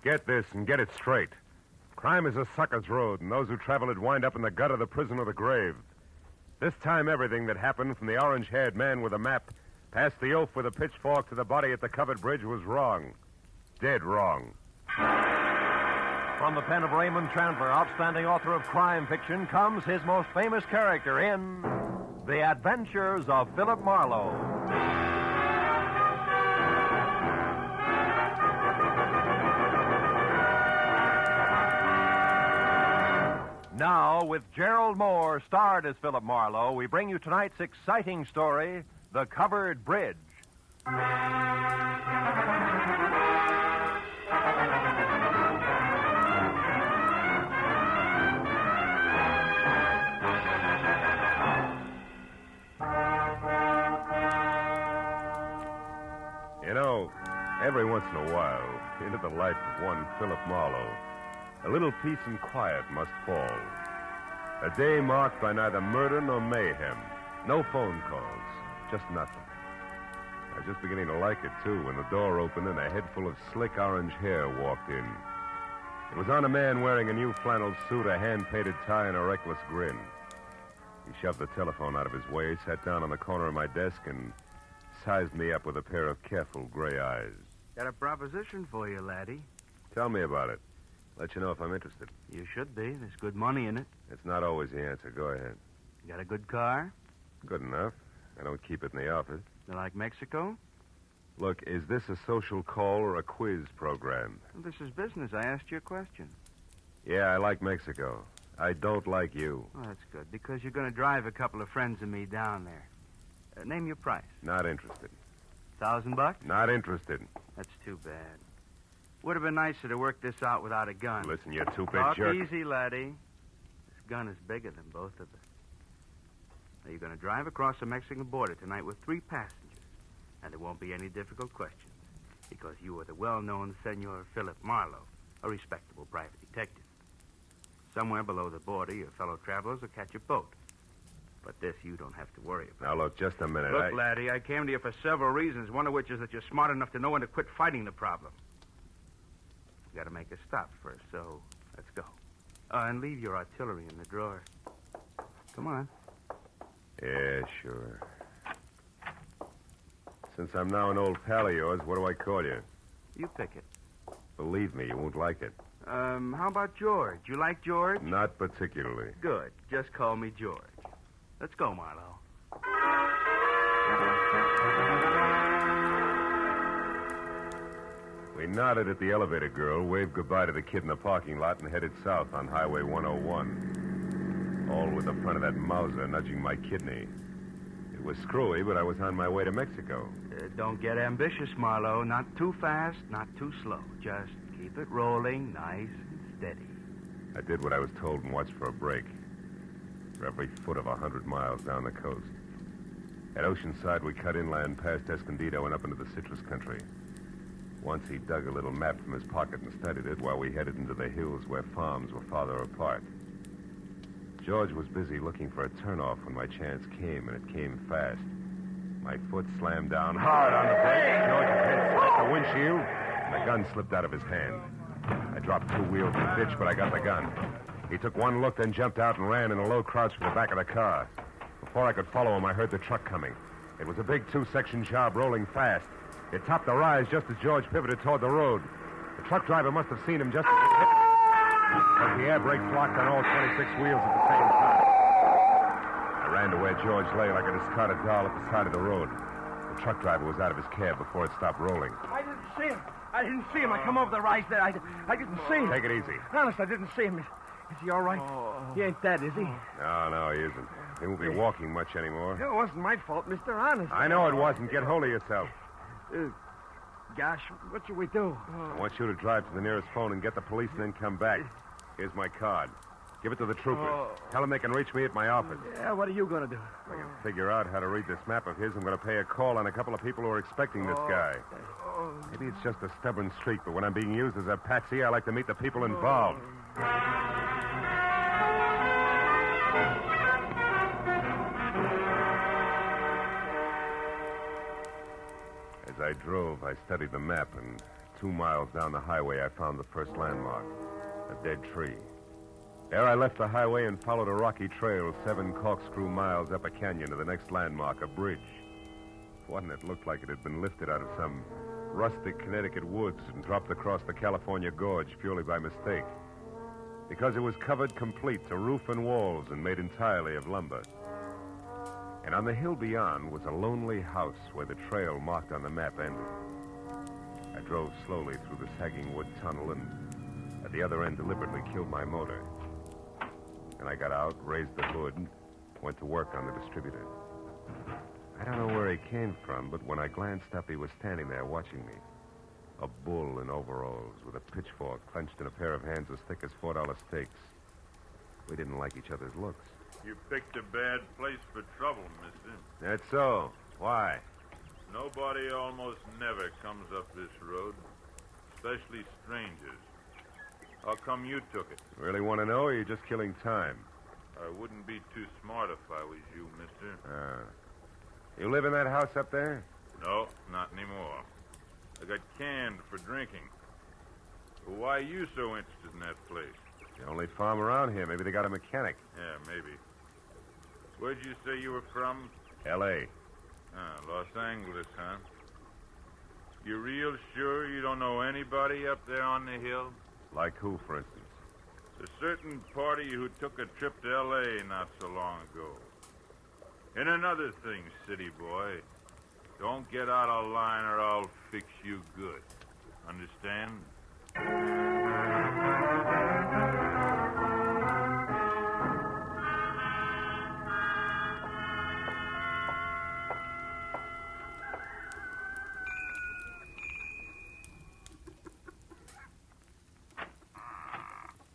Get this and get it straight. Crime is a sucker's road, and those who travel it wind up in the gut of the prison or the grave. This time, everything that happened from the orange-haired man with a map past the oaf with a pitchfork to the body at the covered bridge was wrong. Dead wrong. From the pen of Raymond Chandler, outstanding author of crime fiction, comes his most famous character in The Adventures of Philip Marlowe. Now, with Gerald Moore starred as Philip Marlowe, we bring you tonight's exciting story, The Covered Bridge. You know, every once in a while, into the life of one Philip Marlowe, a little peace and quiet must fall. A day marked by neither murder nor mayhem. No phone calls. Just nothing. I was just beginning to like it, too, when the door opened and a head full of slick orange hair walked in. It was on a man wearing a new flannel suit, a hand-painted tie, and a reckless grin. He shoved the telephone out of his way, sat down on the corner of my desk, and sized me up with a pair of careful gray eyes. Got a proposition for you, laddie. Tell me about it. Let you know if I'm interested. You should be. There's good money in it. It's not always the answer. Go ahead. You got a good car? Good enough. I don't keep it in the office. You like Mexico? Look, is this a social call or a quiz program? Well, this is business. I asked you a question. Yeah, I like Mexico. I don't like you. Oh, that's good, because you're going to drive a couple of friends of me down there. Name your price. Not interested. $1,000? Not interested. That's too bad. Would have been nicer to work this out without a gun. Listen, you two-bit Talk jerk. easy, laddie. This gun is bigger than both of us. Now, you're going to drive across the Mexican border tonight with 3 passengers. And there won't be any difficult questions, because you are the well-known Senor Philip Marlowe, a respectable private detective. Somewhere below the border, your fellow travelers will catch a boat. But this you don't have to worry about. Now, look, just a minute. Look, laddie, I came to you for several reasons, one of which is that you're smart enough to know when to quit fighting the problem. You got to make a stop first, so let's go. And leave your artillery in the drawer. Come on. Yeah, sure. Since I'm now an old pal of yours, what do I call you? You pick it. Believe me, you won't like it. How about George? You like George? Not particularly. Good. Just call me George. Let's go, Marlowe. We nodded at the elevator girl, waved goodbye to the kid in the parking lot, and headed south on Highway 101. All with the front of that Mauser nudging my kidney. It was screwy, but I was on my way to Mexico. Don't get ambitious, Marlowe. Not too fast, not too slow. Just keep it rolling nice and steady. I did what I was told and watched for a break. For every foot of 100 miles down the coast. At Oceanside, we cut inland past Escondido and up into the citrus country. Once he dug a little map from his pocket and studied it while we headed into the hills where farms were farther apart. George was busy looking for a turnoff when my chance came, and it came fast. My foot slammed down hard on the brake. George's head slapped the windshield, and the gun slipped out of his hand. I dropped 2 wheels in the ditch, but I got the gun. He took one look, then jumped out and ran in a low crouch for the back of the car. Before I could follow him, I heard the truck coming. It was a big 2-section job rolling fast. It topped the rise just as George pivoted toward the road. The truck driver must have seen him just as he hit, because the air brakes locked on all 26 wheels at the same time. I ran to where George lay like a discarded doll at the side of the road. The truck driver was out of his cab before it stopped rolling. I didn't see him. I come over the rise there. I didn't see him. Take it easy. Honest, I didn't see him. Is he all right? He ain't dead, is he? No, he isn't. He won't be walking much anymore. It wasn't my fault, Mr. Honest. I know it wasn't. Get hold of yourself. Gosh, what should we do? I want you to drive to the nearest phone and get the police and then come back. Here's my card. Give it to the troopers. Tell them they can reach me at my office. Yeah, what are you going to do? If I can figure out how to read this map of his, I'm going to pay a call on a couple of people who are expecting this guy. Maybe it's just a stubborn streak, but when I'm being used as a patsy, I like to meet the people involved. As I drove, I studied the map and 2 miles down the highway, I found the first landmark, a dead tree. There I left the highway and followed a rocky trail 7 corkscrew miles up a canyon to the next landmark, a bridge. One it looked like it had been lifted out of some rustic Connecticut woods and dropped across the California gorge purely by mistake. Because it was covered complete to roof and walls and made entirely of lumber. And on the hill beyond was a lonely house where the trail marked on the map ended. I drove slowly through the sagging wood tunnel and at the other end deliberately killed my motor. Then I got out, raised the hood, and went to work on the distributor. I don't know where he came from, but when I glanced up, he was standing there watching me. A bull in overalls with a pitchfork clenched in a pair of hands as thick as $4 steaks. We didn't like each other's looks. You picked a bad place for trouble, mister. That's so. Why? Nobody almost never comes up this road, especially strangers. How come you took it? Really want to know, or are you just killing time? I wouldn't be too smart if I was you, mister. You live in that house up there? No, not anymore. I got canned for drinking. Well, why are you so interested in that place? The only farm around here. Maybe they got a mechanic. Yeah, maybe. Where'd you say you were from? L.A. Los Angeles, huh? You real sure you don't know anybody up there on the hill? Like who, for instance? A certain party who took a trip to L.A. not so long ago. And another thing, city boy. Don't get out of line or I'll fix you good. Understand?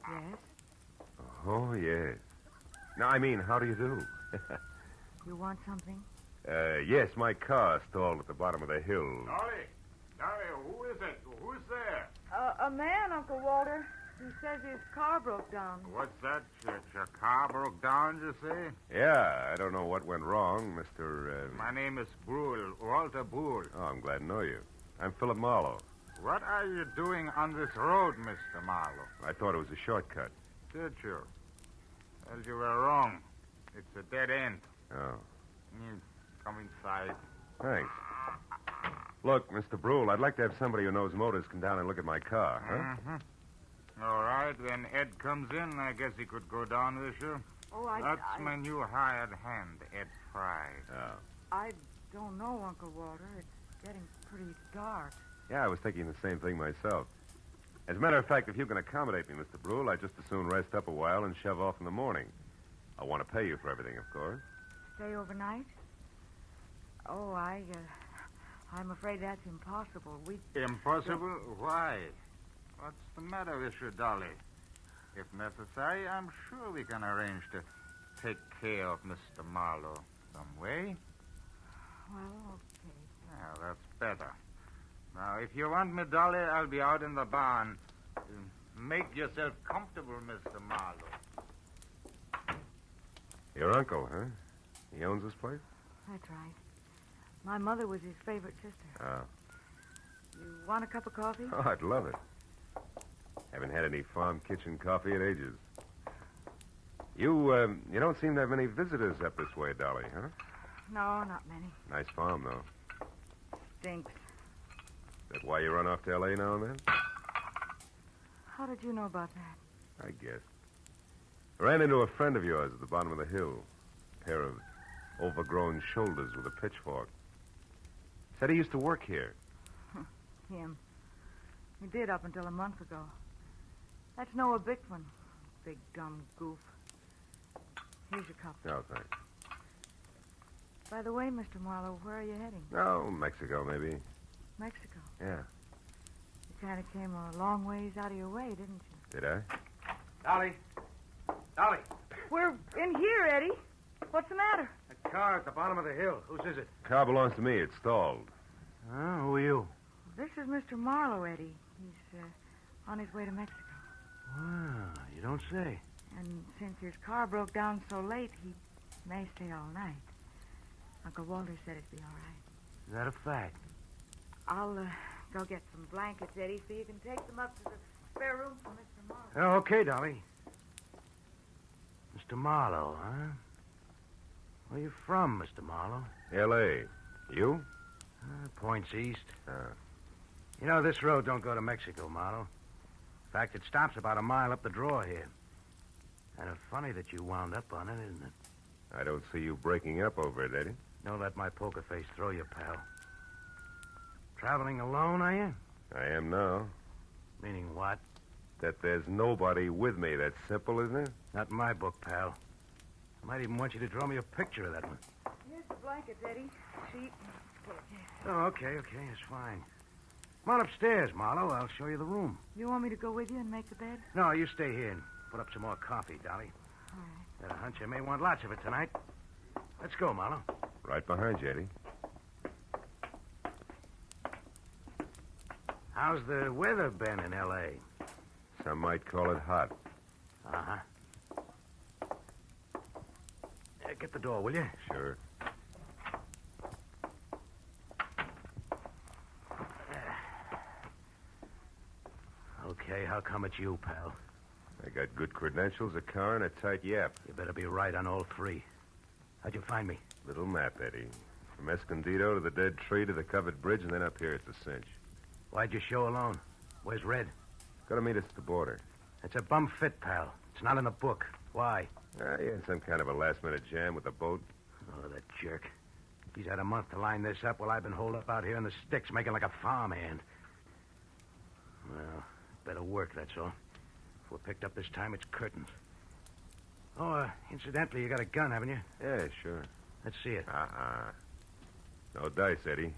Yes? Oh, yes. No, I mean, how do you do? You want something? Yes, my car stalled at the bottom of the hill. Dolly, who is it? Who's there? A man, Uncle Walter. He says his car broke down. What's that? Your car broke down, you say? Yeah, I don't know what went wrong, Mr. My name is Brule, Walter Brule. Oh, I'm glad to know you. I'm Philip Marlowe. What are you doing on this road, Mr. Marlowe? I thought it was a shortcut. Did you? Well, you were wrong. It's a dead end. Oh, Come inside. thanks. Look, Mr. Brule, I'd like to have somebody who knows motors come down and look at my car, huh? Mm-hmm. All right, when Ed comes in, I guess he could go down with you. Oh, That's my new hired hand, Ed Fry. Oh. I don't know, Uncle Walter. It's getting pretty dark. Yeah, I was thinking the same thing myself. As a matter of fact, if you can accommodate me, Mr. Brule, I'd just as soon rest up a while and shove off in the morning. I want to pay you for everything, of course. Stay overnight? Oh, I'm afraid that's impossible. Impossible? Why? What's the matter with you, Dolly? If necessary, I'm sure we can arrange to take care of Mr. Marlowe some way. Well, okay. Yeah, that's better. Now, if you want me, Dolly, I'll be out in the barn. Make yourself comfortable, Mr. Marlowe. Your uncle, huh? He owns this place? That's right. My mother was his favorite sister. Oh. You want a cup of coffee? Oh, I'd love it. Haven't had any farm kitchen coffee in ages. You don't seem to have many visitors up this way, Dolly, huh? No, not many. Nice farm, though. Stinks. Is that why you run off to L.A. now and then? How did you know about that? I guess. Ran into a friend of yours at the bottom of the hill. A pair of overgrown shoulders with a pitchfork. Said he used to work here. Him. He did up until a month ago. That's Noah Bickman. Big dumb goof. Here's your cup. Oh, thanks. By the way, Mr. Marlowe, where are you heading? Oh, Mexico, maybe. Mexico. Yeah. You kind of came a long ways out of your way, didn't you? Did I? Dolly. Dolly. We're in here, Eddie. What's the matter? A car at the bottom of the hill. Whose is it? Car belongs to me. It's stalled. Oh, who are you? This is Mr. Marlowe, Eddie. He's on his way to Mexico. Wow, you don't say. And since his car broke down so late, he may stay all night. Uncle Walter said it'd be all right. Is that a fact? I'll go get some blankets, Eddie, so you can take them up to the spare room for Mr. Marlowe. Okay, Dolly. Mr. Marlowe, huh? Where you from, Mr. Marlowe? L.A. You? Points east. You know, this road don't go to Mexico, Marlowe. In fact, it stops about a mile up the draw here. Kind of funny that you wound up on it, isn't it? I don't see you breaking up over it, Eddie. Don't let my poker face throw you, pal. Traveling alone, are you? I am now. Meaning what? That there's nobody with me. That's simple, isn't it? Not in my book, pal. I might even want you to draw me a picture of that one. Here's the blankets, Eddie. Sheet and pillowcase. Oh, okay, it's fine. Come on upstairs, Marlowe. I'll show you the room. You want me to go with you and make the bed? No, you stay here and put up some more coffee, Dolly. All right. Got a hunch I may want lots of it tonight. Let's go, Marlowe. Right behind you, Eddie. How's the weather been in L.A.? Some might call it hot. Uh-huh. Get the door, will you? Sure. Okay, how come it's you, pal? I got good credentials, a car, and a tight yap. You better be right on all three. How'd you find me? Little map, Eddie. From Escondido to the dead tree to the covered bridge, and then up here it's a cinch. Why'd you show alone? Where's Red? Gotta meet us at the border. It's a bum fit, pal. It's not in the book. Why? He had some kind of a last-minute jam with the boat. Oh, that jerk. He's had a month to line this up while I've been holed up out here in the sticks making like a farmhand. Well, better work, that's all. If we're picked up this time, it's curtains. Oh, incidentally, you got a gun, haven't you? Yeah, sure. Let's see it. No dice, Eddie.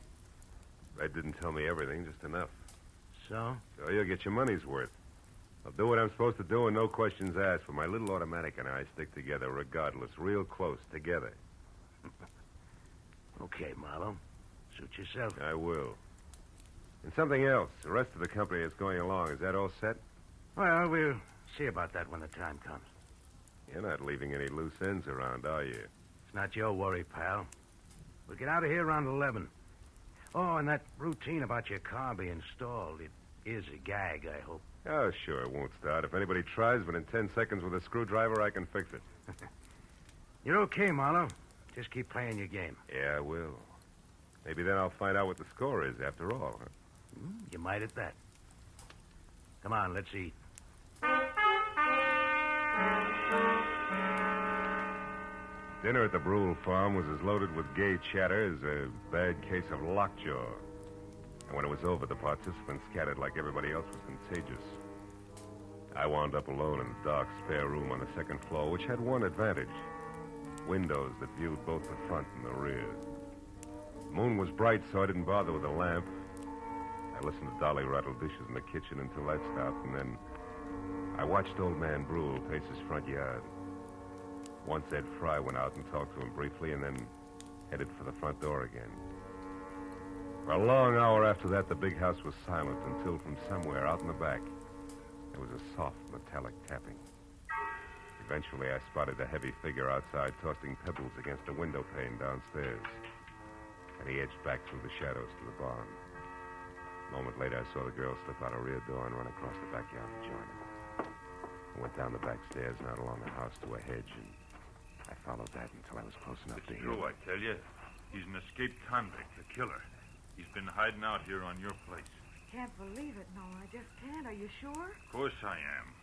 Red didn't tell me everything, just enough. So? So you'll get your money's worth. I'll do what I'm supposed to do and no questions asked, for my little automatic and I stick together regardless, real close, together. Okay, Marlowe. Suit yourself. I will. And something else. The rest of the company is going along. Is that all set? Well, we'll see about that when the time comes. You're not leaving any loose ends around, are you? It's not your worry, pal. We'll get out of here around 11. Oh, and that routine about your car being stalled, it is a gag, I hope. Oh, sure, it won't start. If anybody tries, but in 10 seconds with a screwdriver, I can fix it. You're okay, Marlowe. Just keep playing your game. Yeah, I will. Maybe then I'll find out what the score is after all. Huh? You might at that. Come on, let's eat. Dinner at the Brule farm was as loaded with gay chatter as a bad case of lockjaw. And when it was over, the participants scattered like everybody else was contagious. I wound up alone in a dark spare room on the second floor, which had one advantage. Windows that viewed both the front and the rear. The moon was bright, so I didn't bother with a lamp. I listened to Dolly rattle dishes in the kitchen until that stopped, and then I watched old man Brule pace his front yard. Once Ed Fry went out and talked to him briefly, and then headed for the front door again. For a long hour after that, the big house was silent until from somewhere out in the back, there was a soft metallic tapping. Eventually, I spotted a heavy figure outside tossing pebbles against a window pane downstairs. And he edged back through the shadows to the barn. A moment later, I saw the girl slip out a rear door and run across the backyard to join him. I went down the back stairs and out along the house to a hedge, and I followed that until I was close enough to It's hear. true, I tell you. He's an escaped convict, a killer. He's been hiding out here on your place. Can't believe it, no. I just can't. Are you sure? Of course I am.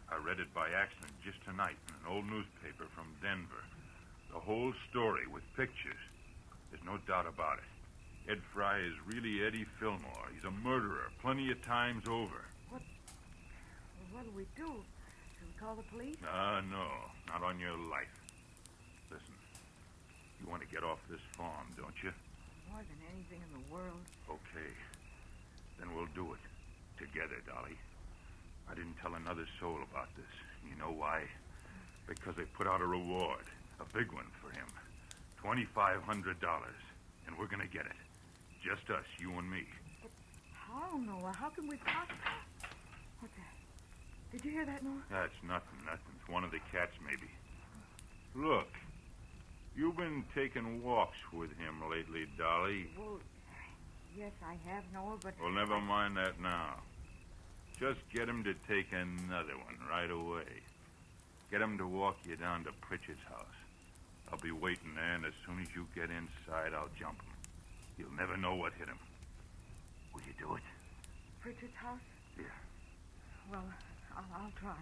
I read it by accident just tonight in an old newspaper from Denver. The whole story with pictures. There's no doubt about it. Ed Fry is really Eddie Fillmore. He's a murderer plenty of times over. What do we do? Should we call the police? No, not on your life. Listen, you want to get off this farm, don't you? More than anything in the world. Okay. Then we'll do it. Together, Dolly. I didn't tell another soul about this. You know why? Because they put out a reward. A big one for him. $2,500. And we're going to get it. Just us, you and me. How, Noah? How can we possibly... What's that? Did you hear that, Noah? That's nothing. It's one of the cats, maybe. Look. You've been taking walks with him lately, Dolly. Well, Yes, I have, Noah, but... Well, never mind that now. Just get him to take another one right away. Get him to walk you down to Pritchard's house. I'll be waiting there, and as soon as you get inside, I'll jump him. You'll never know what hit him. Will you do it? Pritchard's house? Yeah. Well, I'll try.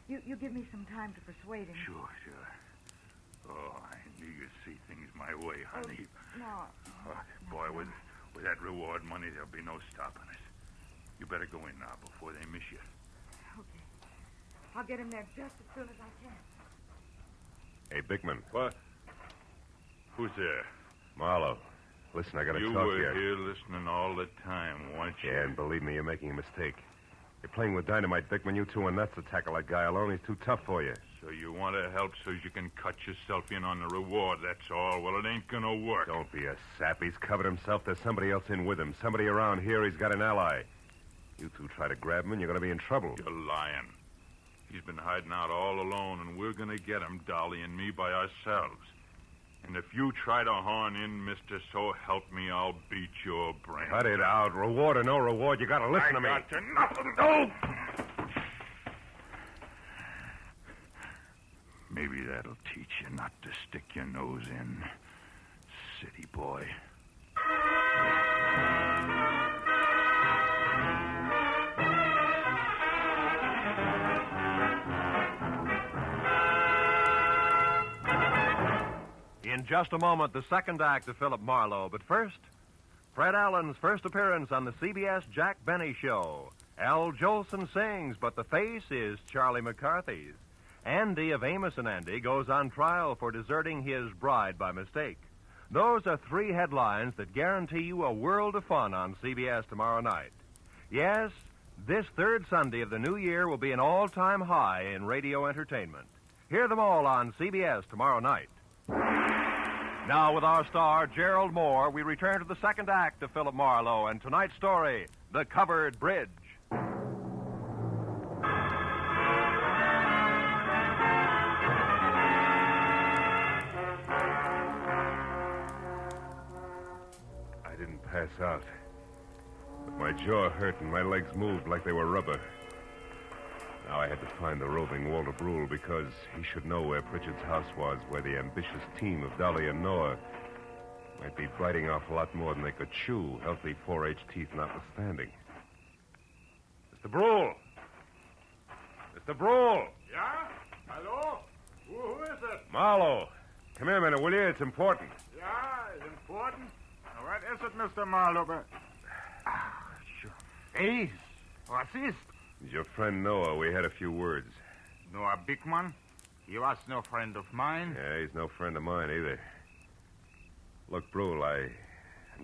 You give me some time to persuade him. Sure. Oh, I knew you'd see things my way, honey. No. Boy, with that reward money, there'll be no stopping us. You better go in now before they miss you. Okay. I'll get him there just as soon as I can. Hey, Bickman. What? Who's there? Marlowe. Listen, I gotta You talk to were you. here listening all the time, weren't you? Yeah, and believe me, you're making a mistake. You're playing with dynamite, Bickman. You two are nuts to tackle that guy alone. He's too tough for you. So you want to help so you can cut yourself in on the reward, that's all. Well, it ain't gonna work. Don't be a sap. He's covered himself. There's somebody else in with him. Somebody around here. He's got an ally. You two try to grab him, and you're gonna be in trouble. You're lying. He's been hiding out all alone, and we're gonna get him, Dolly and me, by ourselves. And if you try to horn in, mister, so help me, I'll beat your brains. Cut it out. Reward or no reward, you gotta listen to me. I got to nothing. No! Maybe that'll teach you not to stick your nose in, city boy. In just a moment, the second act of Philip Marlowe. But first, Fred Allen's first appearance on the CBS Jack Benny Show. Al Jolson sings, but the face is Charlie McCarthy's. Andy of Amos and Andy goes on trial for deserting his bride by mistake. Those are three headlines that guarantee you a world of fun on CBS tomorrow night. Yes, this third Sunday of the new year will be an all-time high in radio entertainment. Hear them all on CBS tomorrow night. Now, with our star, Gerald Moore, we return to the second act of Philip Marlowe and tonight's story, The Covered Bridge. I didn't pass out. But my jaw hurt and my legs moved like they were rubber. Now I had to find the roving Walter Brule because he should know where Pritchard's house was, where the ambitious team of Dolly and Noah might be biting off a lot more than they could chew, healthy 4H teeth notwithstanding. Mr. Brule! Mr. Brule! Yeah? Hello? Who is it? Marlowe! Come here a minute, will you? It's important. Yeah, it's important. What is it, Mr. Marlowe? Sure. Hey, what's this? It's your friend Noah. We had a few words. Noah Bickman? He was no friend of mine. Yeah, he's no friend of mine either. Look, Brule, I'm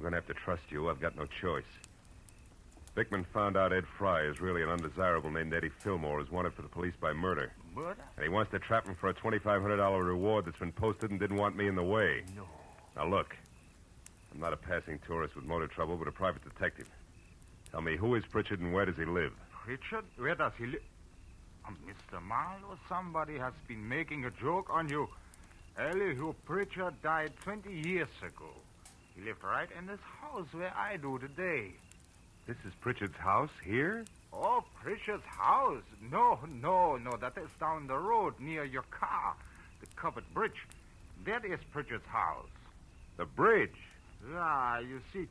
going to have to trust you. I've got no choice. Bickman found out Ed Fry is really an undesirable named Eddie Fillmore who's wanted for the police by murder. Murder? And he wants to trap him for a $2,500 reward that's been posted and didn't want me in the way. No. Now, look. I'm not a passing tourist with motor trouble, but a private detective. Tell me, who is Pritchard and where does he live? Richard? Where does he live? Mr. Marlowe, somebody has been making a joke on you. Elihu Pritchard died 20 years ago. He lived right in this house where I do today. This is Pritchard's house here? Oh, Pritchard's house? No. That is down the road near your car. The covered bridge. That is Pritchard's house. The bridge? Yeah, you see,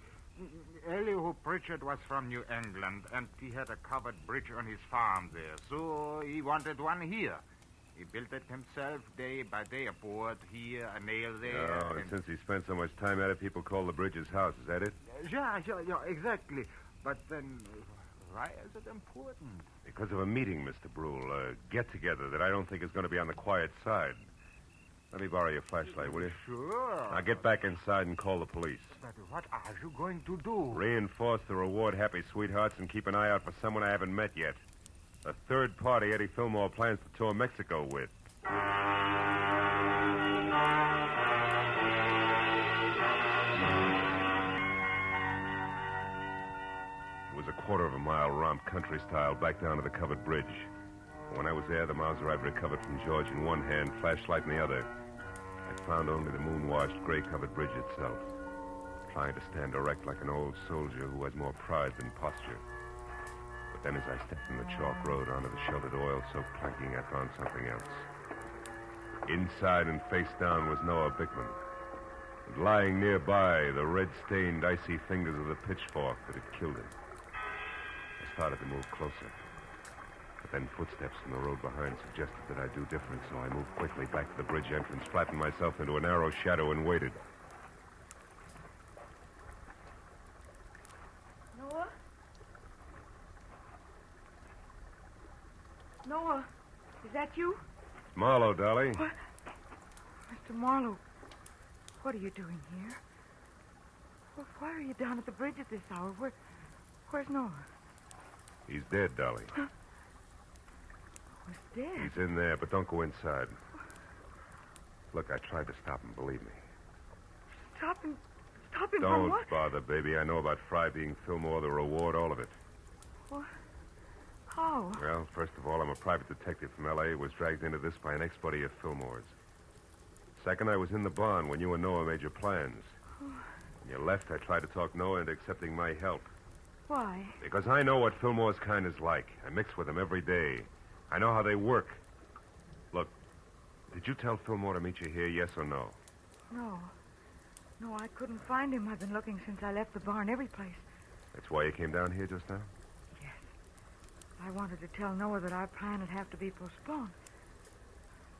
Elihu Pritchard was from New England, and he had a covered bridge on his farm there, so he wanted one here. He built it himself day by day, a board here, a nail there. Oh, and since he spent so much time at it, people call the bridge his house. Is that it? Yeah, exactly. But then, why is it important? Because of a meeting, Mr. Brule. A get-together that I don't think is going to be on the quiet side. Let me borrow your flashlight, will you? Sure. Now get back inside and call the police. But what are you going to do? Reinforce the reward, Happy Sweethearts, and keep an eye out for someone I haven't met yet. A third party Eddie Fillmore plans to tour Mexico with. It was a quarter of a mile romp, country style, back down to the covered bridge. When I was there, the Mauser I'd recovered from George in one hand, flashlight in the other. I found only the moon-washed, gray-covered bridge itself. trying to stand erect like an old soldier who has more pride than posture. But then as I stepped from the chalk road onto the sheltered oil-soaked planking, I found something else. Inside and face down was Noah Bickman. And lying nearby, the red-stained, icy fingers of the pitchfork that had killed him. I started to move closer. But then footsteps from the road behind suggested that I do different, so I moved quickly back to the bridge entrance, flattened myself into a narrow shadow, and waited. Noah? Noah, is that you? It's Marlowe, Dolly. What? Mr. Marlowe, what are you doing here? Why are you down at the bridge at this hour? Where's Noah? He's dead, Dolly. He's dead. He's in there, but don't go inside. Look, I tried to stop him, believe me. Stop him from Don't what? bother, baby. I know about Fry being Fillmore, the reward, all of it. What? How? Well, first of all, I'm a private detective from L.A. was dragged into this by an ex-buddy of Fillmore's. Second, I was in the barn when you and Noah made your plans. When you left, I tried to talk Noah into accepting my help. Why? Because I know what Fillmore's kind is like. I mix with them every day. I know how they work. Look, did you tell Fillmore to meet you here, yes or no? No. No, I couldn't find him. I've been looking since I left the barn every place. That's why you came down here just now? Yes. I wanted to tell Noah that our plan would have to be postponed.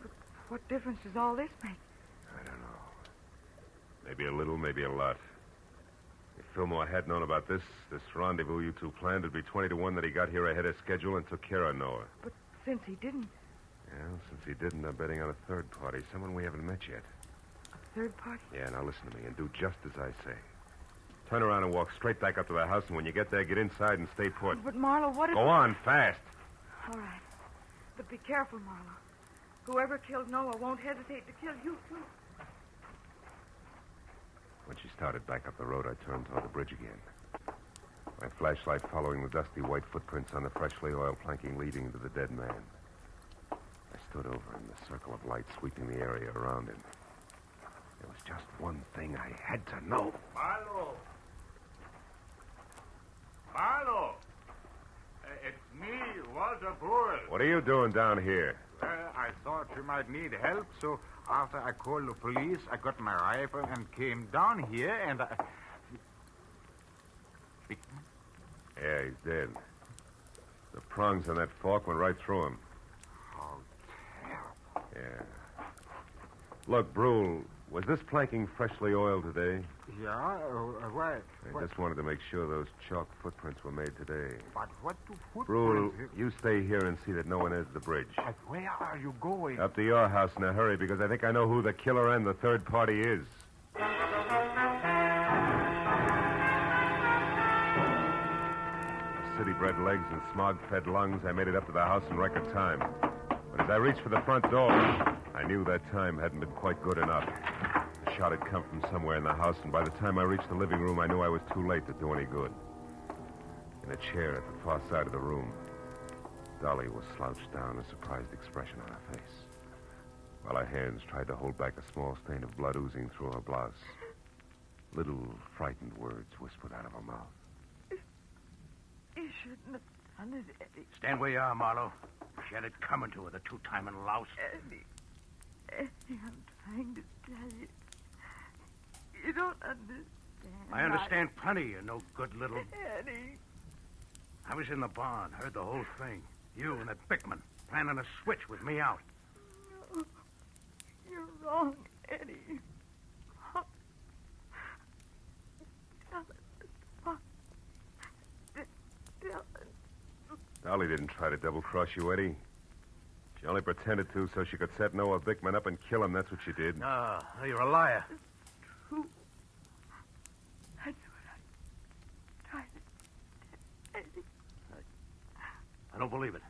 But what difference does all this make? I don't know. Maybe a little, maybe a lot. If Fillmore had known about this rendezvous you two planned, it'd be 20 to 1 that he got here ahead of schedule and took care of Noah. But since he didn't, Well, since he didn't, I'm betting on a third party, someone we haven't met yet. a third party? Yeah, now listen to me and do just as I say. Turn around and walk straight back up to the house, and when you get there, get inside and stay put. But Marlowe, what if... Go on, fast. All right. But be careful, Marlowe. Whoever killed Noah won't hesitate to kill you, too. When she started back up the road, I turned toward the bridge again. My flashlight following the dusty white footprints on the freshly oiled planking leading to the dead man. I stood over him, the circle of light sweeping the area around him. There was just one thing I had to know. Marlowe! Marlowe! It's me, Walter Bull. What are you doing down here? Well, I thought you might need help, so after I called the police, I got my rifle and came down here, and I... Yeah, he's dead. The prongs on that fork went right through him. How terrible. Yeah. Look, Brule, was this planking freshly oiled today? Yeah? Why? I just wanted to make sure those chalk footprints were made today. But what do Brule, footprints... you stay here and see that no one enters the bridge. But where are you going? Up to your house in a hurry, because I think I know who the killer and the third party is. With city-bred legs and smog-fed lungs, I made it up to the house in record time. But as I reached for the front door, I knew that time hadn't been quite good enough. The shot had come from somewhere in the house, and by the time I reached the living room, I knew I was too late to do any good. In a chair at the far side of the room, Dolly was slouched down, a surprised expression on her face, while her hands tried to hold back a small stain of blood oozing through her blouse. Little frightened words whispered out of her mouth. You shouldn't have done it, Eddie. Stand where you are, Marlowe. She had it coming to her, the two-timing louse. Eddie, I'm trying to tell you. You don't understand. I understand plenty, you no good little... Eddie. I was in the barn, heard the whole thing. You and that Bickman planning a switch with me out. No, you're wrong, Eddie. Tell it. Tell it. Dolly didn't try to double-cross you, Eddie. She only pretended to so she could set Noah Bickman up and kill him. That's what she did. No, you're a liar. Who? That's what I tried to tell Eddie. I don't believe it.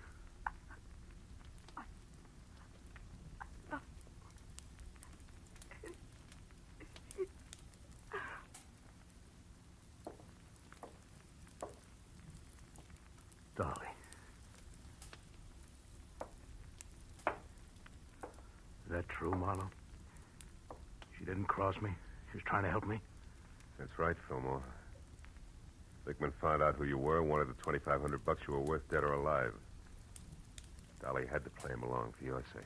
Dolly. Is that true, Marlowe? She didn't cross me. She was trying to help me. That's right, Fillmore. Bickman found out who you were and wanted the $2,500 you were worth, dead or alive. Dolly had to play him along for your sake.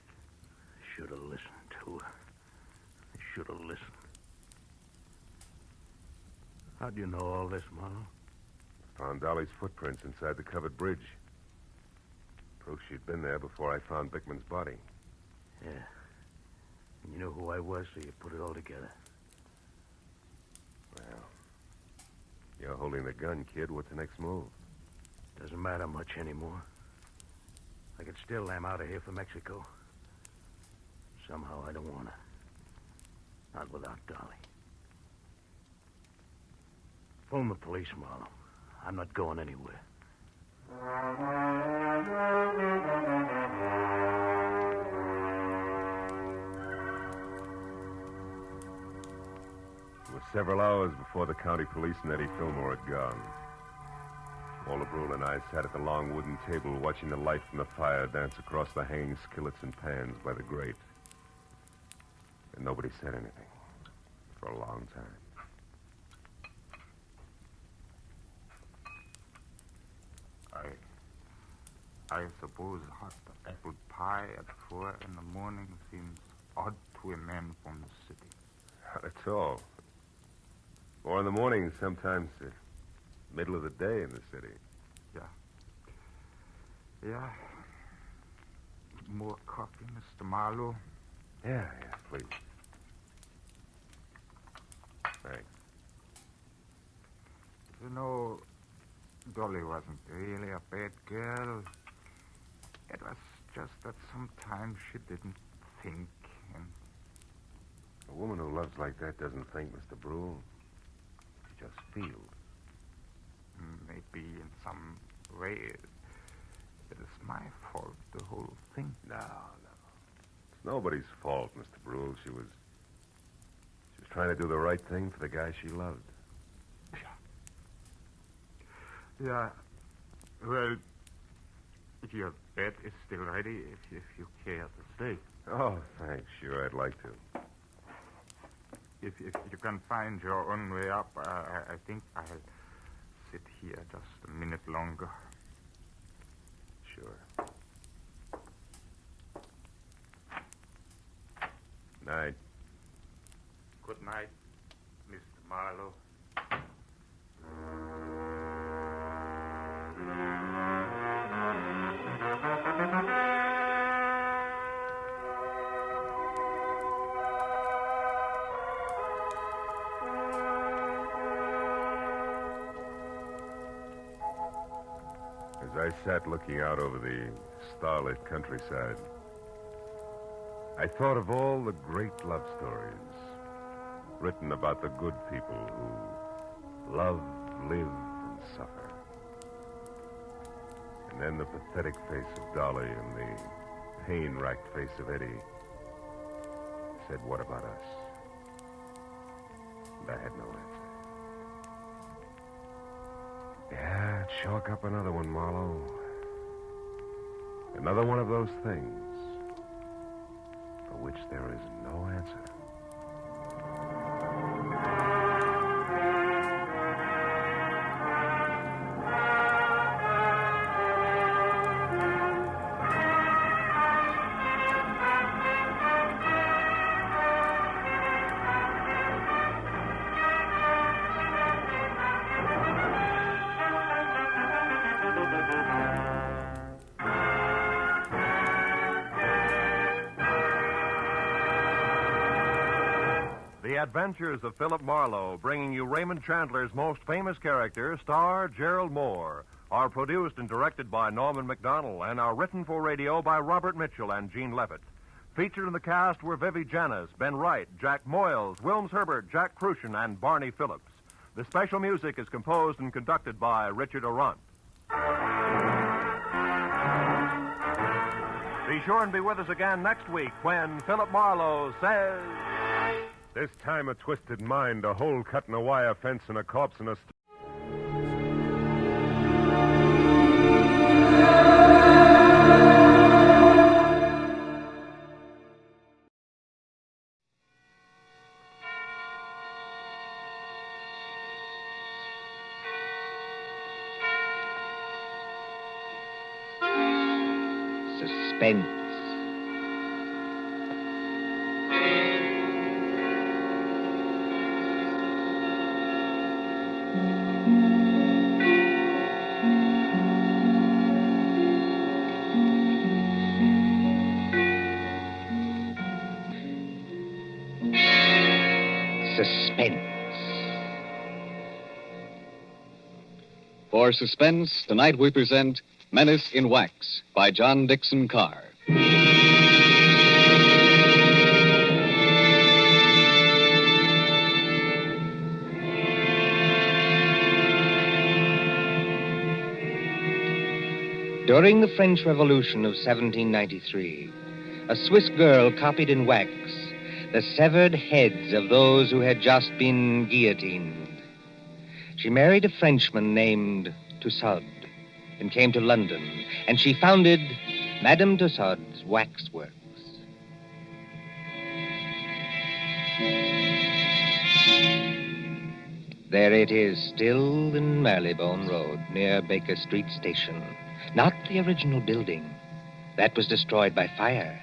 Should have listened to her. I should have listened. How'd you know all this, Marlowe? Found Dolly's footprints inside the covered bridge. Proof she'd been there before I found Bickman's body. Yeah. And you knew who I was, so you put it all together. Well, you're holding the gun, kid. What's the next move? Doesn't matter much anymore. I could still lamb out of here for Mexico. Somehow I don't want to. Not without Dolly. Phone the police, Marlowe. I'm not going anywhere. It was several hours before the county police and Eddie Fillmore had gone. Walter Brule and I sat at the long wooden table watching the light from the fire dance across the hanging skillets and pans by the grate. And nobody said anything for a long time. I suppose hot apple pie at 4 in the morning seems odd to a man from the city. Not at all. 4 in the morning, sometimes the middle of the day in the city. Yeah. More coffee, Mr. Marlowe? Yeah, please. Thanks. You know, Dolly wasn't really a bad girl. It was just that sometimes she didn't think, and... A woman who loves like that doesn't think, Mr. Brule. She just feels. Maybe in some way it is my fault, the whole thing. No. It's nobody's fault, Mr. Brule. She was trying to do the right thing for the guy she loved. Yeah. Well, your bed is still ready if you care to stay. Oh, thanks. Sure, I'd like to. If you can find your own way up, I think I'll sit here just a minute longer. Sure. Night. Good night, Mr. Marlowe. As I sat looking out over the starlit countryside, I thought of all the great love stories written about the good people who love, live, and suffer. And then the pathetic face of Dolly and the pain-racked face of Eddie said, what about us? And I had no answer. Yeah, chalk up another one, Marlowe. Another one of those things for which there is no answer. The Adventures of Philip Marlowe, bringing you Raymond Chandler's most famous character, star Gerald Moore, are produced and directed by Norman McDonnell and are written for radio by Robert Mitchell and Gene Levitt. Featured in the cast were Vivi Janis, Ben Wright, Jack Moyles, Wilms Herbert, Jack Crucian, and Barney Phillips. The special music is composed and conducted by Richard Arant. Be sure and be with us again next week when Philip Marlowe says... This time a twisted mind, a hole cut in a wire fence, and a corpse in a... Suspense. Suspense. For Suspense, tonight we present Menace in Wax by John Dixon Carr. During the French Revolution of 1793, a Swiss girl copied in wax the severed heads of those who had just been guillotined. She married a Frenchman named Tussaud and came to London, and she founded Madame Tussaud's Waxworks. There it is, still in Marylebone Road, near Baker Street Station. Not the original building. That was destroyed by fire.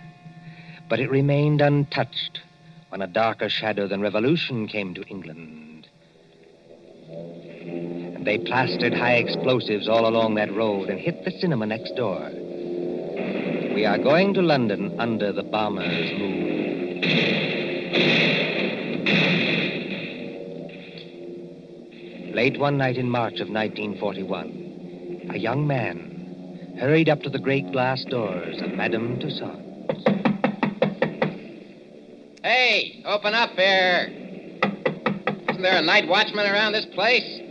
But it remained untouched when a darker shadow than revolution came to England. And they plastered high explosives all along that road and hit the cinema next door. We are going to London under the bomber's moon. Late one night in March of 1941, a young man hurried up to the great glass doors of Madame Tussaud. Hey, open up here. Isn't there a night watchman around this place?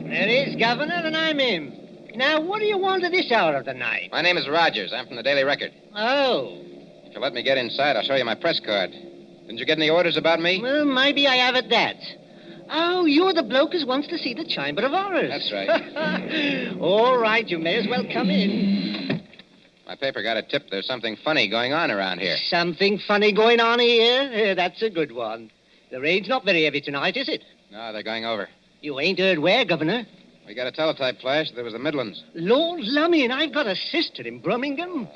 There is, Governor, and I'm him. Now, what do you want at this hour of the night? My name is Rogers. I'm from the Daily Record. Oh. If you let me get inside, I'll show you my press card. Didn't you get any orders about me? Well, maybe I have at that. Oh, you're the bloke who wants to see the Chamber of Horrors. That's right. All right, you may as well come in. My paper got a tip there's something funny going on around here. Something funny going on here? That's a good one. The rain's not very heavy tonight, is it? No, they're going over. You ain't heard where, Governor? We got a teletype flash. There was the Midlands. Lord lummy, and I've got a sister in Birmingham.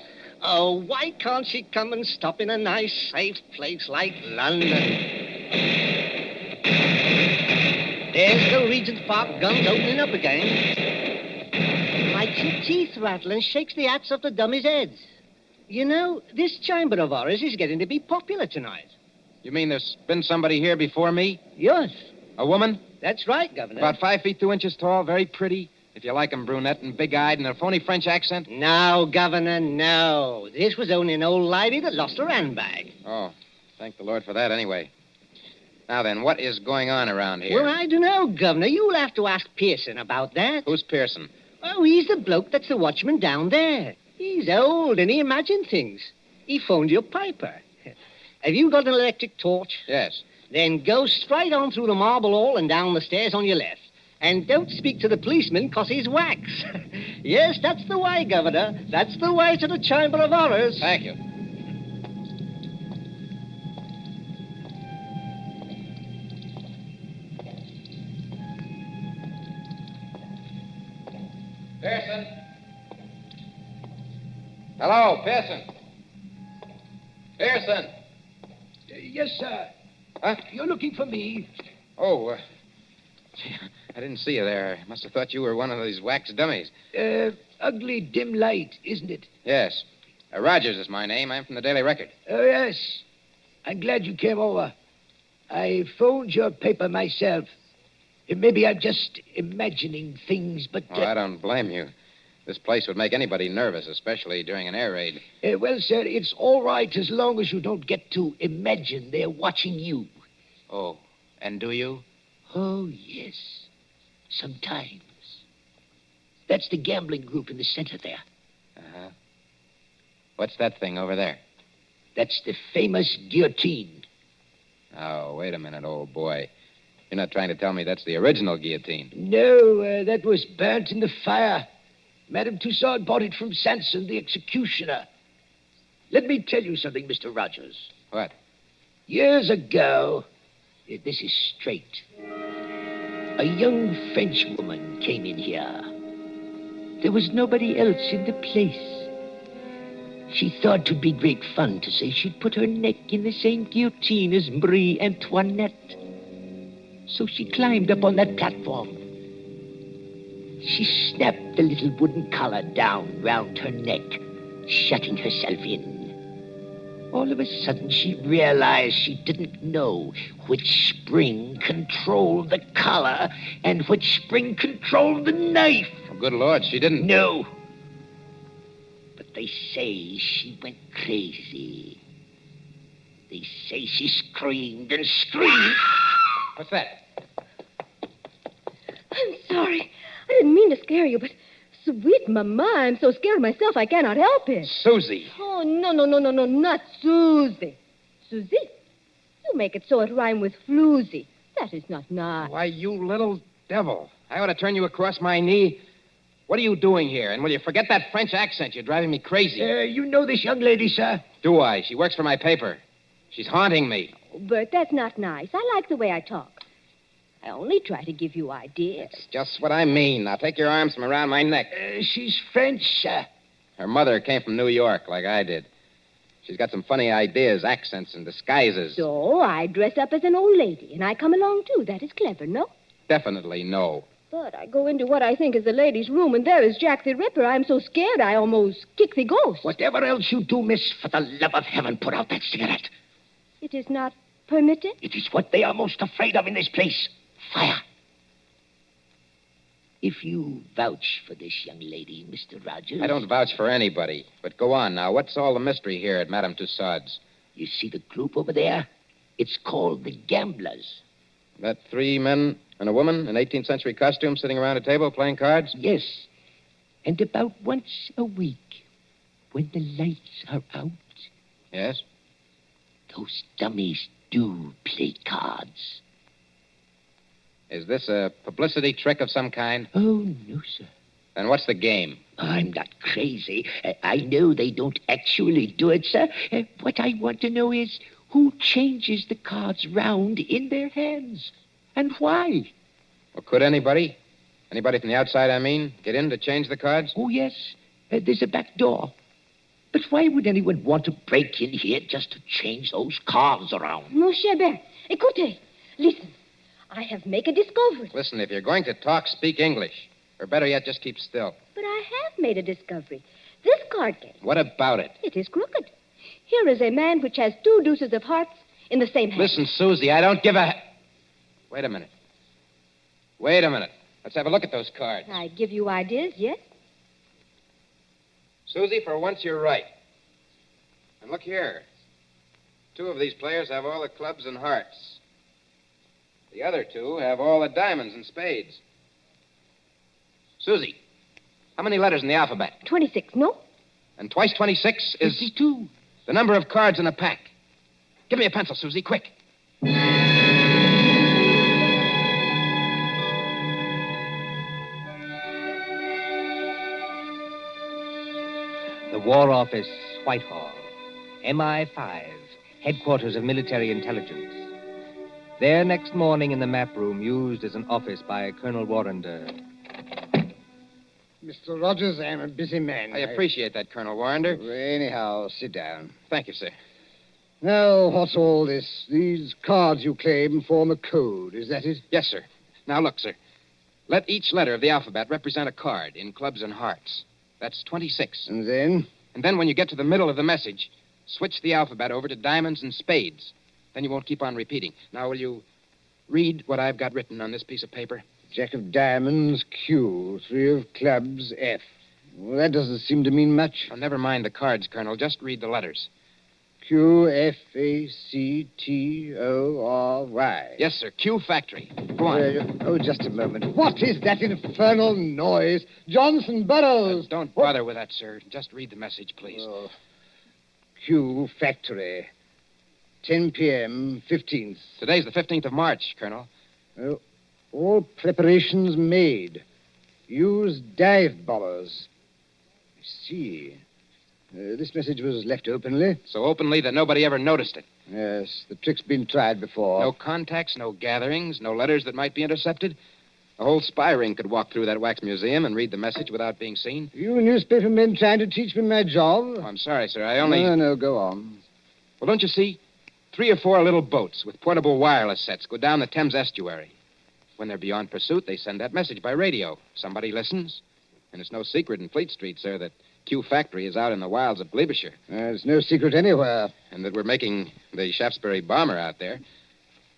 Oh, why can't she come and stop in a nice, safe place like London? There's the Regent's Park guns opening up again. Makes your teeth rattle and shakes the hats off the dummies' heads. You know, this Chamber of Horrors is getting to be popular tonight. You mean there's been somebody here before me? Yes. A woman? That's right, Governor. About 5 feet 2 inches tall, very pretty. If you like 'em, brunette and big-eyed and a phony French accent. No, Governor, no. This was only an old lady that lost her handbag. Oh, thank the Lord for that anyway. Now then, what is going on around here? Well, I don't know, Governor. You'll have to ask Pearson about that. Who's Pearson? Oh, he's the bloke that's the watchman down there. He's old and he imagines things. He phoned your piper. Have you got an electric torch? Yes. Then go straight on through the marble hall and down the stairs on your left. And don't speak to the policeman, 'cause he's wax. Yes, that's the way, Governor. That's the way to the Chamber of Horrors. Thank you. Pearson? Hello, Pearson. Pearson. Yes, sir. Huh? You're looking for me. Oh, gee, I didn't see you there. I must have thought you were one of these wax dummies. Ugly dim light, isn't it? Yes. Rogers is my name. I'm from the Daily Record. Oh, yes. I'm glad you came over. I phoned your paper myself. Maybe I'm just imagining things, but... Oh, I don't blame you. This place would make anybody nervous, especially during an air raid. Well, sir, it's all right as long as you don't get to imagine they're watching you. Oh, and do you? Oh, yes. Sometimes. That's the gambling group in the center there. Uh-huh. What's that thing over there? That's the famous guillotine. Oh, wait a minute, old boy. You're not trying to tell me that's the original guillotine. No, that was burnt in the fire. Madame Tussaud bought it from Sanson, the executioner. Let me tell you something, Mr. Rogers. What? Years ago, this is straight. A young French woman came in here. There was nobody else in the place. She thought 'twould be great fun to say she'd put her neck in the same guillotine as Marie Antoinette. So she climbed up on that platform. She snapped the little wooden collar down round her neck, shutting herself in. All of a sudden, she realized she didn't know which spring controlled the collar and which spring controlled the knife. Oh, good Lord, she didn't. No. But they say she went crazy. They say she screamed and screamed. What's that? I'm sorry. I didn't mean to scare you, but sweet mama, I'm so scared myself I cannot help it. Susie. Oh, no, not Susie. Susie? You make it so it rhyme with floozy. That is not nice. Why, you little devil. I ought to turn you across my knee. What are you doing here? And will you forget that French accent? You're driving me crazy. You know this young lady, sir? Do I? She works for my paper. She's haunting me. Oh, Bert, that's not nice. I like the way I talk. I only try to give you ideas. That's just what I mean. Now take your arms from around my neck. She's French, sir. Her mother came from New York, like I did. She's got some funny ideas, accents, and disguises. So I dress up as an old lady, and I come along, too. That is clever, no? Definitely no. But I go into what I think is the lady's room, and there is Jack the Ripper. I'm so scared I almost kick the ghost. Whatever else you do, miss, for the love of heaven, put out that cigarette. It is not permitted? It is what they are most afraid of in this place. Fire. If you vouch for this young lady, Mr. Rogers... I don't vouch for anybody. But go on now. What's all the mystery here at Madame Tussaud's? You see the group over there? It's called the Gamblers. That 3 men and a woman in 18th century costume sitting around a table playing cards? Yes. And about once a week, when the lights are out... Yes? Those dummies do play cards. Is this a publicity trick of some kind? Oh, no, sir. Then what's the game? I'm not crazy. I know they don't actually do it, sir. What I want to know is who changes the cards round in their hands and why. Well, could anybody? Anybody from the outside, I mean, get in to change the cards? Oh, yes. There's a back door. But why would anyone want to break in here just to change those cards around? Mon cher Ben, écoutez. Listen. I have made a discovery. Listen, if you're going to talk, speak English. Or better yet, just keep still. But I have made a discovery. This card game. What about it? It is crooked. Here is a man which has 2 deuces of hearts in the same hand. Listen, Susie, I don't give a... Wait a minute. Let's have a look at those cards. I give you ideas, yes? Susie, for once you're right. And look here. 2 of these players have all the clubs and hearts. The other 2 have all the diamonds and spades. Susie, how many letters in the alphabet? 26, no? And twice 26 is... 52. The number of cards in a pack. Give me a pencil, Susie, quick. The War Office, Whitehall. MI5, headquarters of military intelligence. There next morning in the map room used as an office by Colonel Warrender. Mr. Rogers, I'm a busy man. I appreciate that, Colonel Warrender. Anyhow, sit down. Thank you, sir. Now, what's all this? These cards you claim form a code, is that it? Yes, sir. Now, look, sir. Let each letter of the alphabet represent a card in clubs and hearts. That's 26. And then? And then when you get to the middle of the message, switch the alphabet over to diamonds and spades. Then you won't keep on repeating. Now, will you read what I've got written on this piece of paper? Jack of diamonds, Q. 3 of clubs, F. Well, that doesn't seem to mean much. Oh, never mind the cards, Colonel. Just read the letters. Q, F, A, C, T, O, R, Y. Yes, sir. Q Factory. Go on. Just a moment. What is that infernal noise? Johnson Burroughs. Don't bother with that, sir. Just read the message, please. Oh. Q Factory. 10 p.m., 15th. Today's the 15th of March, Colonel. Oh, all preparations made. Use dive bombers. I see. This message was left openly. So openly that nobody ever noticed it. Yes, the trick's been tried before. No contacts, no gatherings, no letters that might be intercepted. A whole spy ring could walk through that wax museum and read the message without being seen. You newspaper men trying to teach me my job? Oh, I'm sorry, sir. I only... No, go on. Well, don't you see? 3 or 4 little boats with portable wireless sets go down the Thames estuary. When they're beyond pursuit, they send that message by radio. Somebody listens. And it's no secret in Fleet Street, sir, that Q Factory is out in the wilds of Gloucestershire. It's no secret anywhere. And that we're making the Shaftesbury bomber out there.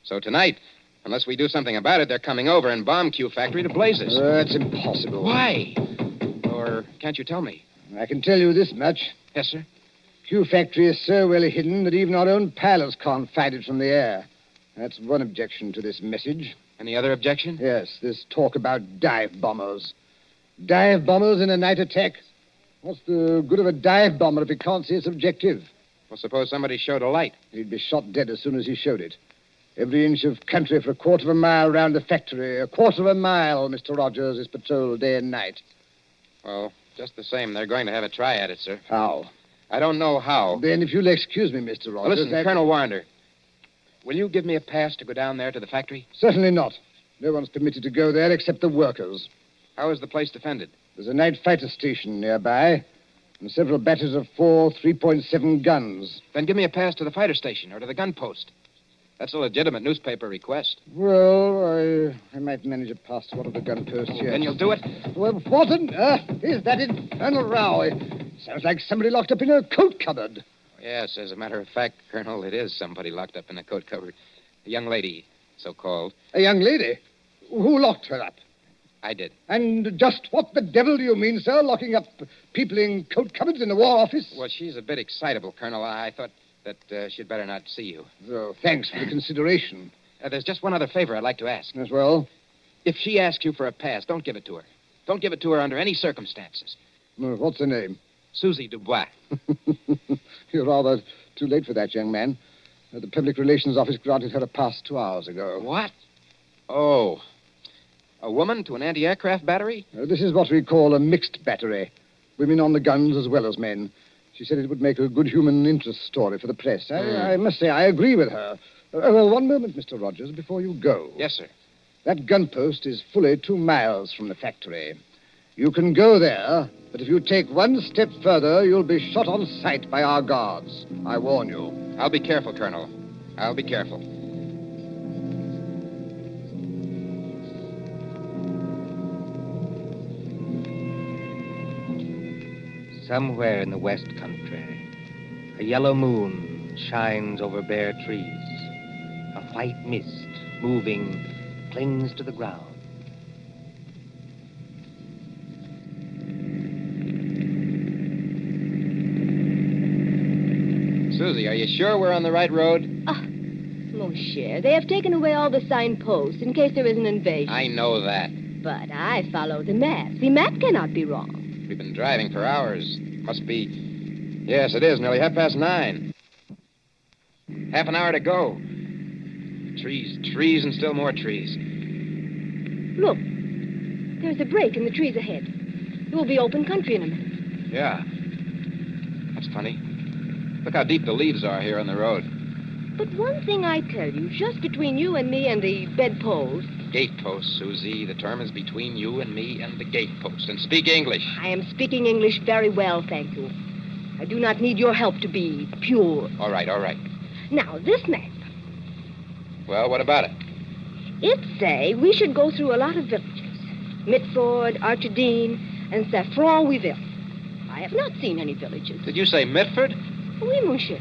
So tonight, unless we do something about it, they're coming over and bomb Q Factory to blazes. That's impossible. Why? Or can't you tell me? I can tell you this much. Yes, sir? Q Factory is so well hidden that even our own pilots can't find it from the air. That's one objection to this message. Any other objection? Yes, this talk about dive bombers. Dive bombers in a night attack? What's the good of a dive bomber if he can't see its objective? Well, suppose somebody showed a light. He'd be shot dead as soon as he showed it. Every inch of country for a quarter of a mile round the factory. A quarter of a mile, Mr. Rogers, is patrolled day and night. Well, just the same, they're going to have a try at it, sir. How? I don't know how. Then, if you'll excuse me, Mr. Rogers... Well, listen, Colonel Warner, will you give me a pass to go down there to the factory? Certainly not. No one's permitted to go there except the workers. How is the place defended? There's a night fighter station nearby, and several batteries of 4 3.7 guns. Then give me a pass to the fighter station or to the gun post. That's a legitimate newspaper request. Well, I might manage a pass to one of the gun posts here. Then you'll do it? Well, what on earth is that infernal row? It sounds like somebody locked up in a coat cupboard. Yes, as a matter of fact, Colonel, it is somebody locked up in a coat cupboard. A young lady, so-called. A young lady? Who locked her up? I did. And just what the devil do you mean, sir, locking up people in coat cupboards in the War Office? Well, she's a bit excitable, Colonel. I thought that she'd better not see you. Oh, thanks for the consideration. There's just one other favor I'd like to ask. As well? If she asks you for a pass, don't give it to her. Don't give it to her under any circumstances. What's her name? Susie Dubois. You're rather too late for that, young man. The Public Relations Office granted her a pass 2 hours ago. What? Oh. A woman to an anti-aircraft battery? This is what we call a mixed battery. Women on the guns as well as men. She said it would make a good human interest story for the press. I must say, I agree with her. One moment, Mr. Rogers, before you go. Yes, sir. That gun post is fully 2 miles from the factory. You can go there, but if you take one step further, you'll be shot on sight by our guards. I warn you. I'll be careful, Colonel. I'll be careful. Somewhere in the West Country, a yellow moon shines over bare trees. A white mist, moving, clings to the ground. Susie, are you sure we're on the right road? Ah, mon cher, they have taken away all the signposts in case there is an invasion. I know that. But I follow the map. The map cannot be wrong. We've been driving for hours. Must be... Yes, it is. Nearly 9:30. Half an hour to go. Trees, and still more trees. Look. There's a break in the trees ahead. It will be open country in a minute. Yeah. That's funny. Look how deep the leaves are here on the road. But one thing I tell you, just between you and me and the bedpost... Gatepost, Susie. The term is between you and me and the gatepost. And speak English. I am speaking English very well, thank you. I do not need your help to be pure. All right. Now, this map. Well, what about it? It say we should go through a lot of villages. Mitford, Archidine, and Saffron-Wiville. I have not seen any villages. Did you say Mitford? Oui, monsieur.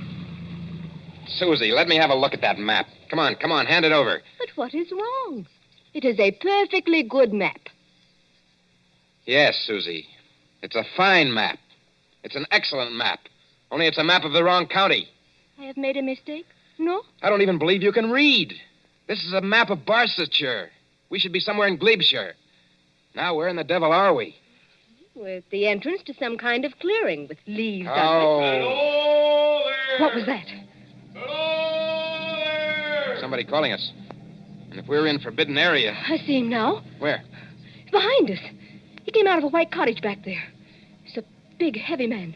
Susie, let me have a look at that map. Come on, hand it over. But what is wrong? It is a perfectly good map. Yes, Susie. It's a fine map. It's an excellent map. Only it's a map of the wrong county. I have made a mistake? No? I don't even believe you can read. This is a map of Barsetshire. We should be somewhere in Glebeshire. Now, where in the devil are we? With the entrance to some kind of clearing with leaves on it. Hello there! What was that? Hello there! Somebody calling us. And if we're in forbidden area... I see him now. Where? Behind us. He came out of a white cottage back there. He's a big, heavy man.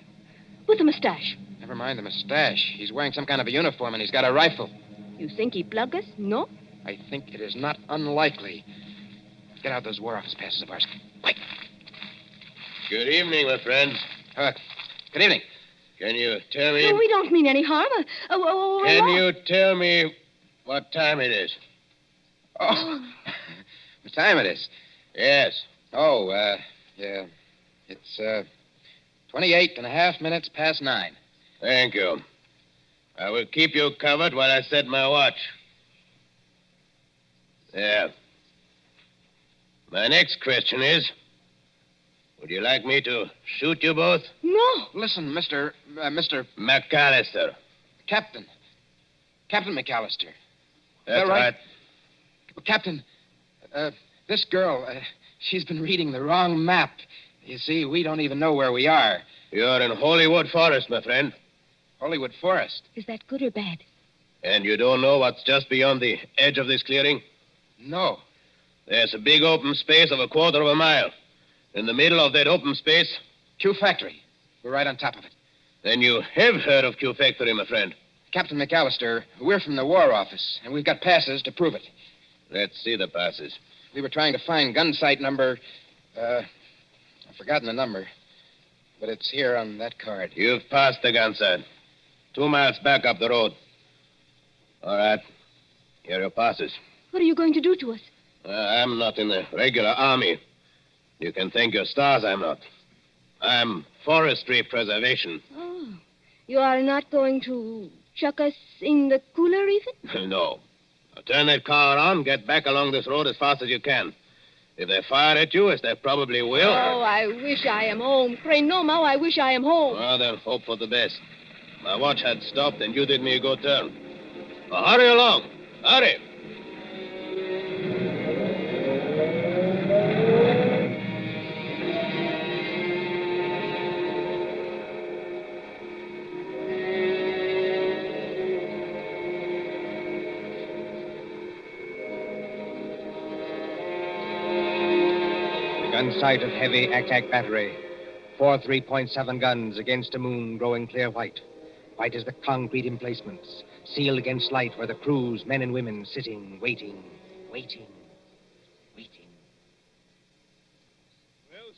With a mustache. Never mind the mustache. He's wearing some kind of a uniform and he's got a rifle. You think he plug us? No? I think it is not unlikely. Get out those War Office passes of ours. Quick. Good evening, my friends. Good evening. Can you tell me... No, we don't mean any harm. Can you tell me what time it is? Oh. What time it is? Yes. Oh, yeah. It's, 28 and a half minutes past 9. Thank you. I will keep you covered while I set my watch. There. My next question is, would you like me to shoot you both? No. Listen, Mr. McAllister. Captain McAllister. That's right. Captain, this girl, she's been reading the wrong map. You see, we don't even know where we are. You're in Hollywood Forest, my friend. Hollywood Forest? Is that good or bad? And you don't know what's just beyond the edge of this clearing? No. There's a big open space of 1/4 of a mile. In the middle of that open space... Q Factory. We're right on top of it. Then you have heard of Q Factory, my friend. Captain McAllister, we're from the War Office, and we've got passes to prove it. Let's see the passes. We were trying to find gun site number... I've forgotten the number. But it's here on that card. You've passed the gun site. 2 miles back up the road. All right. Here are your passes. What are you going to do to us? I'm not in the regular army. You can thank your stars I'm not. I'm forestry preservation. Oh. You are not going to chuck us in the cooler even? No. Now turn that car around, get back along this road as fast as you can. If they fire at you, as they probably will... Oh, I wish I am home. Pray no more, I wish I am home. Well, then hope for the best. My watch had stopped, and you did me a good turn. Well, hurry along. Hurry. Gun sight of heavy attack battery. 4 3.7 guns against a moon growing clear white. White as the concrete emplacements, sealed against light where the crews, men and women, sitting, waiting. Well,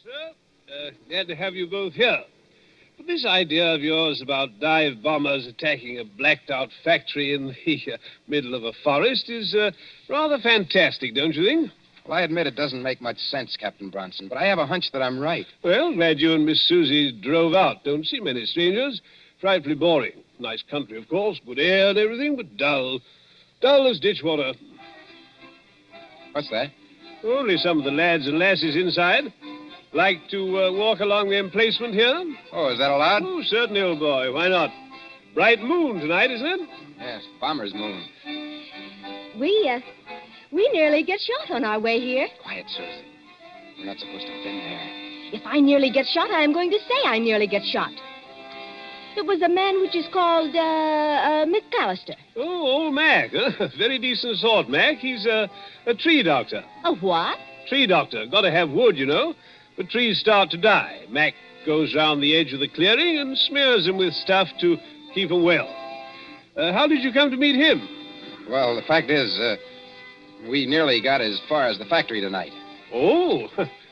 sir, glad to have you both here. But this idea of yours about dive bombers attacking a blacked-out factory in the middle of a forest is rather fantastic, don't you think? Well, I admit it doesn't make much sense, Captain Bronson, but I have a hunch that I'm right. Well, glad you and Miss Susie drove out. Don't see many strangers. Frightfully boring. Nice country, of course, good air and everything, but dull. Dull as ditch water. What's that? Only some of the lads and lasses inside. Like to walk along the emplacement here? Oh, is that allowed? Oh, certainly, old boy. Why not? Bright moon tonight, isn't it? Yes, bomber's moon. We nearly get shot on our way here. Quiet, Susie. We're not supposed to have been there. If I nearly get shot, I am going to say I nearly get shot. It was a man which is called, McAllister. Oh, old Mac. Huh? Very decent sort, Mac. He's a tree doctor. A what? Tree doctor. Got to have wood, you know. But trees start to die. Mac goes round the edge of the clearing and smears them with stuff to keep them well. How did you come to meet him? Well, the fact is, we nearly got as far as the factory tonight. Oh,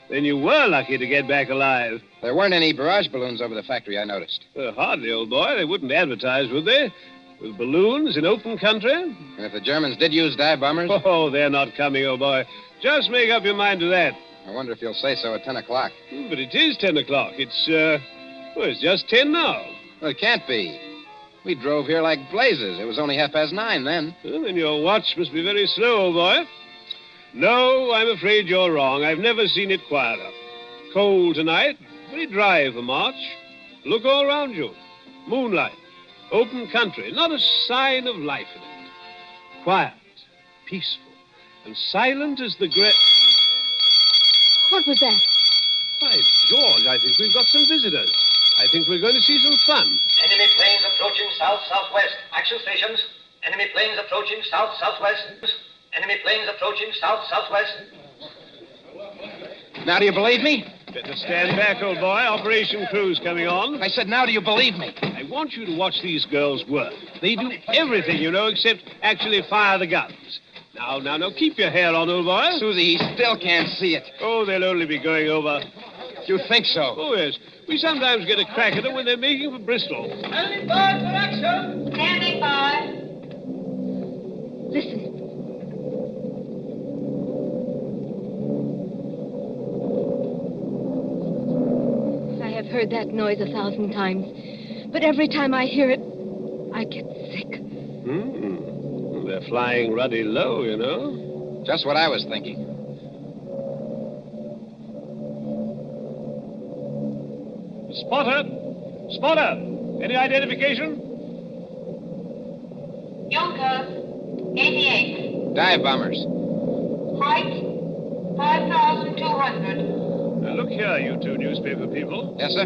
then you were lucky to get back alive. There weren't any barrage balloons over the factory, I noticed. Hardly, old boy. They wouldn't advertise, would they? With balloons in open country? And if the Germans did use dive bombers? Oh, they're not coming, old boy. Just make up your mind to that. I wonder if you'll say so at 10 o'clock. But it is 10 o'clock. It's just 10 now. Well, it can't be. We drove here like blazes. It was only 9:30 then. Well, then your watch must be very slow, old boy. No, I'm afraid you're wrong. I've never seen it quieter. Cold tonight, very dry for March. Look all around you. Moonlight, open country, not a sign of life in it. Quiet, peaceful, and silent as the great... What was that? By George, I think we've got some visitors. I think we're going to see some fun. Enemy planes approaching south-southwest. Action stations. Enemy planes approaching south-southwest. Enemy planes approaching south-southwest. Now do you believe me? Better stand back, old boy. Operation crew's coming on. I said, now do you believe me? I want you to watch these girls work. They do everything, you know, except actually fire the guns. Now, keep your hair on, old boy. Susie, he still can't see it. Oh, they'll only be going over. You think so? Oh, yes. We sometimes get a crack at them when they're making for Bristol. Standing by for action. Standing by. Listen. I have heard that noise 1,000 times, but every time I hear it, I get sick. They're flying ruddy low, you know. Just what I was thinking. Spotter! Spotter! Any identification? Junkers, 88. Dive bombers. Height, 5,200. Now, look here, you two newspaper people. Yes, sir?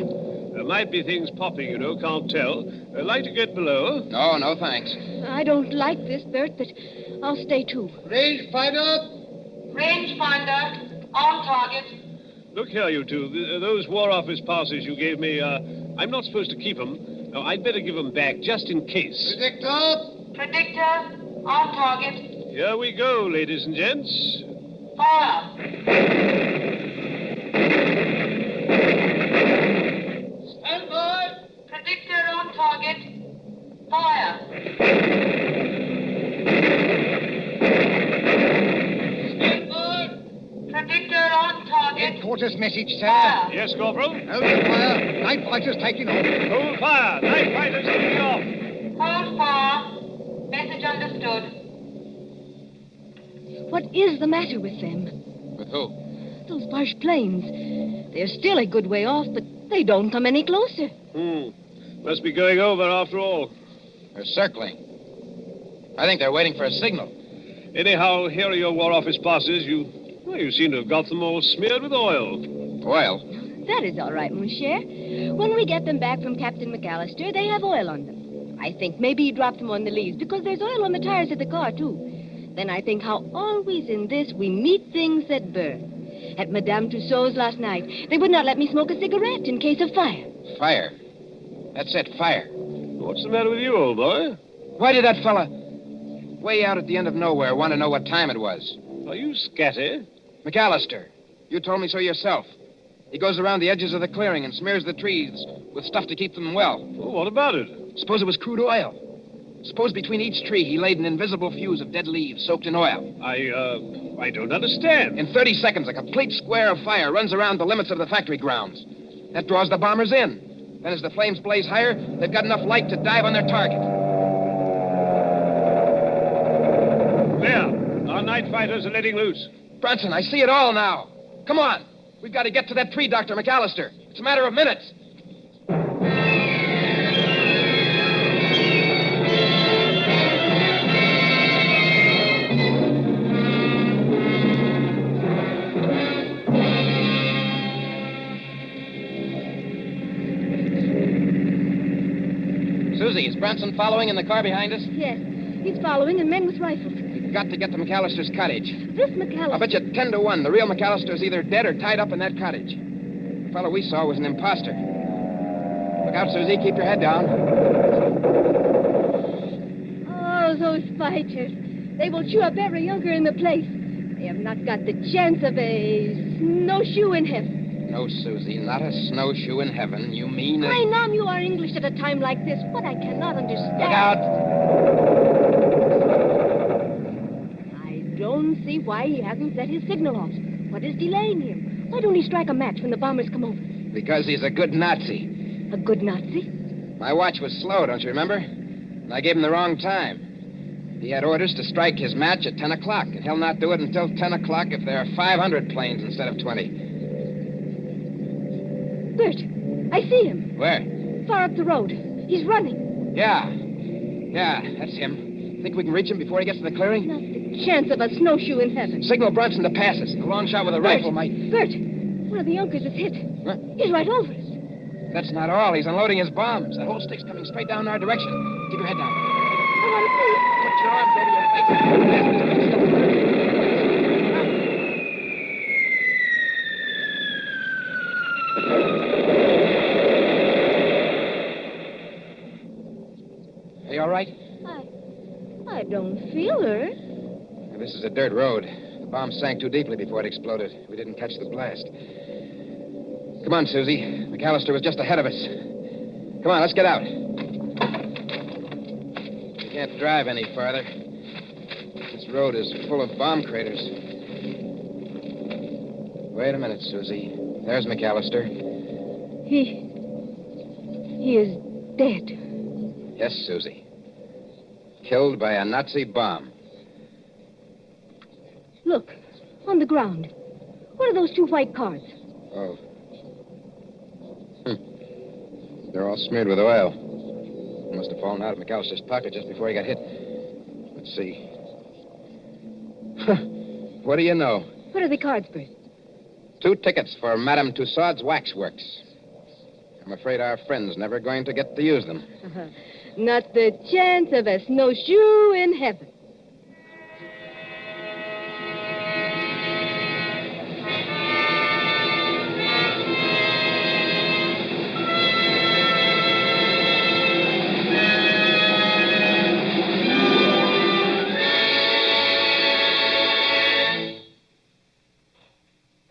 There might be things popping, you know, can't tell. Like to get below? No, thanks. I don't like this, Bert, but I'll stay too. Rangefinder, on target. Look here, you two. Those War Office passes you gave me, I'm not supposed to keep them. No, I'd better give them back, just in case. Predictor, on target. Here we go, ladies and gents. Fire. Stand by. Predictor on target. Fire. Stand by. Predictor on target. Headquarters message, sir. Fire. Yes, Corporal? Hold the fire. Night fighters taking off. Hold fire. Night fighters taking off. Hold fire. Message understood. What is the matter with them? With who? Those Boche planes. They're still a good way off, but they don't come any closer. Must be going over after all. They're circling. I think they're waiting for a signal. Anyhow, here are your War Office passes. You seem to have got them all smeared with oil. Oil? That is all right, mon cher. When we get them back from Captain McAllister, they have oil on them. I think maybe he dropped them on the leaves because there's oil on the tires of the car, too. Then I think how always in this we meet things that burn. At Madame Tussauds last night, they would not let me smoke a cigarette in case of fire. Fire. That's it, fire. What's the matter with you, old boy? Why did that fella, way out at the end of nowhere, want to know what time it was? Are you scatty? McAllister, you told me so yourself. He goes around the edges of the clearing and smears the trees with stuff to keep them well. Well, what about it? Suppose it was crude oil. Suppose between each tree he laid an invisible fuse of dead leaves soaked in oil. I don't understand. In 30 seconds, a complete square of fire runs around the limits of the factory grounds. That draws the bombers in. Then as the flames blaze higher, they've got enough light to dive on their target. There. Our night fighters are letting loose. Bronson, I see it all now. Come on. We've got to get to that tree, Dr. McAllister. It's a matter of minutes. Susie, is Bronson following in the car behind us? Yes, he's following, and men with rifles. We've got to get to McAllister's cottage. This McAllister... I'll bet you 10 to 1 the real McAllister's either dead or tied up in that cottage. The fellow we saw was an imposter. Look out, Susie. Keep your head down. Oh, those fighters. They will chew up every younker in the place. They have not got the chance of a snowshoe in heaven. No, Susie, not a snowshoe in heaven. You mean I know you are English at a time like this. What I cannot understand... Look out! I don't see why he hasn't set his signal off. What is delaying him? Why don't he strike a match when the bombers come over? Because he's a good Nazi. A good Nazi? My watch was slow, don't you remember? And I gave him the wrong time. He had orders to strike his match at 10 o'clock, and he'll not do it until 10 o'clock if there are 500 planes instead of 20. Bert, I see him. Where? Far up the road. He's running. Yeah, that's him. Think we can reach him before he gets to the clearing? Not the chance of a snowshoe in heaven. Signal Bronson to pass us. A long shot with a rifle might... Bert, one of the Junkers is hit. Huh? He's right over us. That's not all. He's unloading his bombs. The whole stick's coming straight down our direction. Keep your head down. I want to see it. Put your arms over your face. Are you all right? I don't feel hurt. Ever This is a dirt road. The bomb sank too deeply before it exploded. We didn't catch the blast. Come on, Susie. McAllister was just ahead of us. Come on, let's get out. We can't drive any farther. This road is full of bomb craters. Wait a minute, Susie. There's McAllister. He is dead. Yes, Susie. Killed by a Nazi bomb. Look, on the ground. What are those 2 white cards? Oh. They're all smeared with oil. Must have fallen out of McAllister's pocket just before he got hit. Let's see. What do you know? What are the cards, Bert? 2 tickets for Madame Tussaud's Waxworks. I'm afraid our friend's never going to get to use them. Not the chance of a snowshoe in heaven.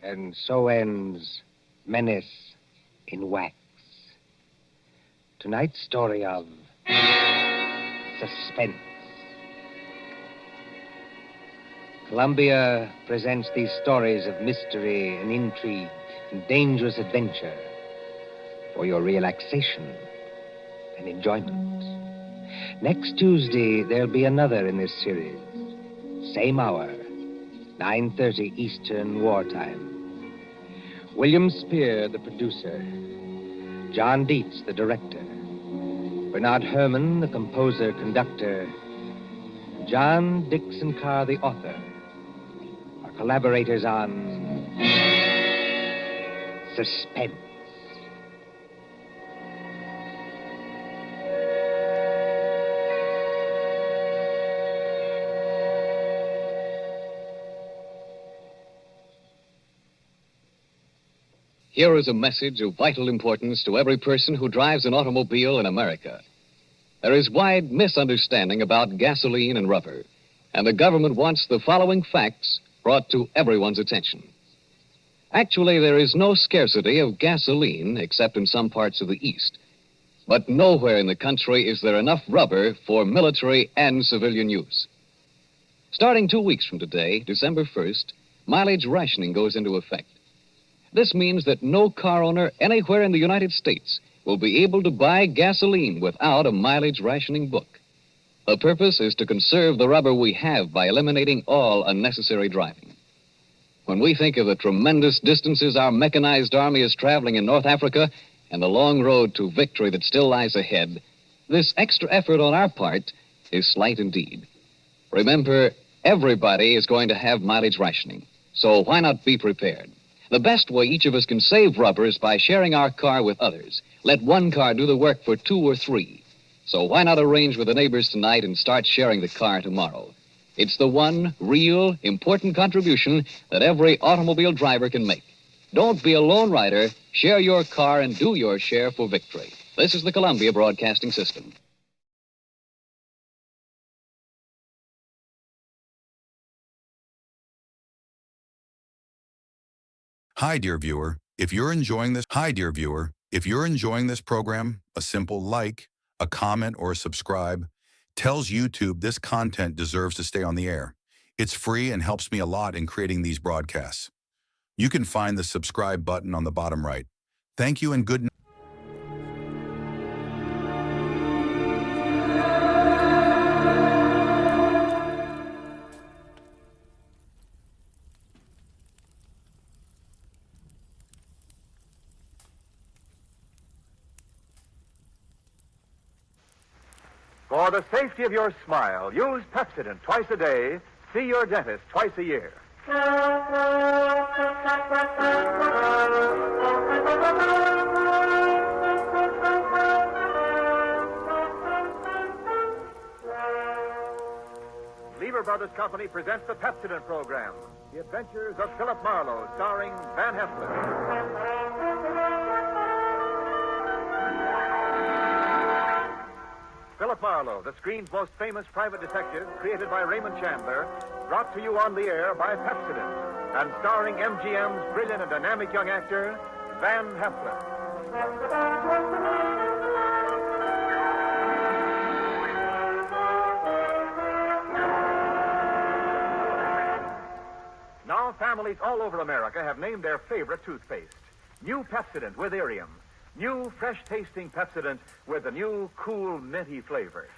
And so ends Menace in Wax. Tonight's story of Suspense. Columbia presents these stories of mystery and intrigue and dangerous adventure for your relaxation and enjoyment. Next Tuesday, there'll be another in this series. Same hour, 9:30 Eastern Wartime. William Spear, the producer. John Dietz, the director. Bernard Herrmann, the composer-conductor. John Dixon Carr, the author. Our collaborators on Suspense. Here is a message of vital importance to every person who drives an automobile in America. There is wide misunderstanding about gasoline and rubber, and the government wants the following facts brought to everyone's attention. Actually, there is no scarcity of gasoline except in some parts of the East. But nowhere in the country is there enough rubber for military and civilian use. Starting 2 weeks from today, December 1st, mileage rationing goes into effect. This means that no car owner anywhere in the United States will be able to buy gasoline without a mileage rationing book. The purpose is to conserve the rubber we have by eliminating all unnecessary driving. When we think of the tremendous distances our mechanized army is traveling in North Africa and the long road to victory that still lies ahead, this extra effort on our part is slight indeed. Remember, everybody is going to have mileage rationing, so why not be prepared? The best way each of us can save rubber is by sharing our car with others. Let one car do the work for 2 or 3. So why not arrange with the neighbors tonight and start sharing the car tomorrow? It's the one real, important contribution that every automobile driver can make. Don't be a lone rider. Share your car and do your share for victory. This is the Columbia Broadcasting System. Hi, dear viewer. If you're enjoying this program, a simple like, a comment, or a subscribe tells YouTube this content deserves to stay on the air. It's free and helps me a lot in creating these broadcasts. You can find the subscribe button on the bottom right. Thank you and good night. For the safety of your smile, use Pepsodent twice a day. See your dentist twice a year. Lever Brothers Company presents the Pepsodent program, The Adventures of Philip Marlowe, starring Van Heflin. Philip Marlowe, the screen's most famous private detective, created by Raymond Chandler, brought to you on the air by Pepsodent, and starring MGM's brilliant and dynamic young actor, Van Heflin. Now, families all over America have named their favorite toothpaste. New Pepsodent with Irium. New, fresh-tasting Pepsodent with the new, cool, minty flavor.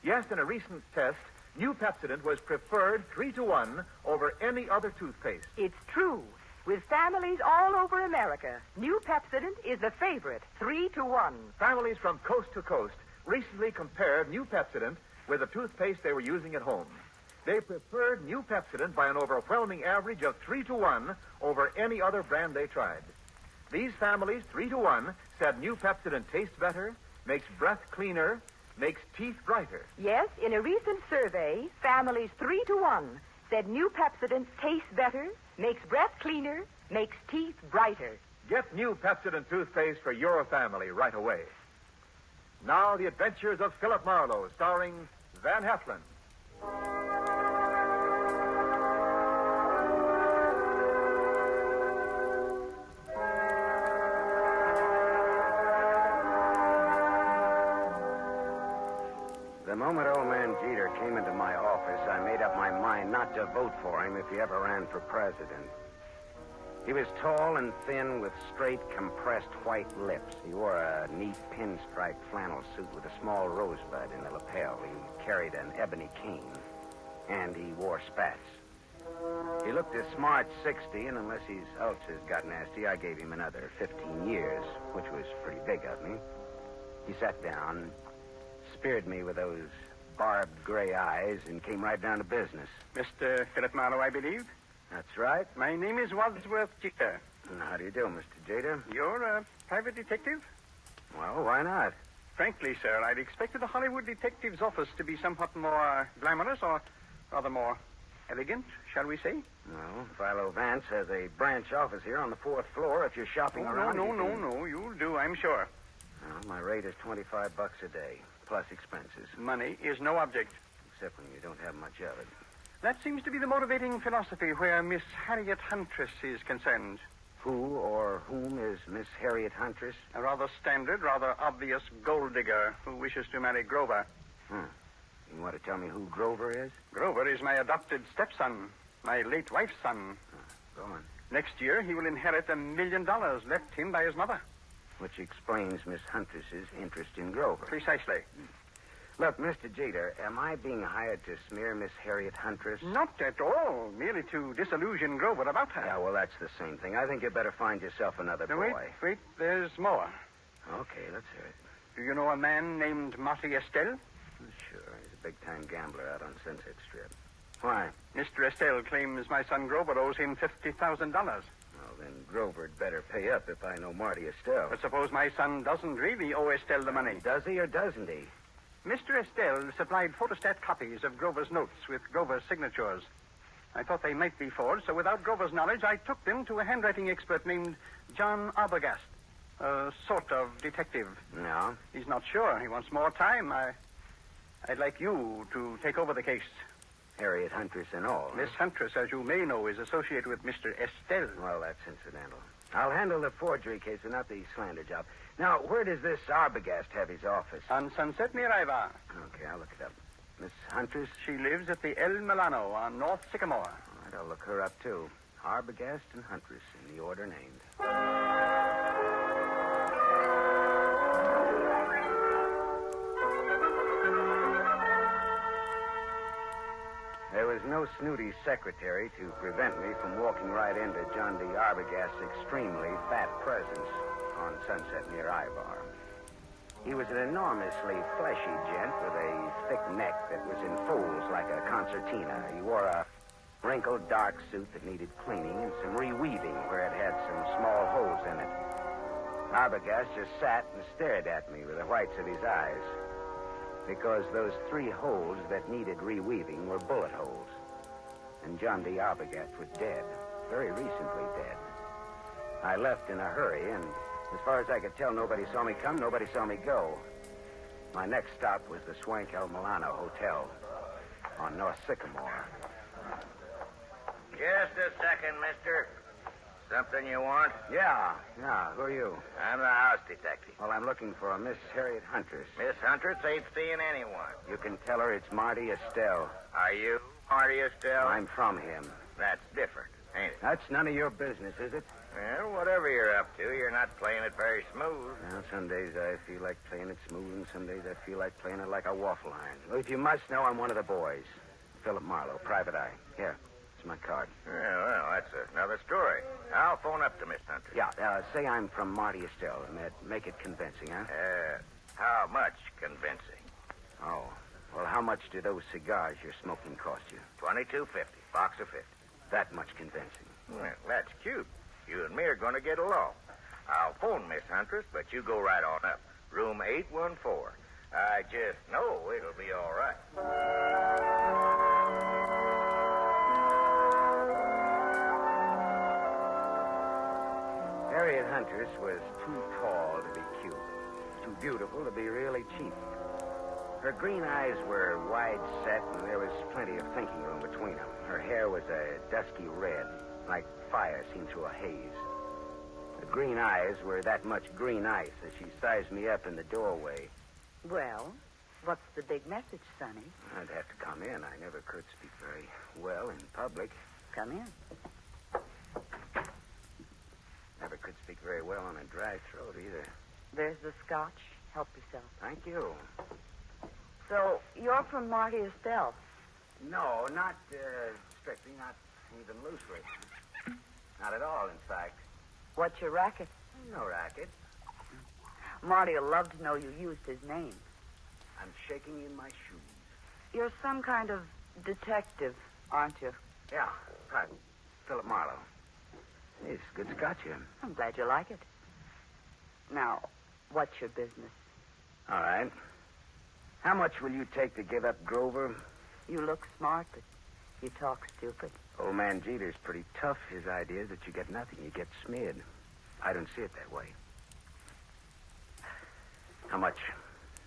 Yes, in a recent test, new Pepsodent was preferred 3-to-1 over any other toothpaste. It's true. With families all over America, new Pepsodent is the favorite, 3-to-1. Families from coast to coast recently compared new Pepsodent with the toothpaste they were using at home. They preferred new Pepsodent by an overwhelming average of 3-to-1 over any other brand they tried. These families, 3-to-1, said new Pepsodent tastes better, makes breath cleaner, makes teeth brighter. Yes, in a recent survey, families 3-to-1 said new Pepsodent tastes better, makes breath cleaner, makes teeth brighter. Get new Pepsodent toothpaste for your family right away. Now, the adventures of Philip Marlowe, starring Van Heflin. The moment old man Jeter came into my office, I made up my mind not to vote for him if he ever ran for president. He was tall and thin with straight, compressed white lips. He wore a neat pinstripe flannel suit with a small rosebud in the lapel. He carried an ebony cane, and he wore spats. He looked a smart 60, and unless his ulcers got nasty, I gave him another 15 years, which was pretty big of me. He sat down, speared me with those barbed gray eyes, and came right down to business. Mr. Philip Marlowe, I believe? That's right. My name is Wadsworth Jeter. How do you do, Mr. Jeter? You're a private detective? Well, why not? Frankly, sir, I'd expected the Hollywood detective's office to be somewhat more glamorous, or rather more elegant, shall we say? Well, Philo Vance has a branch office here on the 4th floor if you're shopping around. No. You'll do, I'm sure. Well, my rate is $25 a day, plus expenses. Money is no object. Except when you don't have much of it. That seems to be the motivating philosophy where Miss Harriet Huntress is concerned. Who or whom is Miss Harriet Huntress? A rather standard, rather obvious gold digger who wishes to marry Grover. You want to tell me who Grover is? Grover is my adopted stepson, my late wife's son. Go on. Next year, he will inherit $1 million left him by his mother. Which explains Miss Huntress's interest in Grover. Precisely. Look, Mr. Jeter, am I being hired to smear Miss Harriet Huntress? Not at all. Merely to disillusion Grover about her. Yeah, well, that's the same thing. I think you'd better find yourself another boy. Wait. There's more. Okay, let's hear it. Do you know a man named Marty Estelle? Sure. He's a big-time gambler out on Sunset Strip. Why? Mr. Estelle claims my son Grover owes him $50,000. Well, then Grover'd better pay up if I know Marty Estelle. But suppose my son doesn't really owe Estelle the money. Does he or doesn't he? Mr. Estelle supplied photostat copies of Grover's notes with Grover's signatures. I thought they might be forged, so without Grover's knowledge, I took them to a handwriting expert named John Arbogast, a sort of detective. No? He's not sure. He wants more time. I'd like you to take over the case. Harriet Huntress and all. Miss Huntress, as you may know, is associated with Mr. Estelle. Well, that's incidental. I'll handle the forgery case and not the slander job. Now, where does this Arbogast have his office? On Sunset near Ivar. Okay, I'll look it up. Miss Huntress? She lives at the El Milano on North Sycamore. All right, I'll look her up, too. Arbogast and Huntress, in the order named. There was no snooty secretary to prevent me from walking right into John D. Arbogast's extremely fat presence on Sunset near Ivar. He was an enormously fleshy gent with a thick neck that was in folds like a concertina. He wore a wrinkled dark suit that needed cleaning and some reweaving where it had some small holes in it. Arbogast just sat and stared at me with the whites of his eyes, because those 3 holes that needed reweaving were bullet holes. And John D. Arbogast was dead, very recently dead. I left in a hurry, and as far as I could tell, nobody saw me come, nobody saw me go. My next stop was the Swank El Milano Hotel on North Sycamore. Just a second, mister. Something you want? Yeah. Who are you? I'm the house detective. Well, I'm looking for a Miss Harriet Huntress. Miss Huntress ain't seeing anyone. You can tell her it's Marty Estelle. Are you Marty Estelle? I'm from him. That's different, ain't it? That's none of your business, is it? Well, whatever you're up to, you're not playing it very smooth. Well, some days I feel like playing it smooth, and some days I feel like playing it like a waffle iron. Well, if you must know, I'm one of the boys. Philip Marlowe, private eye. Here, it's my card. Well, that's another story. I'll phone up to Miss Huntress. Yeah, say I'm from Marty Estelle, and make it convincing, huh? How much convincing? Oh, well, how much do those cigars you're smoking cost you? $22.50, box of 50. That much convincing. Well, that's cute. You and me are going to get along. I'll phone Miss Huntress, but you go right on up. Room 814. I just know it'll be all right. Harriet Huntress was too tall to be cute, too beautiful to be really cheap. Her green eyes were wide set, and there was plenty of thinking room between them. Her hair was a dusky red, like fire seen through a haze. The green eyes were that much green ice as she sized me up in the doorway. Well, what's the big message, Sonny? I'd have to come in. I never could speak very well in public. Come in. Never could speak very well on a dry throat either. There's the scotch. Help yourself. Thank you. So, you're from Marty Estelle? No, not strictly, not even loosely. Not at all, in fact. What's your racket? No racket. Marty'll love to know you used his name. I'm shaking in my shoes. You're some kind of detective, aren't you? Yeah, right. Philip Marlowe. It's good scotch here. I'm glad you like it. Now, what's your business? All right. How much will you take to give up Grover? You look smart, but you talk stupid. Old man Jeter's pretty tough. His idea is that you get nothing. You get smeared. I don't see it that way. How much?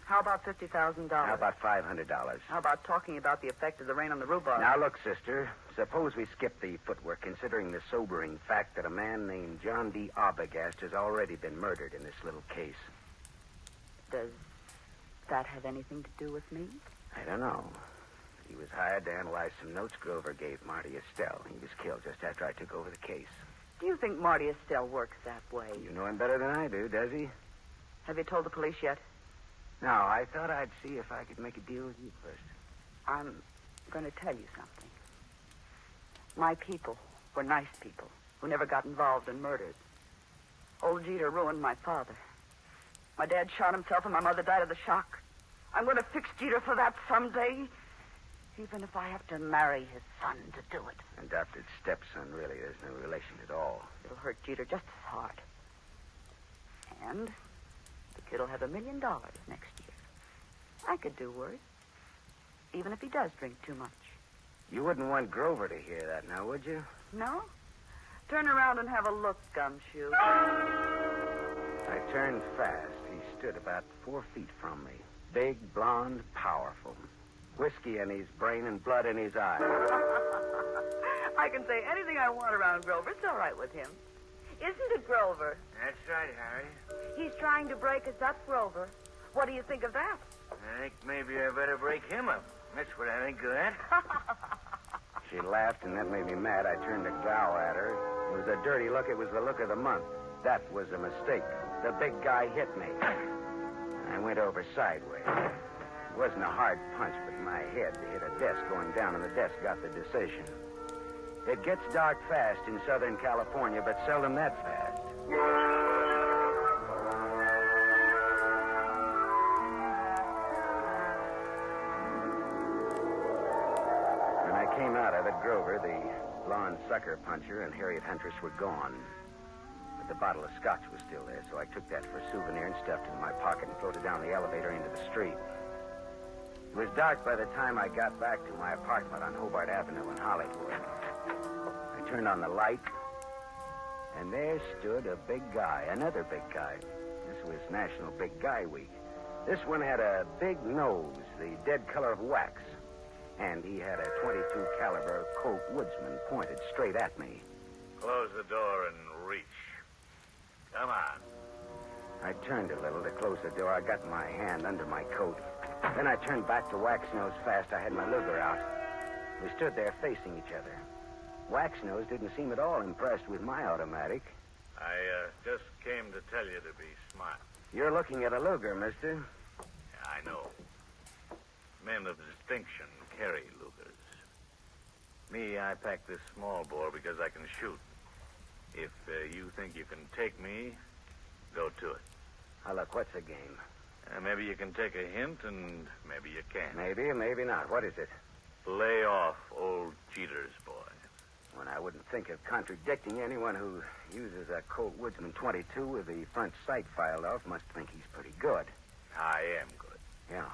How about $50,000? How about $500? How about talking about the effect of the rain on the rhubarb? Now, look, sister. Suppose we skip the footwork, considering the sobering fact that a man named John D. Arbogast has already been murdered in this little case. Does that have anything to do with me? I don't know. He was hired to analyze some notes Grover gave Marty Estelle. He was killed just after I took over the case. Do you think Marty Estelle works that way? You know him better than I do, does he? Have you told the police yet? No, I thought I'd see if I could make a deal with you first. I'm going to tell you something. My people were nice people who never got involved in murders. Old Jeter ruined my father. My dad shot himself and my mother died of the shock. I'm going to fix Jeter for that someday, even if I have to marry his son to do it. Adopted stepson, really. There's no relation at all. It'll hurt Jeter just as hard. And the kid'll have $1 million next year. I could do worse, even if he does drink too much. You wouldn't want Grover to hear that now, would you? No? Turn around and have a look, Gumshoe. I turned fast. He stood about 4 feet from me. Big, blonde, powerful. Whiskey in his brain and blood in his eyes. I can say anything I want around Grover. It's all right with him. Isn't it, Grover? That's right, Harry. He's trying to break us up, Grover. What do you think of that? I think maybe I better break him up. That's what I think of that. She laughed, and that made me mad. I turned to glower at her. It was a dirty look. It was the look of the month. That was a mistake. The big guy hit me. I went over sideways. It wasn't a hard punch, but my head hit a desk going down, and the desk got the decision. It gets dark fast in Southern California, but seldom that fast. When I came out of it, Grover, the blonde sucker puncher, and Harriet Huntress were gone. But the bottle of scotch was still there, so I took that for a souvenir and stuffed it in my pocket and floated down the elevator into the street. It was dark by the time I got back to my apartment on Hobart Avenue in Hollywood. I turned on the light, and there stood a big guy, another big guy. This was National Big Guy Week. This one had a big nose, the dead color of wax. And he had a .22 caliber Colt Woodsman pointed straight at me. Close the door and reach. Come on. I turned a little to close the door. I got my hand under my coat. Then I turned back to Waxnose fast. I had my Luger out. We stood there facing each other. Waxnose didn't seem at all impressed with my automatic. I just came to tell you to be smart. You're looking at a Luger, mister. Yeah, I know. Men of distinction carry Lugers. Me, I pack this small bore because I can shoot. If you think you can take me, go to it. Now, look, what's the game? Maybe you can take a hint, and maybe you can't. Maybe or maybe not. What is it? Lay off old Jeter's boy. Well, I wouldn't think of contradicting anyone who uses a Colt Woodsman .22 with the front sight filed off must think he's pretty good. I am good. Yeah.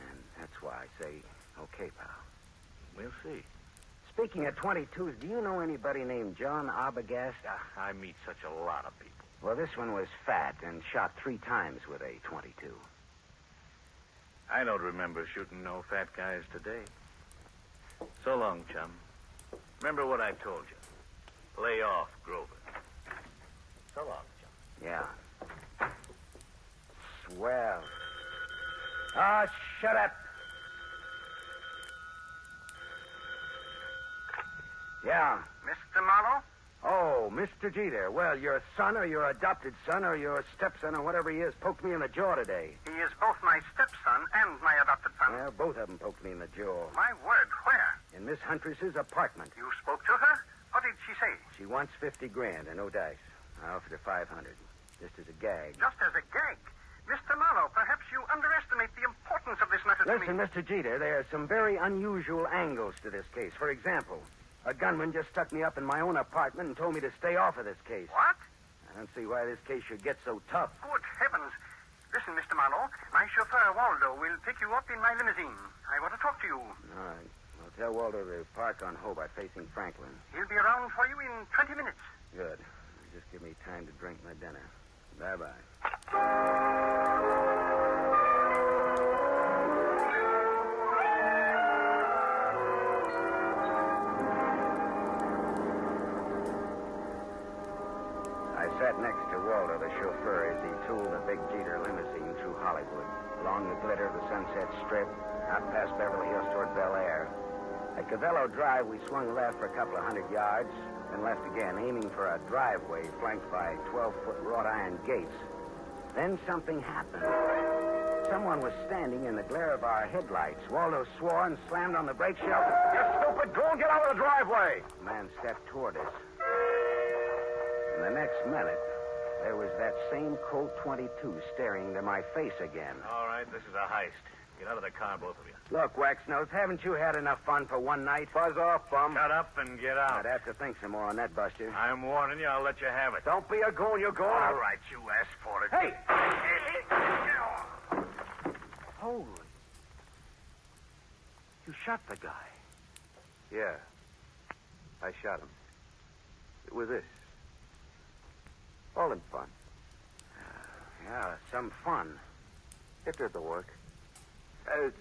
And that's why I say, okay, pal. We'll see. Speaking of .22s, do you know anybody named John Arbogast? I meet such a lot of people. Well, this one was fat and shot 3 times with a .22. I don't remember shooting no fat guys today. So long, chum. Remember what I told you. Lay off Grover. So long, chum. Yeah. Swell. Ah, shut up. Yeah. Mr. Marlowe? Oh, Mr. Jeter. Well, your son or your adopted son or your stepson or whatever he is poked me in the jaw today. He is both my stepson and my adopted son. Well, both of them poked me in the jaw. My word, where? In Miss Huntress's apartment. You spoke to her? What did she say? She wants 50 grand and no dice. I offered her 500, just as a gag. Just as a gag? Mr. Marlowe, perhaps you underestimate the importance of this matter to me. Listen, Mr. Jeter, there are some very unusual angles to this case. For example, a gunman just stuck me up in my own apartment and told me to stay off of this case. What? I don't see why this case should get so tough. Good heavens. Listen, Mr. Marlowe, my chauffeur, Waldo, will pick you up in my limousine. I want to talk to you. All right. Well, tell Waldo to park on Hobart facing Franklin. He'll be around for you in 20 minutes. Good. Just give me time to drink my dinner. Bye-bye. I sat next to Waldo, the chauffeur, as he tooled the big Jeter limousine through Hollywood, along the glitter of the Sunset Strip, out past Beverly Hills toward Bel Air. At Cavello Drive, we swung left for a couple of 100 yards, then left again, aiming for a driveway flanked by 12-foot wrought iron gates. Then something happened. Someone was standing in the glare of our headlights. Waldo swore and slammed on the brake shelf. You stupid! Go and get out of the driveway! The man stepped toward us. In the next minute, there was that same Colt 22 staring into my face again. All right, this is a heist. Get out of the car, both of you. Look, Waxnose, haven't you had enough fun for one night? Buzz off, bum. Shut up and get out. I'd have to think some more on that, Buster. I'm warning you. I'll let you have it. Don't be a goon. You're going. All right, you asked for it. Hey! Holy. You shot the guy. Yeah. I shot him. It was this. All in fun. Yeah, some fun. It did the work.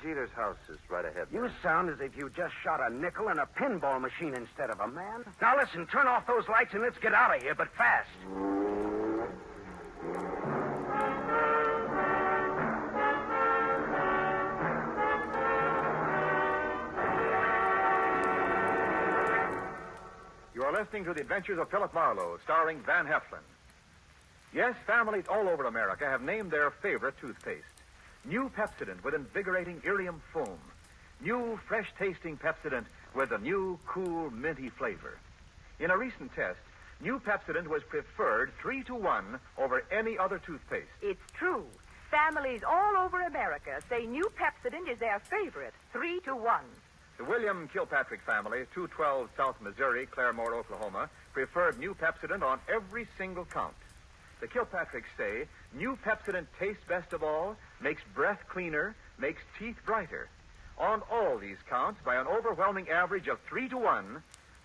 Jeter's house is right ahead. You sound as if you just shot a nickel in a pinball machine instead of a man. Now listen, turn off those lights and let's get out of here, but fast. You are listening to The Adventures of Philip Marlowe, starring Van Heflin. Yes, families all over America have named their favorite toothpaste. New Pepsodent with invigorating Irium foam. New fresh-tasting Pepsodent with a new, cool, minty flavor. In a recent test, New Pepsodent was preferred 3-to-1 over any other toothpaste. It's true. Families all over America say New Pepsodent is their favorite, 3-to-1. The William Kilpatrick family, 212 South Missouri, Claremore, Oklahoma, preferred New Pepsodent on every single count. The Kilpatricks say New Pepsodent tastes best of all, makes breath cleaner, makes teeth brighter. On all these counts, by an overwhelming average of 3-to-1,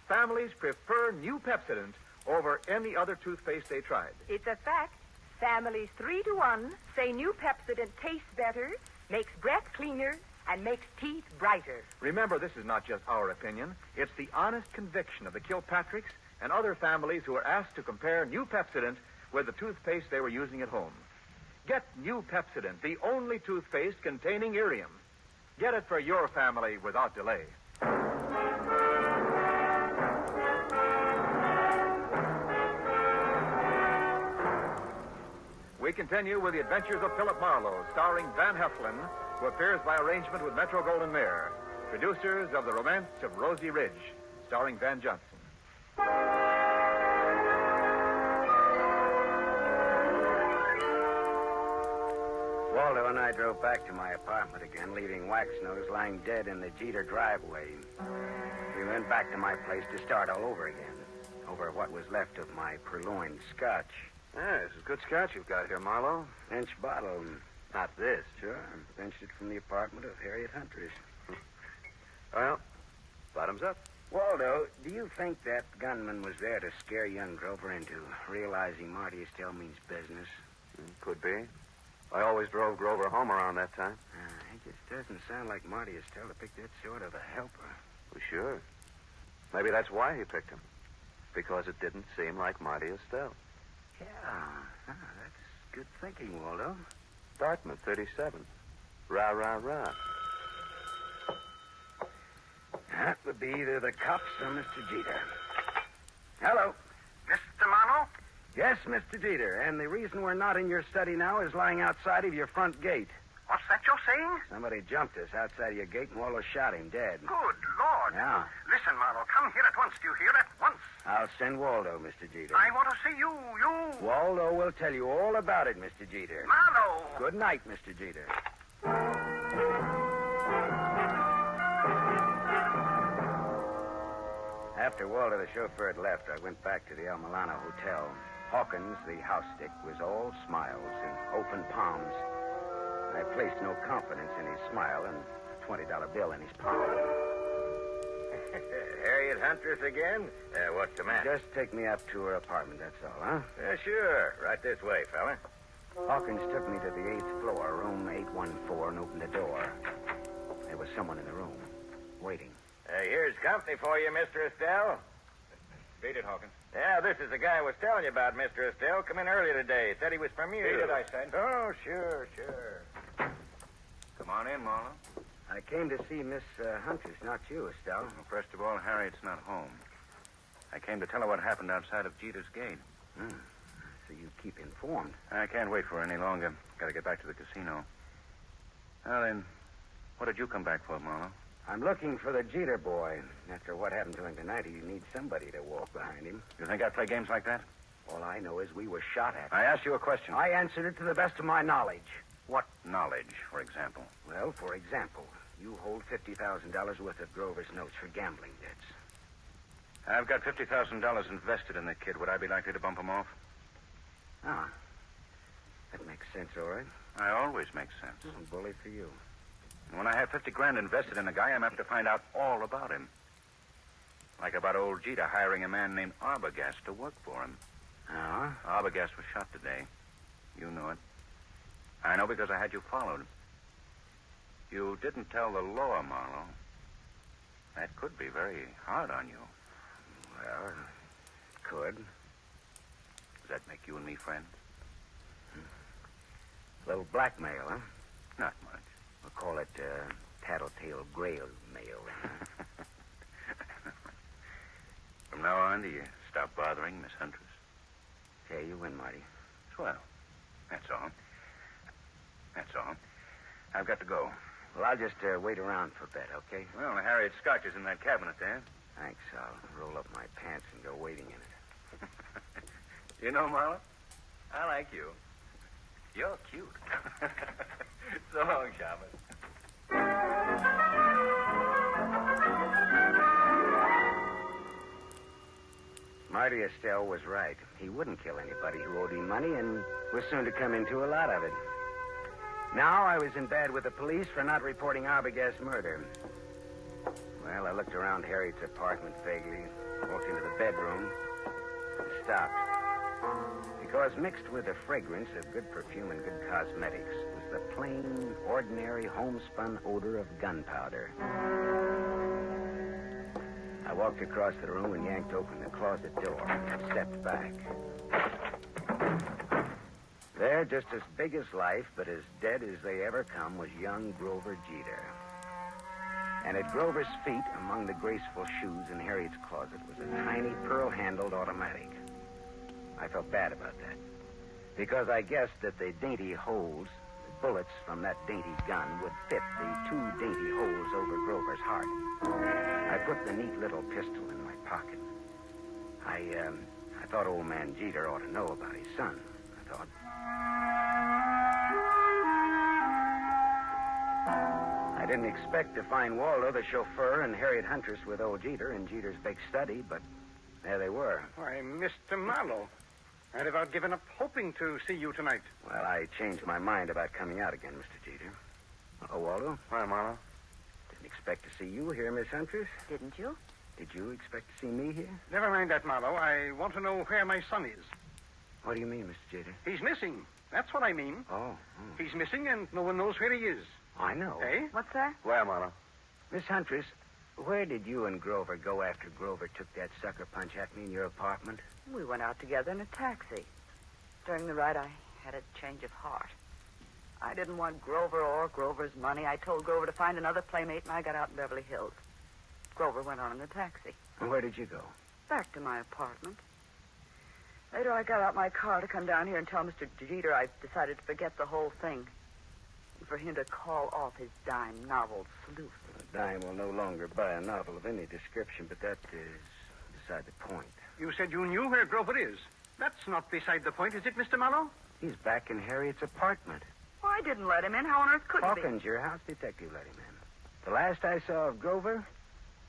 families prefer New Pepsodent over any other toothpaste they tried. It's a fact. Families 3-to-1 say New Pepsodent tastes better, makes breath cleaner, and makes teeth brighter. Remember, this is not just our opinion. It's the honest conviction of the Kilpatricks and other families who were asked to compare new Pepsodent with the toothpaste they were using at home. Get new Pepsodent, the only toothpaste containing irium. Get it for your family without delay. We continue with the adventures of Philip Marlowe, starring Van Heflin, who appears by arrangement with Metro-Goldwyn-Mayer. Producers of The Romance of Rosie Ridge, starring Van Johnson. Waldo and I drove back to my apartment again, leaving Waxnose lying dead in the Jeter driveway. We went back to my place to start all over again, over what was left of my purloined scotch. Yeah, this is good scotch you've got here, Marlowe. Bench bottle. Not this. Sure. Benched it from the apartment of Harriet Hunter's. Well, bottoms up. Waldo, do you think that gunman was there to scare young Grover into realizing Marty Estelle means business? Could be. I always drove Grover home around that time. It just doesn't sound like Marty Estelle to pick that sort of a helper. Well, sure. Maybe that's why he picked him. Because it didn't seem like Marty Estelle. Yeah, that's good thinking, Waldo. Dartmouth, 37. Rah, rah, rah. That would be either the cops or Mr. Jeter. Hello. Mr. Marlowe? Yes, Mr. Jeter. And the reason we're not in your study now is lying outside of your front gate. What's that you're saying? Somebody jumped us outside of your gate and Waldo shot him dead. Good Lord. Yeah. Listen, Marlowe, come here at once. Do you hear? At once. I'll send Waldo, Mr. Jeter. I want to see you. Waldo will tell you all about it, Mr. Jeter. Marlowe. Good night, Mr. Jeter. After Waldo, the chauffeur, had left, I went back to the El Milano Hotel. Hawkins, the house stick, was all smiles and open palms. I placed no confidence in his smile and a $20 bill in his palm. Harriet Huntress again? What's the matter? Just take me up to her apartment, that's all, huh? Sure. Right this way, fella. Hawkins took me to the 8th floor, room 814, and opened the door. There was someone in the room, waiting. Here's company for you, Mr. Estelle. Beat it, Hawkins. Yeah, this is the guy I was telling you about, Mr. Estelle. Come in earlier today. Said he was from you. Beat it, I said. Oh, sure. Come on in, Marlowe. I came to see Miss Huntress, not you, Estelle. Well, first of all, Harriet's not home. I came to tell her what happened outside of Jeter's gate. So you keep informed. I can't wait for her any longer. Got to get back to the casino. Well, then, what did you come back for, Marlowe? I'm looking for the Jeter boy. After what happened to him tonight, he needs somebody to walk behind him. You think I play games like that? All I know is we were shot at. I asked you a question. I answered it to the best of my knowledge. What knowledge, for example? Well, for example, you hold $50,000 worth of Grover's notes for gambling debts. I've got $50,000 invested in the kid. Would I be likely to bump him off? Ah, that makes sense, all right. I always make sense. Bully for you. And when I have $50,000 invested in a guy, I'm apt to find out all about him. Like about old Jeter hiring a man named Arbogast to work for him. Oh? Arbogast was shot today. You know it. I know because I had you followed. You didn't tell the law, Marlowe. That could be very hard on you. Well, it could. Does that make you and me friends? A little blackmail, huh? Not much. We'll call it tattletale grail mail. From now on, do you stop bothering Miss Huntress? Yeah, you win, Marty. Swell. That's all. I've got to go. Well, I'll just wait around for a bit, okay? Well, Harriet's scotch is in that cabinet there. Thanks. I'll roll up my pants and go waiting in it. You know, Marlowe, I like you. You're cute. So long, Shamus. Marty Estelle was right. He wouldn't kill anybody who owed him money and was soon to come into a lot of it. Now I was in bed with the police for not reporting Arbogast's murder. Well, I looked around Harriet's apartment vaguely, walked into the bedroom, and stopped. Because mixed with the fragrance of good perfume and good cosmetics was the plain, ordinary, homespun odor of gunpowder. I walked across the room and yanked open the closet door and stepped back. There, just as big as life, but as dead as they ever come, was young Grover Jeter. And at Grover's feet, among the graceful shoes in Harriet's closet, was a tiny pearl-handled automatic. I felt bad about that, because I guessed that the dainty holes, the bullets from that dainty gun, would fit the 2 dainty holes over Grover's heart. I put the neat little pistol in my pocket. I thought old man Jeter ought to know about his son, I thought. I didn't expect to find Waldo, the chauffeur, and Harriet Huntress with old Jeter in Jeter's big study, but there they were. Why, Mr. Marlowe, I'd about given up hoping to see you tonight. Well, I changed my mind about coming out again, Mr. Jeter. Oh, Waldo? Hi, Marlowe. Didn't expect to see you here, Miss Huntress. Didn't you? Did you expect to see me here? Never mind that, Marlowe. I want to know where my son is. What do you mean, Mr. Jeter? He's missing. That's what I mean. Oh. He's missing, and no one knows where he is. I know. Eh? What's that? Where, Marlowe? Miss Huntress, where did you and Grover go after Grover took that sucker punch at me in your apartment? We went out together in a taxi. During the ride, I had a change of heart. I didn't want Grover or Grover's money. I told Grover to find another playmate, and I got out in Beverly Hills. Grover went on in the taxi. And where did you go? Back to my apartment. Later, I got out my car to come down here and tell Mr. Jeter I decided to forget the whole thing. And for him to call off his dime novel, Sleuth. A dime will no longer buy a novel of any description, but that is beside the point. You said you knew where Grover is. That's not beside the point, is it, Mr. Marlowe? He's back in Harriet's apartment. Well, I didn't let him in. How on earth could he be? Hawkins, your house detective, let him in. The last I saw of Grover,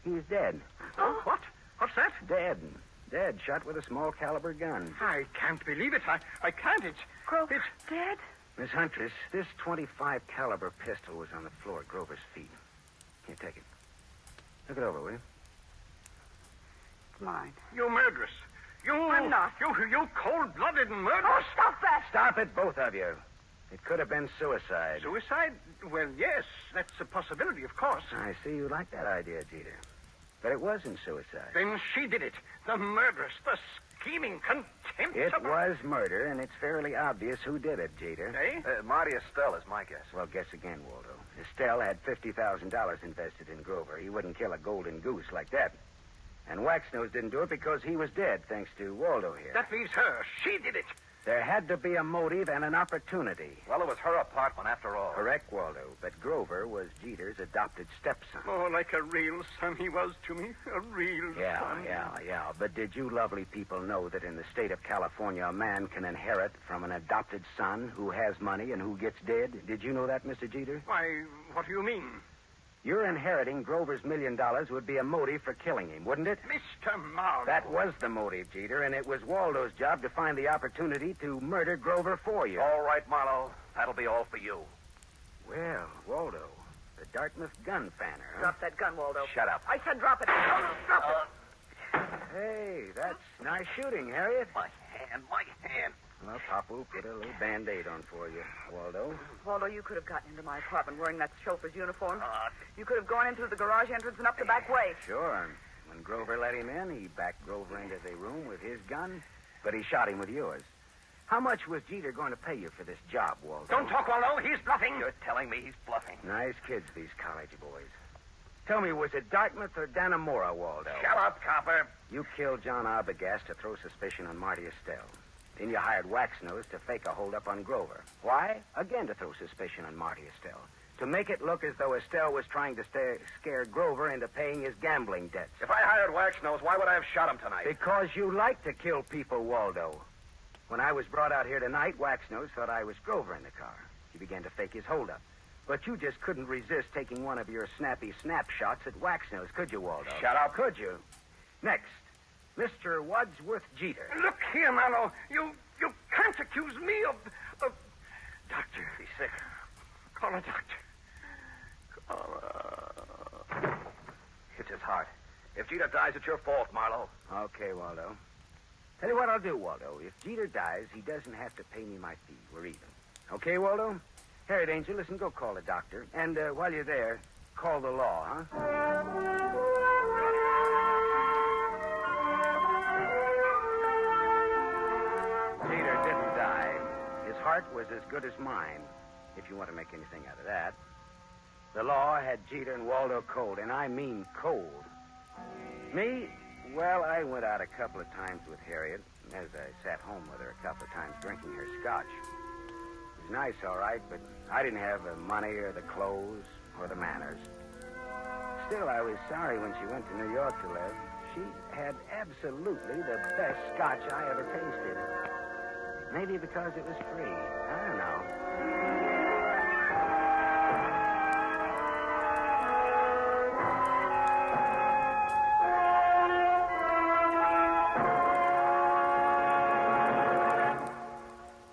he's dead. Oh, what? What's that? Dead. Dead, shot with a small caliber gun. I can't believe it. I can't. Grover dead? Miss Huntress, this .25 caliber pistol was on the floor at Grover's feet. Here, take it. Look it over, will you? It's mine. You murderess. I'm not. You cold-blooded and murderous. Oh, stop that! Stop it, both of you. It could have been suicide. Suicide? Well, yes, that's a possibility, of course. I see you like that idea, Jeter. But it wasn't suicide. Then she did it. The murderess, the scheming, contemptible... It was murder, and it's fairly obvious who did it, Jeter. Eh? Marty Estelle is my guess. Well, guess again, Waldo. Estelle had $50,000 invested in Grover. He wouldn't kill a golden goose like that. And Waxnose didn't do it because he was dead, thanks to Waldo here. That leaves her. She did it. There had to be a motive and an opportunity. Well, it was her apartment after all. Correct, Waldo. But Grover was Jeter's adopted stepson. Oh, like a real son he was to me. A real son. Yeah. But did you lovely people know that in the state of California, a man can inherit from an adopted son who has money and who gets dead? Did you know that, Mr. Jeter? Why, what do you mean? Your inheriting Grover's $1 million would be a motive for killing him, wouldn't it? Mr. Marlowe. That was the motive, Jeter, and it was Waldo's job to find the opportunity to murder Grover for you. All right, Marlowe. That'll be all for you. Well, Waldo, the Dartmouth gun fanner, huh? Drop that gun, Waldo. Shut up. I said drop it. Drop it. Hey, that's nice shooting, Harriet. My hand. Well, Papu put a little Band-Aid on for you, Waldo. Waldo, you could have gotten into my apartment wearing that chauffeur's uniform. You could have gone in through the garage entrance and up the back way. Sure. When Grover let him in, he backed Grover into the room with his gun, but he shot him with yours. How much was Jeter going to pay you for this job, Waldo? Don't talk, Waldo. He's bluffing. You're telling me he's bluffing. Nice kids, these college boys. Tell me, was it Dartmouth or Dannemora, Waldo? Shut up, copper. You killed John Arbogast to throw suspicion on Marty Estelle. Then you hired Waxnose to fake a holdup on Grover. Why? Again to throw suspicion on Marty Estelle. To make it look as though Estelle was trying to scare Grover into paying his gambling debts. If I hired Waxnose, why would I have shot him tonight? Because you like to kill people, Waldo. When I was brought out here tonight, Waxnose thought I was Grover in the car. He began to fake his holdup. But you just couldn't resist taking one of your snappy snapshots at Waxnose, could you, Waldo? Shut up. Could you? Next, Mr. Wadsworth Jeter. Look here, Marlowe. You can't accuse me of... Doctor. He's sick. Call a doctor. It's his heart. If Jeter dies, it's your fault, Marlowe. Okay, Waldo. Tell you what I'll do, Waldo. If Jeter dies, he doesn't have to pay me my fee. We're even. Okay, Waldo? Harriet Angel, listen, go call the doctor. And while you're there, call the law, huh? Jeter didn't die. His heart was as good as mine, if you want to make anything out of that. The law had Jeter and Waldo cold, and I mean cold. Me? Well, I went out a couple of times with Harriet, as I sat home with her a couple of times drinking her scotch. It was nice, all right, but I didn't have the money or the clothes or the manners. Still, I was sorry when she went to New York to live. She had absolutely the best scotch I ever tasted. Maybe because it was free. I don't know.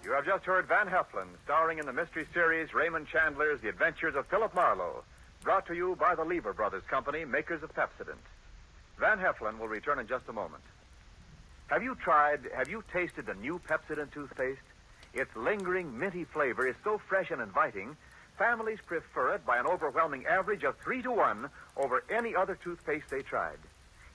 You have just heard Van Heflin, starring in the mystery series Raymond Chandler's The Adventures of Philip Marlowe, brought to you by the Lever Brothers Company, makers of Pepsodent. Van Heflin will return in just a moment. Have you tasted the new Pepsodent toothpaste? Its lingering, minty flavor is so fresh and inviting, families prefer it by an overwhelming average of 3-to-1 over any other toothpaste they tried.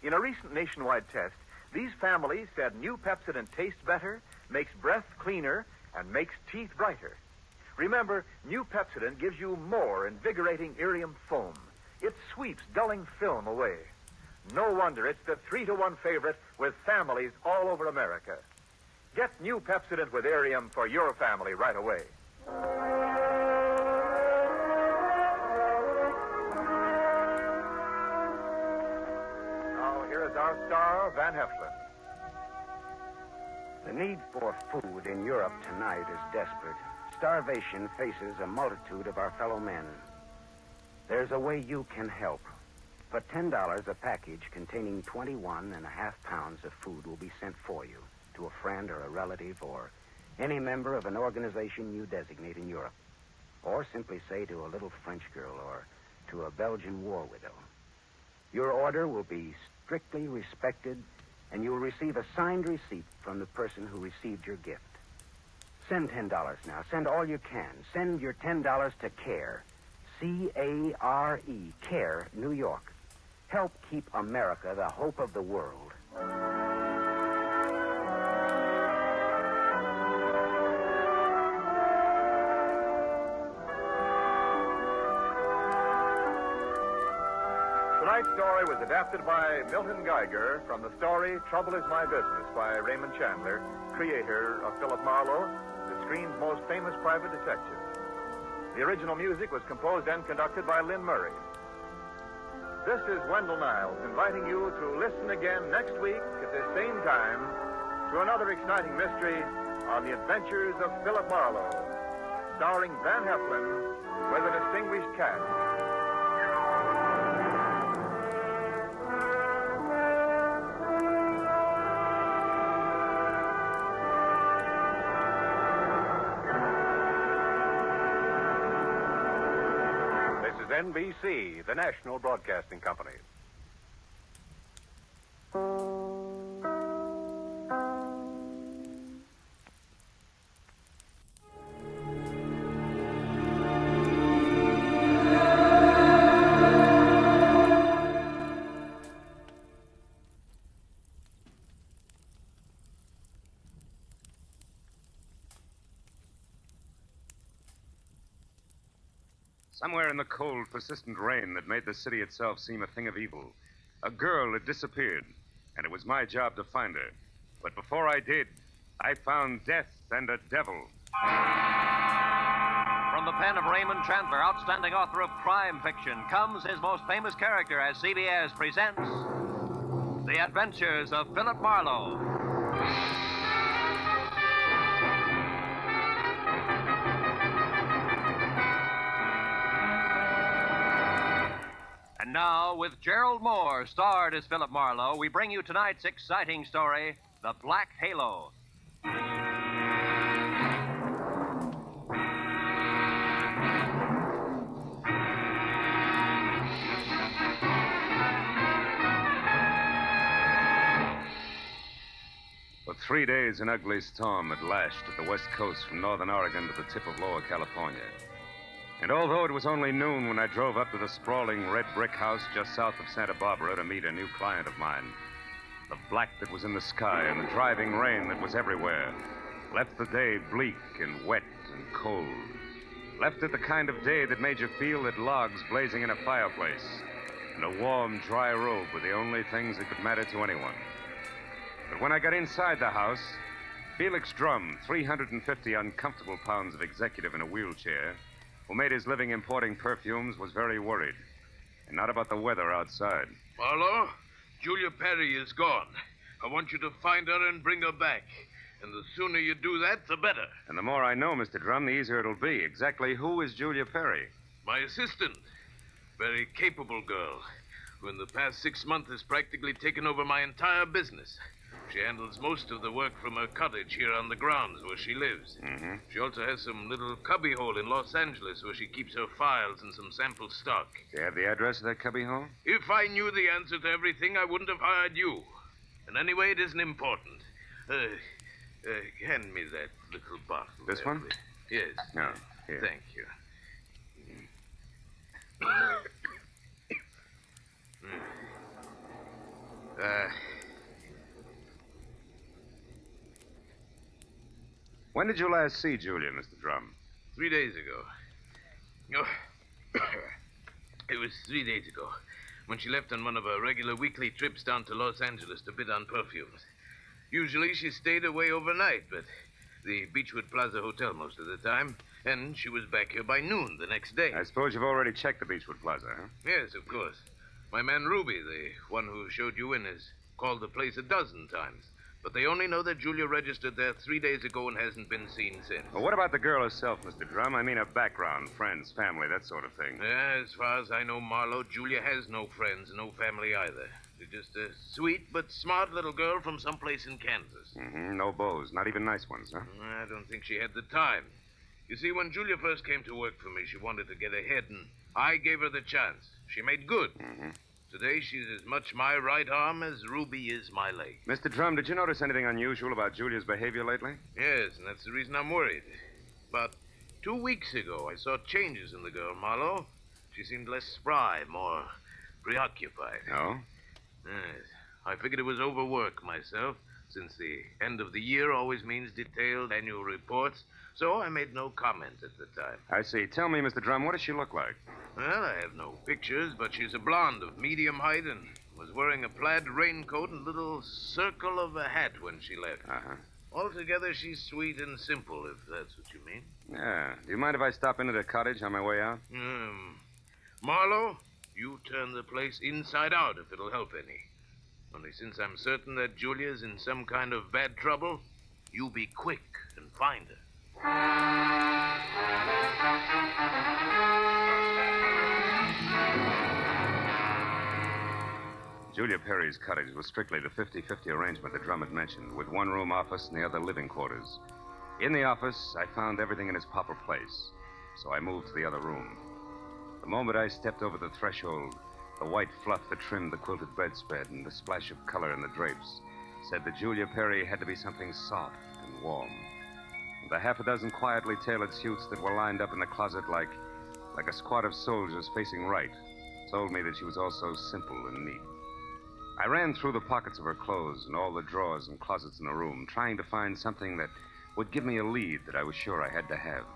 In a recent nationwide test, these families said new Pepsodent tastes better, makes breath cleaner, and makes teeth brighter. Remember, new Pepsodent gives you more invigorating irium foam. It sweeps dulling film away. No wonder it's the 3-to-1 favorite with families all over America. Get new Pepsodent with irium for your family right away. Now, here is our star, Van Heflin. The need for food in Europe tonight is desperate. Starvation faces a multitude of our fellow men. There's a way you can help. For $10, a package containing 21.5 pounds of food will be sent for you to a friend or a relative or any member of an organization you designate in Europe. Or simply say to a little French girl or to a Belgian war widow. Your order will be strictly respected, and you'll receive a signed receipt from the person who received your gift. Send $10 now. Send all you can. Send your $10 to CARE. C-A-R-E. CARE, New York. Help keep America the hope of the world. Tonight's story was adapted by Milton Geiger from the story Trouble Is My Business by Raymond Chandler, creator of Philip Marlowe, the screen's most famous private detective. The original music was composed and conducted by Lynn Murray. This is Wendell Niles inviting you to listen again next week at this same time to another exciting mystery on the adventures of Philip Marlowe, starring Van Heflin with a distinguished cast. NBC, the national broadcasting company. Somewhere in the cold, persistent rain that made the city itself seem a thing of evil, a girl had disappeared, and it was my job to find her. But before I did, I found death and a devil. From the pen of Raymond Chandler, outstanding author of crime fiction, comes his most famous character as CBS presents The Adventures of Philip Marlowe. And now, with Gerald Moore, starred as Philip Marlowe, we bring you tonight's exciting story, The Black Halo. For 3 days, an ugly storm had lashed at the west coast from northern Oregon to the tip of lower California. And although it was only noon when I drove up to the sprawling red brick house just south of Santa Barbara to meet a new client of mine, the black that was in the sky and the driving rain that was everywhere left the day bleak and wet and cold. Left it the kind of day that made you feel that logs blazing in a fireplace and a warm, dry robe were the only things that could matter to anyone. But when I got inside the house, Felix Drum, 350 uncomfortable pounds of executive in a wheelchair, who made his living importing perfumes, was very worried. And not about the weather outside. Marlowe, Julia Perry is gone. I want you to find her and bring her back. And the sooner you do that, the better. And the more I know, Mr. Drum, the easier it'll be. Exactly who is Julia Perry? My assistant. Very capable girl, who in the past 6 months has practically taken over my entire business. She handles most of the work from her cottage here on the grounds where she lives. Mm-hmm. She also has some little cubbyhole in Los Angeles where she keeps her files and some sample stock. Do you have the address of that cubbyhole? If I knew the answer to everything, I wouldn't have hired you. And anyway, it isn't important. Hand me that little bottle. This there, one? please. Yes. No. Here. Thank you. When did you last see Julia, Mr. Drum? 3 days ago. Oh, it was 3 days ago when she left on one of her regular weekly trips down to Los Angeles to bid on perfumes. Usually she stayed away overnight, but the Beechwood Plaza Hotel most of the time, and she was back here by noon the next day. I suppose you've already checked the Beechwood Plaza, huh? Yes, of course. My man Ruby, the one who showed you in, has called the place a dozen times. But they only know that Julia registered there 3 days ago and hasn't been seen since. Well, what about the girl herself, Mr. Drum? I mean her background, friends, family, that sort of thing. As far as I know, Marlowe, Julia has no friends, no family either. She's just a sweet but smart little girl from someplace in Kansas. Mm-hmm. No beaux, not even nice ones, huh? I don't think she had the time. You see, when Julia first came to work for me, she wanted to get ahead, and I gave her the chance. She made good. Mm-hmm. Today, she's as much my right arm as Ruby is my leg. Mr. Drum, did you notice anything unusual about Julia's behavior lately? Yes, and that's the reason I'm worried. About 2 weeks ago, I saw changes in the girl, Marlowe. She seemed less spry, more preoccupied. Oh? Yes. I figured it was overwork myself, since the end of the year always means detailed annual reports, so I made no comment at the time. I see. Tell me, Mr. Drum, what does she look like? Well, I have no pictures, but she's a blonde of medium height and was wearing a plaid raincoat and little circle of a hat when she left. Uh-huh. Altogether, she's sweet and simple, if that's what you mean. Yeah. Do you mind if I stop into the cottage on my way out? Marlowe, you turn the place inside out if it'll help any. Only since I'm certain that Julia's in some kind of bad trouble, you be quick and find her. Julia Perry's cottage was strictly the 50-50 arrangement that Drum had mentioned, with one room office and the other living quarters. In the office, I found everything in its proper place, so I moved to the other room. The moment I stepped over the threshold, the white fluff that trimmed the quilted bedspread and the splash of color in the drapes said that Julia Perry had to be something soft and warm. The half a dozen quietly tailored suits that were lined up in the closet like a squad of soldiers facing right told me that she was also simple and neat. I ran through the pockets of her clothes and all the drawers and closets in the room, trying to find something that would give me a lead that I was sure I had to have.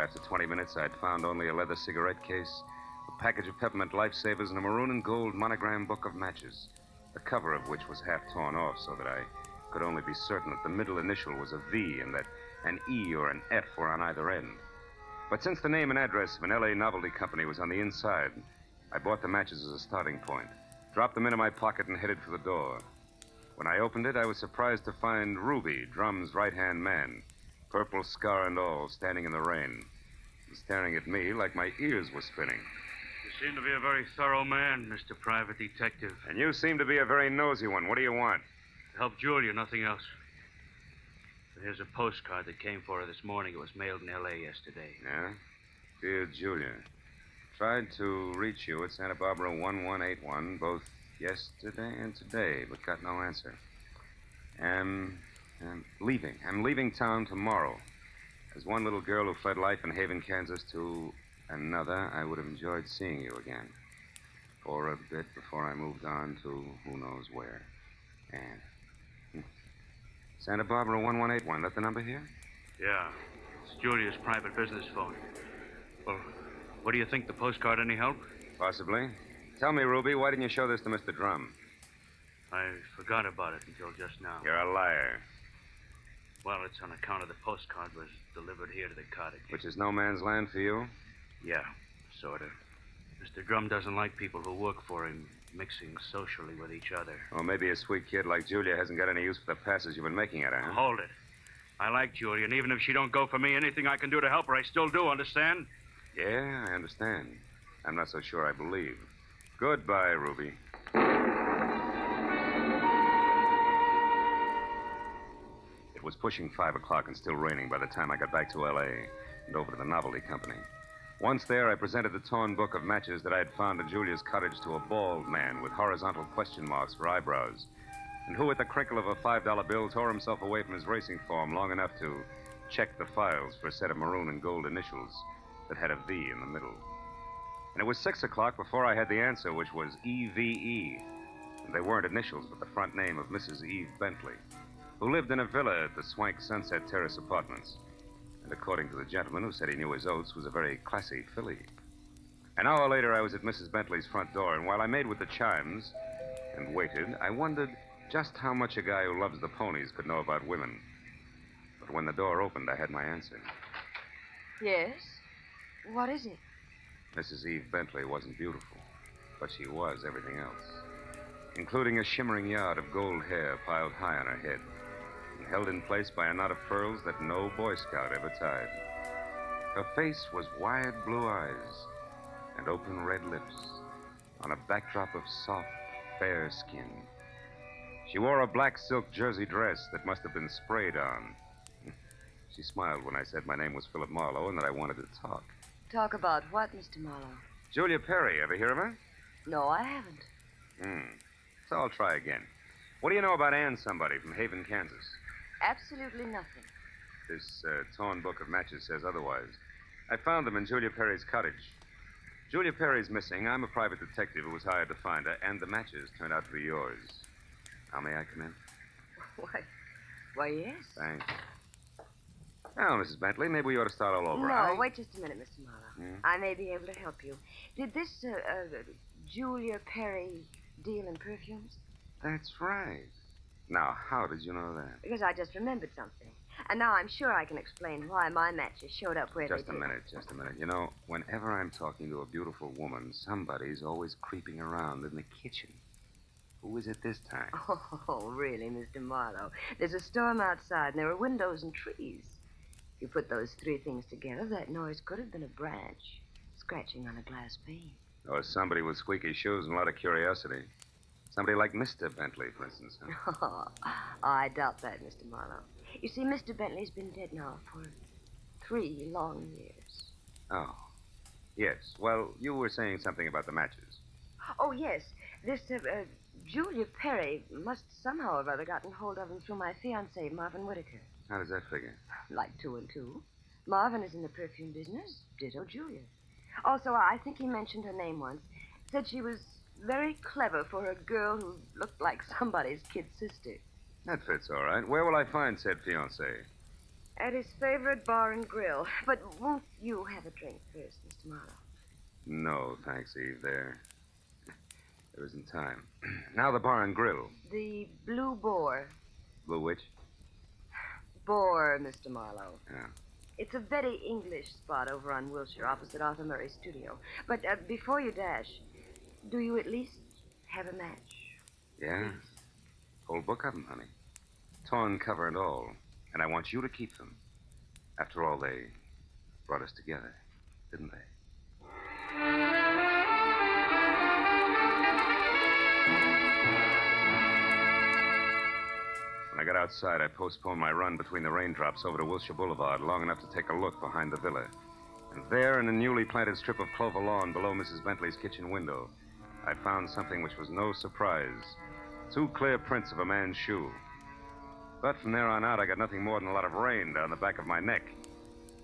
After 20 minutes, I'd found only a leather cigarette case, a package of peppermint lifesavers, and a maroon and gold monogram book of matches, the cover of which was half torn off so that I could only be certain that the middle initial was a V and that an E or an F were on either end. But since the name and address of an L.A. novelty company was on the inside, I bought the matches as a starting point, dropped them into my pocket, and headed for the door. When I opened it, I was surprised to find Ruby, Drum's right-hand man, purple scar and all, standing in the rain, and staring at me like my ears were spinning. You seem to be a very thorough man, Mr. Private Detective. And you seem to be a very nosy one. What do you want? To help Julia, nothing else. Here's a postcard that came for her this morning. It was mailed in L.A. yesterday. Yeah? Dear Julia, tried to reach you at Santa Barbara 1181, both yesterday and today, but got no answer. I'm leaving. I'm leaving town tomorrow. There's one little girl who fled life in Haven, Kansas to another, I would have enjoyed seeing you again. For a bit before I moved on to who knows where. And Santa Barbara 1181. That the number here? Yeah. It's Julia's private business phone. Well, what do you think? The postcard any help? Possibly. Tell me, Ruby, why didn't you show this to Mr. Drum? I forgot about it until just now. You're a liar. Well, it's on account of the postcard was delivered here to the cottage. Which is no man's land for you? Yeah, sort of. Mr. Drum doesn't like people who work for him mixing socially with each other. Well, maybe a sweet kid like Julia hasn't got any use for the passes you've been making at her, huh? Hold it. I like Julia, and even if she don't go for me, anything I can do to help her, I still do, understand? Yeah, I understand. I'm not so sure I believe. Goodbye, Ruby. It was pushing 5 o'clock and still raining by the time I got back to L.A. and over to the Novelty Company. Once there, I presented the torn book of matches that I had found at Julia's cottage to a bald man with horizontal question marks for eyebrows, and who, at the crinkle of a $5 bill, tore himself away from his racing form long enough to check the files for a set of maroon and gold initials that had a V in the middle. And it was 6 o'clock before I had the answer, which was EVE. And they weren't initials, but the front name of Mrs. Eve Bentley, who lived in a villa at the swank Sunset Terrace Apartments. And according to the gentleman who said he knew his oats, was a very classy filly. An hour later, I was at Mrs. Bentley's front door, and while I made with the chimes and waited, I wondered just how much a guy who loves the ponies could know about women. But when the door opened, I had my answer. Yes? What is it? Mrs. Eve Bentley wasn't beautiful, but she was everything else, including a shimmering yard of gold hair piled high on her head and held in place by a knot of pearls that no Boy Scout ever tied. Her face was wide blue eyes and open red lips on a backdrop of soft, fair skin. She wore a black silk jersey dress that must have been sprayed on. She smiled when I said my name was Philip Marlowe and that I wanted to talk. Talk about what, Mr. Marlowe? Julia Perry, ever hear of her? No, I haven't. So I'll try again. What do you know about Ann somebody from Haven, Kansas? Absolutely nothing. This torn book of matches says otherwise. I found them in Julia Perry's cottage. Julia Perry's missing. I'm a private detective who was hired to find her, and the matches turned out to be yours. Now, may I come in? Why, yes. Thanks. Now, Mrs. Bentley, maybe we ought to start all over. No, wait just a minute, Mr. Marlowe. I may be able to help you. Did this Julia Perry deal in perfumes? That's right. Now, how did you know that? Because I just remembered something. And now I'm sure I can explain why my matches showed up where they did. Just a minute. You know, whenever I'm talking to a beautiful woman, somebody's always creeping around in the kitchen. Who is it this time? Oh, really, Mr. Marlowe? There's a storm outside, and there are windows and trees. If you put those three things together, that noise could have been a branch scratching on a glass pane. Or somebody with squeaky shoes and a lot of curiosity. Somebody like Mr. Bentley, for instance. Huh? Oh, I doubt that, Mr. Marlowe. You see, Mr. Bentley's been dead now for 3 long years. Oh. Yes. Well, you were saying something about the matches. Oh, yes. This, Julia Perry must somehow or other gotten hold of him through my fiancé, Marvin Whitaker. How does that figure? Like 2 and 2. Marvin is in the perfume business. Ditto Julia. Also, I think he mentioned her name once. Said she was very clever for a girl who looked like somebody's kid sister. That fits all right. Where will I find said fiancé? At his favorite bar and grill. But won't you have a drink first, Mr. Marlowe? No, thanks, Eve. There isn't time. Now the bar and grill. The Blue Boar. Blue which? Boar, Mr. Marlowe. Yeah. It's a very English spot over on Wilshire, opposite Arthur Murray's studio. But before you dash, do you at least have a match? Yeah. Whole book of them, honey. Torn cover and all. And I want you to keep them. After all, they brought us together, didn't they? When I got outside, I postponed my run between the raindrops over to Wilshire Boulevard long enough to take a look behind the villa. And there, in a newly planted strip of clover lawn below Mrs. Bentley's kitchen window, I found something which was no surprise. 2 clear prints of a man's shoe. But from there on out, I got nothing more than a lot of rain down the back of my neck.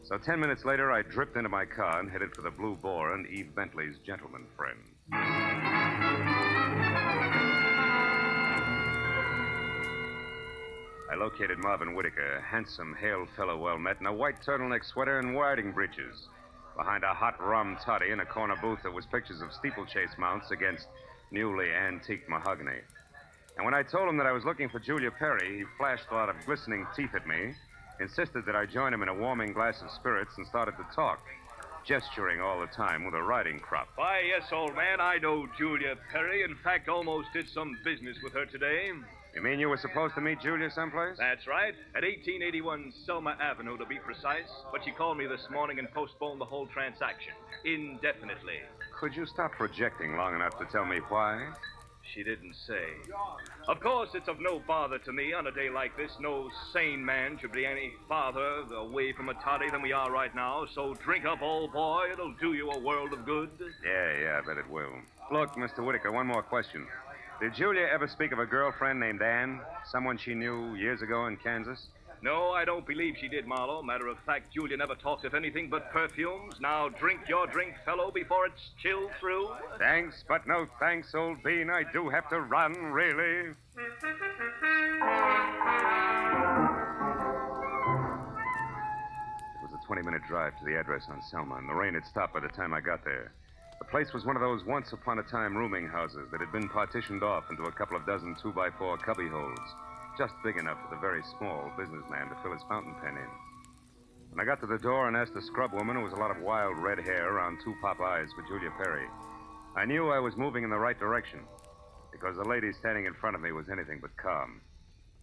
So 10 minutes later, I dripped into my car and headed for the Blue Boar and Eve Bentley's gentleman friend. I located Marvin Whitaker, a handsome, hale fellow well met, in a white turtleneck sweater and riding breeches, behind a hot rum toddy in a corner booth that was pictures of steeplechase mounts against newly antiqued mahogany. And when I told him that I was looking for Julia Perry, he flashed a lot of glistening teeth at me, insisted that I join him in a warming glass of spirits, and started to talk, gesturing all the time with a riding crop. Why, yes, old man, I know Julia Perry. In fact, almost did some business with her today. You mean you were supposed to meet Julia someplace? That's right. At 1881 Selma Avenue, to be precise. But she called me this morning and postponed the whole transaction indefinitely. Could you stop projecting long enough to tell me why? She didn't say. Of course, it's of no bother to me on a day like this. No sane man should be any farther away from a toddy than we are right now. So drink up, old boy. It'll do you a world of good. Yeah, I bet it will. Look, Mr. Whitaker, one more question. Did Julia ever speak of a girlfriend named Anne? Someone she knew years ago in Kansas? No, I don't believe she did, Marlowe. Matter of fact, Julia never talked of anything but perfumes. Now drink your drink, fellow, before it's chilled through. Thanks, but no thanks, old bean. I do have to run, really. It was a 20-minute drive to the address on Selma, and the rain had stopped by the time I got there. The place was one of those once-upon-a-time rooming houses that had been partitioned off into a couple of dozen 2x4 cubbyholes, just big enough for the very small businessman to fill his fountain pen in. When I got to the door and asked the scrub woman, who was a lot of wild red hair around two pop eyes, for Julia Perry, I knew I was moving in the right direction, because the lady standing in front of me was anything but calm.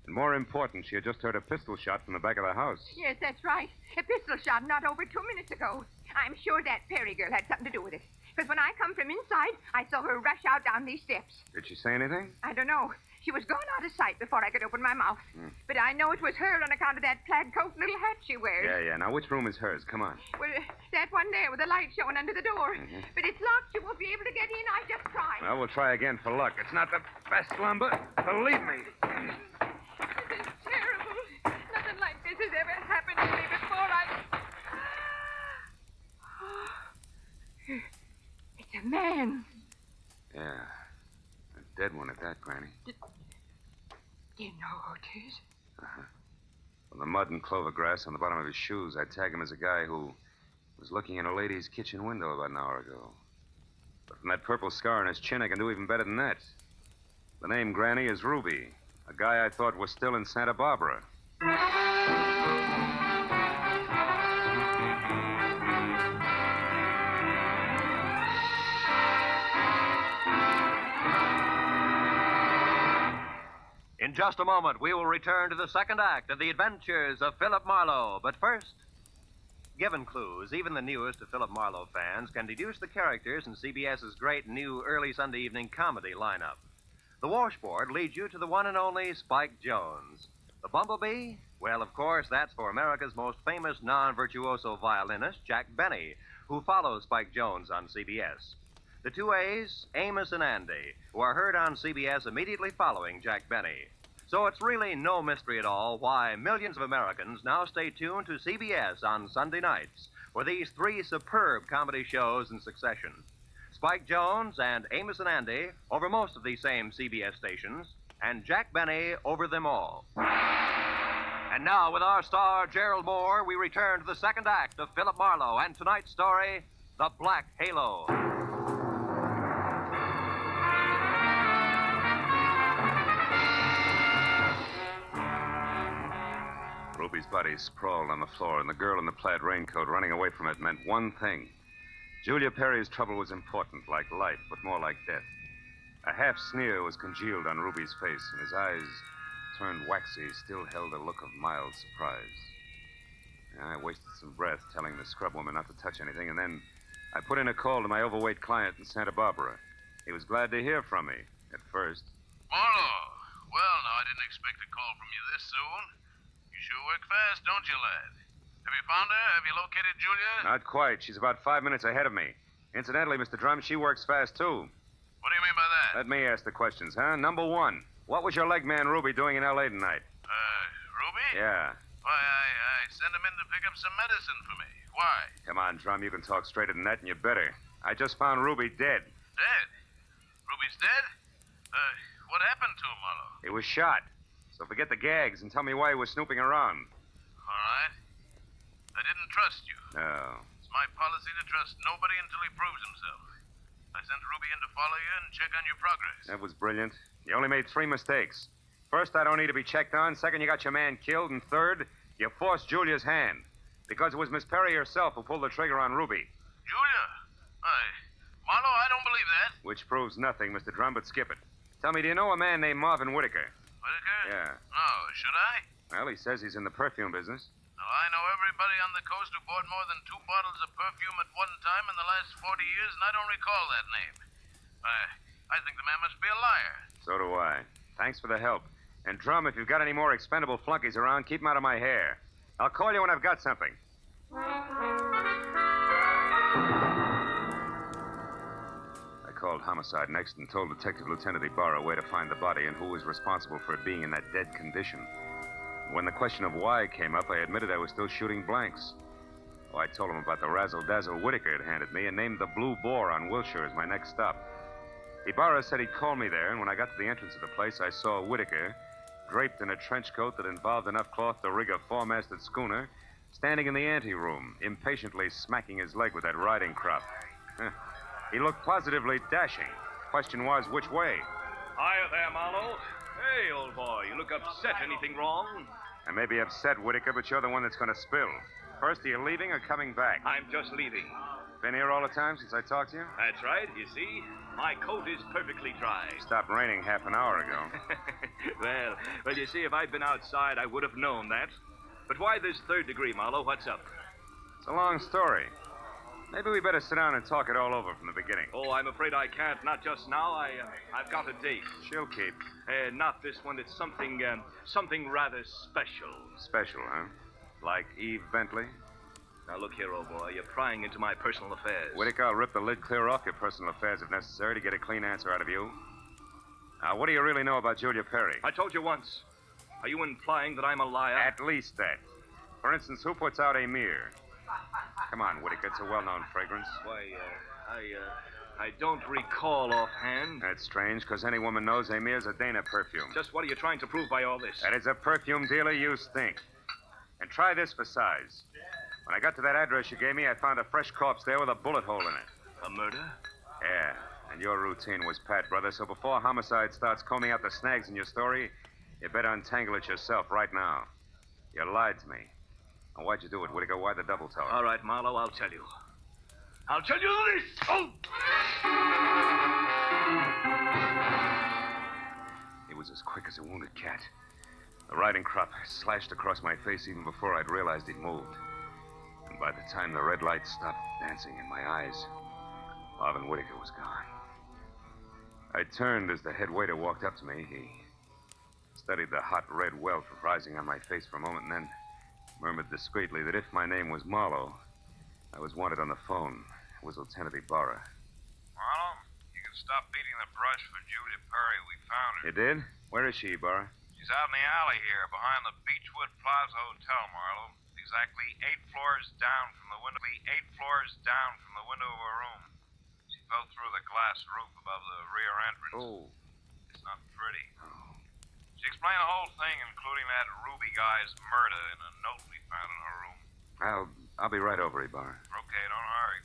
And more important, she had just heard a pistol shot from the back of the house. Yes, that's right. A pistol shot not over 2 minutes ago. I'm sure that Perry girl had something to do with it. Because when I come from inside, I saw her rush out down these steps. Did she say anything? I don't know. She was gone out of sight before I could open my mouth. But I know it was her on account of that plaid coat and little hat she wears. Yeah. Now, which room is hers? Come on. Well, that one there with the light showing under the door. But it's locked. You won't be able to get in. I just tried. Well, we'll try again for luck. It's not the best lumber. Believe me. This is terrible. Nothing like this has ever happened to me before. It's a man. Yeah. A dead one at that, Granny. Do you know who it is? From the mud and clover grass on the bottom of his shoes, I'd tag him as a guy who was looking in a lady's kitchen window about an hour ago. But from that purple scar on his chin, I can do even better than that. The name Granny is Ruby, a guy I thought was still in Santa Barbara. In just a moment, we will return to the second act of the adventures of Philip Marlowe. But first, given clues, even the newest of Philip Marlowe fans can deduce the characters in CBS's great new early Sunday evening comedy lineup. The washboard leads you to the one and only Spike Jones. The bumblebee? Well, of course, that's for America's most famous non-virtuoso violinist, Jack Benny, who follows Spike Jones on CBS. The two A's, Amos and Andy, who are heard on CBS immediately following Jack Benny. So it's really no mystery at all why millions of Americans now stay tuned to CBS on Sunday nights for these three superb comedy shows in succession. Spike Jones and Amos and Andy over most of these same CBS stations, and Jack Benny over them all. And now, with our star, Gerald Moore, we return to the second act of Philip Marlowe and tonight's story, The Black Halo. Ruby's body sprawled on the floor, and the girl in the plaid raincoat running away from it meant one thing. Julia Perry's trouble was important, like life, but more like death. A half sneer was congealed on Ruby's face, and his eyes, turned waxy, still held a look of mild surprise. I wasted some breath telling the scrub woman not to touch anything, and then I put in a call to my overweight client in Santa Barbara. He was glad to hear from me, at first. Marlowe. Well, now, I didn't expect a call from you this soon. You sure work fast, don't you, lad? Have you found her? Have you located Julia? Not quite. She's about 5 minutes ahead of me. Incidentally, Mr. Drum, she works fast, too. What do you mean by that? Let me ask the questions, huh? Number one, what was your leg man Ruby doing in L.A. tonight? Ruby? Yeah. Why, I sent him in to pick up some medicine for me. Why? Come on, Drum, you can talk straighter than that, and you better. I just found Ruby dead. Dead? Ruby's dead? What happened to him, Marlowe? He was shot. So forget the gags and tell me why he was snooping around. All right. I didn't trust you. No. It's my policy to trust nobody until he proves himself. I sent Ruby in to follow you and check on your progress. That was brilliant. You only made 3 mistakes. First, I don't need to be checked on. Second, you got your man killed. And third, you forced Julia's hand. Because it was Miss Perry herself who pulled the trigger on Ruby. Julia? Marlowe, I don't believe that. Which proves nothing, Mr. Drum, but skip it. Tell me, do you know a man named Marvin Whitaker? Whitaker? Yeah. No, should I? Well, he says he's in the perfume business. Well, I know everybody on the coast who bought more than 2 bottles of perfume at one time in the last 40 years, and I don't recall that name. I think the man must be a liar. So do I. Thanks for the help. And Drum, if you've got any more expendable flunkies around, keep them out of my hair. I'll call you when I've got something. I called Homicide next and told Detective Lieutenant Ibarra where to find the body and who was responsible for it being in that dead condition. When the question of why came up, I admitted I was still shooting blanks. Oh, I told him about the razzle-dazzle Whitaker had handed me and named the Blue Boar on Wilshire as my next stop. Ibarra said he'd call me there, and when I got to the entrance of the place, I saw Whitaker, draped in a trench coat that involved enough cloth to rig a 4-masted schooner, standing in the anteroom, impatiently smacking his leg with that riding crop. He looked positively dashing. Question was, which way? Hiya there, Marlowe. Hey, old boy, you look upset. Anything wrong? I may be upset, Whitaker, but you're the one that's going to spill. First, are you leaving or coming back? I'm just leaving. Been here all the time since I talked to you? That's right. You see, my coat is perfectly dry. Stopped raining half an hour ago. Well, you see, if I'd been outside, I would have known that. But why this 3rd degree, Marlowe? What's up? It's a long story. Maybe we better sit down and talk it all over from the beginning. Oh, I'm afraid I can't. Not just now. I've got a date. She'll keep. Not this one. It's something rather special. Special, huh? Like Eve Bentley? Now, look here, old boy. You're prying into my personal affairs. Whitaker, I'll rip the lid clear off your personal affairs if necessary to get a clean answer out of you. Now, what do you really know about Julia Perry? I told you once. Are you implying that I'm a liar? At least that. For instance, who puts out Amir? Come on, Whitaker. It's a well-known fragrance. Why, I don't recall offhand. That's strange, because any woman knows Amir's a Dana perfume. Just what are you trying to prove by all this? That is a perfume dealer, you stink. And try this for size. When I got to that address you gave me, I found a fresh corpse there with a bullet hole in it. A murder? Yeah, and your routine was pat, brother, so before Homicide starts combing out the snags in your story, you better untangle it yourself right now. You lied to me. Now, why'd you do it, Whitaker? Why the double tower? All right, Marlowe, I'll tell you. I'll tell you this! Oh! He was as quick as a wounded cat. The riding crop slashed across my face even before I'd realized he'd moved. And by the time the red light stopped dancing in my eyes, Marvin Whitaker was gone. I turned as the head waiter walked up to me. He studied the hot red welt rising on my face for a moment and then murmured discreetly that if my name was Marlowe, I was wanted on the phone. It was Lieutenant Ibarra. Marlowe, you can stop beating the brush for Julia Perry. We found her. You did? Where is she, Ibarra? She's out in the alley here, behind the Beechwood Plaza Hotel, Marlowe. Exactly 8 floors down from the window. 8 floors down from the window of her room. She fell through the glass roof above the rear entrance. Oh. It's not pretty. She explained the whole thing, including that Ruby guy's murder, in a note we found in her room. I'll be right over, Ibarra. Okay, don't hurry.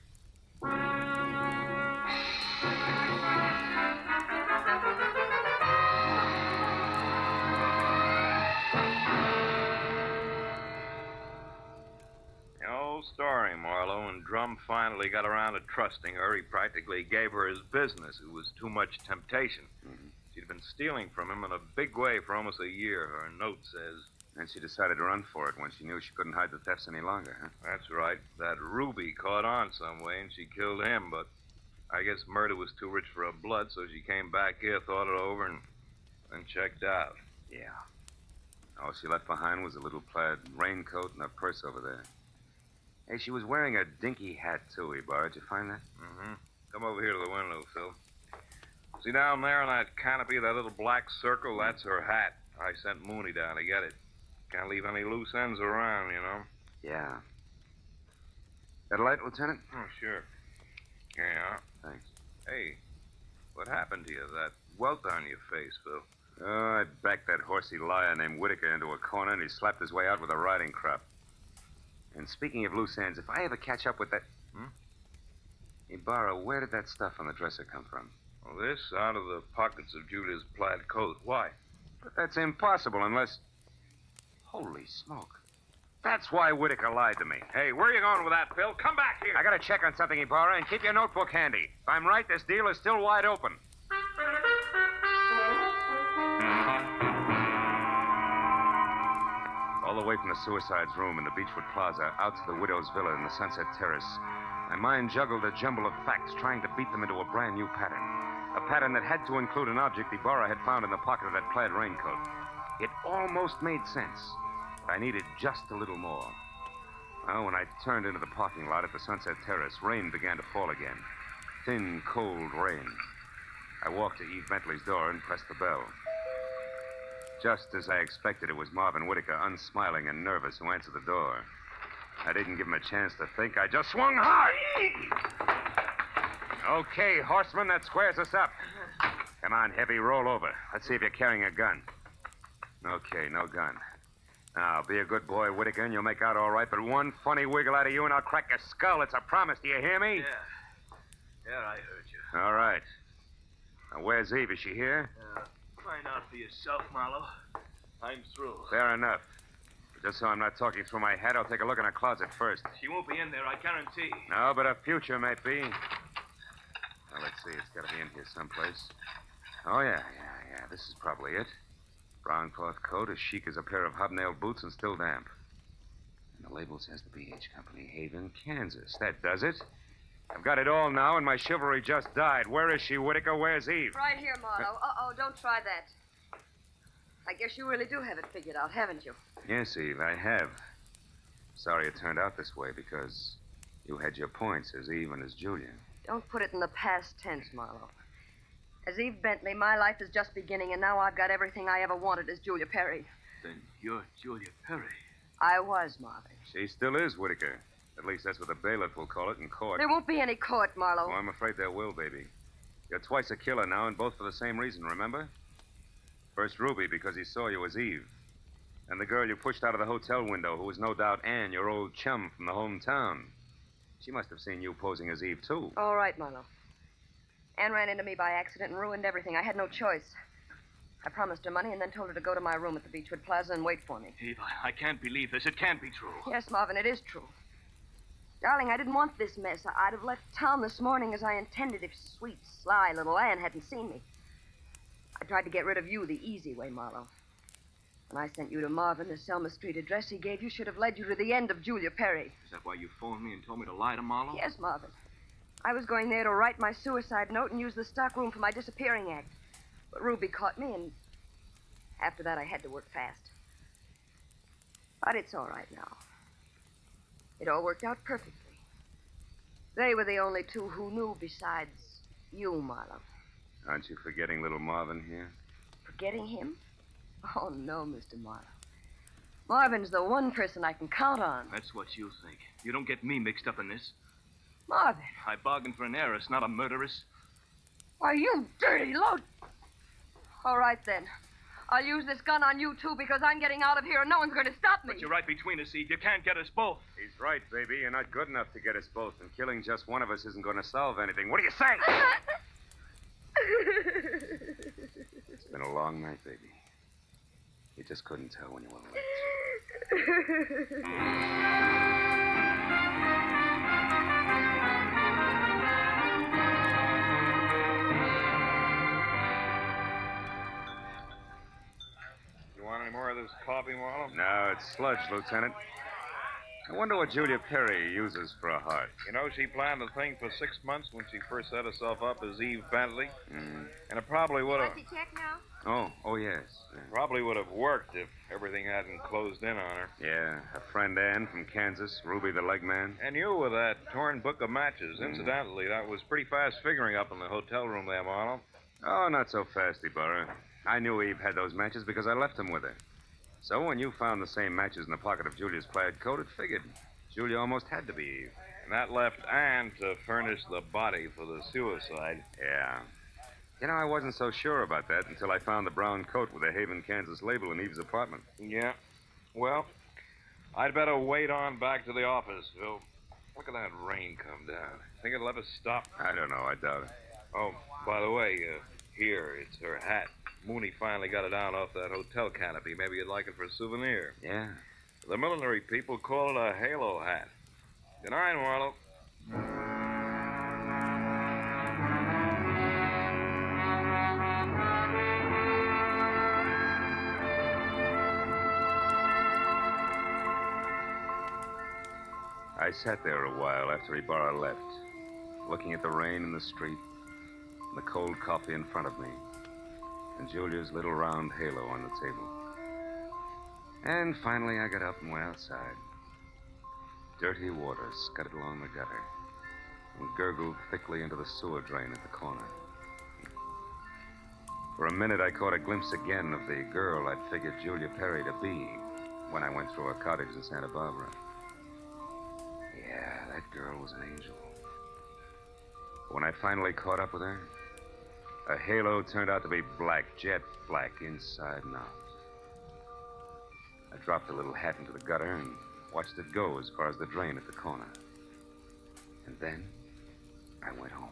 The old story, Marlowe. When Drum finally got around to trusting her, he practically gave her his business. It was too much temptation. Mm-hmm. She'd been stealing from him in a big way for almost a year, her note says. And she decided to run for it when she knew she couldn't hide the thefts any longer, huh? That's right. That Ruby caught on some way, and she killed him, but I guess murder was too rich for her blood, so she came back here, thought it over, and then checked out. Yeah. All she left behind was a little plaid raincoat and a purse over there. Hey, she was wearing a dinky hat, too, Ibarra. Did you find that? Mm-hmm. Come over here to the window, Phil. See down there on that canopy, that little black circle? That's her hat. I sent Mooney down to get it. Can't leave any loose ends around, you know. Yeah. That a light, Lieutenant? Oh, sure. Yeah. Thanks. Hey, what happened to you? That welt on your face, Phil. Oh, I backed that horsey liar named Whitaker into a corner, and he slapped his way out with a riding crop. And speaking of loose ends, if I ever catch up with that... Hey, Barra, where did that stuff on the dresser come from? Well, this out of the pockets of Julia's plaid coat. Why? But that's impossible unless... Holy smoke. That's why Whitaker lied to me. Hey, where are you going with that, Phil? Come back here. I gotta check on something, Ibarra, and keep your notebook handy. If I'm right, this deal is still wide open. All the way from the suicide's room in the Beechwood Plaza out to the widow's villa in the Sunset Terrace, my mind juggled a jumble of facts, trying to beat them into a brand new pattern. A pattern that had to include an object Ibarra had found in the pocket of that plaid raincoat. It almost made sense, but I needed just a little more. Well, when I turned into the parking lot at the Sunset Terrace, rain began to fall again. Thin, cold rain. I walked to Eve Bentley's door and pressed the bell. Just as I expected, it was Marvin Whitaker, unsmiling and nervous, who answered the door. I didn't give him a chance to think. I just swung hard. Okay, horseman, that squares us up. Come on, Heavy, roll over. Let's see if you're carrying a gun. Okay, no gun. Now, be a good boy, Whitaker, and you'll make out all right, but one funny wiggle out of you and I'll crack your skull. It's a promise. Do you hear me? Yeah, I heard you. All right. Now, where's Eve? Is she here? Find out for yourself, Marlowe. I'm through. Fair enough. But just so I'm not talking through my head, I'll take a look in her closet first. She won't be in there, I guarantee. No, but her future might be. Now, let's see. It's got to be in here someplace. Oh, yeah. This is probably it. Brown cloth coat, as chic as a pair of hobnail boots, and still damp. And the label says the B.H. Company, Haven, Kansas. That does it. I've got it all now, and my chivalry just died. Where is she, Whitaker? Where's Eve? Right here, Marlowe. Don't try that. I guess you really do have it figured out, haven't you? Yes, Eve, I have. Sorry it turned out this way, because you had your points as Eve and as Julia. Don't put it in the past tense, Marlowe. As Eve Bentley, my life is just beginning, and now I've got everything I ever wanted as Julia Perry. Then you're Julia Perry. I was, Marvin. She still is, Whitaker. At least that's what the bailiff will call it in court. There won't be any court, Marlowe. Oh, I'm afraid there will, baby. You're twice a killer now, and both for the same reason, remember? First Ruby, because he saw you as Eve. And the girl you pushed out of the hotel window, who was no doubt Ann, your old chum from the hometown. She must have seen you posing as Eve, too. All right, Marlowe. Ann ran into me by accident and ruined everything. I had no choice. I promised her money and then told her to go to my room at the Beechwood Plaza and wait for me. Eve, I can't believe this. It can't be true. Yes, Marvin, it is true. Darling, I didn't want this mess. I'd have left town this morning as I intended if sweet, sly little Ann hadn't seen me. I tried to get rid of you the easy way, Marlowe. When I sent you to Marvin, the Selma Street address he gave you should have led you to the end of Julia Perry. Is that why you phoned me and told me to lie to Marlowe? Yes, Marvin. I was going there to write my suicide note and use the stockroom for my disappearing act. But Ruby caught me, and after that I had to work fast. But it's all right now. It all worked out perfectly. They were the only two who knew besides you, Marlowe. Aren't you forgetting little Marvin here? Forgetting him? Oh, no, Mr. Marlowe. Marvin's the one person I can count on. That's what you think. You don't get me mixed up in this. Marvin. I bargained for an heiress, not a murderess. Why, you dirty load. All right, then. I'll use this gun on you, too, because I'm getting out of here and no one's going to stop me. But you're right between us, Eve. You can't get us both. He's right, baby. You're not good enough to get us both, and killing just one of us isn't going to solve anything. What do you say? It's been a long night, baby. You just couldn't tell when you were late. You want any more of this coffee, Marlowe? No, it's sludge, Lieutenant. I wonder what Julia Perry uses for a heart. You know, she planned the thing for 6 months when she first set herself up as Eve Bentley. And it probably would have... Want to check now? Oh, yes. Probably would have worked if everything hadn't closed in on her. Yeah, her friend Ann from Kansas, Ruby the leg man. And you with that torn book of matches. Incidentally, that was pretty fast figuring up in the hotel room there, Marlowe. Oh, not so fast, Ibarra. I knew Eve had those matches because I left them with her. So when you found the same matches in the pocket of Julia's plaid coat, it figured. Julia almost had to be Eve. And that left Anne to furnish the body for the suicide. Yeah. You know, I wasn't so sure about that until I found the brown coat with the Haven, Kansas label in Eve's apartment. Yeah. Well, I'd better wait on back to the office, Phil. Look at that rain come down. Think it'll ever stop? I don't know. I doubt it. Oh, by the way, here, it's her hat. Mooney finally got it down off that hotel canopy. Maybe you'd like it for a souvenir. Yeah. The military people call it a halo hat. Good night, Marlowe. I sat there a while after Ibarra left, looking at the rain in the street, and the cold coffee in front of me, and Julia's little round halo on the table. And finally I got up and went outside. Dirty water scudded along the gutter and gurgled thickly into the sewer drain at the corner. For a minute I caught a glimpse again of the girl I'd figured Julia Perry to be when I went through her cottage in Santa Barbara. Yeah, that girl was an angel. When I finally caught up with her, her halo turned out to be black, jet black, inside and out. I dropped the little hat into the gutter and watched it go as far as the drain at the corner. And then I went home.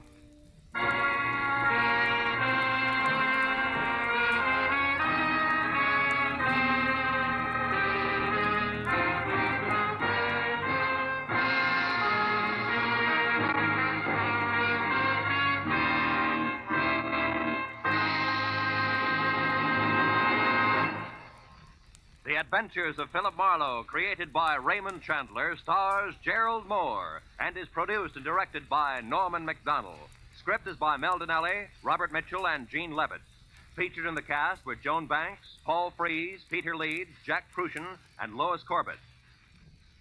The Adventures of Philip Marlowe, created by Raymond Chandler, stars Gerald Moore and is produced and directed by Norman MacDonald. Script is by Mel Donnelly, Robert Mitchell, and Gene Levitt. Featured in the cast were Joan Banks, Paul Frees, Peter Leeds, Jack Crucian, and Lois Corbett.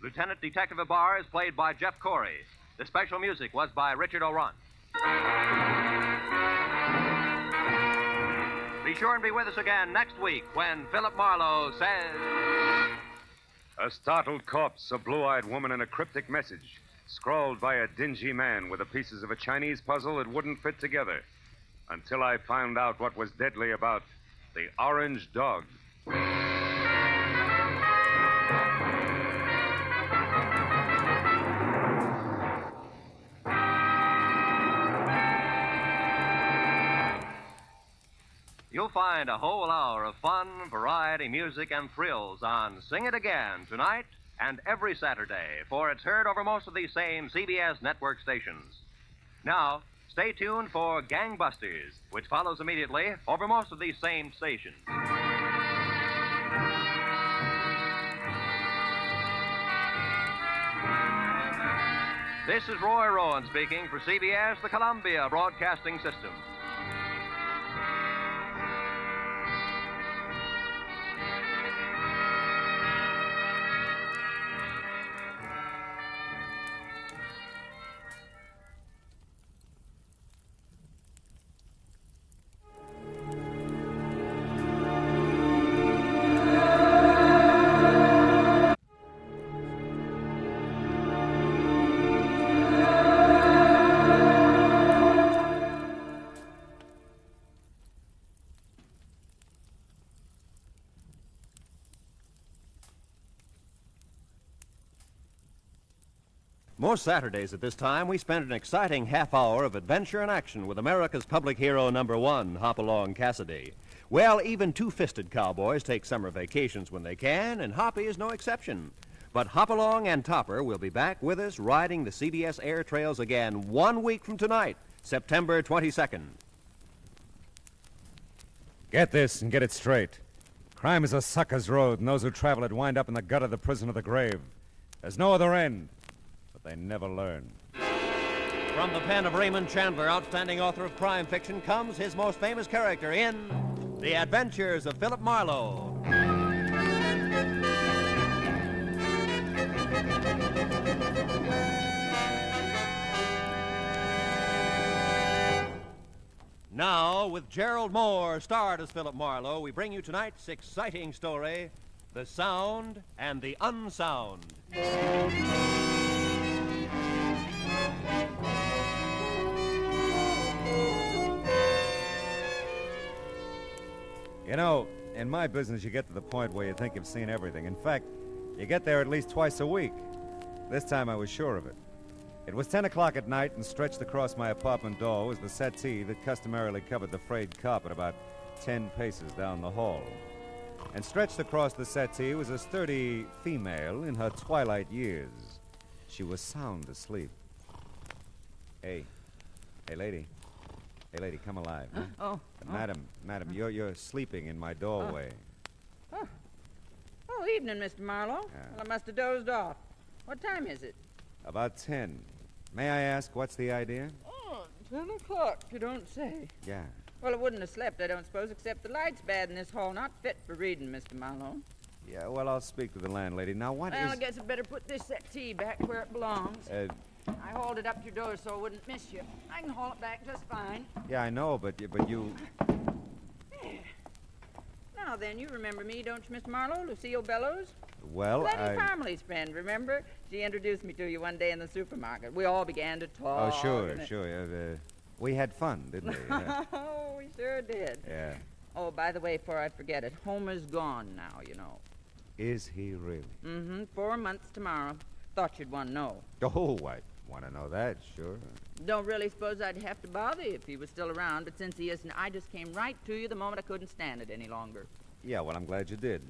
Lieutenant Detective Ibarra is played by Jeff Corey. The special music was by Richard O'Run. Be sure and be with us again next week when Philip Marlowe says... A startled corpse, a blue-eyed woman, and a cryptic message, scrawled by a dingy man with the pieces of a Chinese puzzle that wouldn't fit together, until I found out what was deadly about the orange dog. You'll find a whole hour of fun, variety, music, and thrills on Sing It Again tonight and every Saturday, for it's heard over most of these same CBS network stations. Now, stay tuned for Gangbusters, which follows immediately over most of these same stations. This is Roy Rowan speaking for CBS, the Columbia Broadcasting System. Most Saturdays at this time, we spend an exciting half hour of adventure and action with America's public hero #1, Hopalong Cassidy. Well, even two-fisted cowboys take summer vacations when they can, and Hoppy is no exception. But Hopalong and Topper will be back with us riding the CBS air trails again 1 week from tonight, September 22nd. Get this and get it straight. Crime is a sucker's road, and those who travel it wind up in the gut of the prison of the grave. There's no other end. They never learn. From the pen of Raymond Chandler, outstanding author of crime fiction, comes his most famous character in The Adventures of Philip Marlowe. Now, with Gerald Moore starred as Philip Marlowe, we bring you tonight's exciting story, the sound and the unsound. You know, in my business, you get to the point where you think you've seen everything. In fact, you get there at least twice a week. This time I was sure of it. It was 10 o'clock at night, and stretched across my apartment door was the settee that customarily covered the frayed carpet about 10 paces down the hall. And stretched across the settee was a sturdy female in her twilight years. She was sound asleep. Hey, lady. Hey, lady, come alive. Huh? Madam, you're sleeping in my doorway. Oh, evening, Mr. Marlowe. Well, I must have dozed off. What time is it? About 10. May I ask, what's the idea? Oh, 10 o'clock, you don't say. Yeah. Well, I wouldn't have slept, I don't suppose, except the light's bad in this hall. Not fit for reading, Mr. Marlowe. Yeah, well, I'll speak to the landlady. Now, Well, I guess I'd better put this settee back where it belongs. I hauled it up to your door so I wouldn't miss you. I can haul it back just fine. Yeah, I know, but you... Now then, you remember me, don't you, Mr. Marlowe? Lucille Bellows? Well, Letty Parmley's friend, remember? She introduced me to you one day in the supermarket. We all began to talk. Oh, sure. We had fun, didn't we? Oh, we sure did. Yeah. Oh, by the way, before I forget it, Homer's gone now, you know. Is he really? Mm-hmm. 4 months tomorrow. Thought you'd want to know. Oh, I want to know that, sure. Don't really suppose I'd have to bother you if he was still around, but since he isn't, I just came right to you the moment I couldn't stand it any longer. Yeah, well, I'm glad you did.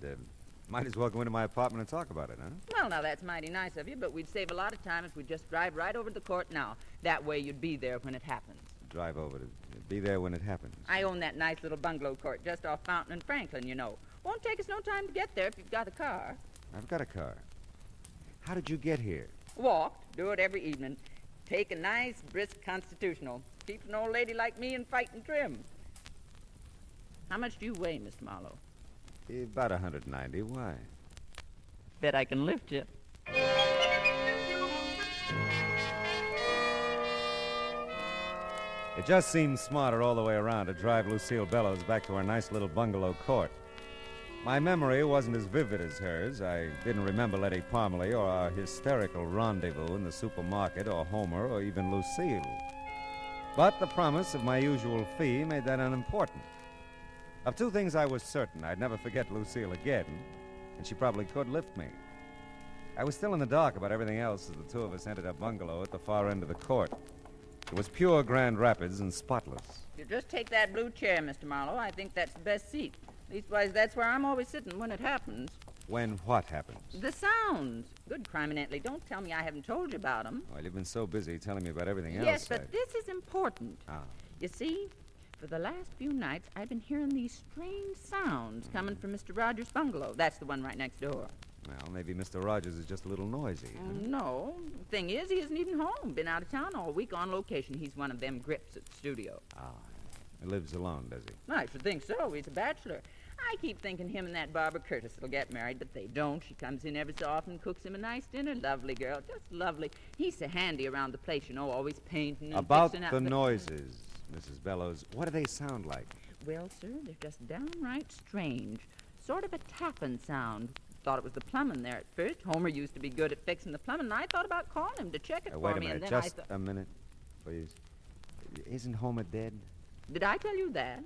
Might as well go into my apartment and talk about it, huh? Well, now, that's mighty nice of you, but we'd save a lot of time if we'd just drive right over to the court now. That way you'd be there when it happens. Drive over to be there when it happens. I own that nice little bungalow court just off Fountain and Franklin, you know. Won't take us no time to get there if you've got a car. I've got a car. How did you get here? Walked. Do it every evening. Take a nice, brisk constitutional. Keeps an old lady like me in fighting trim. How much do you weigh, Mr. Marlowe? About 190. Why? Bet I can lift you. It just seems smarter all the way around to drive Lucille Bellows back to our nice little bungalow court. My memory wasn't as vivid as hers. I didn't remember Letty Parmley or our hysterical rendezvous in the supermarket or Homer or even Lucille. But the promise of my usual fee made that unimportant. Of two things I was certain: I'd never forget Lucille again, and she probably could lift me. I was still in the dark about everything else as the two of us entered a bungalow at the far end of the court. It was pure Grand Rapids and spotless. You just take that blue chair, Mr. Marlowe. I think that's the best seat. Leastwise, that's where I'm always sitting when it happens. When what happens? The sounds. Good criminally. Don't tell me I haven't told you about them. Well, you've been so busy telling me about everything else. Yes, but this is important. Ah. You see, for the last few nights, I've been hearing these strange sounds coming from Mr. Rogers' bungalow. That's the one right next door. Well, maybe Mr. Rogers is just a little noisy. Huh? No. The thing is, he isn't even home. Been out of town all week on location. He's one of them grips at the studio. Ah. He lives alone, does he? I should think so. He's a bachelor. I keep thinking him and that Barbara Curtis will get married, but they don't. She comes in every so often, cooks him a nice dinner. Lovely girl, just lovely. He's so handy around the place, you know, always painting and About fixing up the noises, Mrs. Bellows, what do they sound like? Well, sir, they're just downright strange. Sort of a tapping sound. Thought it was the plumbing there at first. Homer used to be good at fixing the plumbing, and I thought about calling him to check it for wait a me. minute, And then just a minute, please. Isn't Homer dead? Did I tell you that?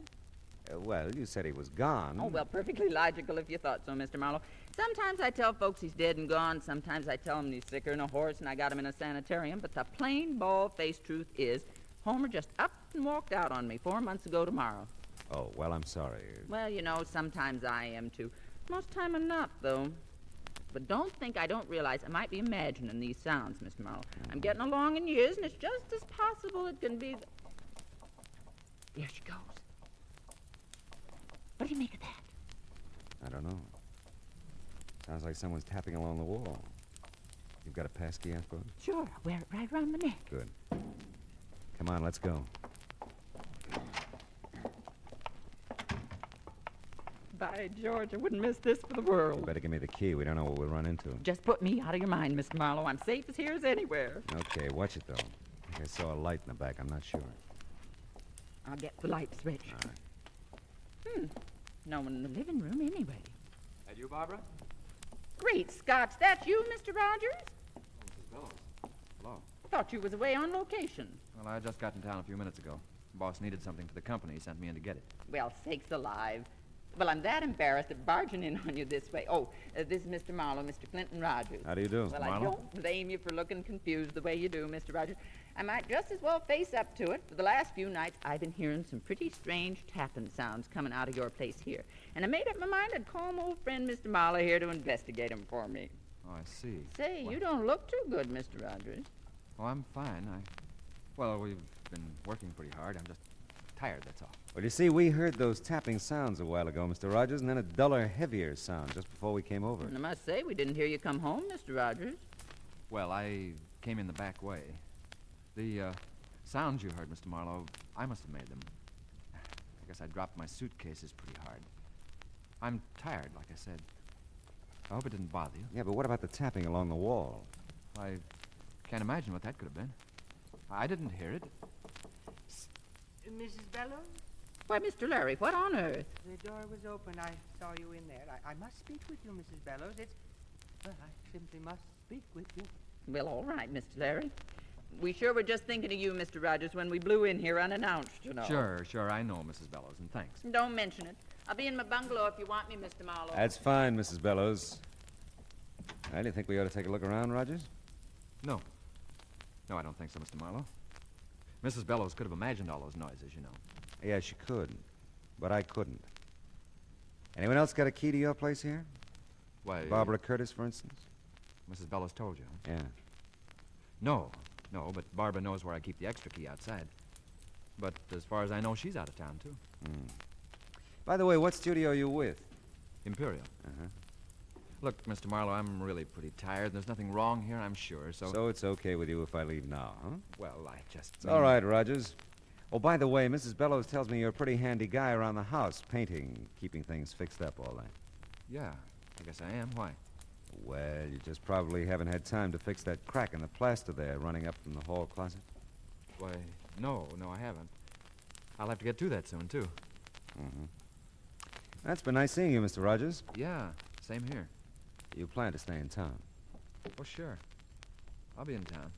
Well, you said he was gone. Oh, well, perfectly logical if you thought so, Mr. Marlowe. Sometimes I tell folks he's dead and gone. Sometimes I tell them he's sicker than a horse and I got him in a sanitarium. But the plain, bald-faced truth is, Homer just up and walked out on me 4 months ago tomorrow. Oh, well, I'm sorry. Well, you know, sometimes I am, too. Most time I'm not, though. But don't think I don't realize I might be imagining these sounds, Mr. Marlowe. I'm getting along in years, and it's just as possible it can be... There she goes. What do you make of that? I don't know. Sounds like someone's tapping along the wall. You've got a passkey, I suppose? Sure, I'll wear it right around my neck. Good. Come on, let's go. By George, I wouldn't miss this for the world. You better give me the key. We don't know what we'll run into. Just put me out of your mind, Mr. Marlowe. I'm safe as here as anywhere. Okay, watch it, though. I think I saw a light in the back. I'm not sure. I'll get the light switch. All right. No one in the living room anyway. That you, Barbara? Great Scots, that's you, Mr. Rogers? Mrs. Bellows. Hello. Thought you was away on location. Well, I just got in town a few minutes ago. Boss needed something for the company. He sent me in to get it. Well, sakes alive. Well, I'm that embarrassed at barging in on you this way. This is Mr. Marlowe, Mr. Clinton Rogers. How do you do? Well, Marlowe? I don't blame you for looking confused the way you do, Mr. Rogers. I might just as well face up to it. For the last few nights, I've been hearing some pretty strange tapping sounds coming out of your place here. And I made up my mind I'd call my old friend Mr. Marlowe here to investigate them for me. Oh, I see. Say, you don't look too good, Mr. Rogers. Oh, I'm fine. Well, we've been working pretty hard. I'm just tired, that's all. Well, you see, we heard those tapping sounds a while ago, Mr. Rogers, and then a duller, heavier sound just before we came over. And I must say, we didn't hear you come home, Mr. Rogers. Well, I came in the back way. The sounds you heard, Mr. Marlowe, I must have made them. I guess I dropped my suitcases pretty hard. I'm tired, like I said. I hope it didn't bother you. Yeah, but what about the tapping along the wall? I can't imagine what that could have been. I didn't hear it. Mrs. Bellows? Why, Mr. Larry, what on earth? The door was open. I saw you in there. I must speak with you, Mrs. Bellows. Well, I simply must speak with you. Well, all right, Mr. Larry. We sure were just thinking of you, Mr. Rogers, when we blew in here unannounced, you know. Sure, I know, Mrs. Bellows, and thanks. Don't mention it. I'll be in my bungalow if you want me, Mr. Marlowe. That's fine, Mrs. Bellows. Well, do you think we ought to take a look around, Rogers? No, I don't think so, Mr. Marlowe. Mrs. Bellows could have imagined all those noises, you know. Yeah, she could, but I couldn't. Anyone else got a key to your place here? Why? Barbara Curtis, for instance? Mrs. Bellows told you, huh? Yeah. No, but Barbara knows where I keep the extra key outside. But as far as I know, she's out of town, too. By the way, what studio are you with? Imperial. Uh-huh. Look, Mr. Marlowe, I'm really pretty tired. There's nothing wrong here, I'm sure, so... So it's okay with you if I leave now, huh? Well, I just... It's all right, Rogers. Oh, by the way, Mrs. Bellows tells me you're a pretty handy guy around the house, painting, keeping things fixed up all that. Yeah, I guess I am. Why? Well, you just probably haven't had time to fix that crack in the plaster there running up from the hall closet. Why, no, I haven't. I'll have to get to that soon, too. Mm-hmm. That's been nice seeing you, Mr. Rogers. Yeah, same here. You plan to stay in town? Oh, sure. I'll be in town.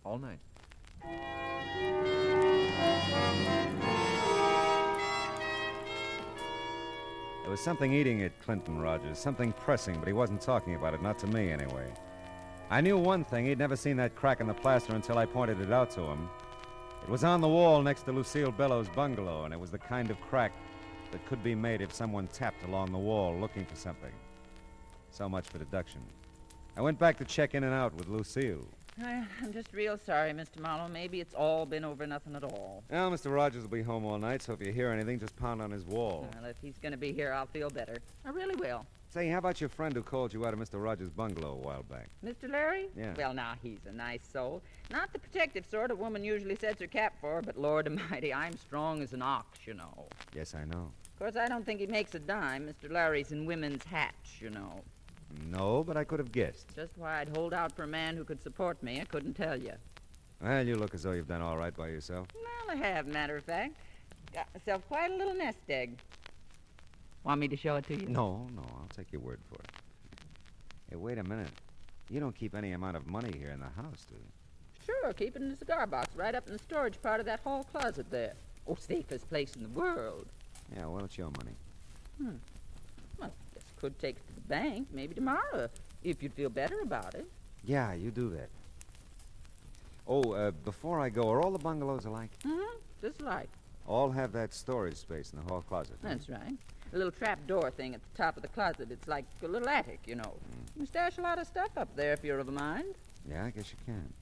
All night. There was something eating at Clinton, Rogers, something pressing, but he wasn't talking about it, not to me anyway. I knew one thing, he'd never seen that crack in the plaster until I pointed it out to him. It was on the wall next to Lucille Bellows' bungalow, and it was the kind of crack that could be made if someone tapped along the wall looking for something. So much for deduction. I went back to check in and out with Lucille. I'm just real sorry, Mr. Marlowe. Maybe it's all been over nothing at all. Well, Mr. Rogers will be home all night, so if you hear anything, just pound on his wall. Well, if he's going to be here, I'll feel better. I really will. Say, how about your friend who called you out of Mr. Rogers' bungalow a while back? Mr. Larry? Yeah. Well, now, he's a nice soul. Not the protective sort a woman usually sets her cap for, but Lord Almighty, I'm strong as an ox, you know. Yes, I know. Of course, I don't think he makes a dime. Mr. Larry's in women's hats, you know. No, but I could have guessed. Just why I'd hold out for a man who could support me, I couldn't tell you. Well, you look as though you've done all right by yourself. Well, I have, matter of fact. Got myself quite a little nest egg. Want me to show it to you? No, I'll take your word for it. Hey, wait a minute. You don't keep any amount of money here in the house, do you? Sure, keep it in the cigar box right up in the storage part of that hall closet there. Oh, safest place in the world. Yeah, well, it's your money. Well, I guess could take it to the bank, maybe tomorrow, if you'd feel better about it. Yeah, you do that. Oh, before I go, are all the bungalows alike? Just like. All have that storage space in the hall closet. Huh? That's right. A little trap door thing at the top of the closet. It's like a little attic, you know. You can stash a lot of stuff up there if you're of a mind. Yeah, I guess you can.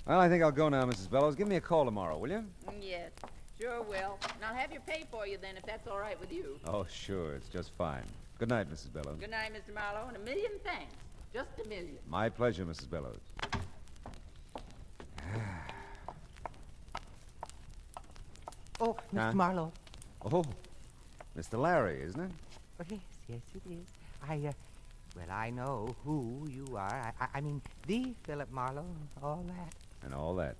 Well, I think I'll go now, Mrs. Bellows. Give me a call tomorrow, will you? Yes, sure will. And I'll have your pay for you then, if that's all right with you. Oh, sure. It's just fine. Good night, Mrs. Bellows. Good night, Mr. Marlowe, and a million thanks. Just a million. My pleasure, Mrs. Bellows. Oh, Mr. Marlowe. Oh, Mr. Larry, isn't it? Oh, yes, it is. I know who you are. I mean, the Philip Marlowe, all that. And all that.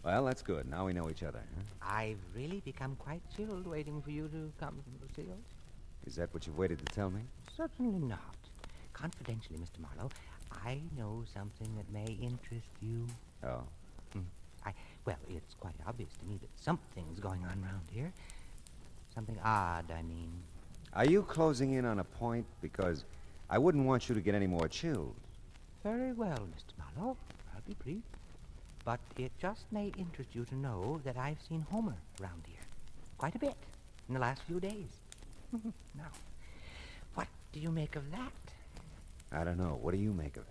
Well, that's good. Now we know each other, huh? I've really become quite chilled waiting for you to come, Lucille. Is that what you've waited to tell me? Certainly not. confidentially, Mr. Marlowe, I know something that may interest you. Oh. Well, it's quite obvious to me that something's going on around here. Something odd, I mean. Are you closing in on a point? Because I wouldn't want you to get any more chilled. Very well, Mr. Marlowe. I'll be brief. But it just may interest you to know that I've seen Homer around here. Quite a bit in the last few days. Now, what do you make of that? I don't know. What do you make of it?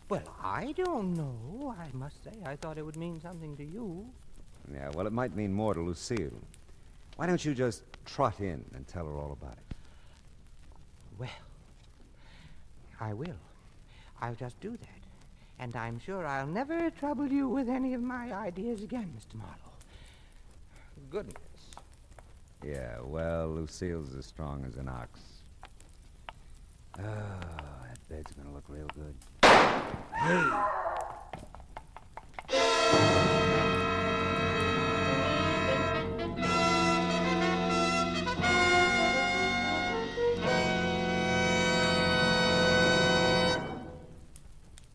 Well, I don't know. I must say, I thought it would mean something to you. Yeah, well, it might mean more to Lucille. Why don't you just trot in and tell her all about it? Well, I will. I'll just do that. And I'm sure I'll never trouble you with any of my ideas again, Mr. Marlowe. Goodness. Yeah, well, Lucille's as strong as an ox. Oh, that bed's gonna look real good. Hey!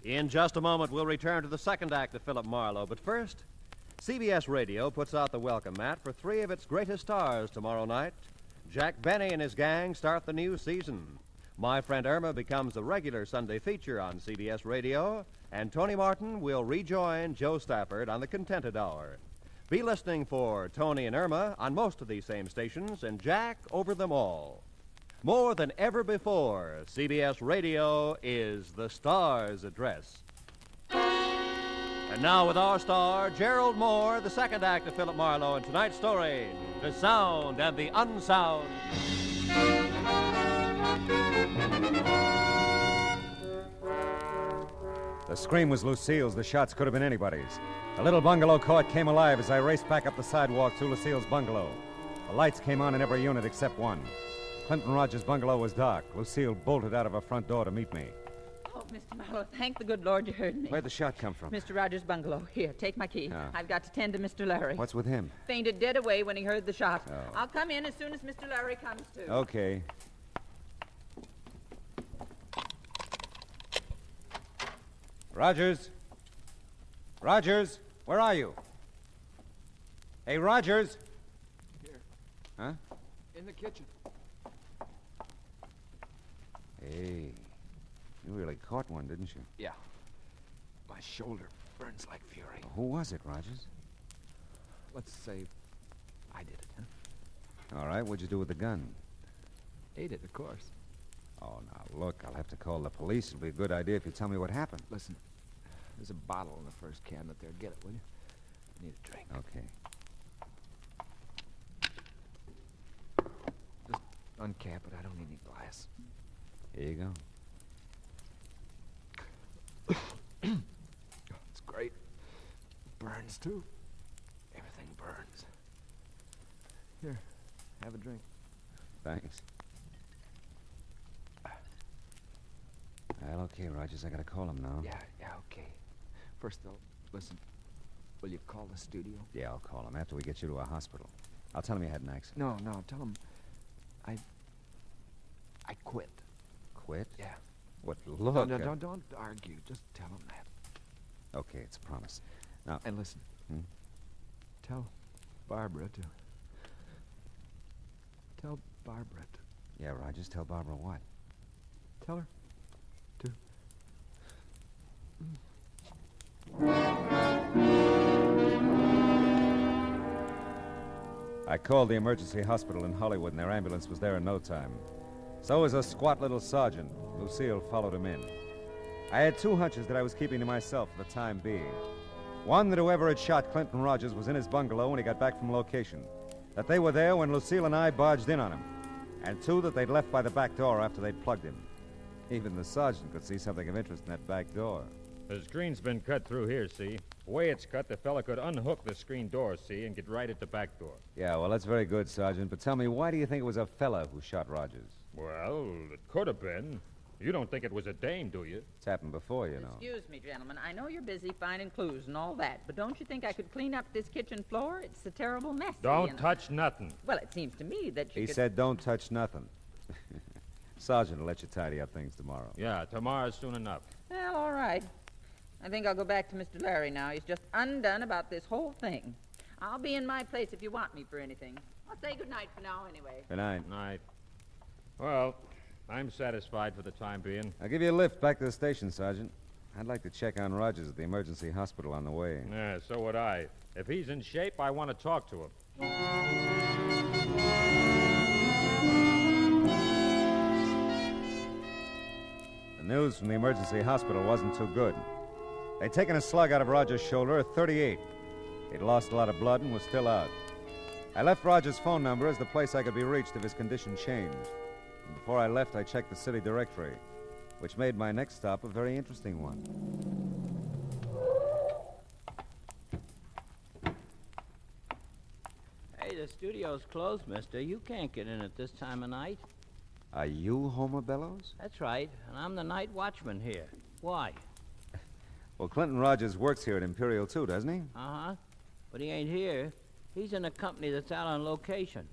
In just a moment, we'll return to the second act of Philip Marlowe. But first, CBS Radio puts out the welcome mat for three of its greatest stars tomorrow night. Jack Benny and his gang start the new season. My Friend Irma becomes a regular Sunday feature on CBS Radio, and Tony Martin will rejoin Joe Stafford on the Contented Hour. Be listening for Tony and Irma on most of these same stations, and Jack over them all. More than ever before, CBS Radio is the star's address. And now with our star, Gerald Moore, the second act of Philip Marlowe, and tonight's story, The Sound and the Unsound. The scream was Lucille's. The shots could have been anybody's. The little bungalow court came alive as I raced back up the sidewalk to Lucille's bungalow. The lights came on in every unit except one. Clinton Rogers' bungalow was dark. Lucille bolted out of her front door to meet me. Oh, Mr. Marlowe, thank the good Lord you heard me. Where'd the shot come from? Mr. Rogers' bungalow. Here, take my key. Oh. I've got to tend to Mr. Larry. What's with him? Fainted dead away when he heard the shot. Oh. I'll come in as soon as Mr. Larry comes to. Okay. Rogers? Rogers, where are you? Hey, Rogers! Here. Huh? In the kitchen. Hey, you really caught one, didn't you? Yeah. My shoulder burns like fury. Who was it, Rogers? Let's say I did it, huh? All right, what'd you do with the gun? Ate it, of course. Oh, now, look, I'll have to call the police. It'll be a good idea if you tell me what happened. Listen, there's a bottle in the first cabinet there. Get it, will you? I need a drink. Okay. Just uncap it. I don't need any glass. Here you go. It's great. Burns, too. Everything burns. Here, have a drink. Thanks. Well, okay, Rogers, I gotta call him now. Yeah, okay. First, though, listen, will you call the studio? Yeah, I'll call him after we get you to a hospital. I'll tell him you had an accident. No, tell him I quit. Quit? Yeah. What, look... No, don't argue. Just tell him that. Okay, it's a promise. Now... And listen. Tell Barbara to... Tell Barbara to... Yeah, Rogers, tell Barbara what? Tell her to... I called the emergency hospital in Hollywood, and their ambulance was there in no time. So was a squat little sergeant. Lucille followed him in. I had two hunches that I was keeping to myself for the time being. One, that whoever had shot Clinton Rogers was in his bungalow when he got back from location. That they were there when Lucille and I barged in on him. And two, that they'd left by the back door after they'd plugged him. Even the sergeant could see something of interest in that back door. The screen's been cut through here, see? The way it's cut, the fella could unhook the screen door, see, and get right at the back door. Yeah, well, that's very good, Sergeant. But tell me, why do you think it was a fella who shot Rogers? Well, it could have been. You don't think it was a dame, do you? It's happened before, you know. Excuse me, gentlemen. I know you're busy finding clues and all that, but don't you think I could clean up this kitchen floor? It's a terrible mess. Don't touch nothing. Well, it seems to me that you He could... said don't touch nothing. Sergeant will let you tidy up things tomorrow. Yeah, tomorrow's soon enough. Well, all right. I think I'll go back to Mr. Larry now. He's just undone about this whole thing. I'll be in my place if you want me for anything. I'll say good night for now, anyway. Good night. Night. Well, I'm satisfied for the time being. I'll give you a lift back to the station, Sergeant. I'd like to check on Rogers at the emergency hospital on the way. Yeah, so would I. If he's in shape, I want to talk to him. The news from the emergency hospital wasn't too good. They'd taken a slug out of Rogers' shoulder at 38. He'd lost a lot of blood and was still out. I left Rogers' phone number as the place I could be reached if his condition changed. And before I left, I checked the city directory, which made my next stop a very interesting one. Hey, the studio's closed, mister. You can't get in at this time of night. Are you Homer Bellows? That's right, and I'm the night watchman here. Why? Well, Clinton Rogers works here at Imperial, too, doesn't he? Uh-huh. But he ain't here. He's in a company that's out on location.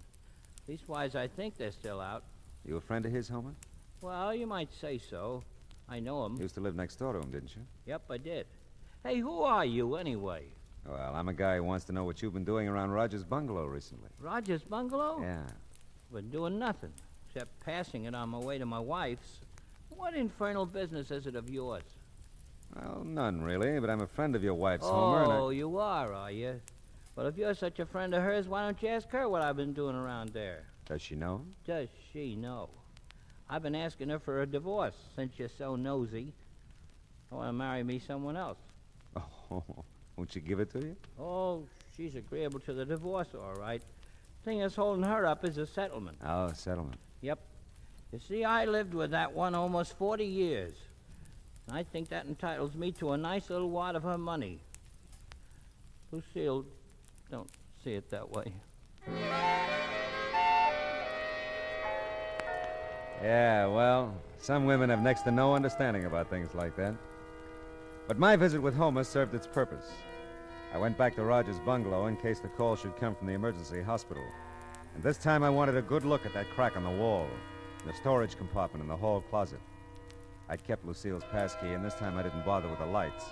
Leastwise, I think they're still out. You a friend of his, Homer? Well, you might say so. I know him. You used to live next door to him, didn't you? Yep, I did. Hey, who are you, anyway? Well, I'm a guy who wants to know what you've been doing around Rogers' bungalow recently. Rogers' bungalow? Yeah. Been doing nothing, except passing it on my way to my wife's. What infernal business is it of yours? Well, none, really, but I'm a friend of your wife's, Homer, and Oh, you are you? Well, if you're such a friend of hers, why don't you ask her what I've been doing around there? Does she know? Does she know? I've been asking her for a divorce since you're so nosy. I want to marry me someone else. Oh, won't she give it to you? Oh, she's agreeable to the divorce, all right. Thing that's holding her up is a settlement. Oh, settlement. Yep. You see, I lived with that one almost 40 years. I think that entitles me to a nice little wad of her money. Lucille, don't see it that way. Yeah, well, some women have next to no understanding about things like that. But my visit with Homer served its purpose. I went back to Rogers' bungalow in case the call should come from the emergency hospital. And this time I wanted a good look at that crack on the wall, the storage compartment in the hall closet. I'd kept Lucille's passkey, and this time I didn't bother with the lights.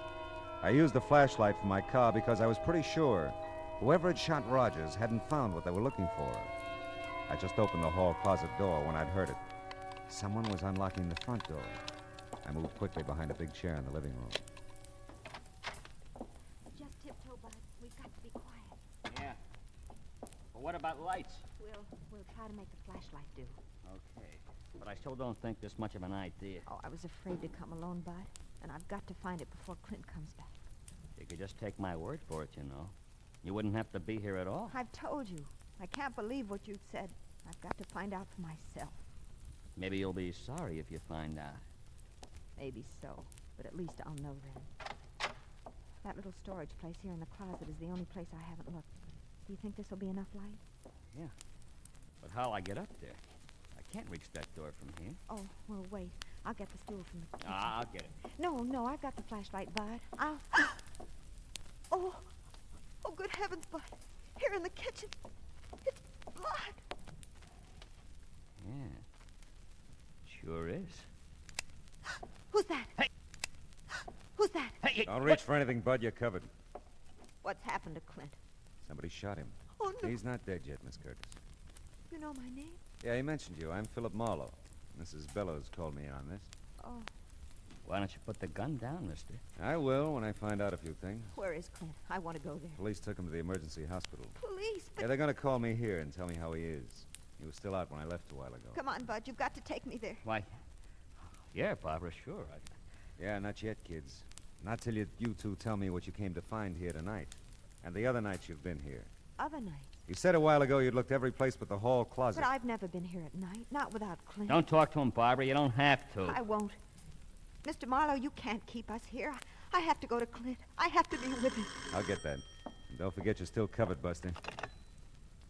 I used the flashlight from my car because I was pretty sure whoever had shot Rogers hadn't found what they were looking for. I just opened the hall closet door when I'd heard it. Someone was unlocking the front door. I moved quickly behind a big chair in the living room. Just tiptoe, Bud. We've got to be quiet. Yeah. Well, what about lights? We'll try to make the flashlight do. Okay. But I still don't think this much of an idea. Oh, I was afraid to come alone, Bud. And I've got to find it before Clint comes back. You could just take my word for it, you know. You wouldn't have to be here at all. I've told you. I can't believe what you've said. I've got to find out for myself. Maybe you'll be sorry if you find out. Maybe so. But at least I'll know then. That little storage place here in the closet is the only place I haven't looked. Do you think this will be enough light? Yeah. But how'll I get up there? I can't reach that door from here. Oh, well, wait. I'll get the stool from the kitchen. I'll get it. No, I've got the flashlight, Bud. Oh, good heavens, Bud. Here in the kitchen. It's blood. Yeah. Sure is. Who's that? Hey! Who's that? Hey! Don't reach for anything, Bud. You're covered. What's happened to Clint? Somebody shot him. Oh, no. He's not dead yet, Miss Curtis. You know my name? Yeah, he mentioned you. I'm Philip Marlowe. Mrs. Bellows called me in on this. Oh, Why don't you put the gun down, mister? I will when I find out a few things. where is Clint? I want to go there. Police took him to the emergency hospital. Police? Yeah, they're going to call me here and tell me how he is. He was still out when I left a while ago. Come on, Bud. You've got to take me there. Why, yeah, Barbara, sure. Yeah, not yet, kids. Not till you two tell me what you came to find here tonight. And the other nights you've been here. Other night. You said a while ago you'd looked every place but the hall closet. But I've never been here at night. Not without Clint. Don't talk to him, Barbara. You don't have to. I won't. Mr. Marlowe, you can't keep us here. I have to go to Clint. I have to be with him. I'll get that. And don't forget you're still covered, Buster.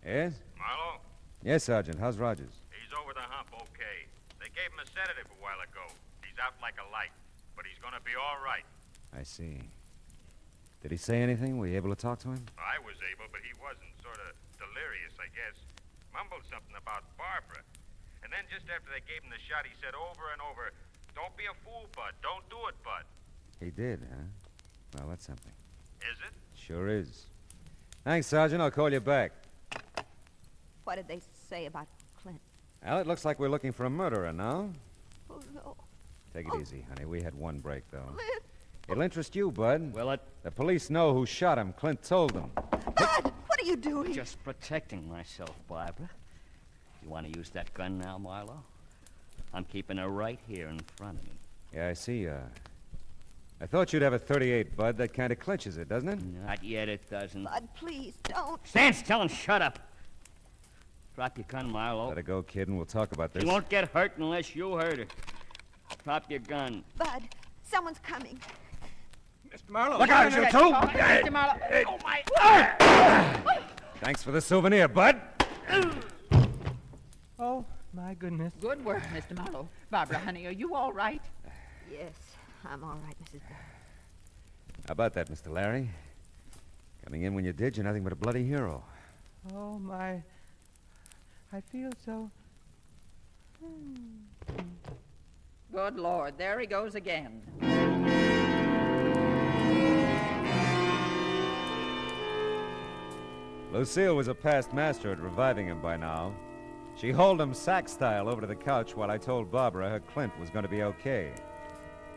Yes? Marlowe? Yes, Sergeant. How's Rogers? He's over the hump okay. They gave him a sedative a while ago. He's out like a light, but he's gonna be all right. I see. Did he say anything? Were you able to talk to him? I was able, but he wasn't. Sort of delirious, I guess. Mumbled something about Barbara. And then just after they gave him the shot, he said over and over, "Don't be a fool, Bud. Don't do it, Bud." He did, huh? Well, that's something. Is it? Sure is. Thanks, Sergeant. I'll call you back. What did they say about Clint? Well, it looks like we're looking for a murderer now. Oh, no. Take it easy, honey. We had one break, though. Clint! It'll interest you, Bud. Will it? The police know who shot him. Clint told them. Bud, what are you doing? Just protecting myself, Barbara. You want to use that gun now, Marlowe? I'm keeping her right here in front of me. Yeah, I see. I thought you'd have a 38, Bud. That kind of clinches it, doesn't it? Not yet, it doesn't. Bud, please, don't. Stand still and shut up. Drop your gun, Marlowe. Let her go, kid, and we'll talk about this. She won't get hurt unless you hurt her. Drop your gun. Bud, someone's coming. Mr. Marlowe. Look out, you two! Mr. Marlowe. Oh, my. Thanks for the souvenir, Bud. Oh, my goodness. Good work, Mr. Marlowe. Barbara, honey, are you all right? Yes, I'm all right, Mrs. Bell. How about that, Mr. Larry? Coming in when you did, you're nothing but a bloody hero. Oh, my. I feel so. Good Lord, there he goes again. Lucille was a past master at reviving him by now. She hauled him sack-style over to the couch while I told Barbara her Clint was going to be okay.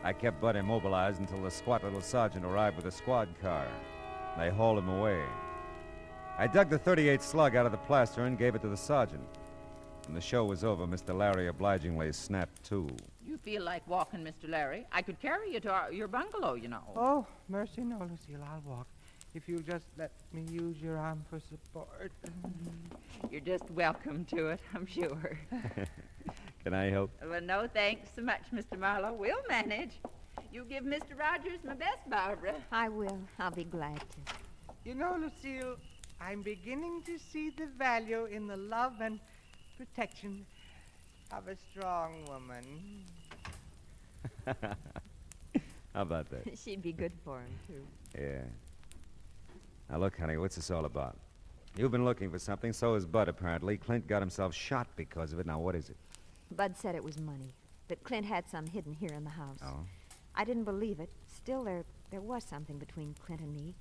I kept Bud immobilized until the squat little sergeant arrived with a squad car. They hauled him away. I dug the 38 slug out of the plaster and gave it to the sergeant. When the show was over, Mr. Larry obligingly snapped to. You feel like walking, Mr. Larry? I could carry you to your bungalow, you know. Oh, mercy, no, Lucille, I'll walk. If you'll just let me use your arm for support. You're just welcome to it, I'm sure. Can I help? Well, no thanks so much, Mr. Marlowe. We'll manage. You give Mr. Rogers my best, Barbara. I will. I'll be glad to. You know, Lucille, I'm beginning to see the value in the love and protection of a strong woman. How about that? She'd be good for him, too. Yeah. Now, look, honey, what's this all about? You've been looking for something, so has Bud, apparently. Clint got himself shot because of it. Now, what is it? Bud said it was money, that Clint had some hidden here in the house. Oh? I didn't believe it. Still, there was something between Clint and me.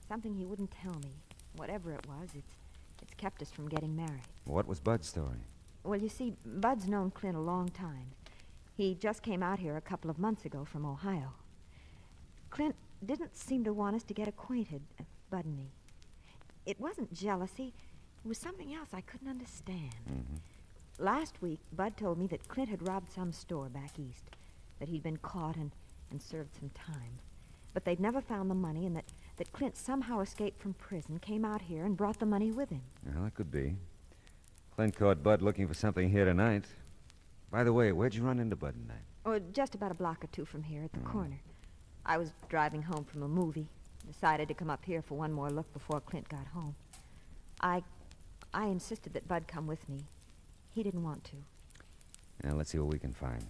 Something he wouldn't tell me. Whatever it was, it's kept us from getting married. What was Bud's story? Well, you see, Bud's known Clint a long time. He just came out here a couple of months ago from Ohio. Clint didn't seem to want us to get acquainted, Bud and me. It wasn't jealousy. It was something else I couldn't understand. Mm-hmm. Last week, Bud told me that Clint had robbed some store back east, that he'd been caught and served some time. But they'd never found the money, and that Clint somehow escaped from prison, came out here, and brought the money with him. Well, that could be. Clint caught Bud looking for something here tonight. By the way, where'd you run into Bud tonight? Oh, just about a block or two from here at the corner. I was driving home from a movie. Decided to come up here for one more look before Clint got home. I insisted that Bud come with me. He didn't want to. Now, let's see what we can find.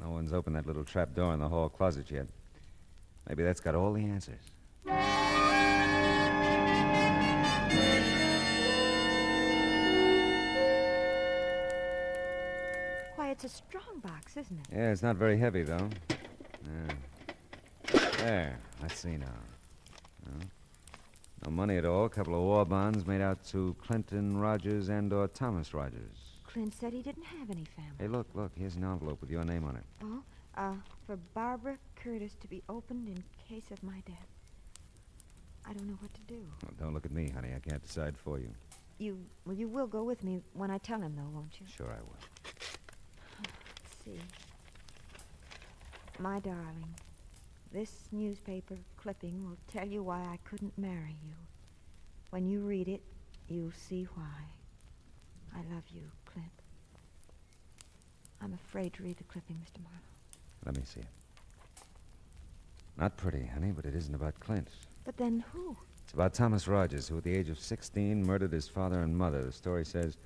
No one's opened that little trap door in the hall closet yet. Maybe that's got all the answers. Why, it's a strong box, isn't it? Yeah, it's not very heavy, though. There. Let's see now. No money at all. A couple of war bonds made out to Clinton Rogers and/or Thomas Rogers. Clint said he didn't have any family. Hey, look. Here's an envelope with your name on it. Oh, for Barbara Curtis to be opened in case of my death. I don't know what to do. Well, don't look at me, honey. I can't decide for you. You will go with me when I tell him, though, won't you? Sure I will. Let's see. My darling, this newspaper clipping will tell you why I couldn't marry you. When you read it, you'll see why. I love you, Clint. I'm afraid to read the clipping, Mr. Marlowe. Let me see it. Not pretty, honey, but it isn't about Clint. But then who? It's about Thomas Rogers, who at the age of 16 murdered his father and mother. The story says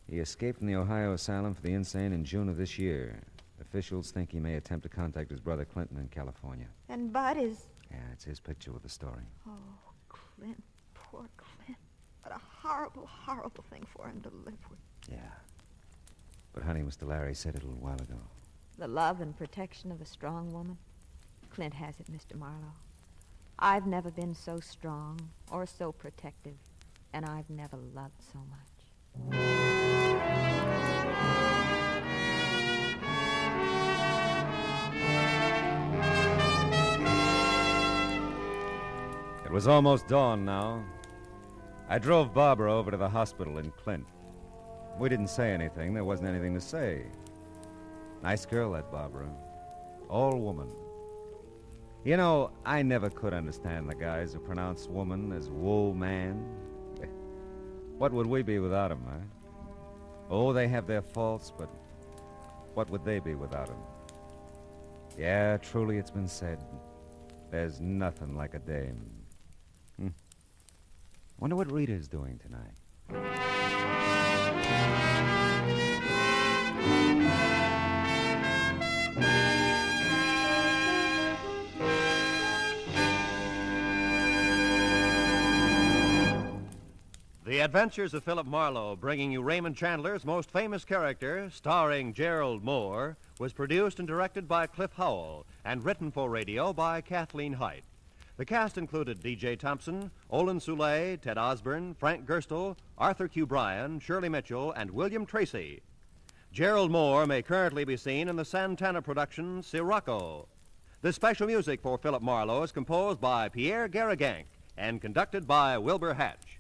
he escaped from the Ohio asylum for the insane in June of this year. Officials think he may attempt to contact his brother Clinton in California. And Bud is... Yeah, it's his picture with the story. Oh, Clint, poor Clint. What a horrible, horrible thing for him to live with. Yeah. But, honey, Mr. Larry said it a little while ago. The love and protection of a strong woman. Clint has it, Mr. Marlowe. I've never been so strong or so protective, and I've never loved so much. It was almost dawn now. I drove Barbara over to the hospital in Clint. We didn't say anything. There wasn't anything to say. Nice girl, that Barbara. All woman. You know, I never could understand the guys who pronounce woman as wool man. What would we be without 'em, huh? Oh, they have their faults, but what would they be without 'em? Yeah, truly it's been said. There's nothing like a dame. Wonder what Rita's doing tonight. The Adventures of Philip Marlowe, bringing you Raymond Chandler's most famous character, starring Gerald Moore, was produced and directed by Cliff Howell and written for radio by Kathleen Height. The cast included D.J. Thompson, Olin Soule, Ted Osborne, Frank Gerstle, Arthur Q. Bryan, Shirley Mitchell, and William Tracy. Gerald Moore may currently be seen in the Santana production Sirocco. The special music for Philip Marlowe is composed by Pierre Garrigank and conducted by Wilbur Hatch.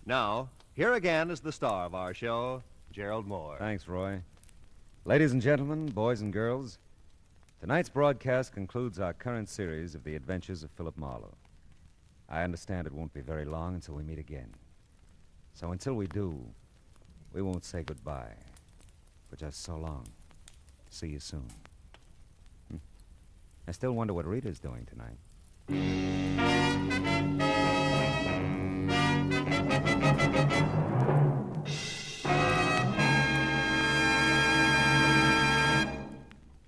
Now, here again is the star of our show, Gerald Moore. Thanks, Roy. Ladies and gentlemen, boys and girls, tonight's broadcast concludes our current series of the adventures of Philip Marlowe. I understand it won't be very long until we meet again. So until we do, we won't say goodbye, but just so long. See you soon. I still wonder what Rita's doing tonight.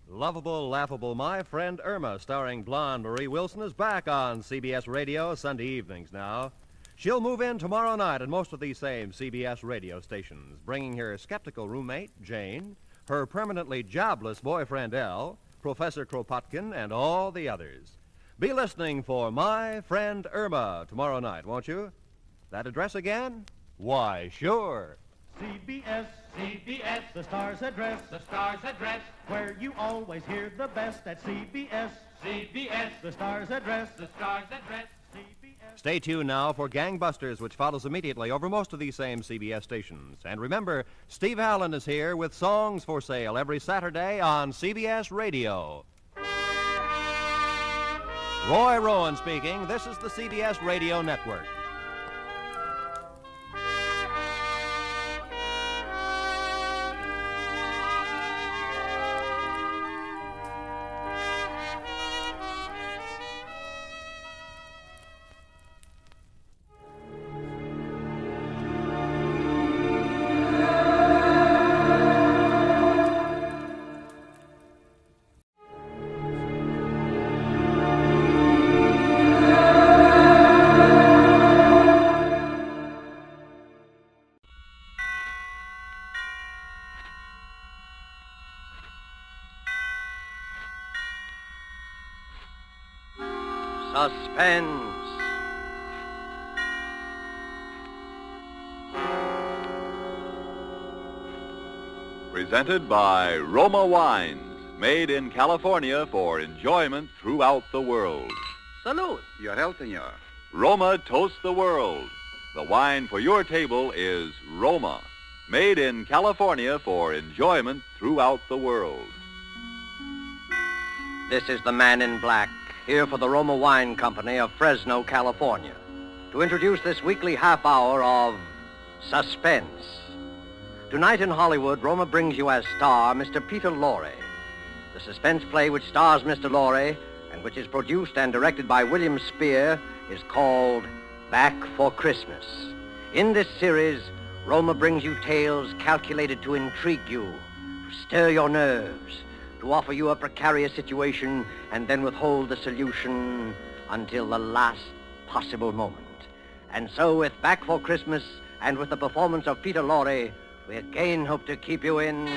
Lovable, Laughable My Friend Irma, starring blonde Marie Wilson, is back on CBS Radio Sunday evenings now. She'll move in tomorrow night at most of these same CBS radio stations, bringing her skeptical roommate, Jane, her permanently jobless boyfriend, Al, Professor Kropotkin, and all the others. Be listening for My Friend Irma tomorrow night, won't you? That address again? Why, sure. CBS, CBS, the star's address, where you always hear the best at CBS, CBS, the star's address, CBS. Stay tuned now for Gangbusters, which follows immediately over most of these same CBS stations. And remember, Steve Allen is here with songs for sale every Saturday on CBS Radio. Roy Rowan speaking. This is the CBS Radio Network. Suspense. Presented by Roma Wines, made in California for enjoyment throughout the world. Salud. Your health, senor. Roma toasts the world. The wine for your table is Roma, made in California for enjoyment throughout the world. This is the Man in Black, here for the Roma Wine Company of Fresno, California, to introduce this weekly half hour of Suspense. Tonight in Hollywood, Roma brings you as star Mr. Peter Lorre. The suspense play which stars Mr. Lorre and which is produced and directed by William Spear is called Back for Christmas. In this series, Roma brings you tales calculated to intrigue you, to stir your nerves, to offer you a precarious situation and then withhold the solution until the last possible moment. And so, with Back for Christmas and with the performance of Peter Lorre, we again hope to keep you in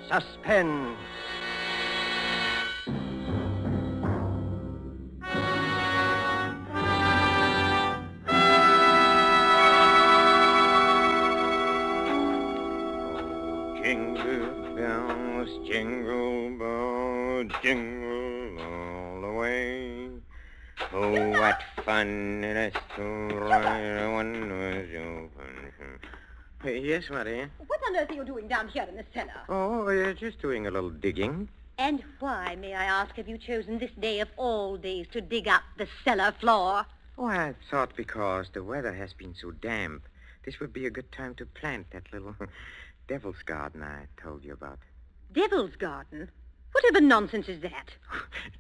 suspense. Jingle bells, jingle bells, jingle all the way. Oh, what fun it is to ride one with you. Yes, Marie? What on earth are you doing down here in the cellar? Oh, just doing a little digging. And why, may I ask, have you chosen this day of all days to dig up the cellar floor? Oh, I thought because the weather has been so damp, this would be a good time to plant that little devil's garden I told you about. Devil's garden? Whatever nonsense is that?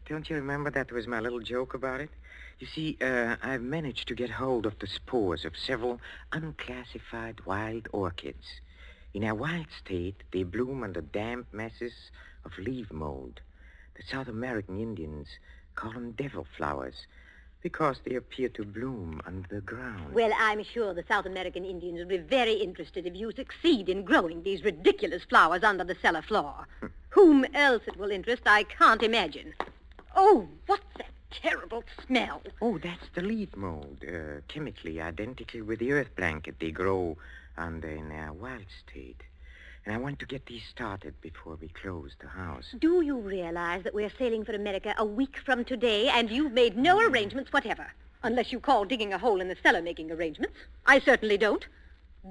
Don't you remember that was my little joke about it? You see, I've managed to get hold of the spores of several unclassified wild orchids. In their wild state, they bloom under damp masses of leaf mold. The South American Indians call them devil flowers because they appear to bloom under the ground. Well, I'm sure the South American Indians will be very interested if you succeed in growing these ridiculous flowers under the cellar floor. Whom else it will interest, I can't imagine. Oh, what's that terrible smell? Oh, that's the leaf mold, chemically identical with the earth blanket they grow under in their wild state. And I want to get these started before we close the house. Do you realize that we're sailing for America a week from today, and you've made no arrangements whatever? Unless you call digging a hole in the cellar making arrangements. I certainly don't.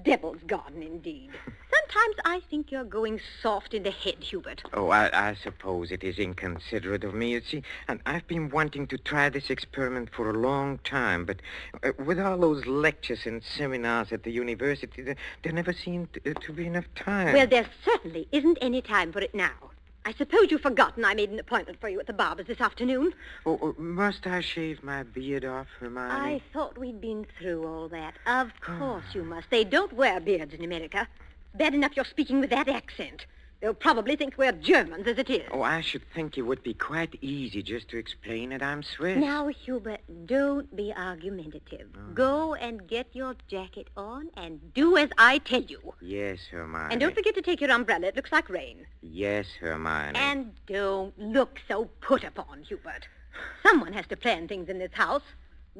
Devil's garden, indeed. Sometimes I think you're going soft in the head, Hubert. Oh, I suppose it is inconsiderate of me. You see, and I've been wanting to try this experiment for a long time, but with all those lectures and seminars at the university, there never seemed to be enough time. Well, there certainly isn't any time for it now. I suppose you've forgotten I made an appointment for you at the barber's this afternoon. Oh, must I shave my beard off, Hermione? I thought we'd been through all that. Of course you must. They don't wear beards in America. Bad enough you're speaking with that accent. They'll probably think we're Germans as it is. Oh, I should think it would be quite easy just to explain that I'm Swiss. Now, Hubert, don't be argumentative. Go and get your jacket on and do as I tell you. Yes, Hermione. And don't forget to take your umbrella. It looks like rain. Yes, Hermione. And don't look so put upon, Hubert. Someone has to plan things in this house.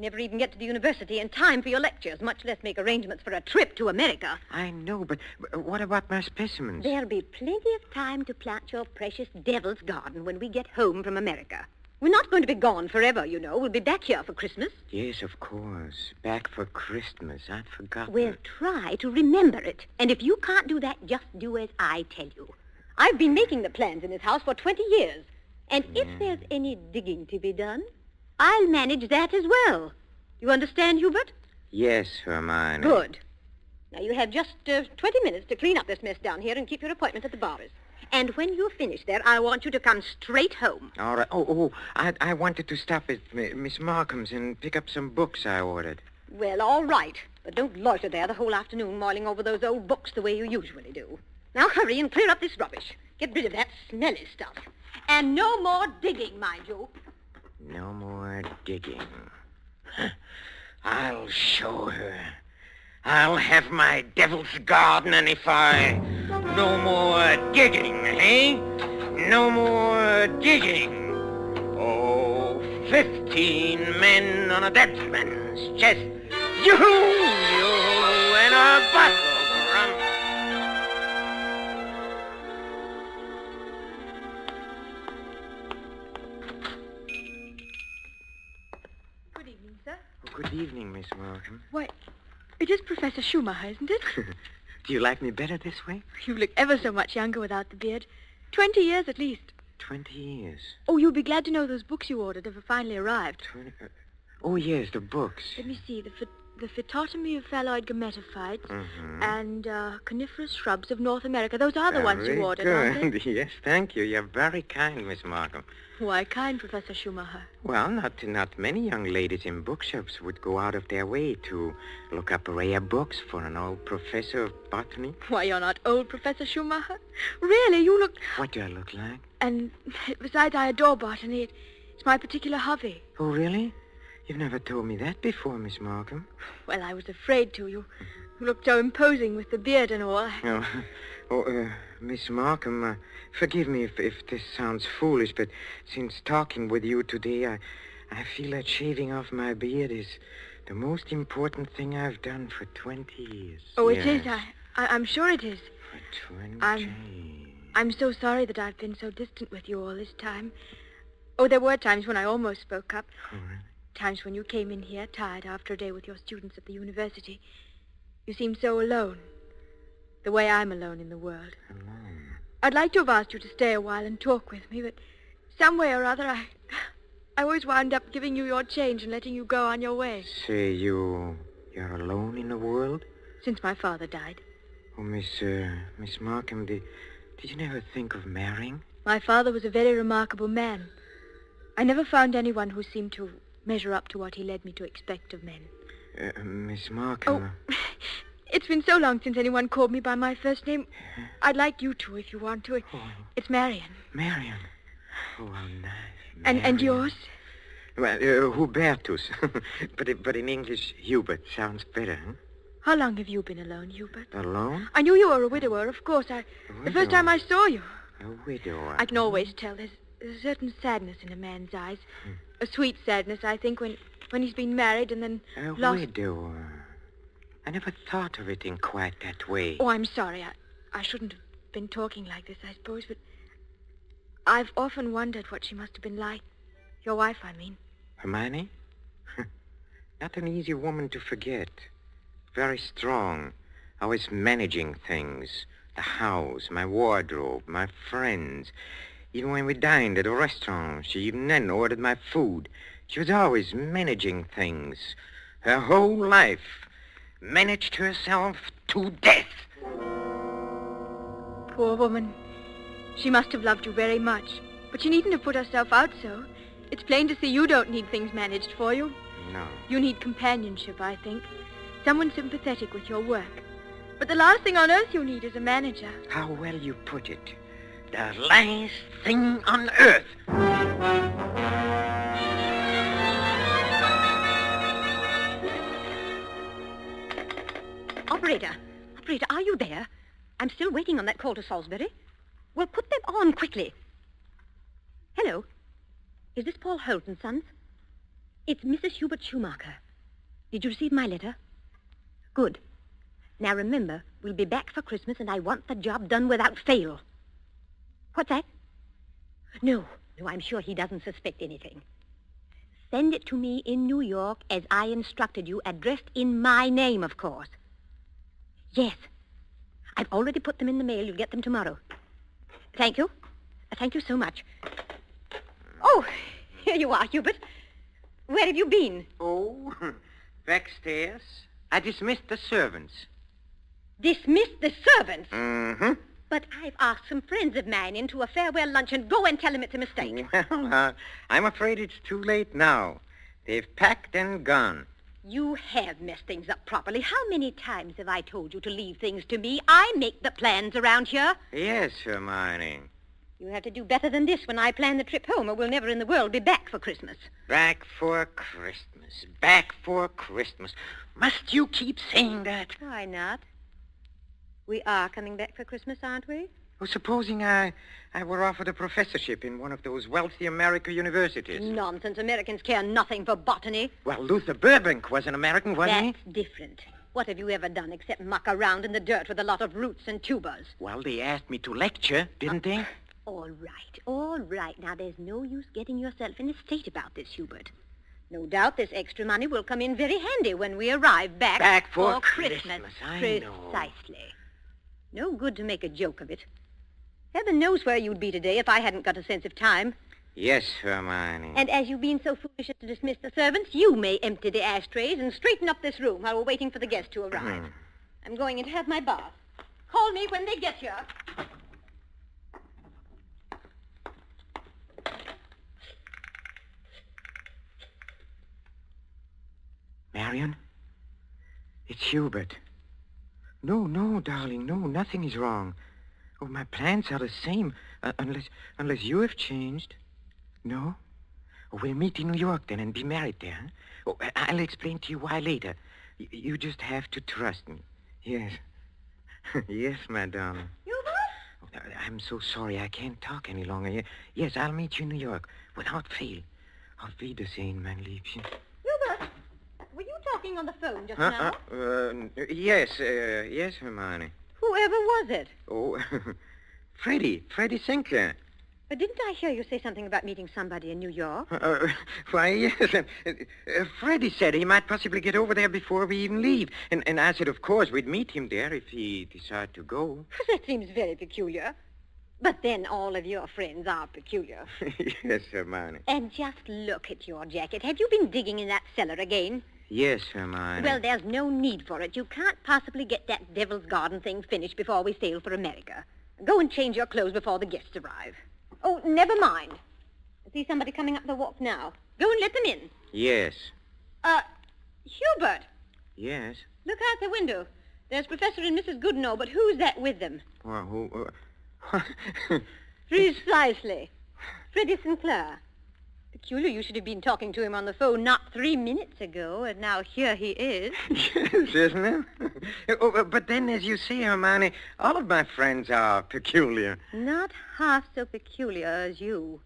Never even get to the university in time for your lectures, much less make arrangements for a trip to America. I know, but what about my specimens? There'll be plenty of time to plant your precious devil's garden when we get home from America. We're not going to be gone forever, you know. We'll be back here for Christmas. Yes, of course. Back for Christmas. I'd forgotten. We'll try to remember it. And if you can't do that, just do as I tell you. I've been making the plans in this house for 20 years. And if there's any digging to be done, I'll manage that as well. You understand, Hubert? Yes, Hermione. Good. Now, you have just 20 minutes to clean up this mess down here and keep your appointment at the barber's. And when you're finished there, I want you to come straight home. All right. Oh, I wanted to stop at Miss Markham's and pick up some books I ordered. Well, all right. But don't loiter there the whole afternoon mulling over those old books the way you usually do. Now, hurry and clear up this rubbish. Get rid of that smelly stuff. And no more digging, mind you. No more digging. I'll show her. I'll have my devil's garden, and if I... No more digging, eh? No more digging. Oh, 15 men on a dead man's chest. Yoo-hoo, yoo-hoo, and a bottle of rum. Good evening, sir. Good evening, Miss Markham. Why, it is Professor Schumacher, isn't it? Do you like me better this way? You look ever so much younger without the beard. 20 years at least. 20 years. Oh, you'll be glad to know those books you ordered have finally arrived. Oh, yes, the books. Let me see. The phytotomy of phalloid gametophytes and coniferous shrubs of North America. Those are the ones you ordered, aren't they? Yes, thank you. You're very kind, Miss Markham. Why kind, Professor Schumacher? Well, not many young ladies in bookshops would go out of their way to look up rare books for an old professor of botany. Why, you're not old, Professor Schumacher. Really, you look... What do I look like? And besides, I adore botany. It's my particular hobby. Oh, really? You've never told me that before, Miss Markham. Well, I was afraid to. You You look so imposing with the beard and all. Miss Markham, forgive me if this sounds foolish, but since talking with you today, I feel that shaving off my beard is the most important thing I've done for 20 years. Oh, it is. I'm sure it is. For 20. I'm so sorry that I've been so distant with you all this time. Oh, there were times when I almost spoke up. Oh, really? Times when you came in here, tired after a day with your students at the university. You seemed so alone. The way I'm alone in the world. Alone? I'd like to have asked you to stay a while and talk with me, but some way or other, I always wound up giving you your change and letting you go on your way. Say, you're alone in the world? Since my father died. Oh, Miss Markham, did you never think of marrying? My father was a very remarkable man. I never found anyone who seemed to measure up to what he led me to expect of men. Miss Markham... Oh, it's been so long since anyone called me by my first name. I'd like you to, if you want to. It's Marion. Marion? Oh, how nice. And yours? Well, Hubertus. but in English, Hubert sounds better, huh? How long have you been alone, Hubert? Alone? I knew you were a widower, of course. The first time I saw you. A widower? I can always tell. There's a certain sadness in a man's eyes. A sweet sadness, I think, when he's been married and then lost... widower. I never thought of it in quite that way. Oh, I'm sorry. I shouldn't have been talking like this, I suppose, but I've often wondered what she must have been like. Your wife, I mean. Hermione? Not an easy woman to forget. Very strong. Always managing things. The house, my wardrobe, my friends. Even when we dined at a restaurant, she even then ordered my food. She was always managing things. Her whole life. Managed herself to death. Poor woman. She must have loved you very much. But she needn't have put herself out so. It's plain to see you don't need things managed for you. No. You need companionship, I think. Someone sympathetic with your work. But the last thing on earth you need is a manager. How well you put it. The last thing on earth. Operator, are you there? I'm still waiting on that call to Salisbury. Well, put them on quickly. Hello. Is this Paul Holt and Sons? It's Mrs. Hubert Schumacher. Did you receive my letter? Good. Now remember, we'll be back for Christmas and I want the job done without fail. What's that? No, I'm sure he doesn't suspect anything. Send it to me in New York as I instructed you, addressed in my name, of course. Yes. I've already put them in the mail. You'll get them tomorrow. Thank you. Thank you so much. Oh, here you are, Hubert. Where have you been? Oh, backstairs. I dismissed the servants. Dismissed the servants? Mm-hmm. But I've asked some friends of mine into a farewell luncheon. Go and tell them it's a mistake. Well, I'm afraid it's too late now. They've packed and gone. You have messed things up properly. How many times have I told you to leave things to me? I make the plans around here. Yes, Hermione. You have to do better than this when I plan the trip home, or we'll never in the world be back for Christmas. Back for Christmas. Back for Christmas. Must you keep saying that? Why not? We are coming back for Christmas, aren't we? Well, supposing I were offered a professorship in one of those wealthy American universities. Nonsense. Americans care nothing for botany. Well, Luther Burbank was an American, wasn't he? That's different. What have you ever done except muck around in the dirt with a lot of roots and tubers? Well, they asked me to lecture, didn't they? All right. Now, there's no use getting yourself in a state about this, Hubert. No doubt this extra money will come in very handy when we arrive back... Back for Christmas. I know. Precisely. No good to make a joke of it. Heaven knows where you'd be today if I hadn't got a sense of time. Yes, Hermione. And as you've been so foolish as to dismiss the servants, you may empty the ashtrays and straighten up this room while we're waiting for the guests to arrive. I'm going in to have my bath. Call me when they get here. Marion? It's Hubert. No, darling, no, nothing is wrong. Oh, my plans are the same, unless you have changed. No? Oh, we'll meet in New York then and be married there. Huh? Oh, I'll explain to you why later. You just have to trust me. Yes. Yes, my darling. Hubert? Oh, I'm so sorry. I can't talk any longer. Yes, I'll meet you in New York without fail. Auf Wiedersehen, mein Liebchen. Hubert, were you talking on the phone just now? Yes, Hermione. Whoever was it? Oh, Freddie Sinclair. But didn't I hear you say something about meeting somebody in New York? Why, yes. Freddie said he might possibly get over there before we even leave. And I said, of course, we'd meet him there if he decided to go. That seems very peculiar. But then all of your friends are peculiar. Yes, Hermione. And just look at your jacket. Have you been digging in that cellar again? Yes, Hermione. Well, there's no need for it. You can't possibly get that Devil's Garden thing finished before we sail for America. Go and change your clothes before the guests arrive. Oh, never mind. I see somebody coming up the walk now. Go and let them in. Yes. Hubert. Yes? Look out the window. There's Professor and Mrs. Goodenough, but who's that with them? Well, who... Precisely. Freddie Sinclair. Peculiar you should have been talking to him on the phone not 3 minutes ago, and now here he is. Yes, isn't it? But then, as you say, Hermione, all of my friends are peculiar. Not half so peculiar as you.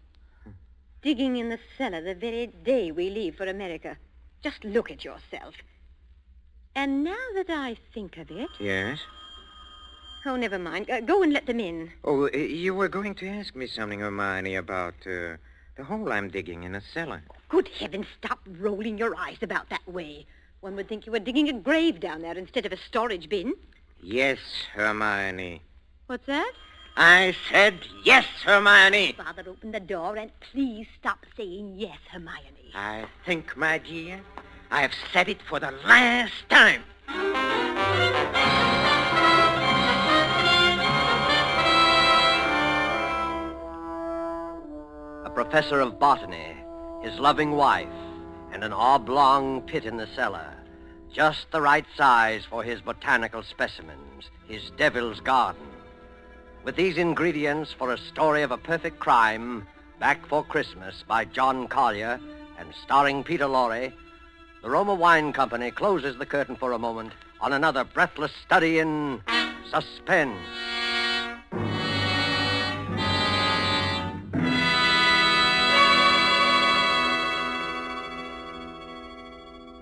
Digging in the cellar the very day we leave for America. Just look at yourself. And now that I think of it... Yes? Oh, never mind. Go and let them in. Oh, you were going to ask me something, Hermione, about the hole I'm digging in a cellar. Good heavens, stop rolling your eyes about that way. One would think you were digging a grave down there instead of a storage bin. Yes, Hermione. What's that? I said yes, Hermione. Father, open the door and please stop saying yes, Hermione. I think, my dear, I've said it for the last time. A professor of botany, his loving wife, and an oblong pit in the cellar. Just the right size for his botanical specimens, his devil's garden. With these ingredients for a story of a perfect crime, Back for Christmas by John Collier and starring Peter Lorre, the Roma Wine Company closes the curtain for a moment on another breathless study in suspense.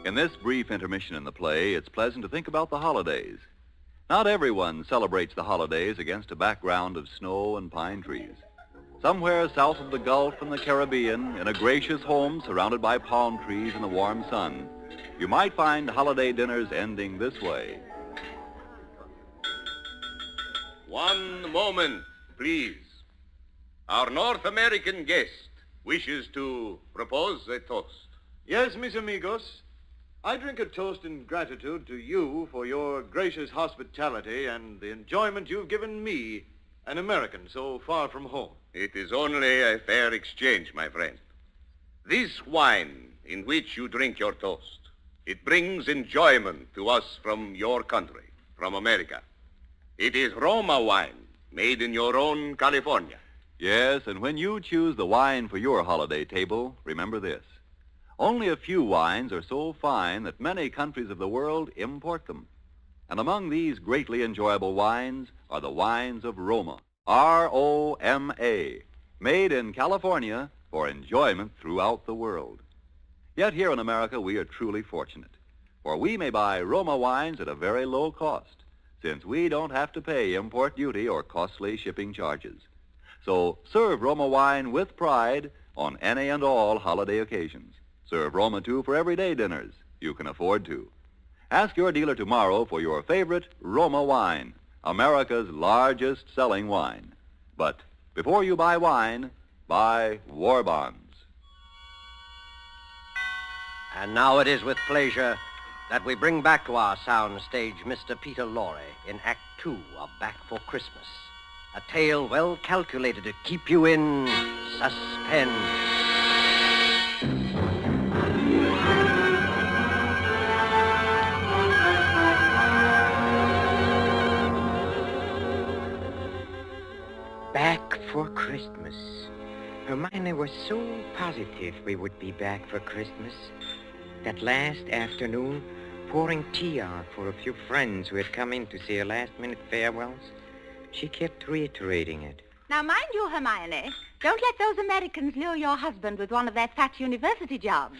In this brief intermission in the play, it's pleasant to think about the holidays. Not everyone celebrates the holidays against a background of snow and pine trees. Somewhere south of the Gulf and the Caribbean, in a gracious home surrounded by palm trees in the warm sun, you might find holiday dinners ending this way. One moment, please. Our North American guest wishes to propose a toast. Yes, mis amigos. I drink a toast in gratitude to you for your gracious hospitality and the enjoyment you've given me, an American so far from home. It is only a fair exchange, my friend. This wine in which you drink your toast, it brings enjoyment to us from your country, from America. It is Roma wine, made in your own California. Yes, and when you choose the wine for your holiday table, remember this. Only a few wines are so fine that many countries of the world import them. And among these greatly enjoyable wines are the wines of Roma, R-O-M-A, made in California for enjoyment throughout the world. Yet here in America we are truly fortunate, for we may buy Roma wines at a very low cost, since we don't have to pay import duty or costly shipping charges. So serve Roma wine with pride on any and all holiday occasions. Serve Roma, too, for everyday dinners. You can afford to. Ask your dealer tomorrow for your favorite Roma wine, America's largest selling wine. But before you buy wine, buy war bonds. And now it is with pleasure that we bring back to our sound stage Mr. Peter Lorre in Act 2 of Back for Christmas. A tale well calculated to keep you in suspense. Back for Christmas. Hermione was so positive we would be back for Christmas. That last afternoon, pouring tea out for a few friends who had come in to say her last-minute farewells, she kept reiterating it. Now, mind you, Hermione, don't let those Americans lure your husband with one of their fat university jobs.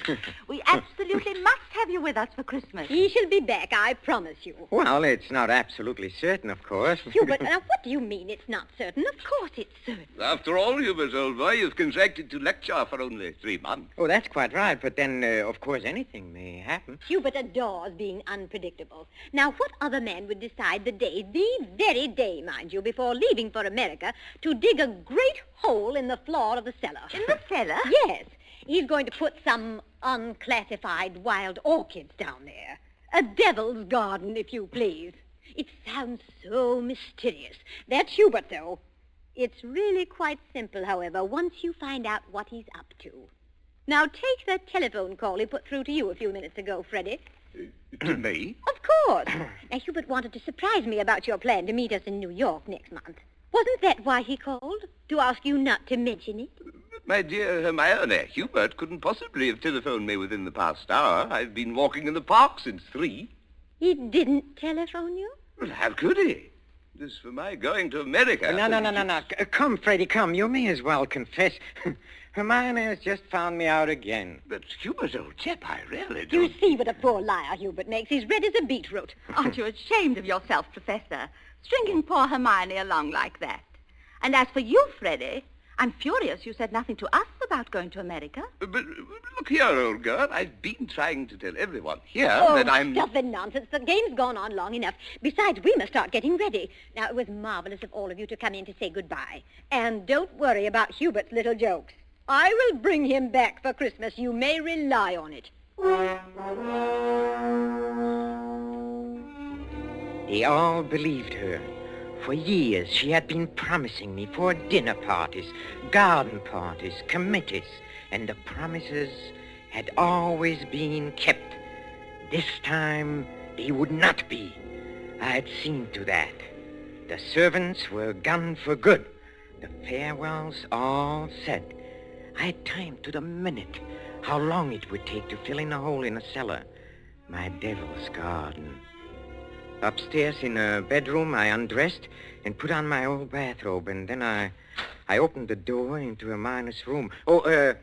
We absolutely must have you with us for Christmas. He shall be back, I promise you. Well, it's not absolutely certain, of course. Hubert, now what do you mean it's not certain? Of course it's certain. After all, Hubert, old boy, you've contracted to lecture for only 3 months. Oh, that's quite right, but then, of course, anything may happen. Hubert adores being unpredictable. Now, what other man would decide the very day, mind you, before leaving for America, to dig a great hole in the floor of the cellar? In the cellar? Yes. He's going to put some unclassified wild orchids down there. A devil's garden, if you please. It sounds so mysterious. That's Hubert, though. It's really quite simple, however, once you find out what he's up to. Now, take that telephone call he put through to you a few minutes ago, Freddie. To me? Of course. Now, Hubert wanted to surprise me about your plan to meet us in New York next month. Wasn't that why he called? To ask you not to mention it? My dear Hermione, Hubert couldn't possibly have telephoned me within the past hour. I've been walking in the park since 3. He didn't telephone you? Well, how could he? This for my going to America. No. Come, Freddie, come. You may as well confess. Hermione has just found me out again. But, Hubert, old chap, I really You don't... see what a poor liar Hubert makes. He's red as a beetroot. Aren't you ashamed of yourself, Professor? Stringing poor Hermione along like that. And as for you, Freddie, I'm furious you said nothing to us about going to America. But look here, old girl. I've been trying to tell everyone here Oh, that I'm... stuff and nonsense. The game's gone on long enough. Besides, we must start getting ready. Now, it was marvelous of all of you to come in to say goodbye. And don't worry about Hubert's little jokes. I will bring him back for Christmas. You may rely on it. They all believed her. For years, she had been promising me for dinner parties, garden parties, committees, and the promises had always been kept. This time, they would not be. I had seen to that. The servants were gone for good. The farewells all said. I had timed to the minute how long it would take to fill in a hole in a cellar. My devil's garden. Upstairs in a bedroom, I undressed and put on my old bathrobe, and then I opened the door into Hermione's room. Oh,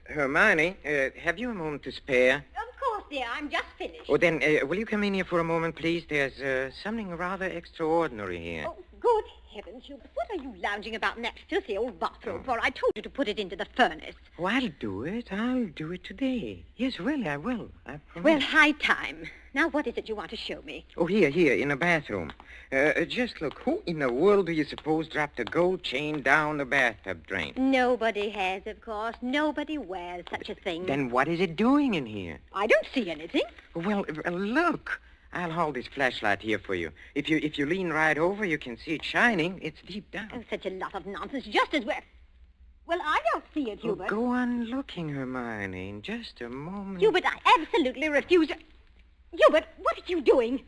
Hermione, have you a moment to spare? Of course, dear. I'm just finished. Oh, then, will you come in here for a moment, please? There's something rather extraordinary here. Oh, good heavens, Hubert. What are you lounging about in that filthy old bathrobe for? I told you to put it into the furnace. Oh, I'll do it. I'll do it today. Yes, really, I will. I promise. Well, high time. Now, what is it you want to show me? Oh, here, in the bathroom. Just look. Who in the world do you suppose dropped a gold chain down the bathtub drain? Nobody has, of course. Nobody wears such a thing. Then what is it doing in here? I don't see anything. Well, look. I'll hold this flashlight here for you. If you lean right over, you can see it shining. It's deep down. Oh, such a lot of nonsense, just as well, I don't see it, Hubert. Go on looking, Hermione, in just a moment. Hubert, I absolutely refuse. Hubert, what are you doing?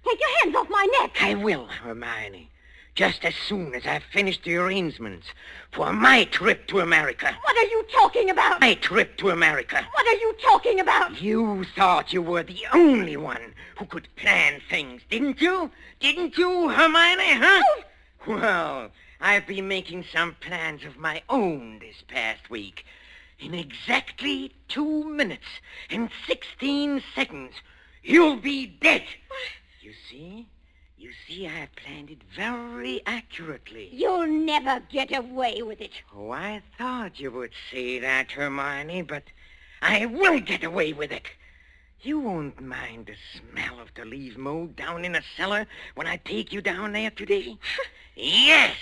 Take your hands off my neck. I will, Hermione. Just as soon as I've finished the arrangements for my trip to America. What are you talking about? My trip to America. What are you talking about? You thought you were the only one who could plan things, didn't you? Didn't you, Hermione, huh? Well, I've been making some plans of my own this past week. In exactly 2 minutes and 16 seconds, you'll be dead. You see, I planned it very accurately. You'll never get away with it. Oh, I thought you would say that, Hermione, but I will get away with it. You won't mind the smell of the leaf mold down in the cellar when I take you down there today? Yes,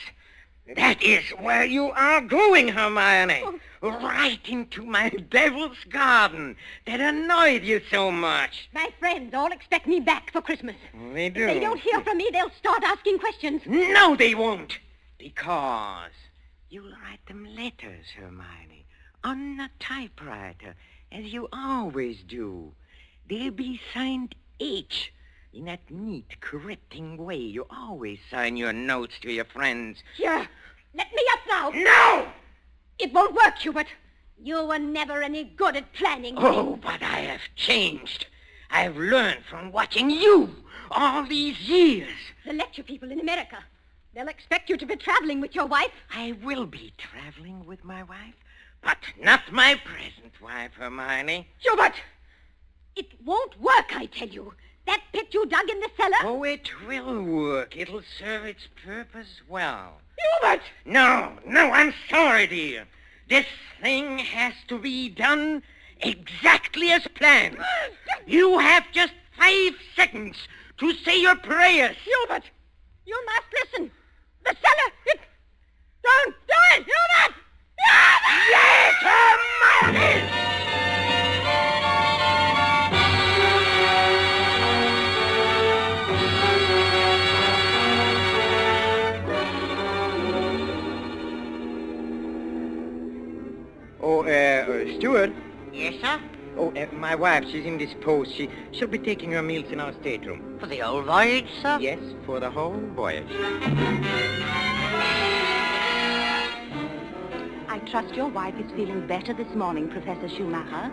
that is where you are going, Hermione. Right into my devil's garden that annoyed you so much. My friends all expect me back for Christmas. They do. If they don't hear from me, they'll start asking questions. No, they won't. Because you'll write them letters, Hermione, on a typewriter, as you always do. They'll be signed H, in that neat, correcting way you always sign your notes to your friends. Here, let me up now. No! It won't work, Hubert. You were never any good at planning. Oh, but I have changed. I've learned from watching you all these years. The lecture people in America. They'll expect you to be traveling with your wife. I will be traveling with my wife, but not my present wife, Hermione. Hubert! It won't work, I tell you. That pit you dug in the cellar... Oh, it will work. It'll serve its purpose well. Hubert! No, I'm sorry, dear. This thing has to be done exactly as planned. You have just 5 seconds to say your prayers. Hubert, you must listen. The cellar, it... Don't do it, Hubert! Yes, Hermione! Oh, Stuart? Yes, sir? Oh, my wife, she's indisposed. She'll be taking her meals in our stateroom. For the whole voyage, sir? Yes, for the whole voyage. I trust your wife is feeling better this morning, Professor Schumacher.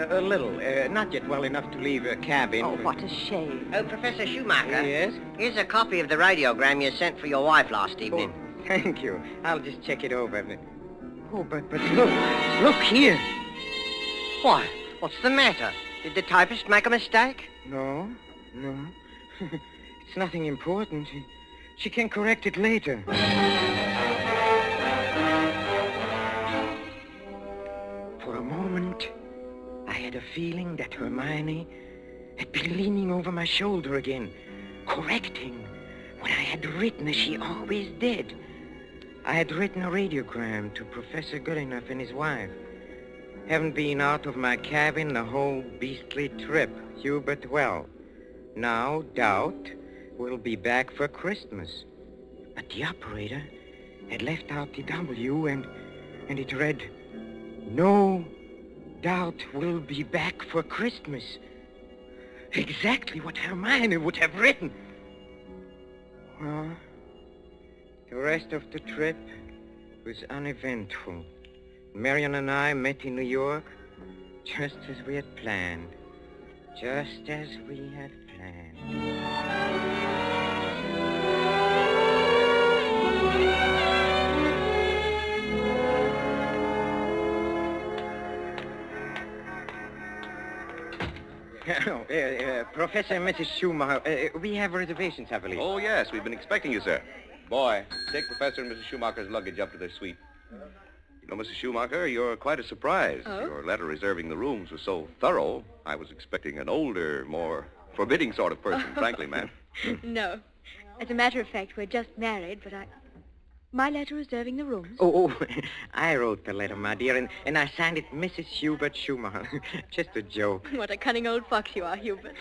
A little. Not yet well enough to leave her cabin. Oh, what a shame. Oh, Professor Schumacher. Yes? Here's a copy of the radiogram you sent for your wife last evening. Oh, thank you. I'll just check it over. Oh, but look here. What? What's the matter? Did the typist make a mistake? No. It's nothing important. She can correct it later. For a moment, I had a feeling that Hermione had been leaning over my shoulder again, correcting what I had written as she always did. I had written a radiogram to Professor Goodenough and his wife. Haven't been out of my cabin the whole beastly trip, Hubert. Well, now Doubt will be back for Christmas. But the operator had left out the W and it read, No Doubt will be back for Christmas. Exactly what Hermione would have written. Well, the rest of the trip was uneventful. Marion and I met in New York just as we had planned. Just as we had planned. Professor and Mrs. Schumacher, we have reservations, I believe. Oh, yes, we've been expecting you, sir. Boy, take Professor and Mrs. Schumacher's luggage up to their suite. You know, Mrs. Schumacher, you're quite a surprise. Oh? Your letter reserving the rooms was so thorough, I was expecting an older, more forbidding sort of person, frankly, ma'am. No. As a matter of fact, we're just married, but my letter reserving the rooms. Oh, I wrote the letter, my dear, and I signed it Mrs. Hubert Schumacher. Just a joke. What a cunning old fox you are, Hubert.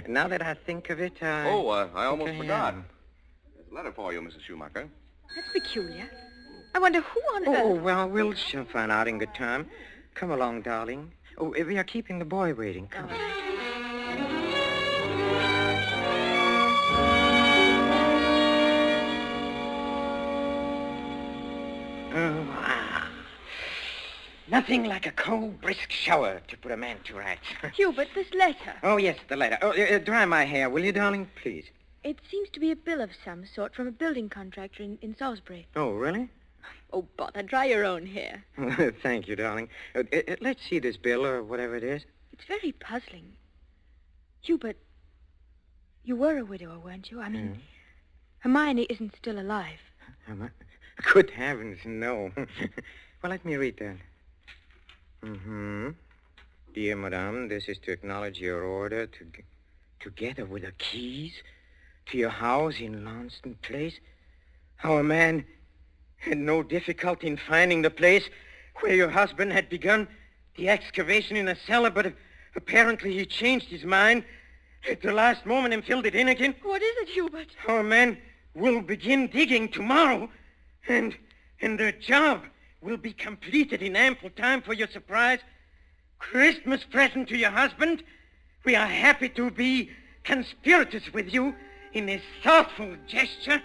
Now that I think of it, I almost forgot. There's a letter for you, Mrs. Schumacher. That's peculiar. I wonder who on earth... Oh, well, we'll soon find out in good time. Come along, darling. Oh, we are keeping the boy waiting. Come. Nothing like a cold, brisk shower to put a man to rights. Hubert, this letter. Oh, yes, the letter. Oh, dry my hair, will you, darling? Please. It seems to be a bill of some sort from a building contractor in Salisbury. Oh, really? Oh, bother, dry your own hair. Thank you, darling. Let's see this bill, or whatever it is. It's very puzzling. Hubert, you were a widower, weren't you? I mean, Hermione isn't still alive. Good heavens, no. Well, let me read that. Dear Madame, this is to acknowledge your order together with the keys to your house in Launceston Place. How a man had no difficulty in finding the place where your husband had begun the excavation in a cellar, but apparently he changed his mind at the last moment and filled it in again. What is it, Hubert? How a man will begin digging tomorrow, and the job will be completed in ample time for your surprise Christmas present to your husband. We are happy to be conspirators with you in this thoughtful gesture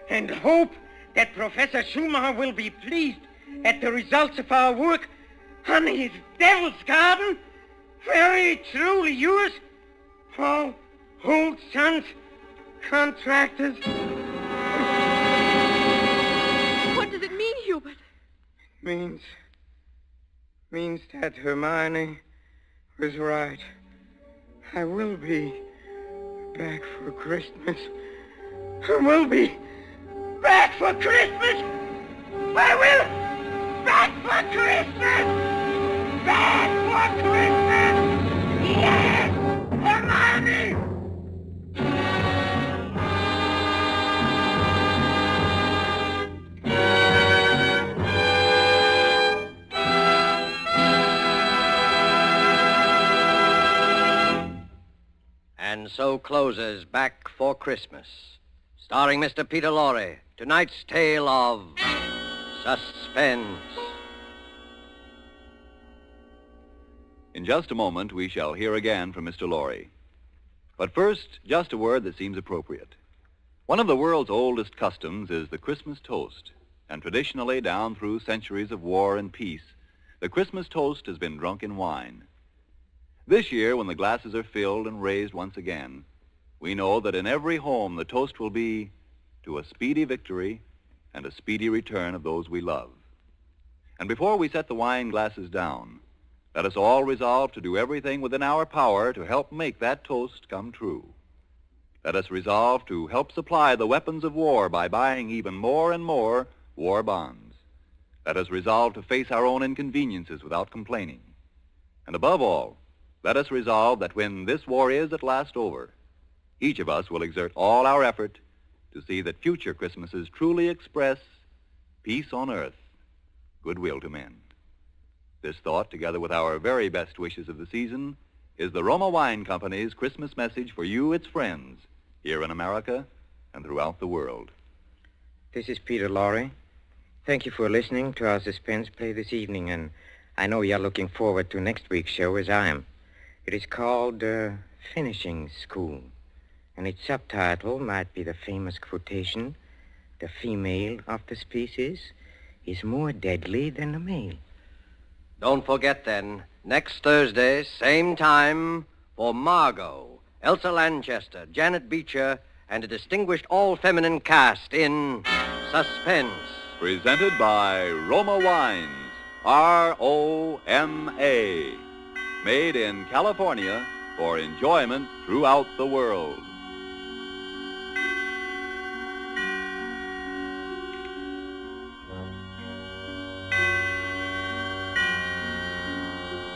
and hope that Professor Schumacher will be pleased at the results of our work on his devil's garden. Very truly yours, Paul Holt Sons Contractors. What does it mean, Hubert? Means that Hermione was right. I will be back for Christmas. I will be back for Christmas. I will back for Christmas. Back for Christmas. Yes, Hermione. And so closes Back for Christmas, starring Mr. Peter Lorre, tonight's tale of Suspense. In just a moment, we shall hear again from Mr. Lorre. But first, just a word that seems appropriate. One of the world's oldest customs is the Christmas toast, and traditionally, down through centuries of war and peace, the Christmas toast has been drunk in wine. This year, when the glasses are filled and raised once again, we know that in every home the toast will be to a speedy victory and a speedy return of those we love. And before we set the wine glasses down, let us all resolve to do everything within our power to help make that toast come true. Let us resolve to help supply the weapons of war by buying even more and more war bonds. Let us resolve to face our own inconveniences without complaining. And above all, let us resolve that when this war is at last over, each of us will exert all our effort to see that future Christmases truly express peace on earth, goodwill to men. This thought, together with our very best wishes of the season, is the Roma Wine Company's Christmas message for you, its friends, here in America and throughout the world. This is Peter Lorre. Thank you for listening to our suspense play this evening, and I know you're looking forward to next week's show as I am. It is called Finishing School, and its subtitle might be the famous quotation, "The female of the species is more deadly than the male." Don't forget then, next Thursday, same time, for Margot, Elsa Lanchester, Janet Beecher, and a distinguished all-feminine cast in Suspense. Presented by Roma Wines, R-O-M-A. Made in California for enjoyment throughout the world.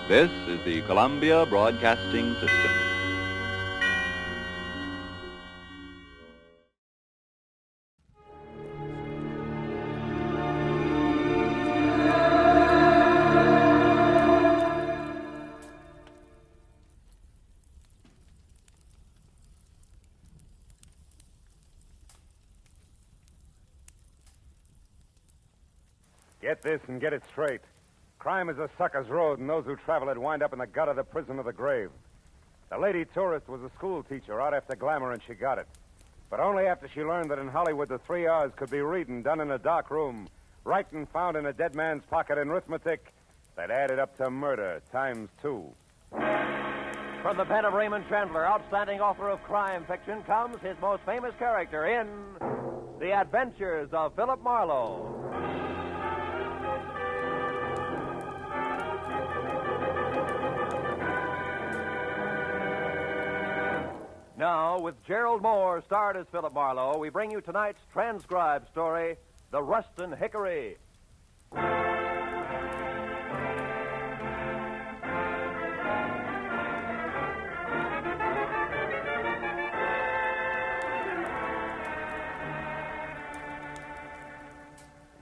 This is the Columbia Broadcasting System. Get this and get it straight. Crime is a sucker's road, and those who travel it wind up in the gut of the prison of the grave. The lady tourist was a school teacher out after glamour, and she got it. But only after she learned that in Hollywood the 3 R's could be reading done in a dark room, writing found in a dead man's pocket, and arithmetic that added up to murder times 2. From the pen of Raymond Chandler, outstanding author of crime fiction, comes his most famous character in The Adventures of Philip Marlowe. Now, with Gerald Moore starred as Philip Marlowe, we bring you tonight's transcribed story, The Ruston Hickory. It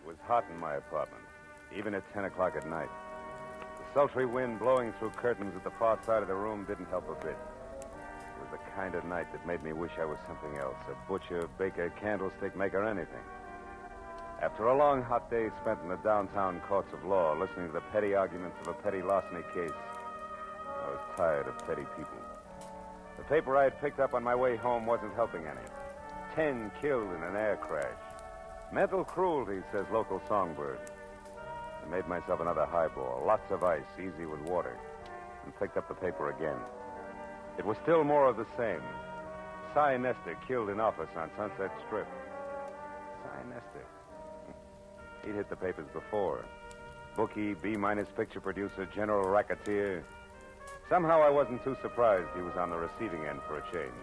was hot in my apartment, even at 10 o'clock at night. The sultry wind blowing through curtains at the far side of the room didn't help a bit. It was the kind of night that made me wish I was something else, a butcher, baker, candlestick maker, anything. After a long, hot day spent in the downtown courts of law, listening to the petty arguments of a petty larceny case, I was tired of petty people. The paper I had picked up on my way home wasn't helping any. 10 killed in an air crash. Mental cruelty, says local songbird. I made myself another highball, lots of ice, easy with water, and picked up the paper again. It was still more of the same. Cy Nestor killed in office on Sunset Strip. Cy Nestor. He'd hit the papers before. Bookie, B-minus picture producer, general racketeer. Somehow I wasn't too surprised he was on the receiving end for a change.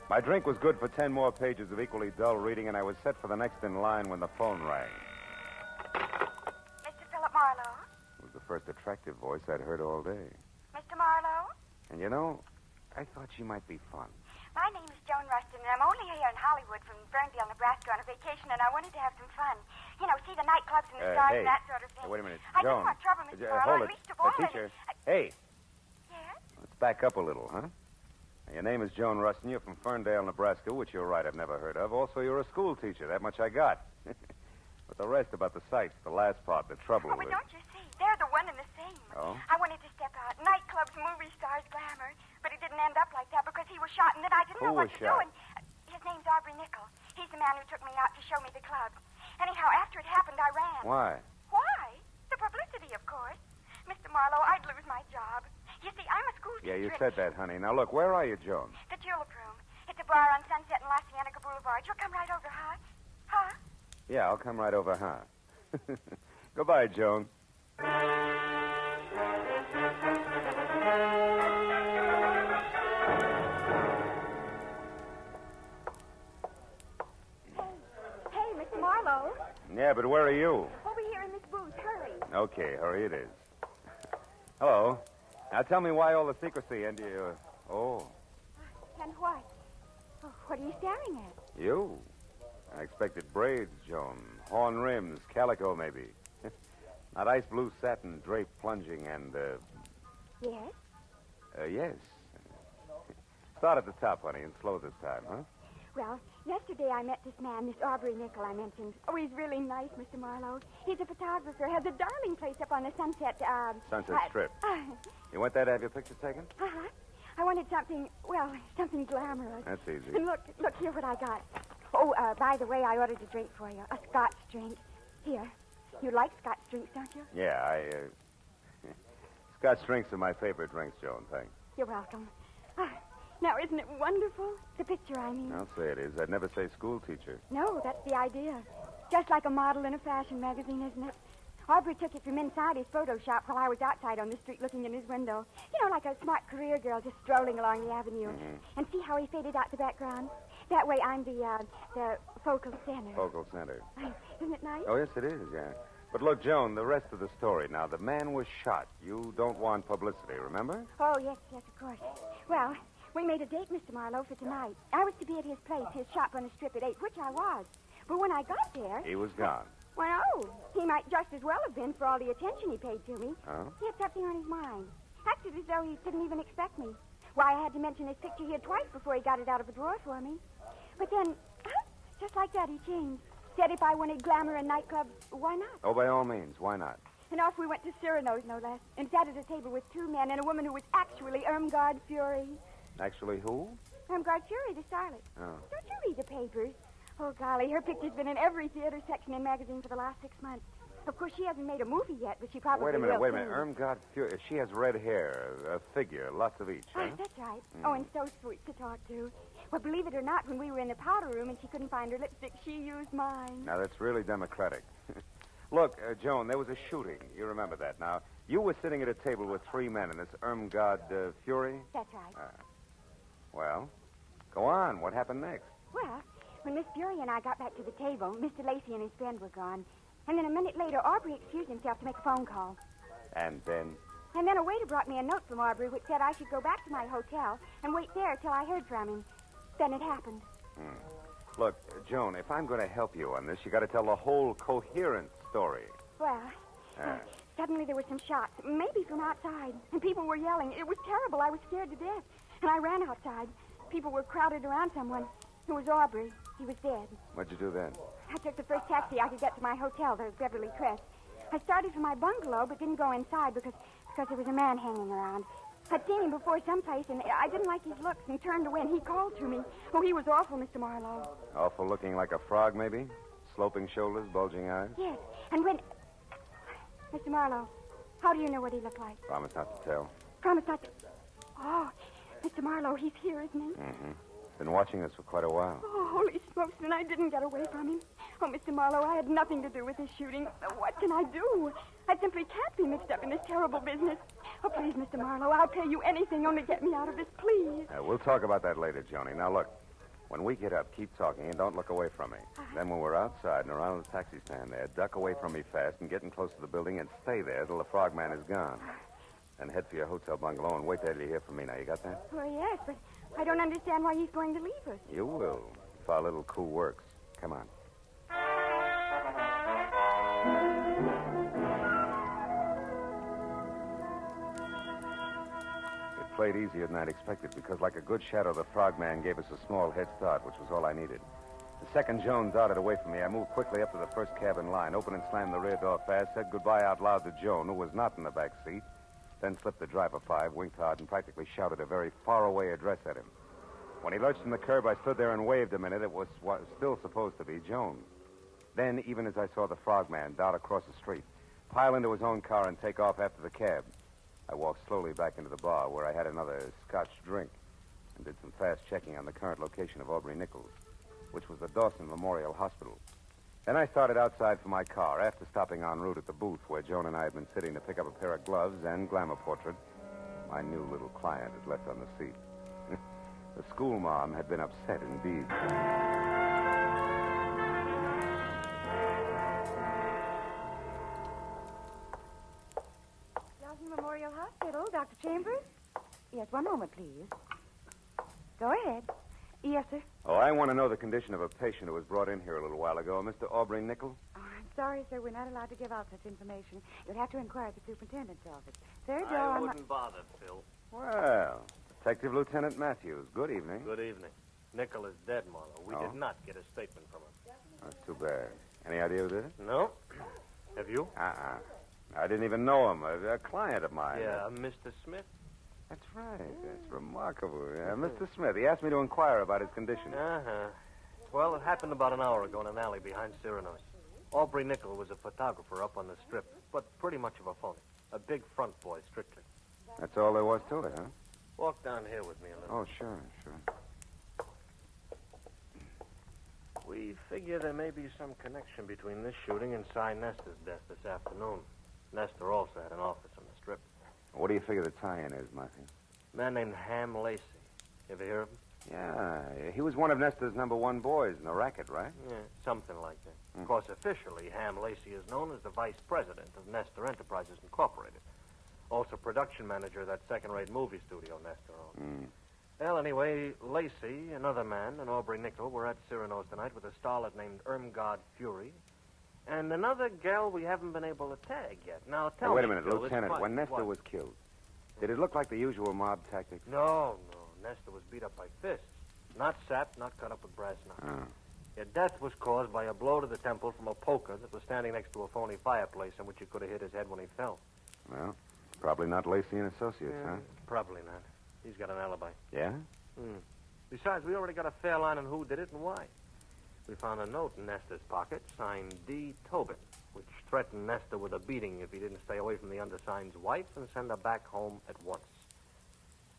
My drink was good for 10 more pages of equally dull reading, and I was set for the next in line when the phone rang. Mr. Philip Marlowe? It was the first attractive voice I'd heard all day. Mr. Marlowe? And you know, I thought she might be fun. My name is Joan Rustin, and I'm only here in Hollywood from Ferndale, Nebraska on a vacation, and I wanted to have some fun. You know, see the nightclubs and the stars Hey. and that sort of thing. Hey, wait a minute. I Joan. don't want trouble, Mr. Marlowe, hold and it. least of all... Teacher. Hey. Yes? Let's back up a little, huh? Now, your name is Joan Rustin. You're from Ferndale, Nebraska, which you're right, I've never heard of. Also, you're a school teacher. That much I got. But the rest about the sights, the last part, the trouble Oh, but with... don't you see? They're the one and the same. Oh? I wanted to step out. Nightclubs, movie stars, glamour. But it didn't end up like that because he was shot, and then I didn't Who know what was to do. shot? And his name's Aubrey Nichol. He's the man who took me out to show me the club. Anyhow, after it happened, I ran. Why? Why? The publicity, of course. Mr. Marlowe, I'd lose my job. You see, I'm a school Yeah, you teacher. said that, honey. Now, look, where are you, Joan? The Julep Room. It's a bar on Sunset and La Cienega Boulevard. You'll come right over, huh? Huh? Yeah, I'll come right over, huh? Goodbye, Joan. Hey, Mr. Marlowe. Yeah, but where are you? Over here in this booth. Hurry. Okay, hurry it is. Hello. Now tell me why all the secrecy and you... Oh, And what? Oh, what are you staring at? you. I expected braids, Joan. Horn rims, calico maybe. Not ice blue satin, drape plunging, and, Yes? yes. Start at the top, honey, and slow this time, huh? Well, yesterday I met this man, this Aubrey Nichol I mentioned. Oh, he's really nice, Mr. Marlowe. He's a photographer, has a darling place up on the Sunset, Sunset Strip. You went there to have your picture taken? Uh-huh. I wanted something, well, something glamorous. That's easy. And look here what I got. Oh, by the way, I ordered a drink for you, a Scotch drink. Here. You like Scotch drinks, don't you? Yeah, Scotch drinks are my favorite drinks, Joan, thanks. You're welcome. Now, isn't it wonderful? The picture, I mean. I'll say it is. I'd never say school teacher. No, that's the idea. Just like a model in a fashion magazine, isn't it? Aubrey took it from inside his photo shop while I was outside on the street looking in his window. You know, like a smart career girl just strolling along the avenue. Mm-hmm. And see how he faded out the background? That way I'm the focal center. Focal center. Isn't it nice? Oh, yes, it is, yeah. But look, Joan, the rest of the story. Now, the man was shot. You don't want publicity, remember? Oh, yes, of course. Well, we made a date, Mr. Marlowe, for tonight. I was to be at his place, his shop on the strip at 8, which I was. But when I got there... He was gone. Well, no. He might just as well have been for all the attention he paid to me. Oh? He had something on his mind. Acted as though he didn't even expect me. Why, I had to mention his picture here twice before he got it out of a drawer for me. But then, just like that, he changed. Said if I wanted glamour in nightclubs, why not? Oh, by all means. Why not? And off we went to Cyrano's, no less, and sat at a table with two men and a woman who was actually Irmgard Fury. Actually, who? Irmgard Fury, the starlet. Oh. Don't you read the papers? Oh, golly, her picture's been in every theater section and magazine for the last 6 months. Of course, she hasn't made a movie yet, but she probably will. Wait a minute. soon. Irmgard Fury. She has red hair, a figure, lots of each, huh? That's right. Oh, and so sweet to talk to. Well, believe it or not, when we were in the powder room and she couldn't find her lipstick, she used mine. Now, that's really democratic. Look, Joan, there was a shooting. You remember that. Now, you were sitting at a table with 3 men, and this Irmgard Fury? That's right. Well, go on. What happened next? Well, when Miss Fury and I got back to the table, Mr. Lacey and his friend were gone. And then a minute later, Aubrey excused himself to make a phone call. And then? And then a waiter brought me a note from Aubrey which said I should go back to my hotel and wait there till I heard from him. Then it happened. Look, Joan, if I'm going to help you on this, you got to tell the whole coherent story. Well, suddenly there were some shots, maybe from outside, and people were yelling. It was terrible. I was scared to death. And I ran outside. People were crowded around someone. It was Aubrey. He was dead. What'd you do then? I took the first taxi I could get to my hotel, the Beverly Crest. I started for my bungalow, but didn't go inside because there was a man hanging around. I'd seen him before someplace, and I didn't like his looks and turned away, and he called to me. Oh, he was awful, Mr. Marlowe. Awful looking like a frog, maybe? Sloping shoulders, bulging eyes? Yes, and when... Mr. Marlowe, how do you know what he looked like? Promise not to tell. Promise not to... Oh, Mr. Mr. Marlowe, he's here, isn't he? Mm-hmm. Been watching us for quite a while. Oh, holy smokes, and I didn't get away from him. Oh, Mr. Marlowe, I had nothing to do with this shooting. What can I do? I simply can't be mixed up in this terrible business. Oh, please, Mr. Marlowe, I'll pay you anything, only get me out of this, please. We'll talk about that later, Joni. Now, look, when we get up, keep talking and don't look away from me. Then when we're outside and around the taxi stand there, duck away from me fast and get in close to the building and stay there till the frogman is gone. Then head for your hotel bungalow and wait there till you hear from me. Now, you got that? Oh, yes, but I don't understand why he's going to leave us. You will, if our little coup works. Come on. It played easier than I'd expected because, like a good shadow, the frogman gave us a small head start, which was all I needed. The second Joan darted away from me, I moved quickly up to the first cab in line, opened and slammed the rear door fast, said goodbye out loud to Joan, who was not in the back seat, then slipped the driver 5, winked hard, and practically shouted a very far-away address at him. When he lurched from the curb, I stood there and waved a minute. It was what was still supposed to be Joan. Then, even as I saw the frogman dart across the street, pile into his own car and take off after the cab, I walked slowly back into the bar where I had another Scotch drink and did some fast checking on the current location of Aubrey Nichols, which was the Dawson Memorial Hospital. Then I started outside for my car after stopping en route at the booth where Joan and I had been sitting to pick up a pair of gloves and glamour portrait my new little client had left on the seat. The school mom had been upset indeed. Dawson Memorial Hospital, Dr. Chambers? Yes, one moment, please. Go ahead. Yes, sir. Oh, I want to know the condition of a patient who was brought in here a little while ago, Mr. Aubrey Nichols. Oh, I'm sorry, sir. We're not allowed to give out such information. You'll have to inquire at the superintendent's office. Sir, Joe, I wouldn't bother, Phil. Well, Detective Lieutenant Matthews, good evening. Good evening. Nickel is dead, Marlowe. We did not get a statement from him. That's too bad. Any idea who did it? No. Have you? I didn't even know him. A client of mine. Yeah, Mr. Smith? That's right. That's remarkable. Mr. Smith, he asked me to inquire about his condition. Uh-huh. Well, it happened about an hour ago in an alley behind Cyrano's. Aubrey Nichols was a photographer up on the strip, but pretty much of a phony. A big front boy, strictly. That's all there was to it, huh? Walk down here with me a little. Oh, sure. We figure there may be some connection between this shooting and Cy Nestor's death this afternoon. Nestor also had an office on the strip. What do you figure the tie-in is, Matthew? A man named Ham Lacey. You ever hear of him? Yeah, he was one of Nestor's #1 boys in the racket, right? Yeah, something like that. Of course, officially, Ham Lacey is known as the vice president of Nestor Enterprises Incorporated. Also production manager of that second-rate movie studio Nestor owns. Well, anyway, Lacey, another man, and Aubrey Nichols were at Cyrano's tonight with a starlet named Irmgard Fury, and another gal we haven't been able to tag yet. Now, tell me, wait a minute, Phil, Lieutenant. When Nestor was killed, did it look like the usual mob tactics? No. Nestor was beat up by fists. Not sapped, not cut up with brass knuckles. His death was caused by a blow to the temple from a poker that was standing next to a phony fireplace in which he could have hit his head when he fell. Well, probably not Lacey and Associates, huh? Probably not. He's got an alibi. Yeah? Besides, we already got a fair line on who did it and why. We found a note in Nestor's pocket signed D. Tobin, which threatened Nestor with a beating if he didn't stay away from the undersigned's wife and send her back home at once.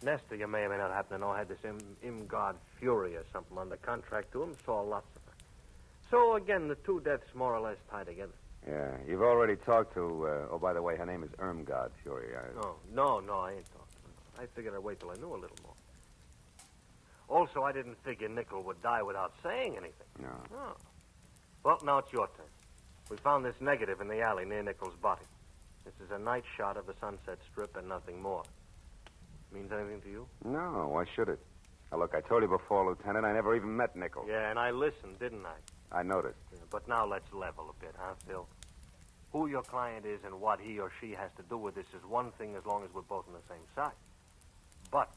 Nestor, you may or may not happen to know, had this Imgard Fury or something under contract to him, saw lots of her. So, again, the two deaths more or less tie together. Yeah, you've already talked to, oh, by the way, her name is Irmgard Fury. No, I ain't talked to her. I figured I'd wait till I knew a little more. Also, I didn't figure Nickel would die without saying anything. No. Oh. Well, now it's your turn. We found this negative in the alley near Nickel's body. This is a night shot of the Sunset Strip and nothing more. Means anything to you? No, why should it? Now, look, I told you before, Lieutenant, I never even met Nickel. Yeah, and I listened, didn't I? I noticed. Yeah, but now let's level a bit, huh, Phil? Who your client is and what he or she has to do with this is one thing as long as we're both on the same side. But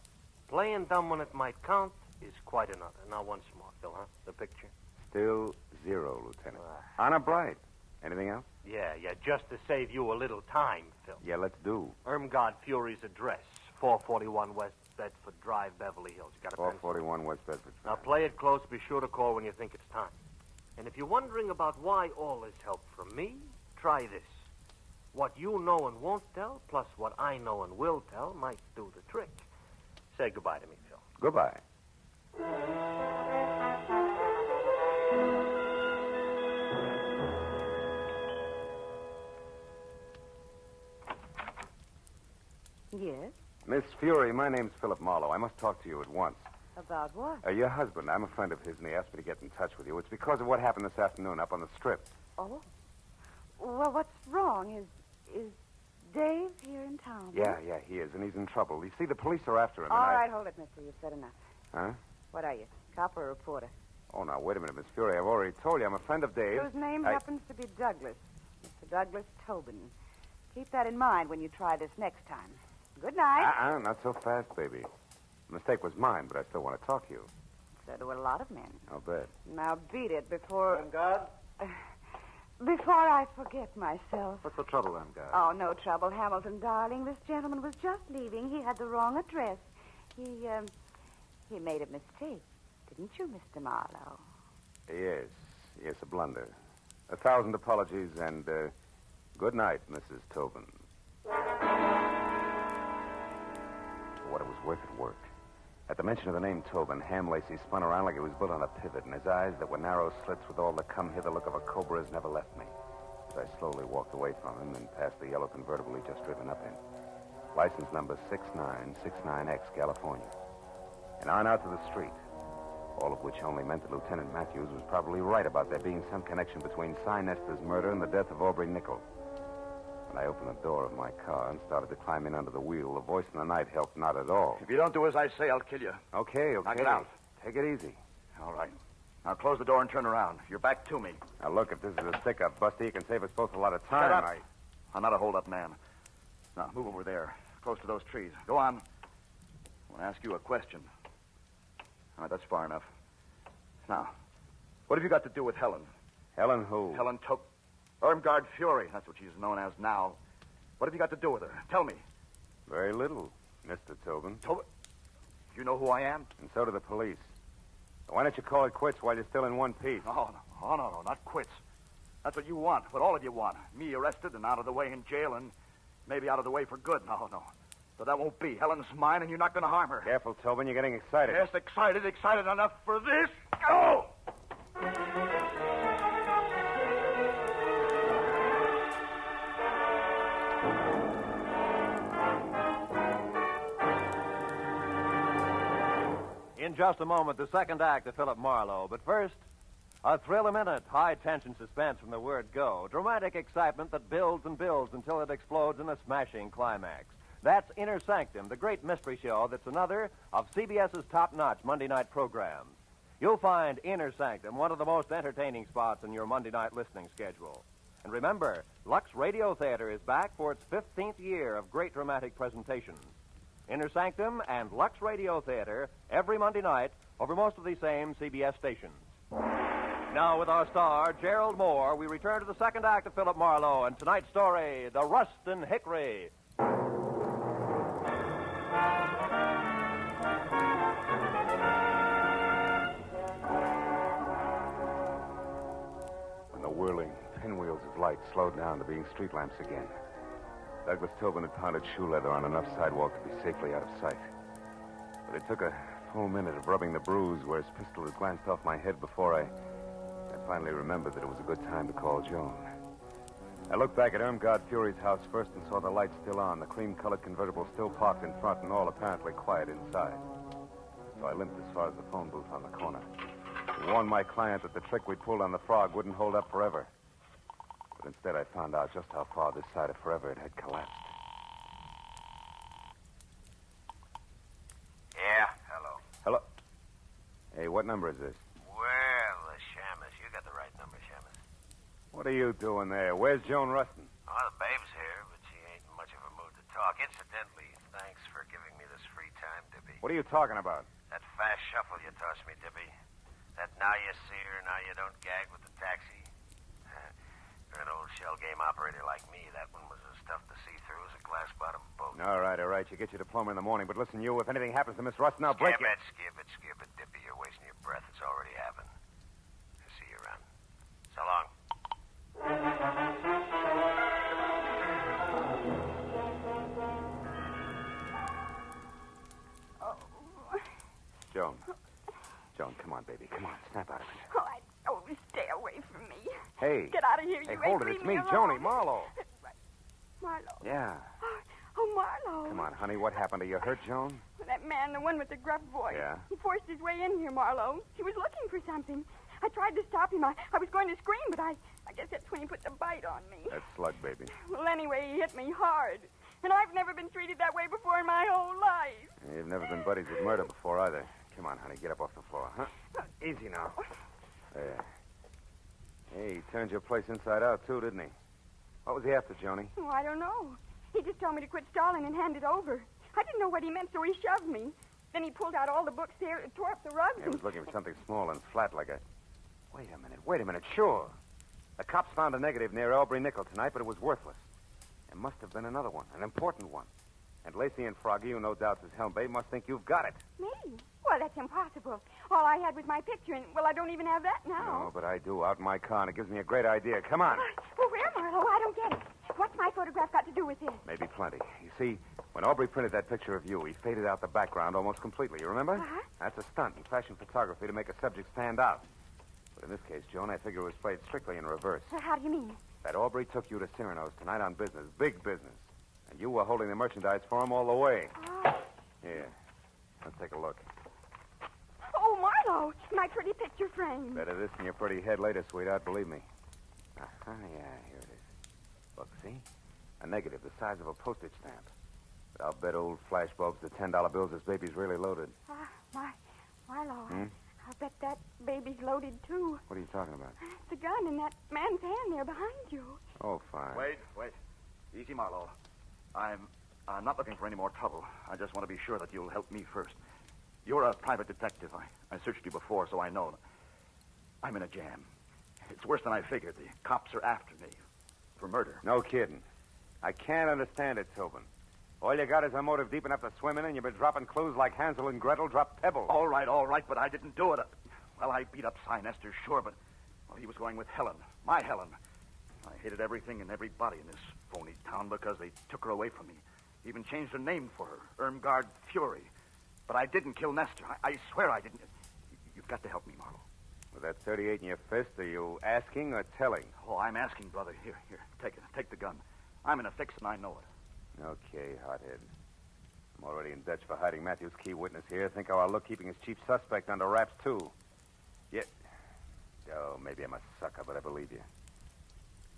playing dumb when it might count is quite another. Now, once more, Phil, huh? The picture? Still 0, Lieutenant. Honor bright. Anything else? Yeah, just to save you a little time, Phil. Yeah, let's do. Irmgard Fury's address, 441 West Bedford Drive, Beverly Hills. You got a pencil? 441 West Bedford Now, Drive. play it close. Be sure to call when you think it's time. And if you're wondering about why all this help from me, try this. What you know and won't tell, plus what I know and will tell, might do the trick. Say goodbye to me, Phil. Goodbye. Yes? Miss Fury, my name's Philip Marlowe. I must talk to you at once. About what? Your husband, I'm a friend of his, and he asked me to get in touch with you. It's because of what happened this afternoon up on the Strip. Oh. Well, what's wrong? Is Dave here in town? Yeah, he is, and he's in trouble. You see, the police are after him, All and right, hold it, mister. You've said enough. Huh? What are you, cop or reporter? Oh, now, wait a minute, Miss Fury. I've already told you I'm a friend of Dave's. Whose name happens to be Douglas. Mr. Douglas Tobin. Keep that in mind when you try this next time. Good night. Not so fast, baby. The mistake was mine, but I still want to talk to you. So do a lot of men. I'll bet. Now beat it before... God? Before I forget myself. What's the trouble, then, God? Oh, no trouble, Hamilton, darling. This gentleman was just leaving. He had the wrong address. He made a mistake. Didn't you, Mr. Marlowe? Yes, a blunder. 1,000 apologies, and good night, Mrs. Tobin. For what it was worth, it worked. At the mention of the name Tobin, Ham Lacey spun around like he was built on a pivot, and his eyes that were narrow slits with all the come-hither look of a cobra's never left me. As I slowly walked away from him and past the yellow convertible he'd just driven up in. License number 6969X, California. And on out to the street. All of which only meant that Lieutenant Matthews was probably right about there being some connection between Cy Nestor's murder and the death of Aubrey Nichol. When I opened the door of my car and started to climb in under the wheel, the voice in the night helped not at all. If you don't do as I say, I'll kill you. Okay. Knock it out. Take it easy. All right. Now close the door and turn around. You're back to me. Now, look, if this is a stick-up, Busty, you can save us both a lot of time. Shut up. I'm not a hold-up man. Now, move over there, close to those trees. Go on. I want to ask you a question. All right, that's far enough. Now, what have you got to do with Helen? Helen who? Helen Irmgard Fury. That's what she's known as now. What have you got to do with her? Tell me. Very little, Mr. Tobin. Tobin? You know who I am? And so do the police. Why don't you call it quits while you're still in one piece? No, not quits. That's what you want, what all of you want. Me arrested and out of the way in jail and maybe out of the way for good. No. So that won't be. Helen's mine and you're not going to harm her. Careful, Tobin. You're getting excited. Yes, excited enough for this. Go! In just a moment, the second act of Philip Marlowe. But first, a thrill-a-minute, high-tension suspense from the word go. Dramatic excitement that builds and builds until it explodes in a smashing climax. That's Inner Sanctum, the great mystery show that's another of CBS's top-notch Monday night programs. You'll find Inner Sanctum one of the most entertaining spots in your Monday night listening schedule. And remember, Lux Radio Theater is back for its 15th year of great dramatic presentations. Inner Sanctum and Lux Radio Theater every Monday night over most of the same CBS stations. Now, with our star, Gerald Moore, we return to the second act of Philip Marlowe and tonight's story, The Rust and Hickory. When the whirling pinwheels of light slowed down to being street lamps again, Douglas Tobin had pounded shoe leather on enough sidewalk to be safely out of sight. But it took a full minute of rubbing the bruise where his pistol had glanced off my head before I finally remembered that it was a good time to call Joan. I looked back at Irmgard Fury's house first and saw the lights still on, the cream-colored convertible still parked in front, and all apparently quiet inside. So I limped as far as the phone booth on the corner to warn my client that the trick we pulled on the frog wouldn't hold up forever. But instead, I found out just how far this side of forever it had collapsed. Yeah, hello. Hello? Hey, what number is this? Well, Shamus, you got the right number, Shamus. What are you doing there? Where's Joan Rustin? Oh, the babe's here, but she ain't in much of a mood to talk. Incidentally, thanks for giving me this free time, Dippy. What are you talking about? That fast shuffle you tossed me, Dippy. That now you see her, now you don't gag with the taxi. For an old shell game operator like me, that one was as tough to see through as a glass-bottom boat. All right. You get your diploma in the morning. But listen, you, if anything happens to Miss Rustin, I'll break it. Skip it, Dippy. You're wasting your breath. It's already happened. I'll see you around. So long. Joan. Joan, come on, baby. Come on. Snap out of it. Oh, stay away from me. Hey. Get out of here, Hey, you hold ain't it. It's leave me, alone. Joni, Marlowe. Marlowe. Yeah. Oh, Marlowe. Come on, honey. What happened? Are you hurt, Joan? That man, the one with the gruff voice. Yeah? He forced his way in here, Marlowe. He was looking for something. I tried to stop him. I was going to scream, but I guess that's when he put the bite on me. That slug, baby. Well, anyway, he hit me hard. And I've never been treated that way before in my whole life. You've never been buddies with murder before, either. Come on, honey. Get up off the floor, huh? Easy now. There. Hey, he turned your place inside out, too, didn't he? What was he after, Joni? Oh, I don't know. He just told me to quit stalling and hand it over. I didn't know what he meant, so he shoved me. Then he pulled out all the books there, tore up the rugs. He was looking for something small and flat like a... Wait a minute. Sure. The cops found a negative near Aubrey Nickel tonight, but it was worthless. There must have been another one, an important one. And Lacey and Froggy, who no doubt's his helmbait, must think you've got it. Me? Well, that's impossible. All I had was my picture, and, well, I don't even have that now. No, but I do, out in my car, and it gives me a great idea. Come on. Well, where, Marlowe? I don't get it. What's my photograph got to do with this? Maybe plenty. You see, when Aubrey printed that picture of you, he faded out the background almost completely. You remember? Uh-huh. That's a stunt in fashion photography to make a subject stand out. But in this case, Joan, I figure it was played strictly in reverse. How do you mean? That Aubrey took you to Cyrano's tonight on business, big business. And you were holding the merchandise for him all the way. Oh. Here. Let's take a look. Oh, Marlowe, my pretty picture frame. Better this than your pretty head later, sweetheart, believe me. Uh-huh, yeah, here it is. Look, see? A negative the size of a postage stamp. But I'll bet old flash bulbs to $10 bills this baby's really loaded. Marlowe, Hmm? I'll bet that baby's loaded, too. What are you talking about? The gun in that man's hand there behind you. Oh, fine. Wait. Easy, Marlowe. I'm not looking for any more trouble. I just want to be sure that you'll help me first. You're a private detective. I searched you before, so I know. I'm in a jam. It's worse than I figured. The cops are after me for murder. No kidding. I can't understand it, Tobin. All you got is a motive deep enough to swim in, and you've been dropping clues like Hansel and Gretel drop pebbles. All right, but I didn't do it. Well, I beat up Cy Nestor, sure, but he was going with Helen, my Helen. I hated everything and everybody in this phony town because they took her away from me. Even changed her name for her, Irmgard Fury. But I didn't kill Nestor. I swear I didn't. You've got to help me, Marlowe. With that 38 in your fist, are you asking or telling? Oh, I'm asking, brother. Here, take it. Take the gun. I'm in a fix, and I know it. Okay, hothead. I'm already in Dutch for hiding Matthew's key witness here. Think how I'll look keeping his chief suspect under wraps, too. Yet... Oh, maybe I'm a sucker, but I believe you.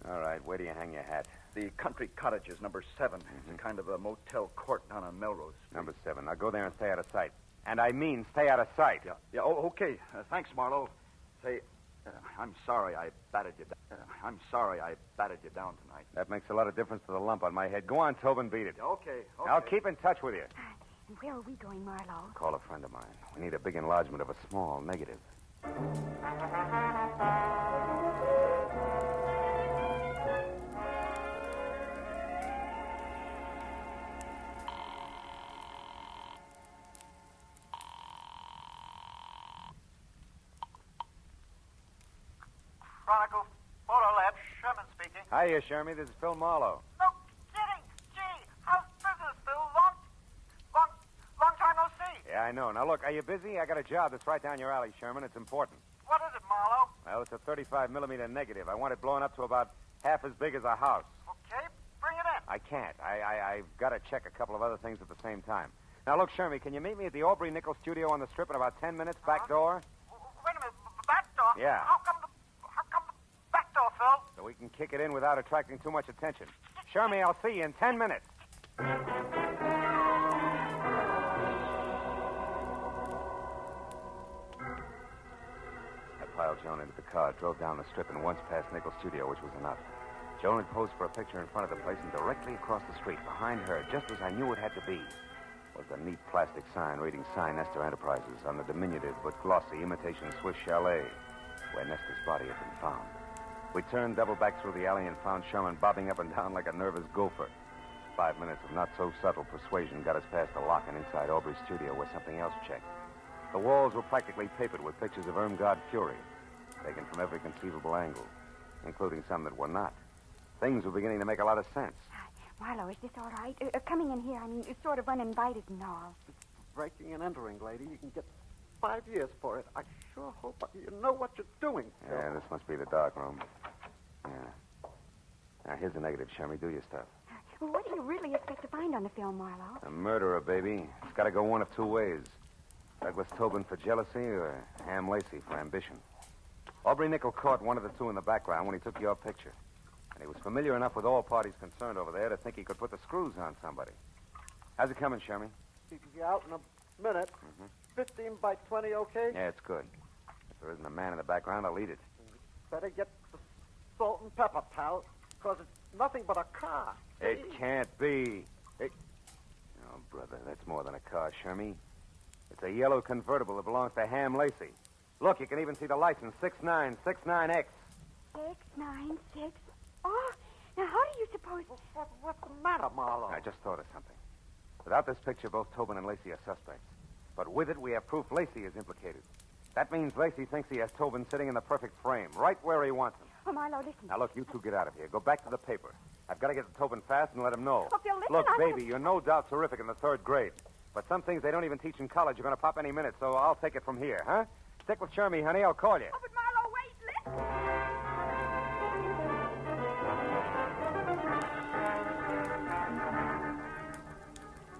All right, where do you hang your hat? The Country Cottages, number 7. It's a kind of a motel court down on Melrose. Number 7. Now go there and stay out of sight. And I mean stay out of sight. Yeah, okay. Thanks, Marlowe. Say, I'm sorry I batted you down. Down tonight. That makes a lot of difference to the lump on my head. Go on, Tobin, beat it. Okay. I'll keep in touch with you. And where are we going, Marlowe? Call a friend of mine. We need a big enlargement of a small negative. Chronicle Photo Lab, Sherman speaking. Hiya, Shermy. This is Phil Marlowe. No kidding. Gee, how's business, Phil? Long time no see. Yeah, I know. Now, look, are you busy? I got a job that's right down your alley, Sherman. It's important. What is it, Marlowe? Well, it's a 35-millimeter negative. I want it blown up to about half as big as a house. Okay, bring it in. I can't. I've got to check a couple of other things at the same time. Now, look, Shermy, can you meet me at the Aubrey Nickel studio on the Strip in about 10 minutes, back door? Wait a minute, back door? Yeah. How come the back door, Phil? So we can kick it in without attracting too much attention. Shermy, I'll see you in 10 minutes. I piled Joan into the car, drove down the Strip, and once past Nickel Studio, which was enough. Joan had posed for a picture in front of the place, and directly across the street, behind her, just as I knew it had to be, was the neat plastic sign reading Cy Nestor Enterprises on the diminutive but glossy imitation Swiss chalet, where Nestor's body had been found. We turned double back through the alley and found Sherman bobbing up and down like a nervous gopher. 5 minutes of not-so-subtle persuasion got us past the lock and inside Aubrey's studio, where something else checked. The walls were practically papered with pictures of Irmgard Fury, taken from every conceivable angle, including some that were not. Things were beginning to make a lot of sense. Marlowe, is this all right? Coming in here, I mean, it's sort of uninvited and all. Breaking and entering, lady. You can get 5 years for it. I sure hope you know what you're doing, Phil. Yeah, this must be the dark room. Yeah. Now, here's the negative, Shermy. Do your stuff. Well, what do you really expect to find on the film, Marlowe? A murderer, baby. It's got to go one of two ways. Douglas Tobin for jealousy or Ham Lacey for ambition. Aubrey Nickel caught one of the two in the background when he took your picture. And he was familiar enough with all parties concerned over there to think he could put the screws on somebody. How's it coming, Shermy? He can be out in a minute. 15 by 20, okay? Yeah, it's good. If there isn't a man in the background, I'll eat it. Better get the salt and pepper, pal, because it's nothing but a car. It can't be. Oh, brother, that's more than a car, Shermy. It's a yellow convertible that belongs to Ham Lacey. Look, you can even see the license, 6969X. 696. Oh, now how do you suppose... What's the matter, Marlowe? I just thought of something. Without this picture, both Tobin and Lacey are suspects. But with it, we have proof Lacey is implicated. That means Lacey thinks he has Tobin sitting in the perfect frame, right where he wants him. Oh, Marlowe, listen. Now, look, you two get out of here. Go back to the paper. I've got to get to Tobin fast and let him know. Oh, Phil, listen, Look, baby, you're no doubt terrific in the 3rd grade. But some things they don't even teach in college are going to pop any minute, so I'll take it from here, huh? Stick with Shermy, honey. I'll call you. Oh, but Marlowe, wait, listen.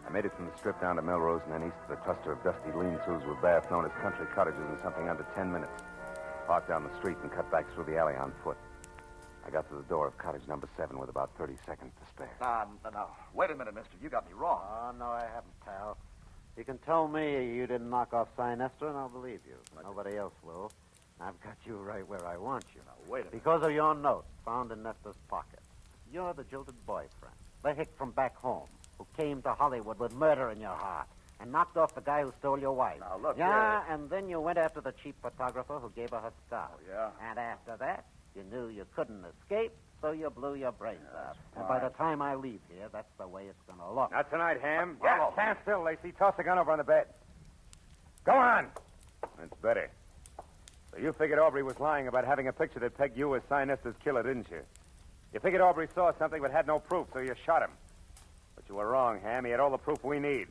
I made it from the strip down to Melrose and then east to the cluster of dusty lean-tos with baths known as country cottages in something under 10 minutes. Parked down the street and cut back through the alley on foot. I got to the door of cottage number 7 with about 30 seconds to spare. No. Wait a minute, mister. You got me wrong. Oh, no, I haven't, pal. You can tell me you didn't knock off Sinester, and I'll believe you. Nobody else will. I've got you right where I want you. Now, wait a minute. Because of your note found in Nestor's pocket. You're the jilted boyfriend, the hick from back home, who came to Hollywood with murder in your heart and knocked off the guy who stole your wife. Now, look, yeah, and then you went after the cheap photographer who gave her her scar. Oh, yeah? And after that, you knew you couldn't escape, so you blew your brains out. And fine. by the time I leave here, that's the way it's going to look. Not tonight, Ham. Yeah, stand still, Lacey. Toss the gun over on the bed. Go on. That's better. So you figured Aubrey was lying about having a picture that pegged you as Sinester's killer, didn't you? You figured Aubrey saw something but had no proof, so you shot him. But you were wrong, Ham. He had all the proof we need.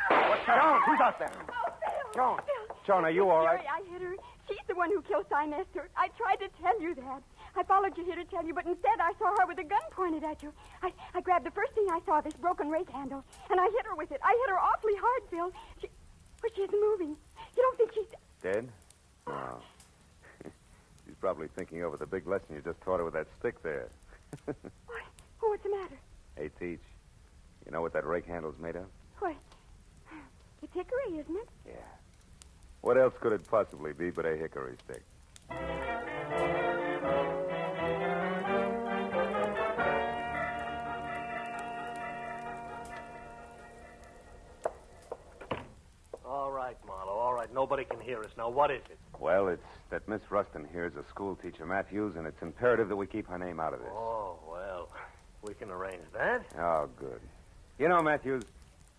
What's Joan, who's out there? Oh, Phil. Joan. Phil. Joan, are you all right? Fury, I hit her. She's the one who killed Sinester. I tried to tell you that. I followed you here to tell you, but instead I saw her with a gun pointed at you. I grabbed the first thing I saw, this broken rake handle, and I hit her with it. I hit her awfully hard, Phil. She isn't moving. You don't think she's... Dead? No. She's probably thinking over the big lesson you just taught her with that stick there. What? Oh, what's the matter? Hey, Teach. You know what that rake handle's made of? What? It's hickory, isn't it? Yeah. What else could it possibly be but a hickory stick? All right, Marlowe, all right. Nobody can hear us. Now, what is it? Well, it's that Miss Rustin here is a school teacher, Matthews, and it's imperative that we keep her name out of this. Oh, well, we can arrange that. Oh, good. You know, Matthews,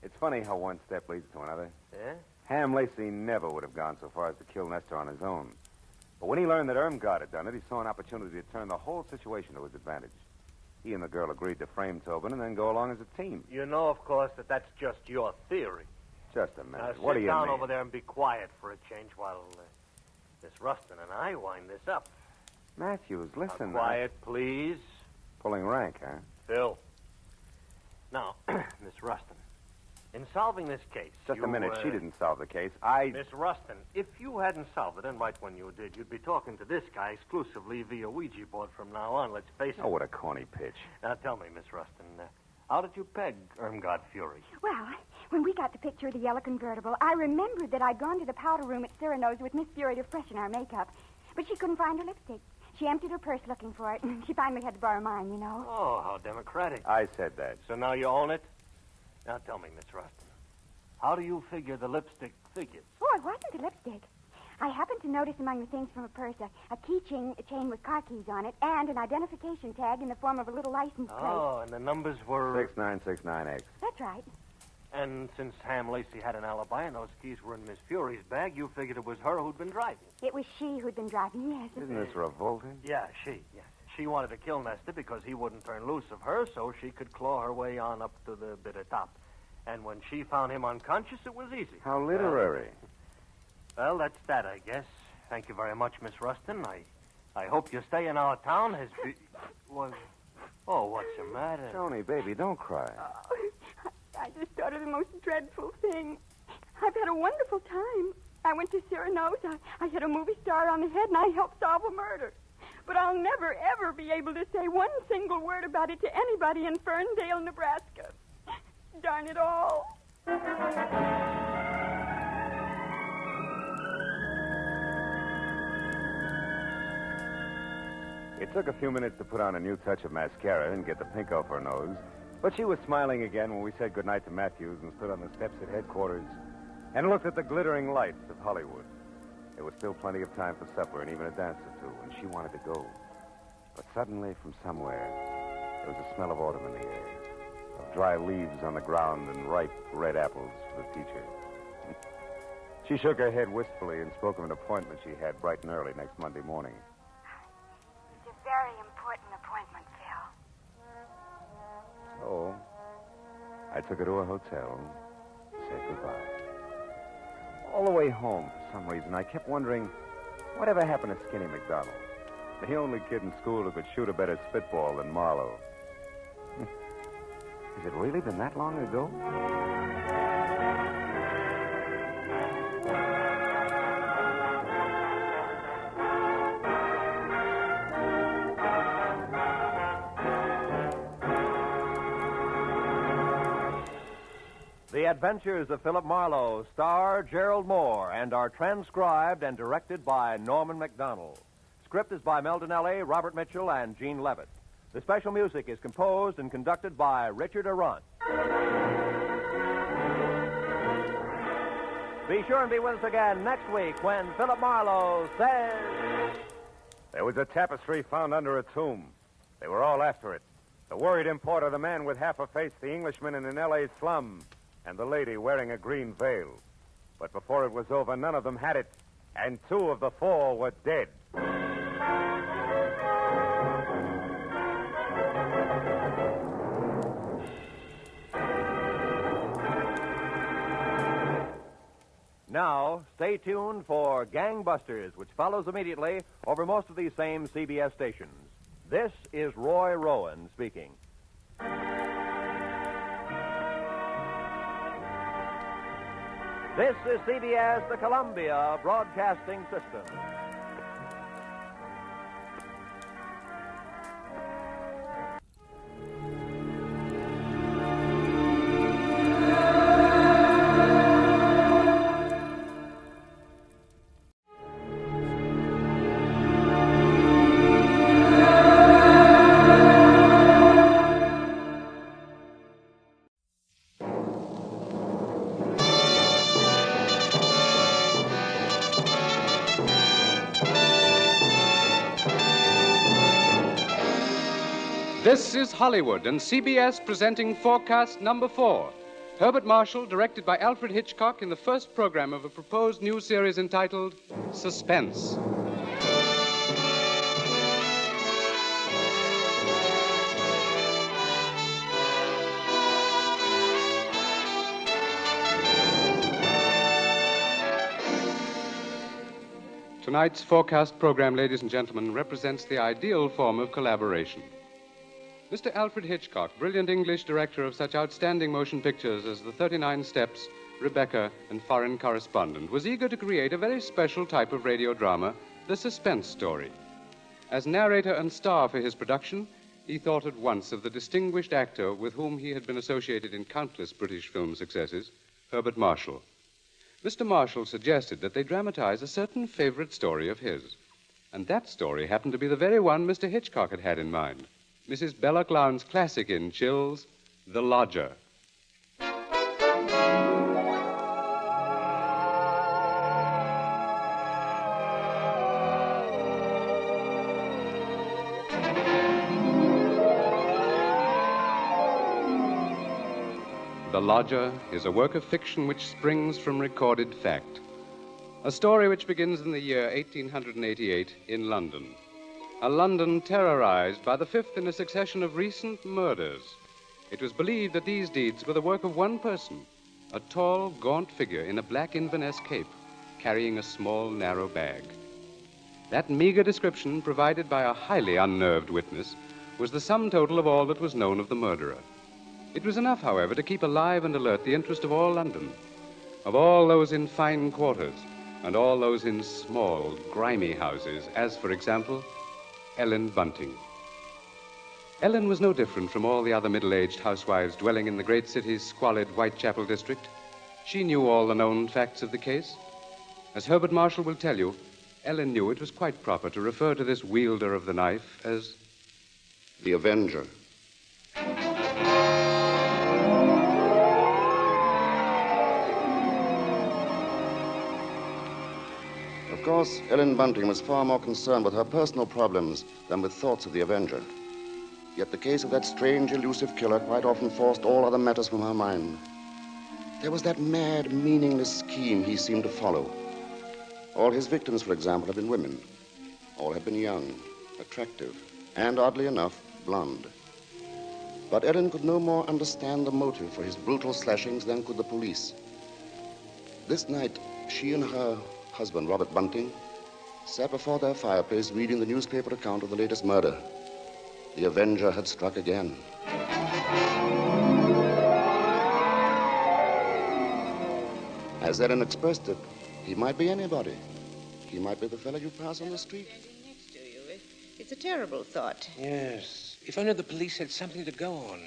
it's funny how one step leads to another. Yeah? Ham Lacey never would have gone so far as to kill Nestor on his own. But when he learned that Irmgard had done it, he saw an opportunity to turn the whole situation to his advantage. He and the girl agreed to frame Tobin and then go along as a team. You know, of course, that that's just your theory. Just a minute. Now, What do sit you down mean? over there and be quiet for a change while Miss Rustin and I wind this up. Matthews, listen. Now, quiet, please. Pulling rank, huh? Phil. Now, Miss Rustin, in solving this case... Just a minute. She didn't solve the case. Miss Rustin, if you hadn't solved it, and right when you did, you'd be talking to this guy exclusively via Ouija board from now on, let's face it. Oh, what a corny pitch. Now, tell me, Miss Rustin, how did you peg Irmgard Fury? Well, when we got the picture of the yellow convertible, I remembered that I'd gone to the powder room at Cyrano's with Miss Fury to freshen our makeup. But she couldn't find her lipstick. She emptied her purse looking for it, and she finally had to borrow mine, you know. Oh, how democratic. I said that. So now you own it? Now tell me, Miss Rustin, how do you figure the lipstick figures? Oh, it wasn't a lipstick. I happened to notice among the things from her purse a keychain chain with car keys on it and an identification tag in the form of a little license plate. Oh, and the numbers were... 6969X. That's right. And since Ham Lacey had an alibi and those keys were in Miss Fury's bag, you figured it was her who'd been driving. It was she who'd been driving, yes. Isn't this revolting? Yeah, yes. She wanted to kill Nestor because he wouldn't turn loose of her so she could claw her way on up to the bitter top. And when she found him unconscious, it was easy. How literary. Well, that's that, I guess. Thank you very much, Miss Rustin. I hope your stay in our town has been... Oh, what's the matter? Tony, baby, don't cry. I just thought of the most dreadful thing. I've had a wonderful time. I went to Cyrano's. I hit a movie star on the head, and I helped solve a murder. But I'll never, ever be able to say one single word about it to anybody in Ferndale, Nebraska. Darn it all. It took a few minutes to put on a new touch of mascara and get the pink off her nose, but she was smiling again when we said goodnight to Matthews and stood on the steps at headquarters and looked at the glittering lights of Hollywood. There was still plenty of time for supper and even a dance or two, and she wanted to go. But suddenly, from somewhere, there was a smell of autumn in the air, of dry leaves on the ground and ripe red apples for the teacher. She shook her head wistfully and spoke of an appointment she had bright and early next Monday morning. It's a very important appointment, Phil. So, I took her to a hotel and said goodbye. All the way home, for some reason, I kept wondering, whatever happened to Skinny McDonald? The only kid in school who could shoot a better spitball than Marlowe. Has it really been that long ago? The Adventures of Philip Marlowe star Gerald Moore and are transcribed and directed by Norman MacDonald. Script is by Mel Donnelly, Robert Mitchell, and Gene Levitt. The special music is composed and conducted by Richard Arant. Be sure and be with us again next week when Philip Marlowe says... There was a tapestry found under a tomb. They were all after it. The worried importer, the man with half a face, the Englishman in an L.A. slum, and the lady wearing a green veil. But before it was over, none of them had it, and 2 of the 4 were dead. Now, stay tuned for Gangbusters, which follows immediately over most of these same CBS stations. This is Roy Rowan speaking. This is CBS, the Columbia Broadcasting System. This is Hollywood and CBS presenting Forecast Number 4. Herbert Marshall, directed by Alfred Hitchcock in the first program of a proposed new series entitled Suspense. Tonight's Forecast program, ladies and gentlemen, represents the ideal form of collaboration. Mr. Alfred Hitchcock, brilliant English director of such outstanding motion pictures as The 39 Steps, Rebecca, and Foreign Correspondent, was eager to create a very special type of radio drama, the suspense story. As narrator and star for his production, he thought at once of the distinguished actor with whom he had been associated in countless British film successes, Herbert Marshall. Mr. Marshall suggested that they dramatize a certain favorite story of his. And that story happened to be the very one Mr. Hitchcock had in mind. Mrs. Bella Clown's classic in Chills, The Lodger. The Lodger is a work of fiction which springs from recorded fact. A story which begins in the year 1888 in London. A London terrorized by the fifth in a succession of recent murders. It was believed that these deeds were the work of one person, a tall, gaunt figure in a black Inverness cape, carrying a small, narrow bag. That meager description, provided by a highly unnerved witness, was the sum total of all that was known of the murderer. It was enough, however, to keep alive and alert the interest of all London, of all those in fine quarters, and all those in small, grimy houses, as, for example, Ellen Bunting. Ellen was no different from all the other middle-aged housewives dwelling in the great city's squalid Whitechapel district. She knew all the known facts of the case. As Herbert Marshall will tell you, Ellen knew it was quite proper to refer to this wielder of the knife as the Avenger. Of course, Ellen Bunting was far more concerned with her personal problems than with thoughts of the Avenger. Yet the case of that strange, elusive killer quite often forced all other matters from her mind. There was that mad, meaningless scheme he seemed to follow. All his victims, for example, had been women. All had been young, attractive, and, oddly enough, blonde. But Ellen could no more understand the motive for his brutal slashings than could the police. This night, she and her husband, Robert Bunting, sat before their fireplace reading the newspaper account of the latest murder. The Avenger had struck again. As Ellen expressed it, he might be anybody. He might be the fellow you pass on the street. It's a terrible thought. Yes. If only the police had something to go on.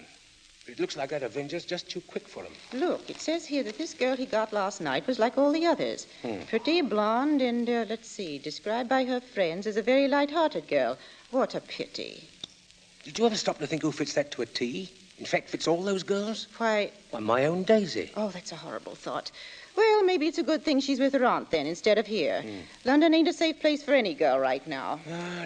But it looks like that Avenger's just too quick for him. Look, it says here that this girl he got last night was like all the others. Pretty, blonde, and, let's see, described by her friends as a very light-hearted girl. What a pity. Did you ever stop to think who fits that to a T? In fact, fits all those girls? Why... Why, my own Daisy. Oh, that's a horrible thought. Well, maybe it's a good thing she's with her aunt, then, instead of here. London ain't a safe place for any girl right now.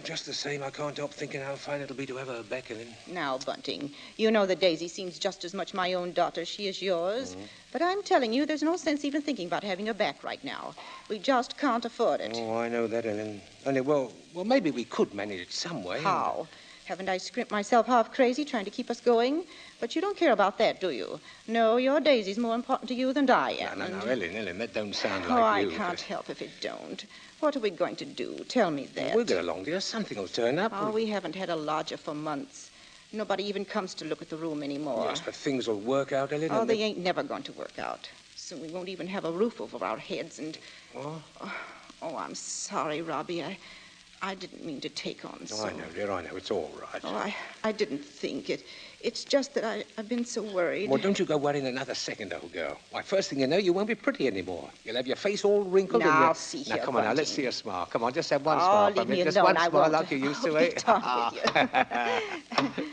Just the same, I can't help thinking how fine it'll be to have her back in. Now, Bunting, you know that Daisy seems just as much my own daughter as she is yours. But I'm telling you, there's no sense even thinking about having her back right now. We just can't afford it. Oh, I know that, Ellen. Only, well, maybe we could manage it some way. How? Haven't I scrimped myself half crazy trying to keep us going? But you don't care about that, do you? No, your Daisy's more important to you than I am. No, Ellen, that don't sound Oh, like you. I can't help if it don't. What are we going to do? Tell me that. We'll get along, dear. Something will turn up. Oh, we haven't had a lodger for months. Nobody even comes to look at the room anymore. Yes, but things will work out, Ellen. Oh, they ain't never going to work out. Soon we won't even have a roof over our heads and... Oh, I'm sorry, Robbie. I didn't mean to take on so... I know, dear, I know. It's all right. Oh, I didn't think it. It's just that I've been so worried. Well, don't you go worrying another second, old girl. Why, first thing you know, you won't be pretty anymore. You'll have your face all wrinkled and Now, see Now, here, come on, now, Bunting. let's see a smile. Come on, just have one smile for leave me Just alone. one I smile won't. like you used to, I'll eh? get on with you.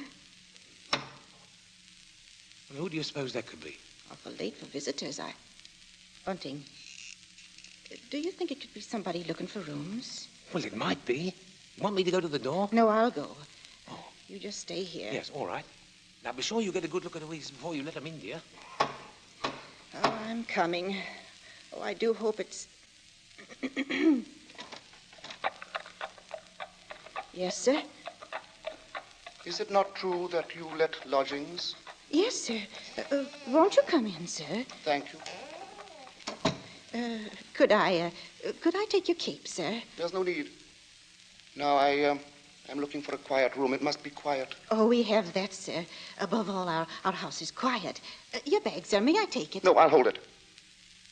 Well, who do you suppose that could be? Awful late for visitors. Bunting, do you think it could be somebody looking for rooms? Well, it might be. You want me to go to the door? No, I'll go. Oh. You just stay here. Yes, all right. Now, be sure you get a good look at Louise before you let him in, dear. Oh, I'm coming. Oh, I do hope it's... Yes, sir? Is it not true that you let lodgings? Yes, sir. Won't you come in, sir? Thank you. Could I take your cape, sir? There's no need. Now, I'm looking for a quiet room. It must be quiet. Oh, we have that, sir. Above all, our house is quiet. Your bag, sir. May I take it? No, I'll hold it.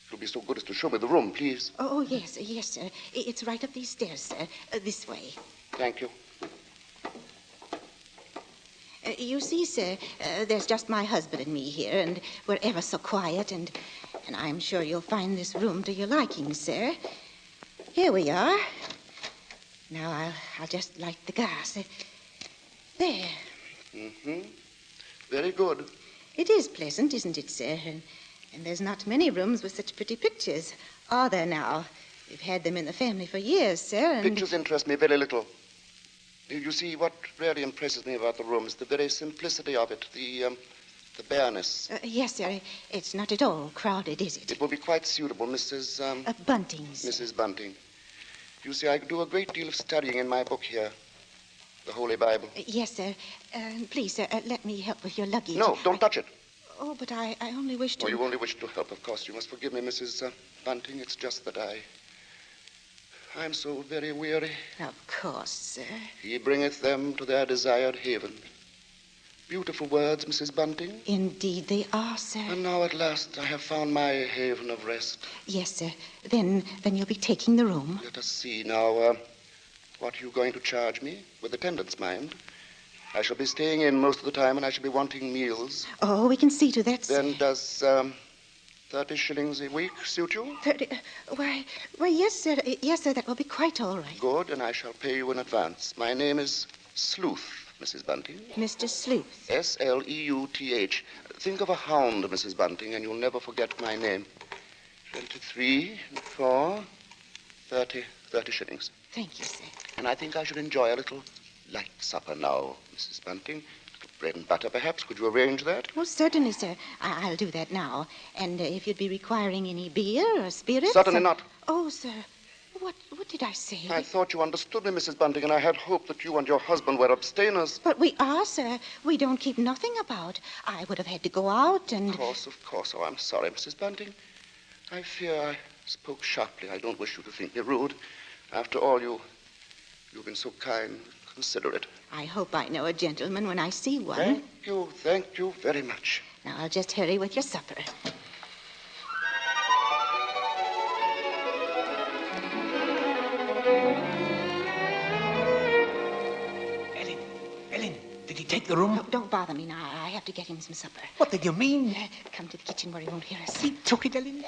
If you'll be so good as to show me the room, please. Oh, yes, sir. It's right up these stairs, sir. This way. Thank you. You see, sir, there's just my husband and me here, and we're ever so quiet, and I'm sure you'll find this room to your liking, sir. Here we are. Now, I'll just light the gas. There. Very good. It is pleasant, isn't it, sir? And there's not many rooms with such pretty pictures, are there now? We've had them in the family for years, sir, and... Pictures interest me very little. You see, what really impresses me about the room is the very simplicity of it, the bareness. Yes, sir. It's not at all crowded, is it? It will be quite suitable, Mrs. Bunting's. Mrs. Bunting. You see, I do a great deal of studying in my book here, the Holy Bible. Yes, sir. Please, sir, let me help with your luggage. No, don't touch it. Oh, but I only wish to... Oh, you only wish to help, of course. You must forgive me, Mrs. Bunting. It's just that I'm so very weary. Of course, sir. He bringeth them to their desired haven. Beautiful words, Mrs. Bunting. Indeed they are, sir. And now at last I have found my haven of rest. Yes, sir. Then you'll be taking the room. Let us see now. What are you going to charge me? With attendance, mind. I shall be staying in most of the time, and I shall be wanting meals. Oh, we can see to that, sir. Then does 30 shillings a week suit you? 30... Why, yes, sir. Yes, sir, that will be quite all right. Good, and I shall pay you in advance. My name is Sleuth, Mrs. Bunting. Mr. Sleuth. Sleuth. Think of a hound, Mrs. Bunting, and you'll never forget my name. 23, 4, 30 shillings. Thank you, sir. And I think I should enjoy a little light supper now, Mrs. Bunting. A little bread and butter, perhaps. Could you arrange that? Oh, certainly, sir. I'll do that now. And if you'd be requiring any beer or spirits... Certainly not. Oh, sir. What did I say? I thought you understood me, Mrs. Bunting, and I had hoped that you and your husband were abstainers. But we are, sir. We don't keep nothing about. I would have had to go out and... Of course. Oh, I'm sorry, Mrs. Bunting. I fear I spoke sharply. I don't wish you to think me rude. After all, you've been so kind, considerate. I hope I know a gentleman when I see one. Thank you very much. Now, I'll just hurry with your supper. Ellen, did he take the room? No, don't bother me now. I have to get him some supper. What did you mean? Come to the kitchen where he won't hear us. He took it, Ellen?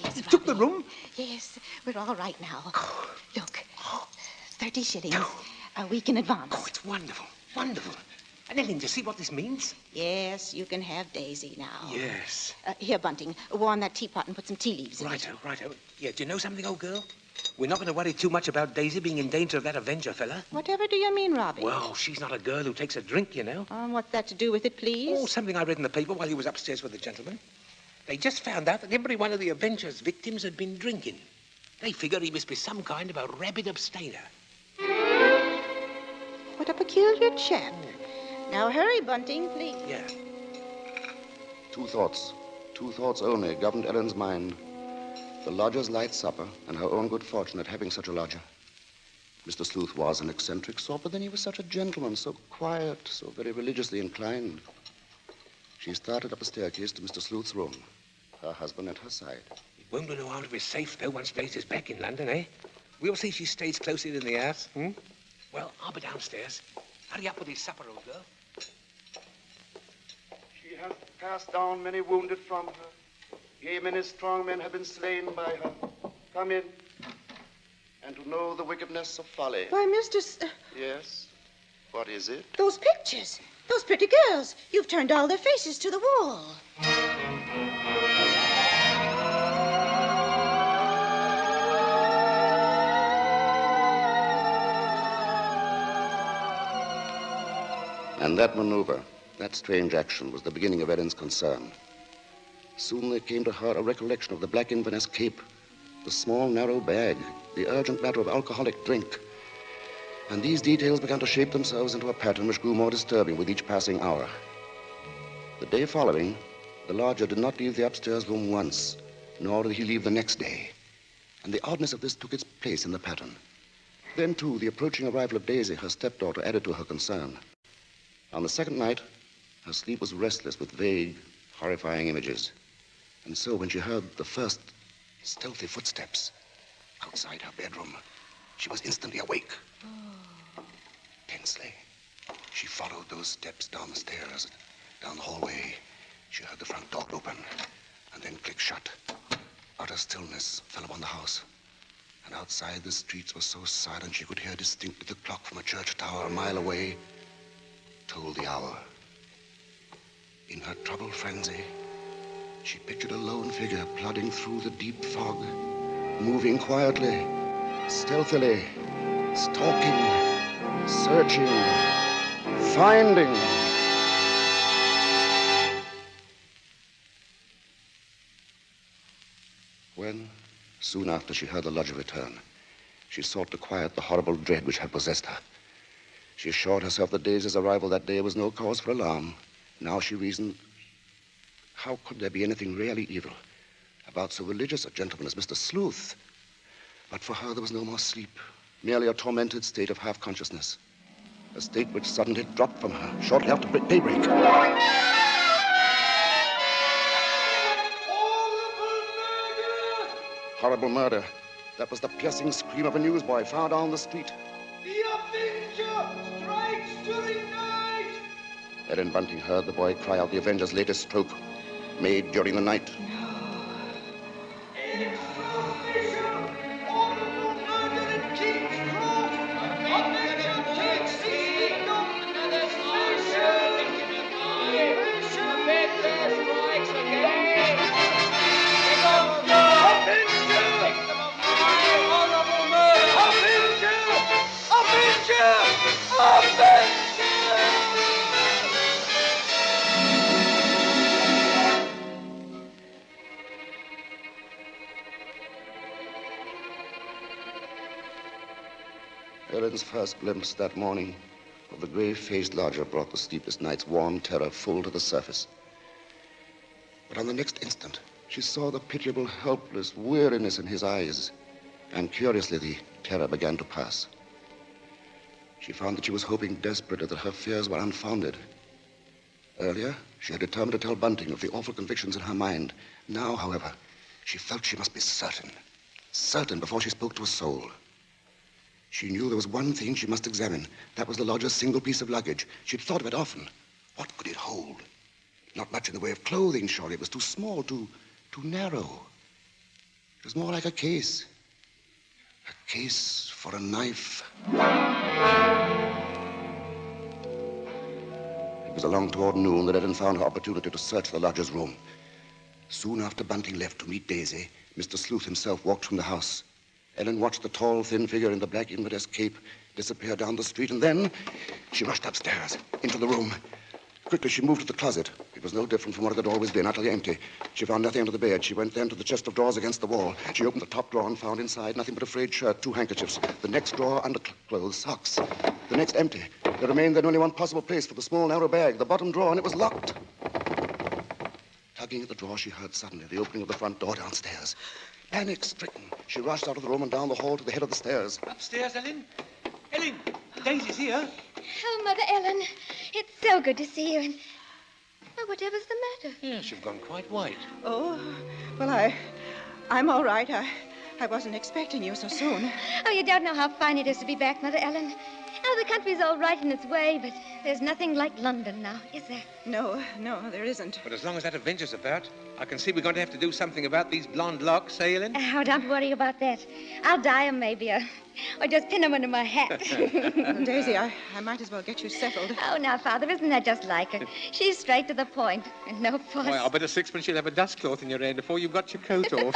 Yes, He took the room? Yes, we're all right now. Look, 30 shillings. A week in advance. Oh, it's wonderful. Wonderful. And Ellen, do you see what this means? Yes, you can have Daisy now. Yes. Here, Bunting, warm that teapot and put some tea leaves in it. Righto. Yeah, do you know something, old girl? We're not going to worry too much about Daisy being in danger of that Avenger fella. Whatever do you mean, Robbie? Well, she's not a girl who takes a drink, you know. What's that to do with it, please? Oh, something I read in the paper while you was upstairs with the gentleman. They just found out that every one of the Avenger's victims had been drinking. They figured he must be some kind of a rabid abstainer. What a peculiar chap. Now hurry, Bunting, please. Yeah. Two thoughts only governed Ellen's mind. The lodger's light supper and her own good fortune at having such a lodger. Mr. Sleuth was an eccentric sort, but then he was such a gentleman, so quiet, so very religiously inclined. She started up the staircase to Mr. Sleuth's room, her husband at her side. It won't do no harm to be safe, though, once Daisy's back in London, eh? We'll see she stays closer in the house, Well, I'll be downstairs. Hurry up with his supper, old girl. She has cast down many wounded from her. Yea, many strong men have been slain by her. Come in. And to know the wickedness of folly. Why, Mr. Yes? What is it? Those pictures. Those pretty girls. You've turned all their faces to the wall. And that maneuver, that strange action, was the beginning of Ellen's concern. Soon there came to her a recollection of the black Inverness cape, the small, narrow bag, the urgent matter of alcoholic drink. And these details began to shape themselves into a pattern which grew more disturbing with each passing hour. The day following, the lodger did not leave the upstairs room once, nor did he leave the next day. And the oddness of this took its place in the pattern. Then, too, the approaching arrival of Daisy, her stepdaughter, added to her concern. On the second night, her sleep was restless with vague, horrifying images. And so when she heard the first stealthy footsteps outside her bedroom, she was instantly awake. Tensely, she followed those steps down the stairs, down the hallway. She heard the front door open and then click shut. Utter stillness fell upon the house. And outside, the streets were so silent she could hear distinctly the clock from a church tower a mile away told the hour. In her troubled frenzy, she pictured a lone figure plodding through the deep fog, moving quietly, stealthily, stalking, searching, finding. When, soon after she heard the lodger return, she sought to quiet the horrible dread which had possessed her. She assured herself that Daisy's arrival that day was no cause for alarm. Now she reasoned, how could there be anything really evil about so religious a gentleman as Mr. Sleuth? But for her, there was no more sleep, merely a tormented state of half-consciousness, a state which suddenly dropped from her shortly after daybreak. Horrible murder. That was the piercing scream of a newsboy far down the street. The Avenger strikes during night! Ellen Bunting heard the boy cry out the Avenger's latest stroke, made during the night. Ellen's first glimpse that morning of the gray-faced lodger brought the sleepless night's warm terror full to the surface. But on the next instant, she saw the pitiable, helpless weariness in his eyes, and curiously, the terror began to pass. She found that she was hoping desperately that her fears were unfounded. Earlier, she had determined to tell Bunting of the awful convictions in her mind. Now, however, she felt she must be certain before she spoke to a soul. She knew there was one thing she must examine. That was the lodger's single piece of luggage. She'd thought of it often. What could it hold? Not much in the way of clothing, surely. It was too small, too narrow. It was more like a case. A case for a knife. It was along toward noon that Ellen found her opportunity to search the lodger's room. Soon after Bunting left to meet Daisy, Mr. Sleuth himself walked from the house. Ellen watched the tall, thin figure in the black Inverness cape disappear down the street, and then she rushed upstairs, into the room. Quickly, she moved to the closet. It was no different from what it had always been, utterly empty. She found nothing under the bed. She went then to the chest of drawers against the wall. She opened the top drawer and found inside nothing but a frayed shirt, 2 handkerchiefs. The next drawer, underclothes, socks. The next empty. There remained then only one possible place for the small, narrow bag, the bottom drawer, and it was locked. Tugging at the drawer, she heard suddenly the opening of the front door downstairs. Panic-stricken, she rushed out of the room and down the hall to the head of the stairs. Upstairs, Ellen? Ellen, Daisy's here. Oh, Mother Ellen, it's so good to see you. And whatever's the matter? Yes, you've gone quite white. Oh, well, I'm all right. I wasn't expecting you so soon. Oh, you don't know how fine it is to be back, Mother Ellen. Oh, the country's all right in its way, but there's nothing like London now, is there? No, there isn't. But as long as that Avenger's about, I can see we're going to have to do something about these blonde locks, eh, Ellen? Oh, don't worry about that. I'll dye 'em maybe, or just pin 'em under my hat. Daisy, I might as well get you settled. Oh, now, Father, isn't that just like her? She's straight to the point, and no fuss. Why, I'll bet a sixpence you'll have a dust cloth in your hand before you've got your coat off.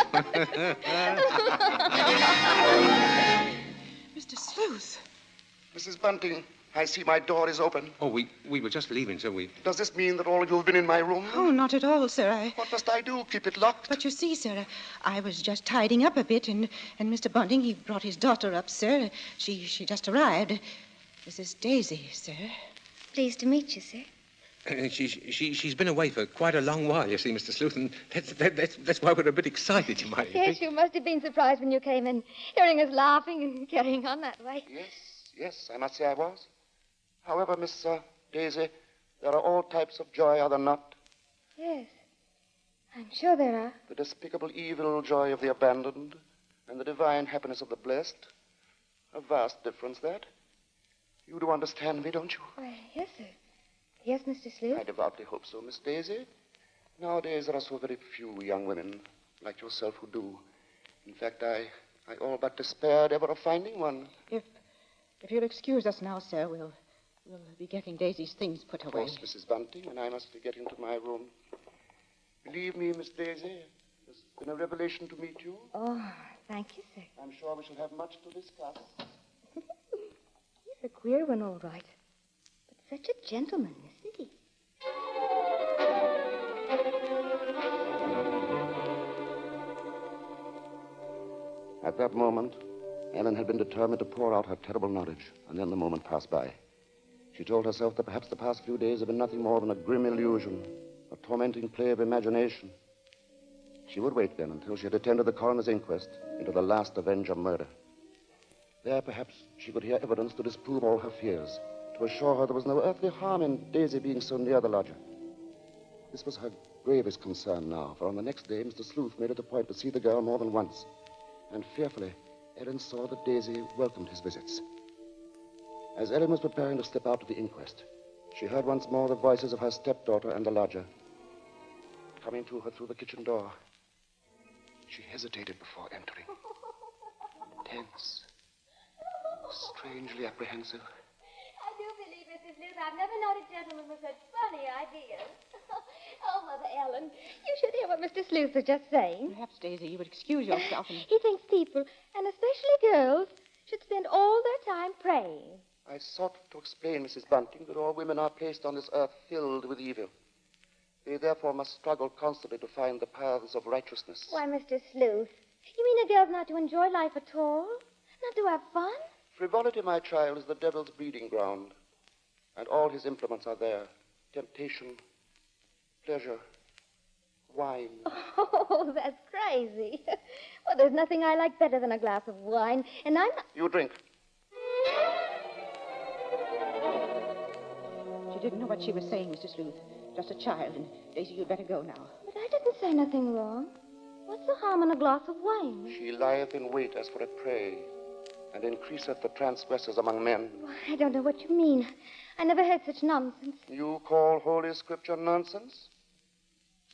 Mr. Sleuth. Mrs. Bunting, I see my door is open. Oh, we were just leaving, so we... Does this mean that all of you have been in my room? Oh, not at all, sir. What must I do? Keep it locked? But you see, sir, I was just tidying up a bit, and Mr. Bunting, he brought his daughter up, sir. She just arrived. This is Daisy, sir. Pleased to meet you, sir. She's been away for quite a long while, you see, Mr. Sleuth, and that's why we're a bit excited, you might Yes, you must have been surprised when you came in, hearing us laughing and carrying on that way. Yes, I must say I was. However, Miss Daisy, there are all types of joy, are there not? Yes, I'm sure there are. The despicable evil joy of the abandoned and the divine happiness of the blessed. A vast difference, that. You do understand me, don't you? Why, yes, sir. Yes, Mr. Sleuth. I devoutly hope so, Miss Daisy. Nowadays, there are so very few young women like yourself who do. In fact, I all but despaired ever of finding one. If you'll excuse us now, sir, we'll be getting Daisy's things put away. Of course, Mrs. Bunting, and I must be getting to my room. Believe me, Miss Daisy, it's been a revelation to meet you. Oh, thank you, sir. I'm sure we shall have much to discuss. He's a queer one, all right. But such a gentleman, isn't he? At that moment, Ellen had been determined to pour out her terrible knowledge, and then the moment passed by. She told herself that perhaps the past few days had been nothing more than a grim illusion, a tormenting play of imagination. She would wait then until she had attended the coroner's inquest into the last Avenger murder. There, perhaps, she could hear evidence to disprove all her fears, to assure her there was no earthly harm in Daisy being so near the lodger. This was her gravest concern now, for on the next day, Mr. Sleuth made it a point to see the girl more than once. And fearfully, Ellen saw that Daisy welcomed his visits. As Ellen was preparing to slip out to the inquest, she heard once more the voices of her stepdaughter and the lodger coming to her through the kitchen door. She hesitated before entering. Tense. Strangely apprehensive. I do believe, Mrs. Sleuth, I've never known a gentleman with such funny ideas. Oh, Mother Ellen, you should hear what Mr. Sleuth was just saying. Perhaps, Daisy, you would excuse yourself and... He thinks people, and especially girls, should spend all their time praying. I sought to explain, Mrs. Bunting, that all women are placed on this earth filled with evil. They therefore must struggle constantly to find the paths of righteousness. Why, Mr. Sleuth, you mean a girl's not to enjoy life at all? Not to have fun? Frivolity, my child, is the devil's breeding ground. And all his implements are there. Temptation, pleasure, wine. Oh, that's crazy. Well, there's nothing I like better than a glass of wine, and I'm not... You drink. She didn't know what she was saying, Mr. Sleuth. Just a child, and Daisy, you'd better go now. But I didn't say nothing wrong. What's the harm in a glass of wine? She lieth in wait as for a prey, and increaseth the transgressors among men. Well, I don't know what you mean. I never heard such nonsense. You call Holy Scripture nonsense?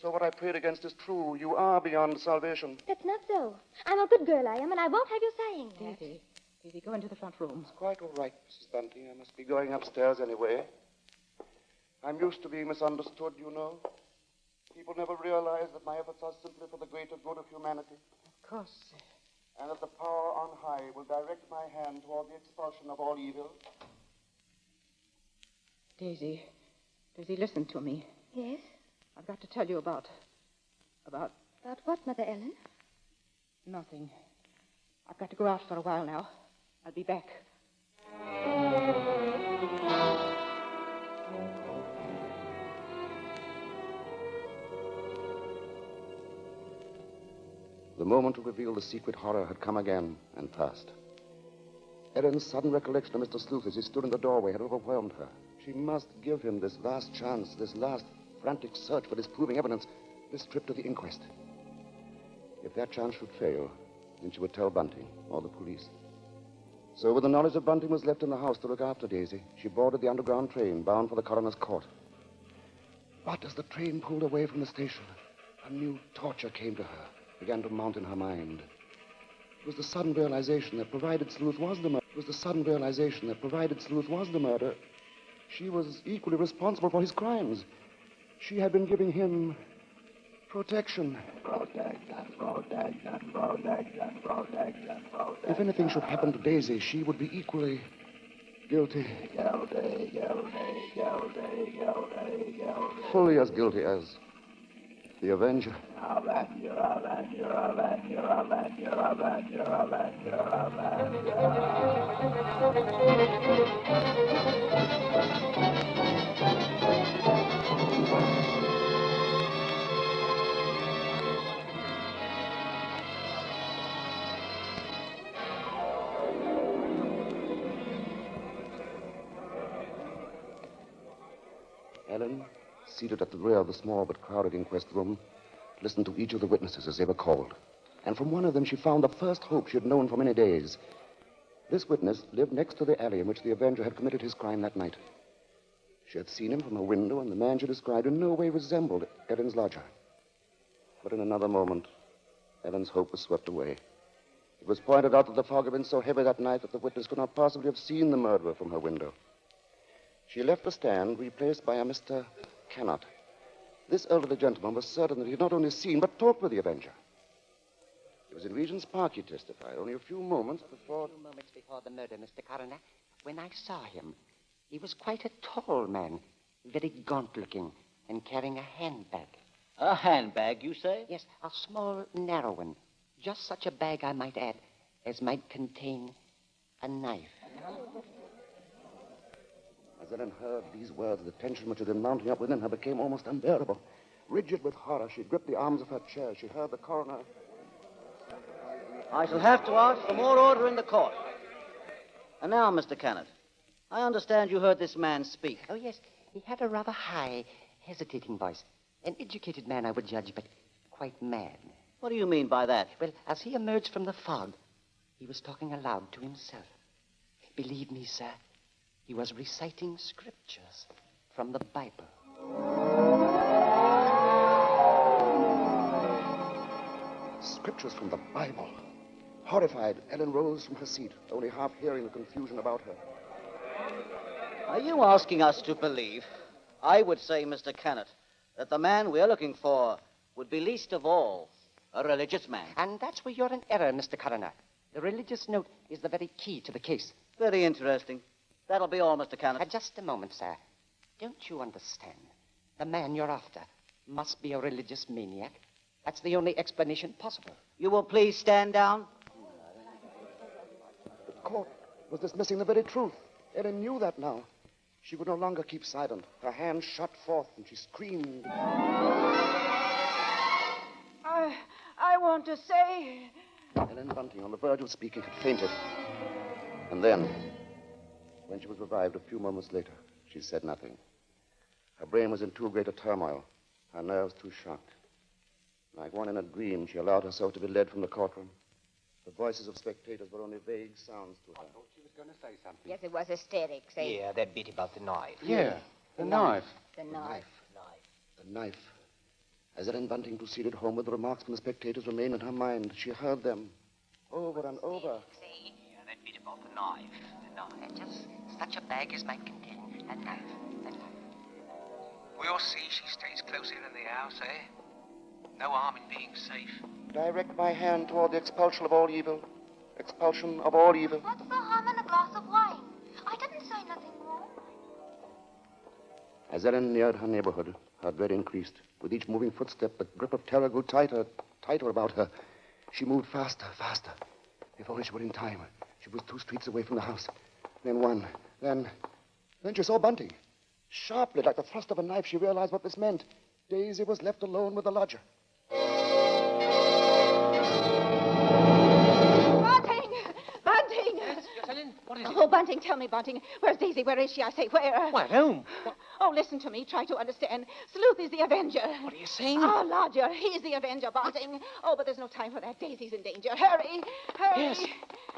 So what I prayed against is true. You are beyond salvation. That's not so. I'm a good girl, I am, and I won't have you saying that. Daisy, go into the front room. It's quite all right, Mrs. Bunting. I must be going upstairs anyway. I'm used to being misunderstood, you know. People never realize that my efforts are simply for the greater good of humanity. Of course, sir. And that the power on high will direct my hand toward the expulsion of all evil. Daisy, listen to me. Yes? I've got to tell you about... About what, Mother Ellen? Nothing. I've got to go out for a while now. I'll be back. The moment to reveal the secret horror had come again and passed. Ellen's sudden recollection of Mr. Sleuth as he stood in the doorway had overwhelmed her. She must give him this last chance, this last frantic search for disproving evidence, this trip to the inquest. If that chance should fail, then she would tell Bunting or the police. So with the knowledge that Bunting was left in the house to look after Daisy, she boarded the underground train bound for the coroner's court. But as the train pulled away from the station, a new torture came to her, began to mount in her mind. It was the sudden realization that provided Sleuth was the murderer, she was equally responsible for his crimes. She had been giving him protection. If anything should happen to Daisy, she would be equally guilty. Fully as guilty as the Avenger. Ellen, seated at the rear of the small but crowded inquest room, listened to each of the witnesses as they were called. And from one of them she found the first hope she had known for many days. This witness lived next to the alley in which the Avenger had committed his crime that night. She had seen him from her window, and the man she described in no way resembled Ellen's lodger. But in another moment, Ellen's hope was swept away. It was pointed out that the fog had been so heavy that night that the witness could not possibly have seen the murderer from her window. She left the stand, replaced by a Mr. Cannot. This elderly gentleman was certain that he had not only seen, but talked with the Avenger. It was in Regent's Park, he testified, only a few moments before... A few moments before the murder, Mr. Coroner, when I saw him. He was quite a tall man, very gaunt-looking, and carrying a handbag. A handbag, you say? Yes, a small, narrow one. Just such a bag, I might add, as might contain a knife. As Ellen heard these words, the tension which had been mounting up within her became almost unbearable. Rigid with horror, she gripped the arms of her chair. She heard the coroner. I shall have to ask for more order in the court. And now, Mr. Kennett, I understand you heard this man speak. Oh, yes. He had a rather high, hesitating voice. An educated man, I would judge, but quite mad. What do you mean by that? Well, as he emerged from the fog, he was talking aloud to himself. Believe me, sir, he was reciting scriptures from the Bible. Scriptures from the Bible. Horrified, Ellen rose from her seat, only half hearing the confusion about her. Are you asking us to believe, I would say, Mr. Kennett, that the man we're looking for would be least of all a religious man? And that's where you're in error, Mr. Coroner. The religious note is the very key to the case. Very interesting. That'll be all, Mr. Kennett. Just a moment, sir. Don't you understand? The man you're after must be a religious maniac. That's the only explanation possible. You will please stand down. The court was dismissing the very truth. Ellen knew that now. She would no longer keep silent. Her hands shot forth, and she screamed. I want to say... Ellen Bunting, on the verge of speaking, had fainted. And then, when she was revived a few moments later, she said nothing. Her brain was in too great a turmoil, her nerves too shocked. Like one in a dream, she allowed herself to be led from the courtroom. The voices of spectators were only vague sounds to her. I thought she was going to say something. Yes, it was hysterics, eh? Yeah, that bit about the knife. Yeah, the knife. The knife. The knife. As Ellen Bunting proceeded homeward, the remarks from the spectators remained in her mind. She heard them over and over. Yeah, that bit about the knife. And just such a bag as might contain a knife. We'll see she stays close in the house, eh? No harm in being safe. Direct my hand toward the expulsion of all evil. Expulsion of all evil. What's the harm in a glass of wine? I didn't say nothing wrong. As Ellen neared her neighborhood, her dread increased. With each moving footstep, the grip of terror grew tighter, tighter about her. She moved faster, faster. If only she were in time. She was 2 streets away from the house. Then one. Then she saw Bunting. Sharply, like the thrust of a knife, she realized what this meant. Daisy was left alone with the lodger. Bunting! Yes, Ellen, what is it? Oh, Bunting, tell me, Bunting. Where's Daisy? Where is she? I say, where? Why, at home. Oh, listen to me. Try to understand. Sleuth is the avenger. What are you saying? Our lodger. He's the avenger, Bunting. Oh, but there's no time for that. Daisy's in danger. Hurry! Hurry! Yes.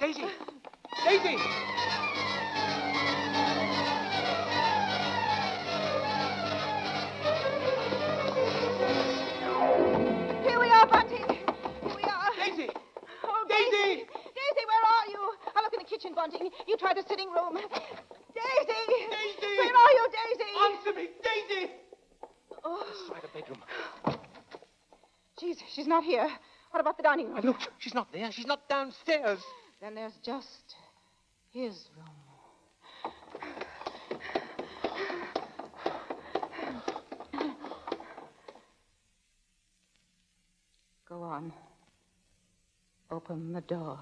Daisy! Daisy! Here we are, Bunting. Here we are. Daisy! Oh, Daisy! Daisy, where are you? I'll look in the kitchen, Bunting. You try the sitting room. Daisy! Daisy! Where are you, Daisy? Answer me, Daisy! Oh, Let's try the bedroom. she's not here. What about the dining room? Look, she's not there. She's not downstairs. Then there's just his room. Go on. Open the door.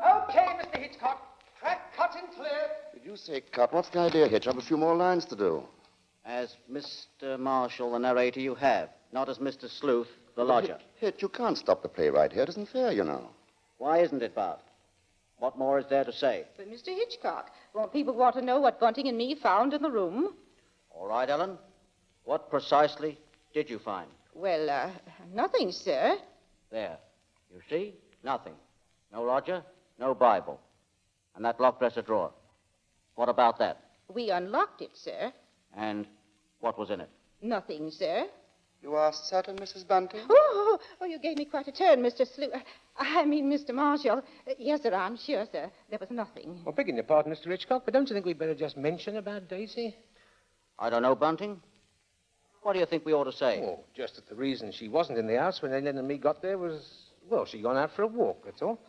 Okay, Mr. Hitchcock. Track cut and clear. Did you say cut? What's the idea, Hitch? I've a few more lines to do. As Mr. Marshall, the narrator, you have. Not as Mr. Sleuth, the lodger. Hitch, you can't stop the play right here. It isn't fair, you know. Why isn't it, Bart? What more is there to say? But, Mr. Hitchcock, won't people want to know what Bunting and me found in the room? All right, Ellen. What precisely did you find? Well, nothing, sir. There. You see? Nothing. No lodger, no Bible. And that locked dresser drawer. What about that? We unlocked it, sir. And what was in it? Nothing, sir. You are certain, Mrs. Bunting? Oh, you gave me quite a turn, Mr. Mr. Marshall. Yes, sir, I'm sure, sir. There was nothing. Well, begging your pardon, Mr. Hitchcock, but don't you think we'd better just mention about Daisy? I don't know, Bunting. What do you think we ought to say? Oh, just that the reason she wasn't in the house when Ellen and me got there was, well, she'd gone out for a walk, that's all.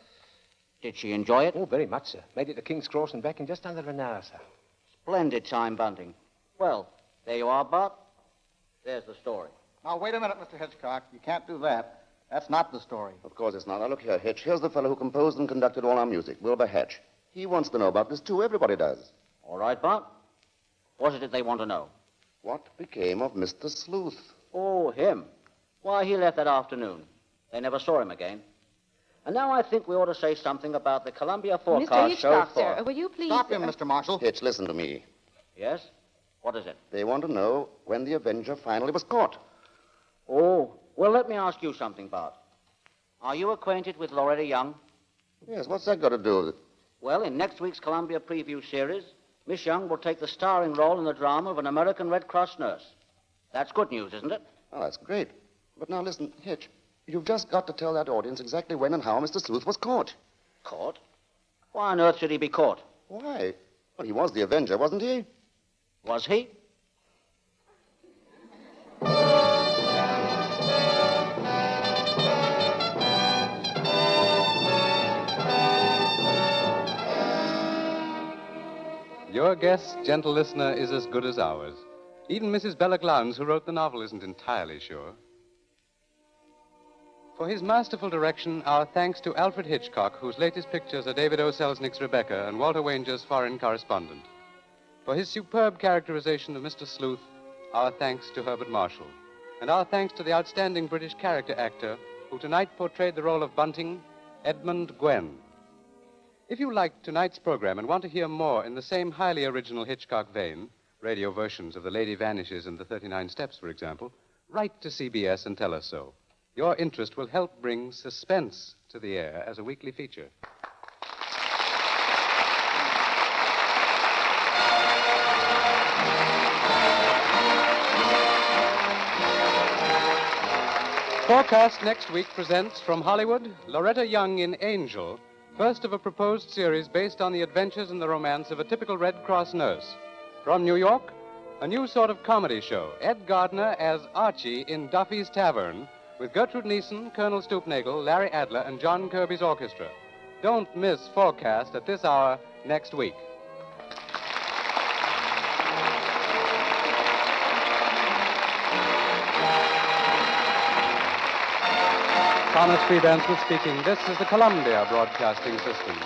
Did she enjoy it? Oh, very much, sir. Made it to King's Cross and back in just under an hour, sir. Splendid time, Bunting. Well, There you are, Bart. There's the story. Now, wait a minute, Mr. Hitchcock. You can't do that. That's not the story. Of course it's not. Now, look here, Hitch. Here's the fellow who composed and conducted all our music, Wilbur Hatch. He wants to know about this, too. Everybody does. All right, Bart. What is it they want to know? What became of Mr. Sleuth? Oh, him. Why, he left that afternoon. They never saw him again. And now I think we ought to say something about the Columbia forecast Mr. Hitchcock, show for... sir, will you please... Stop him, Mr. Marshall. Hitch, listen to me. Yes? What is it? They want to know when the Avenger finally was caught. Oh, well, let me ask you something, Bart. Are you acquainted with Loretta Young? Yes, what's that got to do with it? Well, in next week's Columbia Preview series, Miss Young will take the starring role in the drama of an American Red Cross nurse. That's good news, isn't it? Oh, that's great. But now listen, Hitch, you've just got to tell that audience exactly when and how Mr. Sleuth was caught. Caught? Why on earth should he be caught? Why? Well, he was the Avenger, wasn't he? Was he? Your guess, gentle listener, is as good as ours. Even Mrs. Bella Glounds, who wrote the novel, isn't entirely sure. For his masterful direction, our thanks to Alfred Hitchcock, whose latest pictures are David O. Selznick's Rebecca and Walter Wanger's Foreign Correspondent. For his superb characterization of Mr. Sleuth, our thanks to Herbert Marshall. And our thanks to the outstanding British character actor who tonight portrayed the role of Bunting, Edmund Gwen. If you liked tonight's program and want to hear more in the same highly original Hitchcock vein, radio versions of The Lady Vanishes and The 39 Steps, for example, write to CBS and tell us so. Your interest will help bring Suspense to the air as a weekly feature. Forecast next week presents from Hollywood, Loretta Young in Angel, first of a proposed series based on the adventures and the romance of a typical Red Cross nurse. From New York, a new sort of comedy show, Ed Gardner as Archie in Duffy's Tavern, with Gertrude Neeson, Colonel Stoopnagle, Larry Adler, and John Kirby's orchestra. Don't miss Forecast at this hour next week. Thomas Freebanson speaking. This is the Columbia Broadcasting System.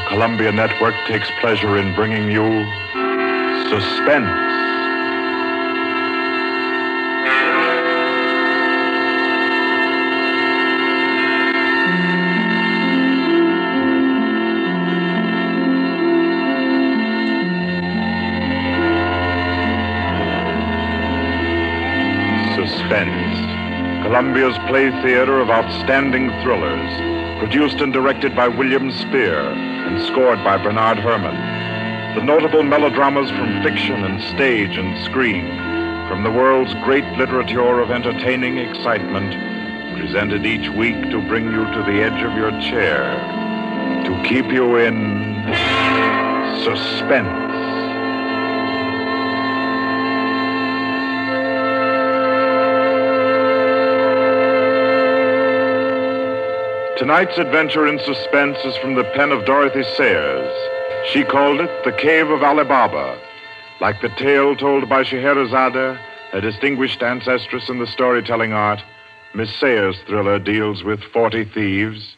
Columbia Network takes pleasure in bringing you Suspense. Suspense, Columbia's play theater of outstanding thrillers, produced and directed by William Spear and scored by Bernard Herrmann. The notable melodramas from fiction and stage and screen, from the world's great literature of entertaining excitement, presented each week to bring you to the edge of your chair, to keep you in suspense. Tonight's adventure in suspense is from the pen of Dorothy Sayers. She called it The Cave of Ali Baba. Like the tale told by Scheherazade, a distinguished ancestress in the storytelling art, Miss Sayers' thriller deals with 40 thieves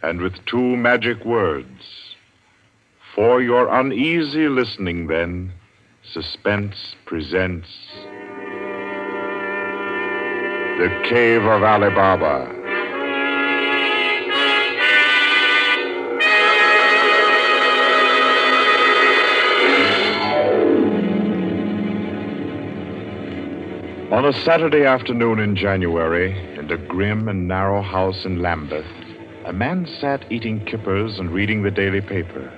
and with 2 magic words. For your uneasy listening, then, Suspense presents The Cave of Ali Baba. On a Saturday afternoon in January, in a grim and narrow house in Lambeth, a man sat eating kippers and reading the daily paper.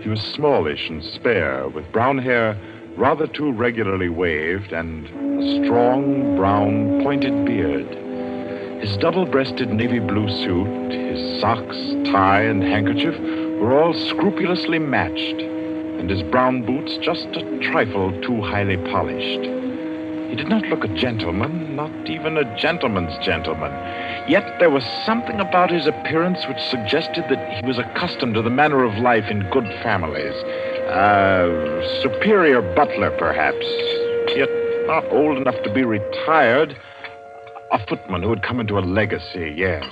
He was smallish and spare, with brown hair rather too regularly waved and a strong, brown, pointed beard. His double-breasted navy blue suit, his socks, tie, and handkerchief were all scrupulously matched, and his brown boots just a trifle too highly polished. He did not look a gentleman, not even a gentleman's gentleman. Yet there was something about his appearance which suggested that he was accustomed to the manner of life in good families. A superior butler, perhaps, yet not old enough to be retired. A footman who had come into a legacy, yes.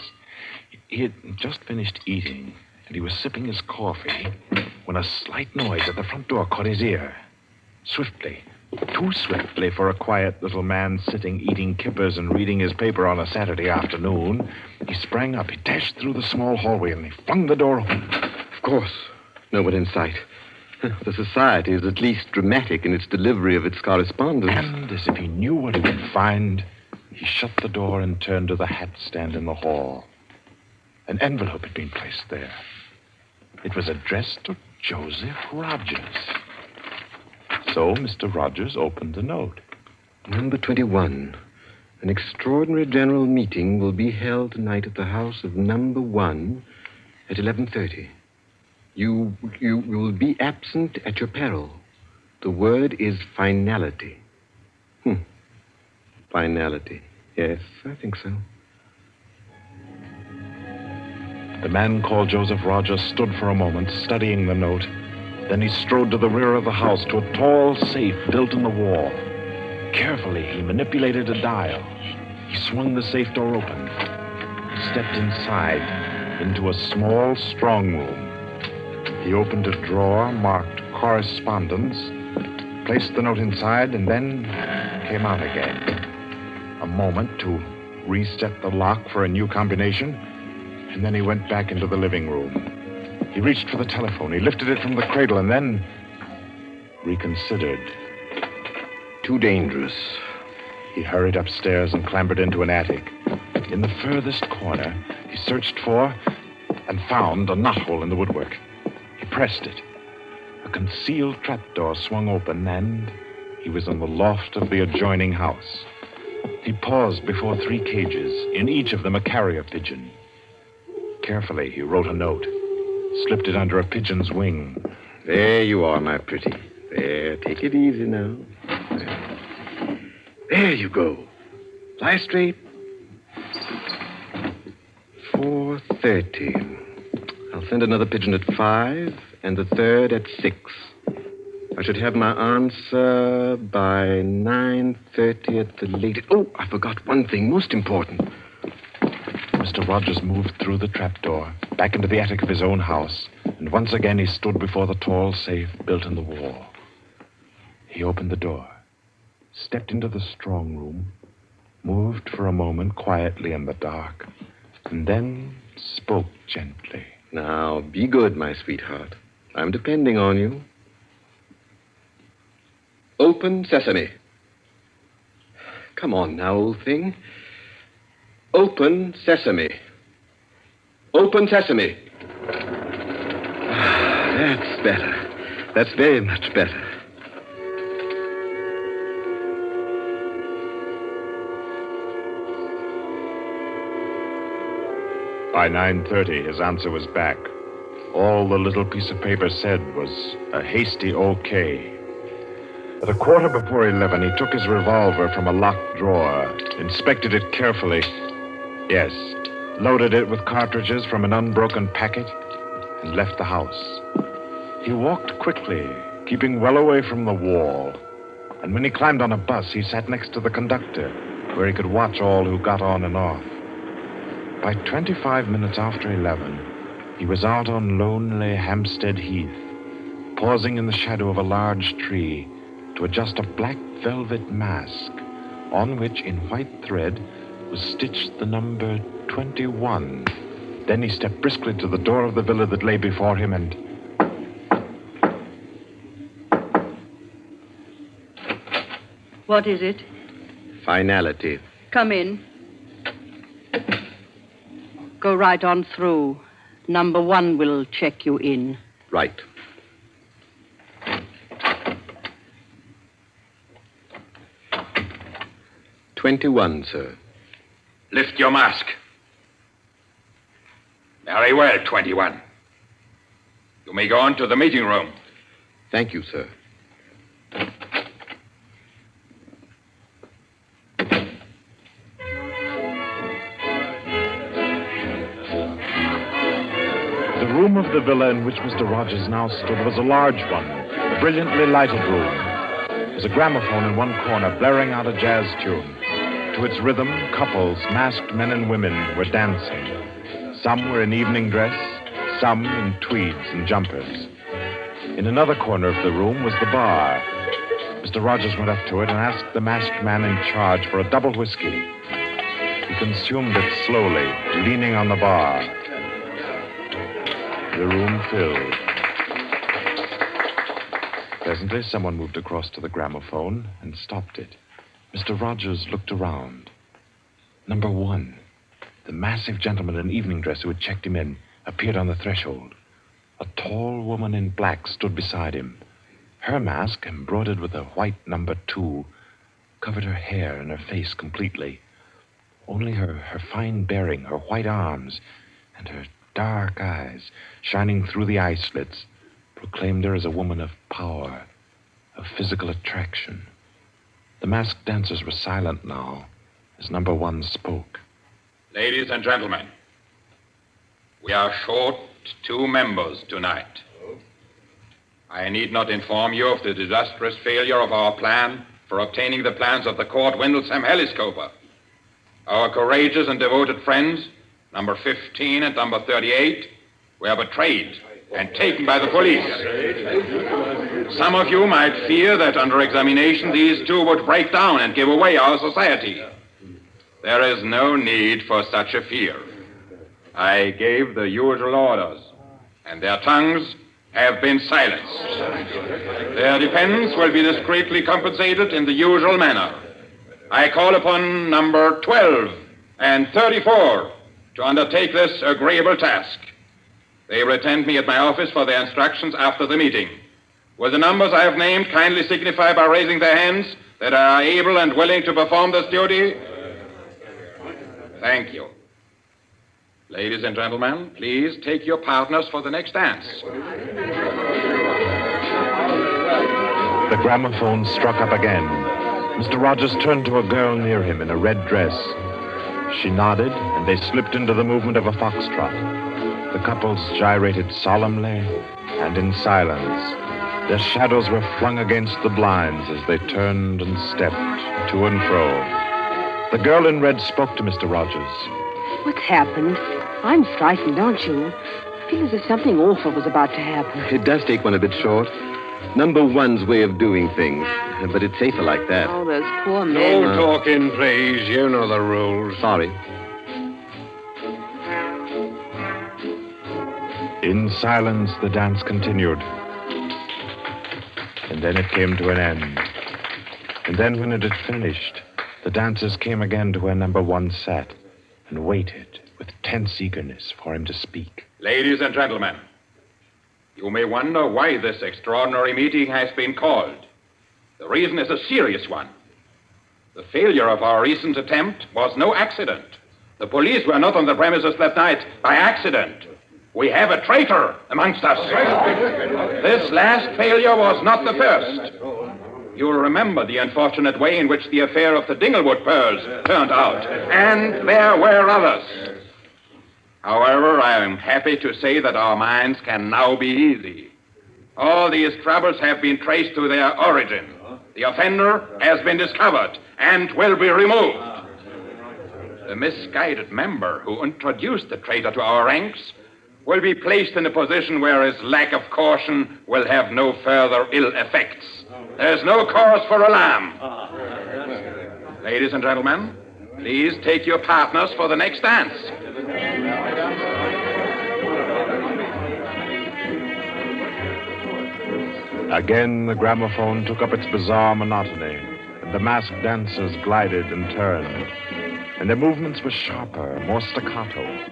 He had just finished eating, and he was sipping his coffee when a slight noise at the front door caught his ear. Swiftly, too swiftly for a quiet little man sitting eating kippers and reading his paper on a Saturday afternoon, he sprang up. He dashed through the small hallway, and he flung the door open. Of course, no one in sight. The society is at least dramatic in its delivery of its correspondence. And as if he knew what he would find, he shut the door and turned to the hat stand in the hall. An envelope had been placed there. It was addressed to Joseph Rogers. So Mr. Rogers opened the note. Number 21. An extraordinary general meeting will be held tonight at the house of number 1 at 11:30. You will be absent at your peril. The word is finality. Finality. Yes, I think so. The man called Joseph Rogers stood for a moment, studying the note. Then he strode to the rear of the house, to a tall safe built in the wall. Carefully, he manipulated a dial. He swung the safe door open. He stepped inside into a small strong room. He opened a drawer marked correspondence, placed the note inside, and then came out again. A moment to reset the lock for a new combination, and then he went back into the living room. He reached for the telephone. He lifted it from the cradle and then reconsidered. Too dangerous. He hurried upstairs and clambered into an attic. In the furthest corner, he searched for and found a knothole in the woodwork. He pressed it. A concealed trapdoor swung open, and he was in the loft of the adjoining house. He paused before 3 cages, in each of them a carrier pigeon. Carefully, he wrote a note, slipped it under a pigeon's wing. There you are, my pretty. There, take it easy now. There you go. Fly straight. 4:30. I'll send another pigeon at 5 and the third at 6. I should have my answer by 9:30 at the latest. Oh, I forgot one thing most important. Mr. Rogers moved through the trapdoor, back into the attic of his own house, and once again he stood before the tall safe built in the wall. He opened the door, stepped into the strong room, moved for a moment quietly in the dark, and then spoke gently. Now, be good, my sweetheart. I'm depending on you. Open sesame. Come on now, old thing. Open sesame. Open sesame. That's better. That's very much better. By 9:30, his answer was back. All the little piece of paper said was a hasty okay. At a quarter before 11, he took his revolver from a locked drawer, inspected it carefully. Yes, loaded it with cartridges from an unbroken packet, and left the house. He walked quickly, keeping well away from the wall. And when he climbed on a bus, he sat next to the conductor, where he could watch all who got on and off. By 25 minutes after 11, he was out on lonely Hampstead Heath, pausing in the shadow of a large tree to adjust a black velvet mask on which, in white thread, was stitched the number 21. Then he stepped briskly to the door of the villa that lay before him and... What is it? Finality. Come in. Go right on through. Number 1 will check you in. Right. 21, sir. Lift your mask. Very well, 21. You may go on to the meeting room. Thank you, sir. The room of the villa in which Mr. Rogers now stood was a large one, a brilliantly lighted room. There was a gramophone in one corner blaring out a jazz tune. To its rhythm, couples, masked men and women, were dancing. Some were in evening dress, some in tweeds and jumpers. In another corner of the room was the bar. Mr. Rogers went up to it and asked the masked man in charge for a double whiskey. He consumed it slowly, leaning on the bar. The room filled. Presently, someone moved across to the gramophone and stopped it. Mr. Rogers looked around. Number 1, the massive gentleman in evening dress who had checked him in, appeared on the threshold. A tall woman in black stood beside him. Her mask, embroidered with a white number 2, covered her hair and her face completely. Only her fine bearing, her white arms, and her dark eyes, shining through the eye slits, proclaimed her as a woman of power, of physical attraction. The masked dancers were silent now as number 1 spoke. Ladies and gentlemen, we are short 2 members tonight. I need not inform you of the disastrous failure of our plan for obtaining the plans of the Court Windlesham Heliscoper. Our courageous and devoted friends, number 15 and number 38, were betrayed and taken by the police. Some of you might fear that under examination these 2 would break down and give away our society. There is no need for such a fear. I gave the usual orders, and their tongues have been silenced. Their defense will be discreetly compensated in the usual manner. I call upon number 12 and 34 to undertake this agreeable task. They will attend me at my office for their instructions after the meeting. Will the numbers I have named kindly signify by raising their hands that they are able and willing to perform this duty? Thank you. Ladies and gentlemen, please take your partners for the next dance. The gramophone struck up again. Mr. Rogers turned to a girl near him in a red dress. She nodded, and they slipped into the movement of a foxtrot. The couples gyrated solemnly and in silence. Their shadows were flung against the blinds as they turned and stepped to and fro. The girl in red spoke to Mr. Rogers. What's happened? I'm frightened, aren't you? I feel as if something awful was about to happen. It does take one a bit short. Number 1's way of doing things, but it's safer like that. Oh, those poor men. No talking, please. You know the rules. Sorry. In silence, the dance continued. And then it came to an end. And then when it had finished, the dancers came again to where number 1 sat and waited with tense eagerness for him to speak. Ladies and gentlemen, you may wonder why this extraordinary meeting has been called. The reason is a serious one. The failure of our recent attempt was no accident. The police were not on the premises that night by accident. We have a traitor amongst us. This last failure was not the first. You'll remember the unfortunate way in which the affair of the Dinglewood pearls turned out. And there were others. However, I am happy to say that our minds can now be easy. All these troubles have been traced to their origin. The offender has been discovered and will be removed. The misguided member who introduced the traitor to our ranks will be placed in a position where his lack of caution will have no further ill effects. There's no cause for alarm. Ladies and gentlemen, please take your partners for the next dance. Again, the gramophone took up its bizarre monotony, and the masked dancers glided and turned, and their movements were sharper, more staccato.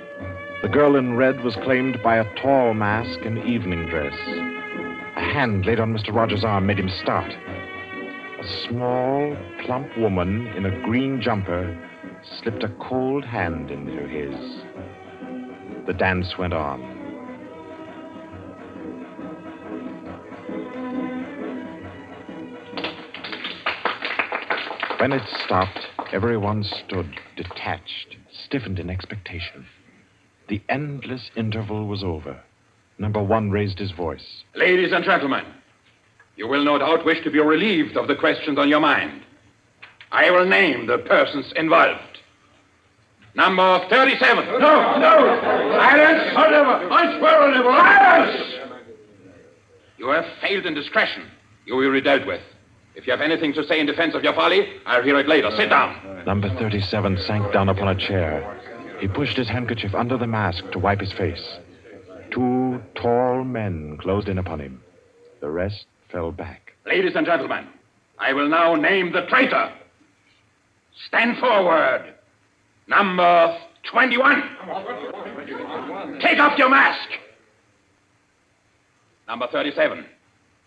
The girl in red was claimed by a tall mask in evening dress. A hand laid on Mr. Rogers' arm made him start. A small, plump woman in a green jumper slipped a cold hand into his. The dance went on. When it stopped, everyone stood detached, stiffened in expectation. The endless interval was over. Number 1 raised his voice. Ladies and gentlemen, you will no doubt wish to be relieved of the questions on your mind. I will name the persons involved. Number 37. No! Silence! I never! I swear I never! Silence! You have failed in discretion. You will be dealt with. If you have anything to say in defense of your folly, I'll hear it later. Sit down. Number 37 sank down upon a chair. He pushed his handkerchief under the mask to wipe his face. 2 tall men closed in upon him. The rest fell back. Ladies and gentlemen, I will now name the traitor. Stand forward. Number 21. Take off your mask. Number 37.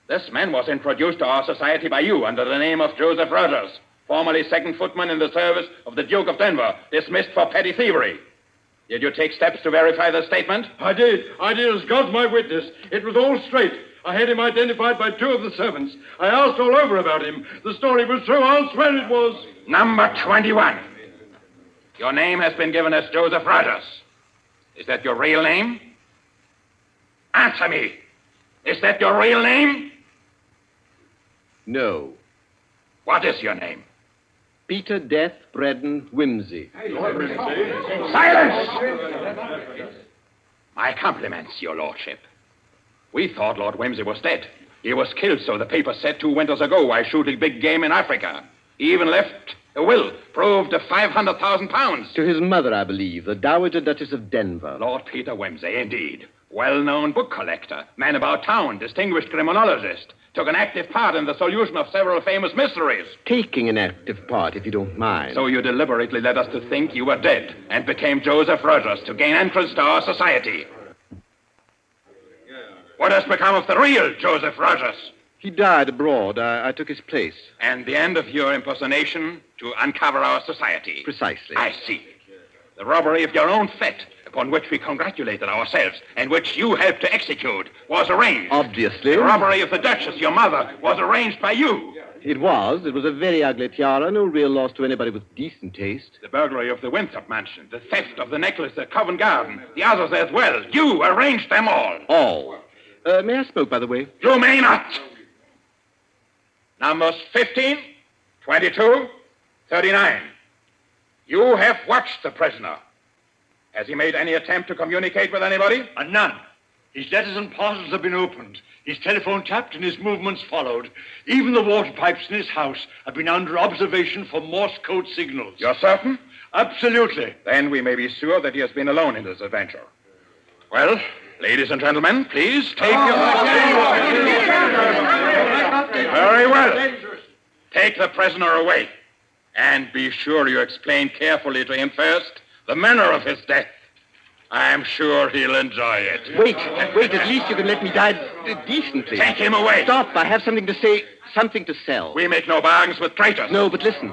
This man was introduced to our society by you under the name of Joseph Rogers, formerly second footman in the service of the Duke of Denver, dismissed for petty thievery. Did you take steps to verify the statement? I did, as God's my witness. It was all straight. I had him identified by 2 of the servants. I asked all over about him. The story was true. I'll swear it was. Number 21. Your name has been given as Joseph Rogers. Is that your real name? Answer me. Is that your real name? No. What is your name? Peter Death Braddon Whimsy. Silence! My compliments, your lordship. We thought Lord Whimsy was dead. He was killed, so the paper said 2 winters ago, while shooting big game in Africa. He even left a will, proved of £500,000. To his mother, I believe, the Dowager Duchess of Denver. Lord Peter Whimsy, indeed. Well-known book collector, man about town, distinguished criminologist. Took an active part in the solution of several famous mysteries. Taking an active part, if you don't mind. So you deliberately led us to think you were dead and became Joseph Rogers to gain entrance to our society. What has become of the real Joseph Rogers? He died abroad. I took his place. And the end of your impersonation to uncover our society? Precisely. I see. The robbery of your own fete, upon which we congratulated ourselves, and which you helped to execute, was arranged. Obviously. The robbery of the Duchess, your mother, was arranged by you. It was. It was a very ugly tiara, no real loss to anybody with decent taste. The burglary of the Winthrop mansion, the theft of the necklace at Covent Garden, the others as well. You arranged them all. All. May I smoke, by the way? You may not. Numbers 15, 22, 39. You have watched the prisoner. Has he made any attempt to communicate with anybody? None. His letters and parcels have been opened. His telephone tapped and his movements followed. Even the water pipes in his house have been under observation for Morse code signals. You're certain? Absolutely. Then we may be sure that he has been alone in this adventure. Well, ladies and gentlemen, please take your... Very well. Take the prisoner away. And be sure you explain carefully to him first the manner of his death. I'm sure he'll enjoy it. Wait, at least you can let me die decently. Take him away. Stop, I have something to say, something to sell. We make no bargains with traitors. No, but listen.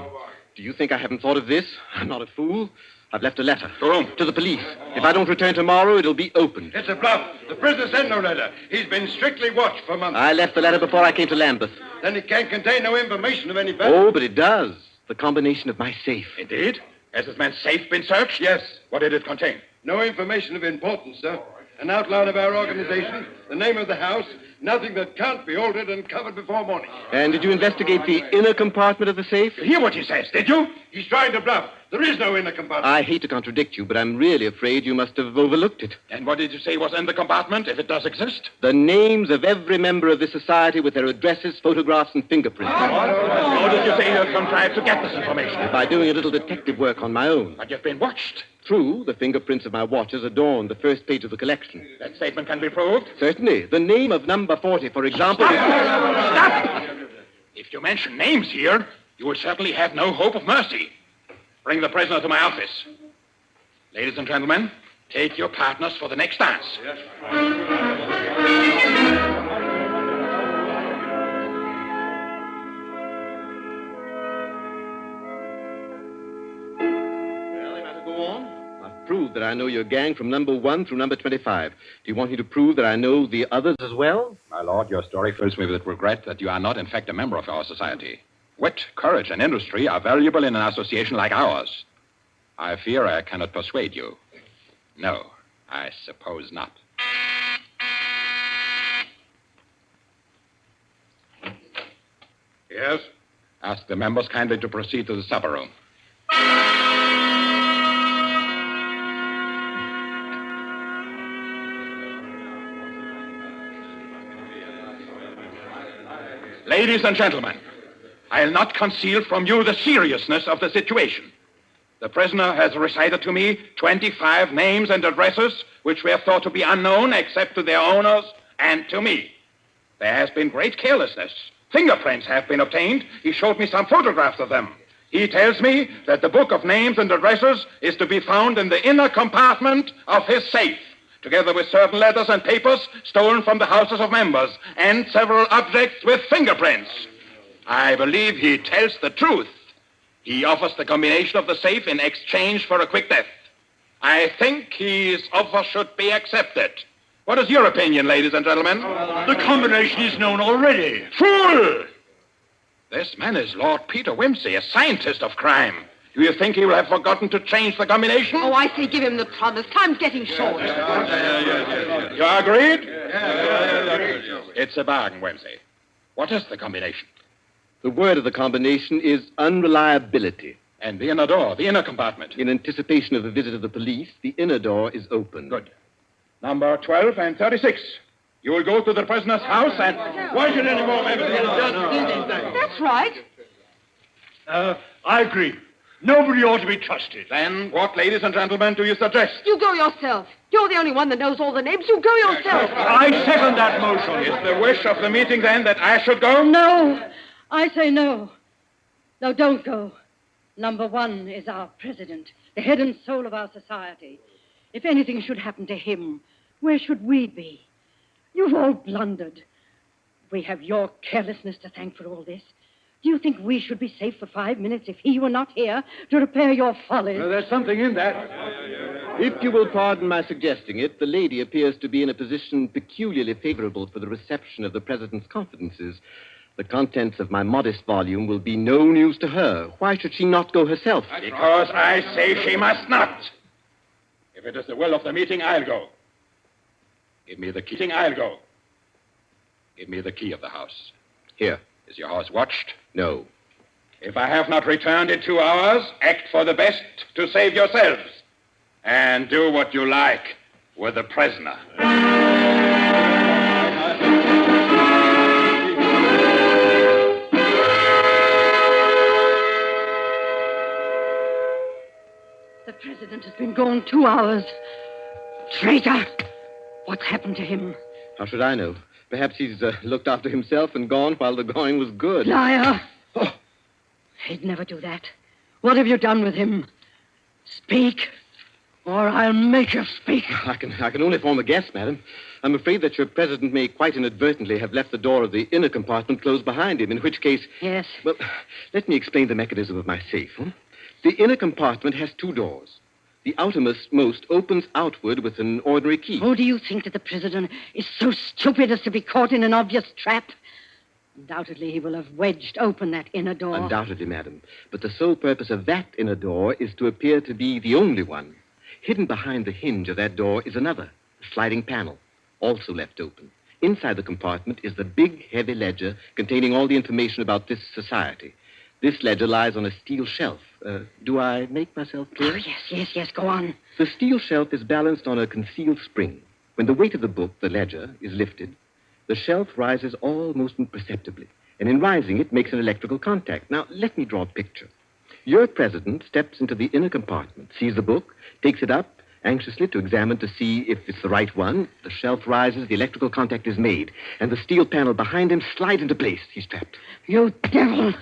Do you think I haven't thought of this? I'm not a fool. I've left a letter. To whom? To the police. If I don't return tomorrow, it'll be opened. It's a bluff. The prisoner sent no letter. He's been strictly watched for months. I left the letter before I came to Lambeth. Then it can't contain no information of any value. Oh, but it does. The combination of my safe. Indeed? Has this man's safe been searched? Yes. What did it contain? No information of importance, sir. An outline of our organization, the name of the house, nothing that can't be altered and covered before morning. And did you investigate the inner compartment of the safe? You hear what he says, did you? He's trying to bluff. There is no inner compartment. I hate to contradict you, but I'm really afraid you must have overlooked it. And what did you say was in the compartment, if it does exist? The names of every member of this society with their addresses, photographs, and fingerprints. How did you say you contrived to get this information? By doing a little detective work on my own. But you've been watched. True, the fingerprints of my watches adorn the first page of the collection. That statement can be proved? Certainly. The name of number 40, for example... Stop! If you mention names here, you will certainly have no hope of mercy. Bring the prisoner to my office. Ladies and gentlemen, take your partners for the next dance. Yes. on. I've proved that I know your gang from number 1 through number 25. Do you want me to prove that I know the others as well? My lord, your story fills me with regret that you are not, in fact, a member of our society. Wit, courage, and industry are valuable in an association like ours. I fear I cannot persuade you. No, I suppose not. Yes? Ask the members kindly to proceed to the supper room. Ladies and gentlemen, I'll not conceal from you the seriousness of the situation. The prisoner has recited to me 25 names and addresses which were thought to be unknown except to their owners and to me. There has been great carelessness. Fingerprints have been obtained. He showed me some photographs of them. He tells me that the book of names and addresses is to be found in the inner compartment of his safe, together with certain letters and papers stolen from the houses of members, and several objects with fingerprints. I believe he tells the truth. He offers the combination of the safe in exchange for a quick death. I think his offer should be accepted. What is your opinion, ladies and gentlemen? The combination is known already. Fool! This man is Lord Peter Wimsey, a scientist of crime. Do you think he will have forgotten to change the combination? Oh, I say give him the promise. Time's getting short. You agreed? It's a bargain, Wimsey. What is the combination? The word of the combination is unreliability. And the inner door, the inner compartment? In anticipation of the visit of the police, the inner door is open. Good. Number 12 and 36. You will go to the prisoner's house and... Why should any more members... That's right. I agree. Nobody ought to be trusted. Then what, ladies and gentlemen, do you suggest? You go yourself. You're the only one that knows all the names. You go yourself. I second that motion. Is the wish of the meeting, then, that I should go? No. I say no. No, don't go. Number 1 is our president, the head and soul of our society. If anything should happen to him, where should we be? You've all blundered. We have your carelessness to thank for all this. Do you think we should be safe for 5 minutes if he were not here to repair your follies? There's something in that. If you will pardon my suggesting it, the lady appears to be in a position peculiarly favorable for the reception of the president's confidences. The contents of my modest volume will be no news to her. Why should she not go herself? Because I say she must not. If it is the will of the meeting, I'll go. Give me the key. I'll go. Give me the key of the house. Here. Is your house watched? No. If I have not returned in 2 hours, act for the best to save yourselves. And do what you like with the prisoner. The president has been gone 2 hours. Traitor! What's happened to him? How should I know? Perhaps he's looked after himself and gone while the going was good. Liar! Oh. He'd never do that. What have you done with him? Speak, or I'll make you speak. I can only form a guess, madam. I'm afraid that your president may quite inadvertently have left the door of the inner compartment closed behind him, in which case... Yes? Well, let me explain the mechanism of my safe. The inner compartment has 2 doors. The outermost opens outward with an ordinary key. Oh, do you think that the president is so stupid as to be caught in an obvious trap? Undoubtedly, he will have wedged open that inner door. Undoubtedly, madam. But the sole purpose of that inner door is to appear to be the only one. Hidden behind the hinge of that door is another, a sliding panel, also left open. Inside the compartment is the big, heavy ledger containing all the information about this society. This ledger lies on a steel shelf. Do I make myself clear? Oh, yes, go on. The steel shelf is balanced on a concealed spring. When the weight of the book, the ledger, is lifted, the shelf rises almost imperceptibly, and in rising, it makes an electrical contact. Now, let me draw a picture. Your president steps into the inner compartment, sees the book, takes it up, anxiously to examine to see if it's the right one. The shelf rises, the electrical contact is made, and the steel panel behind him slides into place. He's trapped. You devil!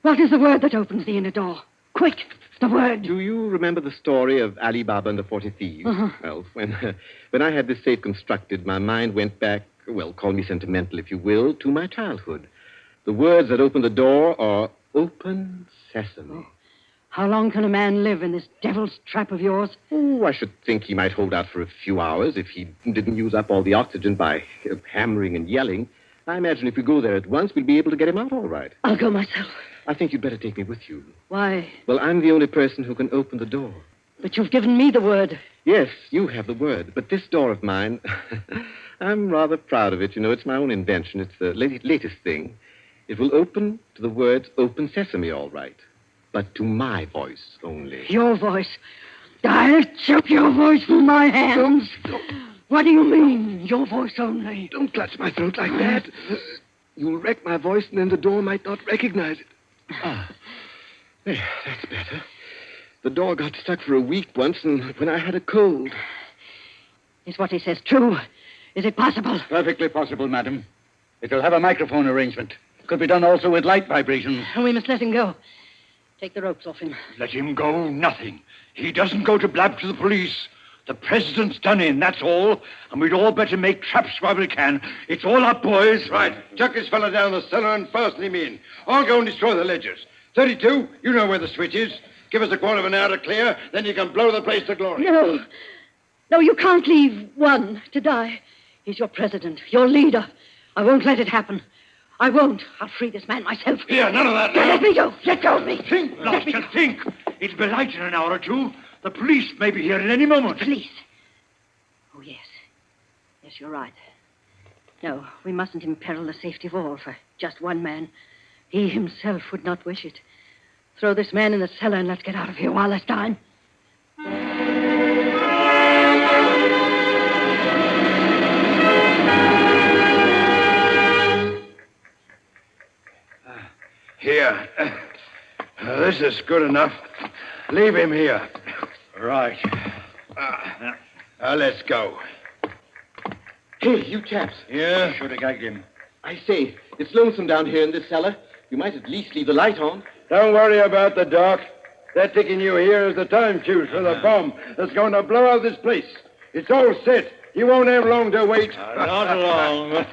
What is the word that opens the inner door? Quick, the word. Do you remember the story of Ali Baba and the 40 Thieves? Uh-huh. Well, when I had this safe constructed, my mind went back, well, call me sentimental if you will, to my childhood. The words that open the door are open sesame. How long can a man live in this devil's trap of yours? Oh, I should think he might hold out for a few hours if he didn't use up all the oxygen by hammering and yelling. I imagine if we go there at once, we'll be able to get him out all right. I'll go myself. I think you'd better take me with you. Why? Well, I'm the only person who can open the door. But you've given me the word. Yes, you have the word. But this door of mine, I'm rather proud of it. You know, it's my own invention. It's the latest thing. It will open to the words Open Sesame, all right. But to my voice only. Your voice? I'll choke your voice from my hands. What do you mean, your voice only? Don't clutch my throat like that. You'll wreck my voice, and then the door might not recognize it. Ah, there, that's better. The door got stuck for a week once, and when I had a cold. Is what he says true? Is it possible? Perfectly possible, madam. It'll have a microphone arrangement. Could be done also with light vibrations. We must let him go. Take the ropes off him. Let him go, nothing. He doesn't go to blab to the police. The president's done in, that's all. And we'd all better make traps while we can. It's all up, boys. Right. Chuck this fella down the cellar and fasten him in. I'll go and destroy the ledgers. 32, you know where the switch is. Give us a quarter of an hour to clear, then you can blow the place to glory. No. No, you can't leave one to die. He's your president, your leader. I won't let it happen. I won't. I'll free this man myself. Here, none of that now. Let me go. Let go of me. Think, Blaster, think. It'll be light in an hour or two. The police may be here at any moment. Police? Oh, yes. Yes, you're right. No, we mustn't imperil the safety of all for just one man. He himself would not wish it. Throw this man in the cellar and let's get out of here while there's time. Here. This is good enough. Leave him here. Right. Let's go. Hey, you chaps. Yeah? Should have gagged him. I say, it's lonesome down here in this cellar. You might at least leave the light on. Don't worry about the dark. They're taking you here as the time fuse for the bomb that's going to blow out this place. It's all set. You won't have long to wait. Not long.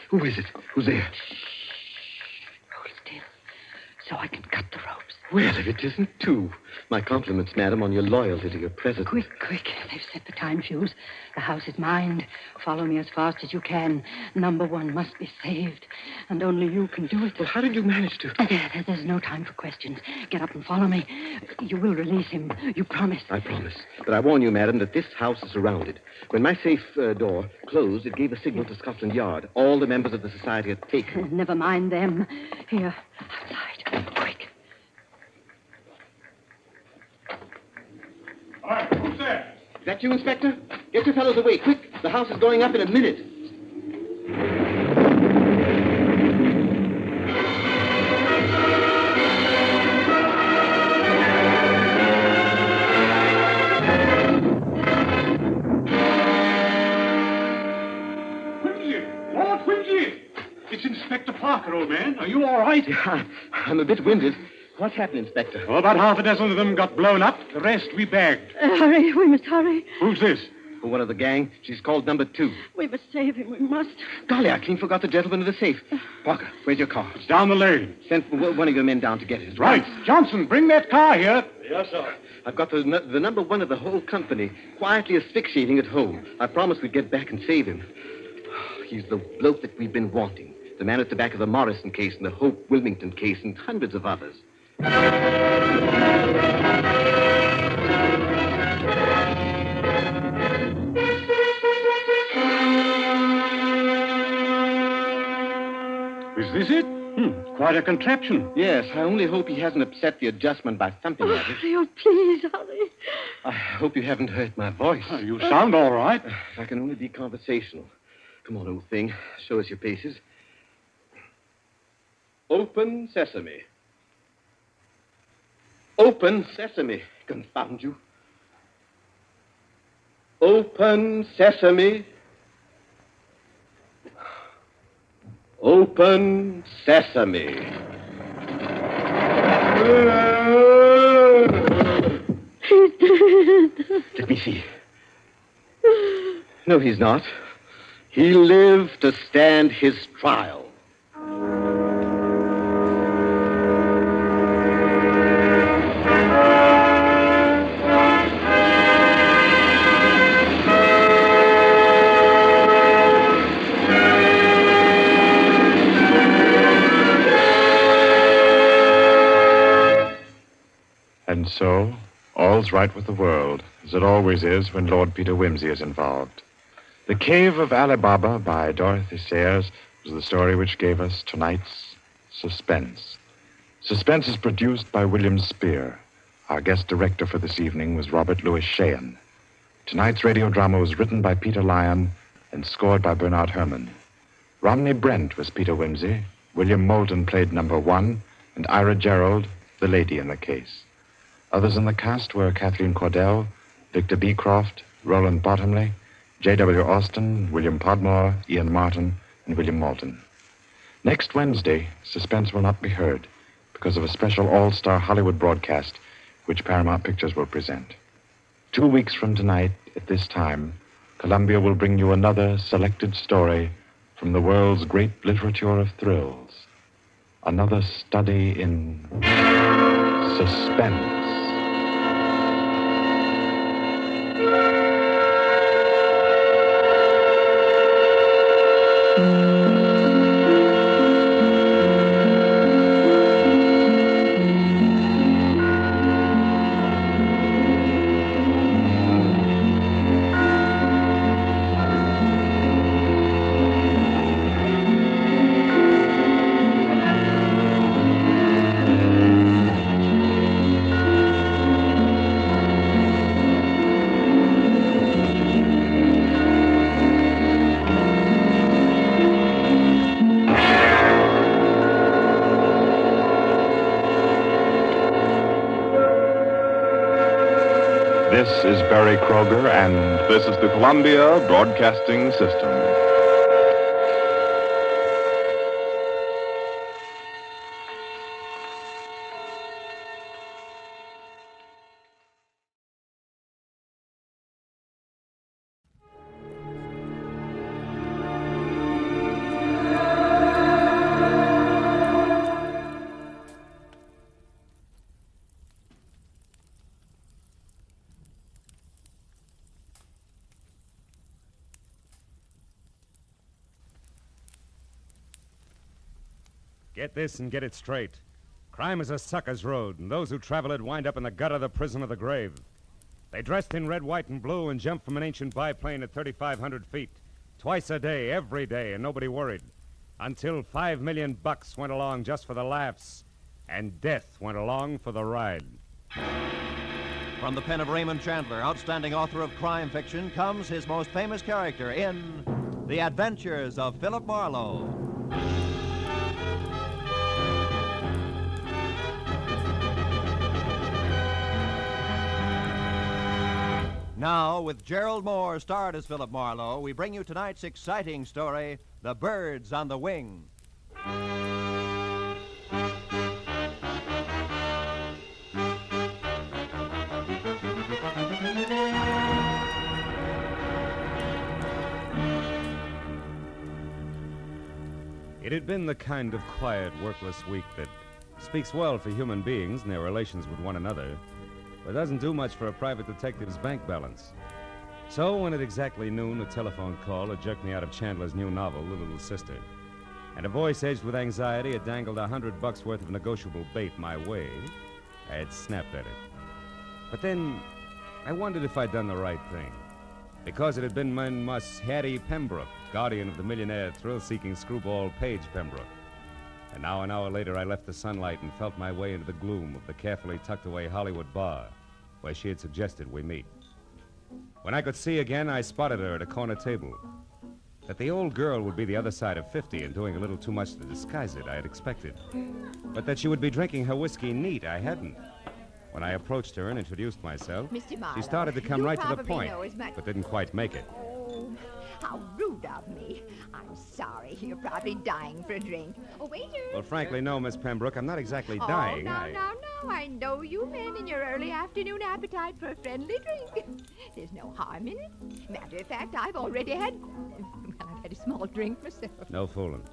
Who is it? Who's there? Hold still, so I can cut the ropes. Well, if it isn't two. My compliments, madam, on your loyalty to your president. Quick. They've set the time fuse. The house is mine. Follow me as fast as you can. Number one must be saved. And only you can do it. Well, how did you manage to? There's no time for questions. Get up and follow me. You will release him. You promise. I promise. But I warn you, madam, that this house is surrounded. When my safe door closed, it gave a signal to Scotland Yard. All the members of the society had taken. Never mind them. Here, outside. Quick. All right, who's there? Is that you, Inspector? Get your fellows away, quick. The house is going up in a minute. Quincy! It's Inspector Parker, old man. Are you all right? Yeah, I'm a bit winded. What's happened, Inspector? Well, about half a dozen of them got blown up. The rest we bagged. Hurry, we must hurry. Who's this? One of the gang. She's called number 2. We must save him, we must. Golly, I clean forgot the gentleman in the safe. Parker, where's your car? It's down the lane. Send one of your men down to get it. Right. Johnson, bring that car here. Yes, sir. I've got the number 1 of the whole company quietly asphyxiating at home. I promised we'd get back and save him. He's the bloke that we've been wanting. The man at the back of the Morrison case and the Hope Wilmington case and hundreds of others. Is this it? Quite a contraption. Yes, I only hope he hasn't upset the adjustment by thumping at it. Oh, please, hurry. I hope you haven't hurt my voice. You sound all right. I can only be conversational. Come on, old thing. Show us your paces. Open sesame. Open sesame. Confound you. Open sesame. Open sesame. He's dead. Let me see. No, he's not. He lived to stand his trial. And so, all's right with the world, as it always is when Lord Peter Wimsey is involved. The Cave of Ali Baba by Dorothy Sayers was the story which gave us tonight's Suspense. Suspense is produced by William Spear. Our guest director for this evening was Robert Louis Sheehan. Tonight's radio drama was written by Peter Lyon and scored by Bernard Herrmann. Romney Brent was Peter Wimsey, William Moulton played number 1, and Ira Gerald, the lady in the case. Others in the cast were Kathleen Cordell, Victor Beecroft, Roland Bottomley, J.W. Austin, William Podmore, Ian Martin, and William Moulton. Next Wednesday, Suspense will not be heard because of a special all-star Hollywood broadcast which Paramount Pictures will present. 2 weeks from tonight, at this time, Columbia will bring you another selected story from the world's great literature of thrills. Another study in suspense. This is Barry Kroger, and this is the Columbia Broadcasting System. Get this and get it straight. Crime is a sucker's road, and those who travel it wind up in the gut of the prison of the grave. They dressed in red, white, and blue and jumped from an ancient biplane at 3,500 feet. Twice a day, every day, and nobody worried. Until $5 million went along just for the laughs, and death went along for the ride. From the pen of Raymond Chandler, outstanding author of crime fiction, comes his most famous character in The Adventures of Philip Marlowe. Now, with Gerald Moore starred as Philip Marlowe, we bring you tonight's exciting story, The Birds on the Wing. It had been the kind of quiet, workless week that speaks well for human beings and their relations with one another, but doesn't do much for a private detective's bank balance. So when at exactly noon, a telephone call had jerked me out of Chandler's new novel, The Little Sister, and a voice edged with anxiety had dangled $100 worth of negotiable bait my way, I had snapped at it. But then I wondered if I'd done the right thing, because it had been Miss Hattie Pembroke, guardian of the millionaire thrill-seeking screwball Page Pembroke. And now, an hour later, I left the sunlight and felt my way into the gloom of the carefully tucked-away Hollywood bar where she had suggested we meet. When I could see again, I spotted her at a corner table. That the old girl would be the other side of 50 and doing a little too much to disguise it, I had expected. But that she would be drinking her whiskey neat, I hadn't. When I approached her and introduced myself, Mr. Marlowe, she started to come you right to the probably point, know as much- but didn't quite make it. Oh, how rude of me. I'm sorry. You're probably dying for a drink. Oh, waiter. Well, frankly, no, Miss Pembroke. I'm not exactly dying. Oh, no. I know you men in your early afternoon appetite for a friendly drink. There's no harm in it. Matter of fact, I've already had... Well, I've had a small drink myself. No fooling.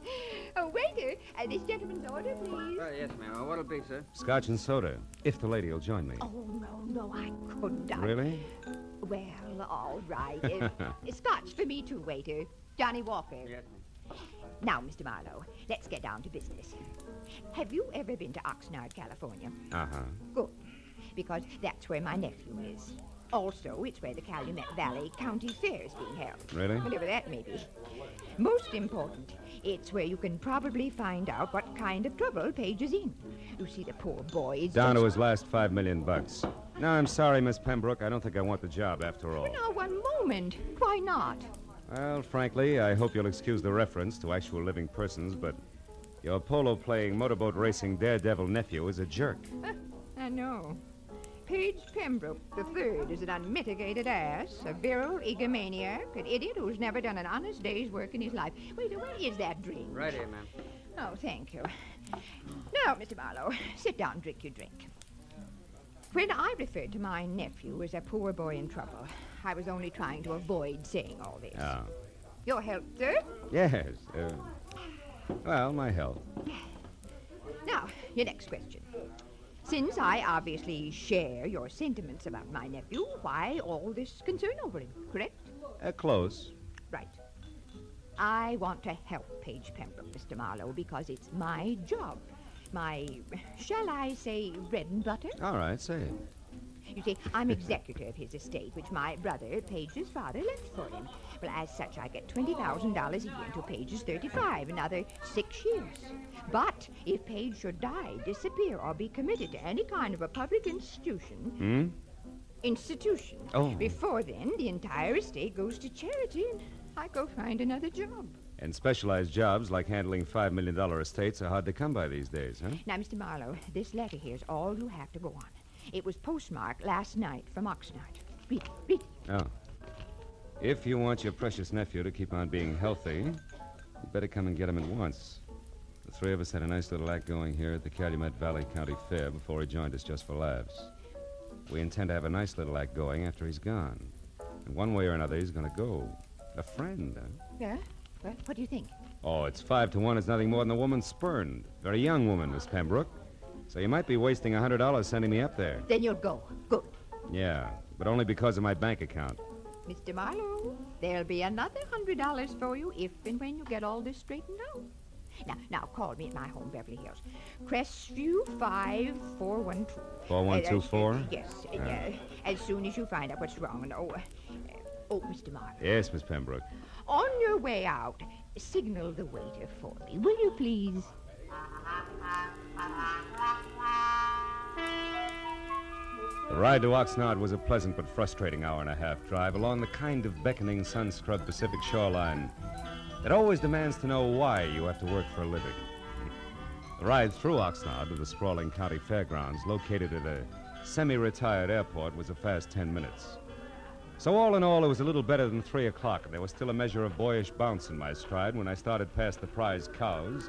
Oh, waiter, this gentleman's order, please. Yes, ma'am. What'll be, sir? Scotch and soda, if the lady will join me. Oh, no, I couldn't. Really? Well, all right. Scotch for me too, waiter. Johnny Walker. Yes, ma'am. Now, Mr. Marlowe, let's get down to business. Have you ever been to Oxnard, California? Uh-huh. Good, because that's where my nephew is. Also, it's where the Calumet Valley County Fair is being held. Really? Whatever that may be. Most important, it's where you can probably find out what kind of trouble Page is in. You see, the poor boy is Down just... to his last $5 million. No, I'm sorry, Miss Pembroke. I don't think I want the job after all. Well, now, one moment. Why not? Well, frankly, I hope you'll excuse the reference to actual living persons, but your polo-playing, motorboat racing daredevil nephew is a jerk. I know. Page Pembroke III is an unmitigated ass, a virile egomaniac, an idiot who's never done an honest day's work in his life. Wait, where is that drink? Right here, ma'am. Oh, thank you. Now, Mr. Marlowe, sit down and drink your drink. When I referred to my nephew as a poor boy in trouble, I was only trying to avoid saying all this. Oh. Your health, sir? Yes. Well, my health. Now, your next question. Since I obviously share your sentiments about my nephew, why all this concern over him, correct? Close. Right. I want to help Page Pembroke, Mr. Marlowe, because it's my job. My, shall I say, bread and butter? All right, say it. You see, I'm executor of his estate, which my brother, Page's father, left for him. Well, as such, I get $20,000 a year until Page is 35, another 6 years. But if Page should die, disappear, or be committed to any kind of a public institution... Institution. Oh. Before then, the entire estate goes to charity, and I go find another job. And specialized jobs like handling $5 million estates are hard to come by these days, huh? Now, Mr. Marlowe, this letter here's all you have to go on. It was postmarked last night from Oxnard. Read it, read it. Oh. If you want your precious nephew to keep on being healthy, you better come and get him at once. The three of us had a nice little act going here at the Calumet Valley County Fair before he joined us just for laughs. We intend to have a nice little act going after he's gone. And one way or another, he's going to go. A friend, huh? Yeah? Well, what do you think? Oh, it's 5 to 1. It's nothing more than the woman spurned. Very young woman, Miss Pembroke. So you might be wasting $100 sending me up there. Then you'll go. Good. Yeah, but only because of my bank account. Mr. Marlowe, there'll be another $100 for you if and when you get all this straightened out. Now, call me at my home, Beverly Hills. Crestview 5412. 4124? Yes, as soon as you find out what's wrong. And, Mr. Marlowe. Yes, Miss Pembroke. On your way out, signal the waiter for me, will you please? The ride to Oxnard was a pleasant but frustrating hour-and-a-half drive along the kind of beckoning, sun-scrubbed Pacific shoreline that always demands to know why you have to work for a living. The ride through Oxnard to the sprawling county fairgrounds located at a semi-retired airport was a fast 10 minutes. So all in all, it was a little better than 3 o'clock, and there was still a measure of boyish bounce in my stride when I started past the prize cows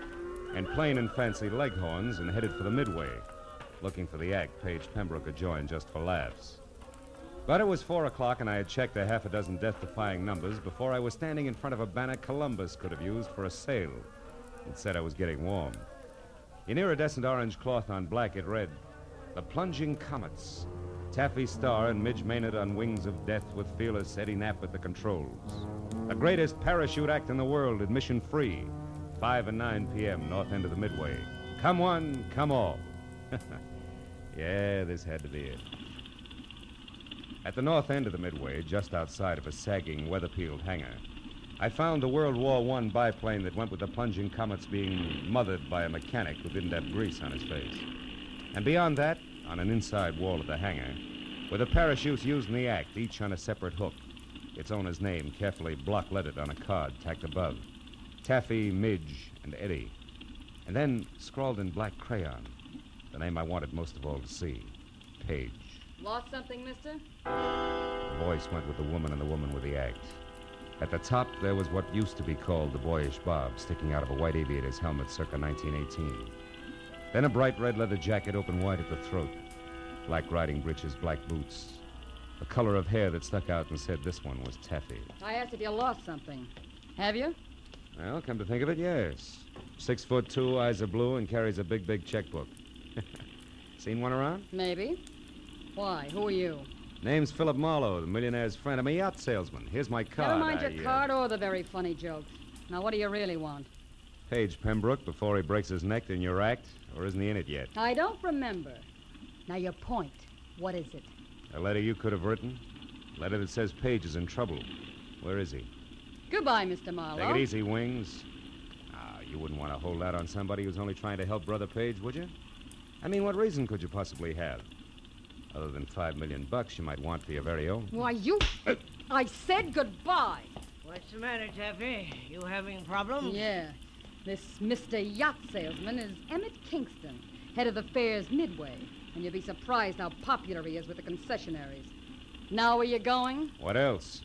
and plain and fancy leghorns and headed for the Midway, looking for the act Page Pembroke had joined just for laughs. But it was 4 o'clock, and I had checked a half a dozen death-defying numbers before I was standing in front of a banner Columbus could have used for a sail. It said I was getting warm. In iridescent orange cloth on black, it read, "The Plunging Comets. Taffy Starr and Midge Maynard on wings of death with fearless Eddie Knapp at the controls. The greatest parachute act in the world, admission free. 5 and 9 p.m., north end of the Midway. Come one, come all." Yeah, this had to be it. At the north end of the Midway, just outside of a sagging, weather-peeled hangar, I found the World War I biplane that went with the Plunging Comets being mothered by a mechanic who didn't have grease on his face. And beyond that, on an inside wall of the hangar, were the parachutes used in the act, each on a separate hook, its owner's name carefully block-lettered on a card tacked above. Taffy, Midge, and Eddie. And then, scrawled in black crayon, the name I wanted most of all to see, Page. Lost something, mister? The voice went with the woman and the woman with the act. At the top, there was what used to be called the boyish bob, sticking out of a white aviator's helmet circa 1918. Then a bright red leather jacket open wide at the throat, black riding breeches, black boots, a color of hair that stuck out and said this one was taffy. I asked if you lost something. Have you? Well, come to think of it, yes. 6'2", eyes are blue, and carries a big checkbook. Seen one around? Maybe. Why? Who are you? Name's Philip Marlowe, the millionaire's friend. I'm a yacht salesman. Here's my card. Never mind your card or the very funny jokes. Now, what do you really want? Page Pembroke before he breaks his neck in your act, or isn't he in it yet? I don't remember. Now, your point. What is it? A letter you could have written? A letter that says Page is in trouble. Where is he? Goodbye, Mr. Marlowe. Take it easy, Wings. You wouldn't want to hold out on somebody who's only trying to help Brother Page, would you? I mean, what reason could you possibly have? Other than $5 million you might want for your very own. Why, you... I said goodbye. What's the matter, Taffy? You having problems? Yeah. This Mr. Yacht Salesman is Emmett Kingston, head of the fair's Midway. And you'll be surprised how popular he is with the concessionaries. Now where you going? What else?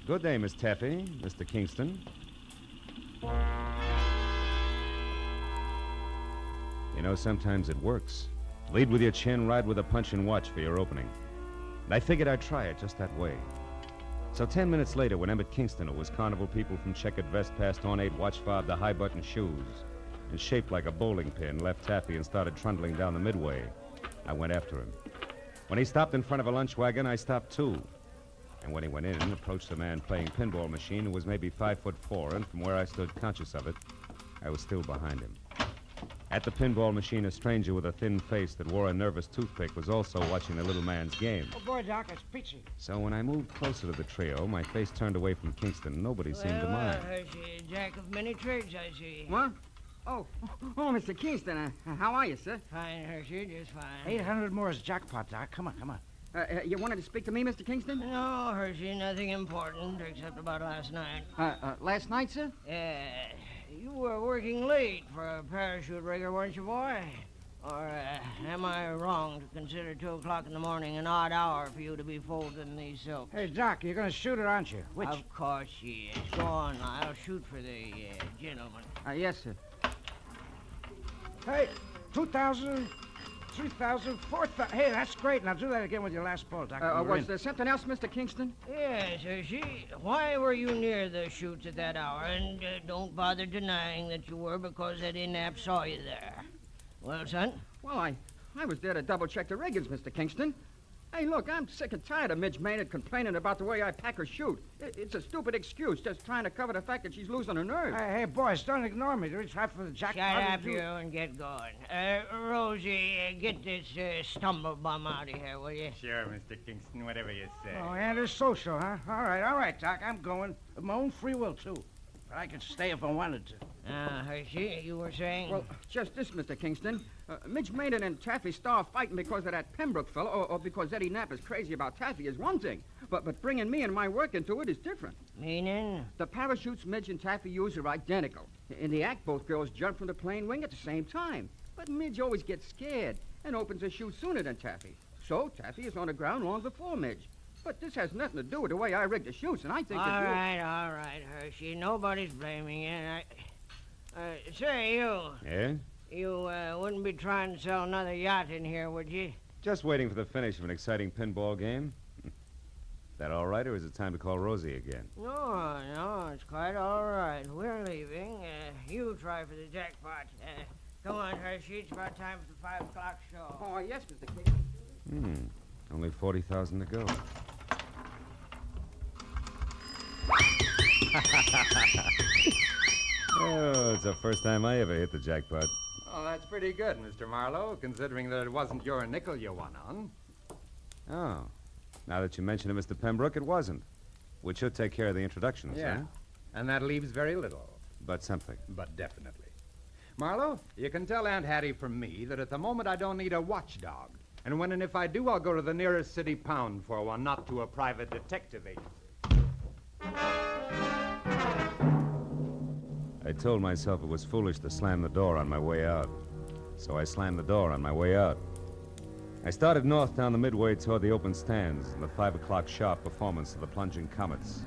Good day, Miss Taffy, Mr. Kingston. You know, sometimes it works. Lead with your chin, ride with a punch and watch for your opening. And I figured I'd try it just that way. So 10 minutes later, when Emmett Kingston, who was carnival people from checkered vest, past ornate watch fob to high-button shoes, and shaped like a bowling pin, left Taffy and started trundling down the Midway, I went after him. When he stopped in front of a lunch wagon, I stopped too. And when he went in, approached a man playing pinball machine who was maybe 5'4", and from where I stood conscious of it, I was still behind him. At the pinball machine, a stranger with a thin face that wore a nervous toothpick was also watching the little man's game. Oh, boy, Doc, it's peachy. So when I moved closer to the trio, my face turned away from Kingston. Nobody seemed to mind. Hershey, jack of many trades, I see. What? Oh, Mr. Kingston, how are you, sir? Fine, Hershey, just fine. 800 more is jackpot, Doc. Come on. You wanted to speak to me, Mr. Kingston? No, Hershey, nothing important except about last night. Last night, sir? You were working late for a parachute rigger, weren't you, boy? Or am I wrong to consider 2 o'clock in the morning an odd hour for you to be folding these silks? Hey, Doc, you're going to shoot it, aren't you? Which? Of course she is. Go on, I'll shoot for the gentleman. Yes, sir. Hey, 2,000, 3,000, 4,000. Hey, that's great. Now do that again with your last ball, Doctor. Was there something else, Mr. Kingston? Yes, Hershey. Why were you near the chutes at that hour? And don't bother denying that you were, because Eddie Knapp saw you there. Well, son? Well, I was there to double-check the riggings, Mr. Kingston. Hey, look, I'm sick and tired of Midge Maynard complaining about the way I pack her chute. It's a stupid excuse, just trying to cover the fact that she's losing her nerve. Hey, boys, don't ignore me. Do we try for the jackpot? Shut up, you, and get going. Rosie, get this stumblebum out of here, will you? Sure, Mr. Kingston, whatever you say. Oh, and it's social, huh? All right, Doc, I'm going. Of my own free will, too. But I could stay if I wanted to. Hershey, you were saying? Well, just this, Mr. Kingston. Midge Maynard and Taffy Starr fighting because of that Pembroke fellow, or because Eddie Knapp is crazy about Taffy is one thing. But bringing me and my work into it is different. Meaning? The parachutes Midge and Taffy use are identical. In the act, both girls jump from the plane wing at the same time. But Midge always gets scared and opens her chute sooner than Taffy. So Taffy is on the ground long before Midge. But this has nothing to do with the way I rigged the chutes, and I think All right, Hershey. Nobody's blaming you. Say, you. Yeah? You wouldn't be trying to sell another yacht in here, would you? Just waiting for the finish of an exciting pinball game. That all right, or is it time to call Rosie again? No, it's quite all right. We're leaving. You try for the jackpot. Come on, Hershey. It's about time for the 5 o'clock show. Oh, yes, Mr. Kingston. Only 40,000 to go. Oh, it's the first time I ever hit the jackpot. Oh, that's pretty good, Mr. Marlowe, considering that it wasn't your nickel you won on. Oh. Now that you mention it, Mr. Pembroke, it wasn't. Which should take care of the introductions, Yeah. huh? And that leaves very little. But something. But definitely. Marlowe, you can tell Aunt Hattie from me that at the moment I don't need a watchdog. And when and if I do, I'll go to the nearest city pound for one, not to a private detective agency. I told myself it was foolish to slam the door on my way out. So I slammed the door on my way out. I started north down the Midway toward the open stands and the 5 o'clock sharp performance of the plunging comets.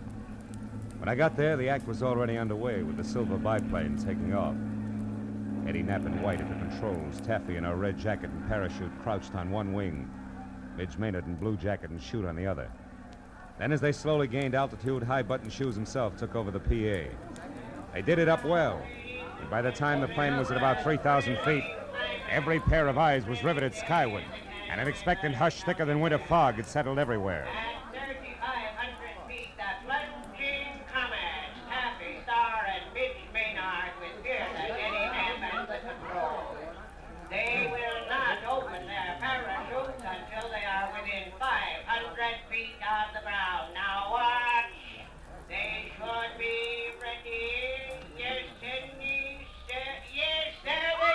When I got there, the act was already underway with the silver biplane taking off. Eddie Knapp in white at the controls, Taffy in a red jacket and parachute crouched on one wing, Midge Maynard in blue jacket and chute on the other. Then as they slowly gained altitude, High Button Shoes himself took over the PA. They did it up well, and by the time the plane was at about 3,000 feet, every pair of eyes was riveted skyward, and an expectant hush thicker than winter fog had settled everywhere. At 3,500 feet, the plunging comets, Taffy, Star, and Midge Maynard with Pierce and Eddie Knapp at the controls. They will not open their parachutes until they are within 500 feet of the ground. Now watch. They should be ready. Yes, Cindy. Yes, there they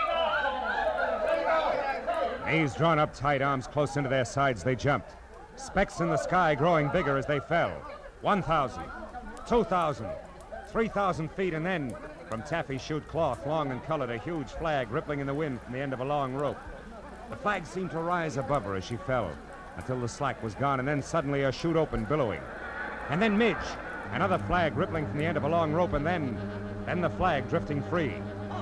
go. Knees drawn up tight, arms close into their sides, they jumped. Specks in the sky growing bigger as they fell. 1,000, 2,000, 3,000 feet, and then, from Taffy's chute cloth, long and colored, a huge flag rippling in the wind from the end of a long rope. The flag seemed to rise above her as she fell, until the slack was gone, and then suddenly her chute opened, billowing. And then Midge, another flag rippling from the end of a long rope, and then the flag drifting free.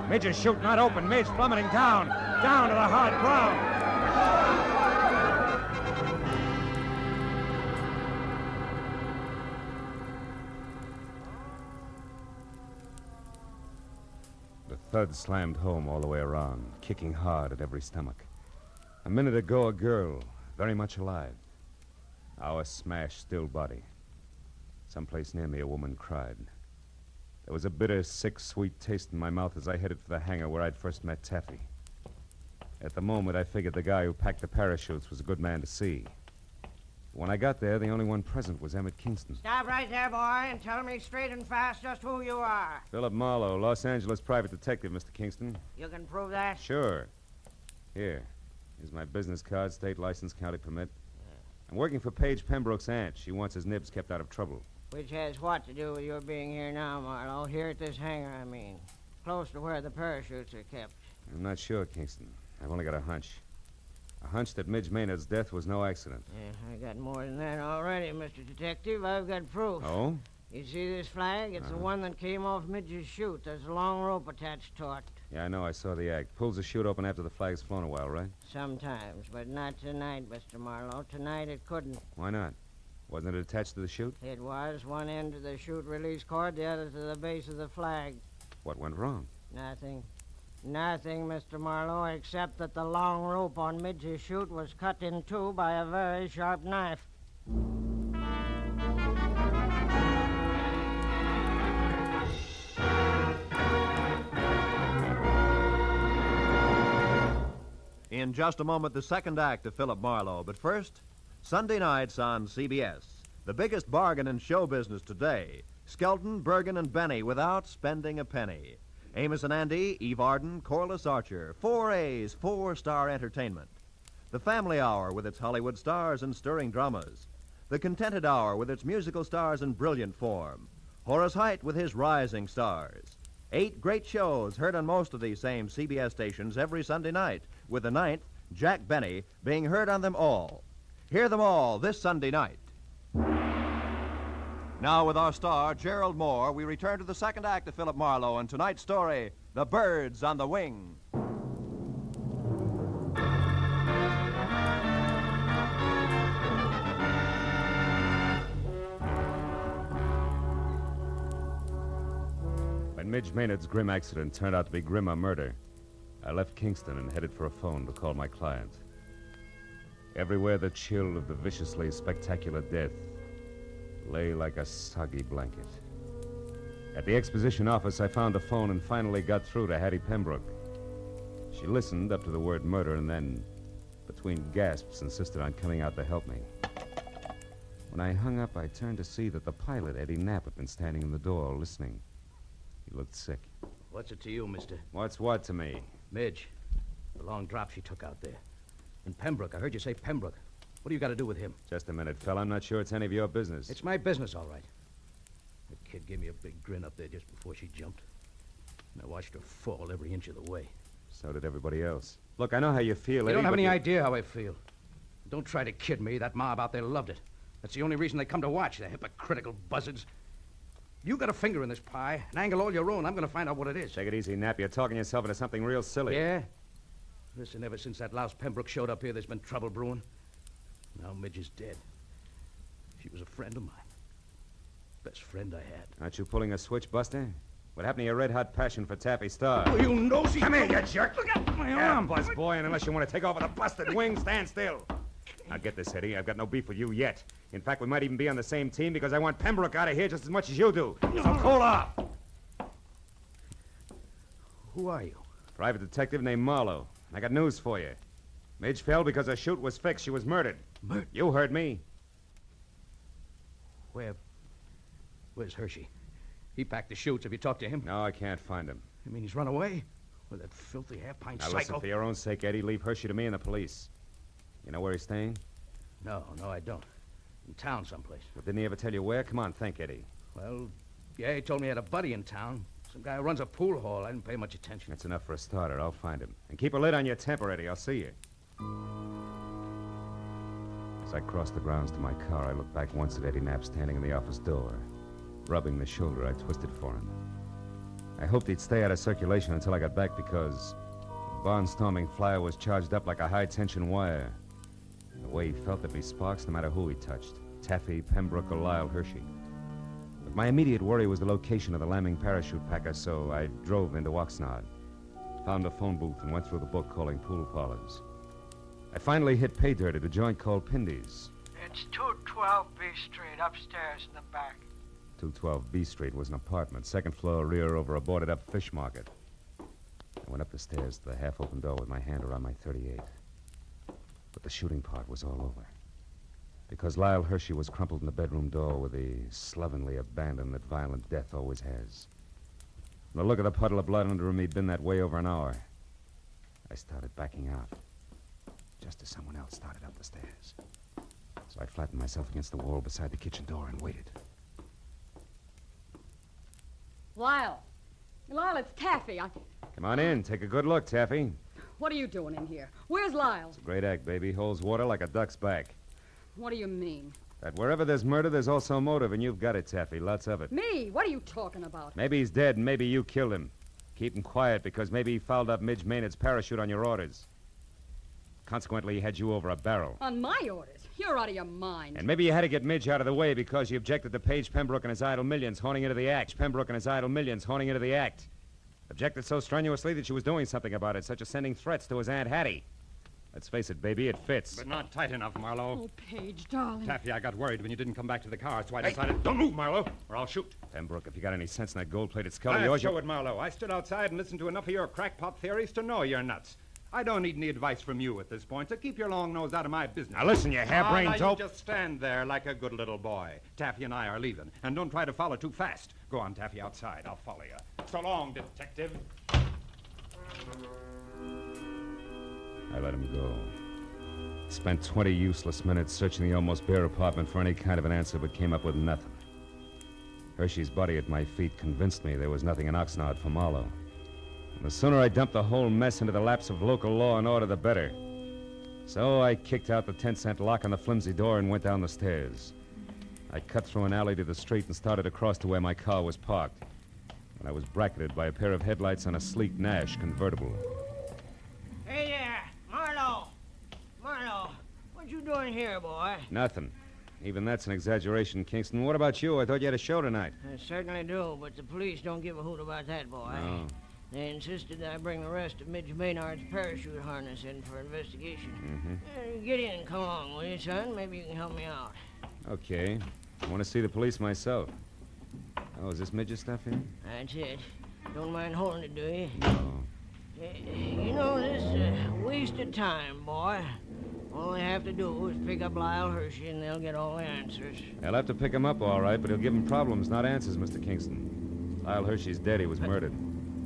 Midge's chute not open, Midge plummeting down to the hard ground. The thud slammed home all the way around, kicking hard at every stomach. A minute ago, a girl, very much alive. Now a smashed, still body. Someplace near me, a woman cried. There was a bitter, sick, sweet taste in my mouth as I headed for the hangar where I'd first met Taffy. At the moment, I figured the guy who packed the parachutes was a good man to see. When I got there, the only one present was Emmett Kingston. Stop right there, boy, and tell me straight and fast just who you are. Philip Marlowe, Los Angeles private detective, Mr. Kingston. You can prove that? Sure. Here's my business card, state license, county permit. I'm working for Paige Pembroke's aunt. She wants his nibs kept out of trouble. Which has what to do with your being here now, Marlowe? Here at this hangar, I mean. Close to where the parachutes are kept. I'm not sure, Kingston. I've only got a hunch. A hunch that Midge Maynard's death was no accident. Yeah, I got more than that already, Mr. Detective. I've got proof. Oh? You see this flag? It's the one that came off Midge's chute. There's a long rope attached to it. Yeah, I know. I saw the act. Pulls the chute open after the flag's flown a while, right? Sometimes, but not tonight, Mr. Marlowe. Tonight it couldn't. Why not? Wasn't it attached to the chute? It was. One end to the chute release cord, the other to the base of the flag. What went wrong? Nothing. Nothing, Mr. Marlowe, except that the long rope on Midge's chute was cut in two by a very sharp knife. In just a moment, the second act of Philip Marlowe. But first, Sunday nights on CBS. The biggest bargain in show business today. Skelton, Bergen, and Benny without spending a penny. Amos and Andy, Eve Arden, Corliss Archer. 4 A's, 4-star entertainment. The Family Hour with its Hollywood stars and stirring dramas. The Contented Hour with its musical stars in brilliant form. Horace Heidt with his rising stars. 8 great shows heard on most of these same CBS stations every Sunday night, with the 9th, Jack Benny, being heard on them all. Hear them all this Sunday night. Now, with our star, Gerald Moore, we return to the second act of Philip Marlowe and tonight's story, The Birds on the Wing. When Midge Maynard's grim accident turned out to be grimmer murder, I left Kingston and headed for a phone to call my client. Everywhere the chill of the viciously spectacular death lay like a soggy blanket. At the exposition office, I found the phone and finally got through to Hattie Pembroke. She listened up to the word murder and then, between gasps, insisted on coming out to help me. When I hung up, I turned to see that the pilot, Eddie Knapp, had been standing in the door listening. He looked sick. What's it to you, mister? What's what to me? Midge. The long drop she took out there. And Pembroke. I heard you say Pembroke. What do you got to do with him? Just a minute, fella. I'm not sure it's any of your business. It's my business, all right. The kid gave me a big grin up there just before she jumped. And I watched her fall every inch of the way. So did everybody else. Look, I know how you feel, Eddie. You don't have any idea how I feel. Don't try to kid me. That mob out there loved it. That's the only reason they come to watch, the hypocritical buzzards. You got a finger in this pie, an angle all your own. I'm going to find out what it is. Take it easy, Nap. You're talking yourself into something real silly. Yeah? Listen, ever since that louse Pembroke showed up here, there's been trouble brewing. Now Midge is dead. She was a friend of mine. Best friend I had. Aren't you pulling a switch, Buster? What happened to your red-hot passion for Taffy Star? Oh, you nosy... Come here, you jerk. Look out my arm. Buzz boy, and unless you want to take off with a busted wing, stand still. Now get this, Eddie. I've got no beef with you yet. In fact, we might even be on the same team because I want Pembroke out of here just as much as you do. So cool off. Who are you? Private detective named Marlowe. I got news for you. Midge fell because her chute was fixed. She was murdered. Murdered? You heard me. Where's Hershey? He packed the chutes. Have you talked to him? No, I can't find him. You mean he's run away? With that filthy half-pint Now psycho? listen, for your own sake, Eddie, leave Hershey to me and the police. You know where he's staying? No, I don't. In town someplace. Well, didn't he ever tell you where? Come on, think, Eddie. Well, yeah, he told me he had a buddy in town. Some guy who runs a pool hall. I didn't pay much attention. That's enough for a starter. I'll find him. And keep a lid on your temper, Eddie. I'll see you. As I crossed the grounds to my car, I looked back once at Eddie Knapp standing in the office door, rubbing the shoulder I twisted for him. I hoped he'd stay out of circulation until I got back because the barnstorming flyer was charged up like a high-tension wire. The way he felt there'd be sparks no matter who he touched, Taffy, Pembroke, or Lyle Hershey. But my immediate worry was the location of the lambing parachute packer, so I drove into Oxnard, found a phone booth, and went through the book calling pool parlors. I finally hit pay dirt at a joint called Pindy's. It's 212 B Street, upstairs in the back. 212 B Street was an apartment, second floor rear over a boarded-up fish market. I went up the stairs to the half-open door with my hand around my .38. But the shooting part was all over. Because Lyle Hershey was crumpled in the bedroom door with the slovenly abandon that violent death always has. From the look of the puddle of blood under him, he'd been that way over an hour. I started backing out, just as someone else started up the stairs. So I flattened myself against the wall beside the kitchen door and waited. Lyle, it's Taffy. Come on in. Take a good look, Taffy. What are you doing in here? Where's Lyle? It's a great act, baby. Holds water like a duck's back. What do you mean? That wherever there's murder, there's also motive, and you've got it, Taffy. Lots of it. Me? What are you talking about? Maybe he's dead, and maybe you killed him. Keep him quiet, because maybe he fouled up Midge Maynard's parachute on your orders. Consequently, he had you over a barrel. On my orders? You're out of your mind. And maybe you had to get Midge out of the way because you objected to Page Pembroke and his idle millions horning into the act. Pembroke and his idle millions horning into the act. Objected so strenuously that she was doing something about it, such as sending threats to his Aunt Hattie. Let's face it, baby, it fits. But not tight enough, Marlowe. Oh, Paige, darling. Taffy, I got worried when you didn't come back to the car, so I decided... Don't move, Marlowe, or I'll shoot. Pembroke, if you got any sense in that gold-plated skull of I'll yours... show it, Marlowe. I stood outside and listened to enough of your crackpot theories to know you're nuts. I don't need any advice from you at this point, so keep your long nose out of my business. Now listen, you harebrained dope. You just stand there like a good little boy. Taffy and I are leaving, and don't try to follow too fast. Go on, Taffy, outside. I'll follow you. So long, detective. I let him go. Spent 20 useless minutes searching the almost bare apartment for any kind of an answer, but came up with nothing. Hershey's body at my feet convinced me there was nothing in Oxnard for Marlowe. And the sooner I dumped the whole mess into the laps of local law and order, the better. So I kicked out the 10-cent lock on the flimsy door and went down the stairs. I cut through an alley to the street and started across to where my car was parked. And I was bracketed by a pair of headlights on a sleek Nash convertible. Hey there, Marlowe. Marlowe, what you doing here, boy? Nothing. Even that's an exaggeration, Kingston. What about you? I thought you had a show tonight. I certainly do, but the police don't give a hoot about that, boy. No. They insisted that I bring the rest of Midge Maynard's parachute harness in for investigation. Get in and come along, will you, son? Maybe you can help me out. Okay. I want to see the police myself. Oh, is this Midge's stuff here? That's it. Don't mind holding it, do you? No. You know, this wasted time, boy. All they have to do is pick up Lyle Hershey, and they'll get all the answers. They'll have to pick him up, all right, but he'll give them problems, not answers, Mr. Kingston. Lyle Hershey's dead. He was murdered.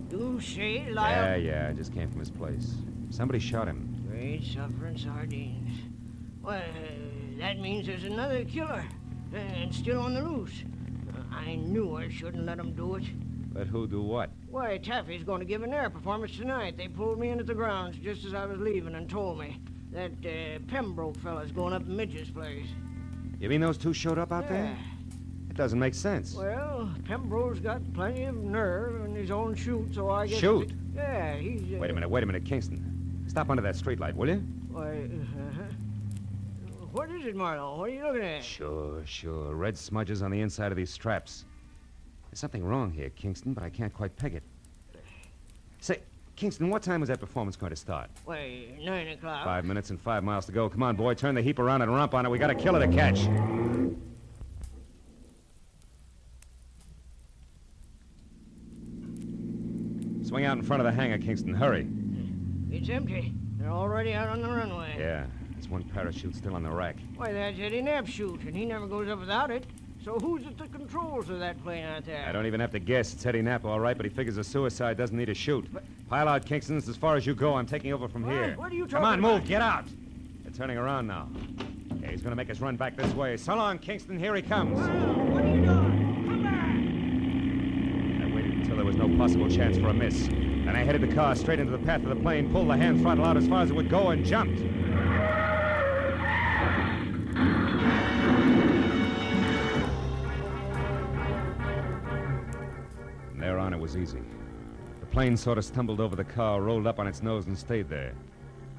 You say Lyle... Yeah, I just came from his place. Somebody shot him. Great suffering sardines. Well, that means there's another killer, and still on the loose. I knew I shouldn't let him do it. Let who do what? Why, Taffy's going to give an air performance tonight. They pulled me in at the grounds just as I was leaving and told me that Pembroke fella's going up to Midge's place. You mean those two showed up out there? doesn't make sense. Well, Pembroke's got plenty of nerve in his own chute, so I guess... Shoot? Yeah, he's... Wait a minute, Kingston. Stop under that streetlight, will you? Why, what is it, Marlowe? What are you looking at? Sure. Red smudges on the inside of these straps. There's something wrong here, Kingston, but I can't quite peg it. Say, Kingston, what time was that performance going to start? Why, 9 o'clock. 5 minutes and 5 miles to go. Come on, boy, turn the heap around and romp on it. We got a killer to catch. Swing out in front of the hangar, Kingston. Hurry. It's empty. They're already out on the runway. Yeah, there's one parachute still on the rack. Why, that's Eddie Knapp's chute, and he never goes up without it. So who's at the controls of that plane out there? I don't even have to guess. It's Eddie Knapp, all right, but he figures a suicide doesn't need a chute. Pile out, Kingston. It's as far as you go. I'm taking over from here. What are you talking Come on, about? move. Get out. They're turning around now. Yeah, he's going to make us run back this way. So long, Kingston. Here he comes. What are you doing? Come back! I waited until there was no possible chance for a miss. Then I headed the car straight into the path of the plane, pulled the hand throttle out as far as it would go, and jumped. Thereon it was easy. The plane sort of stumbled over the car, rolled up on its nose, and stayed there.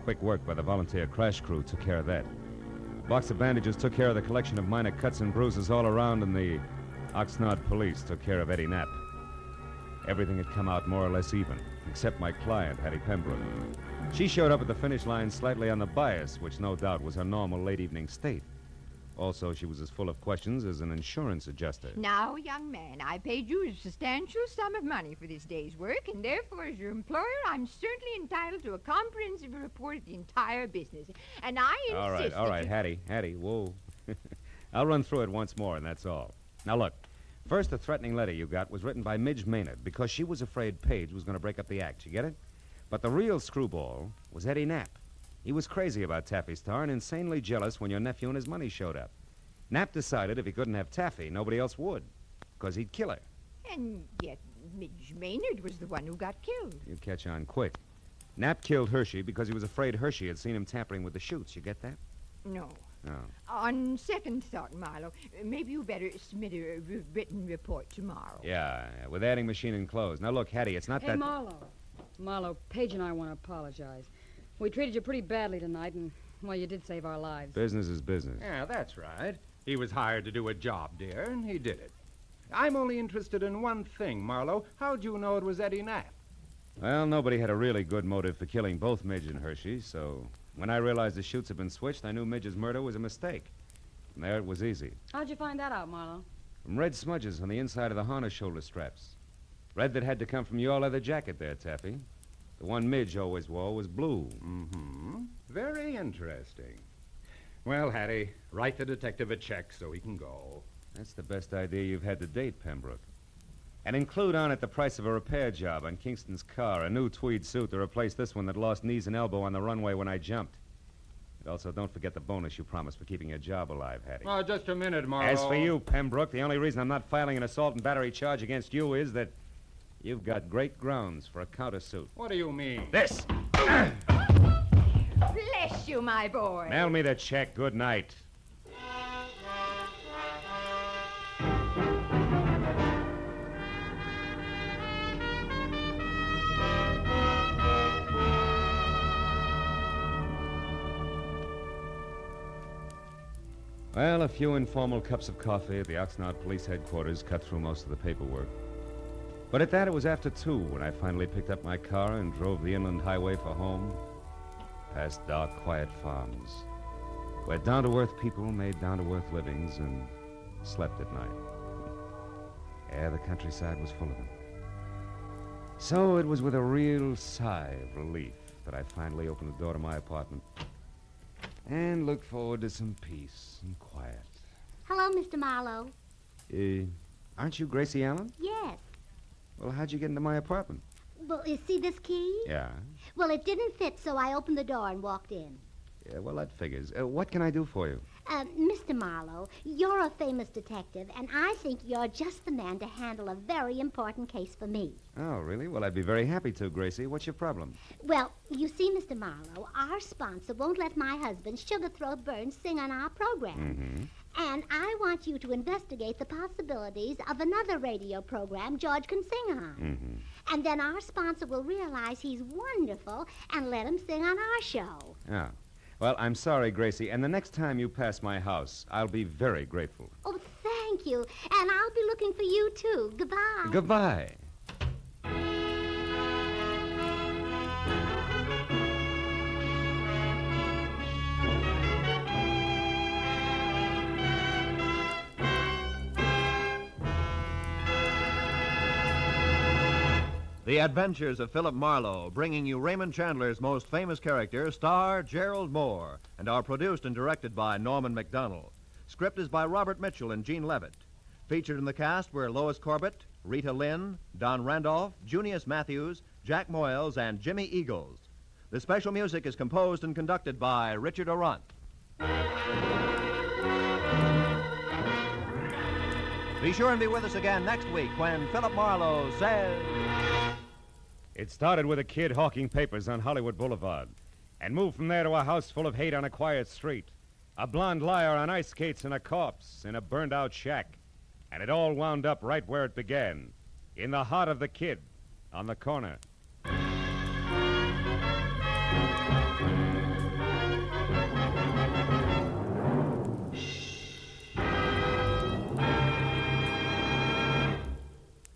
Quick work by the volunteer crash crew took care of that. A box of bandages took care of the collection of minor cuts and bruises all around, and the Oxnard police took care of Eddie Knapp. Everything had come out more or less even, except my client, Hattie Pembroke. She showed up at the finish line slightly on the bias, which no doubt was her normal late evening state. Also, she was as full of questions as an insurance adjuster. Now, young man, I paid you a substantial sum of money for this day's work, and therefore, as your employer, I'm certainly entitled to a comprehensive report of the entire business. And I insist All right, Hattie, whoa. I'll run through it once more, and that's all. Now, look. First, the threatening letter you got was written by Midge Maynard because she was afraid Paige was going to break up the act. You get it? But the real screwball was Eddie Knapp. He was crazy about Taffy Star and insanely jealous when your nephew and his money showed up. Knapp decided if he couldn't have Taffy, nobody else would, because he'd kill her. And yet Midge Maynard was the one who got killed. You catch on quick. Knapp killed Hershey because he was afraid Hershey had seen him tampering with the chutes. You get that? No. Oh. On second thought, Marlowe, maybe you better submit a written report tomorrow. Yeah, with adding machine enclosed. Now, look, Hattie, it's not Hey, that... Marlowe, Paige and I want to apologize. We treated you pretty badly tonight, and, well, you did save our lives. Business is business. Yeah, that's right. He was hired to do a job, dear, and he did it. I'm only interested in one thing, Marlowe. How'd you know it was Eddie Knapp? Well, nobody had a really good motive for killing both Midge and Hershey, so when I realized the chutes had been switched, I knew Midge's murder was a mistake. And there it was easy. How'd you find that out, Marlowe? From red smudges on the inside of the harness shoulder straps. Red that had to come from your leather jacket there, Taffy. The one Midge always wore was blue. Mm-hmm. Very interesting. Well, Hattie, write the detective a check so he can go. That's the best idea you've had to date, Pembroke. And include on it the price of a repair job on Kingston's car, a new tweed suit to replace this one that lost knees and elbow on the runway when I jumped. And also, don't forget the bonus you promised for keeping your job alive, Hattie. Oh, just a minute, Marlowe. As for you, Pembroke, the only reason I'm not filing an assault and battery charge against you is that you've got great grounds for a countersuit. What do you mean? This! Bless you, my boy. Mail me the check. Good night. Well, a few informal cups of coffee at the Oxnard Police Headquarters cut through most of the paperwork. But at that, it was after 2 when I finally picked up my car and drove the inland highway for home, past dark, quiet farms, where down-to-earth people made down-to-earth livings and slept at night. Yeah, the countryside was full of them. So it was with a real sigh of relief that I finally opened the door to my apartment and looked forward to some peace and quiet. Hello, Mr. Marlowe. Aren't you Gracie Allen? Yes. Well, how'd you get into my apartment? Well, you see this key? Yeah. Well, it didn't fit, so I opened the door and walked in. Yeah, well, that figures. What can I do for you? Mr. Marlowe, you're a famous detective, and I think you're just the man to handle a very important case for me. Oh, really? Well, I'd be very happy to, Gracie. What's your problem? Well, you see, Mr. Marlowe, our sponsor won't let my husband, Sugar Throat Burns, sing on our program. Mm-hmm. And I want you to investigate the possibilities of another radio program George can sing on. Mm-hmm. And then our sponsor will realize he's wonderful and let him sing on our show. Oh. Well, I'm sorry, Gracie, and the next time you pass my house, I'll be very grateful. Oh, thank you. And I'll be looking for you, too. Goodbye. Goodbye. The Adventures of Philip Marlowe, bringing you Raymond Chandler's most famous character, star Gerald Moore, and are produced and directed by Norman MacDonald. Script is by Robert Mitchell and Gene Levitt. Featured in the cast were Lois Corbett, Rita Lynn, Don Randolph, Junius Matthews, Jack Moyles, and Jimmy Eagles. The special music is composed and conducted by Richard Arant. Be sure and be with us again next week when Philip Marlowe says... It started with a kid hawking papers on Hollywood Boulevard and moved from there to a house full of hate on a quiet street, a blonde liar on ice skates, and a corpse in a burned-out shack. And it all wound up right where it began, in the heart of the kid, on the corner.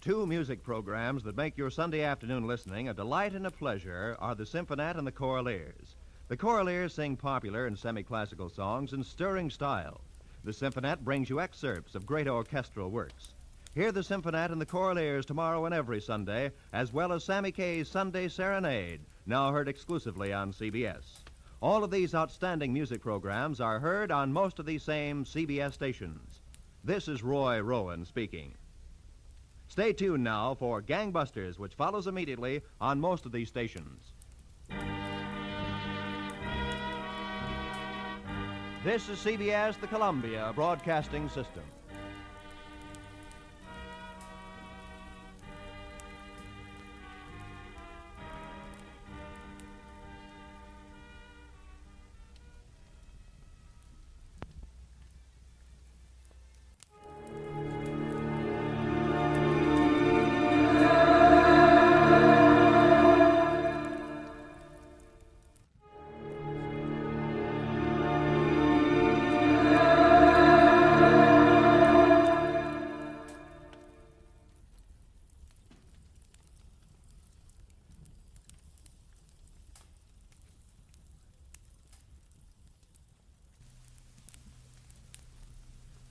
Two music programs that make your Sunday afternoon listening a delight and a pleasure are the Symphonette and the Choraleers. The Choraleers sing popular and semi-classical songs in stirring style. The Symphonette brings you excerpts of great orchestral works. Hear the Symphonette and the Choraleers tomorrow and every Sunday, as well as Sammy Kaye's Sunday Serenade, now heard exclusively on CBS. All of these outstanding music programs are heard on most of these same CBS stations. This is Roy Rowan speaking. Stay tuned now for Gangbusters, which follows immediately on most of these stations. This is CBS, the Columbia Broadcasting System.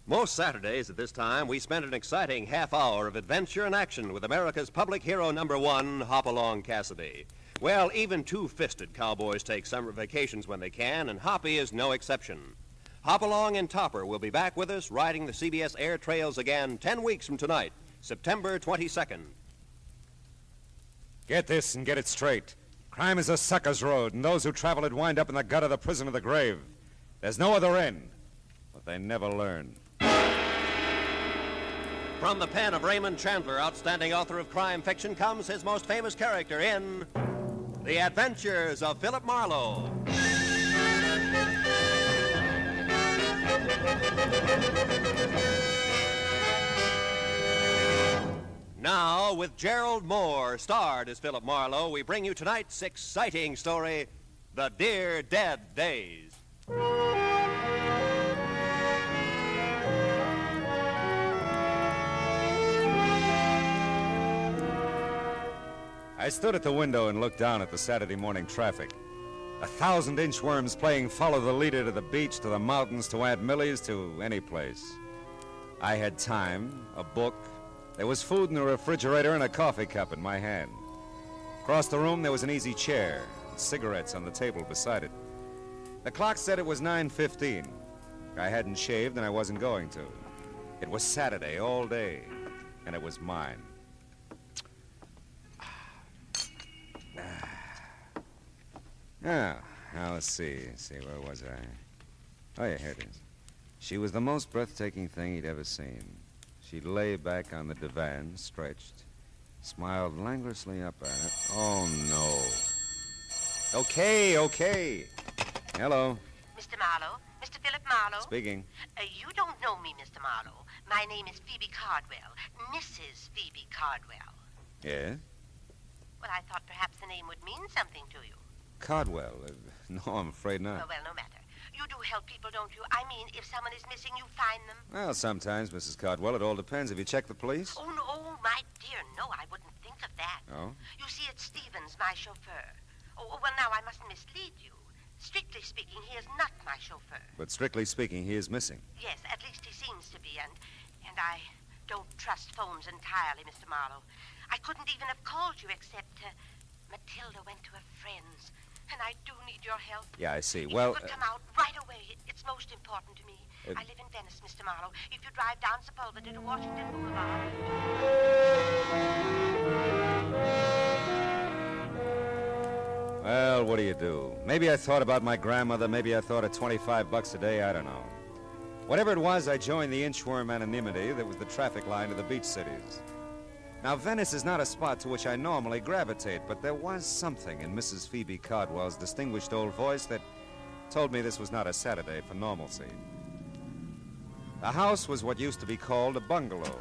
Most Saturdays at this time, we spend an exciting half hour of adventure and action with America's public hero #1, Hopalong Cassidy. Well, even two-fisted cowboys take summer vacations when they can, and Hoppy is no exception. Hopalong and Topper will be back with us riding the CBS air trails again 10 weeks from tonight, September 22nd. Get this and get it straight. Crime is a sucker's road, and those who travel it wind up in the gut of the prison of the grave. There's no other end, but they never learn. From the pen of Raymond Chandler, outstanding author of crime fiction, comes his most famous character in The Adventures of Philip Marlowe. Now, with Gerald Moore, starred as Philip Marlowe, we bring you tonight's exciting story, The Dear Dead Days. I stood at the window and looked down at the Saturday morning traffic. 1,000 inchworms playing follow the leader to the beach, to the mountains, to Aunt Millie's, to any place. I had time, a book. There was food in the refrigerator and a coffee cup in my hand. Across the room, there was an easy chair and cigarettes on the table beside it. The clock said it was 9:15. I hadn't shaved and I wasn't going to. It was Saturday all day, and it was mine. Now let's see, where was I? Oh, yeah, here it is. She was the most breathtaking thing he'd ever seen. She lay back on the divan, stretched, smiled languorously up at it. Oh, no. Okay. Hello. Mr. Marlowe, Mr. Philip Marlowe? Speaking. You don't know me, Mr. Marlowe. My name is Phoebe Cardwell. Mrs. Phoebe Cardwell. Yes? Well, I thought perhaps the name would mean something to you. Cardwell. No, I'm afraid not. Well, no matter. You do help people, don't you? I mean, if someone is missing, you find them. Well, sometimes, Mrs. Cardwell. It all depends. Have you checked the police? Oh, no, my dear, no, I wouldn't think of that. Oh? You see, it's Stevens, my chauffeur. Oh, well, now, I mustn't mislead you. Strictly speaking, he is not my chauffeur. But strictly speaking, he is missing. Yes, at least he seems to be, and I don't trust phones entirely, Mr. Marlowe. I couldn't even have called you except Matilda went to her friend's, and I do need your help. Yeah, I see. If Well, you could come out right away. It's most important to me. I live in Venice, Mr. Marlowe. If you drive down Sepulveda to Washington Boulevard... Well, what do you do? Maybe I thought about my grandmother. Maybe I thought of $25 a day. I don't know. Whatever it was, I joined the inchworm anonymity that was the traffic line to the beach cities. Now, Venice is not a spot to which I normally gravitate, but there was something in Mrs. Phoebe Cardwell's distinguished old voice that told me this was not a Saturday for normalcy. The house was what used to be called a bungalow,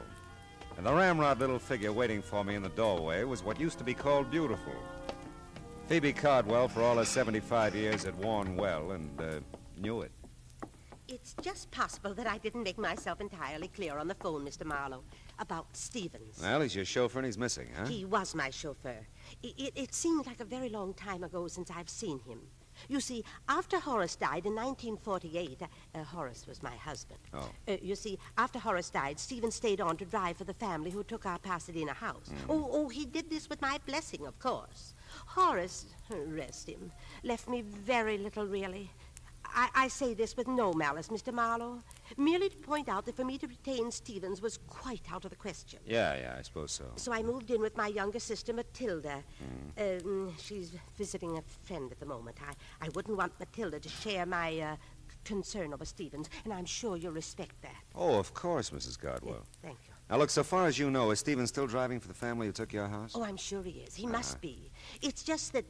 and the ramrod little figure waiting for me in the doorway was what used to be called beautiful. Phoebe Cardwell, for all her 75 years, had worn well and knew it. It's just possible that I didn't make myself entirely clear on the phone, Mr. Marlowe, about Stevens. Well, he's your chauffeur and he's missing, huh? He was my chauffeur. It seemed like a very long time ago since I've seen him. You see, after Horace died in 1948, Horace was my husband. Oh. You see, after Horace died, Stephen stayed on to drive for the family who took our Pasadena house. Oh, he did this with my blessing, of course. Horace, rest him, left me very little, really. I say this with no malice, Mr. Marlowe, merely to point out that for me to retain Stevens was quite out of the question. Yeah, I suppose so. So I moved in with my younger sister, Matilda. She's visiting a friend at the moment. I wouldn't want Matilda to share my concern over Stevens, and I'm sure you'll respect that. Oh, of course, Mrs. Cardwell. Yeah, thank you. Now, look, so far as you know, is Stephen still driving for the family who took your house? Oh, I'm sure he is. He must be. It's just that,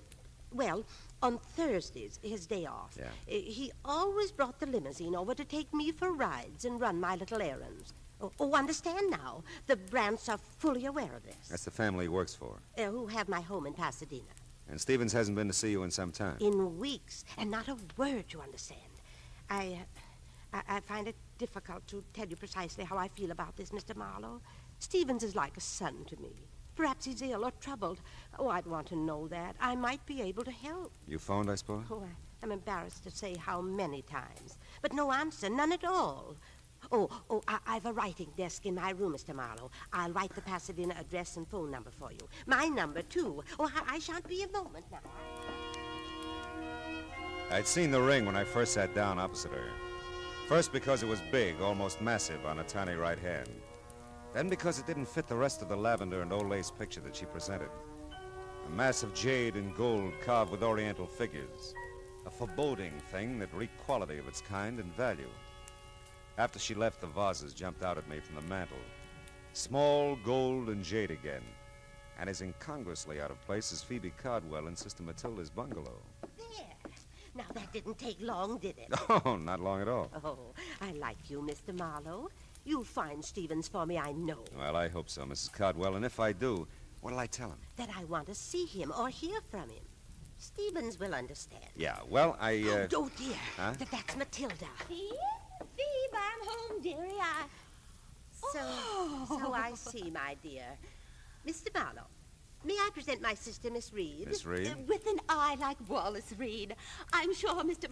well, on Thursdays, his day off, he always brought the limousine over to take me for rides and run my little errands. Oh, understand now. The Brants are fully aware of this. That's the family he works for. Who have my home in Pasadena. And Stevens hasn't been to see you in some time. In weeks, and not a word, you understand. I find it difficult to tell you precisely how I feel about this, Mr. Marlowe. Stevens is like a son to me. Perhaps he's ill or troubled. Oh, I'd want to know that. I might be able to help. You phoned, I suppose? Oh, I'm embarrassed to say how many times. But no answer, none at all. I've a writing desk in my room, Mr. Marlowe. I'll write the Pasadena address and phone number for you. My number, too. Oh, I shan't be a moment now. I'd seen the ring when I first sat down opposite her. First because it was big, almost massive, on a tiny right hand. Then because it didn't fit the rest of the lavender and old lace picture that she presented. A mass of jade and gold carved with oriental figures. A foreboding thing that reeked quality of its kind and value. After she left, the vases jumped out at me from the mantel. Small, gold, and jade again. And as incongruously out of place as Phoebe Cardwell in Sister Matilda's bungalow. There. Now, that didn't take long, did it? Oh, not long at all. Oh, I like you, Mr. Marlowe. You'll find Stevens for me, I know. Well, I hope so, Mrs. Cardwell. And if I do, what'll I tell him? That I want to see him or hear from him. Stevens will understand. Yeah, well, Oh, dear. Huh? That's Matilda. Phoebe, I'm home, dearie. So I see, my dear. Mr. Marlowe, may I present my sister, Miss Reed? Miss Reed? With an eye like Wallace Reed. I'm sure, Mr.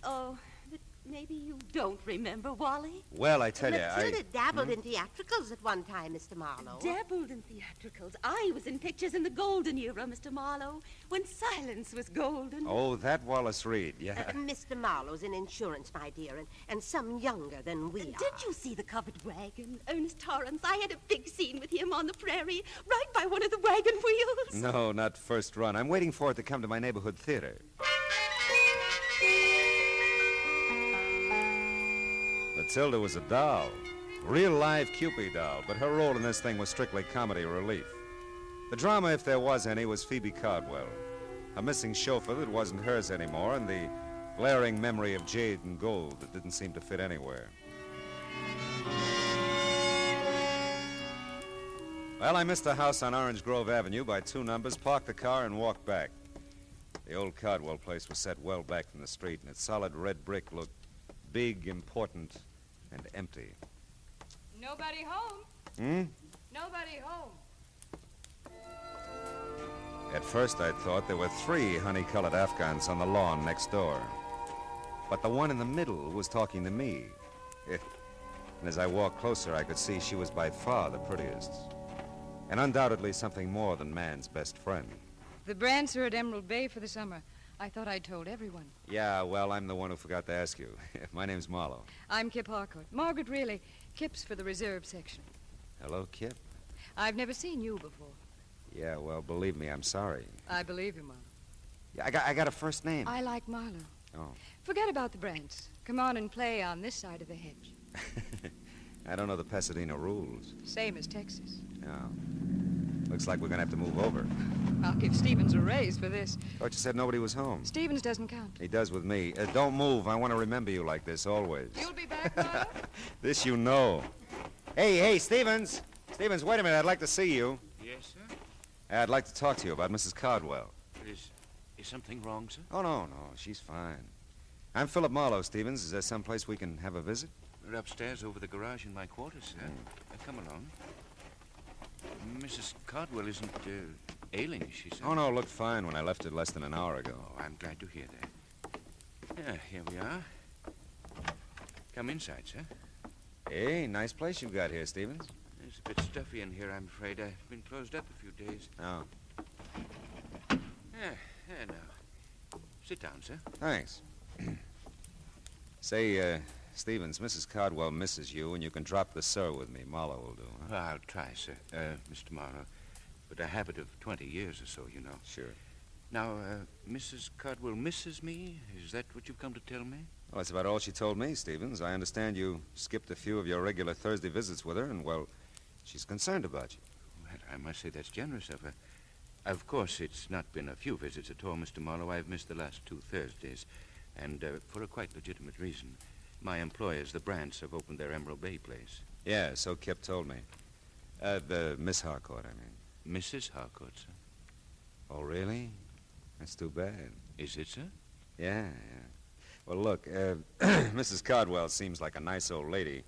Oh, but maybe you don't remember Wally? Well, I tell you, Matilda dabbled in theatricals at one time, Mr. Marlowe. Dabbled in theatricals. I was in pictures in the golden era, Mr. Marlowe, when silence was golden. Oh, that Wallace Reed, yeah. Mr. Marlowe's in insurance, my dear, and some younger than we are. Did you see the covered wagon, Ernest Torrance? I had a big scene with him on the prairie, right by one of the wagon wheels. No, not first run. I'm waiting for it to come to my neighborhood theater. Matilda was a doll. Real live Cupid doll, but her role in this thing was strictly comedy relief. The drama, if there was any, was Phoebe Cardwell. A missing chauffeur that wasn't hers anymore, and the glaring memory of jade and gold that didn't seem to fit anywhere. Well, I missed the house on Orange Grove Avenue by 2 numbers, parked the car, and walked back. The old Cardwell place was set well back from the street, and its solid red brick looked big, important, and empty. Nobody home. Hmm? Nobody home. At first, I thought there were 3 honey-colored Afghans on the lawn next door. But the one in the middle was talking to me. And as I walked closer, I could see she was by far the prettiest. And undoubtedly something more than man's best friend. The Brants are at Emerald Bay for the summer. I thought I'd told everyone. Yeah, well, I'm the one who forgot to ask you. My name's Marlowe. I'm Kip Harcourt. Margaret, really. Kip's for the reserve section. Hello, Kip. I've never seen you before. Yeah, well, believe me, I'm sorry. I believe you, Marlowe. Yeah, I got a first name. I like Marlowe. Oh. Forget about the Brants. Come on and play on this side of the hedge. I don't know the Pasadena rules. Same as Texas. Oh. Looks like we're gonna have to move over. I'll give Stevens a raise for this. Thought you said nobody was home. Stevens doesn't count. He does with me. Don't move. I want to remember you like this always. You'll be back, Marlowe? This you know. Hey, Stevens. Stevens, wait a minute. I'd like to see you. Yes, sir? I'd like to talk to you about Mrs. Cardwell. Is something wrong, sir? Oh, no. She's fine. I'm Philip Marlowe, Stevens. Is there someplace we can have a visit? We're upstairs over the garage in my quarters, sir. Come along. Mrs. Cardwell isn't ailing, is she, sir? Oh, no, looked fine when I left it less than an hour ago. Oh, I'm glad to hear that. Yeah, here we are. Come inside, sir. Hey, nice place you've got here, Stevens. It's a bit stuffy in here, I'm afraid. I've been closed up a few days. Oh. Yeah, now. Sit down, sir. Thanks. Say, Stevens, Mrs. Cardwell misses you, and you can drop the sir with me. Marlowe will do, huh? Well, I'll try, sir, Mr. Marlowe. But a habit of 20 years or so, you know. Sure. Now, Mrs. Cardwell misses me? Is that what you've come to tell me? Well, that's about all she told me, Stevens. I understand you skipped a few of your regular Thursday visits with her, and, well, she's concerned about you. Well, I must say that's generous of her. Of course, it's not been a few visits at all, Mr. Marlowe. I've missed the last 2 Thursdays, and for a quite legitimate reason. My employers, the Brants, have opened their Emerald Bay place. Yeah, so Kip told me. The Miss Harcourt, I mean. Mrs. Harcourt, sir. Oh, really? That's too bad. Is it, sir? Yeah. Well, look, Mrs. Cardwell seems like a nice old lady.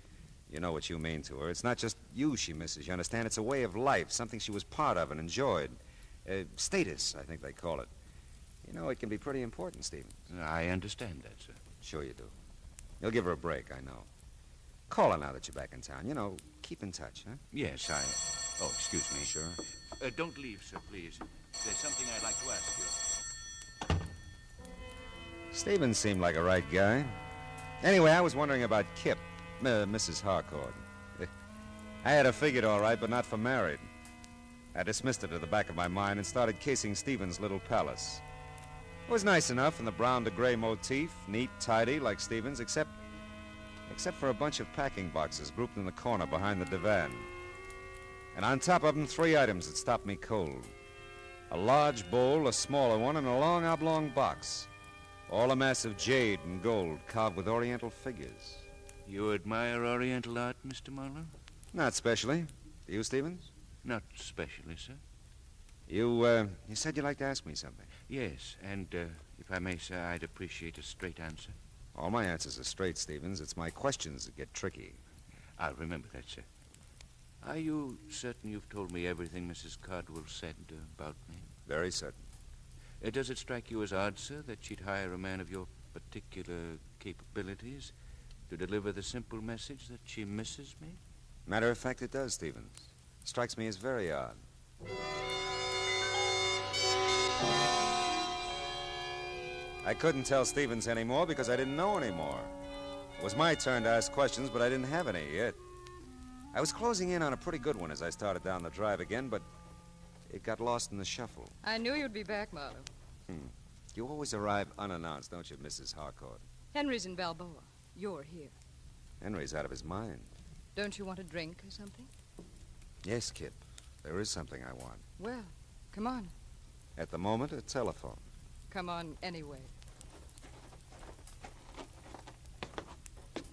You know what you mean to her. It's not just you she misses, you understand? It's a way of life, something she was part of and enjoyed. Status, I think they call it. You know, it can be pretty important, Stephen. I understand that, sir. Sure you do. You'll give her a break, I know. Call her now that you're back in town. You know, keep in touch, huh? Yes, Oh, excuse me. Sure. Don't leave, sir, please. There's something I'd like to ask you. Stevens seemed like a right guy. Anyway, I was wondering about Kip, Mrs. Harcourt. I had her figured all right, but not for married. I dismissed it to the back of my mind and started casing Stevens' little palace. It was nice enough in the brown to gray motif, neat, tidy, like Stevens, except for a bunch of packing boxes grouped in the corner behind the divan. And on top of them, 3 items that stopped me cold. A large bowl, a smaller one, and a long oblong box. All a mass of jade and gold carved with oriental figures. You admire oriental art, Mr. Marlowe? Not specially. Do you, Stevens? Not specially, sir. You said you'd like to ask me something. Yes, and if I may, sir, I'd appreciate a straight answer. All my answers are straight, Stevens. It's my questions that get tricky. I'll remember that, sir. Are you certain you've told me everything Mrs. Cardwell said about me? Very certain. Does it strike you as odd, sir, that she'd hire a man of your particular capabilities to deliver the simple message that she misses me? Matter of fact, it does, Stevens. Strikes me as very odd. I couldn't tell Stevens anymore because I didn't know anymore. It was my turn to ask questions, but I didn't have any yet. I was closing in on a pretty good one as I started down the drive again, but it got lost in the shuffle. I knew you'd be back, Marlowe. You always arrive unannounced, don't you, Mrs. Harcourt? Henry's in Balboa. You're here. Henry's out of his mind. Don't you want a drink or something? Yes, Kip. There is something I want. Well, come on. At the moment, a telephone. Come on anyway.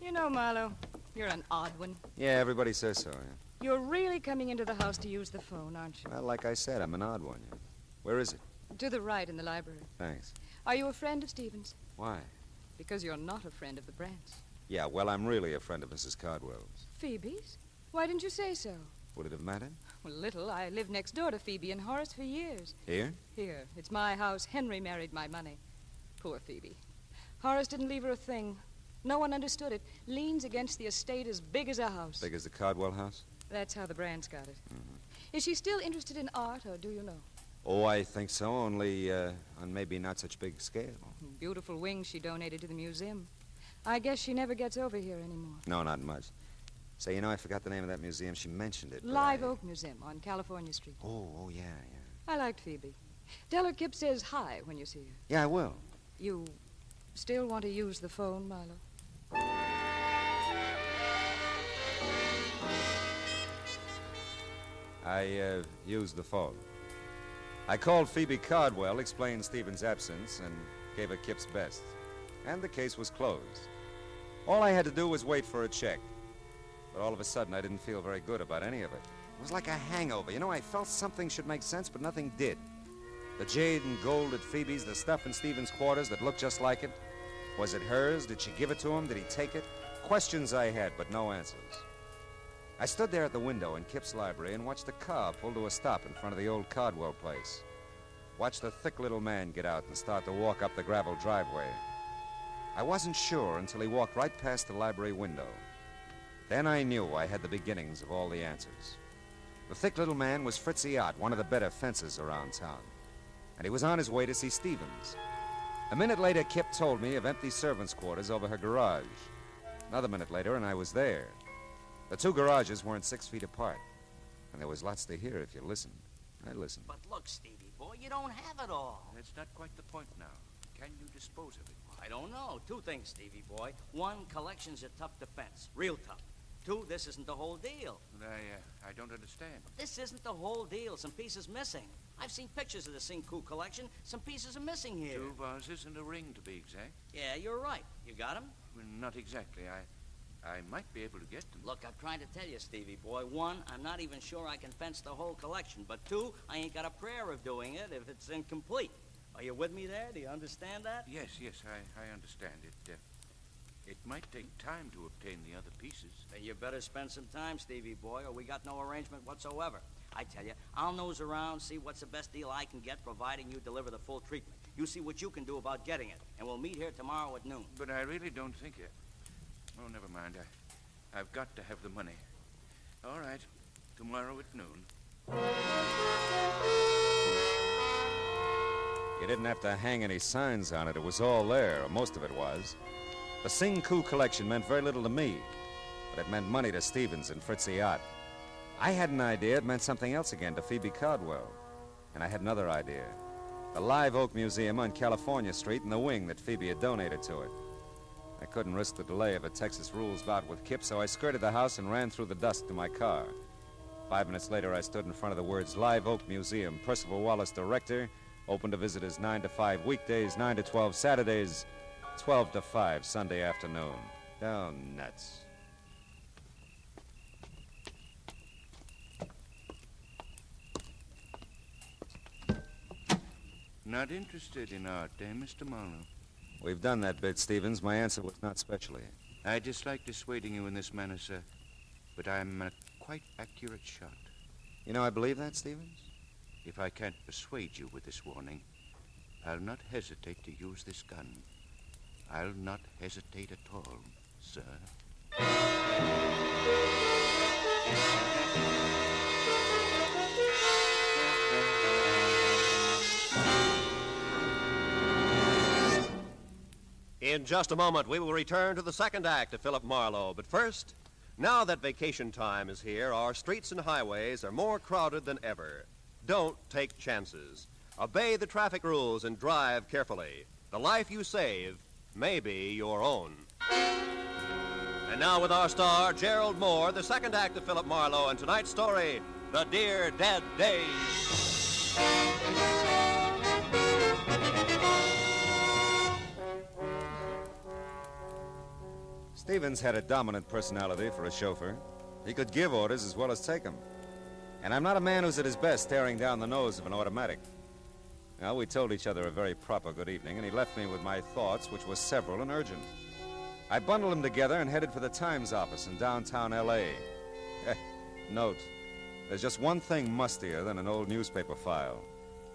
You know, Marlowe, you're an odd one. Yeah, everybody says so, yeah. You're really coming into the house to use the phone, aren't you? Well, like I said, I'm an odd one, yeah. Where is it? To the right in the library. Thanks. Are you a friend of Stephen's? Why? Because you're not a friend of the Brants. Yeah, well, I'm really a friend of Mrs. Cardwell's. Phoebe's? Why didn't you say so? Would it have mattered? Well, little. I lived next door to Phoebe and Horace for years. Here? Here. It's my house. Henry married my money. Poor Phoebe. Horace didn't leave her a thing. No one understood it. Leans against the estate as big as a house. Big as the Cardwell house? That's how the Brants got it. Is she still interested in art, or do you know? Oh, I think so, only on maybe not such big scale. Beautiful wings she donated to the museum. I guess she never gets over here anymore. No, not much. Say, you know, I forgot the name of that museum. She mentioned it. Live Oak Museum on California Street. Oh, yeah. I liked Phoebe. Tell her Kip says hi when you see her. Yeah, I will. You still want to use the phone, Marlowe? I used the phone. I called Phoebe Cardwell, explained Stephen's absence, and gave her Kip's best. And the case was closed. All I had to do was wait for a check. But all of a sudden, I didn't feel very good about any of it. It was like a hangover. You know, I felt something should make sense, but nothing did. The jade and gold at Phoebe's, the stuff in Stephen's quarters that looked just like it. Was it hers? Did she give it to him? Did he take it? Questions I had, but no answers. I stood there at the window in Kip's library and watched a car pull to a stop in front of the old Cardwell place. Watched the thick little man get out and start to walk up the gravel driveway. I wasn't sure until he walked right past the library window. Then I knew I had the beginnings of all the answers. The thick little man was Fritzy Ott, one of the better fencers around town. And he was on his way to see Stevens. A minute later, Kip told me of empty servants' quarters over her garage. Another minute later, and I was there. The two garages weren't 6 feet apart. And there was lots to hear if you listened. I listened. But look, Stevie boy, you don't have it all. That's not quite the point now. Can you dispose of it? I don't know. Two things, Stevie boy. One, collection's a tough defense. Real tough. Two, this isn't the whole deal. I don't understand. This isn't the whole deal. Some pieces missing. I've seen pictures of the Cinco collection. Some pieces are missing here. 2 vases and a ring, to be exact. Yeah, you're right. You got them? Well, not exactly. I might be able to get them. Look, I'm trying to tell you, Stevie boy. One, I'm not even sure I can fence the whole collection. But two, I ain't got a prayer of doing it if it's incomplete. Are you with me there? Do you understand that? Yes, I understand it. It might take time to obtain the other pieces. Then you better spend some time, Stevie boy, or we got no arrangement whatsoever. I tell you, I'll nose around, see what's the best deal I can get, providing you deliver the full treatment. You see what you can do about getting it, and we'll meet here tomorrow at noon. But I really don't think it. Oh, never mind. I've got to have the money. All right, tomorrow at noon. You didn't have to hang any signs on it. It was all there, or most of it was. The Cinco collection meant very little to me, but it meant money to Stevens and Fritzy Ott. I had an idea it meant something else again to Phoebe Cardwell. And I had another idea. The Live Oak Museum on California Street and the wing that Phoebe had donated to it. I couldn't risk the delay of a Texas rules bout with Kip, so I skirted the house and ran through the dust to my car. 5 minutes later, I stood in front of the words Live Oak Museum, Percival Wallace, director, open to visitors 9 to 5 weekdays, 9 to 12 Saturdays, 12 to 5 Sunday afternoon. Oh, nuts. Not interested in art, eh, Mr. Marlowe? We've done that bit, Stevens. My answer was not specially. I dislike dissuading you in this manner, sir, but I'm a quite accurate shot. You know, I believe that, Stevens. If I can't persuade you with this warning, I'll not hesitate to use this gun. I'll not hesitate at all, sir. In just a moment, we will return to the second act of Philip Marlowe. But first, now that vacation time is here, our streets and highways are more crowded than ever. Don't take chances. Obey the traffic rules and drive carefully. The life you save may be your own. And now with our star, Gerald Moore, the second act of Philip Marlowe, and tonight's story, The Dear Dead Days. Stevens had a dominant personality for a chauffeur. He could give orders as well as take them. And I'm not a man who's at his best staring down the nose of an automatic. Now, we told each other a very proper good evening, and he left me with my thoughts, which were several and urgent. I bundled them together and headed for the Times office in downtown L.A. Note, there's just one thing mustier than an old newspaper file.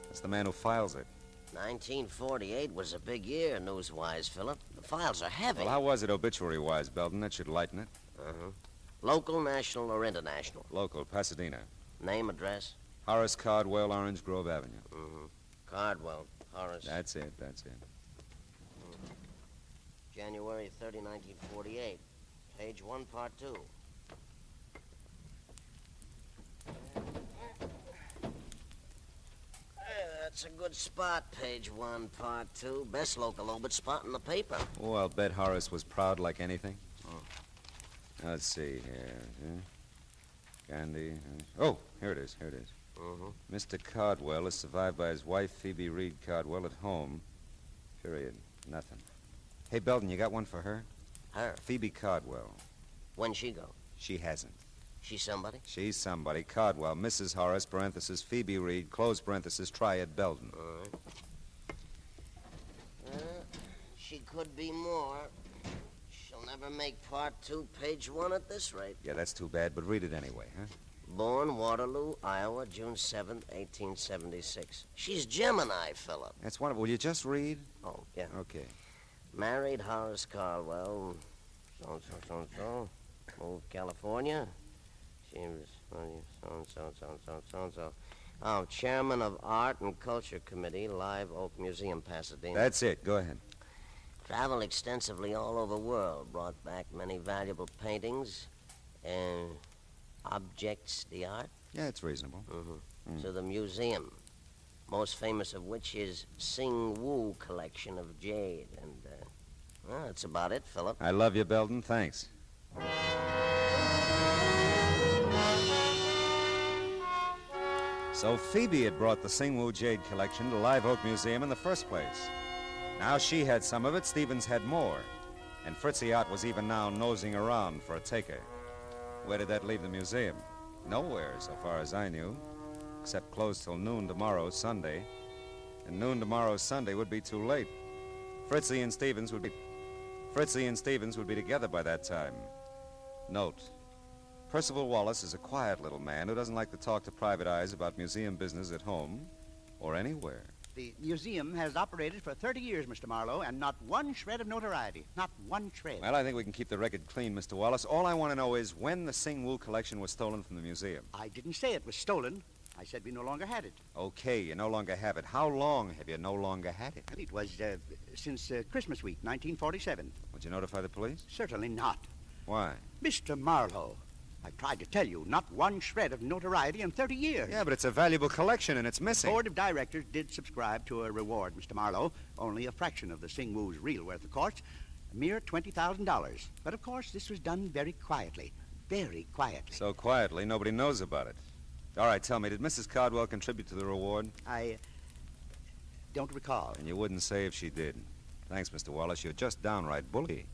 It's the man who files it. 1948 was a big year, news-wise, Philip. The files are heavy. Well, how was it obituary-wise, Belton? That should lighten it. Local, national, or international? Local, Pasadena. Name, address? Horace Cardwell, Orange Grove Avenue. Cardwell, Horace. That's it. January 30, 1948. Page 1, part 2. That's a good spot, page 1, part 2. Best local obit spot in the paper. Oh, I'll bet Horace was proud like anything. Let's see here. Gandhi. Oh, here it is. Mr. Cardwell is survived by his wife, Phoebe Reed Cardwell, at home. Period. Nothing. Hey, Belton, you got one for her? Her? Phoebe Cardwell. When'd she go? She hasn't. She's somebody? She's somebody. Cardwell, Mrs. Horace, parenthesis, Phoebe Reed, close parenthesis, Triad Belton. All right. She could be more. She'll never make part 2, page 1 at this rate. Yeah, that's too bad, but read it anyway, huh? Born Waterloo, Iowa, June 7th, 1876. She's Gemini, Philip. That's wonderful. Will you just read? Oh, yeah. Okay. Married Horace Caldwell, so-and-so. Moved California. She was so-and-so. Oh, chairman of Art and Culture Committee, Live Oak Museum, Pasadena. That's it. Go ahead. Traveled extensively all over the world. Brought back many valuable paintings and objects d'art. Yeah, it's reasonable. To the museum. Most famous of which is Sing Woo collection of jade. And, well, that's about it, Philip. I love you, Belton. Thanks. So Phoebe had brought the Sing Woo jade collection to Live Oak Museum in the first place. Now she had some of it, Stevens had more. And Fritzy Ott was even now nosing around for a taker. Where did that leave the museum? Nowhere, so far as I knew. Except closed till noon tomorrow, Sunday. And noon tomorrow, Sunday, would be too late. Fritzy and Stevens would be together by that time. Note, Percival Wallace is a quiet little man who doesn't like to talk to private eyes about museum business at home or anywhere. The museum has operated for 30 years, Mr. Marlowe, and not one shred of notoriety. Not one shred. Well, I think we can keep the record clean, Mr. Wallace. All I want to know is when the Sing Woo collection was stolen from the museum. I didn't say it was stolen. I said we no longer had it. Okay, you no longer have it. How long have you no longer had it? It was since Christmas week, 1947. Would you notify the police? Certainly not. Why? Mr. Marlowe, I've tried to tell you, not one shred of notoriety in 30 years. Yeah, but it's a valuable collection, and it's missing. The board of directors did subscribe to a reward, Mr. Marlowe. Only a fraction of the Sing Woo's real worth, of course. A mere $20,000. But, of course, this was done very quietly. Very quietly. So quietly, nobody knows about it. All right, tell me, did Mrs. Cardwell contribute to the reward? I don't recall. And you wouldn't say if she did. Thanks, Mr. Wallace. You're just downright bully.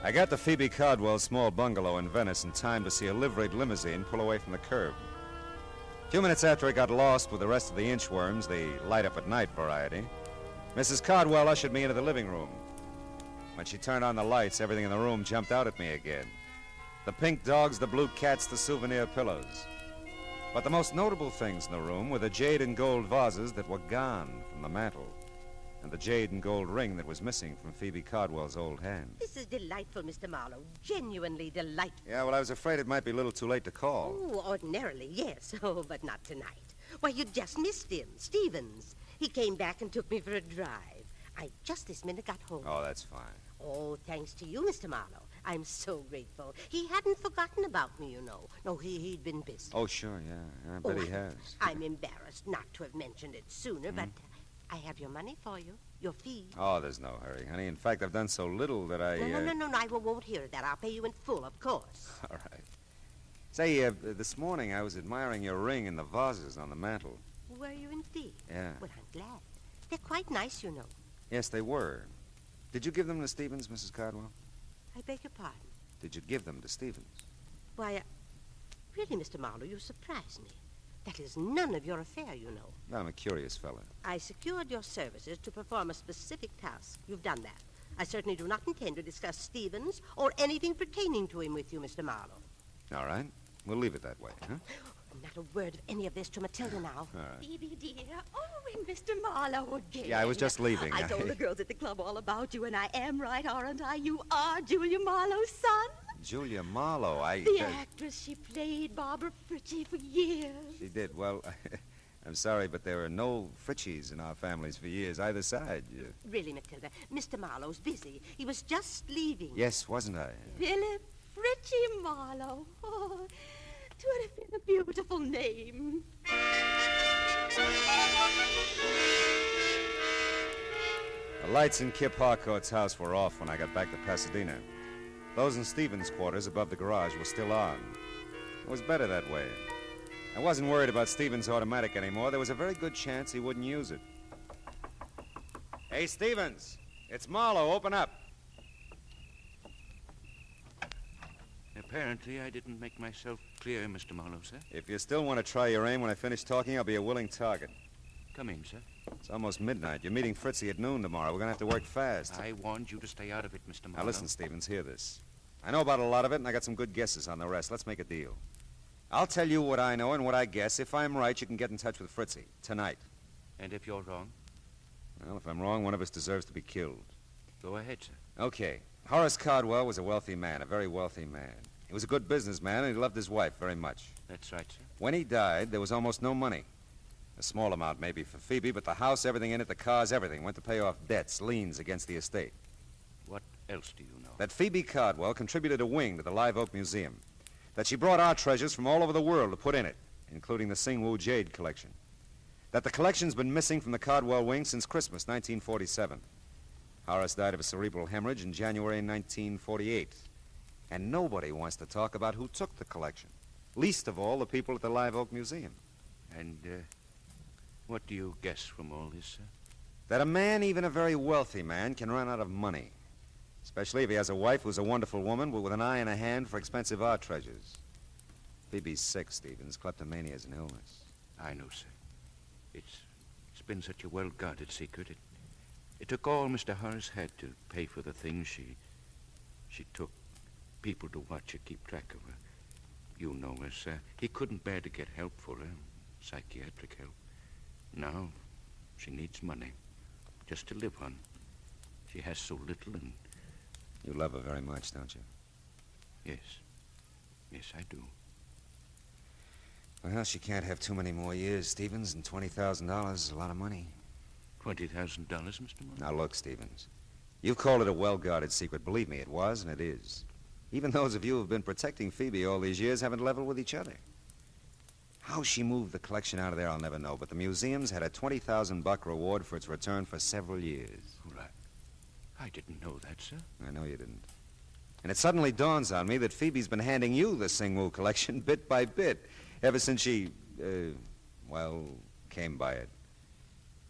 I got to Phoebe Cardwell's small bungalow in Venice in time to see a liveried limousine pull away from the curb. A few minutes after it got lost with the rest of the inchworms, the light-up-at-night variety, Mrs. Cardwell ushered me into the living room. When she turned on the lights, everything in the room jumped out at me again. The pink dogs, the blue cats, the souvenir pillows. But the most notable things in the room were the jade and gold vases that were gone from the mantel, and the jade and gold ring that was missing from Phoebe Cardwell's old hand. This is delightful, Mr. Marlowe. Genuinely delightful. Yeah, well, I was afraid it might be a little too late to call. Oh, ordinarily, yes. Oh, but not tonight. Why, you just missed him, Stevens. He came back and took me for a drive. I just this minute got home. Oh, that's fine. Oh, thanks to you, Mr. Marlowe. I'm so grateful. He hadn't forgotten about me, you know. No, he'd been busy. Oh, sure, yeah. I bet he has. I'm embarrassed not to have mentioned it sooner, but I have your money for you. Your fee. Oh, there's no hurry, honey. In fact, I've done so little that I... No, I won't hear that. I'll pay you in full, of course. All right. Say, this morning I was admiring your ring and the vases on the mantel. Were you indeed? Yeah. Well, I'm glad. They're quite nice, you know. Yes, they were. Did you give them to Stevens, Mrs. Cardwell? I beg your pardon. Did you give them to Stevens? Why, really, Mr. Marlowe, you surprise me. That is none of your affair, you know. I'm a curious fellow. I secured your services to perform a specific task. You've done that. I certainly do not intend to discuss Stevens or anything pertaining to him with you, Mr. Marlowe. All right. We'll leave it that way, huh? Not a word of any of this to Matilda now. All right. Phoebe, dear. Oh, and Mr. Marlowe again. Yeah, I was just leaving. I told the girls at the club all about you, and I am right, aren't I? You are Julia Marlowe's son. Julia Marlowe, The actress, she played Barbara Fritchie for years. She did. Well, I'm sorry, but there are no Fritchies in our families for years, either side. Really, Matilda, Mr. Marlowe's busy. He was just leaving. Yes, wasn't I? Philip Fritchie Marlowe. Oh, 'twould have been a beautiful name. The lights in Kip Harcourt's house were off when I got back to Pasadena. Those in Stevens' quarters above the garage were still on. It was better that way. I wasn't worried about Stevens' automatic anymore. There was a very good chance he wouldn't use it. Hey, Stevens! It's Marlowe. Open up. Apparently, I didn't make myself clear, Mr. Marlowe, sir. If you still want to try your aim when I finish talking, I'll be a willing target. Come in, sir. It's almost midnight. You're meeting Fritzie at noon tomorrow. We're going to have to work fast. I warned you to stay out of it, Mr. Marlowe. Now, listen, Stevens, hear this. I know about a lot of it, and I got some good guesses on the rest. Let's make a deal. I'll tell you what I know and what I guess. If I'm right, you can get in touch with Fritzie tonight. And if you're wrong? Well, if I'm wrong, one of us deserves to be killed. Go ahead, sir. Okay. Horace Cardwell was a wealthy man, a very wealthy man. He was a good businessman, and he loved his wife very much. That's right, sir. When he died, there was almost no money. A small amount maybe for Phoebe, but the house, everything in it, the cars, everything went to pay off debts, liens against the estate. What else do you know? That Phoebe Cardwell contributed a wing to the Live Oak Museum. That she brought art treasures from all over the world to put in it, including the Singwu Jade collection. That the collection's been missing from the Cardwell wing since Christmas 1947. Horace died of a cerebral hemorrhage in January 1948. And nobody wants to talk about who took the collection. Least of all, the people at the Live Oak Museum. And, what do you guess from all this, sir? That a man, even a very wealthy man, can run out of money. Especially if he has a wife who's a wonderful woman, but with an eye and a hand for expensive art treasures. Phoebe's sick, Stevens. Kleptomania is an illness. I know, sir. It's been such a well-guarded secret. It took all Mr. Horace had to pay for the things she took. People to watch her, keep track of her. You know her, sir. He couldn't bear to get help for her, psychiatric help. Now, she needs money, just to live on. She has so little, and... You love her very much, don't you? Yes. Yes, I do. Well, she can't have too many more years, Stevens, and $20,000 is a lot of money. $20,000, Mr. Marlowe? Now, look, Stevens. You've called it a well-guarded secret. Believe me, it was, and it is. Even those of you who've been protecting Phoebe all these years haven't leveled with each other. How she moved the collection out of there, I'll never know, but the museum's had a $20,000 reward for its return for several years. Right. I didn't know that, sir. I know you didn't. And it suddenly dawns on me that Phoebe's been handing you the Singwu collection bit by bit ever since she, came by it.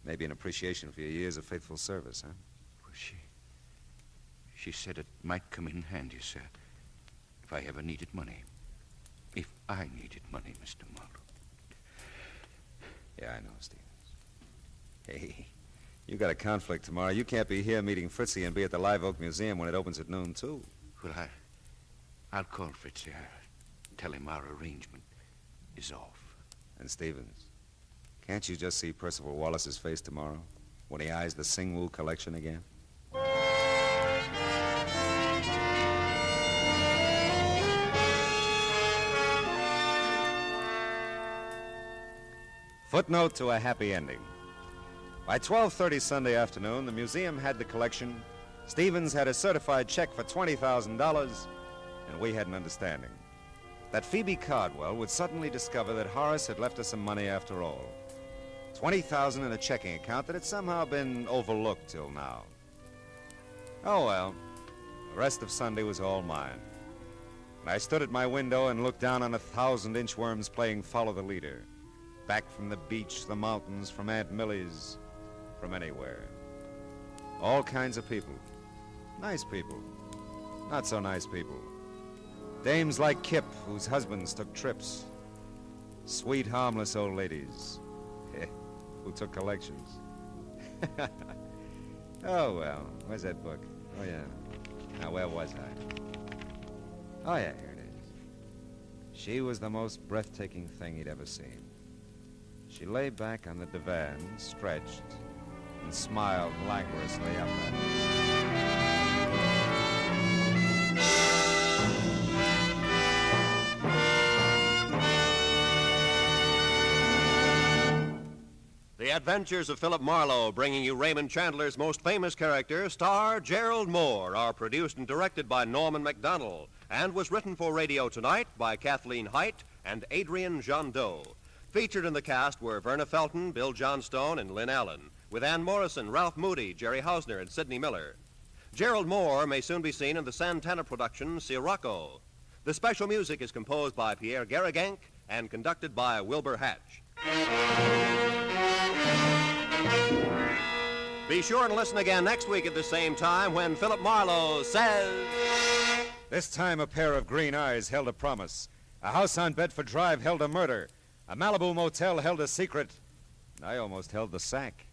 Maybe in appreciation for your years of faithful service, huh? Well, she said it might come in handy, sir, if I ever needed money. If I needed money, Mr. Marlowe. Yeah, I know, Stevens. Hey, you got a conflict tomorrow. You can't be here meeting Fritzie and be at the Live Oak Museum when it opens at noon, too. Well, I'll call Fritzie. Tell him our arrangement is off. And Stevens, can't you just see Percival Wallace's face tomorrow when he eyes the Singwu collection again? Footnote to a happy ending. By 12:30 Sunday afternoon, the museum had the collection, Stevens had a certified check for $20,000, and we had an understanding that Phoebe Cardwell would suddenly discover that Horace had left her some money after all. $20,000 in a checking account that had somehow been overlooked till now. Oh, well, the rest of Sunday was all mine. And I stood at my window and looked down on 1,000 inchworms playing Follow the Leader. Back from the beach, the mountains, from Aunt Millie's, from anywhere. All kinds of people. Nice people. Not so nice people. Dames like Kip, whose husbands took trips. Sweet, harmless old ladies who took collections. Oh, well, where's that book? Oh, yeah. Now, where was I? Oh, yeah, here it is. She was the most breathtaking thing he'd ever seen. She lay back on the divan, stretched, and smiled languorously up at him. The Adventures of Philip Marlowe, bringing you Raymond Chandler's most famous character, star Gerald Moore, are produced and directed by Norman MacDonald, and was written for radio tonight by Kathleen Height and Adrian Jondot. Featured in the cast were Verna Felton, Bill Johnstone, and Lynn Allen, with Ann Morrison, Ralph Moody, Jerry Hausner, and Sidney Miller. Gerald Moore may soon be seen in the Santana production, Sirocco. The special music is composed by Pierre Garrigank and conducted by Wilbur Hatch. Be sure and listen again next week at the same time when Philip Marlowe says... This time a pair of green eyes held a promise. A house on Bedford Drive held a murder. A Malibu motel held a secret. And I almost held the sack.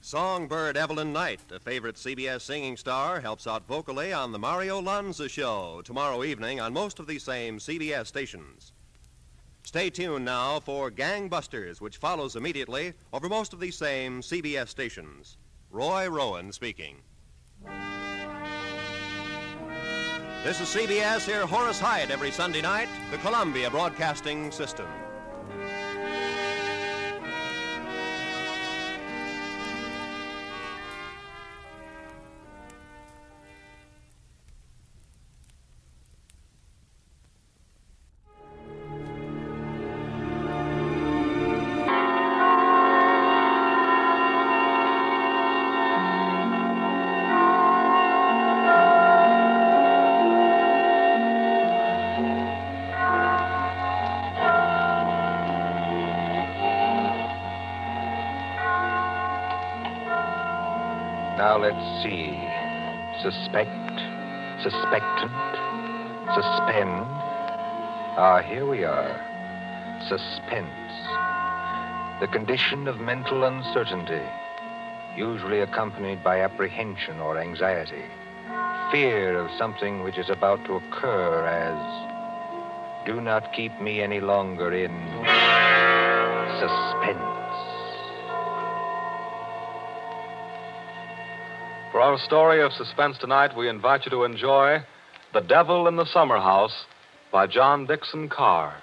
Songbird Evelyn Knight, a favorite CBS singing star, helps out vocally on The Mario Lanza Show tomorrow evening on most of these same CBS stations. Stay tuned now for Gangbusters, which follows immediately over most of these same CBS stations. Roy Rowan speaking. This is CBS. Hear Horace Hyde every Sunday night, the Columbia Broadcasting System. Now let's see. Suspect, suspectant, suspend. Ah, here we are. Suspense. The condition of mental uncertainty, usually accompanied by apprehension or anxiety. Fear of something which is about to occur as, do not keep me any longer in suspense. For our story of suspense tonight, we invite you to enjoy The Devil in the Summer House by John Dixon Carr.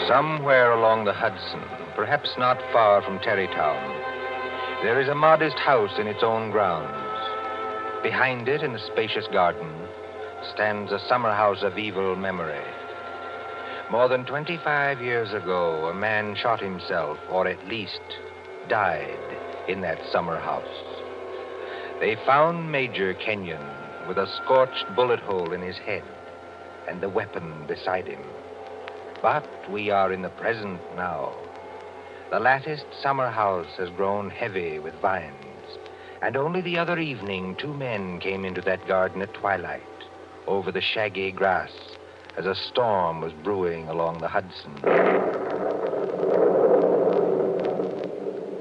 Somewhere along the Hudson, perhaps not far from Terrytown, there is a modest house in its own grounds. Behind it, in a spacious garden, stands a summer house of evil memory. More than 25 years ago, a man shot himself, or at least died, in that summer house. They found Major Kenyon with a scorched bullet hole in his head and the weapon beside him. But we are in the present now. The latticed summer house has grown heavy with vines, and only the other evening 2 men came into that garden at twilight, over the shaggy grass, as a storm was brewing along the Hudson.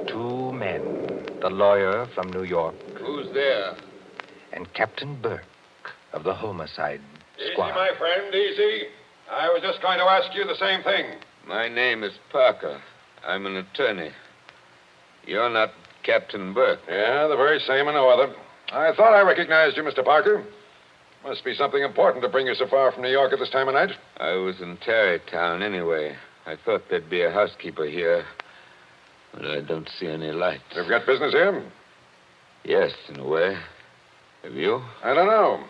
2 men, the lawyer from New York. Who's there? And Captain Burke of the homicide squad. Easy, my friend, easy. I was just going to ask you the same thing. My name is Parker. I'm an attorney. You're not Captain Burke. Yeah, the very same and no other. I thought I recognized you, Mr. Parker. Must be something important to bring you so far from New York at this time of night. I was in Tarrytown anyway. I thought there'd be a housekeeper here, but I don't see any lights. You've got business here? Yes, in a way. Have you? I don't know.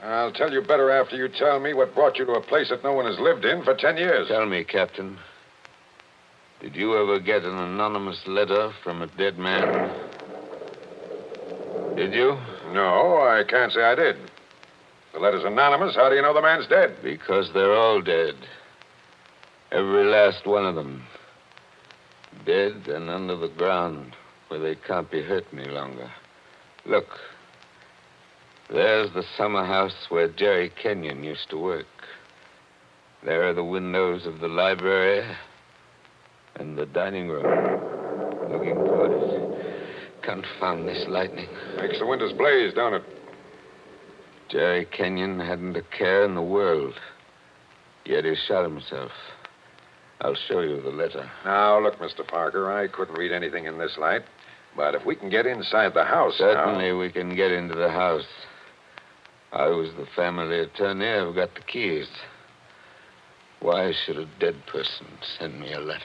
I'll tell you better after you tell me what brought you to a place that no one has lived in for 10 years. Tell me, Captain. Did you ever get an anonymous letter from a dead man? Did you? No, I can't say I did. The letter's anonymous. How do you know the man's dead? Because they're all dead. Every last one of them. Dead and under the ground, where they can't be hurt any longer. Look. There's the summer house where Jerry Kenyon used to work. There are the windows of the library and the dining room. Looking toward it. Confound this lightning. Makes the windows blaze, don't it? Jerry Kenyon hadn't a care in the world. Yet he shot himself. I'll show you the letter. Now, look, Mr. Parker, I couldn't read anything in this light. But if we can get inside the house Certainly we can get into the house. I was the family attorney. I've got the keys. Why should a dead person send me a letter?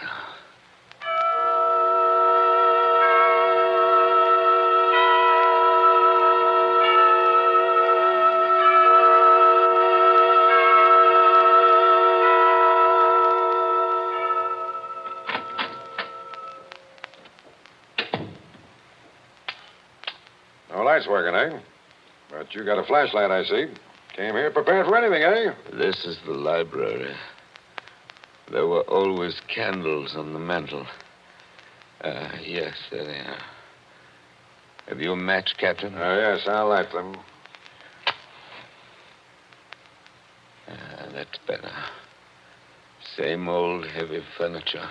No lights working, eh? But you got a flashlight, I see. Came here prepared for anything, eh? This is the library. There were always candles on the mantel. Yes, there they are. Have you a match, Captain? Yes, I'll light them. That's better. Same old heavy furniture.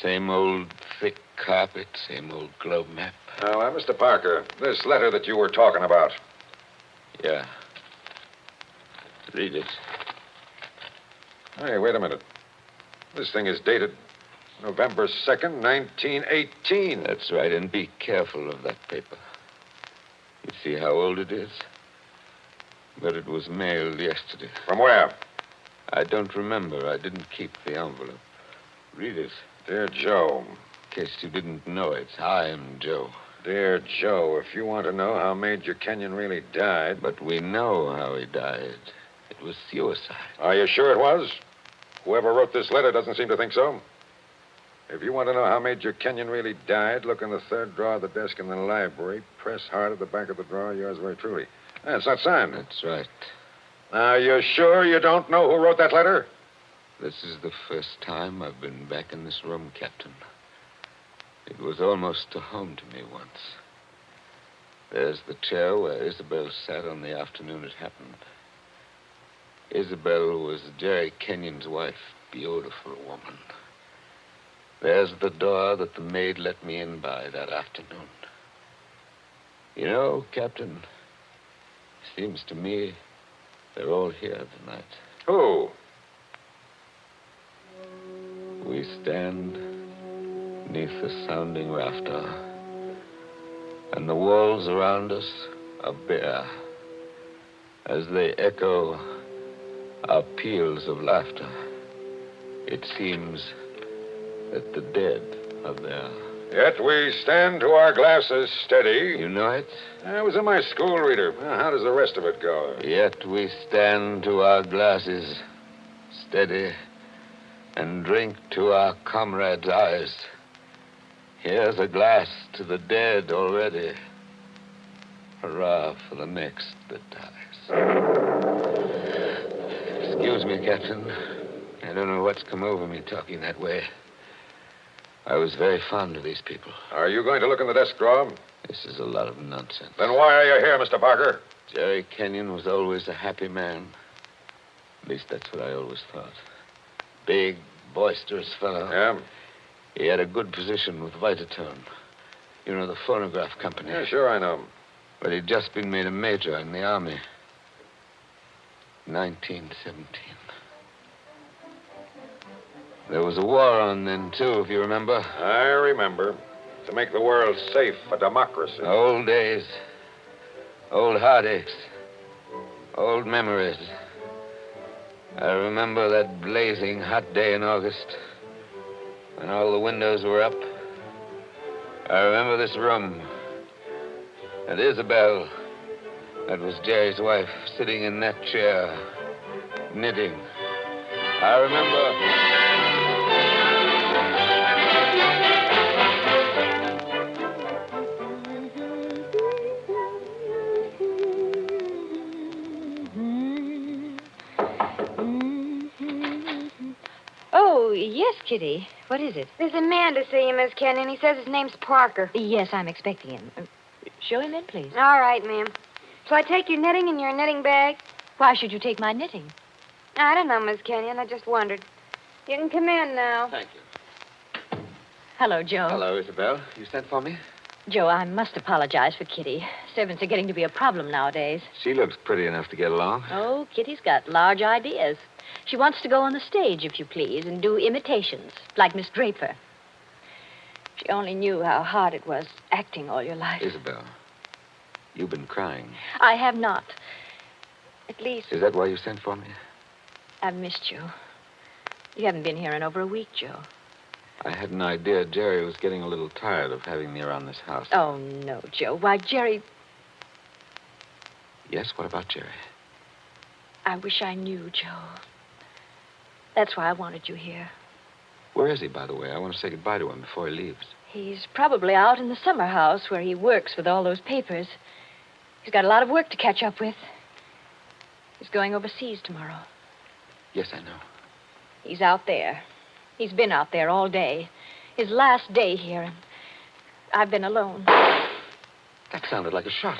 Same old thick carpet. Same old globe map. Now, Mr. Parker, this letter that you were talking about. Yeah. Read it. Hey, wait a minute. This thing is dated November 2nd, 1918. That's right, and be careful of that paper. You see how old it is? But it was mailed yesterday. From where? I don't remember. I didn't keep the envelope. Read it. Dear Joe. In case you didn't know it, I am Joe. Dear Joe, if you want to know how Major Kenyon really died... But we know how he died. It was suicide. Are you sure it was? Whoever wrote this letter doesn't seem to think so. If you want to know how Major Kenyon really died, look in the third drawer of the desk in the library. Press hard at the back of the drawer. Yours very truly. It's not signed. That's right. Now, you're sure you don't know who wrote that letter? This is the first time I've been back in this room, Captain. It was almost a home to me once. There's the chair where Isabel sat on the afternoon it happened. Isabel was Jerry Kenyon's wife. Beautiful woman. There's the door that the maid let me in by that afternoon. You know, Captain, seems to me they're all here tonight. Who? We stand beneath the sounding rafter, and the walls around us are bare as they echo our peals of laughter. It seems that the dead are there. Yet we stand to our glasses steady. You know it? I was in my school reader. How does the rest of it go? Yet we stand to our glasses steady and drink to our comrades' eyes. Here's a glass to the dead already. Hurrah for the next that dies. Excuse me, Captain. I don't know what's come over me talking that way. I was very fond of these people. Are you going to look in the desk drawer? This is a lot of nonsense. Then why are you here, Mr. Parker? Jerry Kenyon was always a happy man. At least that's what I always thought. Big, boisterous fellow. Yeah? He had a good position with Vitaturn. You know, the phonograph company. Yeah, sure, I know. But he'd just been made a major in the Army. 1917. There was a war on then, too, if you remember. I remember. To make the world safe for democracy. Old days. Old heartaches. Old memories. I remember that blazing hot day in August when all the windows were up. I remember this room and Isabel That was Jerry's wife sitting in that chair, knitting. I remember. Oh, yes, Kitty. What is it? There's a man to see you, Miss Kenyon. He says his name's Parker. Yes, I'm expecting him. Show him in, please. All right, ma'am. Shall I take your knitting in your knitting bag? Why should you take my knitting? I don't know, Miss Kenyon. I just wondered. You can come in now. Thank you. Hello, Joe. Hello, Isabel. You sent for me? Joe, I must apologize for Kitty. Servants are getting to be a problem nowadays. She looks pretty enough to get along. Oh, Kitty's got large ideas. She wants to go on the stage, if you please, and do imitations, like Miss Draper. She only knew how hard it was acting all your life. Isabel, you've been crying. I have not. At least, Is that why you sent for me? I've missed you. You haven't been here in over a week, Joe. I had an idea Jerry was getting a little tired of having me around this house. Oh, no, Joe. Why, Jerry... Yes, what about Jerry? I wish I knew, Joe. That's why I wanted you here. Where is he, by the way? I want to say goodbye to him before he leaves. He's probably out in the summer house where he works with all those papers. He's got a lot of work to catch up with. He's going overseas tomorrow. Yes, I know. He's out there. He's been out there all day. His last day here, and I've been alone. That sounded like a shot.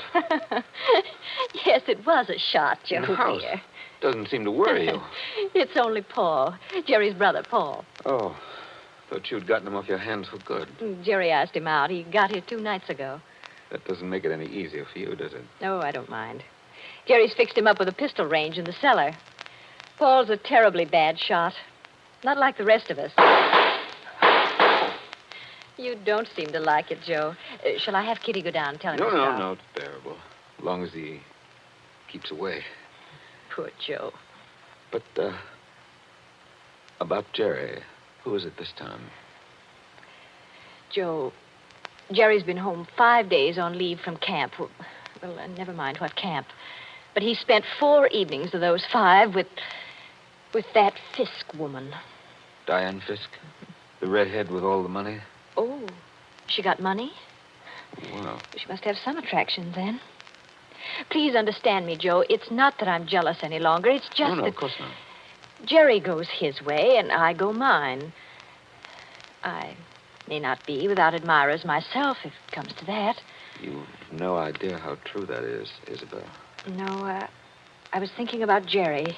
Yes, it was a shot, Joe, In the house. dear. Doesn't seem to worry you. It's only Paul, Jerry's brother, Paul. Oh, thought you'd gotten him off your hands for good. Jerry asked him out. He got here 2 nights ago. That doesn't make it any easier for you, does it? No, I don't mind. Jerry's fixed him up with a pistol range in the cellar. Paul's a terribly bad shot. Not like the rest of us. You don't seem to like it, Joe. Shall I have Kitty go down and tell him to stop? No, it's bearable. As long as he keeps away. Poor Joe. But, about Jerry, who is it this time? Joe, Jerry's been home 5 days on leave from camp. Well, never mind what camp. But he spent 4 evenings of those 5 with that Fisk woman. Diane Fisk? The redhead with all the money? Oh, she got money? Well, She must have some attraction then. Please understand me, Joe. It's not that I'm jealous any longer. It's just no, that of course not. Jerry goes his way and I go mine. I may not be without admirers myself, if it comes to that. You've no idea how true that is, Isabel. No, I was thinking about Jerry.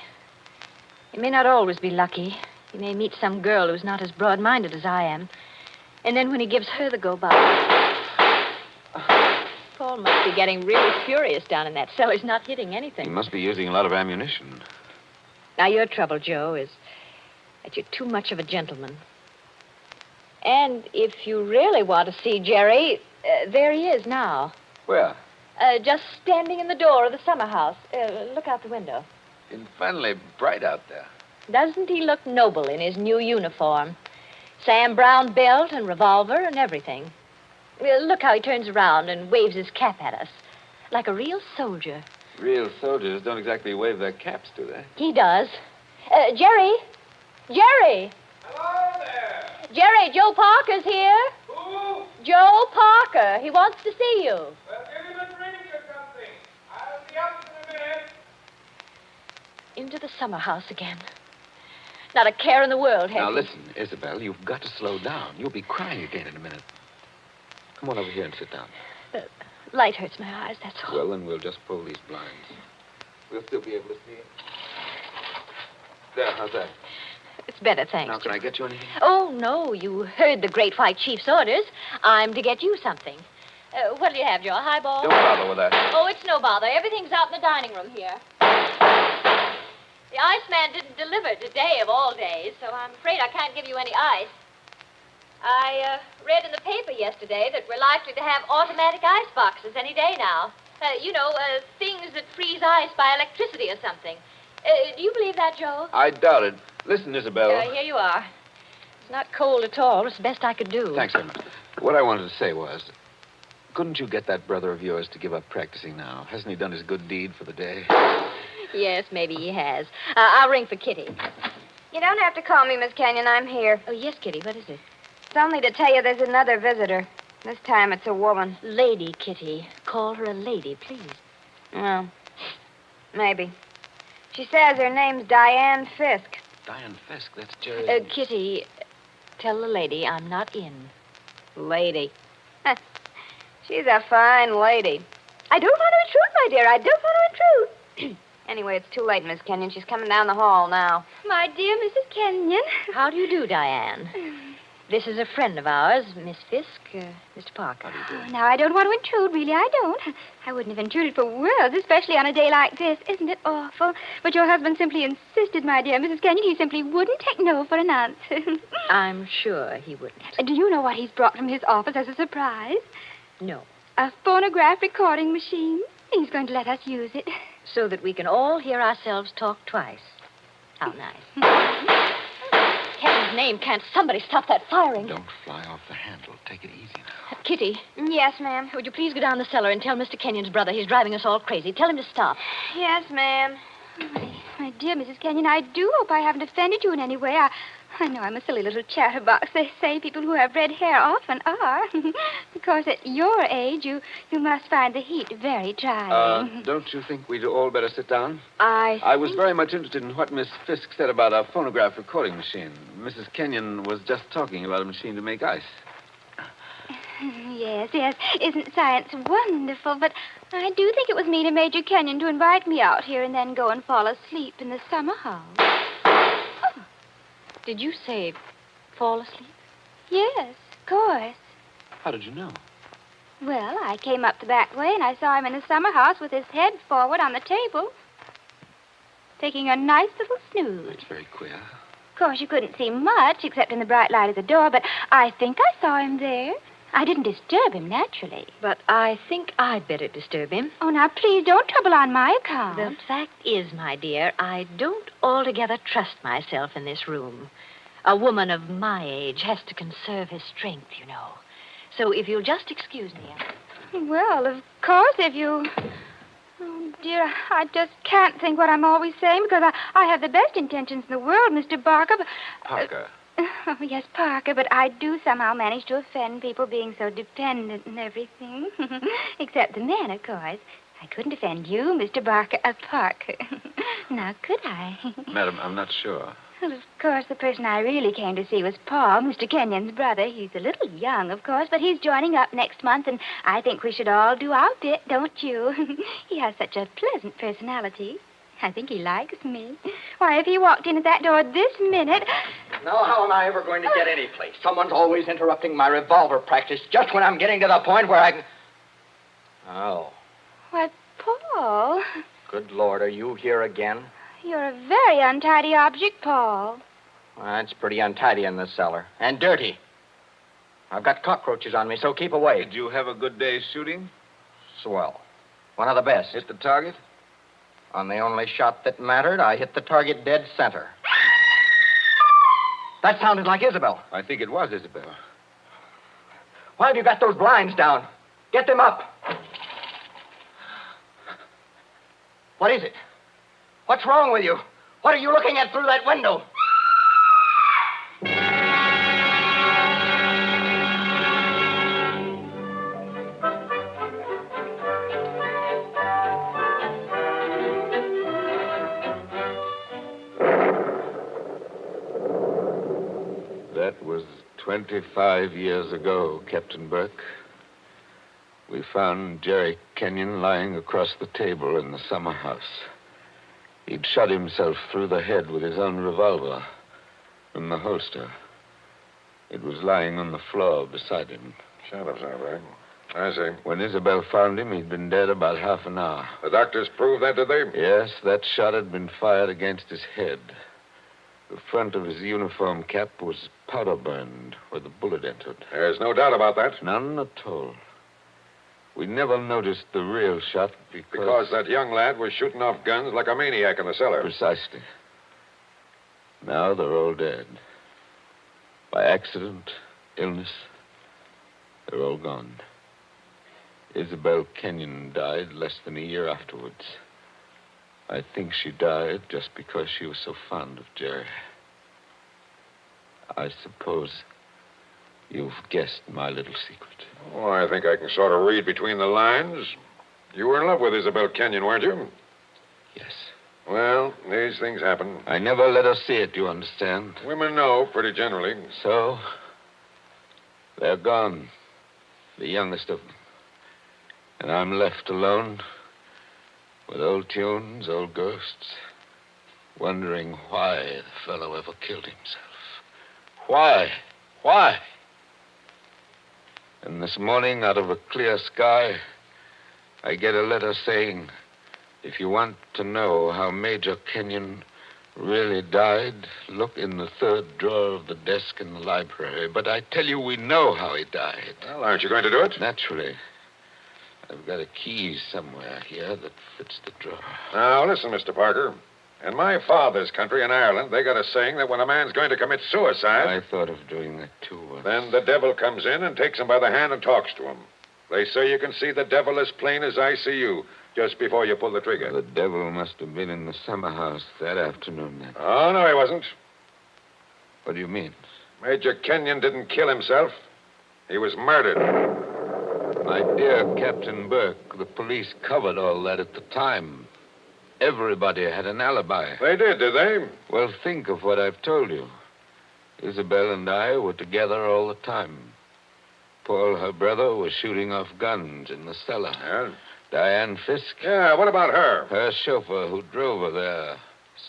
He may not always be lucky. He may meet some girl who's not as broad-minded as I am. And then when he gives her the go-by... Paul must be getting really furious down in that cellar. He's not hitting anything. He must be using a lot of ammunition. Now, your trouble, Joe, is that you're too much of a gentleman. And if you really want to see Jerry, there he is now. Where? Just standing in the door of the summer house. Look out the window. Infernally bright out there. Doesn't he look noble in his new uniform? Sam Brown belt and revolver and everything. Look how he turns around and waves his cap at us. Like a real soldier. Real soldiers don't exactly wave their caps, do they? He does. Jerry! Jerry! Hello there. Jerry, Joe Parker's here. Who? Joe Parker. He wants to see you. Well, give him a drink or something. I'll be up in a minute. Into the summer house again. Not a care in the world, have Now, you? listen, Isabel, you've got to slow down. You'll be crying again in a minute. Come on over here and sit down. The light hurts my eyes, that's all. Well, then we'll just pull these blinds. We'll still be able to see it. There, how's that? It's better, thanks. Now, can I get you anything? Oh, no, you heard the Great White Chief's orders. I'm to get you something. What'll you have, Joe? A highball? Don't bother with that. Oh, it's no bother. Everything's out in the dining room here. The iceman didn't deliver today of all days, so I'm afraid I can't give you any ice. I read in the paper yesterday that we're likely to have automatic ice boxes any day now. Things that freeze ice by electricity or something. Do you believe that, Joe? I doubt it. Listen, Isabel. Here you are. It's not cold at all. It's the best I could do. Thanks very much. What I wanted to say was, couldn't you get that brother of yours to give up practicing now? Hasn't he done his good deed for the day? Yes, maybe he has. I'll ring for Kitty. You don't have to call me, Miss Kenyon. I'm here. Oh, yes, Kitty. What is it? It's only to tell you there's another visitor. This time it's a woman. Lady, Kitty. Call her a lady, please. Well, maybe. She says her name's Diane Fisk. Diane Fisk, that's Jerry. Kitty, tell the lady I'm not in. Lady. She's a fine lady. I don't want to intrude, my dear. I don't want to intrude. Anyway, it's too late, Miss Kenyon. She's coming down the hall now. My dear Mrs. Kenyon. How do you do, Diane? This is a friend of ours, Miss Fisk, Mr. Parker. How do you do? Now, I don't want to intrude, really. I don't. I wouldn't have intruded for worlds, especially on a day like this. Isn't it awful? But your husband simply insisted, my dear Mrs. Kenyon. He simply wouldn't take no for an answer. I'm sure he wouldn't. Do you know what he's brought from his office as a surprise? No. A phonograph recording machine. He's going to let us use it. So that we can all hear ourselves talk twice. How nice. Heaven's name, can't somebody stop that firing? Don't fly off the handle. Take it easy now. Kitty. Yes, ma'am. Would you please go down the cellar and tell Mr. Kenyon's brother he's driving us all crazy. Tell him to stop. Yes, ma'am. My dear Mrs. Kenyon, I do hope I haven't offended you in any way. I know I'm a silly little chatterbox. They say people who have red hair often are. Because at your age, you must find the heat very trying. Don't you think we'd all better sit down? I was very much interested in what Miss Fisk said about a phonograph recording machine. Mrs. Kenyon was just talking about a machine to make ice. Yes. Isn't science wonderful? But I do think it was mean of Major Kenyon to invite me out here and then go and fall asleep in the summer house. Did you say fall asleep? Yes, of course. How did you know? Well, I came up the back way and I saw him in the summer house with his head forward on the table, taking a nice little snooze. That's very queer. Of course, you couldn't see much except in the bright light of the door, but I think I saw him there. I didn't disturb him, naturally. But I think I'd better disturb him. Oh, now, please don't trouble on my account. The fact is, my dear, I don't altogether trust myself in this room. A woman of my age has to conserve her strength, you know. So if you'll just excuse me. Well, of course, if you... Oh, dear, I just can't think what I'm always saying because I have the best intentions in the world, Mr. Barker, but... Parker. Oh, yes, Parker, but I do somehow manage to offend people being so dependent and everything. Except the men, of course. I couldn't offend you, Mr. Parker. Now, could I? Madam, I'm not sure. Well, of course, the person I really came to see was Paul, Mr. Kenyon's brother. He's a little young, of course, but he's joining up next month, and I think we should all do our bit, don't you? He has such a pleasant personality. I think he likes me. Why, if he walked in at that door this minute... Now, how am I ever going to get any place? Someone's always interrupting my revolver practice just when I'm getting to the point where I can... Oh, Why, Paul, good Lord, are you here again? you're a very untidy object, Paul. Well, it's pretty untidy in this cellar. And dirty. I've got cockroaches on me, so keep away. Did you have a good day shooting? Swell. One of the best. Hit the target? On the only shot that mattered, I hit the target dead center. That sounded like Isabel. I think it was Isabel. Why have you got those blinds down? Get them up. What is it? What's wrong with you? What are you looking at through that window? That was 25 years ago, Captain Burke. We found Jerry Kenyon lying across the table in the summer house. He'd shot himself through the head with his own revolver from the holster. It was lying on the floor beside him. Shadows, all right. I see. When Isabel found him, he'd been dead about half an hour. The doctors proved that, did they? Yes, that shot had been fired against his head. The front of his uniform cap was powder burned where the bullet entered. There's no doubt about that. None at all. We never noticed the real shot Because that young lad was shooting off guns like a maniac in the cellar. Precisely. Now they're all dead. By accident, illness, they're all gone. Isabel Kenyon died less than a year afterwards. I think she died just because she was so fond of Jerry. I suppose you've guessed my little secret. Oh, I think I can sort of read between the lines. You were in love with Isabel Kenyon, weren't you? Yes. Well, these things happen. I never let her see it, you understand? Women know, pretty generally. So, they're gone. The youngest of them. And I'm left alone with old tunes, old ghosts, wondering why the fellow ever killed himself. Why? Why? And this morning, out of a clear sky, I get a letter saying, if you want to know how Major Kenyon really died, look in the third drawer of the desk in the library. But I tell you, we know how he died. Well, aren't you going to do it? Naturally. I've got a key somewhere here that fits the drawer. Now, listen, Mr. Parker. In my father's country, in Ireland, they got a saying that when a man's going to commit suicide... I thought of doing that, too. Then the devil comes in and takes him by the hand and talks to him. They say you can see the devil as plain as I see you just before you pull the trigger. The devil must have been in the summer house that afternoon, then. Oh, no, he wasn't. What do you mean? Major Kenyon didn't kill himself. He was murdered. My dear Captain Burke, the police covered all that at the time. Everybody had an alibi. They did they? Well, think of what I've told you. Isabel and I were together all the time. Paul, her brother, was shooting off guns in the cellar. Yeah? Diane Fisk? Yeah, what about her? Her chauffeur who drove her there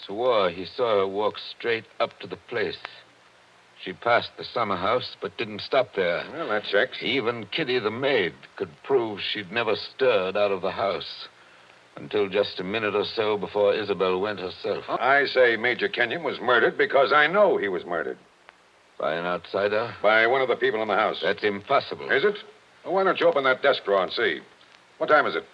swore he saw her walk straight up to the place. She passed the summer house, but didn't stop there. Well, that checks. Even Kitty, the maid, could prove she'd never stirred out of the house until just a minute or so before Isabel went herself. I say Major Kenyon was murdered because I know he was murdered. By an outsider? By one of the people in the house. That's impossible. Is it? Well, why don't you open that desk drawer and see? What time is it?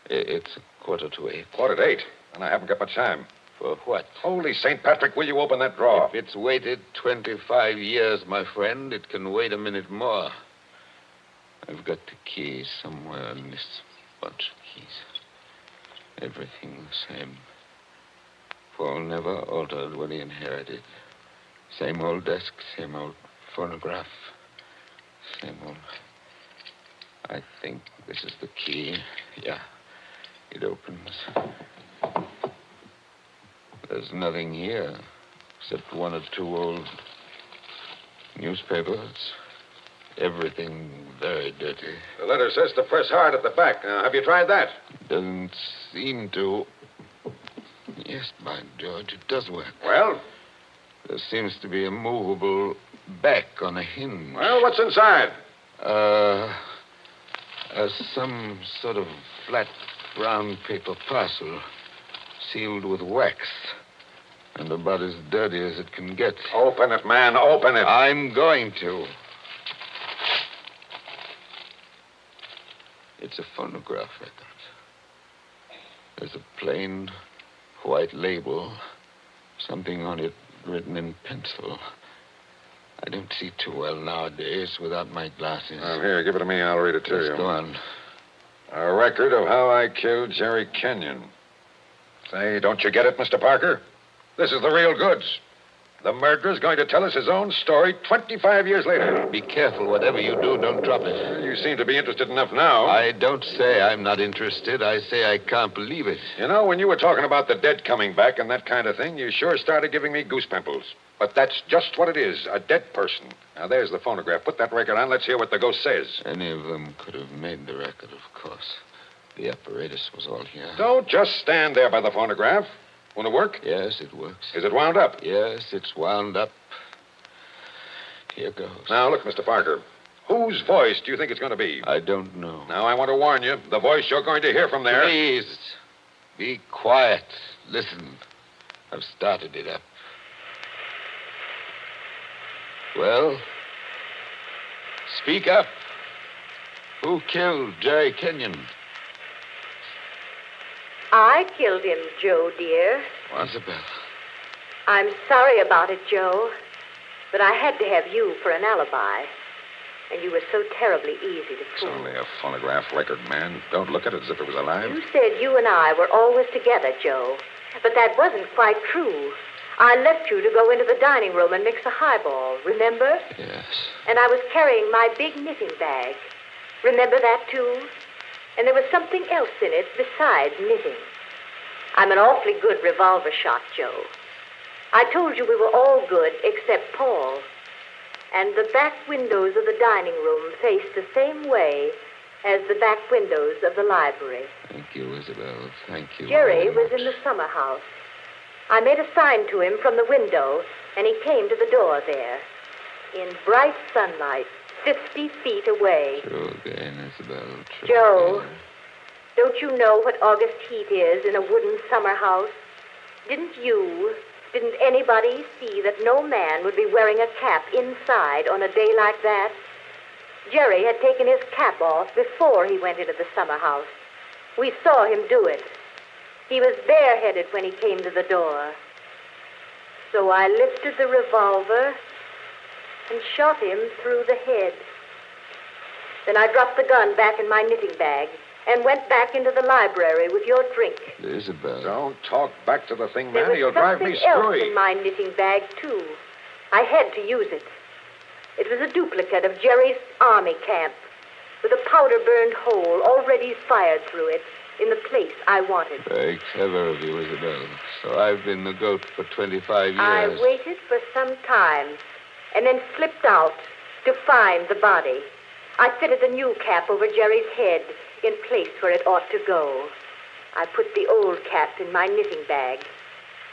It's 7:45. 7:45? And I haven't got much time. For what? Holy St. Patrick, will you open that drawer? If it's waited 25 years, my friend, it can wait a minute more. I've got the key somewhere in this bunch of keys. Everything the same. Paul never altered what he inherited. Same old desk, same old phonograph, same old... I think this is the key. Yeah, it opens. There's nothing here except one or two old newspapers. Everything very dirty. The letter says to press hard at the back. Now, have you tried that? Doesn't seem to. Yes, by George, it does work. Well? There seems to be a movable back on a hinge. Well, what's inside? Some sort of flat brown paper parcel sealed with wax and about as dirty as it can get. Open it, man. Open it. I'm going to. It's a phonograph record. There's a plain white label, something on it written in pencil. I don't see too well nowadays without my glasses. Oh, here, give it to me. I'll read it to you. Go on. A record of how I killed Jerry Kenyon. Say, don't you get it, Mr. Parker? This is the real goods. The murderer's going to tell us his own story 25 years later. Be careful. Whatever you do, don't drop it. Well, you seem to be interested enough now. I don't say I'm not interested. I say I can't believe it. You know, when you were talking about the dead coming back and that kind of thing, you sure started giving me goose pimples. But that's just what it is, a dead person. Now, there's the phonograph. Put that record on. Let's hear what the ghost says. Any of them could have made the record, of course. The apparatus was all here. Don't just stand there by the phonograph. Won't it work? Yes, it works. Is it wound up? Yes, it's wound up. Here goes. Now, look, Mr. Parker. Whose voice do you think it's going to be? I don't know. Now, I want to warn you. The voice you're going to hear from there... Please, be quiet. Listen. I've started it up. Well, speak up. Who killed Jerry Kenyon? I killed him, Joe, dear. Isabel. I'm sorry about it, Joe, but I had to have you for an alibi. And you were so terribly easy to It's fool. only a phonograph record, man. Don't look at it as if it was alive. You said you and I were always together, Joe. But that wasn't quite true. I left you to go into the dining room and mix a highball, remember? Yes. And I was carrying my big knitting bag. Remember that, too? And there was something else in it besides knitting. I'm an awfully good revolver shot, Joe. I told you we were all good except Paul. And the back windows of the dining room faced the same way as the back windows of the library. Thank you, Isabel. Thank you. Jerry very was much. in the summer house. I made a sign to him from the window, and he came to the door there. In bright sunlight, 50 feet away. True again, Isabel. True Joe, again. don't you know what August heat is in a wooden summer house? Didn't anybody see that no man would be wearing a cap inside on a day like that? Jerry had taken his cap off before he went into the summer house. We saw him do it. He was bareheaded when he came to the door. So I lifted the revolver and shot him through the head. Then I dropped the gun back in my knitting bag and went back into the library with your drink. Isabel. Don't talk back to the thing, There man. was You'll drive me something else screwy. in my knitting bag, too. I had to use it. It was a duplicate of Jerry's army camp with a powder-burned hole already fired through it in the place I wanted. Very clever of you, Isabel. So I've been the goat for 25 years. I waited for some time and then slipped out to find the body. I fitted the new cap over Jerry's head in place where it ought to go. I put the old cap in my knitting bag.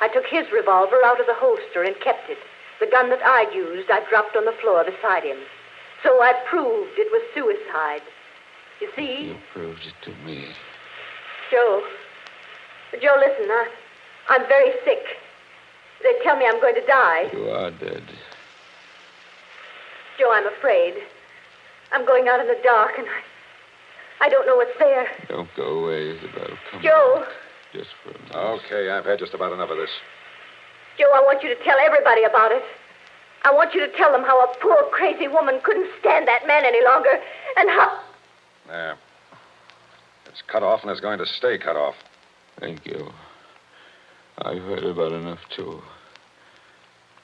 I took his revolver out of the holster and kept it. The gun that I'd used, I dropped on the floor beside him. So I proved it was suicide. You see? You proved it to me. Joe, listen, I'm very sick. They tell me I'm going to die. You are dead. Joe, I'm afraid. I'm going out in the dark, and I don't know what's there. Don't go away, Isabel. Come Joe. on. Just for a minute. Okay, I've had just about enough of this. Joe, I want you to tell everybody about it. I want you to tell them how a poor, crazy woman couldn't stand that man any longer, and how... There. It's cut off and it's going to stay cut off. Thank you. I've heard about enough, too.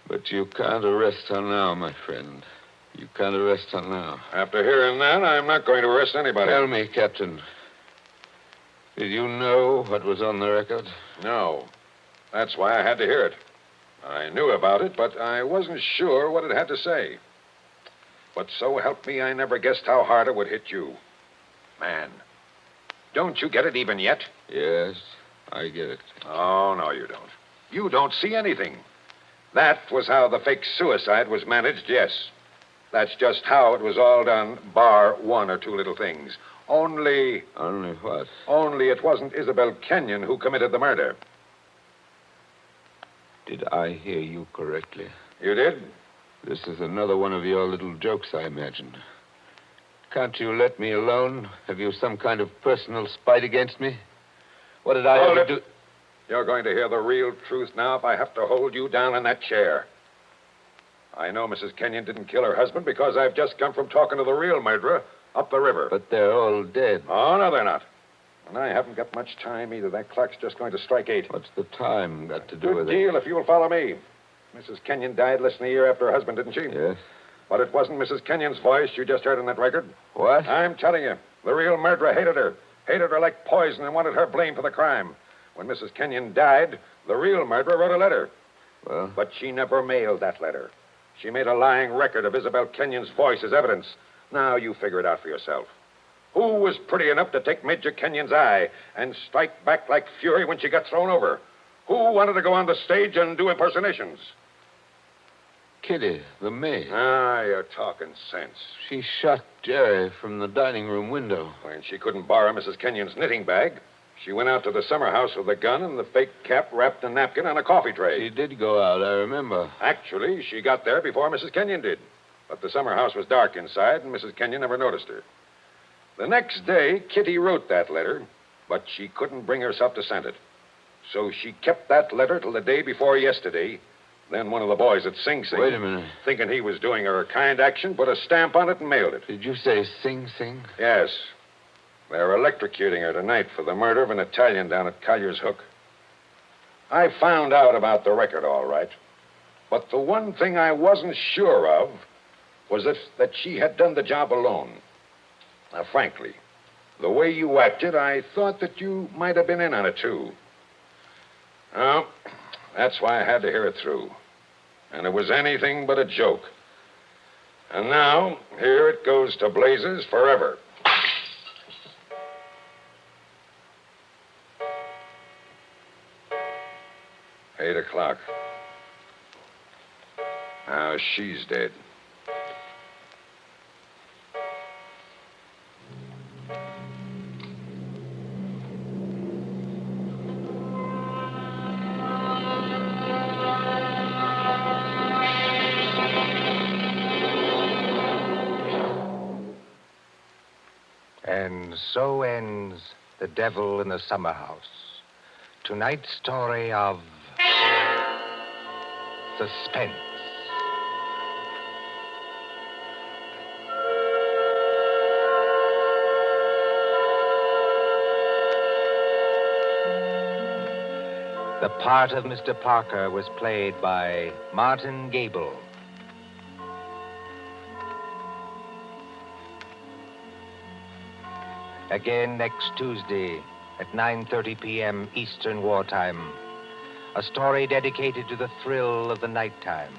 But you can't arrest her now, my friend. You can't arrest her now. After hearing that, I'm not going to arrest anybody. Tell me, Captain. Did you know what was on the record? No. That's why I had to hear it. I knew about it, but I wasn't sure what it had to say. But so help me, I never guessed how hard it would hit you. Man, don't you get it even yet? Yes, I get it. Oh, no, you don't. You don't see anything. That was how the fake suicide was managed, yes. That's just how it was all done, bar one or two little things. Only... Only what? Only it wasn't Isabel Kenyon who committed the murder. Did I hear you correctly? You did? This is another one of your little jokes, I imagine. Can't you let me alone? Have you some kind of personal spite against me? What did I Hold ever it. do? You're going to hear the real truth now if I have to hold you down in that chair. I know Mrs. Kenyon didn't kill her husband because I've just come from talking to the real murderer up the river. But they're all dead. Oh, no, they're not. And I haven't got much time either. That clock's just going to strike 8. What's the time got to do Good with it? deal if you'll follow me. Mrs. Kenyon died less than a year after her husband, didn't she? Yes. But it wasn't Mrs. Kenyon's voice you just heard on that record. What? I'm telling you, the real murderer hated her. Hated her like poison and wanted her blamed for the crime. When Mrs. Kenyon died, the real murderer wrote a letter. Well? But she never mailed that letter. She made a lying record of Isabel Kenyon's voice as evidence. Now you figure it out for yourself. Who was pretty enough to take Major Kenyon's eye and strike back like fury when she got thrown over? Who wanted to go on the stage and do impersonations? Kitty, the maid. Ah, you're talking sense. She shot Jerry from the dining room window. When she couldn't borrow Mrs. Kenyon's knitting bag, she went out to the summer house with a gun and the fake cap wrapped in a napkin on a coffee tray. She did go out, I remember. Actually, she got there before Mrs. Kenyon did. But the summer house was dark inside, and Mrs. Kenyon never noticed her. The next day, Kitty wrote that letter, but she couldn't bring herself to send it. So she kept that letter till the day before yesterday, Then one of the boys at Sing Sing... Wait a minute. ...thinking he was doing her a kind action, put a stamp on it and mailed it. Did you say Sing Sing? Yes. They're electrocuting her tonight for the murder of an Italian down at Collier's Hook. I found out about the record, all right. But the one thing I wasn't sure of was that she had done the job alone. Now, frankly, the way you acted, I thought that you might have been in on it, too. Well, that's why I had to hear it through. And it was anything but a joke. And now, here it goes to blazes forever. Eight o'clock. Now she's dead. And so ends The Devil in the Summer House. Tonight's story of Suspense. The part of Mr. Parker was played by Martin Gable. Again next Tuesday at 9:30 p.m. Eastern Wartime. A story dedicated to the thrill of the nighttime,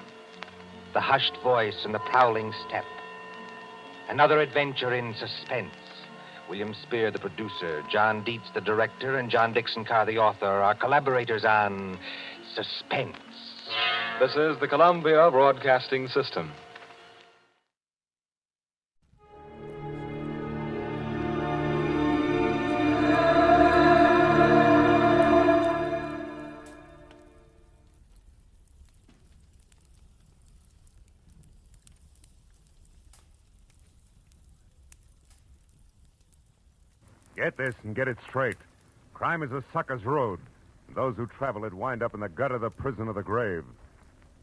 the hushed voice and the prowling step. Another adventure in suspense. William Spear, the producer, John Dietz, the director, and John Dixon Carr, the author, are collaborators on Suspense. This is the Columbia Broadcasting System. Get this and get it straight. Crime is a sucker's road. And those who travel it wind up in the gut of the prison of the grave.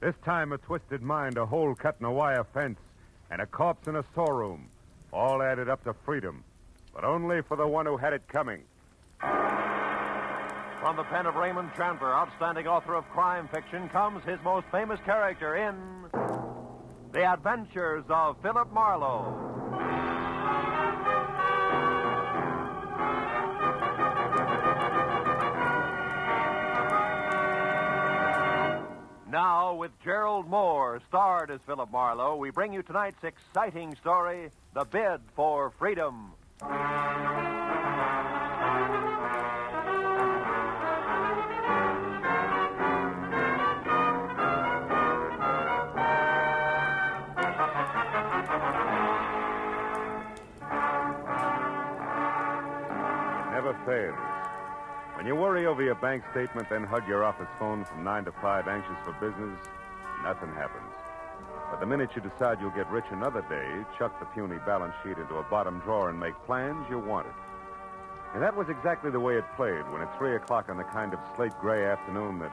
This time, a twisted mind, a hole cut in a wire fence, and a corpse in a storeroom. All added up to freedom. But only for the one who had it coming. From the pen of Raymond Chandler, outstanding author of crime fiction, comes his most famous character in The Adventures of Philip Marlowe. Now, with Gerald Moore, starred as Philip Marlowe, we bring you tonight's exciting story, The Bid for Freedom. Never fails. When you worry over your bank statement, then hug your office phone from 9 to 5, anxious for business, nothing happens. But the minute you decide you'll get rich another day, chuck the puny balance sheet into a bottom drawer and make plans, you want it. And that was exactly the way it played when at 3 o'clock on the kind of slate-gray afternoon that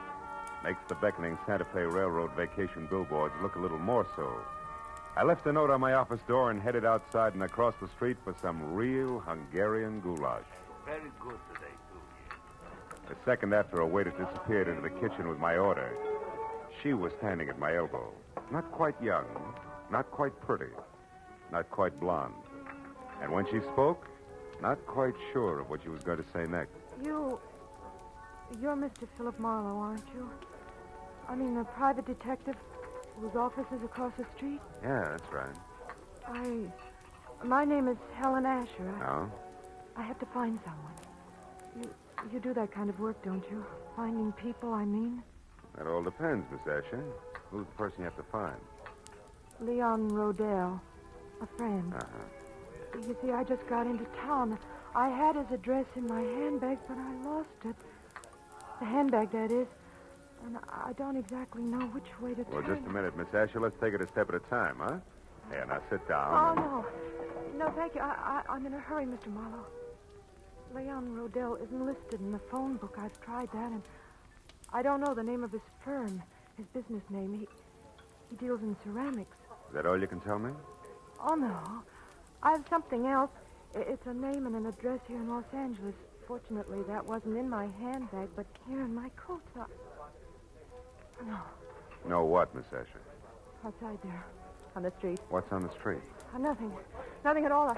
makes the beckoning Santa Fe Railroad vacation billboards look a little more so. I left a note on my office door and headed outside and across the street for some real Hungarian goulash. Very good today. A second after a waiter disappeared into the kitchen with my order, she was standing at my elbow. Not quite young, not quite pretty, not quite blonde. And when she spoke, not quite sure of what she was going to say next. You're Mr. Philip Marlowe, aren't you? I mean, the private detective whose office is across the street? Yeah, that's right. My name is Helen Asher. Oh? I have to find someone. You do that kind of work, don't you? Finding people, I mean. That all depends, Miss Asher. Who's the person you have to find? Leon Rodell, a friend. Uh-huh. You see, I just got into town. I had his address in my handbag, but I lost it. The handbag, that is. And I don't exactly know which way to Well, turn. just a minute, Miss Asher. Let's take it a step at a time, huh? Here, now sit Oh, down. no. No, thank you. I'm in a hurry, Mr. Marlowe. Leon Rodell isn't listed in the phone book. I've tried that, and I don't know the name of his firm. his business name. He deals in ceramics. Is that all you can tell me? Oh, no. I have something else. It's a name and an address here in Los Angeles. Fortunately, that wasn't in my handbag, but here in my coat. No. No what, Miss Asher? Outside there. On the street. What's on the street? Nothing. Nothing at all.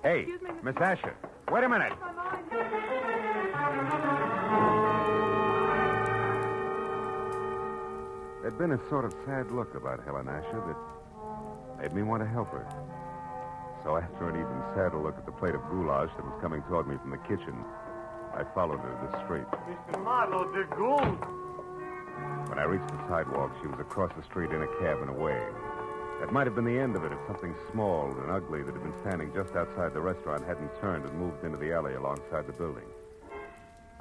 Hey, Excuse me, Miss Asher. Wait a minute. There'd been a sort of sad look about Helen Asher that made me want to help her. So after an even sadder look at the plate of goulash that was coming toward me from the kitchen, I followed her to the street. Mr. Marlowe, the gold. When I reached the sidewalk, she was across the street in a cab and away. That might have been the end of it if something small and ugly that had been standing just outside the restaurant hadn't turned and moved into the alley alongside the building.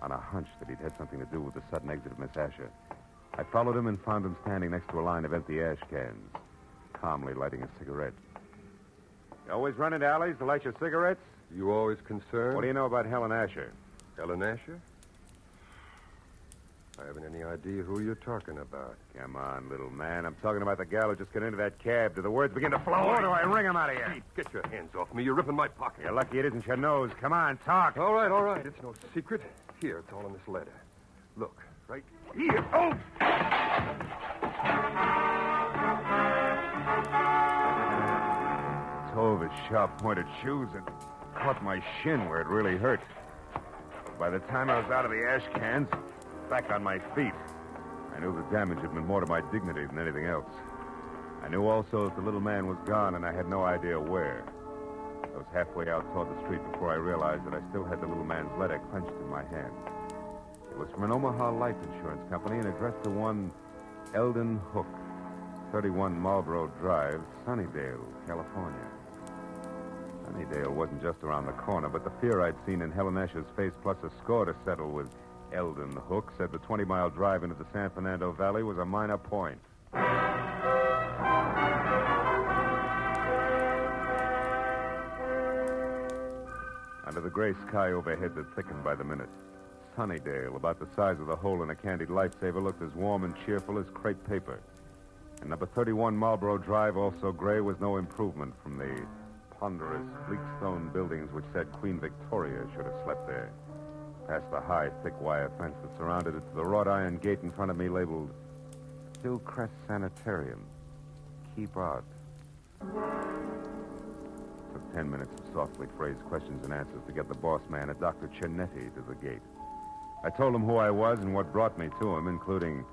On a hunch that he'd had something to do with the sudden exit of Miss Asher, I followed him and found him standing next to a line of empty ash cans, calmly lighting a cigarette. You always run into alleys to light your cigarettes? You always concerned? What do you know about Helen Asher? Helen Asher? I haven't any idea who you're talking about. Come on, little man. I'm talking about the gal who just got into that cab. Do the words begin to flow, or do I wring them out of you? Hey, get your hands off me. You're ripping my pocket. You're lucky it isn't your nose. Come on, talk. All right. It's no secret. Here, it's all in this letter. Look, right here. Oh! Toe of his sharp-pointed shoes and caught my shin where it really hurt. By the time I was out of the ash cans, back on my feet, I knew the damage had been more to my dignity than anything else. I knew also that the little man was gone, and I had no idea where. I was halfway out toward the street before I realized that I still had the little man's letter clenched in my hand. It was from an Omaha life insurance company and addressed to one Eldon Hook, 31 Marlboro Drive, Sunnydale, California. Sunnydale wasn't just around the corner, but the fear I'd seen in Helen Asher's face, plus a score to settle with Eldon Hook, said the 20-mile drive into the San Fernando Valley was a minor point. Under the gray sky overhead that thickened by the minute, Sunnydale, about the size of the hole in a candied lifesaver, looked as warm and cheerful as crepe paper. And number 31 Marlboro Drive, also gray, was no improvement from the ponderous, bleak stone buildings which said Queen Victoria should have slept there. Past the high, thick wire fence that surrounded it to the wrought iron gate in front of me labeled Hillcrest Sanitarium. Keep out. It took 10 minutes of softly phrased questions and answers to get the boss man, a Dr. Cianetti, to the gate. I told him who I was and what brought me to him, including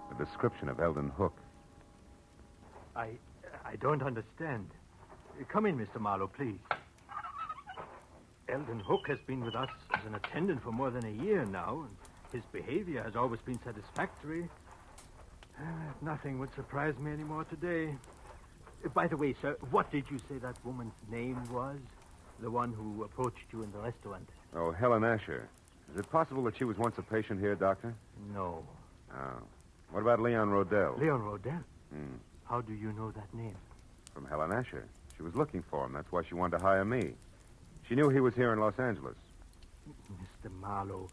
the description of Eldon Hook. I don't understand. Come in, Mr. Marlowe, please. Eldon Hook has been with us as an attendant for more than a year now, and his behavior has always been satisfactory. Nothing would surprise me anymore today. By the way, sir, what did you say that woman's name was? The one who approached you in the restaurant? Oh, Helen Asher. Is it possible that she was once a patient here, Doctor? No. Oh. What about Leon Rodell? Leon Rodell? How do you know that name? From Helen Asher. She was looking for him. That's why she wanted to hire me. She knew he was here in Los Angeles. Mr. Marlowe,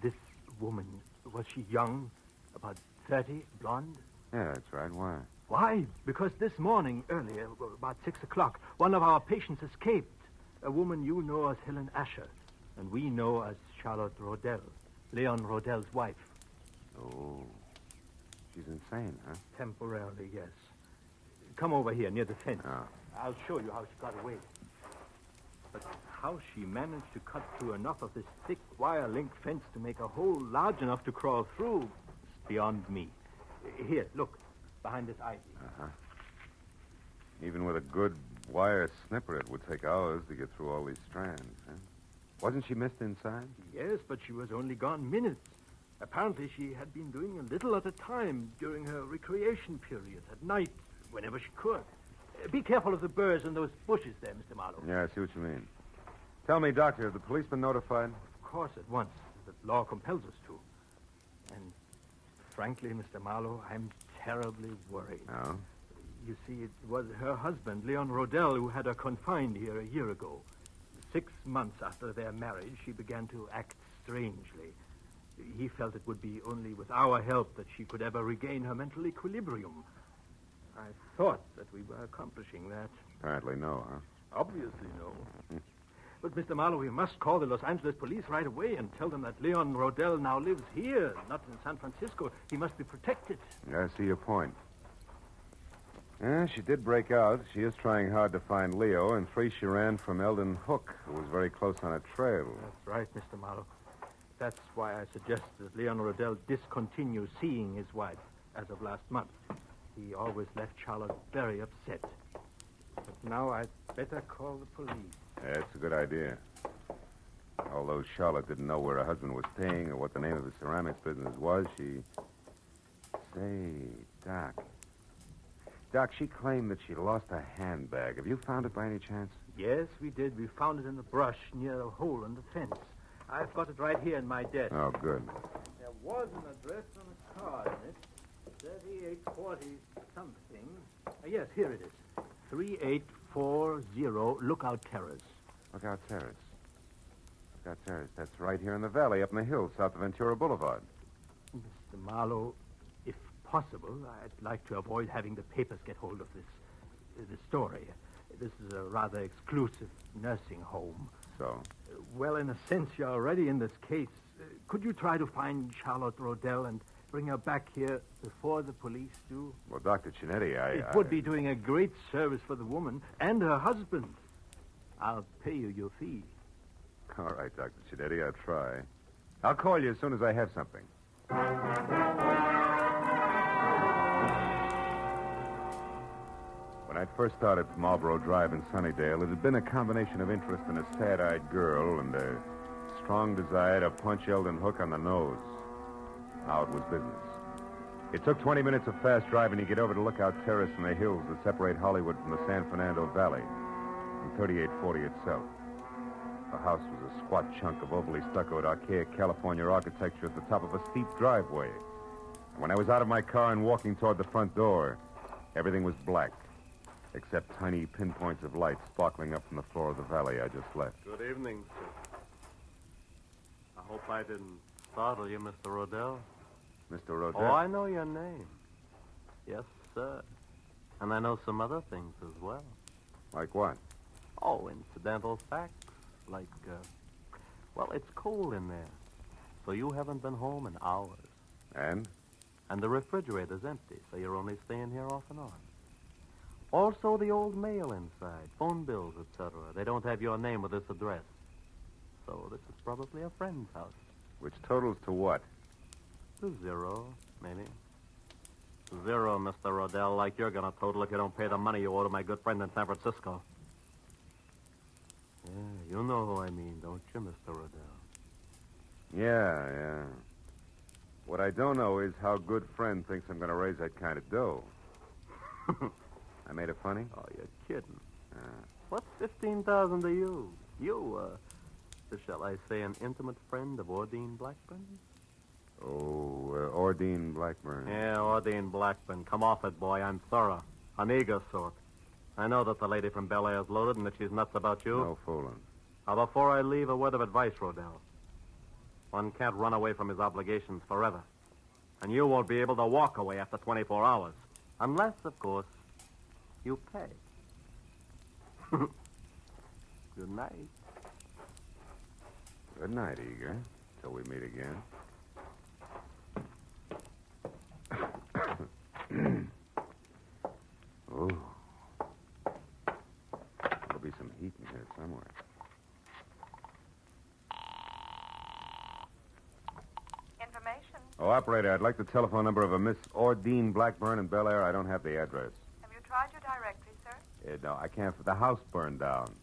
this woman, was she young? About 30, blonde? Yeah, that's right. Why? Why? Because this morning, earlier, about 6 o'clock, one of our patients escaped. A woman you know as Helen Asher, and we know as Charlotte Rodell, Leon Rodell's wife. Oh. She's insane, huh? Temporarily, yes. Come over here, near the fence. Oh. I'll show you how she got away. But how she managed to cut through enough of this thick wire link fence to make a hole large enough to crawl through is beyond me. Here, look, behind this ivy. Uh-huh. Even with a good wire snipper, it would take hours to get through all these strands, huh? Wasn't she missed inside? Yes, but she was only gone minutes. Apparently, she had been doing a little at a time during her recreation periods at night, whenever she could. Be careful of the burrs and those bushes there, Mr. Marlowe. Yeah, I see what you mean. Tell me, Doctor, have the police been notified? Of course, at once. The law compels us to. And frankly, Mr. Marlowe, I'm terribly worried. Oh? You see, it was her husband, Leon Rodell, who had her confined here a year ago. 6 months after their marriage, she began to act strangely. He felt it would be only with our help that she could ever regain her mental equilibrium. I thought that we were accomplishing that. Apparently no, huh? Obviously no. But, Mr. Marlowe, we must call the Los Angeles police right away and tell them that Leon Rodell now lives here, not in San Francisco. He must be protected. I see your point. Yeah, she did break out. She is trying hard to find Leo, and 3 she ran from Eldon Hook, who was very close on her trail. That's right, Mr. Marlowe. That's why I suggest that Leon Rodell discontinue seeing his wife as of last month. He always left Charlotte very upset. But now I'd better call the police. Yeah, it's a good idea. Although Charlotte didn't know where her husband was staying or what the name of his ceramics business was, she... Say, Doc. Doc, she claimed that she lost her handbag. Have you found it by any chance? Yes, we did. We found it in the brush near a hole in the fence. I've got it right here in my desk. Oh, good. There was an address on a card in it. 3840 something. Yes, here it is. 3840 Lookout Terrace. Lookout Terrace. Lookout Terrace. That's right here in the valley, up in the hills, south of Ventura Boulevard. Mr. Marlowe, if possible, I'd like to avoid having the papers get hold of this story. This is a rather exclusive nursing home. So? Well, in a sense, you're already in this case. Could you try to find Charlotte Rodell and bring her back here before the police do? Well, Dr. Chinetti, It would be doing a great service for the woman and her husband. I'll pay you your fee. All right, Dr. Chinetti, I'll try. I'll call you as soon as I have something. When I first started Marlboro Drive in Sunnydale, it had been a combination of interest in a sad-eyed girl and a strong desire to punch Eldon Hook on the nose. Now it was business. It took 20 minutes of fast driving to get over to Lookout Terrace in the hills that separate Hollywood from the San Fernando Valley, and 3840 itself. The house was a squat chunk of overly stuccoed, archaic California architecture at the top of a steep driveway. And when I was out of my car and walking toward the front door, everything was black, except tiny pinpoints of light sparkling up from the floor of the valley I just left. Good evening, sir. I hope I didn't startle you, Mr. Rodell. Mr. Rodell? Oh, I know your name. Yes, sir. And I know some other things as well. Like what? Oh, incidental facts. Like, well, it's cold in there. So you haven't been home in hours. And? And the refrigerator's empty, so you're only staying here off and on. Also, the old mail inside, phone bills, etc. They don't have your name with this address. So this is probably a friend's house. Which totals to what? To 0, maybe. 0, Mr. Rodell, like you're going to total if you don't pay the money you owe to my good friend in San Francisco. Yeah, you know who I mean, don't you, Mr. Rodell? Yeah. What I don't know is how good friend thinks I'm going to raise that kind of dough. I made it funny? Oh, you're kidding. What's 15,000 to you? You, shall I say, an intimate friend of Ordine Blackburn? Oh, Ordine Blackburn. Yeah, Ordine Blackburn. Come off it, boy. I'm thorough. An eager sort. I know that the lady from Bel Air's loaded and that she's nuts about you. No fooling. Now, before I leave, a word of advice, Rodell. One can't run away from his obligations forever. And you won't be able to walk away after 24 hours. Unless, of course, you pay. Good night. Good night, Eager. Till we meet again. Ooh. There'll be some heat in here somewhere. Information. Oh, operator, I'd like the telephone number of a Miss Ordine Blackburn in Bel Air. I don't have the address. Have you tried your directory, sir? No, I can't. The house burned down.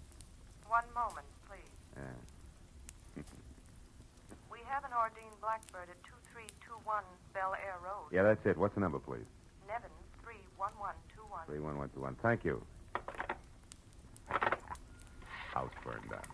One moment, please. Yeah. We have an Ordine Blackbird at 2321 Bel Air Road. Yeah, that's it. What's the number, please? Nevin 31121. 31121. Thank you. House burned down.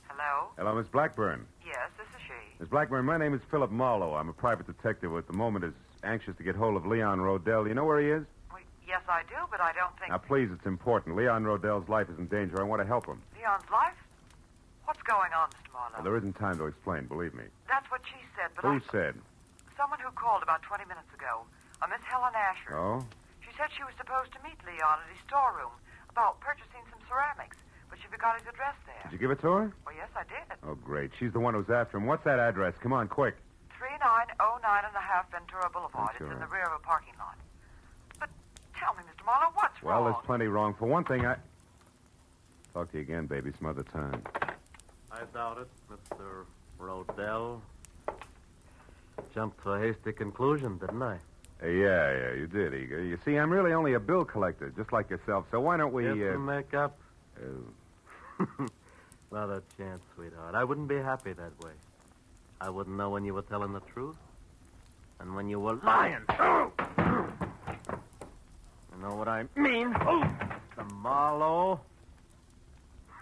Hello? Hello, Miss Blackburn. Yes, this is she. Miss Blackburn, my name is Philip Marlowe. I'm a private detective who at the moment is anxious to get hold of Leon Rodell. You know where he is? Well, yes, I do, but I don't think... Now, please, it's important. Leon Rodell's life is in danger. I want to help him. Leon's life? What's going on, Mr. Marlowe? Well, there isn't time to explain, believe me. That's what she said, but Who said? Someone who called about 20 minutes ago. A Miss Helen Asher. Oh? She said she was supposed to meet Leon at his storeroom about purchasing some ceramics, but she forgot his address there. Did you give it to her? Well, yes, I did. Oh, great. She's the one who's after him. What's that address? Come on, quick. 3909.5 Ventura Boulevard. It's in the rear of a parking lot. But tell me, Mr. Marlowe, what's Well, wrong? there's plenty wrong. For one thing, Talk to you again, baby, some other time. I doubt it, Mr. Rodell. Jumped to a hasty conclusion, didn't I? Yeah, you did, Eager. You see, I'm really only a bill collector, just like yourself, so why don't we... Get some makeup? Not a chance, sweetheart. I wouldn't be happy that way. I wouldn't know when you were telling the truth and when you were lying. You know what I mean? Mr. Marlowe.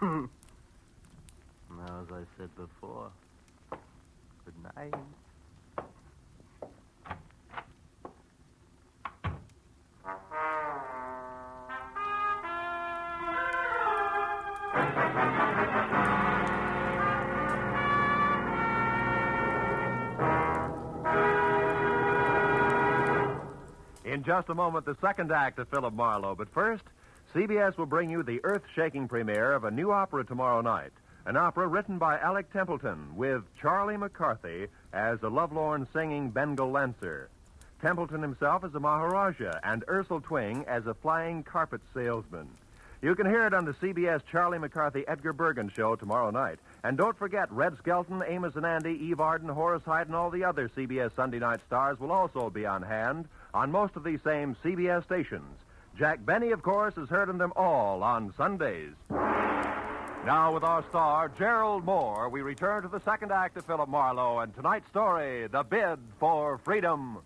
Now, as I said before, good night. In just a moment, the second act of Philip Marlowe. But first, CBS will bring you the earth-shaking premiere of a new opera tomorrow night. An opera written by Alec Templeton with Charlie McCarthy as a lovelorn singing Bengal Lancer. Templeton himself as a Maharaja and Ursula Twing as a flying carpet salesman. You can hear it on the CBS Charlie McCarthy Edgar Bergen show tomorrow night. And don't forget, Red Skelton, Amos and Andy, Eve Arden, Horace Hyde, and all the other CBS Sunday night stars will also be on hand on most of these same CBS stations. Jack Benny, of course, is heard in them all on Sundays. Now, with our star, Gerald Moore, we return to the second act of Philip Marlowe and tonight's story, The Bid for Freedom.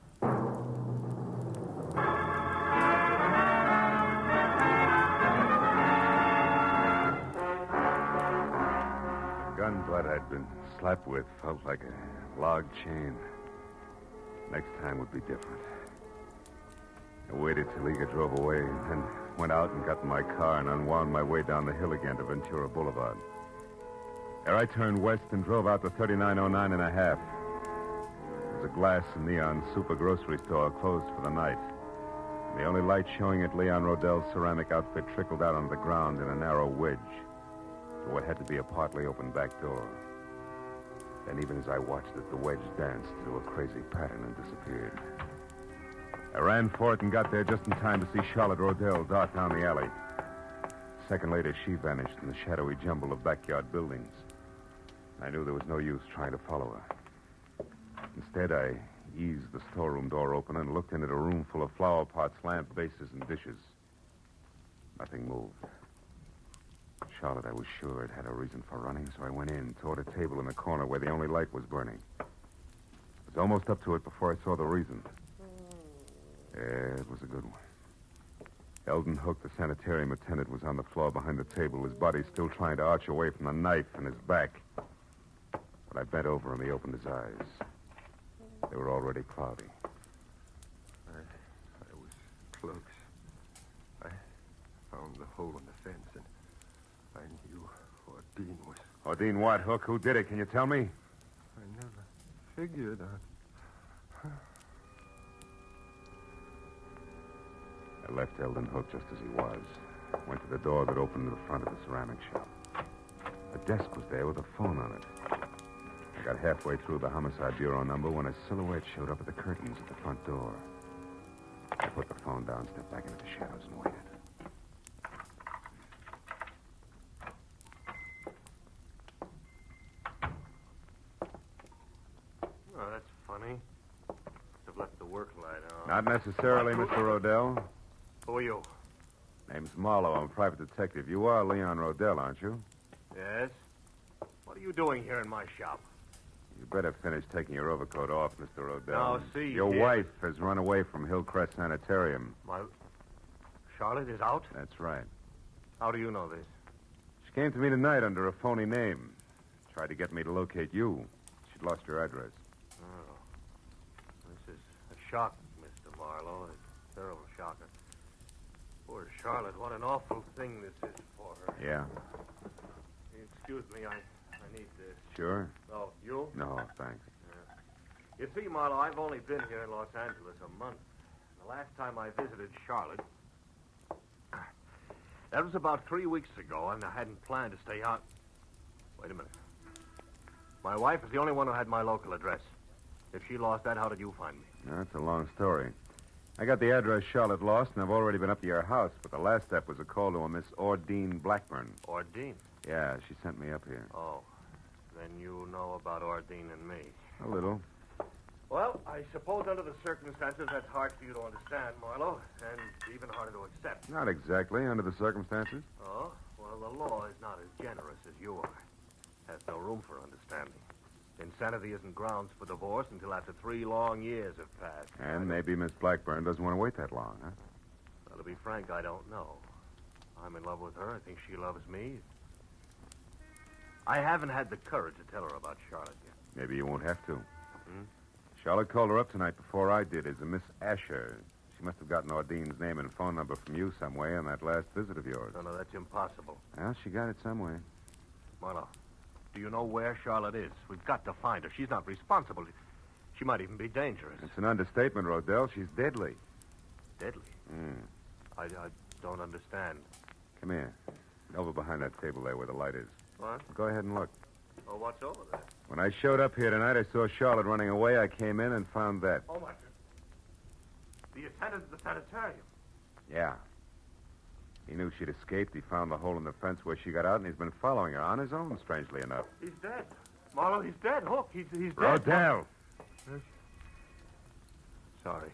Gun butt I'd been slapped with felt like a log chain. Next time would be different. I waited till Eager drove away and then went out and got in my car and unwound my way down the hill again to Ventura Boulevard. There I turned west and drove out to 3909.5. It was a glass and neon super grocery store closed for the night. The only light showing at Leon Rodell's ceramic outfit trickled out on the ground in a narrow wedge to what had to be a partly open back door. Then even as I watched it, the wedge danced to a crazy pattern and disappeared. I ran for it and got there just in time to see Charlotte Rodell dart down the alley. A second later, she vanished in the shadowy jumble of backyard buildings. I knew there was no use trying to follow her. Instead, I eased the storeroom door open and looked in at a room full of flower pots, lamp bases, and dishes. Nothing moved. Charlotte, I was sure, had a reason for running, so I went in toward a table in the corner where the only light was burning. I was almost up to it before I saw the reason. Yeah, it was a good one. Eldon Hook, the sanitarium attendant, was on the floor behind the table, his body still trying to arch away from the knife in his back. When I bent over him, he opened his eyes. They were already cloudy. I was close. I found the hole in the fence, and I knew Ordine was... Ordine what, Hook? Who did it? Can you tell me? I never figured on... I left Eldon Hook just as he was. Went to the door that opened to the front of the ceramic shop. A desk was there with a phone on it. I got halfway through the Homicide Bureau number when a silhouette showed up at the curtains at the front door. I put the phone down, stepped back into the shadows, and waited. Oh, that's funny. I've left the work light on. Not necessarily, Mr. Rodell. Who are you? Name's Marlowe. I'm a private detective. You are Leon Rodell, aren't you? Yes? What are you doing here in my shop? You better finish taking your overcoat off, Mr. Rodell. Now, see Your here. wife has run away from Hillcrest Sanitarium. My... Charlotte is out? That's right. How do you know this? She came to me tonight under a phony name. Tried to get me to locate you. She'd lost your address. Oh. This is a shock, Mr. Marlowe. A terrible shocker. Poor Charlotte. What an awful thing this is for her. Yeah. Excuse me, I need this. Sure? Oh, you? No, thanks. You see, Marlowe, I've only been here in Los Angeles a month. The last time I visited Charlotte, that was about 3 weeks ago, and I hadn't planned to stay out. Wait a minute. My wife is the only one who had my local address. If she lost that, how did you find me? That's a long story. I got the address Charlotte lost, and I've already been up to your house, but the last step was a call to a Miss Ordine Blackburn. Ordine? Yeah, she sent me up here. Oh, then you know about Ordine and me. A little. Well, I suppose under the circumstances, that's hard for you to understand, Marlowe, and even harder to accept. Not exactly, under the circumstances. Oh? Well, the law is not as generous as you are. Has no room for understanding. Insanity isn't grounds for divorce until after 3 long years have passed. And maybe Miss Blackburn doesn't want to wait that long, huh? Well, to be frank, I don't know. I'm in love with her. I think she loves me. I haven't had the courage to tell her about Charlotte yet. Maybe you won't have to. Hmm? Charlotte called her up tonight before I did as a Miss Asher. She must have gotten Ordine's name and phone number from you some way on that last visit of yours. No, that's impossible. Well, she got it some way. Marlowe, do you know where Charlotte is? We've got to find her. She's not responsible. She might even be dangerous. It's an understatement, Rodell. She's deadly. Deadly? I don't understand. Come here. Over behind that table there where the light is. What? Go ahead and look. Oh, what's over there? When I showed up here tonight, I saw Charlotte running away. I came in and found that. Oh, my goodness. The attendant at the sanitarium. Yeah. He knew she'd escaped. He found the hole in the fence where she got out, and he's been following her on his own, strangely enough. He's dead. Marlowe, he's dead. Look, he's dead. Rodell! Sorry.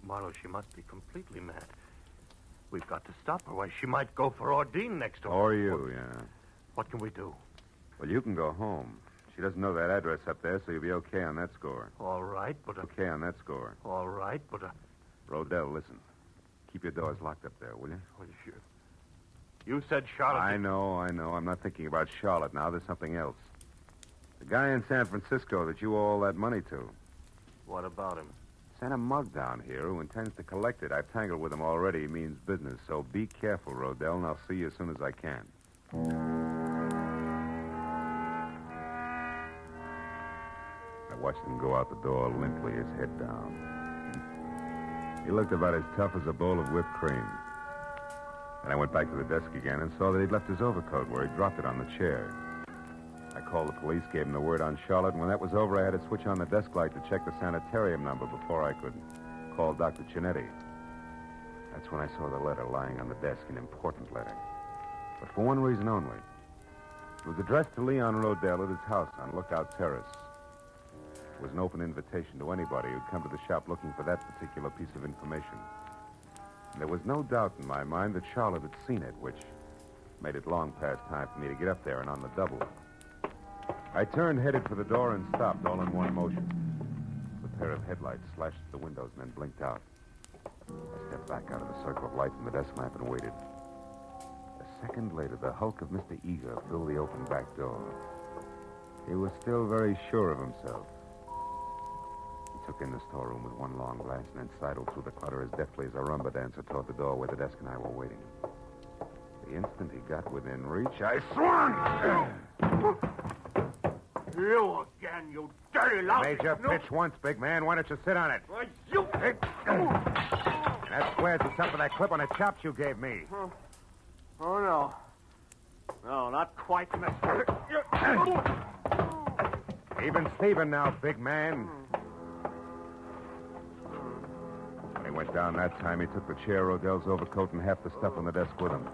Marlowe, she must be completely mad. We've got to stop her. Why, she might go for Ordine next door. Or you, yeah. What can we do? Well, you can go home. She doesn't know that address up there, so you'll be okay on that score. All right, but... Okay on that score. All right, but... Rodell, listen. Keep your doors locked up there, will you? Well, sure. You said Charlotte... I know. I'm not thinking about Charlotte now. There's something else. The guy in San Francisco that you owe all that money to. What about him? Sent a mug down here who intends to collect it. I've tangled with him already. He means business. So be careful, Rodell, and I'll see you as soon as I can. I watched him go out the door limply, his head down. He looked about as tough as a bowl of whipped cream. Then I went back to the desk again and saw that he'd left his overcoat where he'd dropped it on the chair. I called the police, gave him the word on Charlotte, and when that was over, I had to switch on the desk light to check the sanitarium number before I could call Dr. Chinetti. That's when I saw the letter lying on the desk, an important letter. But for one reason only. It was addressed to Leon Rodell at his house on Lookout Terrace. It was an open invitation to anybody who'd come to the shop looking for that particular piece of information. And there was no doubt in my mind that Charlotte had seen it, which made it long past time for me to get up there and on the double. I turned, headed for the door, and stopped all in one motion. The pair of headlights slashed at the windows and then blinked out. I stepped back out of the circle of light from the desk lamp and waited. A second later, the hulk of Mr. Eager filled the open back door. He was still very sure of himself. He took in the storeroom with one long glance and then sidled through the clutter as deftly as a rumba dancer toward the door where the desk and I were waiting. The instant he got within reach, I swung! You again, you dirty lousy... Made your pitch once, big man. Why don't you sit on it? Why, you... That squares us up for that clip on the chops you gave me. Oh, no. No, not quite, mister. Even Steven now, big man. When he went down that time, he took the chair, Rodell's overcoat, and half the stuff on the desk with him.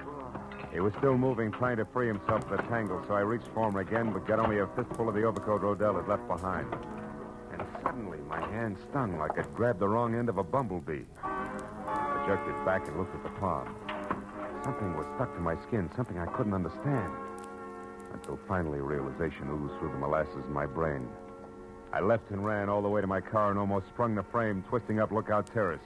He was still moving, trying to free himself of the tangle, so I reached for him again, but got only a fistful of the overcoat Rodell had left behind. And suddenly, my hand stung like I'd grabbed the wrong end of a bumblebee. I jerked it back and looked at the palm. Something was stuck to my skin, something I couldn't understand. Until finally realization oozed through the molasses in my brain. I left and ran all the way to my car and almost sprung the frame, twisting up Lookout Terrace.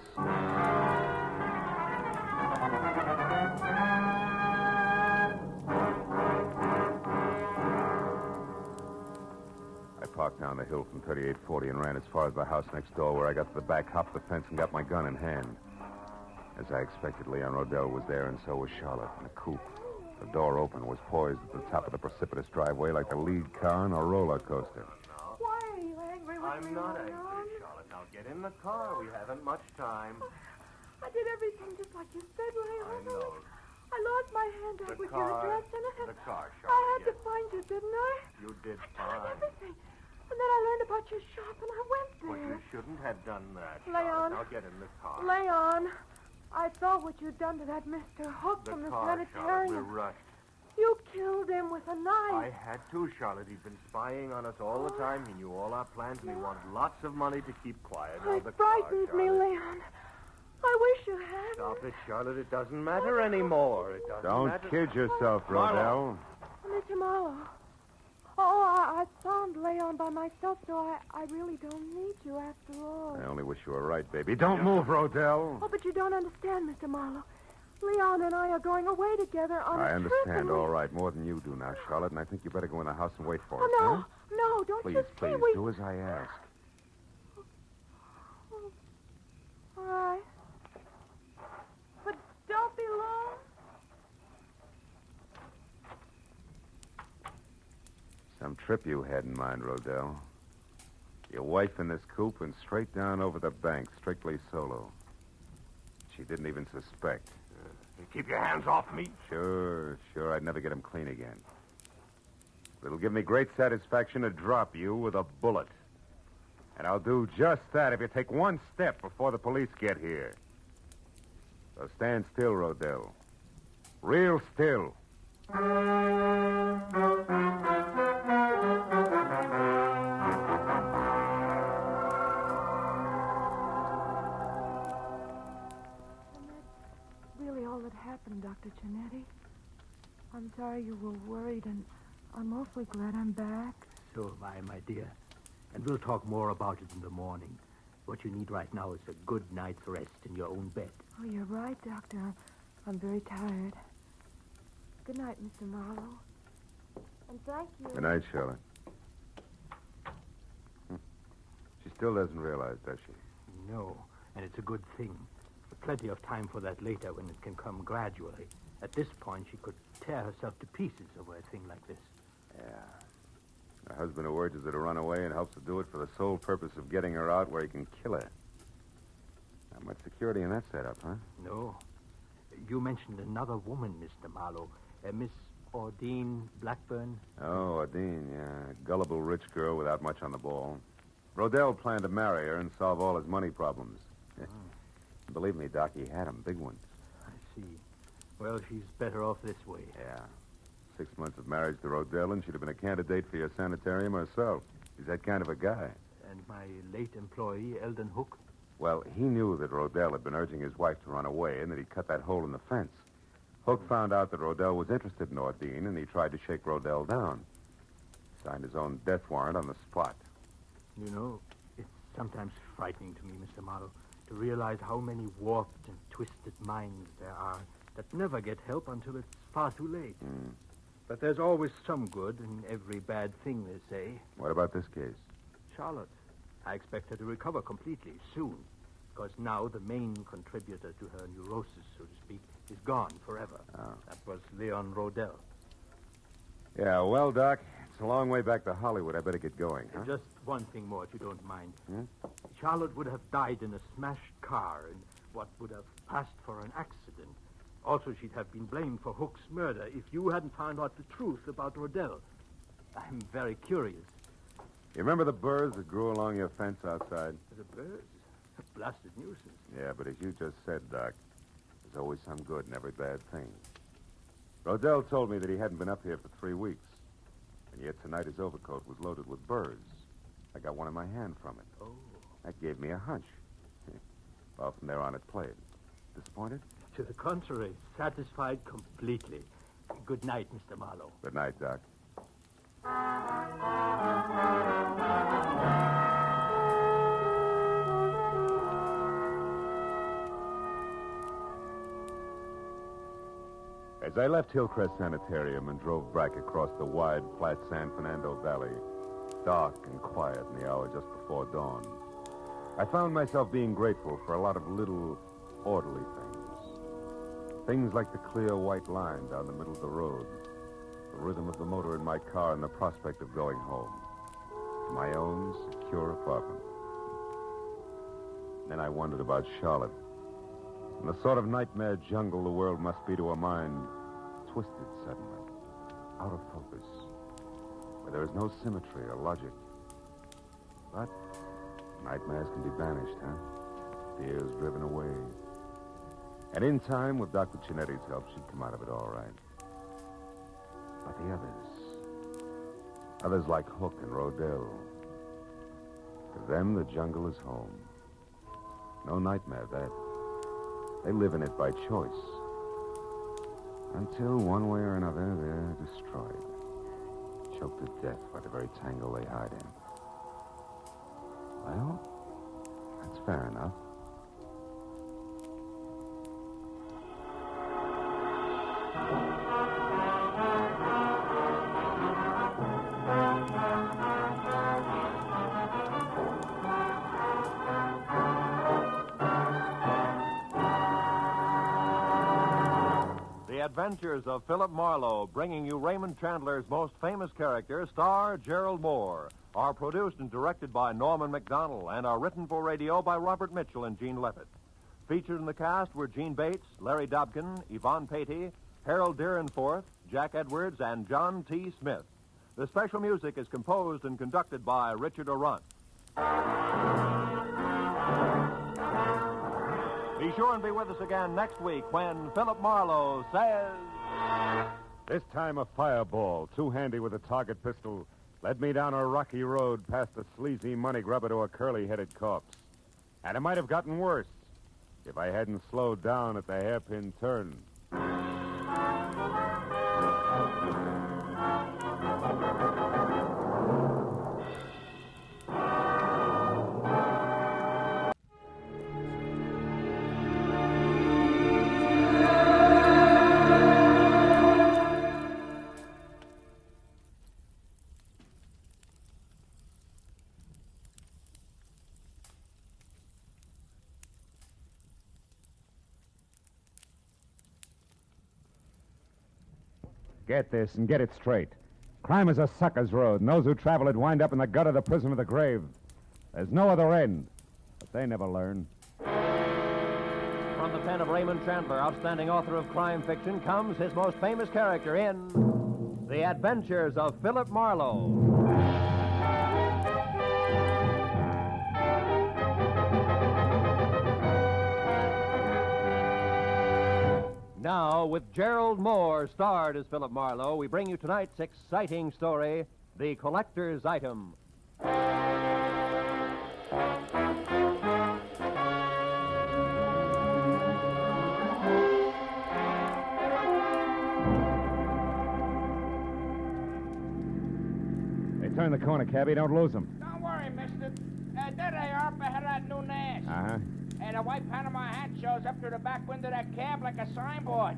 I parked down the hill from 3840 and ran as far as the house next door, where I got to the back, hopped the fence, and got my gun in hand. As I expected, Leon Rodell was there, and so was Charlotte in a coupe. The door open was poised at the top of the precipitous driveway like the lead car on a roller coaster. Why are you angry with me, I'm not Leon? angry, Charlotte. Now get in the car. We haven't much time. I did everything just like you said, Leon. I know. I lost my handbag with your car. address in it. The car, I Charlotte, had yes. to find you, didn't I? You did I fine. did everything. And then I learned about your shop, and I went Well, there. you shouldn't have done that, Leon. Charlotte. Now get in the car. Leon, I saw what you'd done to that Mr. Hook The from the car, Charlotte. sanitarium. We're rushed. You killed him with a knife. I had to, Charlotte. He'd been spying on us all the time. He knew all our plans, and he wanted lots of money to keep quiet. Now, the It frightens car, me, Charlotte. Leon. I wish you had. Stop it, Charlotte. It doesn't matter anymore. It doesn't Don't matter. kid yourself, Rodell. Mr. Marlowe. Oh, I found Leon by myself, so I really don't need you after all. I only wish you were right, baby. Don't move, Rodell. Oh, but you don't understand, Mr. Marlowe. Leon and I are going away together on a I trip. understand, all right, more than you do now, Charlotte, and I think you better go in the house and wait for us, Oh, no. huh? No, don't Please, you see please, we... do as I ask. All right. But don't be long. Some trip you had in mind, Rodell. Your wife in this coupe and straight down over the bank, strictly solo. She didn't even suspect. Keep your hands off me. Sure, I'd never get him clean again. It'll give me great satisfaction to drop you with a bullet. And I'll do just that if you take one step before the police get here. So stand still, Rodell. Real still. Really all that happened, Dr. Cianetti. I'm sorry you were worried, and I'm awfully glad I'm back. So am I, my dear. And we'll talk more about it in the morning. What you need right now is a good night's rest in your own bed. Oh, you're right, Doctor. I'm very tired. Good night, Mr. Marlowe. And thank you. Good night, Charlotte. She still doesn't realize, does she? No, and it's a good thing. Plenty of time for that later when it can come gradually. At this point, she could tear herself to pieces over a thing like this. Yeah. Her husband who urges her to run away and helps her do it for the sole purpose of getting her out where he can kill her. Not much security in that setup, huh? No. You mentioned another woman, Mr. Marlowe. Miss Ordine Blackburn. Oh, Adine, yeah. Gullible rich girl without much on the ball. Rodell planned to marry her and solve all his money problems. Believe me, Doc, he had them, big ones. I see. Well, she's better off this way. Yeah. 6 months of marriage to Rodell, and she'd have been a candidate for your sanitarium herself. He's that kind of a guy. And my late employee, Eldon Hook? Well, he knew that Rodell had been urging his wife to run away and that he'd cut that hole in the fence. Hook found out that Rodell was interested in Ordine, and he tried to shake Rodell down. Signed his own death warrant on the spot. You know, it's sometimes frightening to me, Mr. Marlowe, to realize how many warped and twisted minds there are that never get help until it's far too late. But there's always some good in every bad thing, they say. What about this case? Charlotte. I expect her to recover completely soon, because now the main contributor to her neurosis, so to speak, is gone forever. That was Leon Rodell. Yeah, well, Doc, it's a long way back to Hollywood. I better get going, huh? Just one thing more, if you don't mind. Charlotte would have died in a smashed car in what would have passed for an accident. Also, she'd have been blamed for Hook's murder if you hadn't found out the truth about Rodell. I'm very curious. You remember the burrs that grew along your fence outside? The birds? A blasted nuisance. Yeah, but as you just said, Doc, there's always some good in every bad thing. Rodell told me that he hadn't been up here for 3 weeks. And yet tonight his overcoat was loaded with burrs. I got one in my hand from it. Oh. That gave me a hunch. Well, from there on it played. Disappointed? To the contrary, satisfied completely. Good night, Mr. Marlowe. Good night, Doc. As I left Hillcrest Sanitarium and drove back across the wide, flat San Fernando Valley, dark and quiet in the hour just before dawn, I found myself being grateful for a lot of little, orderly things. Things like the clear white line down the middle of the road, the rhythm of the motor in my car, and the prospect of going home to my own secure apartment. Then I wondered about Charlotte and the sort of nightmare jungle the world must be to a mind twisted suddenly, out of focus, where there is no symmetry or logic. But nightmares can be banished, huh? Fears driven away. And in time, with Dr. Chinetti's help, she'd come out of it all right. But the others like Hook and Rodell, to them, the jungle is home. No nightmare, that. They live in it by choice. Until, one way or another, they're destroyed. Choked to death by the very tangle they hide in. Well, that's fair enough. The Adventures of Philip Marlowe, bringing you Raymond Chandler's most famous character, star Gerald Moore, are produced and directed by Norman MacDonald and are written for radio by Robert Mitchell and Gene Levitt. Featured in the cast were Gene Bates, Larry Dobkin, Yvonne Patey, Harold Deerenforth, Jack Edwards, and John T. Smith. The special music is composed and conducted by Richard Arant. Be sure and be with us again next week when Philip Marlowe says... This time a fireball, too handy with a target pistol, led me down a rocky road past a sleazy money grubber to a curly-headed corpse. And it might have gotten worse if I hadn't slowed down at the hairpin turn. Get this and get it straight. Crime is a sucker's road, and those who travel it wind up in the gut of the prison of the grave. There's no other end, but they never learn. From the pen of Raymond Chandler, outstanding author of crime fiction, comes his most famous character in The Adventures of Philip Marlowe. Now, with Gerald Moore starred as Philip Marlowe, we bring you tonight's exciting story, The Collector's Item. Hey, turn the corner, cabbie. Don't lose them. Don't worry, mister. There they are up ahead of that new nest. Uh-huh. And a white Panama hat shows up through the back window of that cab like a signboard.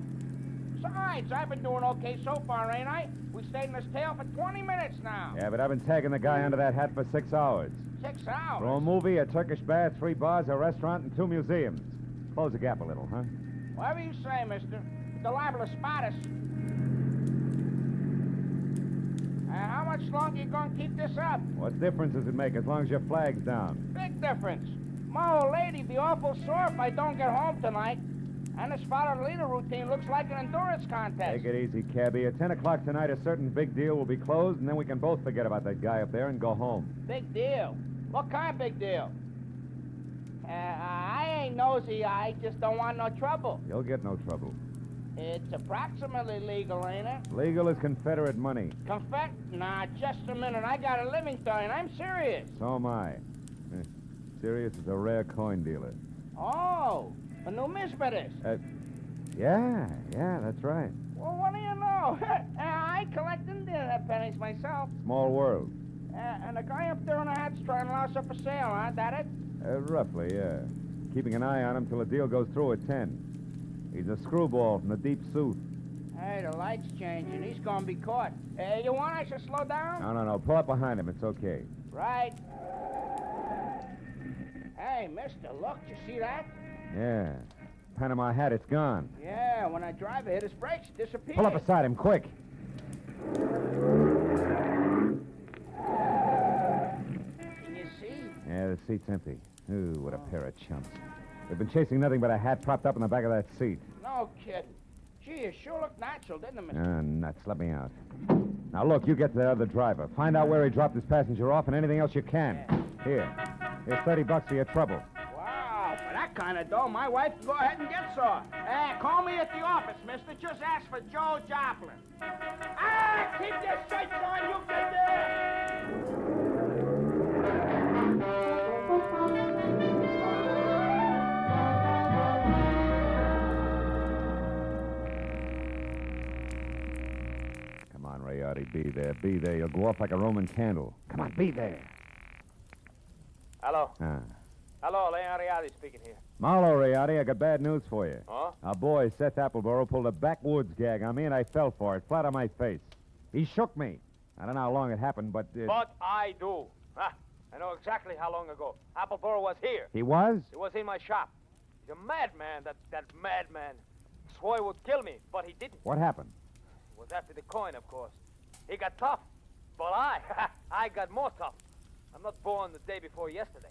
Besides, I've been doing okay so far, ain't I? We stayed in this tail for 20 minutes now. Yeah, but I've been tagging the guy under that hat for 6 hours. 6 hours? For a movie, a Turkish bath, 3 bars, a restaurant, and 2 museums. Close the gap a little, huh? Whatever you say, mister. They're liable to spot us. How much longer you gonna keep this up? What difference does it make as long as your flag's down? Big difference. My old lady'd be awful sore if I don't get home tonight. And this follow-the-leader routine looks like an endurance contest. Take it easy, cabbie. At 10 o'clock tonight, a certain big deal will be closed, and then we can both forget about that guy up there and go home. Big deal? What kind of big deal? I ain't nosy. I just don't want no trouble. You'll get no trouble. It's approximately legal, ain't it? Legal is Confederate money. Nah, just a minute. I got a living to earn. I'm serious. So am I. Sirius is a rare coin dealer. Oh, a numismatist. Yeah, that's right. Well, what do you know? I collect Indian pennies myself. Small world. And the guy up there in the hat's trying to louse up for sale, huh? That it? Roughly, yeah. Keeping an eye on him till the deal goes through at 10. He's a screwball from the deep south. Hey, the light's changing. He's gonna be caught. You want I should slow down? No. Pull up behind him. It's okay. Right. Hey, mister, look. You see that? Yeah. Panama hat, it's gone. Yeah, when I drive, I hit his brakes. It disappears. Pull up beside him, quick. Can you see? Yeah, the seat's empty. Ooh, what a pair of chumps. We've been chasing nothing but a hat propped up in the back of that seat. No kidding. Gee, it sure looked natural, didn't it, Mr. Nuts. Let me out. Now, look, you get to the other driver. Find out where he dropped his passenger off and anything else you can. Here's $30 for your trouble. Wow, for that kind of dough, my wife can go ahead and get some. Call me at the office, mister. Just ask for Joe Joplin. Keep your shirts on, you can Come on, Rayardi, be there. Be there. You'll go off like a Roman candle. Come on, be there. Hello. Ah. Hello, Leon Rialdi speaking here. Marlowe, Rayardi, I got bad news for you. Huh? Our boy, Seth Appleboro, pulled a backwoods gag on me, and I fell for it, flat on my face. He shook me. I don't know how long it happened, but... But I do. I know exactly how long ago. Appleboro was here. He was? He was in my shop. He's a madman, that madman. Swore he would kill me, but he didn't. What happened? It was after the coin, of course. He got tough. But I got more tough. I'm not born the day before yesterday.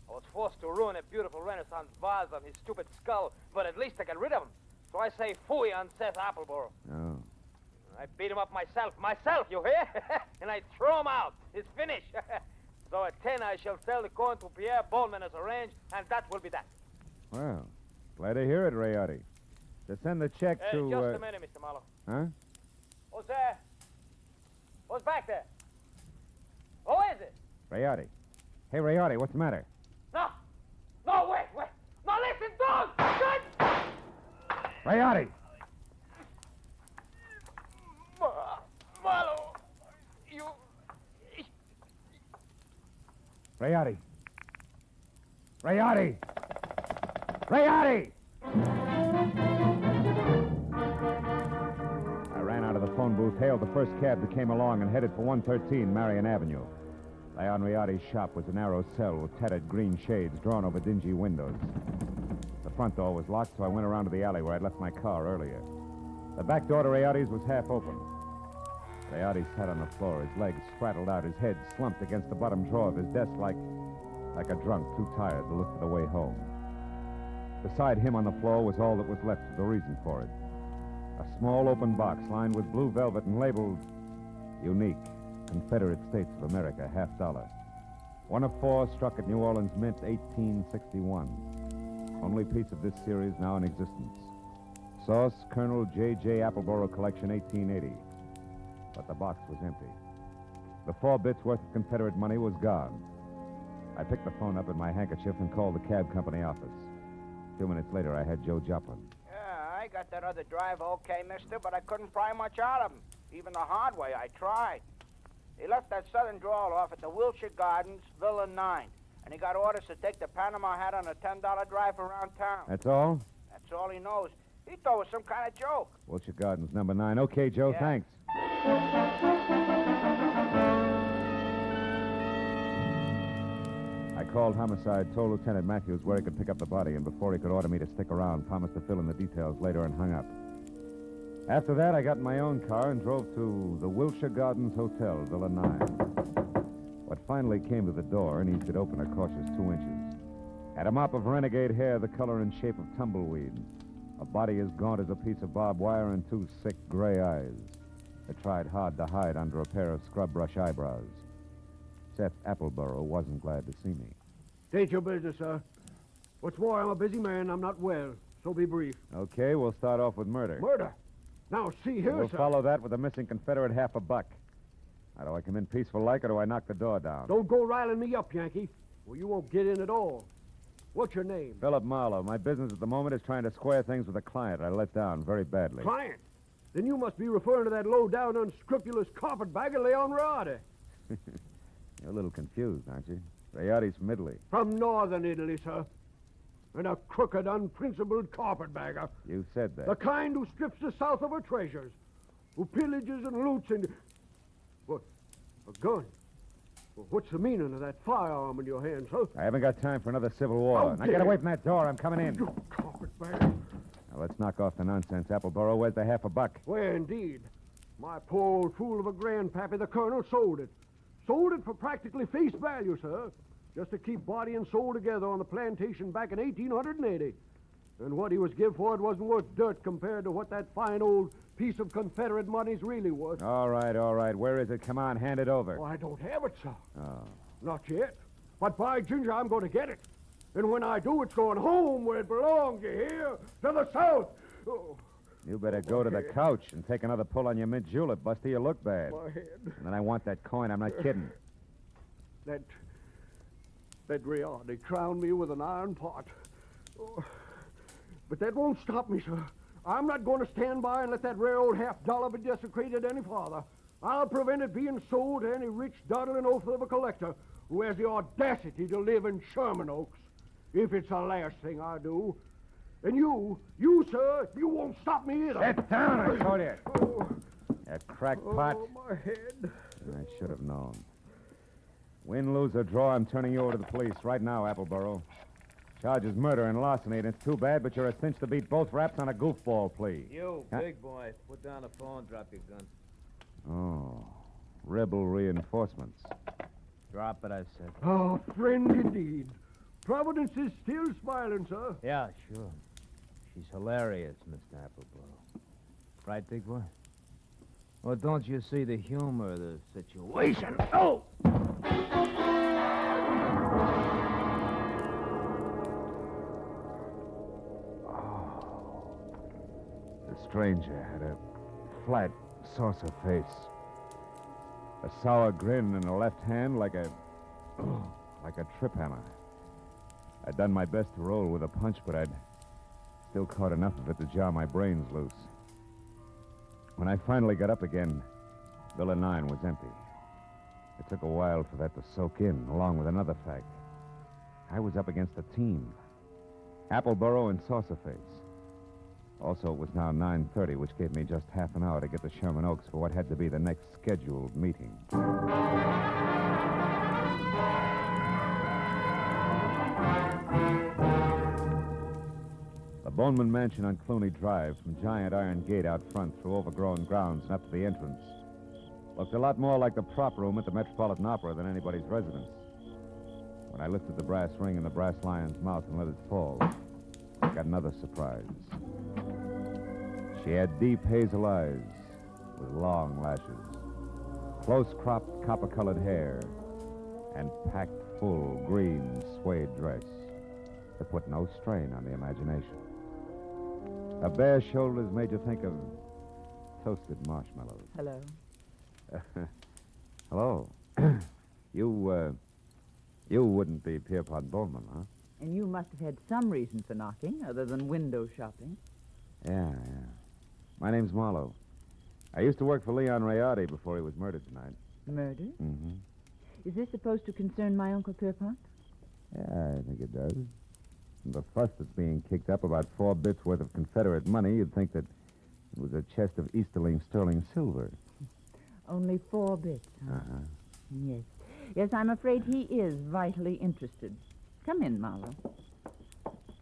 I was forced to ruin a beautiful Renaissance vase on his stupid skull, but at least I got rid of him. So I say phooey on Seth Appleboro. Oh. I beat him up myself, you hear? And I throw him out. It's finished. So at 10, I shall sell the coin to Pierre Bowman as arranged, and that will be that. Well, glad to hear it, Rayardi. To send the check to... Just a minute, Mr. Marlowe. Huh? Who's there? Who's back there? Who is it? Rayardi. Hey, Rayardi, what's the matter? No, wait. No, listen, dog! Good! Rayardi! Marlowe, you... Rayardi! Rayardi! Rayardi! I ran out of the phone booth, hailed the first cab that came along, and headed for 113 Marion Avenue. Leon Riardi's shop was a narrow cell with tattered green shades drawn over dingy windows. The front door was locked, so I went around to the alley where I'd left my car earlier. The back door to Riardi's was half open. Riardi sat on the floor, his legs spraddled out, his head slumped against the bottom drawer of his desk like a drunk too tired to look for the way home. Beside him on the floor was all that was left of the reason for it. A small open box lined with blue velvet and labeled Unique, Confederate States of America, $50. One of 4 struck at New Orleans Mint, 1861. Only piece of this series now in existence. Source, Colonel J.J. Appleboro Collection, 1880. But the box was empty. The 4 bits worth of Confederate money was gone. I picked the phone up in my handkerchief and called the cab company office. 2 minutes later, I had Joe Joplin. Yeah, I got that other driver okay, mister, but I couldn't pry much out of him. Even the hard way, I tried. He left that southern drawl off at the Wilshire Gardens, Villa 9. And he got orders to take the Panama hat on a $10 drive around town. That's all? That's all he knows. He thought it was some kind of joke. Wilshire Gardens, number 9. Okay, Joe, Yeah. thanks. I called homicide, told Lieutenant Matthews where he could pick up the body, and before he could order me to stick around, promised to fill in the details later and hung up. After that, I got in my own car and drove to the Wilshire Gardens Hotel, Villa 9. What finally came to the door needs it open a cautious 2 inches. Had a mop of renegade hair the color and shape of tumbleweed. A body as gaunt as a piece of barbed wire and 2 sick gray eyes that tried hard to hide under a pair of scrub brush eyebrows. Seth Appleboro wasn't glad to see me. Ain't your business, sir. What's more, I'm a busy man. I'm not well, so be brief. Okay, we'll start off with murder. Murder? Now, see here, We'll sir. follow that with a missing Confederate $50. Now, do I come in peaceful like, or do I knock the door down? Don't go riling me up, Yankee. Well, you won't get in at all. What's your name? Philip Marlowe. My business at the moment is trying to square things with a client I let down very badly. Client? Then you must be referring to that low-down, unscrupulous carpetbagger, Leon Riardi. You're a little confused, aren't you? Riardi's from Italy. From northern Italy, sir. And a crooked, unprincipled carpetbagger. You said that. The kind who strips the South of her treasures. Who pillages and loots and... What? A gun? Well, what's the meaning of that firearm in your hand, sir? I haven't got time for another civil war. How Now dare get you. away from that door. I'm coming in. You carpetbagger. Now, let's knock off the nonsense, Appleboro. Where's the half a buck? Well, indeed. My poor old fool of a grandpappy, the colonel, sold it. Sold it for practically face value, sir. Just to keep body and soul together on the plantation back in 1880. And what he was give for it wasn't worth dirt compared to what that fine old piece of Confederate money's really worth. All right, all right. Where is it? Come on, hand it over. Oh, I don't have it, sir. Oh. Not yet. But by ginger, I'm going to get it. And when I do, it's going home where it belongs, you hear? To the South. Oh. You better go to the couch and take another pull on your mint julep, Buster. You look bad. My head. And then I want that coin. I'm not kidding. That reality crowned me with an iron pot. Oh. But that won't stop me, sir. I'm not going to stand by and let that rare old $half be desecrated any farther. I'll prevent it being sold to any rich, dawdling oaf of a collector who has the audacity to live in Sherman Oaks. If it's the last thing I do. And you, sir, you won't stop me either. Sit down, I told you. Oh. That crackpot. Oh, my head. I should have known. Win, lose, or draw, I'm turning you over to the police right now, Appleboro. Charge is murder and larceny, and it's too bad, but you're a cinch to beat both raps on a goofball plea. You, big boy, put down the phone, drop your gun. Oh, rebel reinforcements. Drop it, I said. Oh, friend indeed. Providence is still smiling, sir. Yeah, sure. She's hilarious, Mr. Appleboro. Right, big boy? Well, don't you see the humor of the situation? Oh! The stranger had a flat, saucer face. A sour grin in the left hand like a trip hammer. I'd done my best to roll with a punch, but I'd still caught enough of it to jar my brains loose. When I finally got up again, Villa 9 was empty. It took a while for that to soak in, along with another fact. I was up against a team. Appleboro and Saucerface. Also, it was now 9:30, which gave me just half an hour to get to Sherman Oaks for what had to be the next scheduled meeting. The Boneman Mansion on Clooney Drive, from giant iron gate out front through overgrown grounds and up to the entrance, looked a lot more like the prop room at the Metropolitan Opera than anybody's residence. When I lifted the brass ring in the brass lion's mouth and let it fall, I got another surprise. She had deep hazel eyes with long lashes, close-cropped copper-colored hair, and packed full green suede dress that put no strain on the imagination. Her bare shoulders made you think of toasted marshmallows. Hello. Hello. You wouldn't be Pierpont Bowman, huh? And you must have had some reason for knocking, other than window shopping. Yeah. My name's Marlowe. I used to work for Leon Rayardi before he was murdered tonight. Murdered? Mm-hmm. Is this supposed to concern my Uncle Pierpont? Yeah, I think it does. From the fuss that's being kicked up about 4 bits worth of Confederate money, you'd think that it was a chest of Easterling sterling silver. Only 4 bits, huh? Uh-huh. Yes. Yes, I'm afraid he is vitally interested. Come in, Marlowe.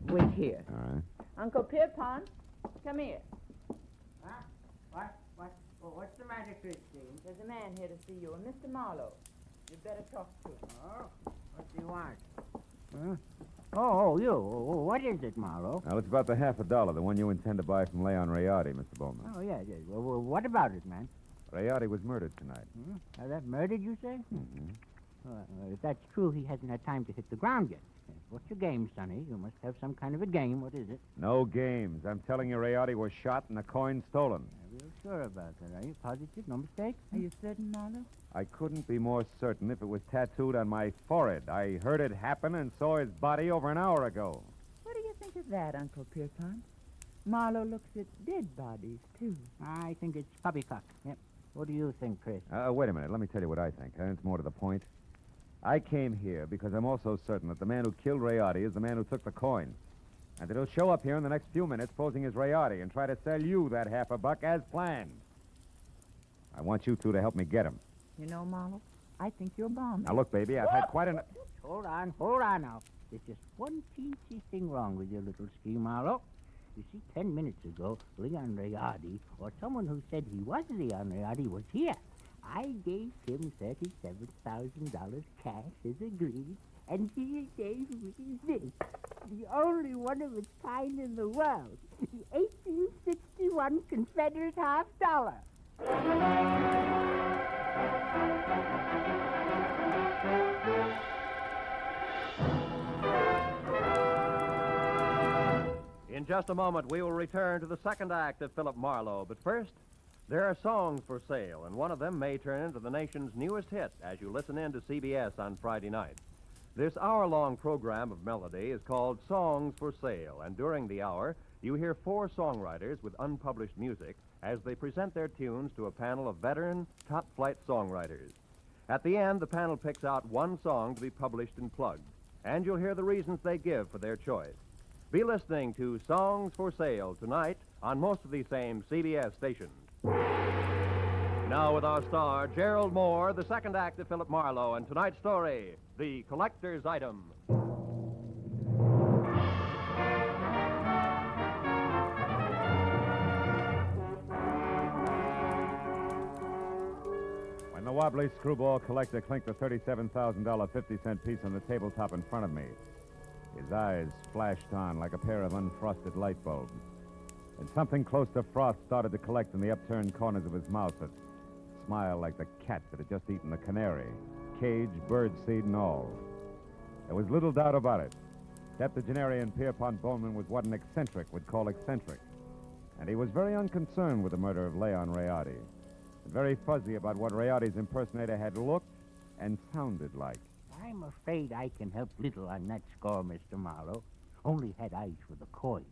Wait here. All right. Uncle Pierpont, come here. Huh? What's the matter, Christine? There's a man here to see you, a Mr. Marlowe. You'd better talk to him. Oh, what do you want? Huh? Oh, you. What is it, Marlowe? Now, it's about the $half, the one you intend to buy from Leon Rayardi, Mr. Bowman. Oh, yes. Well, what about it, man? Rayardi was murdered tonight. That murdered, you say? Mm-hmm. If that's true, he hasn't had time to hit the ground yet. What's your game, Sonny? You must have some kind of a game. What is it? No games. I'm telling you, Rayardi was shot and the coin stolen. Are you sure about that? Are you positive? No mistake? Are you certain, Marlowe? I couldn't be more certain if it was tattooed on my forehead. I heard it happen and saw his body over an hour ago. What do you think of that, Uncle Pierpont? Marlowe looks at dead bodies, too. I think it's poppycock. Yep. What do you think, Chris? Wait a minute. Let me tell you what I think. It's more to the point. I came here because I'm also certain that the man who killed Rayardi is the man who took the coin. And that he'll show up here in the next few minutes posing as Rayardi and try to sell you that $half as planned. I want you two to help me get him. You know, Marlowe, I think you're bombing. Now, look, baby, I've had quite enough... Hold on now. There's just one teensy thing wrong with your little scheme, Marlowe. You see, 10 minutes ago, Leon Rayardi, or someone who said he was Leon Rayardi, was here. I gave him $37,000 cash as agreed, and he gave me this, the only one of its kind in the world, the 1861 Confederate $half. In just a moment, we will return to the second act of Philip Marlowe. But first, there are songs for sale, and one of them may turn into the nation's newest hit as you listen in to CBS on Friday night. This hour-long program of melody is called Songs for Sale, and during the hour, you hear 4 songwriters with unpublished music as they present their tunes to a panel of veteran, top-flight songwriters. At the end, the panel picks out one song to be published and plugged, and you'll hear the reasons they give for their choice. Be listening to Songs for Sale tonight on most of these same CBS stations. Now with our star, Gerald Moore, the second act of Philip Marlowe, and tonight's story, The Collector's Item. When the wobbly screwball collector clinked the $37,000 50-cent piece on the tabletop in front of me, his eyes flashed on like a pair of unfrosted light bulbs. And something close to frost started to collect in the upturned corners of his mouth that smiled like the cat that had just eaten the canary, cage, birdseed, and all. There was little doubt about it. Septuagenarian Pierpont Bowman was what an eccentric would call eccentric. And he was very unconcerned with the murder of Leon Rayardi, and very fuzzy about what Rayardi's impersonator had looked and sounded like. I'm afraid I can help little on that score, Mr. Marlowe. Only had eyes for the coin.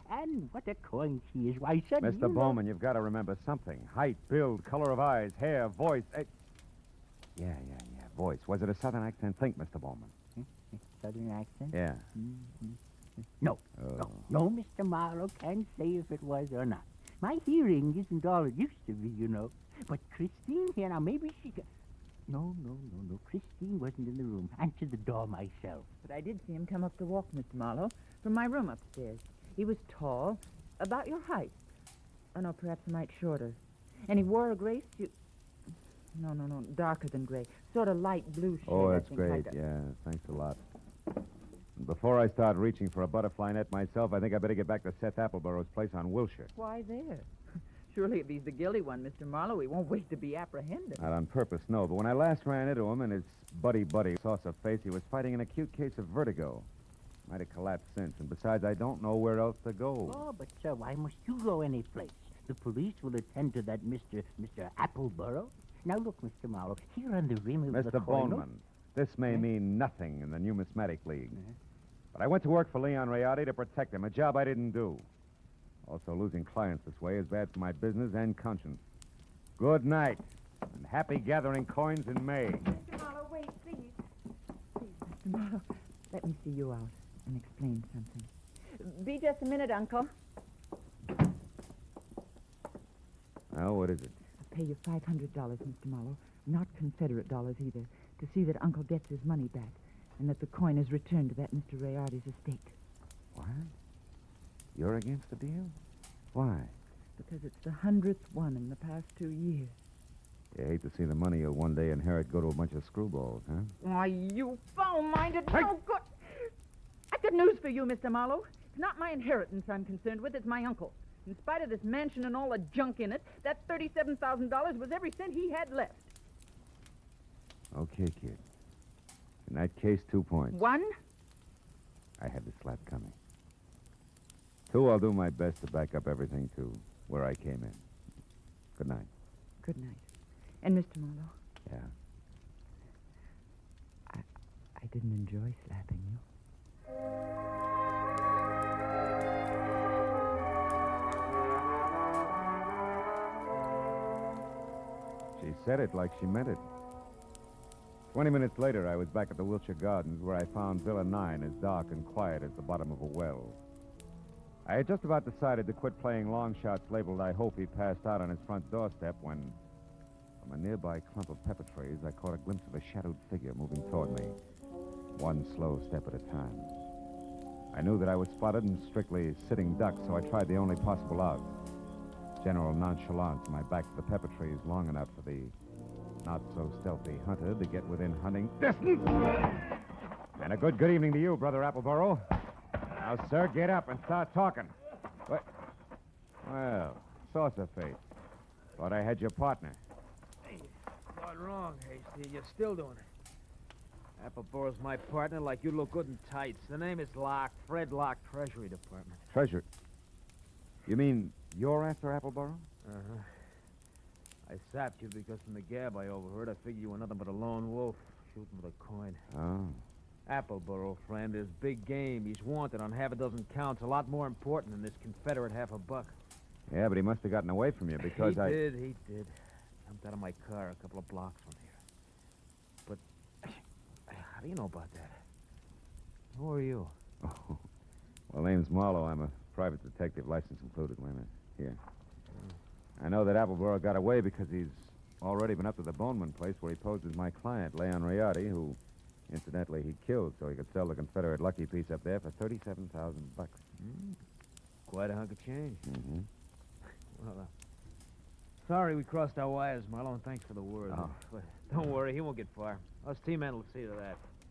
And what a coin she is. Why, suddenly, Mr. Bowman, you've got to remember something. Height, build, color of eyes, hair, voice. Yeah, voice. Was it a southern accent? Think, Mr. Bowman. Southern accent? Yeah. No, no, Mr. Marlowe can't say if it was or not. My hearing isn't all it used to be, you know. But Christine here, now maybe she could... No. Christine wasn't in the room. Answered the door myself. But I did see him come up the walk, Mr. Marlowe, from my room upstairs. He was tall, about your height. Oh, no, perhaps a mite shorter. And he wore a gray suit. No, darker than gray. Sort of light blue shade. Oh, that's I think, great. like Yeah, thanks a lot. And before I start reaching for a butterfly net myself, I think I better get back to Seth Appleborough's place on Wilshire. Why there? Surely if he's the guilty one, Mr. Marlowe, he won't wait to be apprehended. Not on purpose, no. But when I last ran into him and his buddy saucer face, he was fighting an acute case of vertigo. Might have collapsed since. And besides, I don't know where else to go. Oh, but, sir, why must you go any place? The police will attend to that Mr. Appleborough. Now, look, Mr. Marlowe, here on the rim of the Mr. coin... Bowman, this may mean nothing in the Numismatic League. But I went to work for Leon Rayardi to protect him, a job I didn't do. Also, losing clients this way is bad for my business and conscience. Good night, and happy gathering coins in May. Mr. Marlowe, wait, please. Please, Mr. Marlowe, let me see you out and explain something. Be just a minute, Uncle. Well, what is it? I'll pay you $500, Mr. Marlowe, not Confederate dollars either, to see that Uncle gets his money back and that the coin is returned to that Mr. Rayardi's estate. What? You're against the deal? Why? Because it's the 100th one in the past 2 years. You hate to see the money you'll one day inherit go to a bunch of screwballs, huh? Why, you foul-minded, no good... I've got news for you, Mr. Marlowe. It's not my inheritance I'm concerned with, it's my uncle. In spite of this mansion and all the junk in it, that $37,000 was every cent he had left. Okay, kid. In that case, 2 points. 1? I had the slap coming. 2, I'll do my best to back up everything to where I came in. Good night. Good night. And Mr. Marlowe? Yeah? I didn't enjoy slapping you. She said it like she meant it. 20 minutes later, I was back at the Wilshire Gardens where I found Villa 9 as dark and quiet as the bottom of a well. I had just about decided to quit playing long shots labeled I hope he passed out on his front doorstep when, from a nearby clump of pepper trees, I caught a glimpse of a shadowed figure moving toward me, one slow step at a time. I knew that I was spotted and strictly sitting duck, so I tried the only possible out. General nonchalance, my back to the pepper trees long enough for the not-so-stealthy hunter to get within hunting distance. And a good evening to you, Brother Appleboro. Now, sir, get up and start talking. What? Well, saucer face. Thought I had your partner. Hey, not wrong, Hasty. You're still doing it. Appleboro's my partner like you look good in tights. The name is Locke, Fred Locke, Treasury Department. Treasure. You mean you're after Appleboro? Uh-huh. I sapped you because from the gab I overheard, I figured you were nothing but a lone wolf shooting with a coin. Oh. Appleboro, friend, is big game. He's wanted on half a dozen counts, a lot more important than this Confederate $50. Yeah, but he must have gotten away from you because He did. Jumped out of my car a couple of blocks from here. But how do you know about that? Who are you? Oh. Well, name's Marlowe. I'm a private detective, license included. Wait a minute. Here. I know that Appleboro got away because he's already been up to the Boneman place where he posed as my client, Leon Riotti, who, incidentally, he killed so he could sell the Confederate lucky piece up there for $37,000. Quite a hunk of change. Mm-hmm. Well, sorry we crossed our wires, Marlowe, and thanks for the word. Oh. But don't worry, he won't get far. Us T-men will see to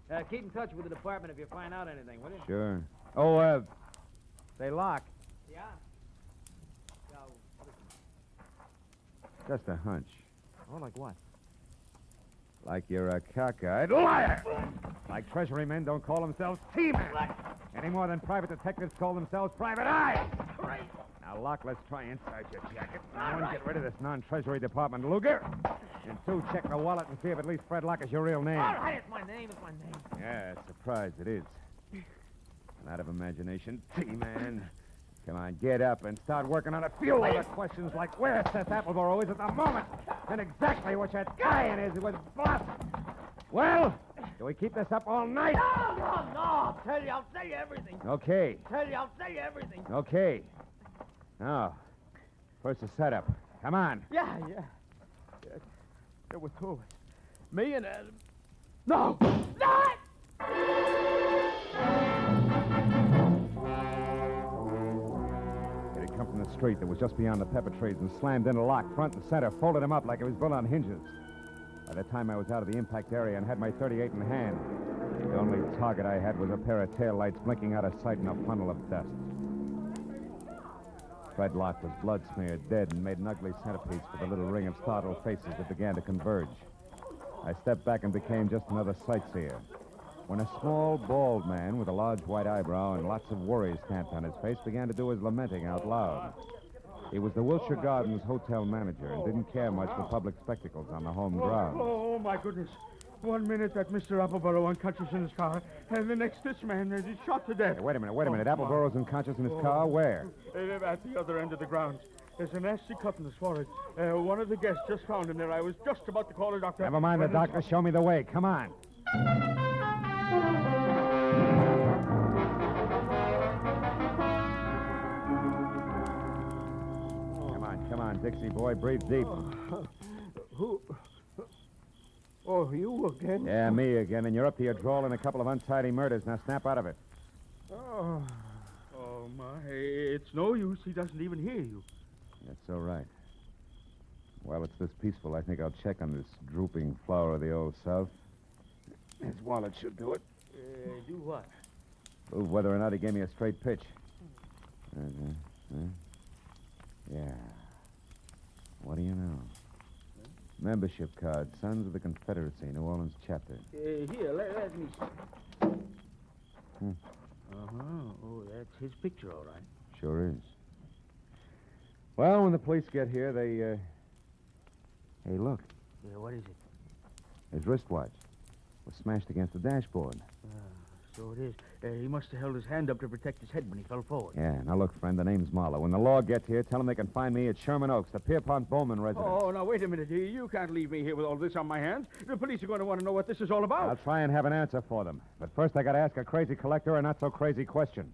that. Keep in touch with the department if you find out anything, will you? Sure. Oh, say, Locke. Yeah? Just a hunch. Oh, like what? Like you're a cockeyed liar. Like Treasury men don't call themselves T-men. Any more than private detectives call themselves private eyes. Now, Locke, let's try inside your jacket. One, get rid of this non-Treasury Department Luger. And two, check the wallet and see if at least Fred Locke is your real name. All right, it's my name. Yeah, surprised it is. Out of imagination, T-man. Come on, get up and start working on a few other questions like where Seth Appleboro is at the moment and exactly what that guy in is with Boss. Well, do we keep this up all night? No. I'll tell you. I'll say everything. Okay. I'll say everything. Okay. Now, first the setup. Come on. Yeah. There were two of us. Me and Adam. No! Come from the street that was just beyond the pepper trees and slammed into Locke front and center, folded him up like it was built on hinges. By the time I was out of the impact area and had my .38 in hand, the only target I had was a pair of taillights blinking out of sight in a funnel of dust. Fred Locke was blood-smeared, dead, and made an ugly centerpiece for the little ring of startled faces that began to converge. I stepped back and became just another sightseer. When a small, bald man with a large white eyebrow and lots of worry stamped on his face began to do his lamenting out loud. He was the Wilshire Gardens hotel manager and didn't care much for public spectacles on the home grounds. Oh, my goodness. 1 minute that Mr. Appleboro unconscious in his car, and the next this man is shot to death. Hey, wait a minute. Appleboro's unconscious in his car? Where? At the other end of the grounds. There's a nasty cut in his forehead. One of the guests just found him there. I was just about to call a doctor. Never mind the doctor. Show me the way. Come on. Come on, Dixie boy. Breathe deep. Who? Oh, you again? Yeah, me again. And you're up to your drawl in a couple of untidy murders. Now snap out of it. Oh, my. It's no use. He doesn't even hear you. That's all right. While it's this peaceful, I think I'll check on this drooping flower of the old South. His wallet should do it. Do what? Prove whether or not he gave me a straight pitch. Yeah. What do you know? Membership card, Sons of the Confederacy, New Orleans chapter. Here, let me see. Oh, that's his picture, all right. Sure is. Well, when the police get here, they, Hey, look. Yeah, what is it? His wristwatch was smashed against the dashboard. So it is. He must have held his hand up to protect his head when he fell forward. Yeah, now look, friend, the name's Marlowe. When the law gets here, tell them they can find me at Sherman Oaks, the Pierpont Bowman residence. Oh, now, wait a minute. You can't leave me here with all this on my hands. The police are going to want to know what this is all about. I'll try and have an answer for them. But first, I got to ask a crazy collector a not-so-crazy question.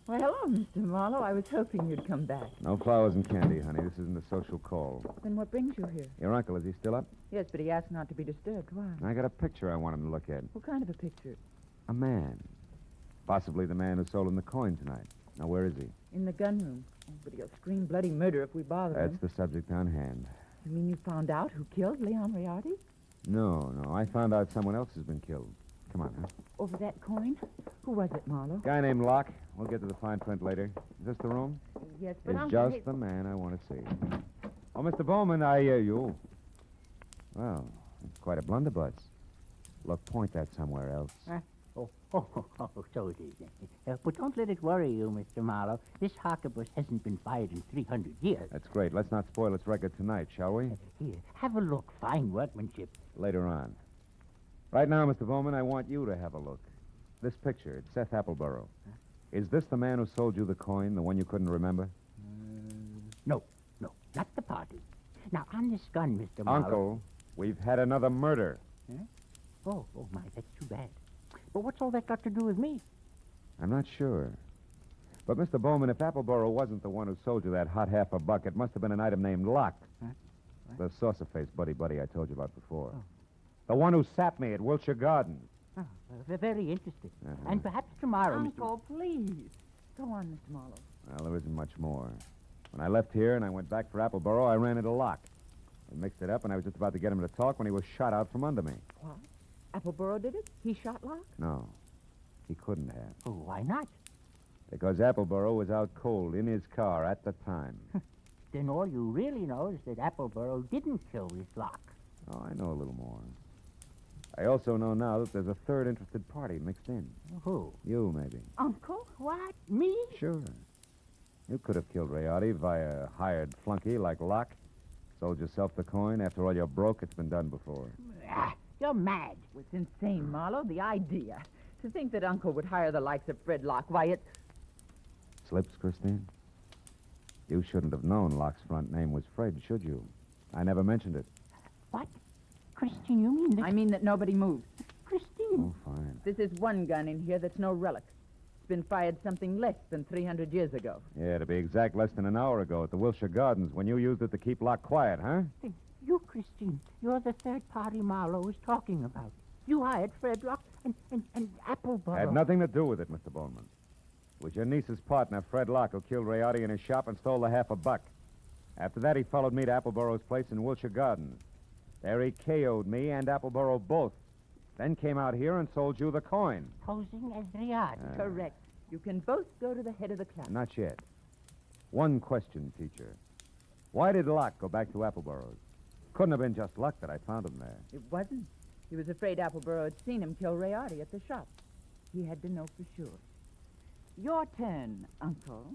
Well, hello, Oh, Mr. Marlowe, I was hoping you'd come back. No flowers and candy, honey. This isn't a social call. Then what brings you here? Your uncle, is he still up? Yes, but he asked not to be disturbed. Why? I got a picture I want him to look at. What kind of a picture? A man. Possibly the man who sold him the coin tonight. Now, where is he? In the gun room. Oh, but he'll scream bloody murder if we bother him. That's the subject on hand. You mean you found out who killed Leon Riardi? No. I found out someone else has been killed. Come on, huh? Over that coin? Who was it, Marlowe? Guy named Locke. We'll get to the fine print later. Is this the room? Yes, but It's Uncle... just the man I want to see. Oh, Mr. Bowman, I hear you. Well, it's quite a blunderbuss. Look, point that somewhere else. So it is. But don't let it worry you, Mr. Marlowe. This harquebus hasn't been fired in 300 years. That's great. Let's not spoil its record tonight, shall we? Here, have a look. Fine workmanship. Later on. Right now, Mr. Bowman, I want you to have a look. This picture, it's Seth Appleborough. Is this the man who sold you the coin, the one you couldn't remember? No, not the party. Now, on this gun, Mr. Marlowe... Uncle, we've had another murder. Huh? Oh, my, that's too bad. But what's all that got to do with me? I'm not sure. But, Mr. Bowman, if Appleborough wasn't the one who sold you that hot $1/2 buck, it must have been an item named Locke. Huh? The saucer-faced buddy I told you about before. Oh. The one who sapped me at Wilshire Gardens. Oh, very interesting. And perhaps tomorrow, Uncle, please. Go on, Mr. Marlowe. Well, there isn't much more. When I left here and I went back for Appleborough, I ran into Locke. We mixed it up, and I was just about to get him to talk when he was shot out from under me. What? Appleborough did it? He shot Locke? No, he couldn't have. Oh, why not? Because Appleborough was out cold in his car at the time. Then all you really know is that Appleborough didn't kill his Locke. Oh, I know a little more. I also know now that there's a third interested party mixed in. Who? You, maybe. Uncle? What? Me? Sure. You could have killed Riardi via a hired flunky like Locke. Sold yourself the coin. After all, you're broke. It's been done before. You're mad. It's insane, Marlowe. The idea. To think that Uncle would hire the likes of Fred Locke. Why, it's... Slips, Christine? You shouldn't have known Locke's front name was Fred, should you? I never mentioned it. What? Christine, you mean that... I mean that nobody moves. Christine. Oh, fine. This is one gun in here that's no relic. It's been fired something less than 300 years ago. Yeah, to be exact, less than an hour ago at the Wilshire Gardens when you used it to keep Locke quiet, huh? You, Christine, you're the third party Marlowe was talking about. You hired Fred Locke and Appleborough. Had nothing to do with it, Mr. Bowman. It was your niece's partner, Fred Locke, who killed Riardi in his shop and stole the $1/2. After that, he followed me to Appleborough's place in Wilshire Gardens. There he KO'd me and Appleborough both. Then came out here and sold you the coin. Posing as Riardi. Correct. You can both go to the head of the class. Not yet. One question, teacher. Why did Locke go back to Appleborough's? Couldn't have been just luck that I found him there. It wasn't. He was afraid Appleborough had seen him kill Riardi at the shop. He had to know for sure. Your turn, Uncle.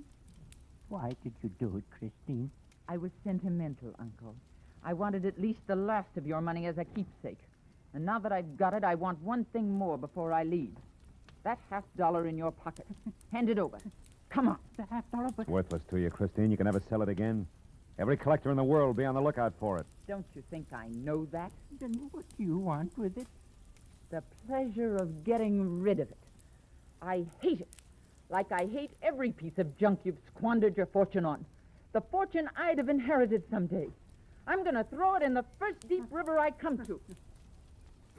Why did you do it, Christine? I was sentimental, Uncle. I wanted at least the last of your money as a keepsake. And now that I've got it, I want one thing more before I leave. That $50 in your pocket. Hand it over. Come on. The $50, but... It's worthless to you, Christine. You can never sell it again. Every collector in the world will be on the lookout for it. Don't you think I know that? Then what do you want with it? The pleasure of getting rid of it. I hate it. Like I hate every piece of junk you've squandered your fortune on. The fortune I'd have inherited someday. I'm going to throw it in the first deep river I come to.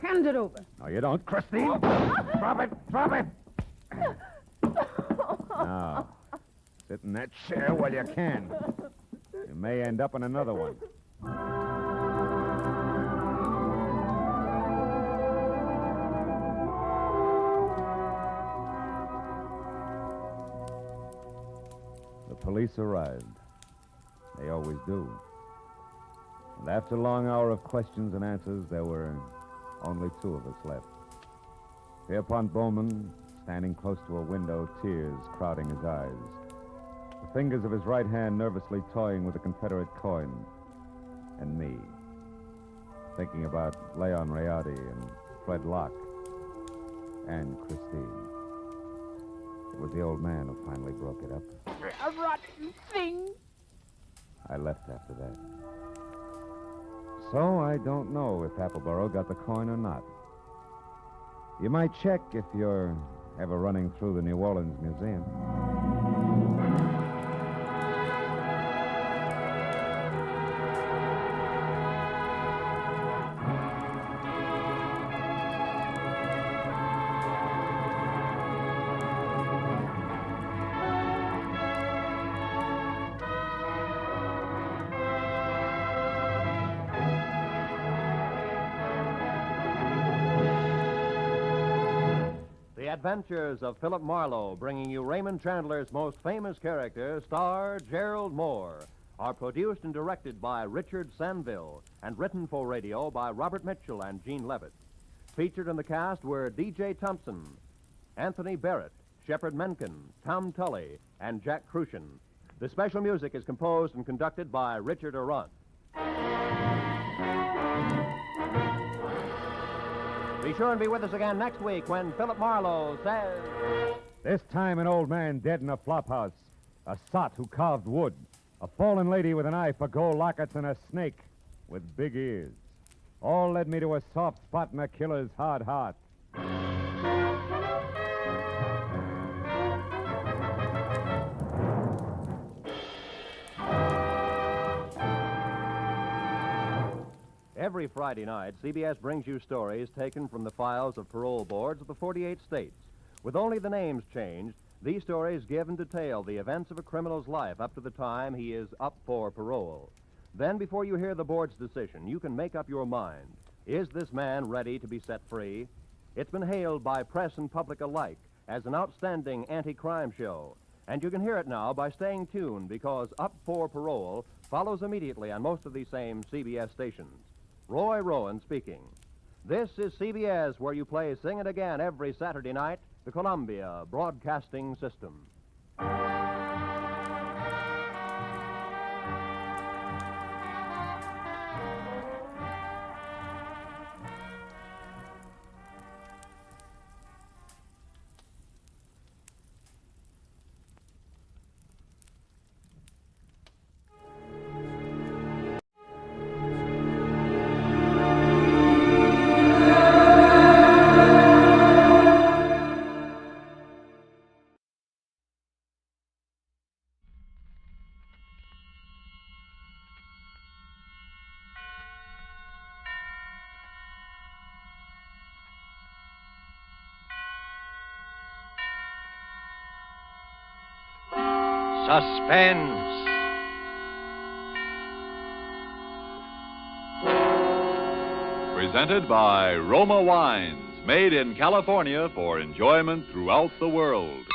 Hand it over. No, you don't, Christine. Drop it. Drop it. Now, sit in that chair while you can. You may end up in another one. The police arrived. They always do. And after a long hour of questions and answers, there were only two of us left. Pierpont Bowman, standing close to a window, tears crowding his eyes. The fingers of his right hand nervously toying with the Confederate coin. And me, thinking about Leon Riardi and Fred Locke and Christine. It was the old man who finally broke it up. A rotten thing. I left after that. So I don't know if Appleborough got the coin or not. You might check if you're ever running through the New Orleans Museum. Adventures of Philip Marlowe, bringing you Raymond Chandler's most famous character, star Gerald Moore, are produced and directed by Richard Sanville and written for radio by Robert Mitchell and Gene Levitt. Featured in the cast were D.J. Thompson, Anthony Barrett, Shepard Menken, Tom Tully, and Jack Crucian. The special music is composed and conducted by Richard Arant. Be sure and be with us again next week when Philip Marlowe says... This time an old man dead in a flophouse, a sot who carved wood, a fallen lady with an eye for gold lockets, and a snake with big ears. All led me to a soft spot in a killer's hard heart. Every Friday night, CBS brings you stories taken from the files of parole boards of the 48 states. With only the names changed, these stories give and detail the events of a criminal's life up to the time he is up for parole. Then, before you hear the board's decision, you can make up your mind. Is this man ready to be set free? It's been hailed by press and public alike as an outstanding anti-crime show. And you can hear it now by staying tuned, because Up for Parole follows immediately on most of these same CBS stations. Roy Rowan speaking. This is CBS, where you play Sing It Again every Saturday night, the Columbia Broadcasting System. Suspense. Presented by Roma Wines, made in California for enjoyment throughout the world.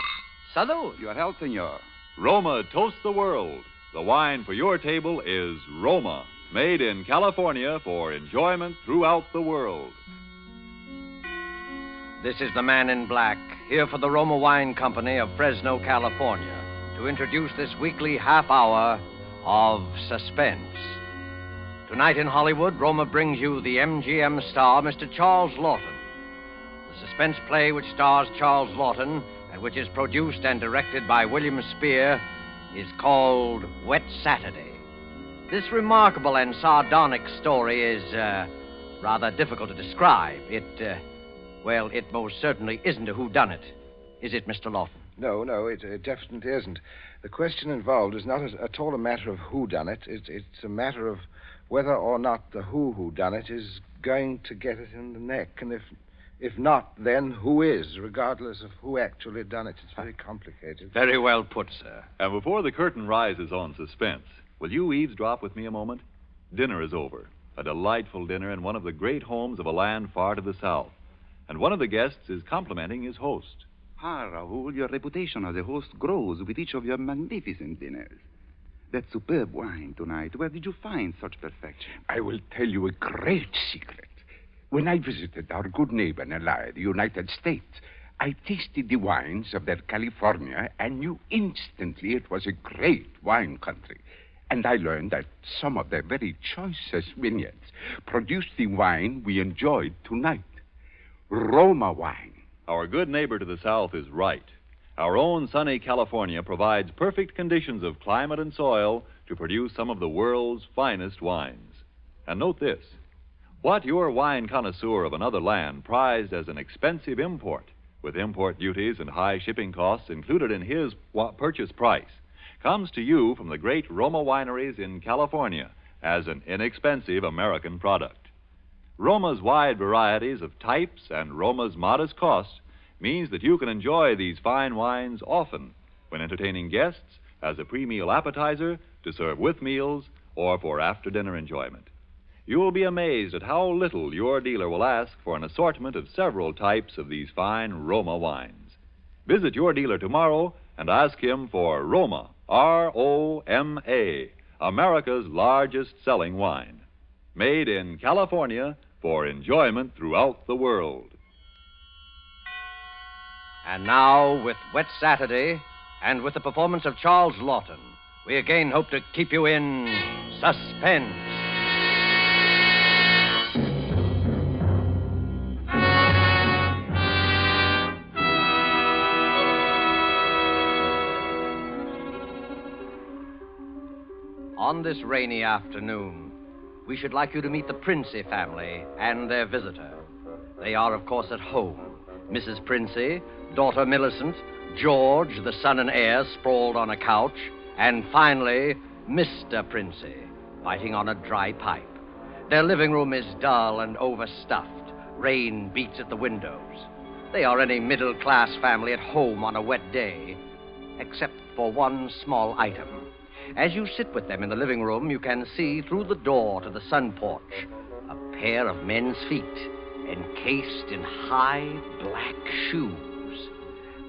Salud. Your health, senor. Roma toasts the world. The wine for your table is Roma, made in California for enjoyment throughout the world. This is the man in black, here for the Roma Wine Company of Fresno, California, to introduce this weekly half hour of Suspense. Tonight in Hollywood, Roma brings you the MGM star, Mr. Charles Lawton. The suspense play which stars Charles Lawton and which is produced and directed by William Spear is called Wet Saturday. This remarkable and sardonic story is rather difficult to describe. It most certainly isn't a whodunit. Is it, Mr. Lawton? No, it definitely isn't. The question involved is not at all a matter of who done it. It's a matter of whether or not the who done it is going to get it in the neck. And if not, then who is, regardless of who actually done it. It's very complicated. Very well put, sir. And before the curtain rises on Suspense, will you eavesdrop with me a moment? Dinner is over. A delightful dinner in one of the great homes of a land far to the south. And one of the guests is complimenting his host. Ah, Raoul, your reputation as a host grows with each of your magnificent dinners. That superb wine tonight, where did you find such perfection? I will tell you a great secret. When I visited our good neighbor and ally, the United States, I tasted the wines of their California and knew instantly it was a great wine country. And I learned that some of their very choicest vineyards produced the wine we enjoyed tonight. Roma wine. Our good neighbor to the south is right. Our own sunny California provides perfect conditions of climate and soil to produce some of the world's finest wines. And note this. What your wine connoisseur of another land prized as an expensive import, with import duties and high shipping costs included in his purchase price, comes to you from the great Roma wineries in California as an inexpensive American product. Roma's wide varieties of types and Roma's modest cost means that you can enjoy these fine wines often when entertaining guests as a pre-meal appetizer, to serve with meals, or for after-dinner enjoyment. You will be amazed at how little your dealer will ask for an assortment of several types of these fine Roma wines. Visit your dealer tomorrow and ask him for Roma, R-O-M-A, America's largest selling wine. Made in California for enjoyment throughout the world. And now, with Wet Saturday, and with the performance of Charles Lawton, we again hope to keep you in suspense. On this rainy afternoon, we should like you to meet the Princey family and their visitor. They are, of course, at home. Mrs. Princey, daughter Millicent, George, the son and heir, sprawled on a couch, and finally, Mr. Princey, biting on a dry pipe. Their living room is dull and overstuffed. Rain beats at the windows. They are any middle-class family at home on a wet day, except for one small item. As you sit with them in the living room, you can see through the door to the sun porch a pair of men's feet encased in high black shoes.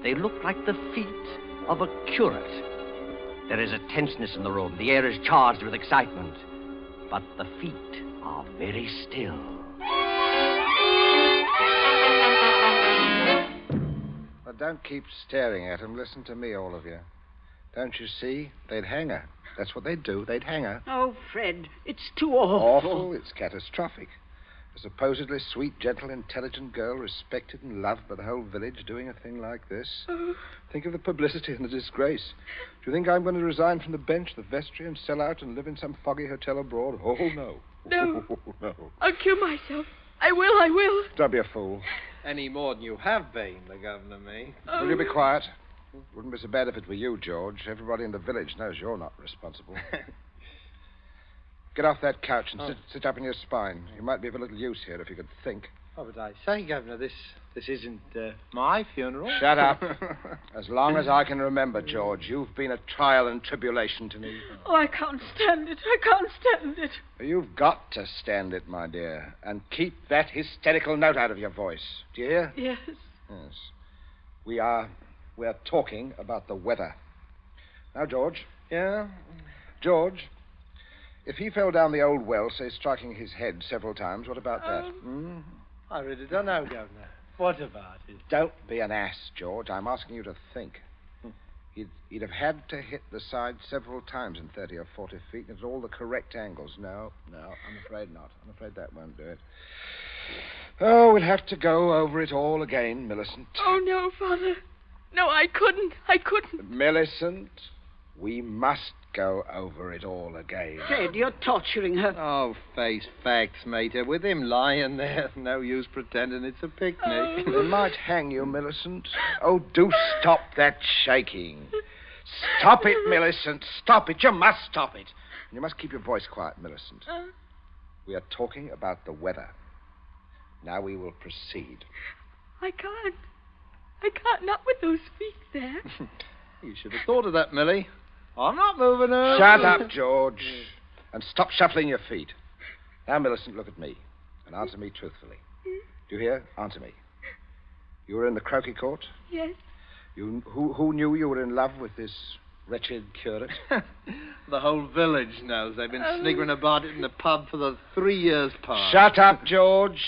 They look like the feet of a curate. There is a tenseness in the room. The air is charged with excitement. But the feet are very still. Well, don't keep staring at him. Listen to me, all of you. Don't you see? They'd hang her. That's what they'd do. They'd hang her. Oh, Fred, it's too awful. Awful? It's catastrophic. A supposedly sweet, gentle, intelligent girl, respected and loved by the whole village, doing a thing like this. Oh. Think of the publicity and the disgrace. Do you think I'm going to resign from the bench, the vestry, and sell out and live in some foggy hotel abroad? Oh, no. No. Oh, no. I'll kill myself. I will. Don't be a fool. Any more than you have been, the governor may. Oh. Will you be quiet? Wouldn't be so bad if it were you, George. Everybody in the village knows you're not responsible. Get off that couch and sit up in your spine. You might be of a little use here if you could think. Oh, but I say, Governor, this isn't my funeral. Shut up. As long as I can remember, George, you've been a trial and tribulation to me. Oh, I can't stand it. I can't stand it. You've got to stand it, my dear. And keep that hysterical note out of your voice. Do you hear? Yes. Yes. We're talking about the weather. Now, George. Yeah? George, if he fell down the old well, say, striking his head several times, what about that? I really don't know, Governor. What about it? Don't be an ass, George. I'm asking you to think. He'd have had to hit the side several times in 30 or 40 feet, and at all the correct angles. No, I'm afraid not. I'm afraid that won't do it. Oh, we'll have to go over it all again, Millicent. Oh, no, Father. No, I couldn't. Millicent, we must go over it all again. Fred, you're torturing her. Oh, face facts, mater. With him lying there, no use pretending it's a picnic. They might hang you, Millicent. Oh, do stop that shaking. Stop it, Millicent. Stop it. You must stop it. And you must keep your voice quiet, Millicent. We are talking about the weather. Now we will proceed. I can't, not with those feet there. You should have thought of that, Millie. I'm not moving her. Shut up, George. And stop shuffling your feet. Now, Millicent, look at me and answer me truthfully. Do you hear? Answer me. You were in the croquet court? Yes. Who knew you were in love with this wretched curate? The whole village knows. They've been sniggering about it in the pub for the 3 years past. Shut up, George.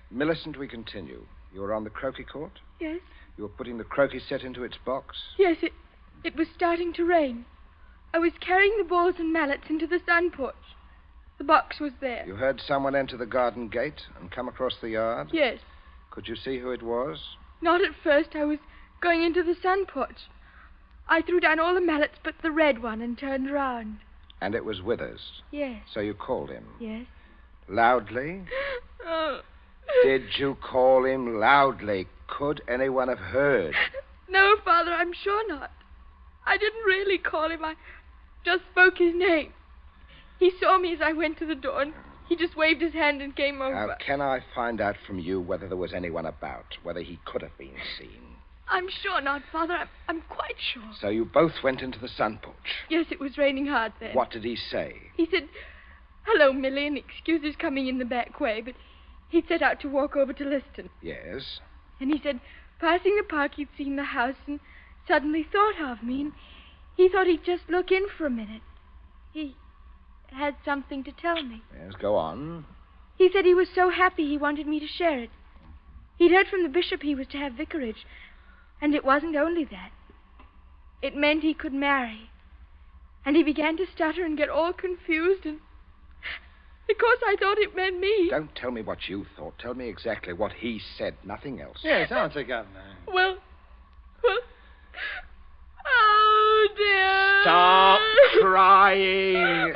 Millicent, we continue. You were on the croquet court? Yes. You were putting the croquet set into its box? Yes, it was starting to rain. I was carrying the balls and mallets into the sun porch. The box was there. You heard someone enter the garden gate and come across the yard? Yes. Could you see who it was? Not at first. I was going into the sun porch. I threw down all the mallets but the red one and turned round. And it was Withers? Yes. So you called him? Yes. Loudly? Oh. Did you call him loudly? Could anyone have heard? No, Father, I'm sure not. I didn't really call him. I just spoke his name. He saw me as I went to the door, and he just waved his hand and came over. Now, can I find out from you whether there was anyone about, whether he could have been seen? I'm sure not, Father. I'm quite sure. So you both went into the sun porch? Yes, it was raining hard then. What did he say? He said, Hello, Millie, and excuse his coming in the back way, but he'd set out to walk over to Liston. Yes? And he said, passing the park, he'd seen the house and suddenly thought of me, and he thought he'd just look in for a minute. He had something to tell me. Yes, go on. He said he was so happy he wanted me to share it. He'd heard from the bishop he was to have vicarage, and it wasn't only that. It meant he could marry. And he began to stutter and get all confused, and because I thought it meant me. Don't tell me what you thought. Tell me exactly what he said, nothing else. Yes, answer, Governor. Well, oh, dear. Stop crying.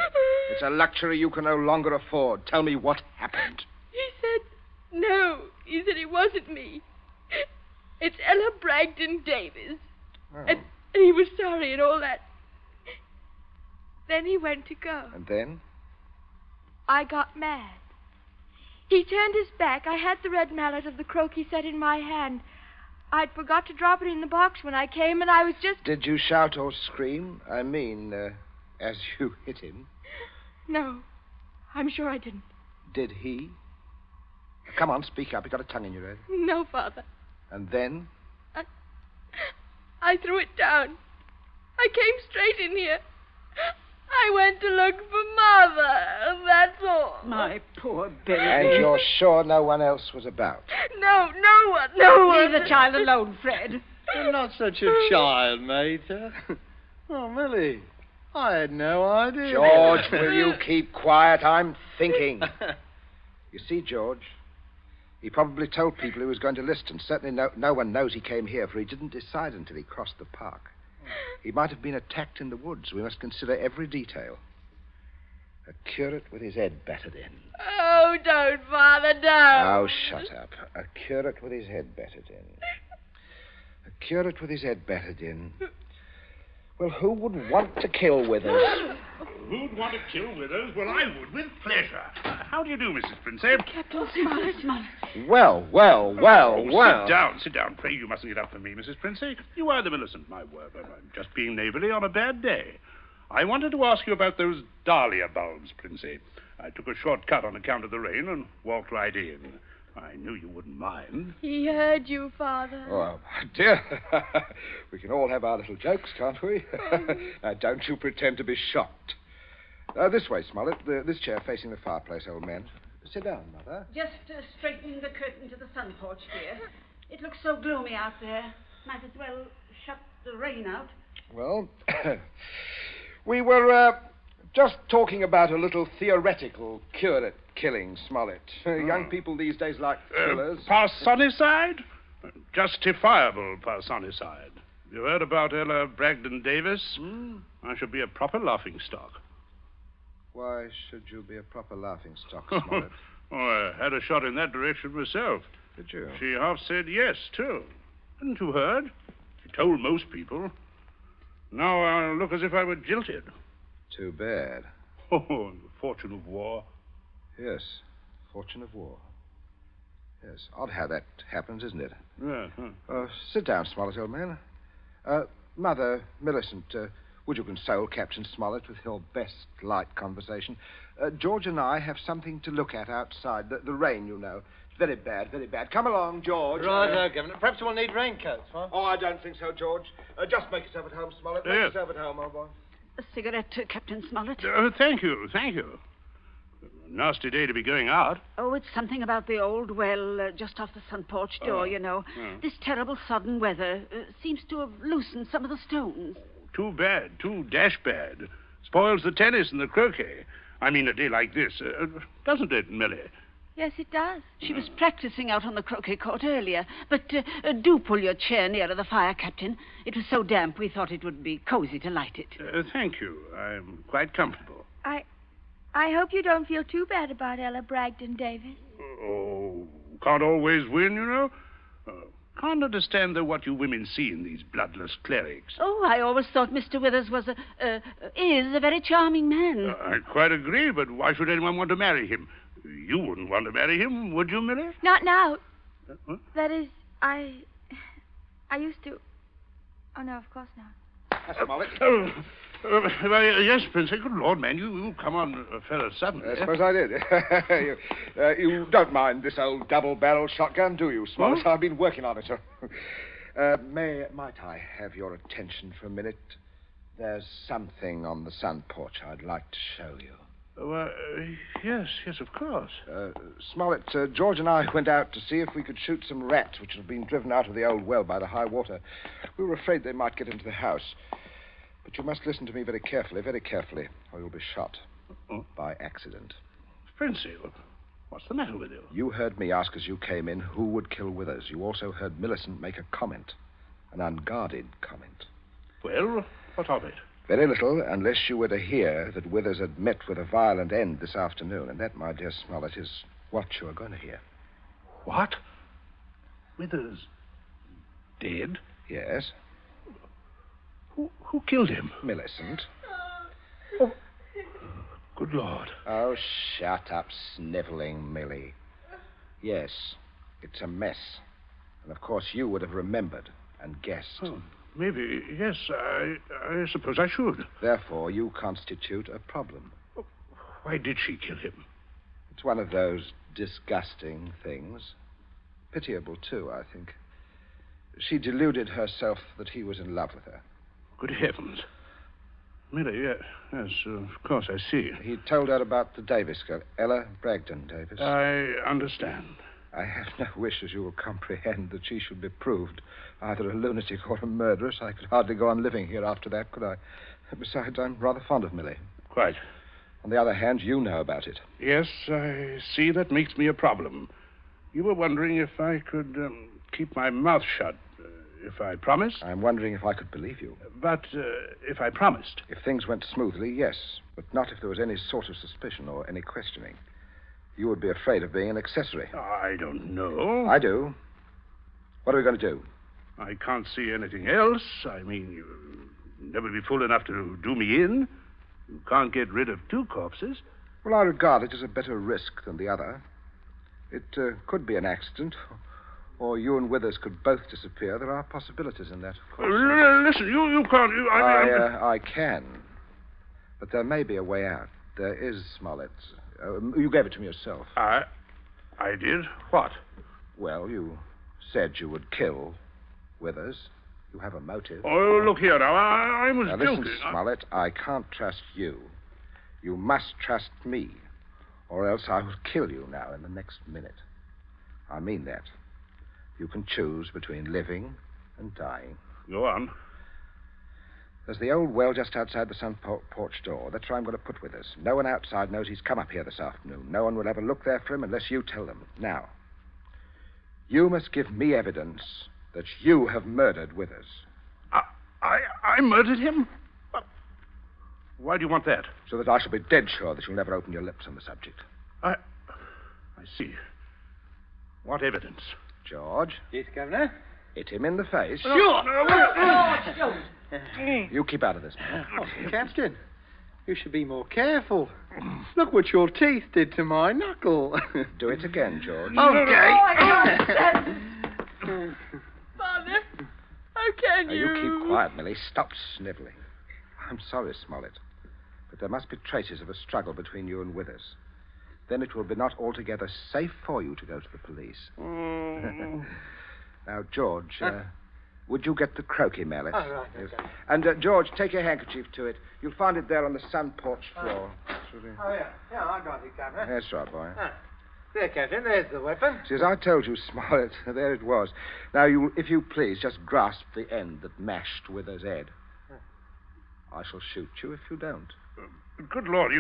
It's a luxury you can no longer afford. Tell me what happened. He said, no. He said it wasn't me. It's Ella Bragdon Davis. Oh. And he was sorry and all that. Then he went to go. And then? I got mad. He turned his back. I had the red mallet of the croquet set in my hand. I'd forgot to drop it in the box when I came, and I was just... Did you shout or scream? I mean, as you hit him? No, I'm sure I didn't. Did he? Come on, speak up. You got a tongue in your head. No, Father. And then? I threw it down. I came straight in here. I went to look for Mother, that's all. My poor baby. And you're sure no one else was about? No one. Leave the child alone, Fred. You're not such a child, Mater. Oh, Millie, I had no idea. George, will you keep quiet? I'm thinking. You see, George, he probably told people he was going to Liston. Certainly no one knows he came here, for he didn't decide until he crossed the park. He might have been attacked in the woods. We must consider every detail. A curate with his head battered in. Oh, don't, Father, don't. Oh, shut up. A curate with his head battered in. A curate with his head battered in. Well, who would want to kill Withers? Who'd want to kill Withers? Well, I would, with pleasure. How do you do, Mrs. Princep? Captain Smollett. Well. Sit down. Pray, you mustn't get up for me, Mrs. Princey. You are the Millicent, my word. I'm just being neighborly on a bad day. I wanted to ask you about those dahlia bulbs, Princey. I took a short cut on account of the rain and walked right in. I knew you wouldn't mind. He heard you, Father. Oh, dear. We can all have our little jokes, can't we? Now, don't you pretend to be shocked. This way, Smollett. This chair facing the fireplace, old man. Sit down, Mother. Just straightening the curtain to the sun porch, dear. It looks so gloomy out there. Might as well shut the rain out. Well, we were just talking about a little theoretical curate killing, Smollett. Young people these days like thrillers. Parsonicide? Justifiable parsonicide. You heard about Ella Bragdon Davis? I should be a proper laughingstock. Why should you be a proper laughingstock, Smollett? I had a shot in that direction myself. Did you? She half said yes, too. Hadn't you heard? She told most people. Now I look as if I were jilted. Too bad. Oh, the fortune of war. Yes, fortune of war. Yes, odd how that happens, isn't it? Yeah. Sit down, Smollett, old man. Mother, Millicent, would you console Captain Smollett with your best light conversation? George and I have something to look at outside. The rain, you know. It's very bad, very bad. Come along, George. Right, Governor. Perhaps we'll need raincoats, huh? Oh, I don't think so, George. Just make yourself at home, Smollett. Make yourself at home, old boy. A cigarette, Captain Smollett? Thank you. Nasty day to be going out. Oh, it's something about the old well just off the sun porch door, you know. This terrible sudden weather seems to have loosened some of the stones. Too bad. Too dash bad. Spoils the tennis and the croquet. I mean, a day like this. Doesn't it, Millie? Yes, it does. She was practicing out on the croquet court earlier. But do pull your chair nearer the fire, Captain. It was so damp we thought it would be cozy to light it. Thank you. I'm quite comfortable. I hope you don't feel too bad about Ella Bragdon Davis. Oh, can't always win, you know. Can't understand, though, what you women see in these bloodless clerics. Oh, I always thought Mr. Withers was is a very charming man. I quite agree, but why should anyone want to marry him? You wouldn't want to marry him, would you, Millie? Not now. What? That is, I used to. Oh, no, of course not. Smollett. Yes, Princey. Good Lord, man, you come on fairly suddenly. I suppose I did. You don't mind this old double-barrel shotgun, do you, Smollett? I've been working on it. Might I have your attention for a minute? There's something on the sun porch I'd like to show you. Yes, of course. Smollett, George and I went out to see if we could shoot some rats which had been driven out of the old well by the high water. We were afraid they might get into the house. But you must listen to me very carefully, or you'll be shot. By accident. Princey, what's the matter with you? You heard me ask as you came in who would kill Withers. You also heard Millicent make a comment. An unguarded comment. Well, what of it? Very little, unless you were to hear that Withers had met with a violent end this afternoon. And that, my dear Smollett, is what you are going to hear. What? Withers dead? Yes. Who killed him? Millicent. Oh, good Lord. Oh, shut up, sniveling Millie. Yes, it's a mess. And, of course, you would have remembered and guessed. Oh, maybe, yes, I suppose I should. Therefore, you constitute a problem. Why did she kill him? It's one of those disgusting things. Pitiable, too, I think. She deluded herself that he was in love with her. Good heavens. Millie, yes, of course, I see. He told her about the Davis girl, Ella Bragdon Davis. I understand. I have no wish, as you will comprehend, that she should be proved either a lunatic or a murderess. I could hardly go on living here after that, could I? Besides, I'm rather fond of Millie. Quite. On the other hand, you know about it. Yes, I see that makes me a problem. You were wondering if I could keep my mouth shut. If I promised? I'm wondering if I could believe you. But if I promised? If things went smoothly, yes. But not if there was any sort of suspicion or any questioning. You would be afraid of being an accessory. I don't know. I do. What are we going to do? I can't see anything else. I mean, you'll never be fool enough to do me in. You can't get rid of two corpses. Well, I regard it as a better risk than the other. It could be an accident, or you and Withers could both disappear. There are possibilities in that, of course. Listen, you can't... I can. But there may be a way out. There is, Smollett. You gave it to me yourself. I did? What? Well, you said you would kill Withers. You have a motive. Oh, look here now. I was listen, guilty. Smollett, I can't trust you. You must trust me, or else I will kill you now in the next minute. I mean that. You can choose between living and dying. Go on. There's the old well just outside the sun porch door. That's where I'm going to put Withers. No one outside knows he's come up here this afternoon. No one will ever look there for him unless you tell them. Now, you must give me evidence that you have murdered Withers. I murdered him? Why do you want that? So that I shall be dead sure that you'll never open your lips on the subject. I see. What evidence? George? Yes, Governor? Hit him in the face. Sure. You keep out of this, man. Oh, Captain, you should be more careful. Look what your teeth did to my knuckle. Do it again, George. Okay. Father, how can Now, you keep quiet, Millie. Stop sniveling. I'm sorry, Smollett, but there must be traces of a struggle between you and Withers. Then it will be not altogether safe for you to go to the police. Now, George, would you get the croquet mallet? Oh, right, yes. okay. And, George, take your handkerchief to it. You'll find it there on the sun porch floor. Oh, yeah. Yeah, I got it, Governor. That's right, boy. There, Captain, there's the weapon. See, as I told you, Smollett, there it was. Now, you, if you please, just grasp the end that mashed Withers' head. I shall shoot you if you don't. Good Lord,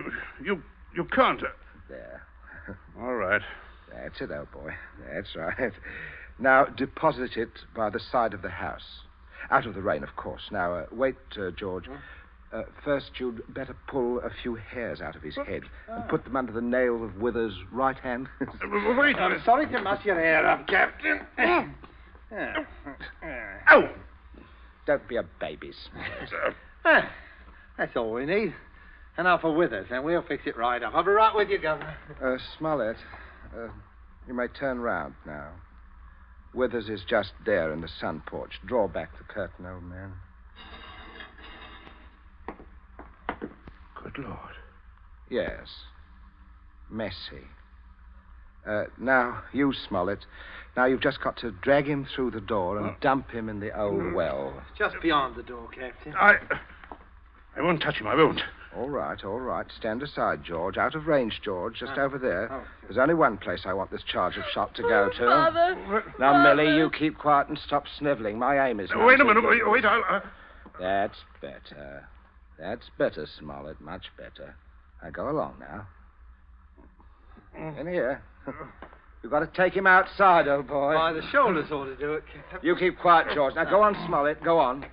you can't. There. All right. That's it, old boy. That's right. Now, deposit it by the side of the house. Out of the rain, of course. Now, wait, George. First, you'd better pull a few hairs out of his head and put them under the nail of Withers' right hand. Wait, I'm sorry to mess your hair up, Captain. Oh! Don't be a baby, Smollett. That's all we need. And now for Withers, and we'll fix it right up. I'll be right with you, Governor. Smollett, you may turn round now. Withers is just there in the sun porch. Draw back the curtain, old man. Good Lord. Yes. Messy. Now, you, Smollett. Now you've just got to drag him through the door and dump him in the old well. Just beyond the door, Captain. I won't touch him, I won't. All right, all right. Stand aside, George. Out of range, George. Just over there. Oh. There's only one place I want this charge of shot to go to. Father. Now, Father. Millie, you keep quiet and stop sniveling. My aim is... Wait a minute, wait, I'll... That's better. That's better, Smollett. Much better. Now, go along now. In here. You've got to take him outside, old boy. By the shoulders ought to do it, Captain. You keep quiet, George. Now, go on, Smollett. Go on.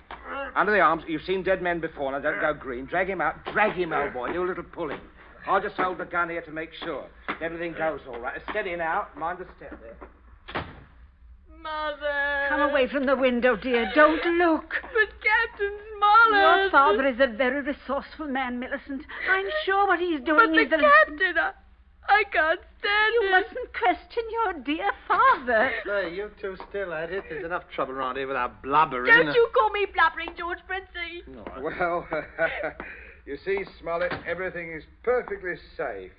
Under the arms. You've seen dead men before. Now, don't go green. Drag him out. Drag him, old boy. Do a little pulling. I'll just hold the gun here to make sure. Everything goes all right. Steady now. Mind the step there. Mother. Come away from the window, dear. Don't look. But Captain Smollett. Your father is a very resourceful man, Millicent. I'm sure what he's doing But is the Captain, I can't stand You it. mustn't question your dear father. Say, you two still at it. There's enough trouble around here without blubbering. Don't you call me blubbering, George Princey. Well, you see, Smollett, everything is perfectly safe.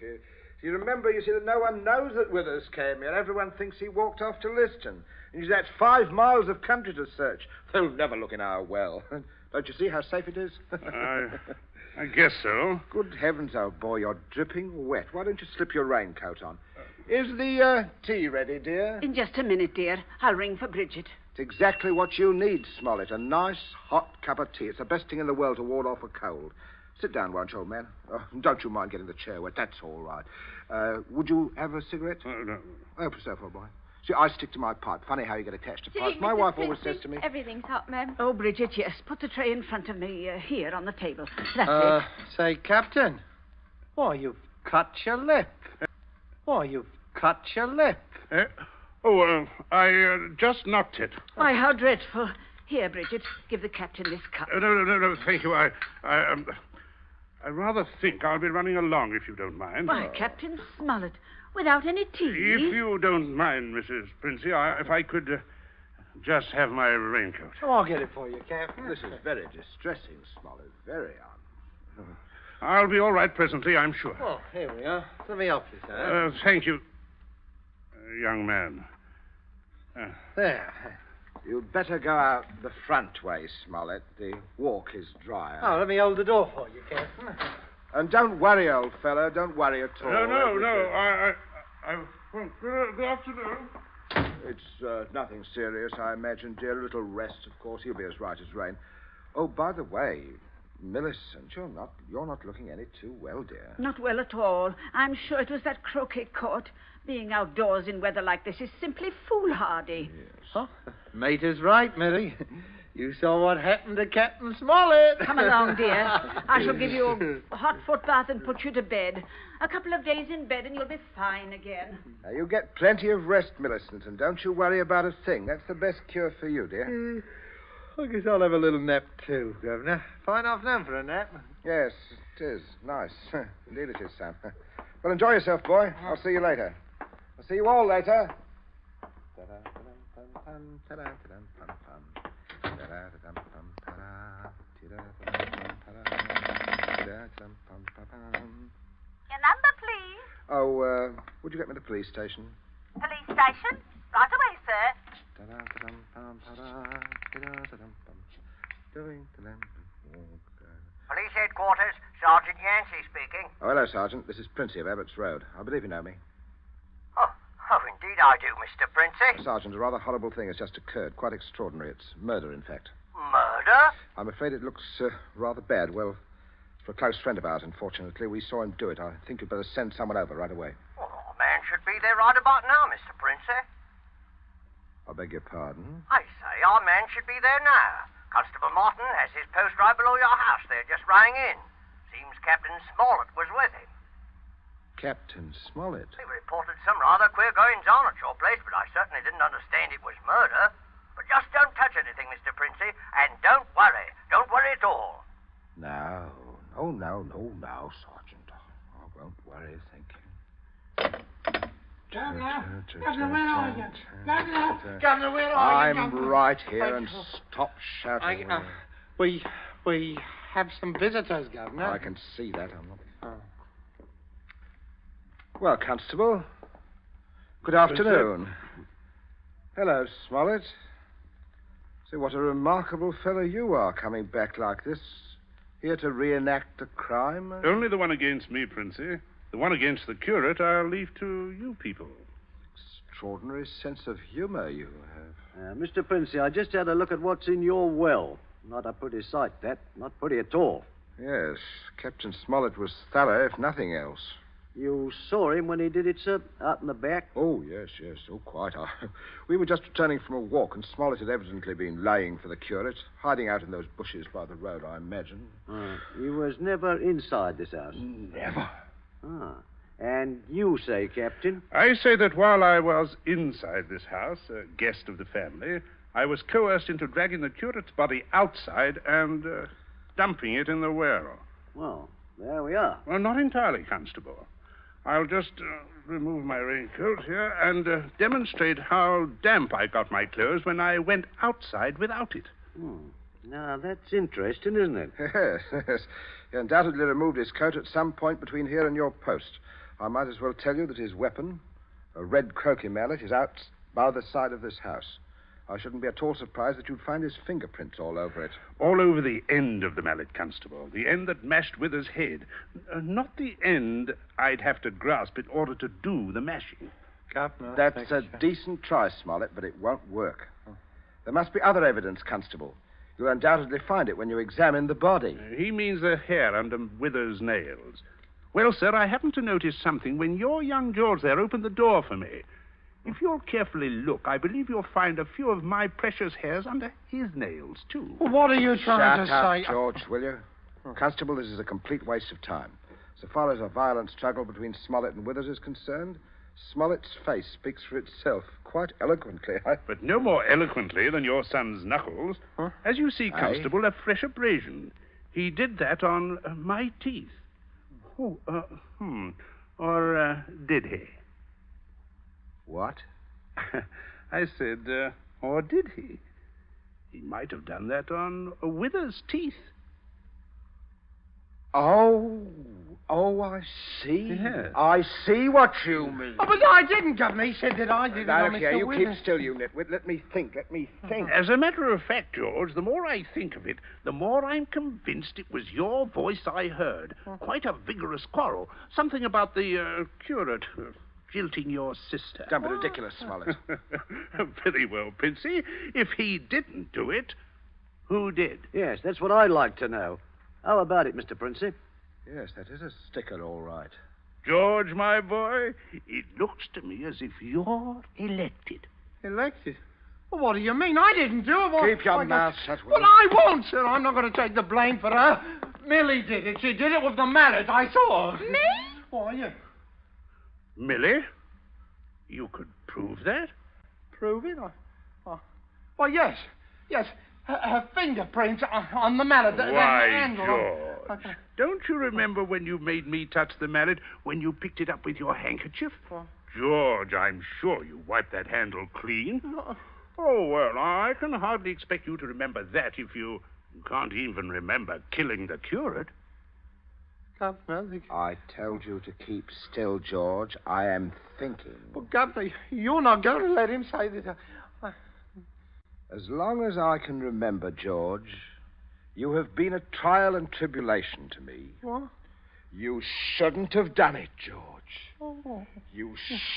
You remember, you see, that no one knows that Withers came here. Everyone thinks he walked off to Liston. And you see, that's 5 miles of country to search. They'll never look in our well. Don't you see how safe it is? I guess so. Good heavens, old boy, you're dripping wet. Why don't you slip your raincoat on? Is the tea ready, dear? In just a minute, dear. I'll ring for Bridget. It's exactly what you need, Smollett. A nice, hot cup of tea. It's the best thing in the world to ward off a cold. Sit down, won't you, old man? Oh, don't you mind getting the chair wet. That's all right. Would you have a cigarette? No. Help yourself, old boy. See, I stick to my pipe. Funny how you get attached to See, pipes. My Mrs. wife always Princey, says to me... Everything's hot, ma'am. Oh, Bridget, yes. Put the tray in front of me here on the table. That's it. Say, Captain. Why, you've cut your lip. Why, you've cut your lip. I just knocked it. Why, how dreadful. Here, Bridget, give the captain this cup. No, thank you. I rather think I'll be running along, if you don't mind. Why, Captain Smollett, without any tea? If you don't mind, Mrs. Princey, if I could just have my raincoat. Oh, I'll get it for you, Captain. This is very distressing, Smollett. Very I'll be all right presently, I'm sure. Oh, here we are. Let me help you, sir. Thank you, young man. There. You'd better go out the front way, Smollett. The walk is drier. Oh, let me hold the door for you, Captain. And don't worry, old fellow. Don't worry at all. No. I won't. Good afternoon. It's nothing serious, I imagine, dear. A little rest, of course. He'll be as right as rain. Oh, by the way, Millicent, you're not looking any too well, dear. Not well at all. I'm sure it was that croquet court. Being outdoors in weather like this is simply foolhardy. Yes. Oh, mate is right, Millie. You saw what happened to Captain Smollett. Come along, dear. I shall give you a hot foot bath and put you to bed. A couple of days in bed and you'll be fine again. Now, you get plenty of rest, Millicent, and don't you worry about a thing. That's the best cure for you, dear. I guess I'll have a little nap, too, Governor. Fine afternoon for a nap. Yes, it is. Nice. Indeed it is, Sam. Well, enjoy yourself, boy. I'll see you later. I'll see you all later. Your number, please. Oh, would you get me to the police station? Police station. Right away, sir. Police headquarters, Sergeant Yancey speaking. Oh, hello, Sergeant. This is Princey of Abbott's Road. I believe you know me. Oh, indeed I do, Mr. Princey. Sergeant, a rather horrible thing has just occurred. Quite extraordinary. It's murder, in fact. Murder? I'm afraid it looks rather bad. Well, for a close friend of ours, unfortunately. We saw him do it. I think you'd better send someone over right away. Well, our man should be there right about now, Mr. Princey. I beg your pardon? I say our man should be there now. Constable Martin has his post right below your house there, just rang in. Seems Captain Smollett was with him. Captain Smollett? He reported some rather queer goings-on at your place, but I certainly didn't understand it was murder. But just don't touch anything, Mr. Princey, and don't worry. Don't worry at all. No, Sergeant. I won't worry, thank you. Governor, where are you? Governor, where are you? I'm right here, and stop shouting. We have some visitors, Governor. I can see that. I'm not... Well, Constable, good afternoon. Hello, Smollett. See, what a remarkable fellow you are, coming back like this. Here to reenact a crime. Only the one against me, Princey. The one against the curate I'll leave to you people. Extraordinary sense of humor you have. Mr. Princey, I just had a look at what's in your well. Not a pretty sight, that. Not pretty at all. Yes, Captain Smollett was thorough, if nothing else. You saw him when he did it, sir, out in the back? Oh, yes. Oh, quite. We were just returning from a walk, and Smollett had evidently been laying for the curate, hiding out in those bushes by the road, I imagine. He was never inside this house? Never. And you say, Captain? I say that while I was inside this house, a guest of the family, I was coerced into dragging the curate's body outside and dumping it in the well. Well, there we are. Well, not entirely, Constable. I'll just remove my raincoat here and demonstrate how damp I got my clothes when I went outside without it. Now, that's interesting, isn't it? Yes. He undoubtedly removed his coat at some point between here and your post. I might as well tell you that his weapon, a red croquet mallet, is out by the side of this house. I shouldn't be at all surprised that you'd find his fingerprints all over it. All over the end of the mallet, Constable. The end that mashed Withers' head. Not the end I'd have to grasp in order to do the mashing. Governor, that's a decent try, Smollett, but it won't work. There must be other evidence, Constable. You'll undoubtedly find it when you examine the body. He means the hair under Withers' nails. Well, sir, I happened to notice something when your young George there opened the door for me. If you'll carefully look, I believe you'll find a few of my precious hairs under his nails, too. Well, what are you trying to say? Shut up, George, will you? Constable, this is a complete waste of time. So far as a violent struggle between Smollett and Withers is concerned, Smollett's face speaks for itself quite eloquently. But no more eloquently than your son's knuckles. As you see, Constable, a fresh abrasion. He did that on my teeth. Or did he? What? I said, or did he? He might have done that on Withers' teeth. Oh, I see. Yes. I see what you mean. Oh, but I didn't, Governor. He said that I did it on Mr. You Withers. keep still, you nitwit. Let me think. As a matter of fact, George, the more I think of it, the more I'm convinced it was your voice I heard. Quite a vigorous quarrel. Something about the curate jilting your sister. Don't be ridiculous, Smollett. Very well, Princey. If he didn't do it, who did? Yes, that's what I'd like to know. How about it, Mr. Princey? Yes, that is a sticker, all right. George, my boy, it looks to me as if you're elected. Elected? Well, what do you mean? I didn't do it. Keep your mouth shut, will But you? I won't, sir. I'm not going to take the blame for her. Millie did it. She did it with the mallet. I saw her. Me? Why, yeah. Millie? You could prove that? Prove it? Well, yes. Yes. Her fingerprints on the mallet. Why, the handle. George, don't you remember when you made me touch the mallet when you picked it up with your handkerchief? George, I'm sure you wiped that handle clean. Oh, well, I can hardly expect you to remember that if you can't even remember killing the curate. Governor, I told you to keep still, George. I am thinking. Well, Governor, you're not going to let him say that. As long as I can remember, George, you have been a trial and tribulation to me. What? You shouldn't have done it, George. Oh. You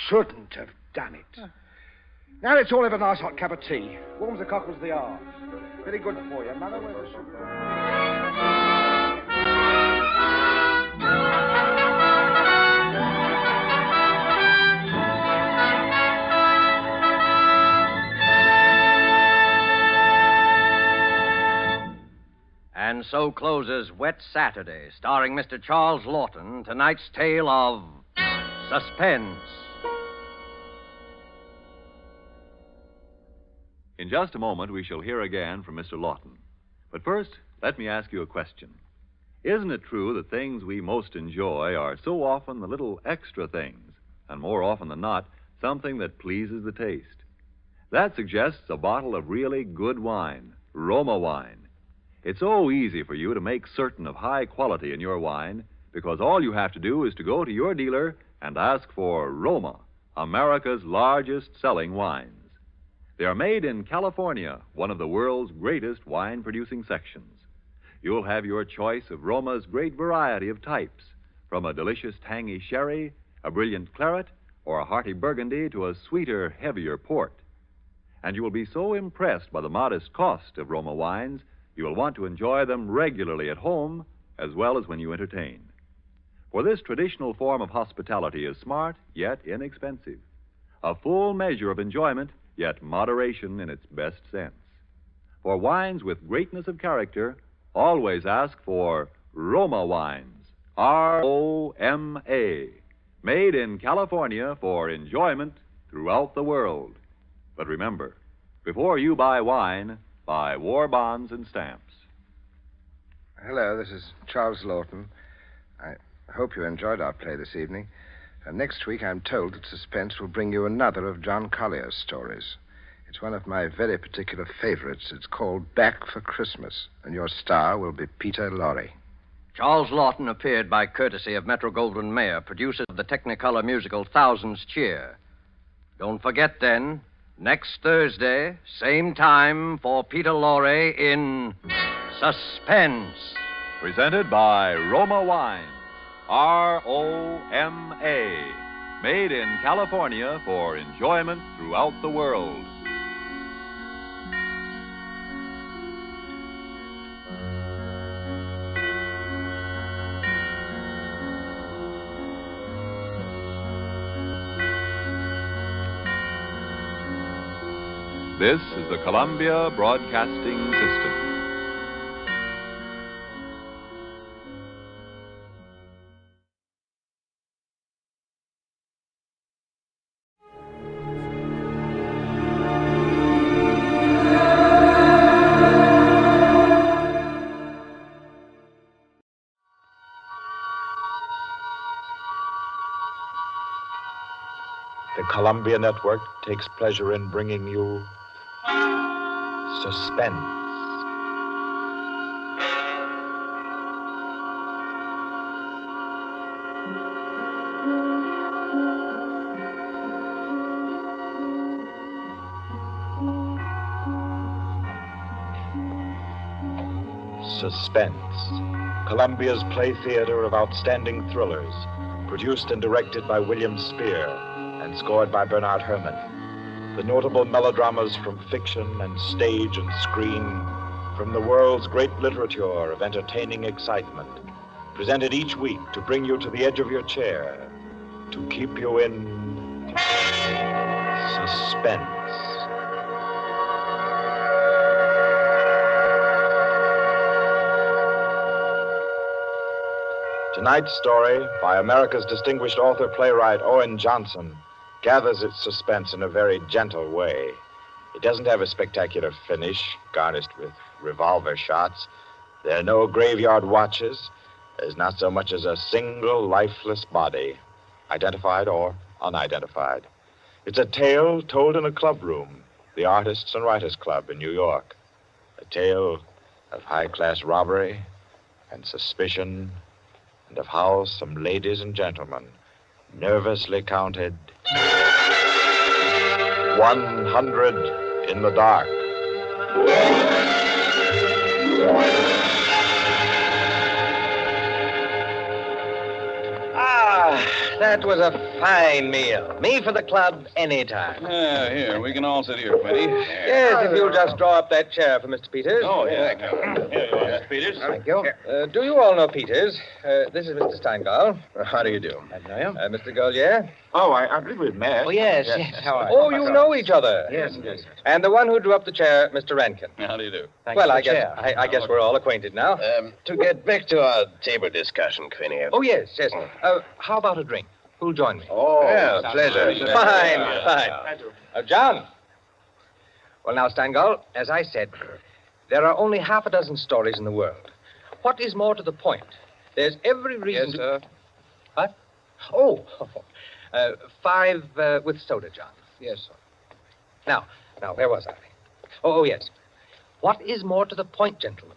shouldn't have done it. Now let's all have a nice hot cup of tea. Warms the cockles of the arms. Very good for you, Mother. Where's the sugar? And so closes Wet Saturday, starring Mr. Charles Lawton, tonight's tale of Suspense. In just a moment, we shall hear again from Mr. Lawton. But first, let me ask you a question. Isn't it true that things we most enjoy are so often the little extra things, and more often than not, something that pleases the taste? That suggests a bottle of really good wine, Roma wine. It's so easy for you to make certain of high quality in your wine because all you have to do is to go to your dealer and ask for Roma, America's largest selling wines. They are made in California, one of the world's greatest wine-producing sections. You'll have your choice of Roma's great variety of types, from a delicious tangy sherry, a brilliant claret, or a hearty burgundy to a sweeter, heavier port. And you will be so impressed by the modest cost of Roma wines, you will want to enjoy them regularly at home as well as when you entertain. For this traditional form of hospitality is smart, yet inexpensive. A full measure of enjoyment, yet moderation in its best sense. For wines with greatness of character, always ask for Roma wines. R-O-M-A. Made in California for enjoyment throughout the world. But remember, before you buy wine, buy war bonds and stamps. Hello, this is Charles Lawton. I hope you enjoyed our play this evening. Next week, I'm told that Suspense will bring you another of John Collier's stories. It's one of my very particular favorites. It's called Back for Christmas, and your star will be Peter Lorre. Charles Lawton appeared by courtesy of Metro-Goldwyn-Mayer, producer of the Technicolor musical Thousands Cheer. Don't forget, then, next Thursday, same time, for Peter Lorre in Suspense. Presented by Roma Wines. R-O-M-A. Made in California for enjoyment throughout the world. This is the Columbia Broadcasting System. The Columbia Network takes pleasure in bringing you Suspense. Suspense, Columbia's play theater of outstanding thrillers, produced and directed by William Spear and scored by Bernard Herrmann. The notable melodramas from fiction and stage and screen, from the world's great literature of entertaining excitement, presented each week to bring you to the edge of your chair, to keep you in suspense. Tonight's story, by America's distinguished author-playwright Owen Johnson, gathers its suspense in a very gentle way. It doesn't have a spectacular finish, garnished with revolver shots. There are no graveyard watches. There's not so much as a single lifeless body, identified or unidentified. It's a tale told in a club room, the Artists and Writers Club in New York. A tale of high-class robbery and suspicion, and of how some ladies and gentlemen nervously counted 100 in the dark. That was a fine meal. Me for the club anytime. Here, we can all sit here, Petty. Yes, if you'll just draw up that chair for Mr. Peters. Oh, yeah. Here you are, Mr. Peters. Thank you. Do you all know Peters? This is Mr. Steingall. How do you do? I know you. Mr. Gaulier? Oh, I believe we've met. Oh, yes. How are you? Oh, you know each other. Yes. And the one who drew up the chair, Mr. Rankin. How do you do? Well, I guess we're all acquainted now. To get back to our table discussion, Quinny. Oh, yes. How about a drink? Who'll join me? Oh, yeah, pleasure. Fine. John. Well, now, Steingall, as I said, there are only half a dozen stories in the world. What is more to the point? There's every reason Yes, sir. What? Oh, 5 with soda, John. Yes, sir. Now, where was I? Oh, yes. What is more to the point, gentlemen?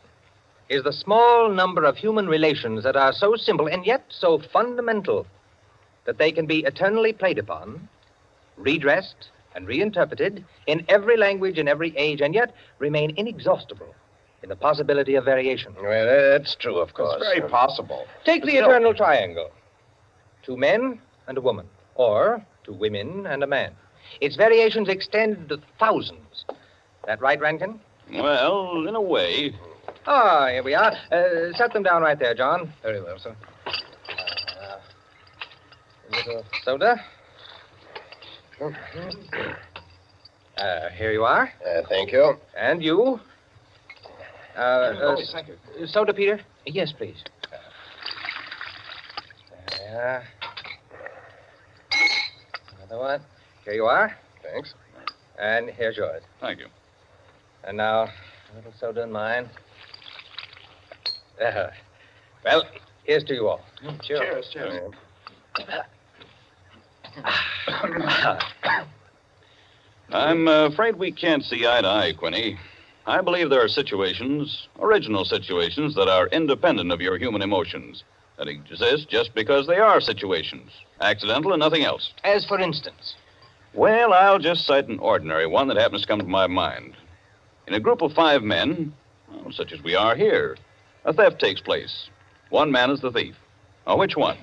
is the small number of human relations that are so simple and yet so fundamental that they can be eternally played upon, redressed, and reinterpreted in every language, in every age, and yet remain inexhaustible in the possibility of variation. Well, that's true, of course. It's very possible. Take the eternal triangle. 2 men and a woman, or 2 women and a man. Its variations extend to thousands. That right, Rankin? Well, in a way. Ah, here we are. Set them down right there, John. Very well, sir. A little soda. Here you are. Thank you. And you. Thank you. Soda, Peter? Yes, please. There. Another one. Here you are. Thanks. And here's yours. Thank you. And now, a little soda in mine. Well, here's to you all. Cheers. Cheers. I'm afraid we can't see eye to eye, Quinny. I believe there are situations, original situations, that are independent of your human emotions, that exist just because they are situations, accidental and nothing else. As for instance? Well, I'll just cite an ordinary one that happens to come to my mind. In a group of 5 men, such as we are here, a theft takes place. One man is the thief. Which one?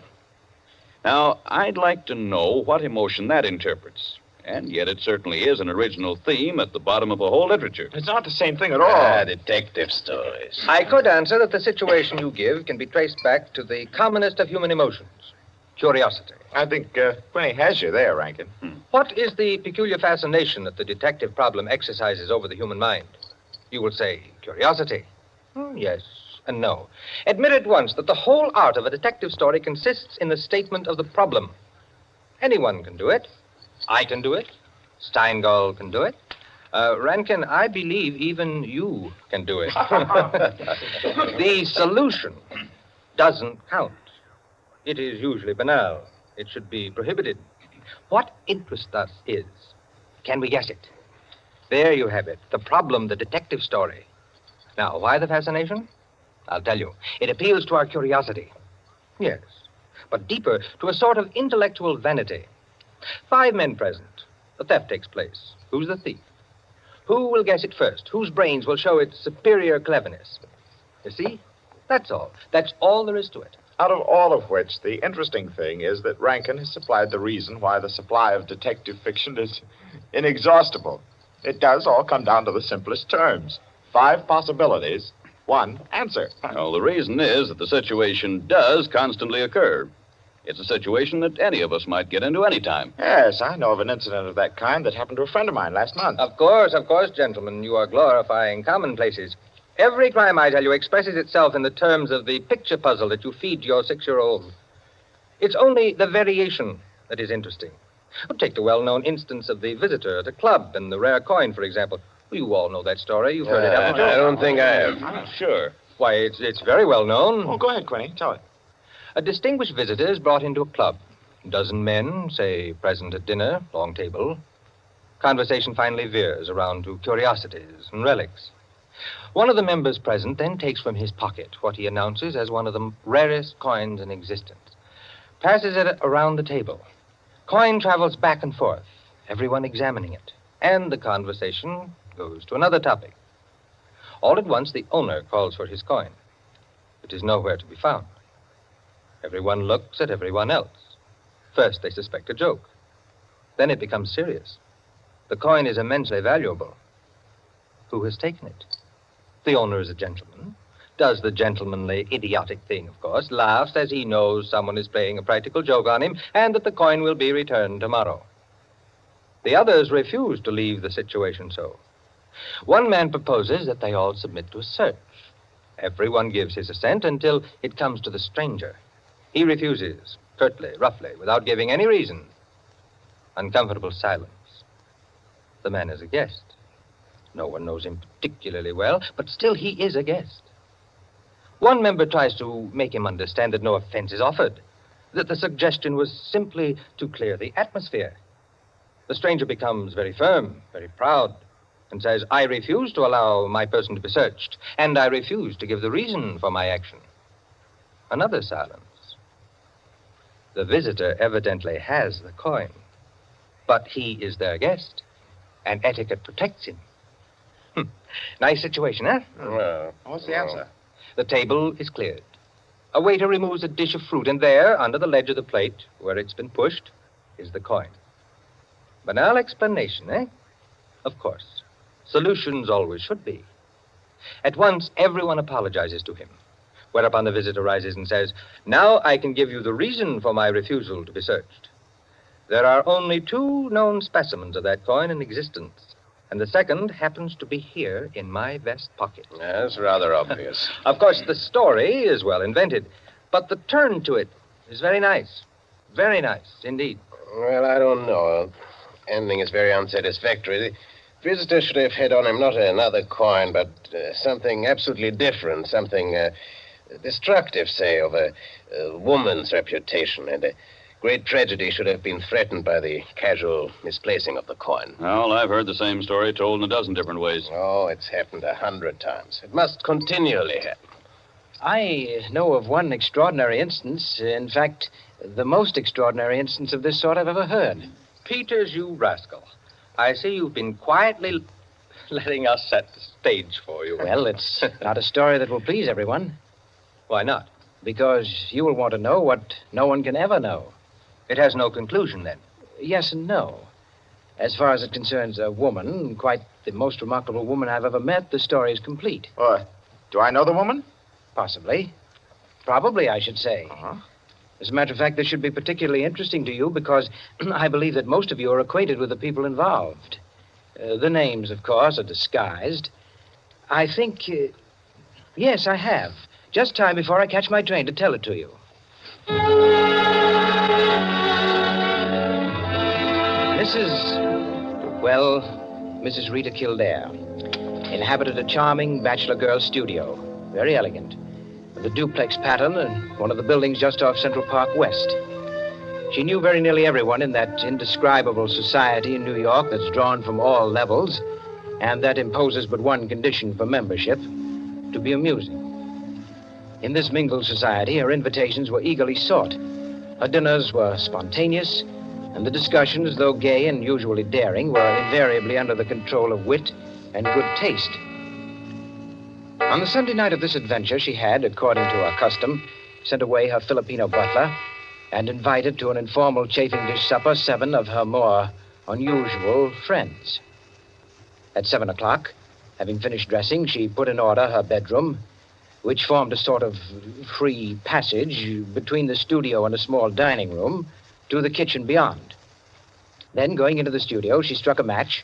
Now, I'd like to know what emotion that interprets. And yet it certainly is an original theme at the bottom of a whole literature. It's not the same thing at all. Detective stories. I could answer that the situation you give can be traced back to the commonest of human emotions, curiosity. I think Quinny has you there, Rankin. What is the peculiar fascination that the detective problem exercises over the human mind? You will say curiosity. Yes and no. Admit at once that the whole art of a detective story consists in the statement of the problem. Anyone can do it. I can do it. Steingall can do it. Rankin, I believe even you can do it. The solution doesn't count. It is usually banal. It should be prohibited. What interests us is, can we guess it? There you have it, the problem, the detective story. Now, why the fascination? I'll tell you. It appeals to our curiosity. Yes, but deeper, to a sort of intellectual vanity. 5 men present. The theft takes place. Who's the thief? Who will guess it first? Whose brains will show its superior cleverness? You see? That's all. That's all there is to it. Out of all of which, the interesting thing is that Rankin has supplied the reason why the supply of detective fiction is inexhaustible. It does all come down to the simplest terms. 5 possibilities, 1 answer. Well, the reason is that the situation does constantly occur. It's a situation that any of us might get into any time. Yes, I know of an incident of that kind that happened to a friend of mine last month. Of course, gentlemen. You are glorifying commonplaces. Every crime, I tell you, expresses itself in the terms of the picture puzzle that you feed to your 6-year-old. It's only the variation that is interesting. Take the well-known instance of the visitor at a club and the rare coin, for example. You all know that story. You've heard it, haven't you? I don't think I have. Sure. Why, it's very well known. Oh, go ahead, Quinny. Tell it. A distinguished visitor is brought into a club. A dozen men, say, present at dinner, long table. Conversation finally veers around to curiosities and relics. One of the members present then takes from his pocket what he announces as one of the rarest coins in existence. Passes it around the table. Coin travels back and forth, everyone examining it. And the conversation goes to another topic. All at once, the owner calls for his coin. It is nowhere to be found. Everyone looks at everyone else. First, they suspect a joke. Then it becomes serious. The coin is immensely valuable. Who has taken it? The owner is a gentleman. Does the gentlemanly, idiotic thing, of course. Laughs as he knows someone is playing a practical joke on him and that the coin will be returned tomorrow. The others refuse to leave the situation so. One man proposes that they all submit to a search. Everyone gives his assent until it comes to the stranger. He refuses, curtly, roughly, without giving any reason. Uncomfortable silence. The man is a guest. No one knows him particularly well, but still he is a guest. One member tries to make him understand that no offense is offered, that the suggestion was simply to clear the atmosphere. The stranger becomes very firm, very proud. and says, I refuse to allow my person to be searched, and I refuse to give the reason for my action. Another silence. The visitor evidently has the coin, but he is their guest, and etiquette protects him. Nice situation, huh? Well, what's the answer? The table is cleared. A waiter removes a dish of fruit, and there, under the ledge of the plate, where it's been pushed, is the coin. Banal explanation, eh? Of course. Solutions always should be. At once, everyone apologizes to him, whereupon the visitor rises and says, now I can give you the reason for my refusal to be searched. There are only 2 known specimens of that coin in existence, and the second happens to be here in my vest pocket. That's rather obvious. Of course, the story is well invented, but the turn to it is very nice. Very nice, indeed. Well, I don't know. Ending is very unsatisfactory. The visitor should have had on him not another coin, but something absolutely different, something destructive, say, of a woman's reputation, and a great tragedy should have been threatened by the casual misplacing of the coin. Well, I've heard the same story told in a dozen different ways. Oh, it's happened 100 times. It must continually happen. I know of one extraordinary instance. In fact, the most extraordinary instance of this sort I've ever heard. Peters, you rascal. I see you've been quietly letting us set the stage for you. Well, it's not a story that will please everyone. Why not? Because you will want to know what no one can ever know. It has no conclusion, then? Yes and no. As far as it concerns a woman, quite the most remarkable woman I've ever met, the story is complete. Do I know the woman? Possibly. Probably, I should say. Uh-huh. As a matter of fact, this should be particularly interesting to you because I believe that most of you are acquainted with the people involved. The names, of course, are disguised. I think... yes, I have. Just time before I catch my train to tell it to you. Mrs. Rita Kildare inhabited a charming bachelor girl studio, very elegant, with a duplex pattern in one of the buildings just off Central Park West. She knew very nearly everyone in that indescribable society in New York that's drawn from all levels and that imposes but one condition for membership, to be amusing. In this mingled society, her invitations were eagerly sought. Her dinners were spontaneous, and the discussions, though gay and usually daring, were invariably under the control of wit and good taste. On the Sunday night of this adventure, she had, according to her custom, sent away her Filipino butler and invited to an informal chafing dish supper 7 of her more unusual friends. At 7 o'clock, having finished dressing, she put in order her bedroom, which formed a sort of free passage between the studio and a small dining room, to the kitchen beyond. Then, going into the studio, she struck a match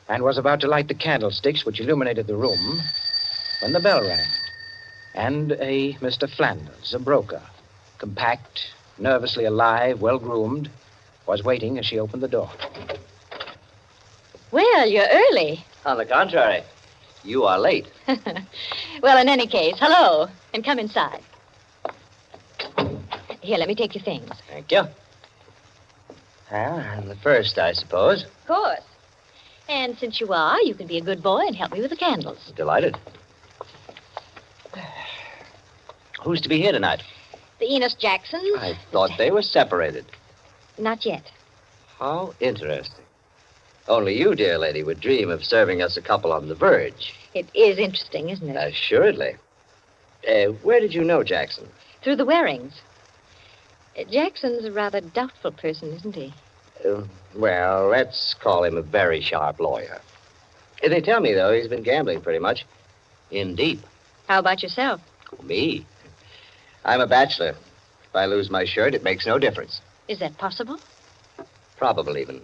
and was about to light the candlesticks which illuminated the room when the bell rang. And a Mr. Flanders, a broker, compact, nervously alive, well-groomed, was waiting as she opened the door. Well, you're early. On the contrary, you are late. Well, in any case, hello, and come inside. Here, let me take your things. Thank you. Well, I'm the first, I suppose. Of course. And since you are, you can be a good boy and help me with the candles. Delighted. Who's to be here tonight? The Enos Jacksons. I thought they were separated. Not yet. How interesting. Only you, dear lady, would dream of serving us a couple on the verge. It is interesting, isn't it? Assuredly. Where did you know Jackson? Through the Warings. Jackson's a rather doubtful person, isn't he? Well, let's call him a very sharp lawyer. They tell me, though, he's been gambling pretty much in deep. How about yourself? Me? I'm a bachelor. If I lose my shirt, it makes no difference. Is that possible? Probable, even.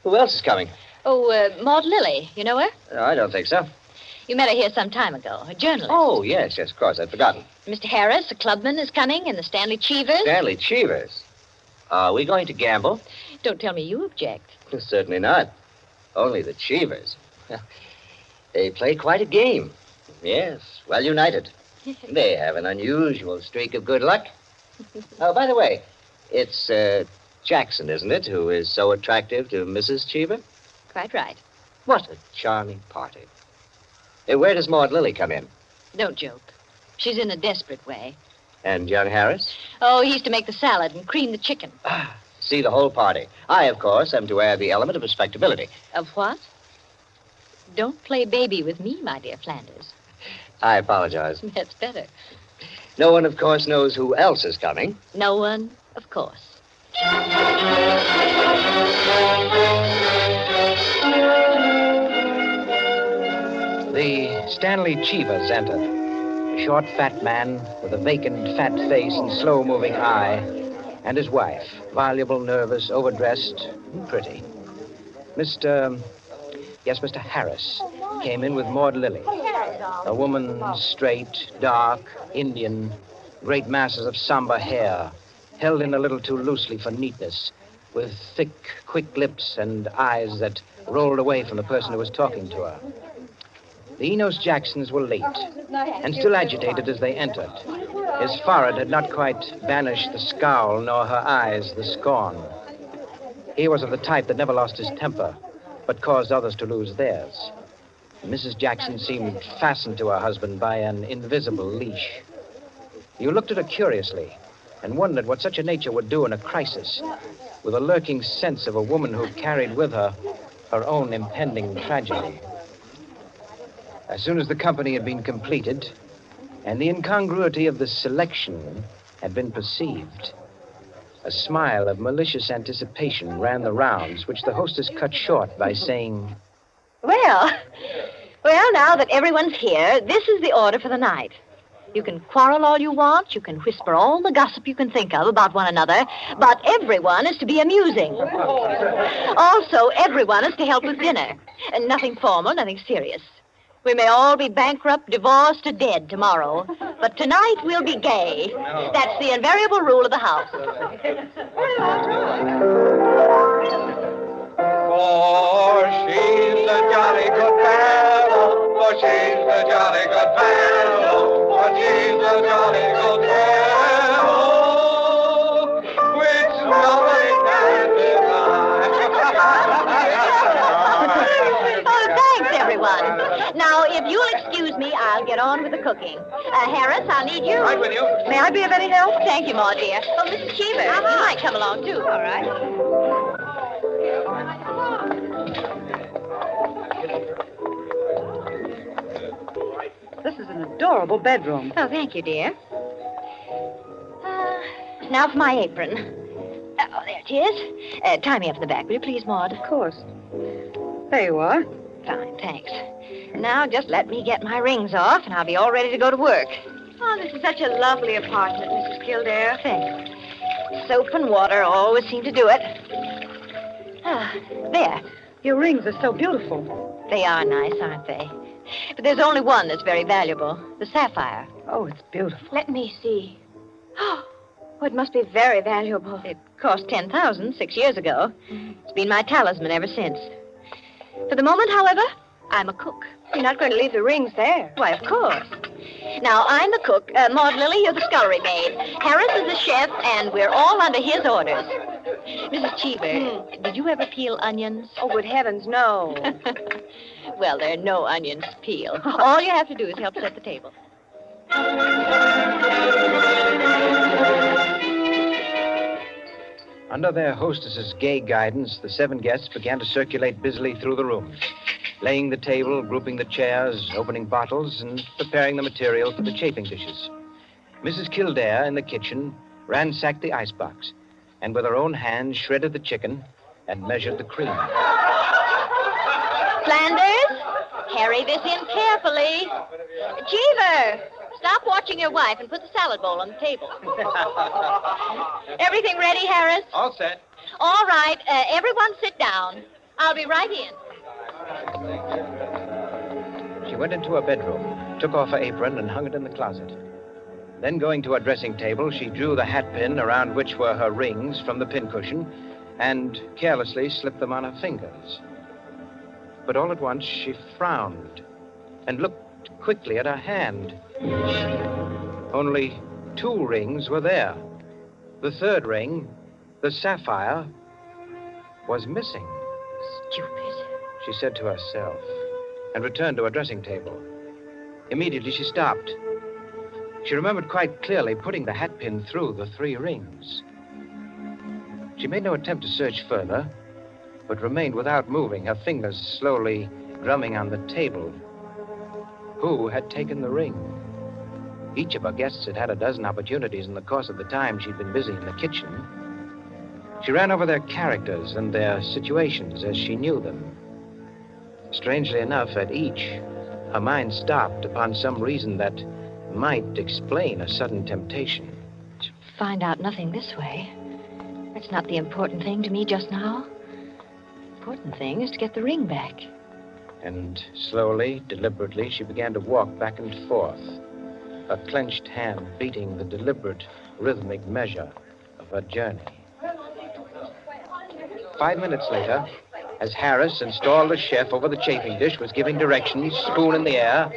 Who else is coming? Oh, Maud Lily. You know her? I don't think so. You met her here some time ago, a journalist. Oh, yes, of course. I'd forgotten. Mr. Harris, a clubman, is coming, and the Stanley Cheevers. Stanley Cheevers? Are we going to gamble? Don't tell me you object. Certainly not. Only the Cheevers. They play quite a game. Yes, well united. They have an unusual streak of good luck. Oh, by the way, it's Jackson, isn't it, who is so attractive to Mrs. Cheever? Quite right. What a charming party. Where does Maud Lily come in? Don't joke. She's in a desperate way. And young Harris? Oh, he's to make the salad and cream the chicken. See the whole party. I, of course, am to add the element of respectability. Of what? Don't play baby with me, my dear Flanders. I apologize. That's better. No one, of course, knows who else is coming. No one, of course. The Stanley Cheevers entered. A short, fat man with a vacant, fat face and slow-moving eye, and his wife, voluble, nervous, overdressed, and pretty. Mr. Harris came in with Maud Lily, a woman straight, dark, Indian, great masses of somber hair, held in a little too loosely for neatness, with thick, quick lips and eyes that rolled away from the person who was talking to her. The Enos Jacksons were late, and still agitated as they entered. His forehead had not quite banished the scowl, nor her eyes the scorn. He was of the type that never lost his temper, but caused others to lose theirs. Mrs. Jackson seemed fastened to her husband by an invisible leash. You looked at her curiously and wondered what such a nature would do in a crisis, with a lurking sense of a woman who carried with her her own impending tragedy. As soon as the company had been completed and the incongruity of the selection had been perceived, a smile of malicious anticipation ran the rounds, which the hostess cut short by saying, Well, now that everyone's here, this is the order for the night. You can quarrel all you want, you can whisper all the gossip you can think of about one another, but everyone is to be amusing. Also, everyone is to help with dinner. And nothing formal, nothing serious. We may all be bankrupt, divorced, or dead tomorrow, but tonight we'll be gay. That's the invariable rule of the house. For she's a jolly good fellow, for she's a jolly good fellow, for she's a jolly good fellow, which nobody can deny. Oh, thanks, everyone. Now, if you'll excuse me, I'll get on with the cooking. Harris, I'll need you. Right with you. May I be of any help? Thank you, Ma, dear. Oh, Mrs. Cheever, you might come along, too. All right. This is an adorable bedroom. Oh, thank you, dear. Now for my apron. Oh, there it is. Tie me up in the back, will you please, Maud? Of course. There you are. Fine, thanks. Now just let me get my rings off, and I'll be all ready to go to work. Oh, this is such a lovely apartment, Mrs. Kildare. Thanks. Soap and water always seem to do it. There. Your rings are so beautiful. They are nice, aren't they? But there's only one that's very valuable, the sapphire. Oh, it's beautiful. Let me see. Oh, it must be very valuable. It cost $10,000 6 years ago. It's been my talisman ever since. For the moment, however, I'm a cook. You're not going to leave the rings there. Why, of course. Now, I'm the cook. Maud Lily, you're the scullery maid. Harris is the chef, and we're all under his orders. Mrs. Cheever, did you ever peel onions? Oh, good heavens, no. Well, there are no onions to peel. All you have to do is help set the table. Under their hostess's gay guidance, the 7 guests began to circulate busily through the room, laying the table, grouping the chairs, opening bottles, and preparing the material for the chafing dishes. Mrs. Kildare, in the kitchen, ransacked the icebox, and with her own hands shredded the chicken and measured the cream. Flanders, carry this in carefully. Cheever, stop watching your wife and put the salad bowl on the table. Everything ready, Harris? All set. All right, everyone sit down. I'll be right in. She went into her bedroom, took off her apron, and hung it in the closet. Then, going to her dressing table, she drew the hat pin around which were her rings from the pincushion and carelessly slipped them on her fingers. But all at once, she frowned and looked quickly at her hand. Only 2 rings were there. The 3rd ring, the sapphire, was missing. Stupid. she said to herself, and returned to her dressing table. Immediately, she stopped. She remembered quite clearly putting the hatpin through the 3 rings. She made no attempt to search further, but remained without moving, her fingers slowly drumming on the table. Who had taken the ring? Each of her guests had had a dozen opportunities in the course of the time she'd been busy in the kitchen. She ran over their characters and their situations as she knew them. Strangely enough, at each, her mind stopped upon some reason that might explain a sudden temptation. Find out nothing this way. That's not the important thing to me just now. Important thing is to get the ring back. And slowly, deliberately, she began to walk back and forth, her clenched hand beating the deliberate, rhythmic measure of her journey. 5 minutes later, as Harris, installed as chef over the chafing dish, was giving directions, spoon in the air,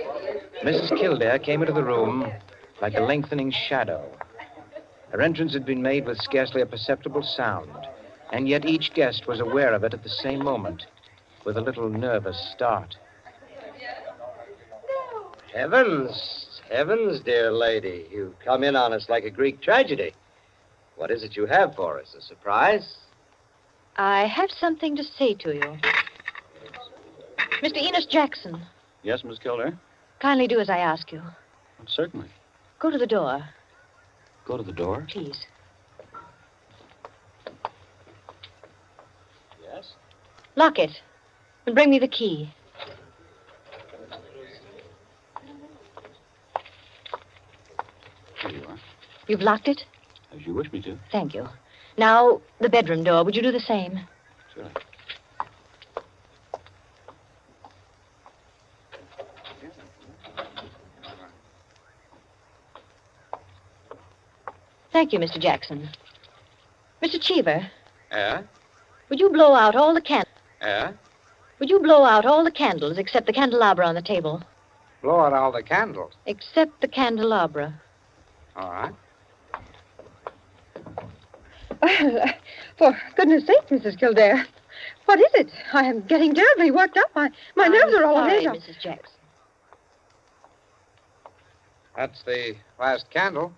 Mrs. Kildare came into the room like a lengthening shadow. Her entrance had been made with scarcely a perceptible sound, and yet each guest was aware of it at the same moment, with a little nervous start. Heavens, heavens, dear lady. You've come in on us like a Greek tragedy. What is it you have for us? A surprise? I have something to say to you. Mr. Enos Jackson, Yes, Miss Kildare? kindly do as I ask you. Certainly. Go to the door, Go to the door. please. Yes? Lock it and bring me the key. Here you are. You've locked it? As you wish me to. Thank you. Now, the bedroom door. Would you do the same? Sure. Thank you, Mr. Jackson. Mr. Cheever, Yeah? would you blow out all the candles? Yeah? Would you blow out all the candles except the candelabra on the table? Blow out all the candles. Except the candelabra. All right. For goodness sake, Mrs. Kildare. What is it? I am getting terribly worked up. My nerves are all sorry, on edge. Mrs. Jackson. That's the last candle.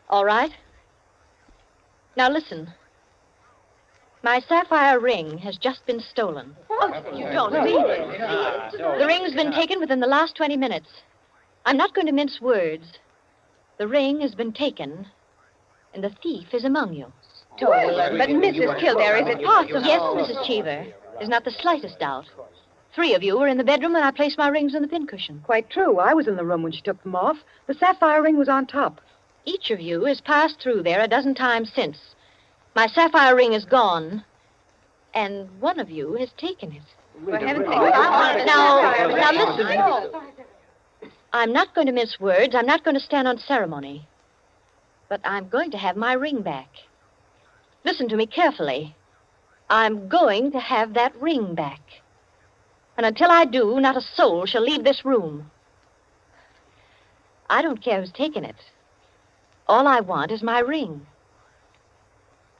All right. Now listen. My sapphire ring has just been stolen. You don't mean it. The ring's been taken within the last 20 minutes. I'm not going to mince words. The ring has been taken, and the thief is among you. But Mrs. Kildare, is it possible? Yes, Mrs. Cheever. There's not the slightest doubt. 3 of you were in the bedroom when I placed my rings on the pincushion. Quite true. I was in the room when she took them off. The sapphire ring was on top. Each of you has passed through there a dozen times since. My sapphire ring is gone, and one of you has taken it. For heaven's sake. Now listen. I'm not going to mince words. I'm not going to stand on ceremony. But I'm going to have my ring back. Listen to me carefully. I'm going to have that ring back. And until I do, not a soul shall leave this room. I don't care who's taken it. All I want is my ring.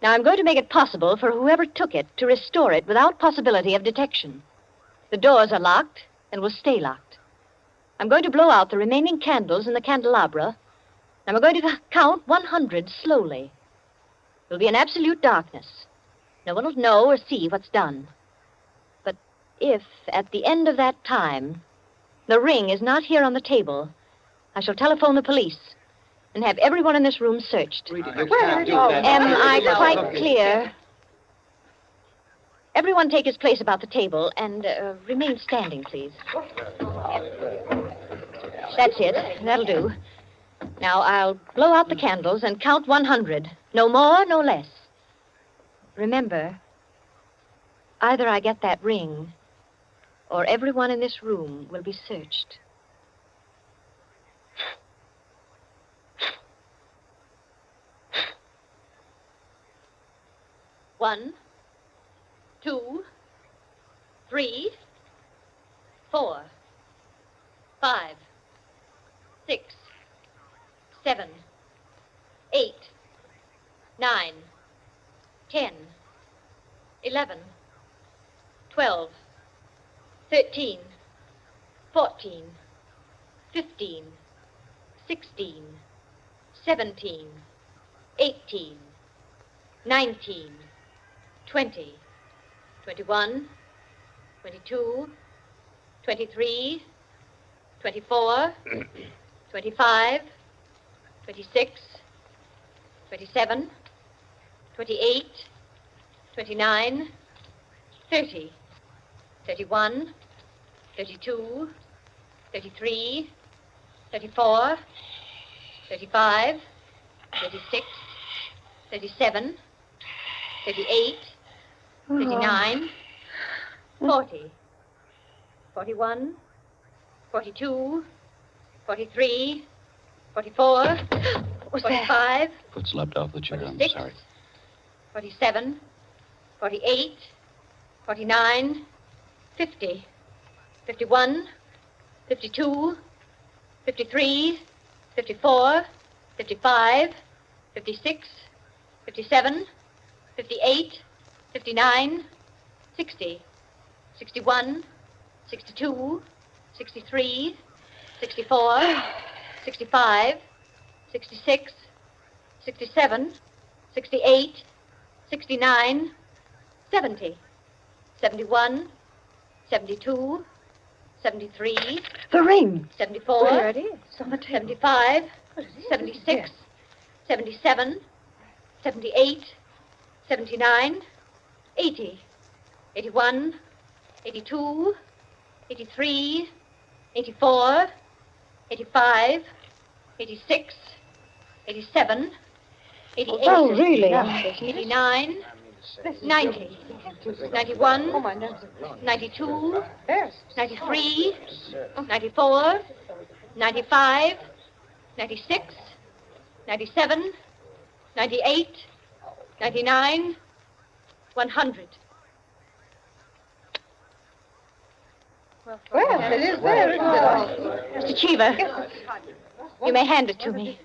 Now, I'm going to make it possible for whoever took it to restore it without possibility of detection. The doors are locked and will stay locked. I'm going to blow out the remaining candles in the candelabra, and I'm going to count 100 slowly. There'll be an absolute darkness. No one will know or see what's done. But if, at the end of that time, the ring is not here on the table, I shall telephone the police and have everyone in this room searched. Am I quite clear? Everyone take his place about the table and remain standing, please. That's it. That'll do. Now, I'll blow out the candles and count 100. No more, no less. Remember, either I get that ring, or everyone in this room will be searched. One, 2, 3, 4, 5, 6, 7, 8, 9, 10, 11, 12, 13, 14, 15, 16, 17, 18, 19, 20, 21, 22, 23, 24, 25, 26, 27, 28, 29, 30, 31, 32, 33, 34, 35, 36, 37, 38, 39, 40, 41, 42, 43, 44, 45, Foot slipped off the chair. I'm 46, sorry. 47, 48, 49, 50, 51, 52, 53, 54, 55, 56, 57, 58, 59, 60, 61, 62, 63, 64, 65, 66, 67, 68, 69, 70, 71, 72, 73. The ring. 74. There it is. On the table. 75. 76. 77. 78. 79. 80. 81. 82. 83. 84. 85. 86. 87. 88. Oh, really? 89. 90. 91. 92. 93. 94. 95. 96. 97. 98. 99. 100. Well, it is there, isn't it? Mr. Cheever, you may hand it to me.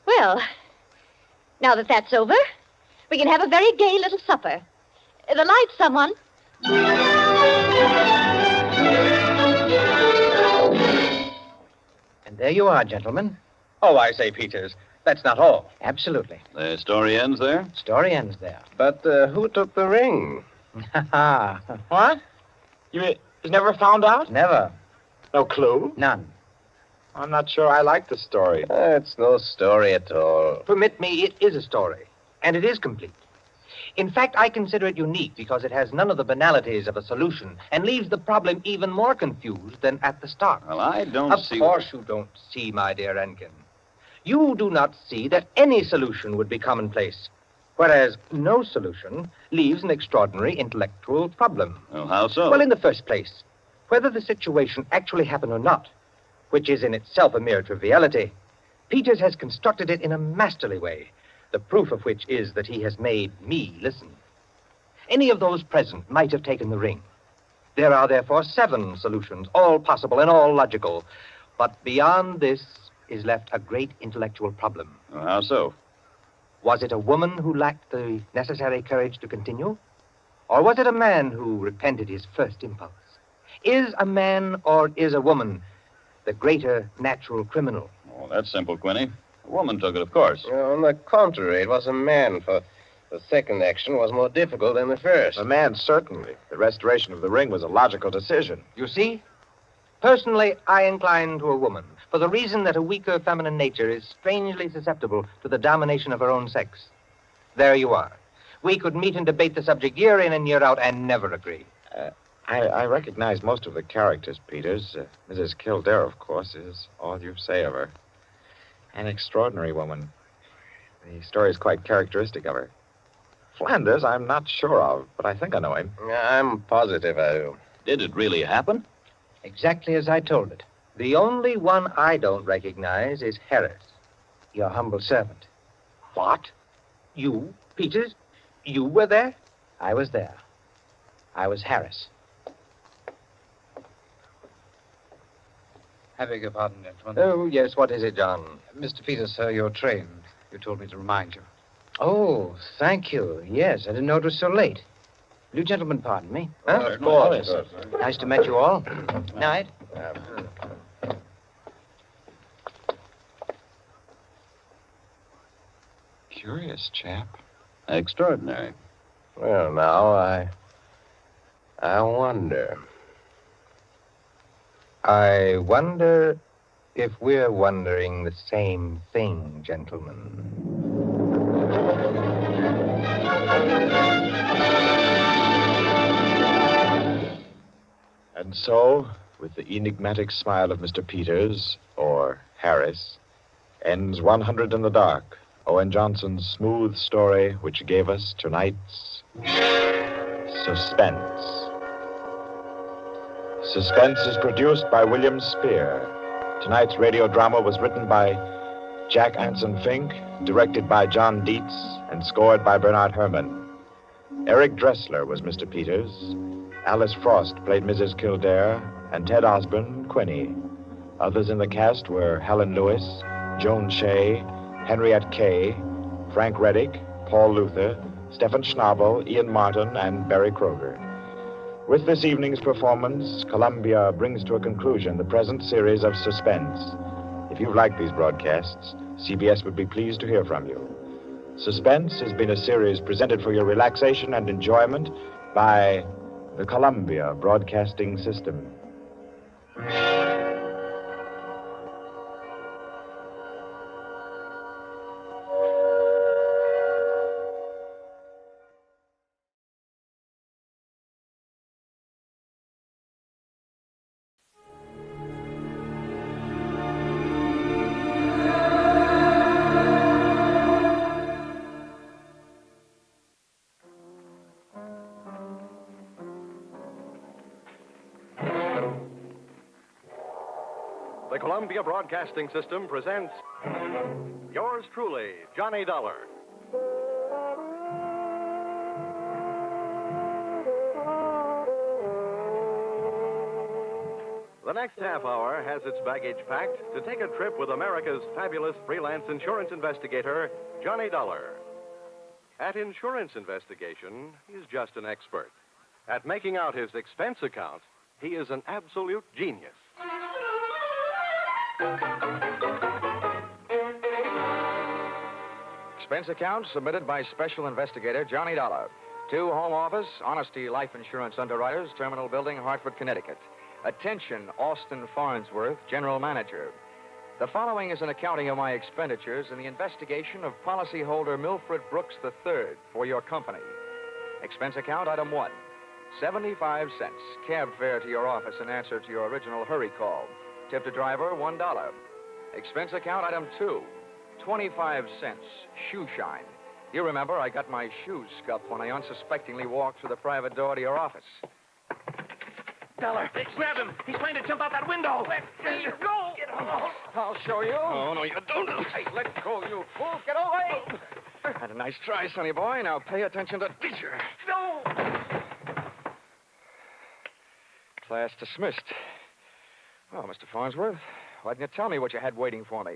Well, now that that's over, we can have a very gay little supper. The lights, someone. And there you are, gentlemen. Oh, I say, Peters, that's not all. Absolutely. The story ends there? Story ends there. But who took the ring? What? You never found out? Never. No clue? None. I'm not sure I like the story. It's no story at all. Permit me, it is a story, and it is complete. In fact, I consider it unique because it has none of the banalities of a solution and leaves the problem even more confused than at the start. Well, I don't see... Of course you don't see, my dear Enkin. You do not see that any solution would be commonplace, whereas no solution leaves an extraordinary intellectual problem. Well, how so? Well, in the first place, whether the situation actually happened or not, which is in itself a mere triviality, Peters has constructed it in a masterly way, the proof of which is that he has made me listen. Any of those present might have taken the ring. There are therefore 7 solutions, all possible and all logical. But beyond this is left a great intellectual problem. Well, how so? Was it a woman who lacked the necessary courage to continue? Or was it a man who repented his first impulse? Is a man or is a woman the greater natural criminal? Oh, that's simple, Quinny. A woman took it, of course. On the contrary, it was a man, for the second action was more difficult than the first. A man, certainly. The restoration of the ring was a logical decision. You see? Personally, I incline to a woman, for the reason that a weaker feminine nature is strangely susceptible to the domination of her own sex. There you are. We could meet and debate the subject year in and year out and never agree. I recognize most of the characters, Peters. Mrs. Kildare, of course, is all you say of her. An extraordinary woman. The story is quite characteristic of her. Flanders, I'm not sure of, but I think I know him. I'm positive I do. Did it really happen? Exactly as I told it. The only one I don't recognize is Harris. Your humble servant. What? You, Peters? You were there? I was there. I was Harris. I beg your pardon, gentlemen. Oh, yes. What is it, John? Mr. Peters, sir, your train. You told me to remind you. Oh, thank you. Yes, I didn't know it was so late. Will you gentlemen pardon me? Of course. Nice to meet you all. Night. Curious chap. Extraordinary. Well, now, I wonder. I wonder if we're wondering the same thing, gentlemen. And so, with the enigmatic smile of Mr. Peters, or Harris, ends 100 in the Dark, Owen Johnson's smooth story which gave us tonight's Suspense. Suspense is produced by William Spear. Tonight's radio drama was written by Jack Anson Fink, directed by John Dietz, and scored by Bernard Herrmann. Eric Dressler was Mr. Peters. Alice Frost played Mrs. Kildare, and Ted Osborne, Quinny. Others in the cast were Helen Lewis, Joan Shea, Henriette Kay, Frank Reddick, Paul Luther, Stephen Schnabel, Ian Martin, and Barry Kroger. With this evening's performance, Columbia brings to a conclusion the present series of Suspense. If you've liked these broadcasts, CBS would be pleased to hear from you. Suspense has been a series presented for your relaxation and enjoyment by the Columbia Broadcasting System. The Columbia Broadcasting System presents yours truly, Johnny Dollar. The next half hour has its baggage packed to take a trip with America's fabulous freelance insurance investigator, Johnny Dollar. At insurance investigation, he's just an expert. At making out his expense account, he is an absolute genius. Expense account submitted by Special Investigator Johnny Dollar to Home Office, Honesty Life Insurance Underwriters, Terminal Building, Hartford, Connecticut. Attention, Austin Farnsworth, General Manager. The following is an accounting of my expenditures in the investigation of policyholder Milfred Brooks III for your company. Expense account item 1, 75 cents. Cab fare to your office in answer to your original hurry call. Tip to driver, $1. Expense account item 2, 25 cents. Shoe shine. You remember I got my shoes scuffed when I unsuspectingly walked through the private door to your office. Dollar, grab him. He's trying to jump out that window. Let go. Get off. I'll show you. Oh, no, you don't. Hey, let go, you fool. Get away. Had a nice try, sonny boy. Now pay attention to teacher. No. Class dismissed. Well, Mr. Farnsworth, why didn't you tell me what you had waiting for me?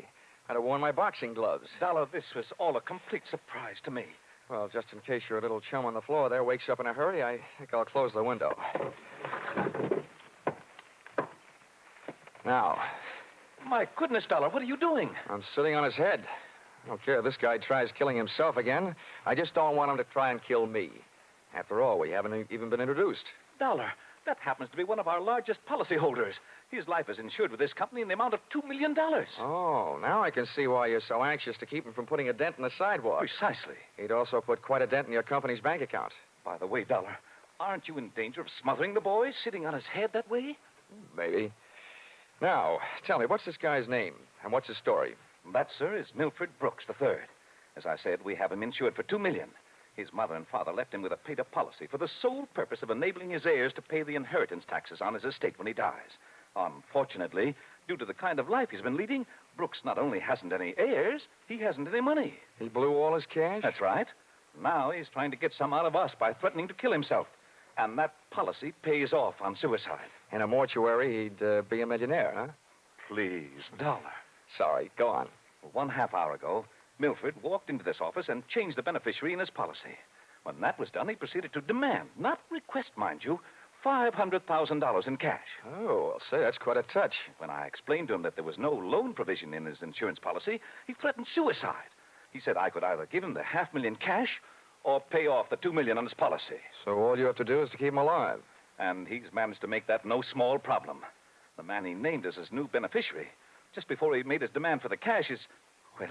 I'd have worn my boxing gloves. Dollar, this was all a complete surprise to me. Well, just in case your little chum on the floor there wakes up in a hurry, I think I'll close the window. Now. My goodness, Dollar, what are you doing? I'm sitting on his head. I don't care if this guy tries killing himself again. I just don't want him to try and kill me. After all, we haven't even been introduced. Dollar, that happens to be one of our largest policyholders. His life is insured with this company in the amount of $2 million. Oh, now I can see why you're so anxious to keep him from putting a dent in the sidewalk. Precisely. He'd also put quite a dent in your company's bank account. By the way, Dollar, aren't you in danger of smothering the boy sitting on his head that way? Maybe. Now, tell me, what's this guy's name? And what's his story? That, sir, is Milfred Brooks III. As I said, we have him insured for $2 million. His mother and father left him with a paid-up policy for the sole purpose of enabling his heirs to pay the inheritance taxes on his estate when he dies. Unfortunately, due to the kind of life he's been leading, Brooks not only hasn't any heirs, he hasn't any money. He blew all his cash? That's right. Now he's trying to get some out of us by threatening to kill himself. And that policy pays off on suicide. In a mortuary, he'd be a millionaire, huh? Please, Dollar. Sorry, go on. Well, 1/2 hour ago, Milfred walked into this office and changed the beneficiary in his policy. When that was done, he proceeded to demand, not request, mind you, $500,000 in cash. Oh, well, say, that's quite a touch. When I explained to him that there was no loan provision in his insurance policy, he threatened suicide. He said I could either give him the $500,000 cash or pay off the $2 million on his policy. So all you have to do is to keep him alive. And he's managed to make that no small problem. The man he named as his new beneficiary, just before he made his demand for the cash, is, well,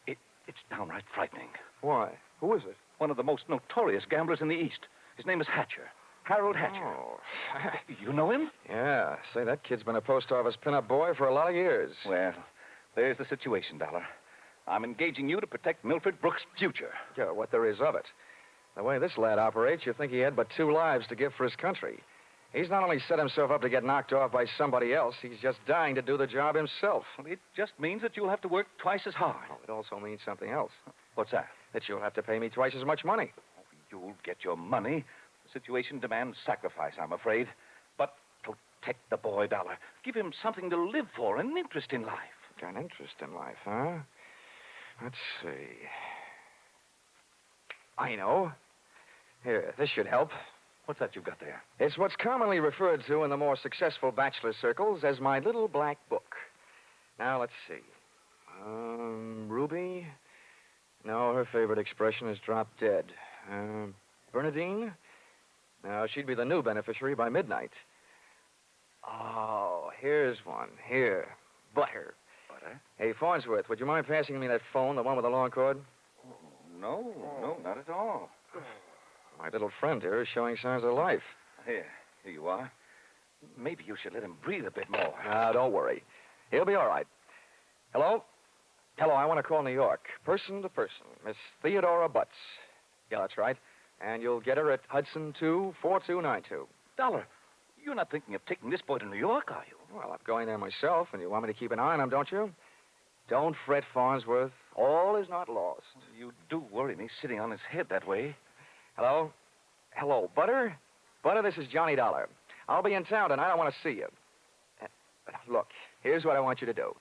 it's downright frightening. Why? Who is it? One of the most notorious gamblers in the East. His name is Hatcher. Harold Hatcher. Oh. You know him? Yeah. Say, that kid's been a post office pinup boy for a lot of years. Well, there's the situation, Dollar. I'm engaging you to protect Milford Brooks' future. Yeah, what there is of it. The way this lad operates, you think he had but 2 lives to give for his country. He's not only set himself up to get knocked off by somebody else, he's just dying to do the job himself. Well, it just means that you'll have to work twice as hard. Oh, it also means something else. What's that? That you'll have to pay me twice as much money. You'll get your money. The situation demands sacrifice, I'm afraid. But protect the boy, Dollar. Give him something to live for, an interest in life. An interest in life, huh? Let's see. I know. Here, this should help. What's that you've got there? It's what's commonly referred to in the more successful bachelor circles as my little black book. Now, let's see. Ruby? No, her favorite expression is drop dead. Bernadine? No, she'd be the new beneficiary by midnight. Oh, here's one. Here. Butter. Butter? Hey, Farnsworth, would you mind passing me that phone, the one with the long cord? No, not at all. My little friend here is showing signs of life. Here you are. Maybe you should let him breathe a bit more. Now, don't worry. He'll be all right. Hello? Hello, I want to call New York. Person to person. Miss Theodora Butts. Yeah, that's right. And you'll get her at Hudson 24292. Dollar, you're not thinking of taking this boy to New York, are you? Well, I'm going there myself, and you want me to keep an eye on him, don't you? Don't fret, Farnsworth. All is not lost. You do worry me sitting on his head that way. Hello? Hello, Butter? Butter, this is Johnny Dollar. I'll be in town tonight. I want to see you. Look, here's what I want you to do.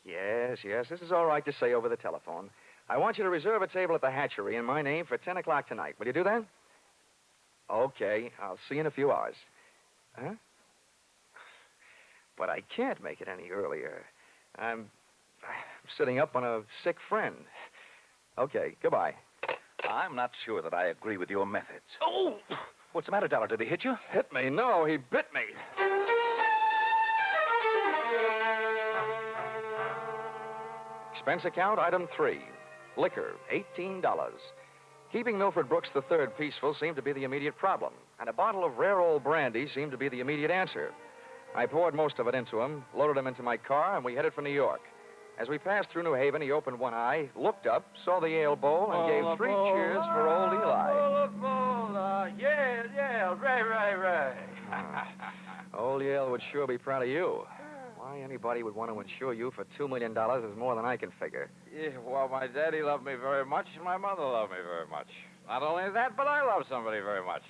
Yes, this is all right to say over the telephone. I want you to reserve a table at the hatchery in my name for 10 o'clock tonight. Will you do that? Okay, I'll see you in a few hours. Huh? But I can't make it any earlier. I'm sitting up on a sick friend. Okay, goodbye. I'm not sure that I agree with your methods. Oh! What's the matter, Dollar? Did he hit you? Hit me? No, he bit me. Expense account, item 3. Liquor, $18. Keeping Milford Brooks III peaceful seemed to be the immediate problem, and a bottle of rare old brandy seemed to be the immediate answer. I poured most of it into him, loaded him into my car, and we headed for New York. As we passed through New Haven, he opened one eye, looked up, saw the ale bowl, and gave 3 cheers for old Eli. Yeah, right. Old Yale would sure be proud of you. Why anybody would want to insure you for $2 million is more than I can figure. Yeah, well, my daddy loved me very much, and my mother loved me very much. Not only that, but I love somebody very much.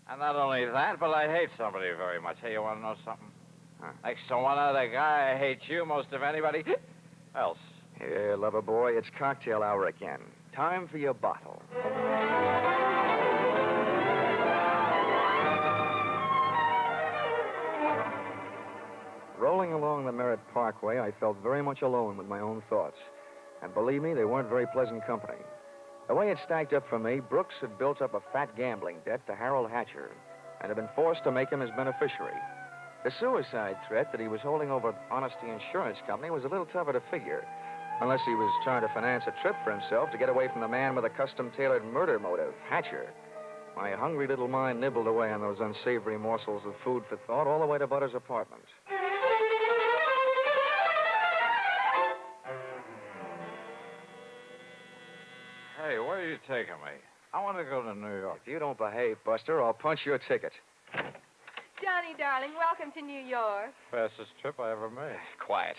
And not only that, but I hate somebody very much. Hey, you want to know something? Huh. Next to one other guy, I hate you most of anybody else. Here, lover boy, it's cocktail hour again. Time for your bottle. Rolling along the Merritt Parkway, I felt very much alone with my own thoughts. And believe me, they weren't very pleasant company. The way it stacked up for me, Brooks had built up a fat gambling debt to Harold Hatcher and had been forced to make him his beneficiary. The suicide threat that he was holding over Honesty Insurance Company was a little tougher to figure, unless he was trying to finance a trip for himself to get away from the man with a custom-tailored murder motive, Hatcher. My hungry little mind nibbled away on those unsavory morsels of food for thought all the way to Butter's apartment. Hey, where are you taking me? I want to go to New York. If you don't behave, Buster, I'll punch your ticket. Johnny, darling, welcome to New York. Fastest trip I ever made. Quiet.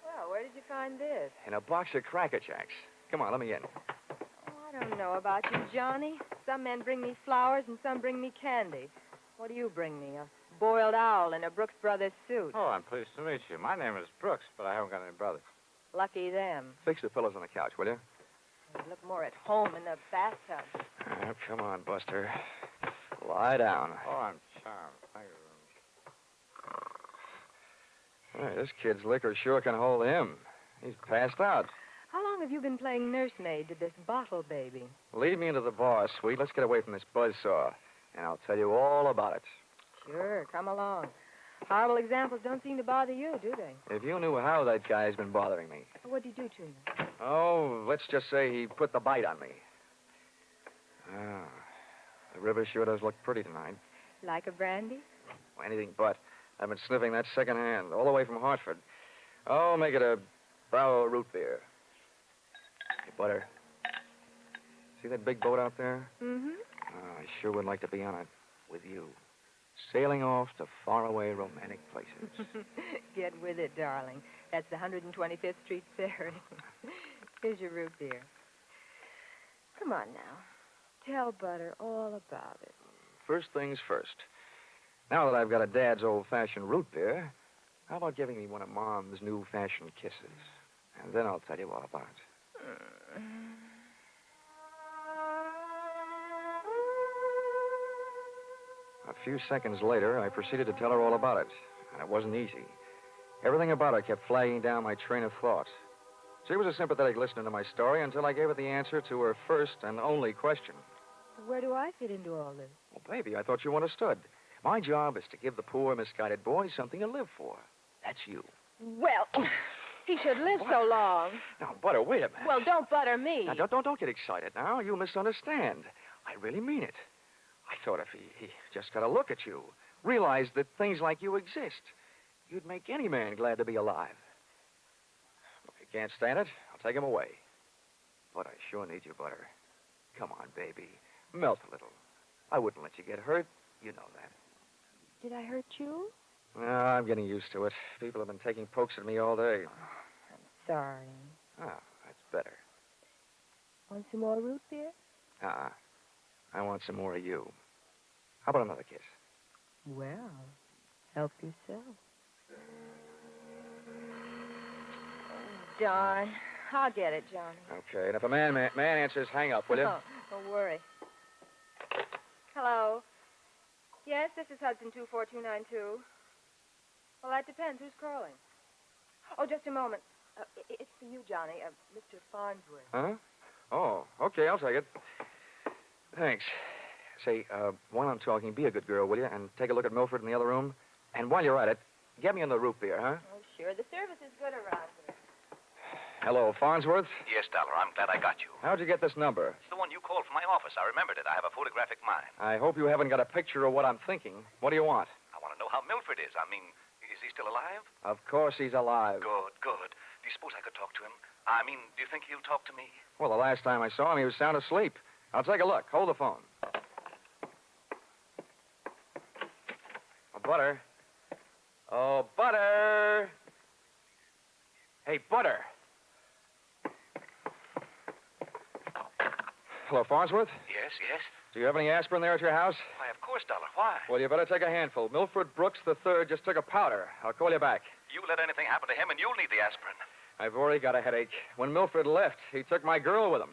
Well, where did you find this? In a box of Cracker Jacks. Come on, let me in. Oh, I don't know about you, Johnny. Some men bring me flowers and some bring me candy. What do you bring me? A boiled owl in a Brooks Brothers suit. Oh, I'm pleased to meet you. My name is Brooks, but I haven't got any brothers. Lucky them. Fix the pillows on the couch, will you? You look more at home in the bathtub. Come on, Buster. Lie down. Oh, I'm charmed. Thank you. Hey, this kid's liquor sure can hold him. He's passed out. How long have you been playing nursemaid to this bottle baby? Lead me into the bar, sweet. Let's get away from this buzzsaw, and I'll tell you all about it. Sure, come along. Horrible examples don't seem to bother you, do they? If you knew how that guy's been bothering me. What'd he do to you? Oh, let's just say he put the bite on me. Ah, the river sure does look pretty tonight. Like a brandy? Anything but. I've been sniffing that secondhand, all the way from Hartford. Oh, make it a Bravo root beer. Hey, Butter. See that big boat out there? Mm-hmm. Oh, I sure would like to be on it with you. Sailing off to faraway romantic places. Get with it, darling. That's the 125th Street Ferry. Here's your root beer. Come on now. Tell Butter all about it. First things first. Now that I've got a Dad's old-fashioned root beer, how about giving me one of Mom's new-fashioned kisses? And then I'll tell you all about it. A few seconds later, I proceeded to tell her all about it, and it wasn't easy. Everything about her kept flagging down my train of thought. She was a sympathetic listener to my story until I gave her the answer to her first and only question. Where do I fit into all this? Well, baby, I thought you understood. My job is to give the poor, misguided boy something to live for. That's you. Well, he should live so long. Now, Butter, wait a minute. Well, don't butter me. Now, don't get excited now. You misunderstand. I really mean it. I thought if he just got a look at you, realized that things like you exist, you'd make any man glad to be alive. If you can't stand it, I'll take him away. But I sure need you, Butter. Come on, baby. Melt a little. I wouldn't let you get hurt. You know that. Did I hurt you? No, I'm getting used to it. People have been taking pokes at me all day. Sorry. Ah, that's better. Want some more root beer? I want some more of you. How about another kiss? Well, help yourself. Darn. I'll get it, Johnny. Okay, and if a man answers, hang up, will you? Oh, don't worry. Hello. Yes, this is Hudson 24292. Well, that depends. Who's calling? Oh, just a moment. It's for you, Johnny. Mr. Farnsworth. Huh? Oh, okay, I'll take it. Thanks. Say, while I'm talking, be a good girl, will you? And take a look at Milford in the other room. And while you're at it, get me on the root beer, huh? Oh, sure. The service is good around here. Hello, Farnsworth. Yes, Dollar, I'm glad I got you. How'd you get this number? It's the one you called from my office. I remembered it. I have a photographic mind. I hope you haven't got a picture of what I'm thinking. What do you want? I want to know how Milford is. I mean, is he still alive? Of course he's alive. Good, good. Do you suppose I could talk to him? I mean, do you think he'll talk to me? Well, the last time I saw him, he was sound asleep. I'll take a look. Hold the phone. Oh, Butter. Oh, Butter. Hey, Butter. Hello, Farnsworth? Yes, yes. Do you have any aspirin there at your house? Why, of course, Dollar. Why? Well, you better take a handful. Milford Brooks III just took a powder. I'll call you back. You let anything happen to him, and you'll need the aspirin. I've already got a headache. When Milford left, he took my girl with him.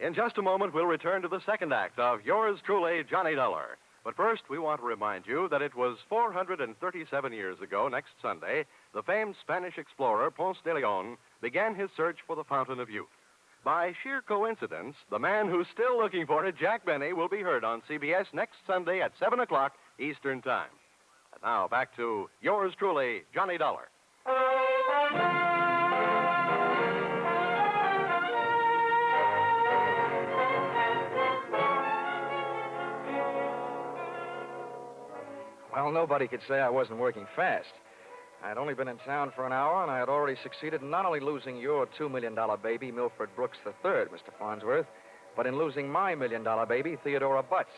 In just a moment, we'll return to the second act of Yours Truly, Johnny Dollar. But first, we want to remind you that it was 437 years ago, next Sunday, the famed Spanish explorer Ponce de Leon began his search for the Fountain of Youth. By sheer coincidence, the man who's still looking for it, Jack Benny, will be heard on CBS next Sunday at 7 o'clock Eastern Time. And now, back to Yours Truly, Johnny Dollar. Well, nobody could say I wasn't working fast. I'd only been in town for an hour, and I had already succeeded in not only losing your $2 million baby, Milford Brooks III, Mr. Farnsworth, but in losing my $1 million baby, Theodora Butts.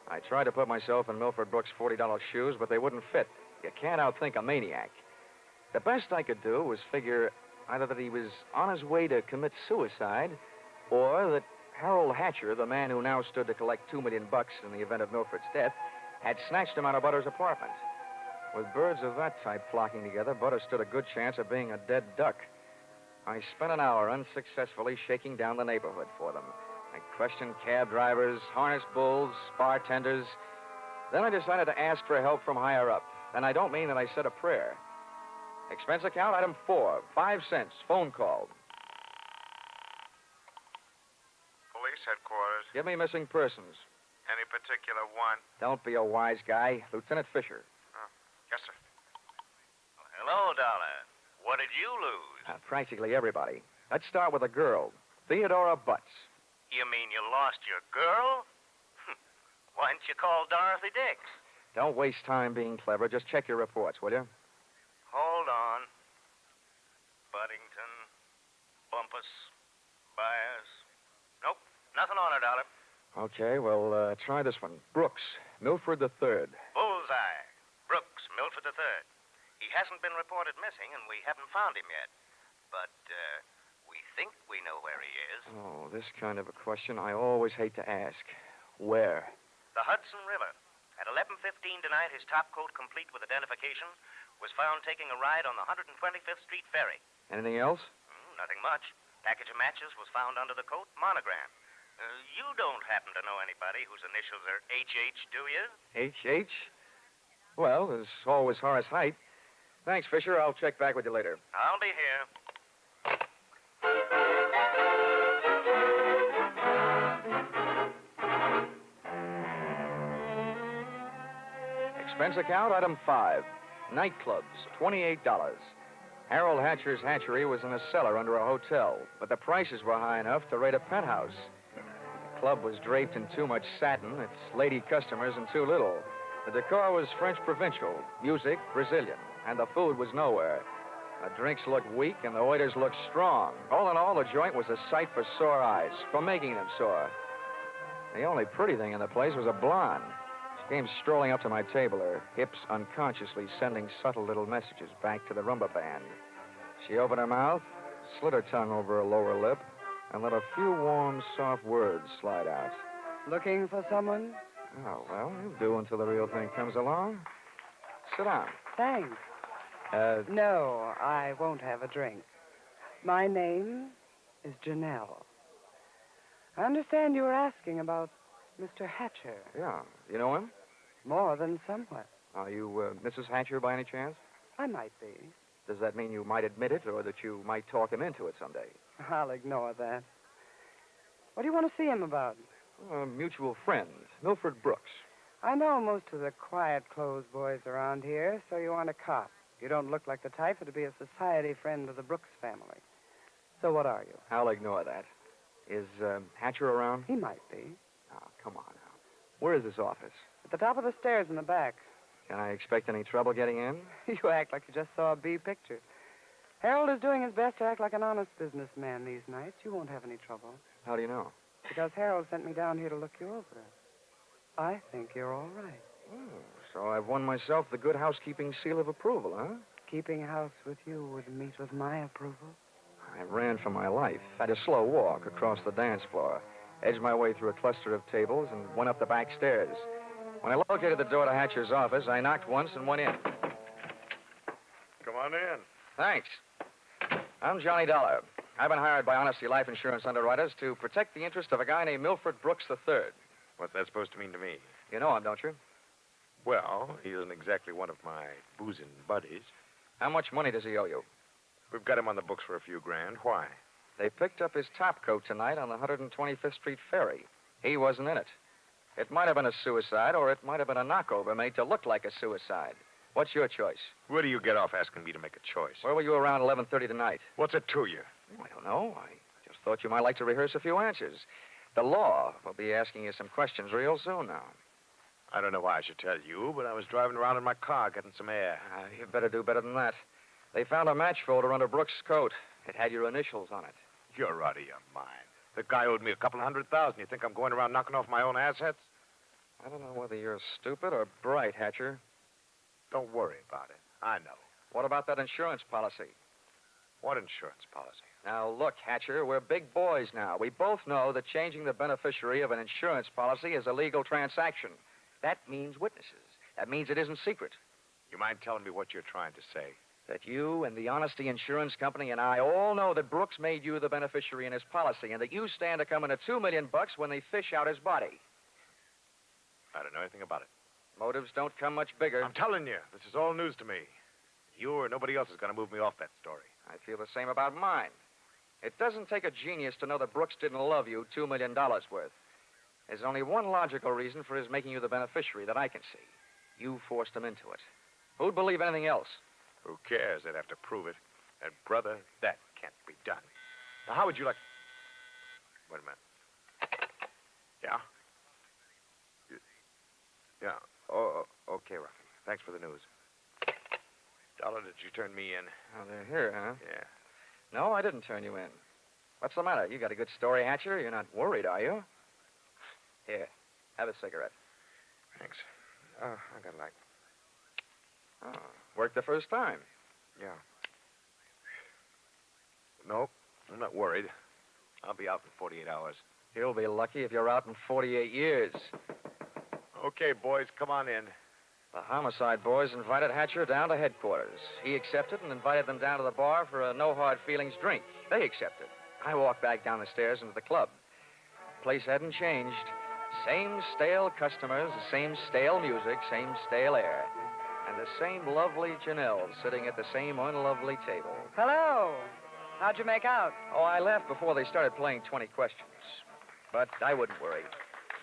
I tried to put myself in Milford Brooks' $40 shoes, but they wouldn't fit. You can't outthink a maniac. The best I could do was figure either that he was on his way to commit suicide, or that Harold Hatcher, the man who now stood to collect $2 million in the event of Milford's death, had snatched him out of Butter's apartment. With birds of that type flocking together, Butter stood a good chance of being a dead duck. I spent an hour unsuccessfully shaking down the neighborhood for them. I questioned cab drivers, harness bulls, bartenders. Then I decided to ask for help from higher up. And I don't mean that I said a prayer. Expense account, item 4, 5 cents, phone call. Police headquarters. Give me missing persons. Any particular one? Don't be a wise guy. Lieutenant Fisher. Yes, sir. Hello, Dollar. What did you lose? Practically everybody. Let's start with a girl, Theodora Butts. You mean you lost your girl? Why didn't you call Dorothy Dix? Don't waste time being clever. Just check your reports, will you? Hold on. Buddington, Bumpus, Byers. Nope, nothing on her, Dollar. Okay, well, try this one. Brooks, Milford III. Bullseye. Brooks, Milford III. He hasn't been reported missing, and we haven't found him yet. But, we think we know where he is. Oh, this kind of a question I always hate to ask. Where? The Hudson River. At 11:15 tonight, his top coat, complete with identification, was found taking a ride on the 125th Street ferry. Anything else? Nothing much. Package of matches was found under the coat, monogram. You don't happen to know anybody whose initials are H.H., do you? H.H.? Well, there's always Horace Height. Thanks, Fisher. I'll check back with you later. I'll be here. Expense account, item 5. Nightclubs, $28. Harold Hatcher's hatchery was in a cellar under a hotel, but the prices were high enough to rate a penthouse. The club was draped in too much satin, its lady customers in too little. The decor was French provincial, music Brazilian, and the food was nowhere. The drinks looked weak and the waiters looked strong. All in all, the joint was a sight for sore eyes, for making them sore. The only pretty thing in the place was a blonde. She came strolling up to my table, her hips unconsciously sending subtle little messages back to the rumba band. She opened her mouth, slid her tongue over her lower lip, and let a few warm, soft words slide out. Looking for someone? Oh, well, you'll do until the real thing comes along. Sit down. Thanks. No, I won't have a drink. My name is Janelle. I understand you were asking about Mr. Hatcher. Yeah. You know him? More than somewhat. Are you Mrs. Hatcher by any chance? I might be. Does that mean you might admit it or that you might talk him into it someday? I'll ignore that. What do you want to see him about? A mutual friend, Milford Brooks. I know most of the quiet clothes boys around here, so you want a cop. You don't look like the type to be a society friend of the Brooks family. So what are you? I'll ignore that. Is Hatcher around? He might be. Oh, come on now. Where is this office? At the top of the stairs in the back. Can I expect any trouble getting in? You act like you just saw a B picture. Harold is doing his best to act like an honest businessman these nights. You won't have any trouble. How do you know? Because Harold sent me down here to look you over. I think you're all right. Oh, so I've won myself the good housekeeping seal of approval, huh? Keeping house with you would meet with my approval. I ran for my life, had a slow walk across the dance floor, edged my way through a cluster of tables, and went up the back stairs. When I located the door to Hatcher's office, I knocked once and went in. Come on in. Thanks. I'm Johnny Dollar. I've been hired by Honesty Life Insurance underwriters to protect the interest of a guy named Milford Brooks III. What's that supposed to mean to me? You know him, don't you? Well, he isn't exactly one of my boozing buddies. How much money does he owe you? We've got him on the books for a few grand. Why? They picked up his top coat tonight on the 125th Street ferry. He wasn't in it. It might have been a suicide, or it might have been a knockover made to look like a suicide. What's your choice? Where do you get off asking me to make a choice? Where were you around 11:30 tonight? What's it to you? I don't know. I just thought you might like to rehearse a few answers. The law will be asking you some questions real soon now. I don't know why I should tell you, but I was driving around in my car getting some air. You better do better than that. They found a match folder under Brooks' coat. It had your initials on it. You're out of your mind. The guy owed me a couple $100,000. You think I'm going around knocking off my own assets? I don't know whether you're stupid or bright, Hatcher. Don't worry about it. I know. What about that insurance policy? What insurance policy? Now, look, Hatcher, we're big boys now. We both know that changing the beneficiary of an insurance policy is a legal transaction. That means witnesses. That means it isn't secret. You mind telling me what you're trying to say? That you and the Honesty Insurance Company and I all know that Brooks made you the beneficiary in his policy and that you stand to come into $2 million when they fish out his body. I don't know anything about it. Motives don't come much bigger. I'm telling you, this is all news to me. You or nobody else is going to move me off that story. I feel the same about mine. It doesn't take a genius to know that Brooks didn't love you $2 million worth. There's only one logical reason for his making you the beneficiary that I can see. You forced him into it. Who'd believe anything else? Who cares? They'd have to prove it. And, brother, that can't be done. Now, how would you like... Wait a minute. Yeah? Yeah. Oh, okay, Rocky. Thanks for the news. Dollar, did you turn me in? Oh, they're here, huh? Yeah. No, I didn't turn you in. What's the matter? You got a good story, Hatcher? You're not worried, are you? Here, have a cigarette. Thanks. I got light. Oh, worked the first time. Yeah. Nope, I'm not worried. I'll be out in 48 hours. You'll be lucky if you're out in 48 years. Okay, boys, come on in. The homicide boys invited Hatcher down to headquarters. He accepted and invited them down to the bar for a no-hard-feelings drink. They accepted. I walked back down the stairs into the club. The place hadn't changed. Same stale customers, the same stale music, same stale air. And the same lovely Janelle sitting at the same unlovely table. Hello. How'd you make out? Oh, I left before they started playing 20 questions. But I wouldn't worry.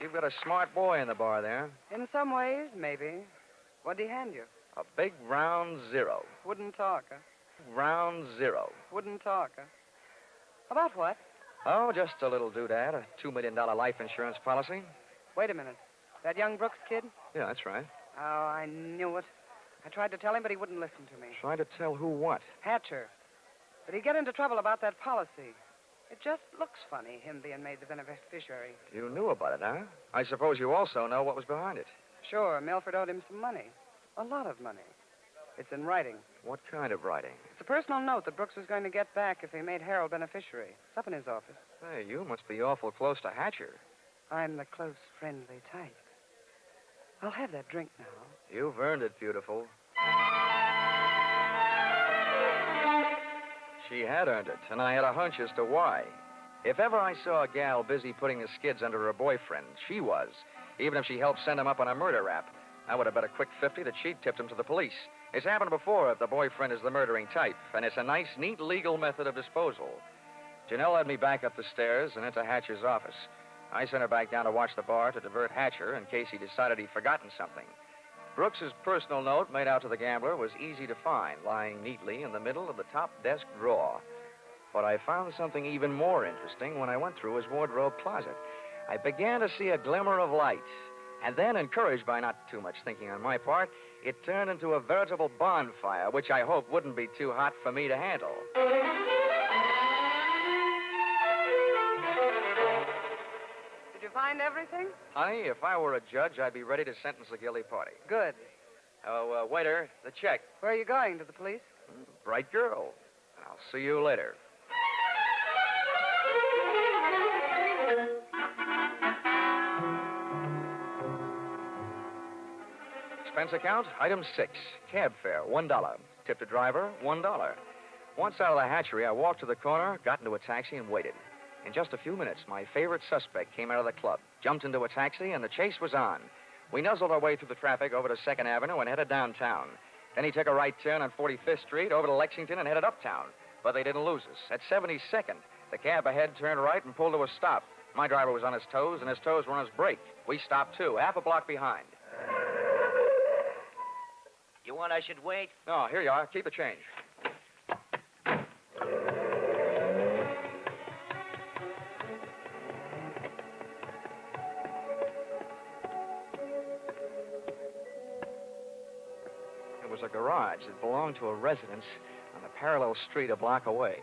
You've got a smart boy in the bar there. In some ways, maybe. What'd he hand you? A big round zero. Wouldn't talk, huh? Round zero. Wouldn't talk, huh? About what? Oh, just a little doodad, a $2 million life insurance policy. Wait a minute. That young Brooks kid? Yeah, that's right. Oh, I knew it. I tried to tell him, but he wouldn't listen to me. Trying to tell who what? Hatcher. But he'd get into trouble about that policy. It just looks funny, him being made the beneficiary. You knew about it, huh? I suppose you also know what was behind it. Sure, Milford owed him some money. A lot of money. It's in writing. What kind of writing? It's a personal note that Brooks was going to get back if he made Harold beneficiary. It's up in his office. Hey, you must be awful close to Hatcher. I'm the close, friendly type. I'll have that drink now. You've earned it, beautiful. She had earned it, and I had a hunch as to why. If ever I saw a gal busy putting the skids under her boyfriend, she was. Even if she helped send him up on a murder rap. I would have bet a quick 50 that she'd tipped him to the police. It's happened before if the boyfriend is the murdering type, and it's a nice, neat legal method of disposal. Janelle led me back up the stairs and into Hatcher's office. I sent her back down to watch the bar to divert Hatcher in case he decided he'd forgotten something. Brooks's personal note made out to the gambler was easy to find, lying neatly in the middle of the top desk drawer. But I found something even more interesting when I went through his wardrobe closet. I began to see a glimmer of light. And then, encouraged by not too much thinking on my part, it turned into a veritable bonfire, which I hope wouldn't be too hot for me to handle. Did you find everything? Honey, if I were a judge, I'd be ready to sentence the guilty party. Good. Oh, waiter, the check. Where are you going? To the police? Bright girl. I'll see you later. Expense account, item 6. Cab fare, $1. Tip to driver, $1. Once out of the hatchery, I walked to the corner, got into a taxi, and waited. In just a few minutes, my favorite suspect came out of the club, jumped into a taxi, and the chase was on. We nuzzled our way through the traffic over to 2nd Avenue and headed downtown. Then he took a right turn on 45th Street over to Lexington and headed uptown. But they didn't lose us. At 72nd, the cab ahead turned right and pulled to a stop. My driver was on his toes, and his toes were on his brake. We stopped, too, half a block behind. You want I should wait? No, here you are. Keep the change. It was a garage that belonged to a residence on a parallel street a block away.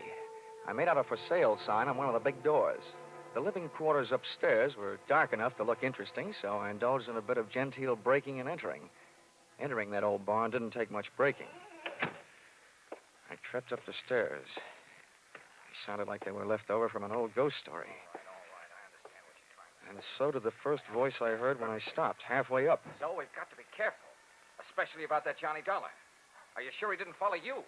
I made out a for sale sign on one of the big doors. The living quarters upstairs were dark enough to look interesting, so I indulged in a bit of genteel breaking and entering. Entering that old barn didn't take much breaking. I crept up the stairs. I sounded like they were left over from an old ghost story. And so did the first voice I heard when I stopped, halfway up. So we've got to be careful, especially about that Johnny Dollar. Are you sure he didn't follow you?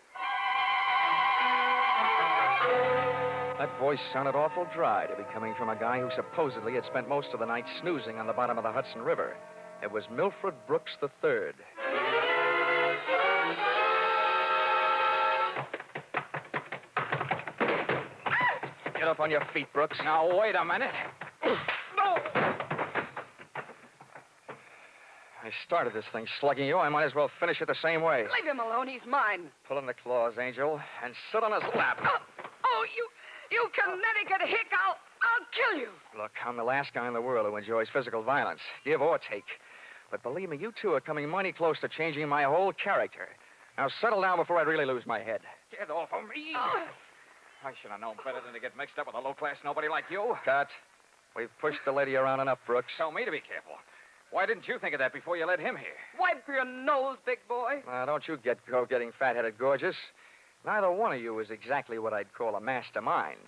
That voice sounded awful dry to be coming from a guy who supposedly had spent most of the night snoozing on the bottom of the Hudson River. It was Milford Brooks III. Get up on your feet, Brooks. Now, wait a minute. I started this thing slugging you. I might as well finish it the same way. Leave him alone. He's mine. Pull in the claws, Angel, and sit on his lap. Oh, you Connecticut hick. I'll kill you. Look, I'm the last guy in the world who enjoys physical violence, give or take. But believe me, you two are coming mighty close to changing my whole character. Now settle down before I really lose my head. Get off of me. I should have known better than to get mixed up with a low-class nobody like you. Cut. We've pushed the lady around enough, Brooks. Tell me to be careful. Why didn't you think of that before you led him here? Wipe your nose, big boy. Now, don't you go getting fat-headed, gorgeous. Neither one of you is exactly what I'd call a mastermind.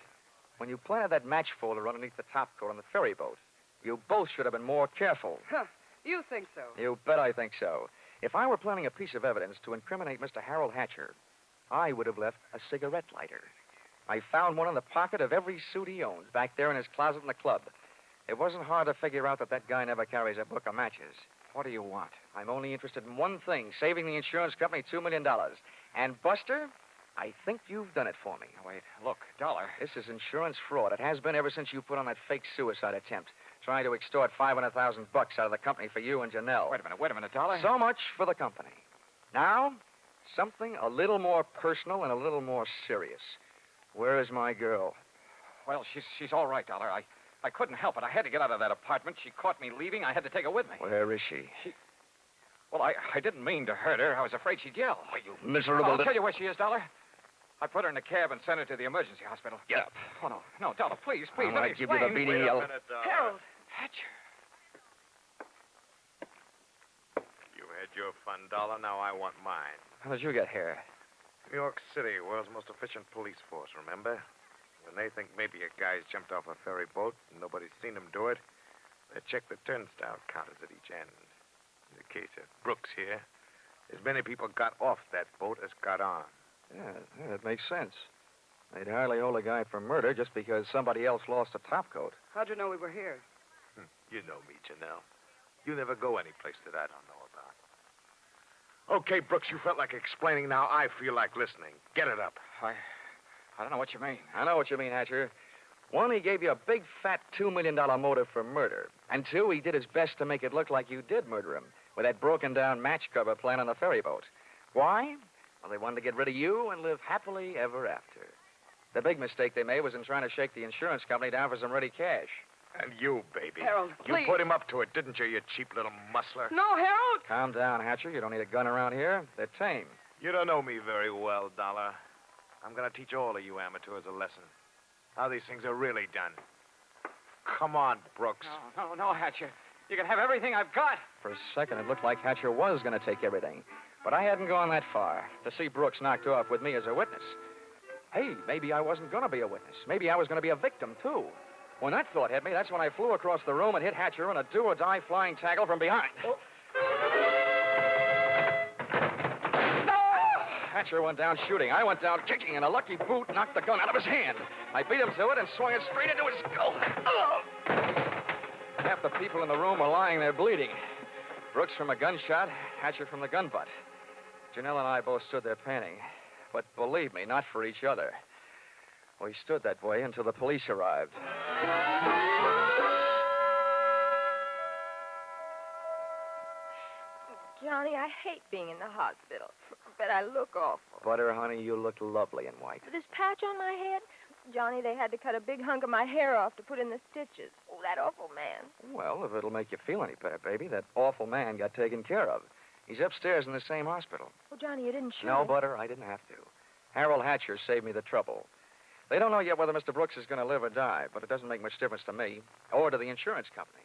When you planted that match folder underneath the topcoat on the ferry boat, you both should have been more careful. Huh. You think so? You bet I think so. If I were planning a piece of evidence to incriminate Mr. Harold Hatcher, I would have left a cigarette lighter. I found one in the pocket of every suit he owns, back there in his closet in the club. It wasn't hard to figure out that guy never carries a book of matches. What do you want? I'm only interested in one thing, saving the insurance company $2 million. And, Buster, I think you've done it for me. Wait, look, Dollar. This is insurance fraud. It has been ever since you put on that fake suicide attempt, trying to extort $500,000 out of the company for you and Janelle. Wait a minute, Dollar. So much for the company. Now, something a little more personal and a little more serious. Where is my girl? Well, she's all right, Dollar. I couldn't help it. I had to get out of that apartment. She caught me leaving. I had to take her with me. Where is she? Well, I didn't mean to hurt her. I was afraid she'd yell. Oh, you miserable... I'll tell you where she is, Dollar. I put her in a cab and sent her to the emergency hospital. Get up. Oh, no, Dollar, please. I'm let going me to give you the explain. beating yell. Harold. Hatcher. You had your fun, Dollar. Now I want mine. How did you get here? New York City, world's most efficient police force, remember? When they think maybe a guy's jumped off a ferry boat and nobody's seen him do it, they check the turnstile counters at each end. In the case of Brooks here, as many people got off that boat as got on. Yeah, that makes sense. They'd hardly hold a guy for murder just because somebody else lost a topcoat. How'd you know we were here? You know me, Janelle. You never go any place that I don't know about. Okay, Brooks, you felt like explaining. Now I feel like listening. Get it up. I don't know what you mean. I know what you mean, Hatcher. One, he gave you a big, fat $2 million motive for murder. And two, he did his best to make it look like you did murder him with that broken-down match cover plan on the ferry boat. Why? Well, they wanted to get rid of you and live happily ever after. The big mistake they made was in trying to shake the insurance company down for some ready cash. And you, baby. Harold, you please. put him up to it, didn't you, you cheap little muscler? No, Harold. Calm down, Hatcher. You don't need a gun around here. They're tame. You don't know me very well, Dollar. I'm going to teach all of you amateurs a lesson. How these things are really done. Come on, Brooks. No, Hatcher. You can have everything I've got. For a second, it looked like Hatcher was going to take everything. But I hadn't gone that far to see Brooks knocked off with me as a witness. Hey, maybe I wasn't going to be a witness. Maybe I was going to be a victim, too. When that thought hit me, that's when I flew across the room and hit Hatcher in a do-or-die flying tackle from behind. Oh. Hatcher went down shooting. I went down kicking, and a lucky boot knocked the gun out of his hand. I beat him to it and swung it straight into his skull. Half the people in the room were lying there bleeding. Brooks from a gunshot, Hatcher from the gun butt. Janelle and I both stood there panting. But believe me, not for each other. We stood that way until the police arrived. Johnny, I hate being in the hospital, but I look awful. Butter, honey, you look lovely in white. This patch on my head, Johnny, they had to cut a big hunk of my hair off to put in the stitches. Oh, that awful man. Well, if it'll make you feel any better, baby, that awful man got taken care of. He's upstairs in the same hospital. Oh, Johnny, you didn't shoot No, him. Butter, I didn't have to. Harold Hatcher saved me the trouble. They don't know yet whether Mr. Brooks is going to live or die, but it doesn't make much difference to me or to the insurance company.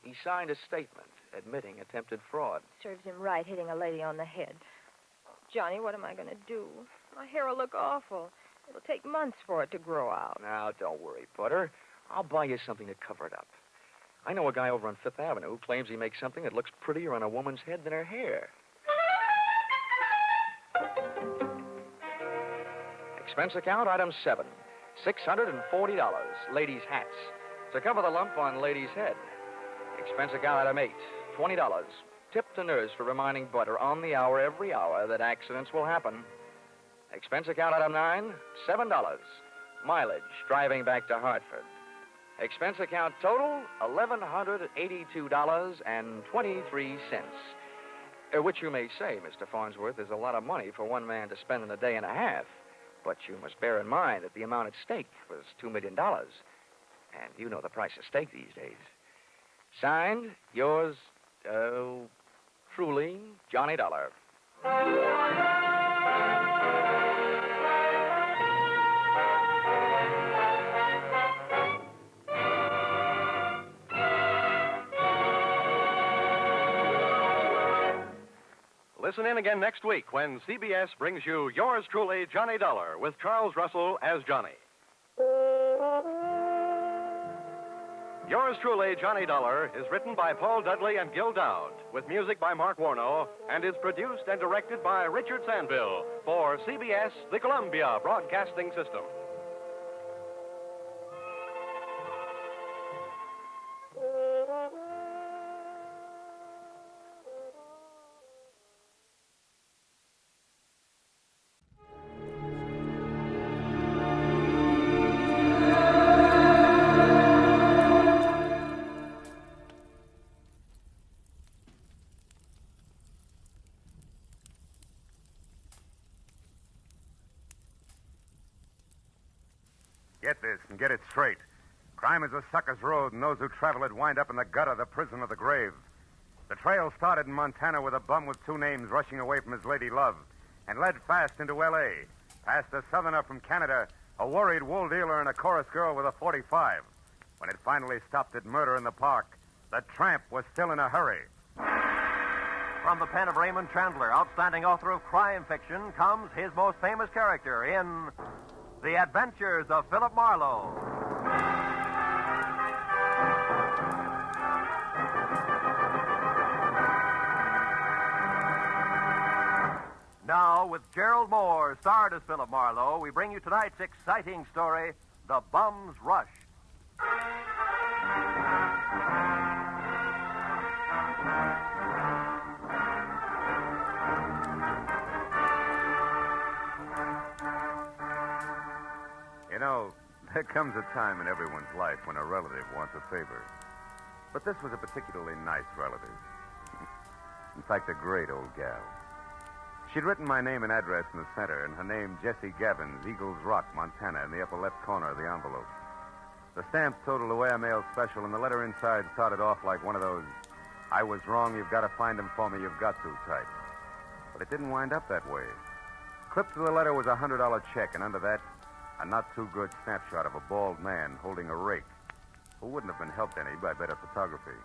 He signed a statement admitting attempted fraud. Serves him right hitting a lady on the head. Johnny, what am I going to do? My hair will look awful. It'll take months for it to grow out. Now, don't worry, Butter. I'll buy you something to cover it up. I know a guy over on Fifth Avenue who claims he makes something that looks prettier on a woman's head than her hair. Expense account, item 7. $640. Ladies' hats. To cover the lump on lady's head. Expense account, item 8. $20. Tip to nurse for reminding Butter on the hour every hour that accidents will happen. Expense account, item 9. $7. Mileage driving back to Hartford. Expense account total, $1,182.23. Which you may say, Mr. Farnsworth, is a lot of money for one man to spend in a day and a half. But you must bear in mind that the amount at stake was $2 million. And you know the price of steak these days. Signed, yours, truly, Johnny Dollar. Listen in again next week when CBS brings you yours truly, Johnny Dollar, with Charles Russell as Johnny. Yours truly, Johnny Dollar, is written by Paul Dudley and Gil Dowd, with music by Mark Warno, and is produced and directed by Richard Sandville for CBS, the Columbia Broadcasting System. Get this and get it straight. Crime is a sucker's road, and those who travel it wind up in the gutter, the prison, or the grave. The trail started in Montana with a bum with two names rushing away from his lady love, and led fast into L.A., past a southerner from Canada, a worried wool dealer, and a chorus girl with a .45. When it finally stopped at murder in the park, the tramp was still in a hurry. From the pen of Raymond Chandler, outstanding author of crime fiction, comes his most famous character in The Adventures of Philip Marlowe. Now, with Gerald Moore, starred as Philip Marlowe, we bring you tonight's exciting story, The Bum's Rush. You know, there comes a time in everyone's life when a relative wants a favor. But this was a particularly nice relative. In fact, a great old gal. She'd written my name and address in the center, and her name, Jessie Gabbins, Eagles Rock, Montana, in the upper left corner of the envelope. The stamp totaled away a mail special, and the letter inside started off like one of those, "I was wrong, you've got to find him for me, you've got to" type. But it didn't wind up that way. Clipped to the letter was a $100 check, and under that, a not-too-good snapshot of a bald man holding a rake, who wouldn't have been helped any by better photography.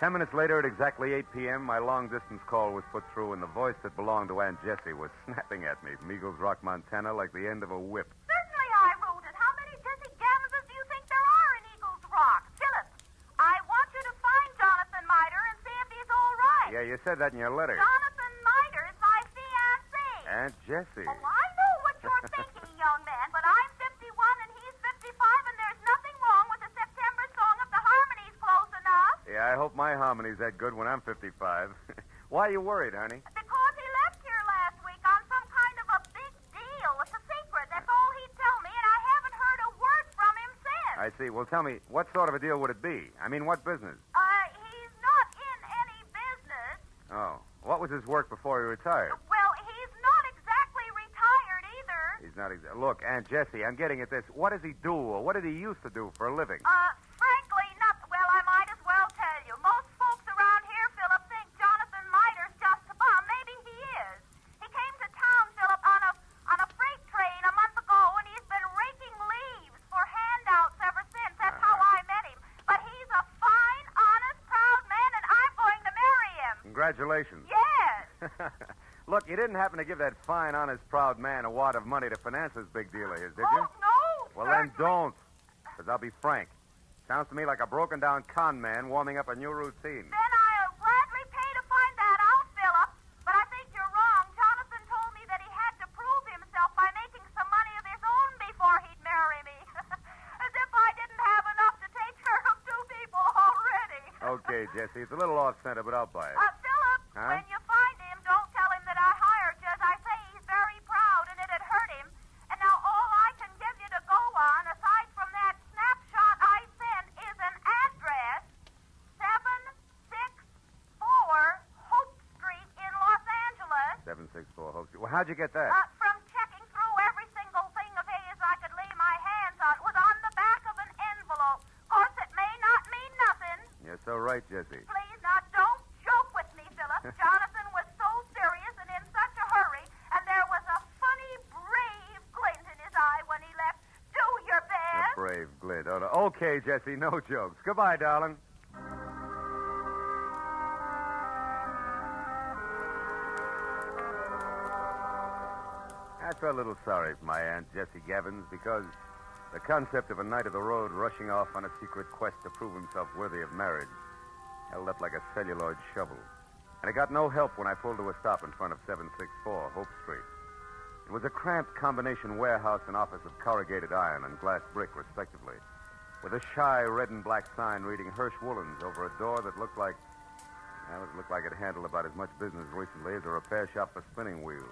10 minutes later, at exactly 8 p.m., my long-distance call was put through, and the voice that belonged to Aunt Jessie was snapping at me from Eagles Rock, Montana, like the end of a whip. Certainly I wrote it. How many Jessie Gammonses do you think there are in Eagles Rock? Philip, I want you to find Jonathan Miter and see if he's all right. Yeah, you said that in your letter. Jonathan Miter is my fiancé. Aunt Jessie. Oh, I know what you're thinking, young man, but I'm 51 and he's 55, and there's nothing wrong with the September song if the harmony's close enough. Yeah, I hope my harmony's that good when I'm 55. Why are you worried, honey? Because he left here last week on some kind of a big deal. It's a secret. That's all he'd tell me, and I haven't heard a word from him since. I see. Well, tell me, what sort of a deal would it be? I mean, what business? He's not in any business. Oh, what was his work before he retired? Well, he's not exactly retired either. He's not exactly... Look, Aunt Jessie, I'm getting at this. What does he do, or what did he used to do for a living? Frankly, not... Well, I might as well tell you. Most folks around here, Philip, think Jonathan Miter's just a bum. Maybe he is. He came to town, Philip, on a freight train a month ago, and he's been raking leaves for handouts ever since. That's how I met him. But he's a fine, honest, proud man, and I'm going to marry him. Congratulations. Yes. Look, you didn't happen to give that fine, honest, proud man a wad of money to finance this big deal of his, did you? Oh, no. Well, then don't. Because I'll be frank. Sounds to me like a broken-down con man warming up a new routine. Then I'll gladly pay to find that out, Philip. But I think you're wrong. Jonathan told me that he had to prove himself by making some money of his own before he'd marry me. As if I didn't have enough to take care of two people already. Okay, Jesse, it's a little off-center, but I'll buy it. Philip, Huh? when you find him, don't tell him that I hired you. As I say, he's very proud, and it'd hurt him. And now all I can give you to go on, aside from that snapshot I sent, is an address, 764 Hope Street in Los Angeles. 764 Hope Street. Well, how'd you get that? From checking through every single thing of his I could lay my hands on. It was on the back of an envelope. Of course, it may not mean nothing. You're so right, Jesse. Please, now, don't joke with me, Philip. Jonathan was so serious and in such a hurry, and there was a funny, brave glint in his eye when he left. Do your A best. brave glint. Oh, no. Okay, Jesse, no jokes. Goodbye, darling. I felt a little sorry for my Aunt Jessie Gavins because the concept of a knight of the road rushing off on a secret quest to prove himself worthy of marriage held up like a celluloid shovel. And it got no help when I pulled to a stop in front of 764 Hope Street. It was a cramped combination warehouse and office of corrugated iron and glass brick, respectively, with a shy red and black sign reading Hirsch Woolens over a door that looked like... Well, it looked like it handled about as much business recently as a repair shop for spinning wheels.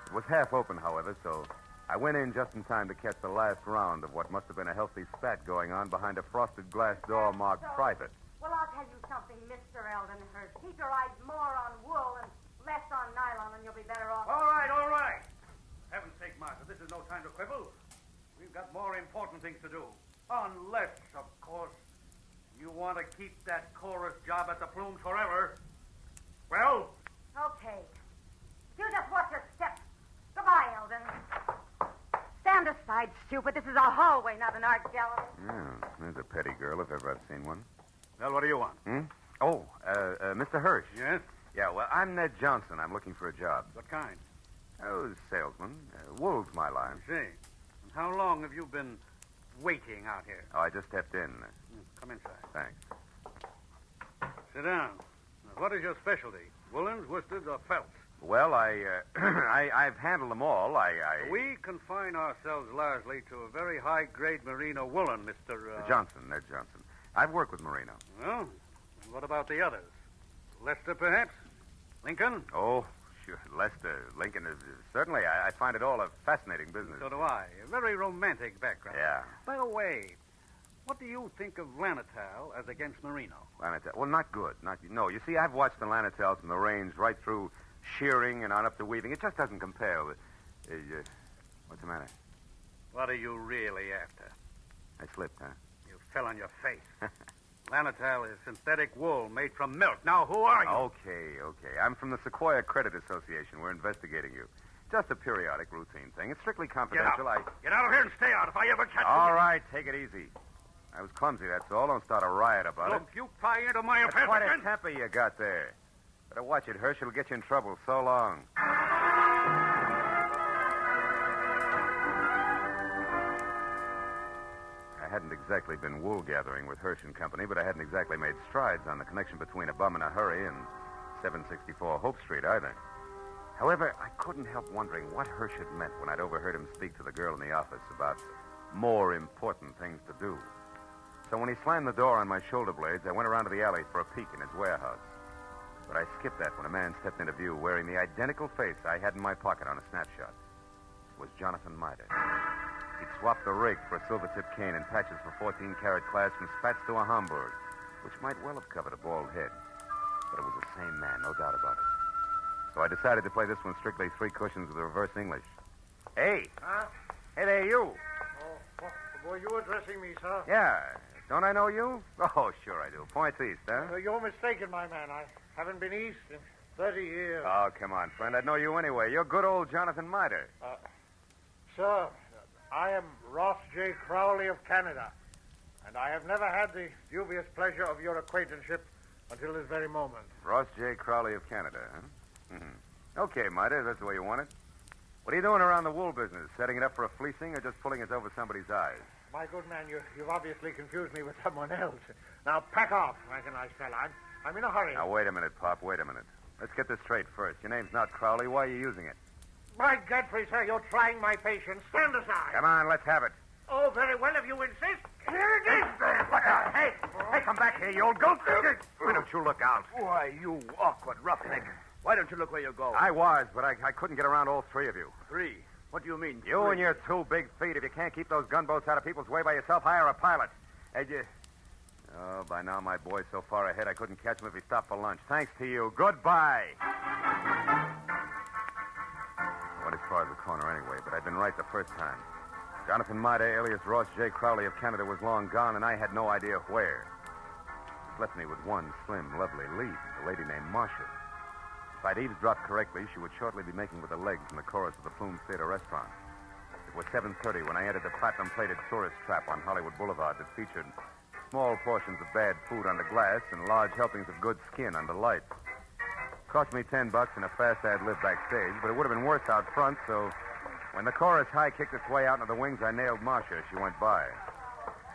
It was half open, however, so I went in just in time to catch the last round of what must have been a healthy spat going on behind a frosted glass door marked private. Well, I'll tell you something, Mr. Eldenhurst. Keep your eyes more on wool and less on nylon, and you'll be better off. All right, all right. Heaven's sake, Martha, this is no time to quibble. We've got more important things to do. Unless, of course, you want to keep that chorus job at the Plumes forever. Well? Okay. You just watch your step. Goodbye, Eldon. Stand aside, stupid. This is a hallway, not an art gallery. Yeah, there's a petty girl if ever I've seen one. Well, what do you want? Oh, Mr. Hirsch. Yes? Yeah, well, I'm Ned Johnson. I'm looking for a job. What kind? Oh, salesman. Wool's my line. I see. And how long have you been waiting out here? Oh, I just stepped in. Come inside. Thanks. Sit down. Now, what is your specialty? Woolens, worsteds, or felts? Well, I've handled them all. We confine ourselves largely to a very high-grade merino woolen, Mr. Johnson, Ned Johnson. I've worked with merino. Well, and what about the others? Lester, perhaps? Lincoln? Oh, sure. Lester, Lincoln. Certainly, I find it all a fascinating business. So do I. A very romantic background. Yeah. By the way, what do you think of Lanatal as against merino? Lanatal. Well, not good. No, you see, I've watched the Lanatals from the range right through shearing and on up to weaving. It just doesn't compare with... what's the matter? What are you really after? I slipped, huh? You fell on your face. Lanatal is synthetic wool made from milk. Now, who are you? Okay. I'm from the Sequoia Credit Association. We're investigating you. Just a periodic routine thing. It's strictly confidential. Get out of here and stay out if I ever catch you. All right, take it easy. I was clumsy, that's all. Don't start a riot about Look, you pry into my That's affairs quite again. a temper you got there. Better watch it, Hirsch. It'll get you in trouble. So long. I hadn't exactly been wool gathering with Hirsch and Company, but I hadn't exactly made strides on the connection between a bum in a hurry and 764 Hope Street either. However, I couldn't help wondering what Hirsch had meant when I'd overheard him speak to the girl in the office about more important things to do. So when he slammed the door on my shoulder blades, I went around to the alley for a peek in his warehouse. But I skipped that when a man stepped into view wearing the identical face I had in my pocket on a snapshot. It was Jonathan Miter. He'd swapped the rake for a silver-tipped cane and patches for 14-karat class from spats to a Hamburg, which might well have covered a bald head. But it was the same man, no doubt about it. So I decided to play this one strictly three cushions with reverse English. Hey! Huh? Hey there, you! Oh, were you addressing me, sir? Yeah. Don't I know you? Oh, sure I do. Points east, huh? You're mistaken, my man. I haven't been east in 30 years. Oh, come on, friend. I'd know you anyway. You're good old Jonathan Miter. Sir, I am Ross J. Crowley of Canada, and I have never had the dubious pleasure of your acquaintanceship until this very moment. Ross J. Crowley of Canada, huh? Mm-hmm. Okay, Mida, that's the way you want it. What are you doing around the wool business? Setting it up for a fleecing or just pulling us over somebody's eyes? My good man, you've obviously confused me with someone else. Now, pack off, reckon I shall. I'm in a hurry. Now, wait a minute, Pop. Wait a minute. Let's get this straight first. Your name's not Crowley. Why are you using it? By Godfrey, sir, you're trying my patience. Stand aside. Come on, let's have it. Oh, very well, if you insist. Here it is. Look out. Hey, come back here, you old goat. Why don't you look out? Why, you awkward roughneck. Why don't you look where you go? I was, but I couldn't get around all three of you. Three? What do you mean? You and your 2 big feet. If you can't keep those gunboats out of people's way by yourself, hire a pilot. Oh, by now my boy's so far ahead I couldn't catch him if he stopped for lunch. Thanks to you. Goodbye. Went as far as the corner anyway, but I'd been right the first time. Jonathan Mida, alias Ross J. Crowley of Canada, was long gone, and I had no idea where. This left me with one slim, lovely lead, a lady named Marcia. If I'd eavesdropped correctly, she would shortly be making with the legs in the chorus of the Plume Theater restaurant. It was 7:30 when I entered the platinum-plated tourist trap on Hollywood Boulevard that featured small portions of bad food under glass and large helpings of good skin under lights. Cost me $10 and a fast ad-lib backstage, but it would have been worse out front, so when the chorus high kicked its way out into the wings, I nailed Marcia as she went by.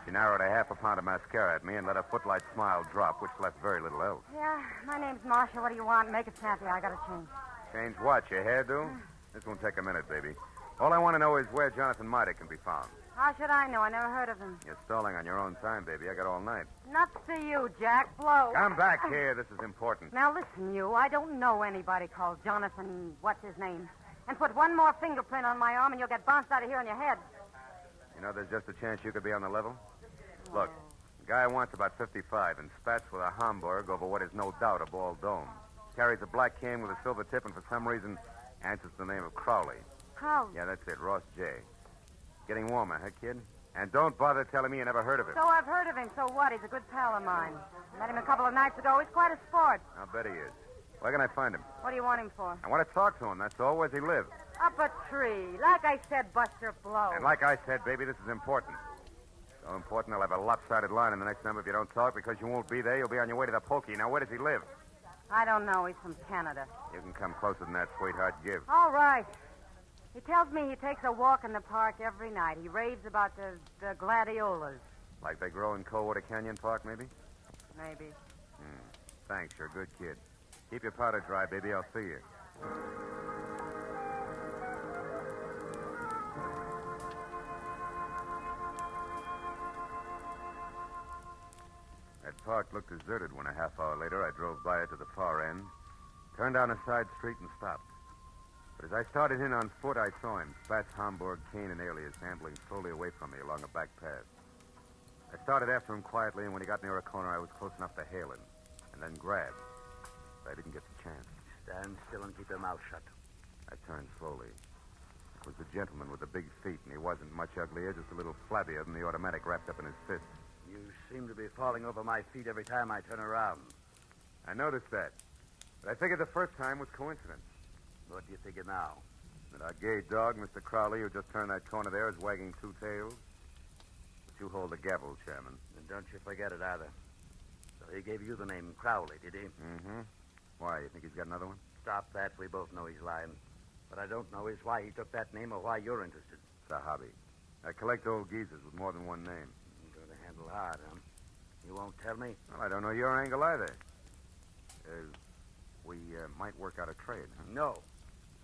She narrowed a half a pound of mascara at me and let a footlight smile drop, which left very little else. Yeah, my name's Marcia. What do you want? Make it snappy. I gotta change. Change what? Your hairdo? This won't take a minute, baby. All I want to know is where Jonathan Mida can be found. How should I know? I never heard of him. You're stalling on your own time, baby. I got all night. Nuts to you, Jack. Blow. Come back here. This is important. Now, listen, you. I don't know anybody called Jonathan, what's his name? And put one more fingerprint on my arm and you'll get bounced out of here on your head. You know, there's just a chance you could be on the level. Look, the guy wants about 55 and spats with a Hamburg over what is no doubt a bald dome. Carries a black cane with a silver tip and for some reason answers the name of Crowley. Crowley? Yeah, that's it, Ross J. Getting warmer, huh, kid? And don't bother telling me you never heard of him. So I've heard of him. So what? He's a good pal of mine. Met him a couple of nights ago. He's quite a sport. I'll bet he is. Where can I find him? What do you want him for? I want to talk to him, that's all. Where's he live? Up a tree. Like I said, Buster Blow. And like I said, baby, this is important. So important, I'll have a lopsided line in the next number if you don't talk, because you won't be there. You'll be on your way to the pokey. Now, where does he live? I don't know. He's from Canada. You can come closer than that, sweetheart. Give. All right. He tells me he takes a walk in the park every night. He raves about the gladiolas. Like they grow in Coldwater Canyon Park, maybe? Maybe. Thanks, you're a good kid. Keep your powder dry, baby. I'll see you. That park looked deserted when a half hour later I drove by it to the far end, turned down a side street and stopped. But as I started in on foot, I saw him, Spats, Hamburg, cane, and alias, ambling slowly away from me along a back path. I started after him quietly, and when he got near a corner, I was close enough to hail him, and then grab. But I didn't get the chance. Stand still and keep your mouth shut. I turned slowly. It was the gentleman with the big feet, and he wasn't much uglier, just a little flabbier than the automatic wrapped up in his fist. You seem to be falling over my feet every time I turn around. I noticed that. But I figured the first time was coincidence. What do you figure now? That our gay dog, Mr. Crowley, who just turned that corner there, is wagging 2 tails. But you hold the gavel, Chairman. And don't you forget it either. So he gave you the name Crowley, did he? Mm-hmm. Why, you think he's got another one? Stop that. We both know he's lying. What I don't know is why he took that name or why you're interested. It's a hobby. I collect old geezers with more than one name. You're going to handle hard, huh? You won't tell me? Well, I don't know your angle either. We might work out a trade, huh? No.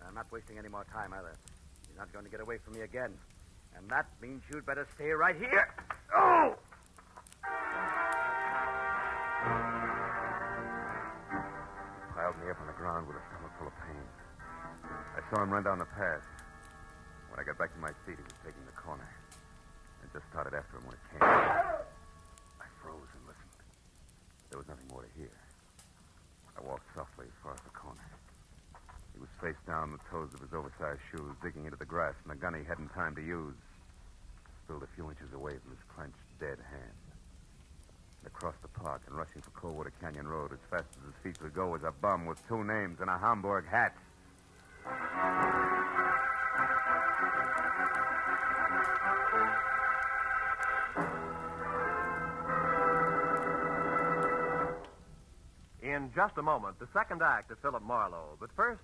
I'm not wasting any more time either. You're not going to get away from me again. And that means you'd better stay right here. Oh! Piled me up on the ground with a stomach full of pain. I saw him run down the path. When I got back to my feet, he was taking the corner. I just started after him when it came. I froze and listened. There was nothing more to hear. I walked softly as far as the corner. He was face down, the toes of his oversized shoes digging into the grass, and the gun he hadn't time to use spilled a few inches away from his clenched, dead hand. And across the park and rushing for Coldwater Canyon Road as fast as his feet would go was a bum with 2 names and a Hamburg hat. In just a moment, the second act of Philip Marlowe. But first,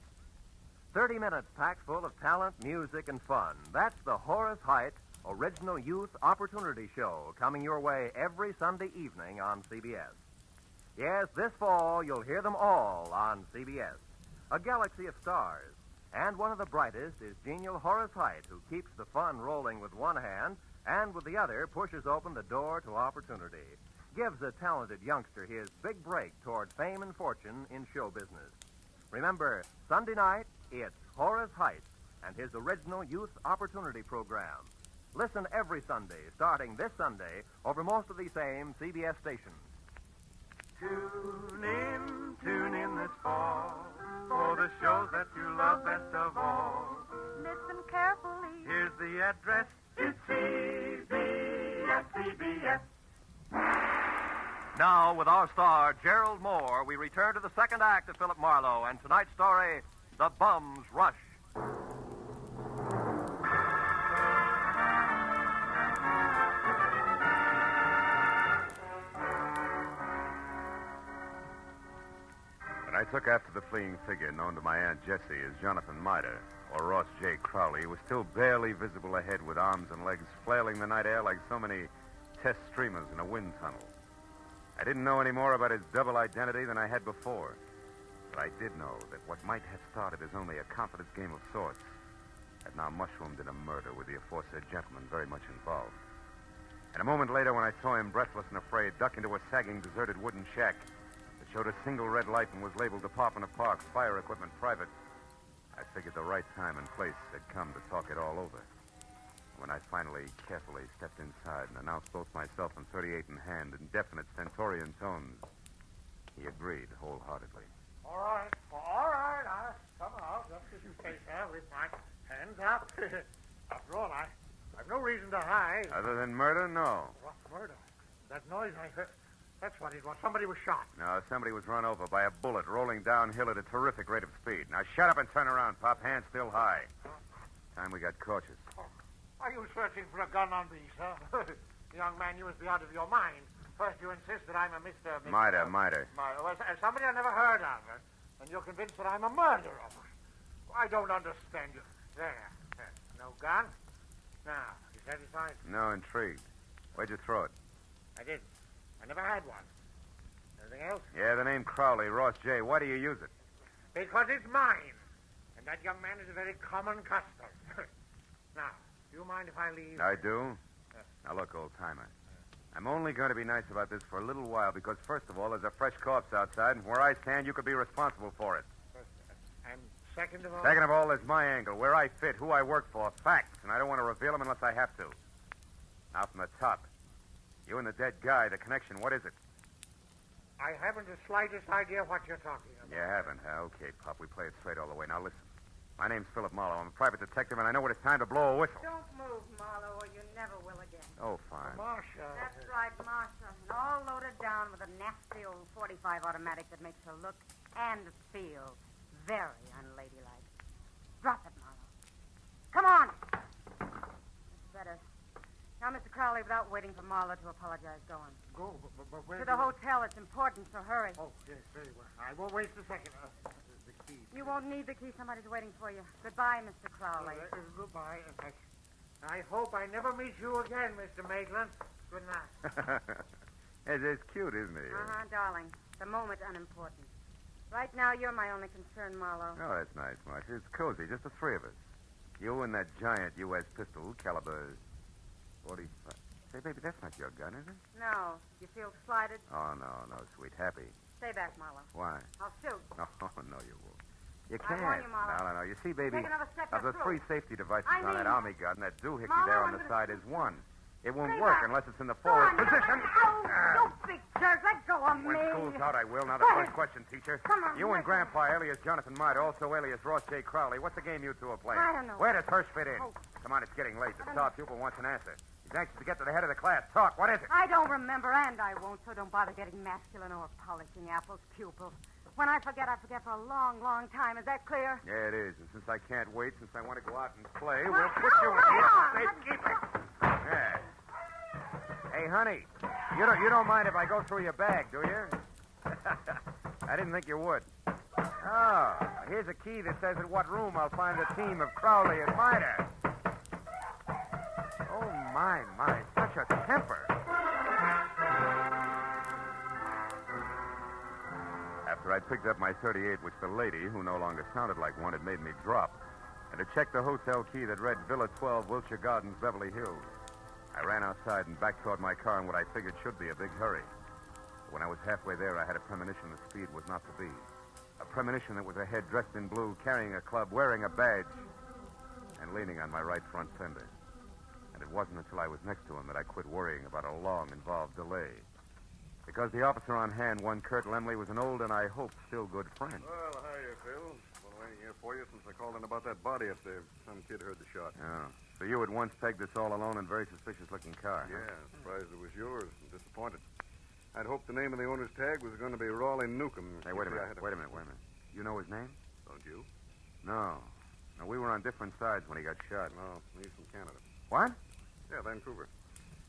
30 minutes packed full of talent, music, and fun. That's the Horace Heidt Original Youth Opportunity Show, coming your way every Sunday evening on CBS. Yes, this fall you'll hear them all on CBS. A galaxy of stars. And one of the brightest is genial Horace Heidt, who keeps the fun rolling with one hand and with the other pushes open the door to opportunity. Gives a talented youngster his big break toward fame and fortune in show business. Remember, Sunday night, it's Horace Heidt and his Original Youth Opportunity Program. Listen every Sunday, starting this Sunday, over most of these same CBS stations. Tune in this fall for the shows that you love best of all. Listen carefully. Here's the address. It's CBS. Now, with our star, Gerald Moore, we return to the second act of Philip Marlowe and tonight's story, The Bum's Rush. When I took after the fleeing figure known to my Aunt Jessie as Jonathan Mitre, or Ross J. Crowley, he was still barely visible ahead with arms and legs flailing the night air like so many test streamers in a wind tunnel. I didn't know any more about his double identity than I had before, but I did know that what might have started as only a confidence game of sorts had now mushroomed in a murder with the aforesaid gentleman very much involved. And a moment later, when I saw him, breathless and afraid, duck into a sagging, deserted wooden shack that showed a single red light and was labeled Department of Parks, Fire Equipment Private, I figured the right time and place had come to talk it all over. When I finally carefully stepped inside and announced both myself and 38 in hand in definite stentorian tones, he agreed wholeheartedly. All right. I'll come out just as you say, sir, with my hands up. After all, I've no reason to hide. Other than murder, no. What murder? That noise I heard, that's what it was. Somebody was shot. No, somebody was run over by a bullet rolling downhill at a terrific rate of speed. Now shut up and turn around, Pop. Hands still high. Time we got cautious. Are you searching for a gun on me, sir? Young man, you must be out of your mind. First, you insist that I'm a Mr. Mitre. Well, somebody I never heard of. And you're convinced that I'm a murderer. I don't understand you. There. No gun? Now, you satisfied? No, intrigued. Where'd you throw it? I didn't. I never had one. Anything else? Yeah, the name Crowley, Ross J. Why do you use it? Because it's mine. And that young man is a very common custom. Now, do you mind if I leave? I do. Now, look, old-timer. I'm only going to be nice about this for a little while because, first of all, there's a fresh corpse outside, and where I stand, you could be responsible for it. And second of all? Second of all, there's my angle, where I fit, who I work for, facts, and I don't want to reveal them unless I have to. Now, from the top. You and the dead guy, the connection, what is it? I haven't the slightest idea what you're talking about. You haven't, huh? Okay, Pop, we play it straight all the way. Now, listen. My name's Philip Marlowe. I'm a private detective, and I know when it's time to blow a whistle. Don't move, Marlowe, or you never will again. Oh, fine. Marcia. That's right, Marcia. And all loaded down with a nasty old .45 automatic that makes her look and feel very unladylike. Drop it, Marlowe. Come on. That's better. Now, Mr. Crowley, without waiting for Marlowe to apologize, go on. Go, but where? To the hotel. It's important, so hurry. Oh, yes, very well. I won't waste a second. The key. You won't need the key. Somebody's waiting for you. Goodbye, Mr. Crowley. Goodbye. I hope I never meet you again, Mr. Maitland. Good night. It's cute, isn't he? Uh-huh, darling. The moment's unimportant. Right now, you're my only concern, Marlowe. Oh, that's nice, Marcia. It's cozy, just the three of us. You and that giant U.S. pistol, caliber 45. Say, baby, that's not your gun, is it? No. You feel slighted? Oh, no, sweet. Happy. Stay back, Marlowe. Why? I'll shoot. Oh, no, you won't. You I can't. warn you, Marlowe. No. You see, baby, Take another step, of the you're three through. safety devices I on that mean- army gun, that doohickey Marlowe, there I'm on the gonna side is one. It won't Stay work back. unless it's in the Go forward on, position. You big jerk. Let go of me. When school's out, I will. Now, the first question, teacher. Come on, You and listen. Grandpa, alias Jonathan Mitre, also alias Ross J. Crowley. What's the game you two are playing? I don't know. Where does Hirsch fit in? Oh. Come on, it's getting late. The star pupil wants an answer. He's anxious to get to the head of the class. Talk. What is it? I don't remember, and I won't, so don't bother getting masculine or polishing apples, pupils. When I forget for a long, long time. Is that clear? Yeah, it is. And since I can't wait, since I want to go out and play, Well, we'll put you in hold here on. for safekeeping. Yeah. Hey, honey, you don't mind if I go through your bag, do you? I didn't think you would. Oh, here's a key that says in what room I'll find a team of Crowley and Miter. Oh, my, such a temper. After I'd picked up my .38, which the lady, who no longer sounded like one, had made me drop, and had checked the hotel key that read Villa 12, Wilshire Gardens, Beverly Hills, I ran outside and back toward my car in what I figured should be a big hurry. But when I was halfway there, I had a premonition that speed was not to be. A premonition that was a head dressed in blue, carrying a club, wearing a badge, and leaning on my right front fender. And it wasn't until I was next to him that I quit worrying about a long, involved delay. Because the officer on hand, one Kurt Lemley, was an old and I hope still good friend. Well, hiya, Phil. Been waiting here for you since I called in about that body up there. Some kid heard the shot. Oh. So you had once pegged this all alone and very suspicious-looking car, huh? Yeah, surprised it was yours. I'm disappointed. I'd hoped the name of the owner's tag was going to be Raleigh Newcomb. Hey, wait a minute. You know his name? Don't you? No. No, we were on different sides when he got shot. No, he's from Canada. What? Yeah, Vancouver.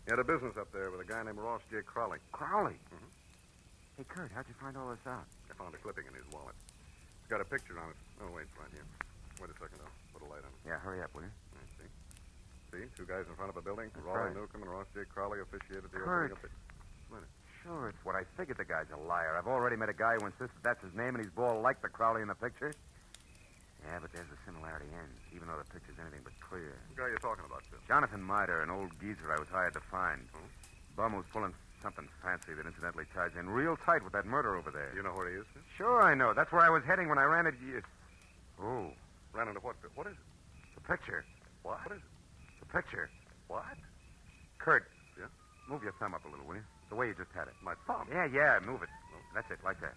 He had a business up there with a guy named Ross J. Crowley. Crowley? Mm-hmm. Hey, Kurt, how'd you find all this out? I found a clipping in his wallet. It's got a picture on it. Oh, wait, right here. Wait a second, I'll put a light on it. Yeah, hurry up, will you? I see. See, two guys in front of a building. That's Raleigh right. Newcomb and Ross J. Crowley officiated the Kurt. opening of the... Wait a minute. Sure, it's what I figured. The guy's a liar. I've already met a guy who insists that's his name, and he's bald like the Crowley in the picture. Yeah, but there's the similarity ends, even though the picture's anything but clear. What guy are you talking about, Phil? Jonathan Miter, an old geezer I was hired to find. Hmm? Bum who's pulling something fancy that incidentally ties in real tight with that murder over there. You know where he is, Phil? Sure, I know. That's where I was heading when I ran into you. Oh. Ran into what, Phil? What is it? The picture. What is it? The picture. What? Kurt. Yeah? Move your thumb up a little, will you? The way you just had it. My thumb? Yeah, move it. That's it, like that.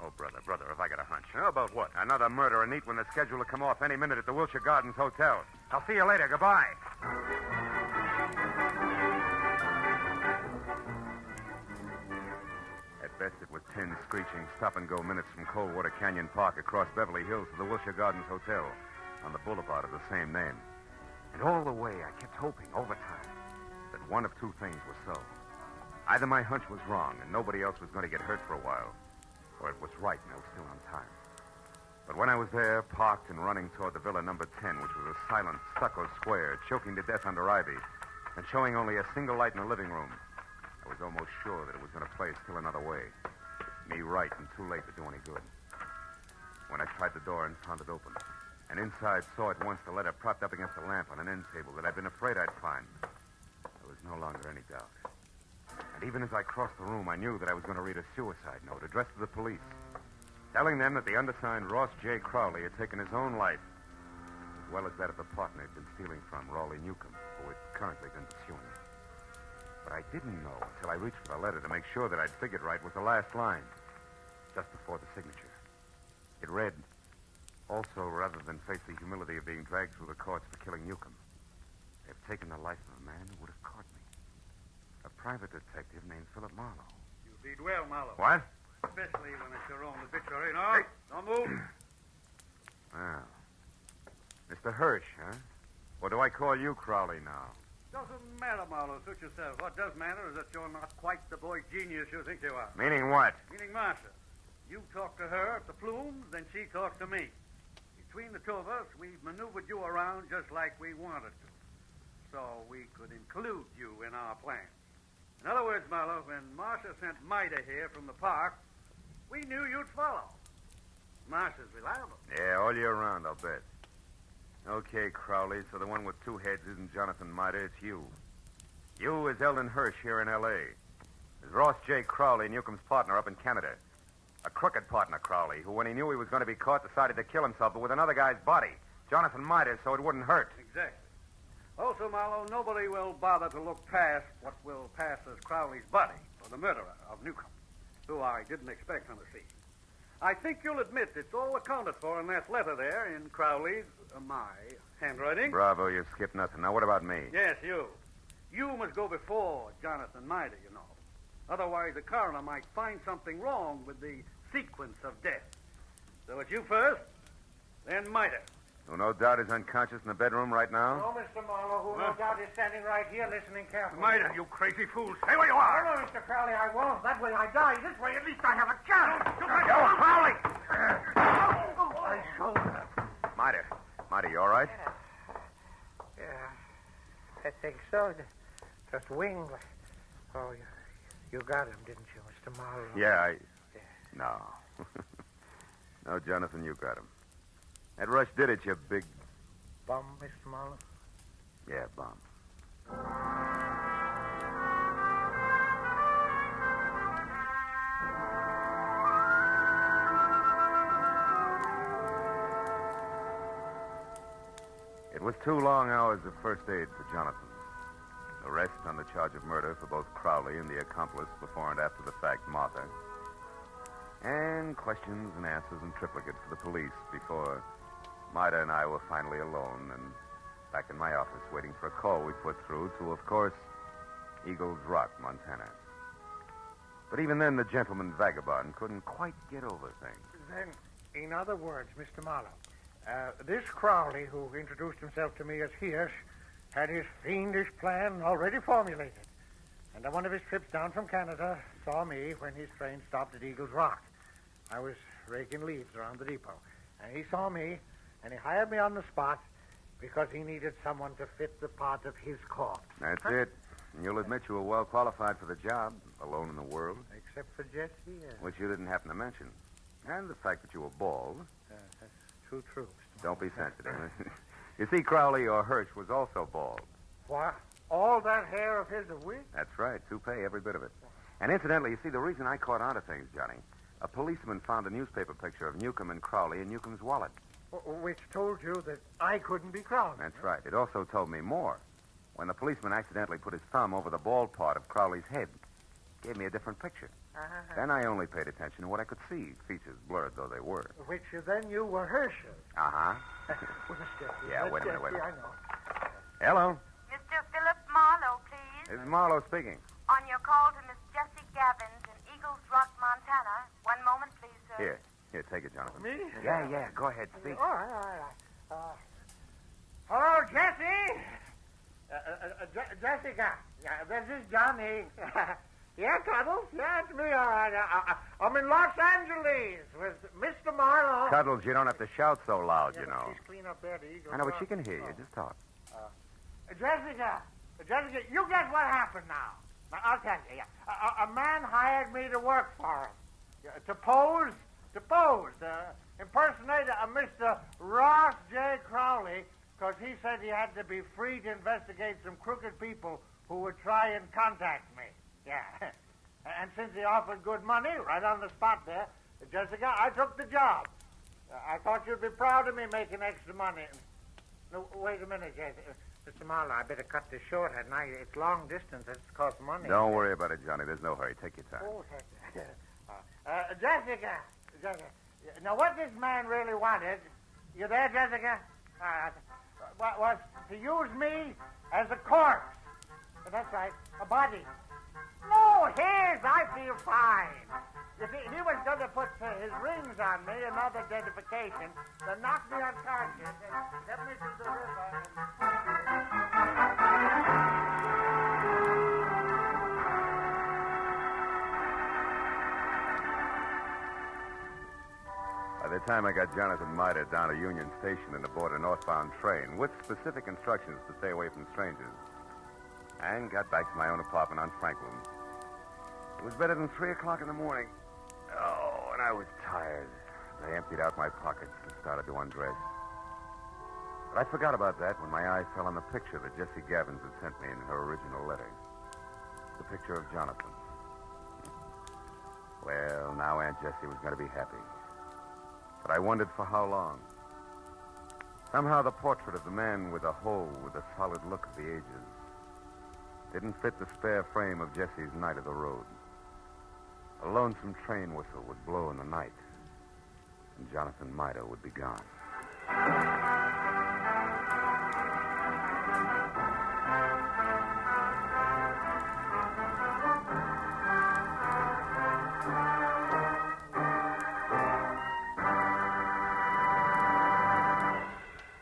Oh, brother, if I got a hunch. How about what? Another murder, a neat one that's scheduled to come off any minute at the Wilshire Gardens Hotel. I'll see you later. Goodbye. At best, it was 10 screeching stop-and-go minutes from Coldwater Canyon Park across Beverly Hills to the Wilshire Gardens Hotel on the boulevard of the same name. And all the way, I kept hoping, over time, that one of two things was so. Either my hunch was wrong and nobody else was going to get hurt for a while, or it was right and I was still on time. But when I was there, parked and running toward the villa number 10, which was a silent stucco square, choking to death under ivy, and showing only a single light in the living room, I was almost sure that it was going to play still another way. Me right and too late to do any good. When I tried the door and found it open, and inside saw at once the letter propped up against a lamp on an end table that I'd been afraid I'd find, there was no longer any doubt. And even as I crossed the room, I knew that I was going to read a suicide note addressed to the police, telling them that the undersigned Ross J. Crowley had taken his own life, as well as that of the partner he'd been stealing from, Raleigh Newcomb, who had currently been pursuing him. But I didn't know until I reached for the letter to make sure that I'd figured right was the last line, just before the signature. It read, also, rather than face the humility of being dragged through the courts for killing Newcomb, they've taken the life of a man who would have caught me. A private detective named Philip Marlowe. You did well, Marlowe. What? Especially when it's your own obituary. No, don't move. Well, Mr. Hirsch, huh? Or do I call you Crowley now? Doesn't matter, Marlowe. Suit yourself. What does matter is that you're not quite the boy genius you think you are. Meaning what? Meaning Marcia. You talk to her at the Plumes, then she talks to me. Between the two of us, we've maneuvered you around just like we wanted to. So we could include you in our plans. In other words, Marlowe, when Marcia sent Mida here from the park, we knew you'd follow. Marcia's reliable. Yeah, all year round, I'll bet. Okay, Crowley, so the one with two heads isn't Jonathan Mida, it's you. You is Eldon Hirsch here in L.A. Is Ross J. Crowley, Newcomb's partner up in Canada. A crooked partner, Crowley, who, when he knew he was going to be caught, decided to kill himself, but with another guy's body. Jonathan Mida, so it wouldn't hurt. Exactly. Also, Marlowe, nobody will bother to look past what will pass as Crowley's buddy, or the murderer of Newcomb, who I didn't expect on the scene. I think you'll admit it's all accounted for in that letter there in Crowley's, my handwriting. Bravo, you skipped nothing. Now, what about me? Yes, you. You must go before Jonathan Mida, you know. Otherwise, the coroner might find something wrong with the sequence of death. So it's you first, then Mida. Who no doubt is unconscious in the bedroom right now? Oh, Mr. Marlowe, who no doubt is standing right here listening carefully. Mida, you crazy fool. Stay where you are. No, Mr. Crowley, I won't. That way I die. This way, at least I have a chance. Yo, Crowley! My shoulder. Marty, you all right? Yeah, I think so. Just wing. Oh, you got him, didn't you, Mr. Marlowe? Yeah, No. No, Jonathan, you got him. That rush did it, you big... Bum, Mr. Marlowe? Yeah, bum. It was 2 long hours of first aid for Jonathan. Arrest on the charge of murder for both Crowley and the accomplice before and after the fact, Martha. And questions and answers in triplicate for the police before Marta and I were finally alone and back in my office waiting for a call we put through to, of course, Eagles Rock, Montana. But even then, the gentleman vagabond couldn't quite get over things. Then, in other words, Mr. Marlowe, this Crowley, who introduced himself to me as Hirsch, had his fiendish plan already formulated. And on one of his trips down from Canada, saw me when his train stopped at Eagles Rock. I was raking leaves around the depot. And he saw me, and he hired me on the spot because he needed someone to fit the part of his corpse. That's it. And you'll admit you were well qualified for the job, alone in the world. Except for Jesse, Which you didn't happen to mention. And the fact that you were bald. That's true. Don't be sensitive. You see, Crowley or Hirsch was also bald. What? All that hair of his a week? That's right. Toupee, every bit of it. And incidentally, you see, the reason I caught on to things, Johnny, a policeman found a newspaper picture of Newcomb and Crowley in Newcomb's wallet. Which told you that I couldn't be Crowley. That's right. It also told me more. When the policeman accidentally put his thumb over the bald part of Crowley's head, gave me a different picture. Then I only paid attention to what I could see, features blurred though they were. Which then you were Herschel. Uh-huh. Well, Miss Jessie, Yeah, Miss wait a minute, Jessie, wait a I minute. know. Hello. Mr. Philip Marlowe, please. This is Marlowe speaking. On your call to Miss Jessie Gavins in Eagles Rock, Montana. One moment, please, sir. Here, take it, Jonathan. Me? Yeah, go ahead, speak. All right. Hello, Jessie. Jessica. Yeah, this is Johnny. Yeah, Cuddles. Yeah, it's me, all right. I'm in Los Angeles with Mr. Marlowe. Cuddles, you don't have to shout so loud, you know. She's clean up there, the Eagles. I know, but she can hear you. Just talk. Jessica, you guess what happened now? I'll tell you. Yeah. A man hired me to work for him. To pose, impersonate a Mr. Ross J. Crowley, because he said he had to be free to investigate some crooked people who would try and contact me. Yeah. And since he offered good money right on the spot there, Jessica, I took the job. I thought you'd be proud of me making extra money. No, wait a minute, Jessica. Mr. Marlowe, I better cut this short, hadn't I? It's long distance. It's cost money. Don't worry about it, Johnny. There's no hurry. Take your time. Oh, Jessica. Now, what this man really wanted, you there, Jessica? Was to use me as a corpse. That's right, a body. No, I feel fine. You see, he was going to put his rings on me, another identification, to knock me unconscious and get me to the river. By the time I got Jonathan Miter down to Union Station and aboard a northbound train with specific instructions to stay away from strangers, and got back to my own apartment on Franklin, it was better than 3 o'clock in the morning. Oh, and I was tired. I emptied out my pockets and started to undress. But I forgot about that when my eye fell on the picture that Jessie Gavins had sent me in her original letter. The picture of Jonathan. Well, now Aunt Jessie was going to be happy. But I wondered for how long. Somehow the portrait of the man with the hole with the solid look of the ages didn't fit the spare frame of Jessie's night of the road. A lonesome train whistle would blow in the night, and Jonathan Miter would be gone.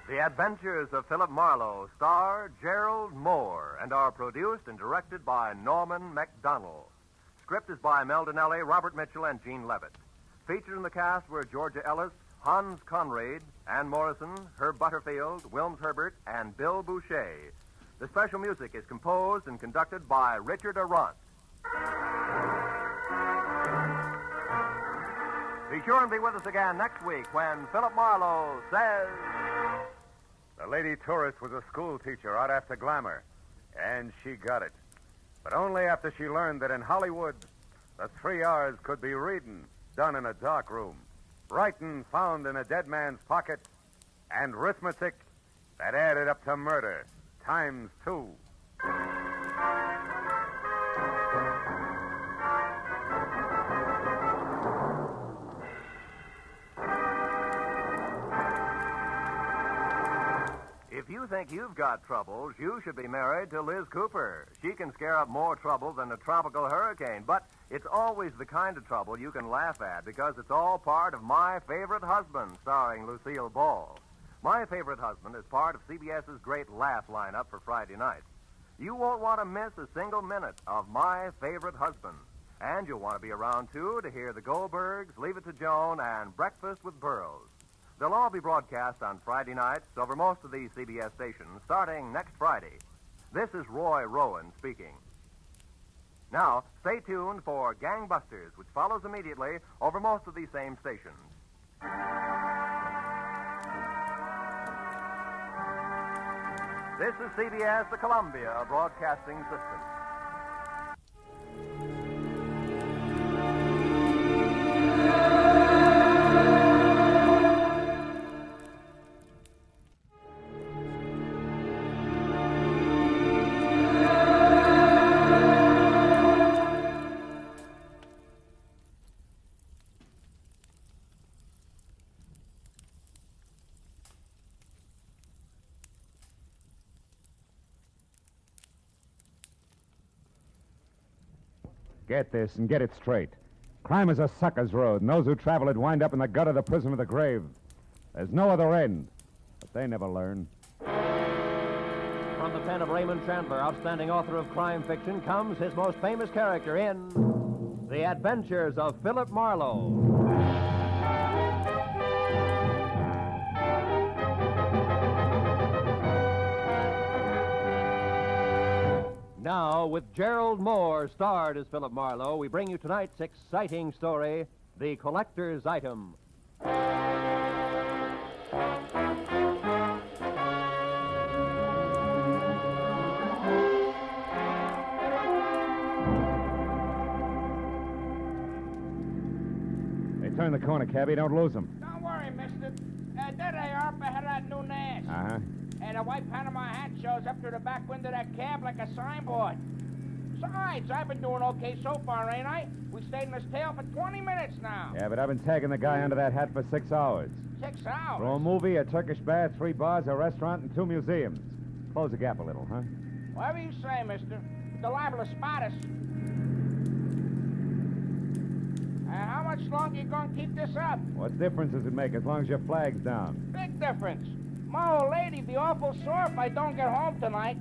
The Adventures of Philip Marlowe star Gerald Moore and are produced and directed by Norman MacDonald. Script is by Mel Donnelly, Robert Mitchell, and Gene Levitt. Featured in the cast were Georgia Ellis, Hans Conried, Ann Morrison, Herb Butterfield, Wilms Herbert, and Bill Boucher. The special music is composed and conducted by Richard Arant. Be sure and be with us again next week when Philip Marlowe says... The lady tourist was a school teacher out after glamour, and she got it. But only after she learned that in Hollywood, the 3 R's could be reading, done in a dark room, writing found in a dead man's pocket, and arithmetic that added up to murder, ×2. If you think you've got troubles, you should be married to Liz Cooper. She can scare up more trouble than a tropical hurricane, but it's always the kind of trouble you can laugh at because it's all part of My Favorite Husband, starring Lucille Ball. My Favorite Husband is part of CBS's great laugh lineup for Friday nights. You won't want to miss a single minute of My Favorite Husband. And you'll want to be around, too, to hear the Goldbergs, Leave It to Joan, and Breakfast with Burroughs. They'll all be broadcast on Friday nights over most of these CBS stations starting next Friday. This is Roy Rowan speaking. Now, stay tuned for Gangbusters, which follows immediately over most of these same stations. This is CBS, the Columbia Broadcasting System. Get this and get it straight. Crime is a sucker's road, and those who travel it wind up in the gut of the prison of the grave. There's no other end, but they never learn. From the pen of Raymond Chandler, outstanding author of crime fiction, comes his most famous character in The Adventures of Philip Marlowe. Now, with Gerald Moore starred as Philip Marlowe, we bring you tonight's exciting story, The Collector's Item. They turn the corner, cabby. Don't lose them. Don't worry, mister. There they are up ahead of that new Nash. Uh-huh. And a white Panama hat shows up through the back window of that cab like a signboard. Besides, I've been doing okay so far, ain't I? We stayed in this tail for 20 minutes now. Yeah, but I've been tagging the guy under that hat for 6 hours. 6 hours? For a movie, a Turkish bath, 3 bars, a restaurant, and 2 museums. Close the gap a little, huh? Whatever you say, mister. They're liable to spot us. How much longer you gonna keep this up? What difference does it make as long as your flag's down? Big difference. My old lady'd be awful sore if I don't get home tonight.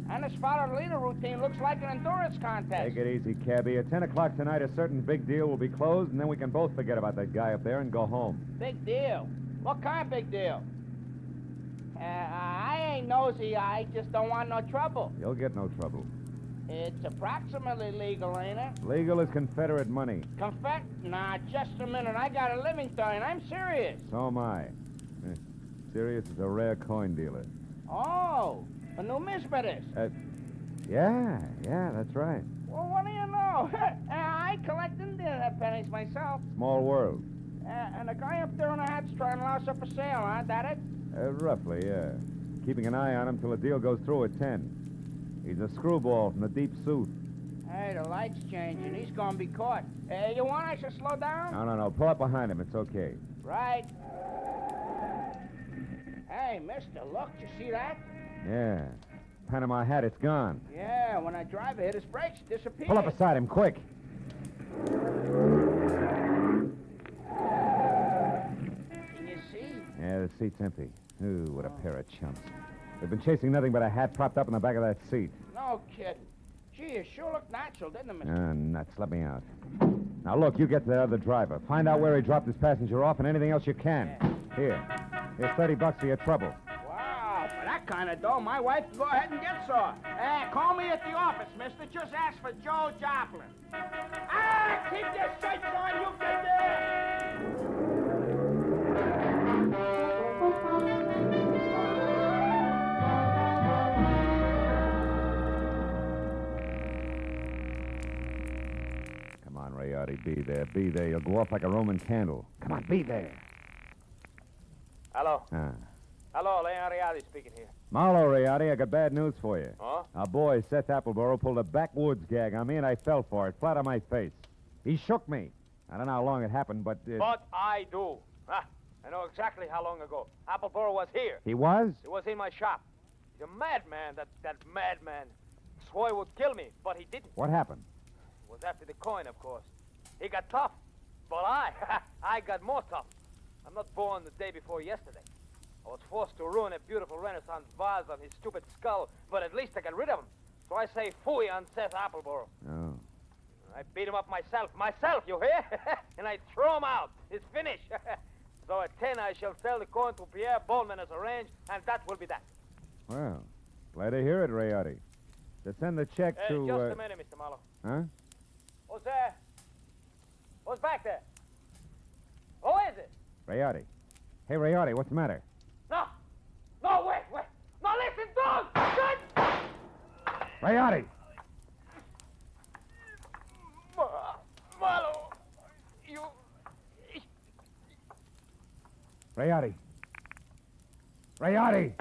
And this follow-the-leader routine looks like an endurance contest. Take it easy, cabby. At 10 o'clock tonight, a certain big deal will be closed, and then we can both forget about that guy up there and go home. Big deal? What kind of big deal? I ain't nosy. I just don't want no trouble. You'll get no trouble. It's approximately legal, ain't it? Legal as Confederate money. Nah, just a minute. I got a living to earn. I'm serious. So am I. Sirius is a rare coin dealer. Oh, a numismatist. Yeah, that's right. Well, what do you know? I collect Indian pennies myself. Small world. And the guy up there on the hat's trying to louse up for sale, huh? That it? Roughly, yeah. Keeping an eye on him till the deal goes through at 10. He's a screwball from the deep south. Hey, the light's changing. He's gonna be caught. You want I should slow down? No. Pull up behind him. It's okay. Right. Hey, mister, look. You see that? Yeah. Panama hat, it's gone. Yeah, when I drive it, his brakes disappear. Pull up beside him, quick. Can you see? Yeah, the seat's empty. Ooh, what a pair of chumps. They've been chasing nothing but a hat propped up in the back of that seat. No kidding. Gee, it sure looked natural, didn't it, mister? Nuts. Let me out. Now, look, you get to the other driver. Find out where he dropped his passenger off and anything else you can. Here's $30 for your trouble. Wow, for that kind of dough, my wife can go ahead and get some. Call me at the office, mister. Just ask for Joe Joplin. Keep your sights on, you get there! Come on, Rayardi, be there, be there. You'll go off like a Roman candle. Come on, be there. Hello. Ah. Hello, Leon Rialdi speaking here. Marlowe, Rayardi, I got bad news for you. Huh? Our boy, Seth Appleboro, pulled a backwoods gag on me, and I fell for it, flat on my face. He shook me. I don't know how long it happened, but... But I do. I know exactly how long ago. Appleboro was here. He was? He was in my shop. He's a madman, that madman. Swore he would kill me, but he didn't. What happened? It was after the coin, of course. He got tough. But I got more tough. I'm not born the day before yesterday. I was forced to ruin a beautiful Renaissance vase on his stupid skull, but at least I got rid of him. So I say phooey on Seth Appleboro. Oh. I beat him up myself, you hear? And I throw him out. It's finished. So at 10, I shall sell the coin to Pierre Bowman as arranged, and that will be that. Well, glad to hear it, Rayardi. To send the check to... Just a minute, Mr. Marlowe. Huh? Who's there? Who's back there? Who is it? Rayardi. Hey, Rayardi, what's the matter? No, wait. No, listen, dog! Rayardi! Marlowe, you... Rayardi! Rayardi!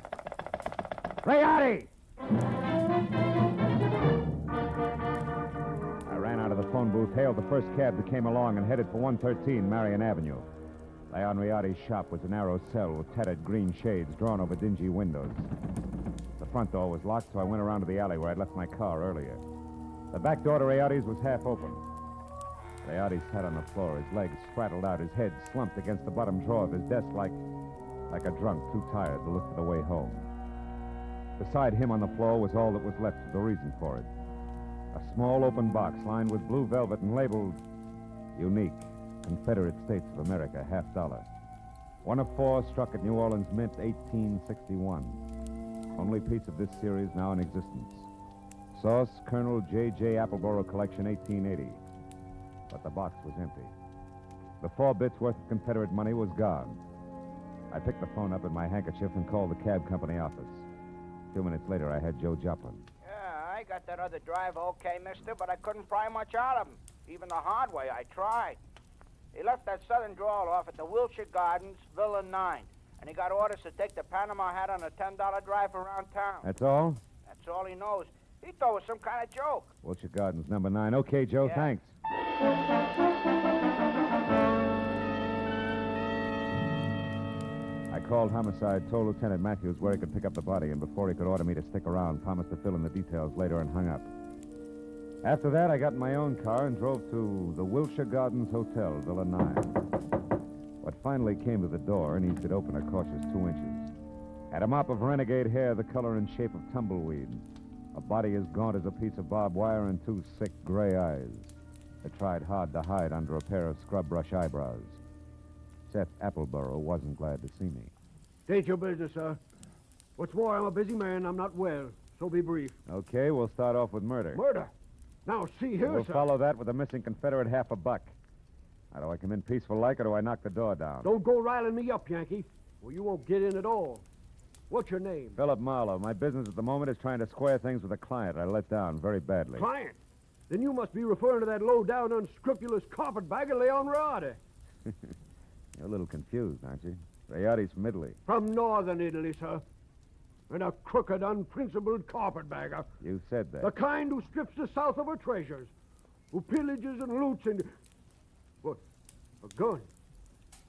Rayardi! I ran out of the phone booth, hailed the first cab that came along, and headed for 113 Marion Avenue. Leon Rayardi's shop was a narrow cell with tattered green shades drawn over dingy windows. The front door was locked, so I went around to the alley where I'd left my car earlier. The back door to Rayardi's was half open. Rayardi sat on the floor, his legs spraddled out, his head slumped against the bottom drawer of his desk like a drunk too tired to look for the way home. Beside him on the floor was all that was left of the reason for it. A small open box lined with blue velvet and labeled Unique, Confederate States of America, $50. One of 4 struck at New Orleans Mint, 1861. Only piece of this series now in existence. Source, Colonel J.J. Appleboro Collection, 1880. But the box was empty. The 4 bits worth of Confederate money was gone. I picked the phone up in my handkerchief and called the cab company office. 2 minutes later, I had Joe Joplin. Yeah, I got that other driver okay, mister, but I couldn't pry much out of him. Even the hard way, I tried. He left that southern drawl off at the Wilshire Gardens, Villa 9. And he got orders to take the Panama hat on a $10 drive around town. That's all? That's all he knows. He thought it was some kind of joke. Wilshire Gardens, number 9. Okay, Joe, Yeah. thanks. I called homicide, told Lieutenant Matthews where he could pick up the body, and before he could order me to stick around, promised to fill in the details later and hung up. After that, I got in my own car and drove to the Wilshire Gardens Hotel, Villa 9. What finally came to the door and eased it open a cautious 2 inches. Had a mop of renegade hair the color and shape of tumbleweed, a body as gaunt as a piece of barbed wire, and 2 sick gray eyes that tried hard to hide under a pair of scrub brush eyebrows. Seth Appleboro wasn't glad to see me. State your business, sir. What's more, I'm a busy man. I'm not well, so be brief. Okay, we'll start off with murder. Murder? Now, see here, We'll sir. follow that with a missing Confederate $50. Now, do I come in peaceful like, or do I knock the door down? Don't go riling me up, Yankee, or you won't get in at all. What's your name? Philip Marlowe. My business at the moment is trying to square things with a client I let down very badly. Client? Then you must be referring to that low-down, unscrupulous carpetbagger, Leon Rayardi. You're a little confused, aren't you? Rayardi's from Italy. From northern Italy, sir. And a crooked, unprincipled carpetbagger. You said that. The kind who strips the South of her treasures, who pillages and loots and... What? A gun?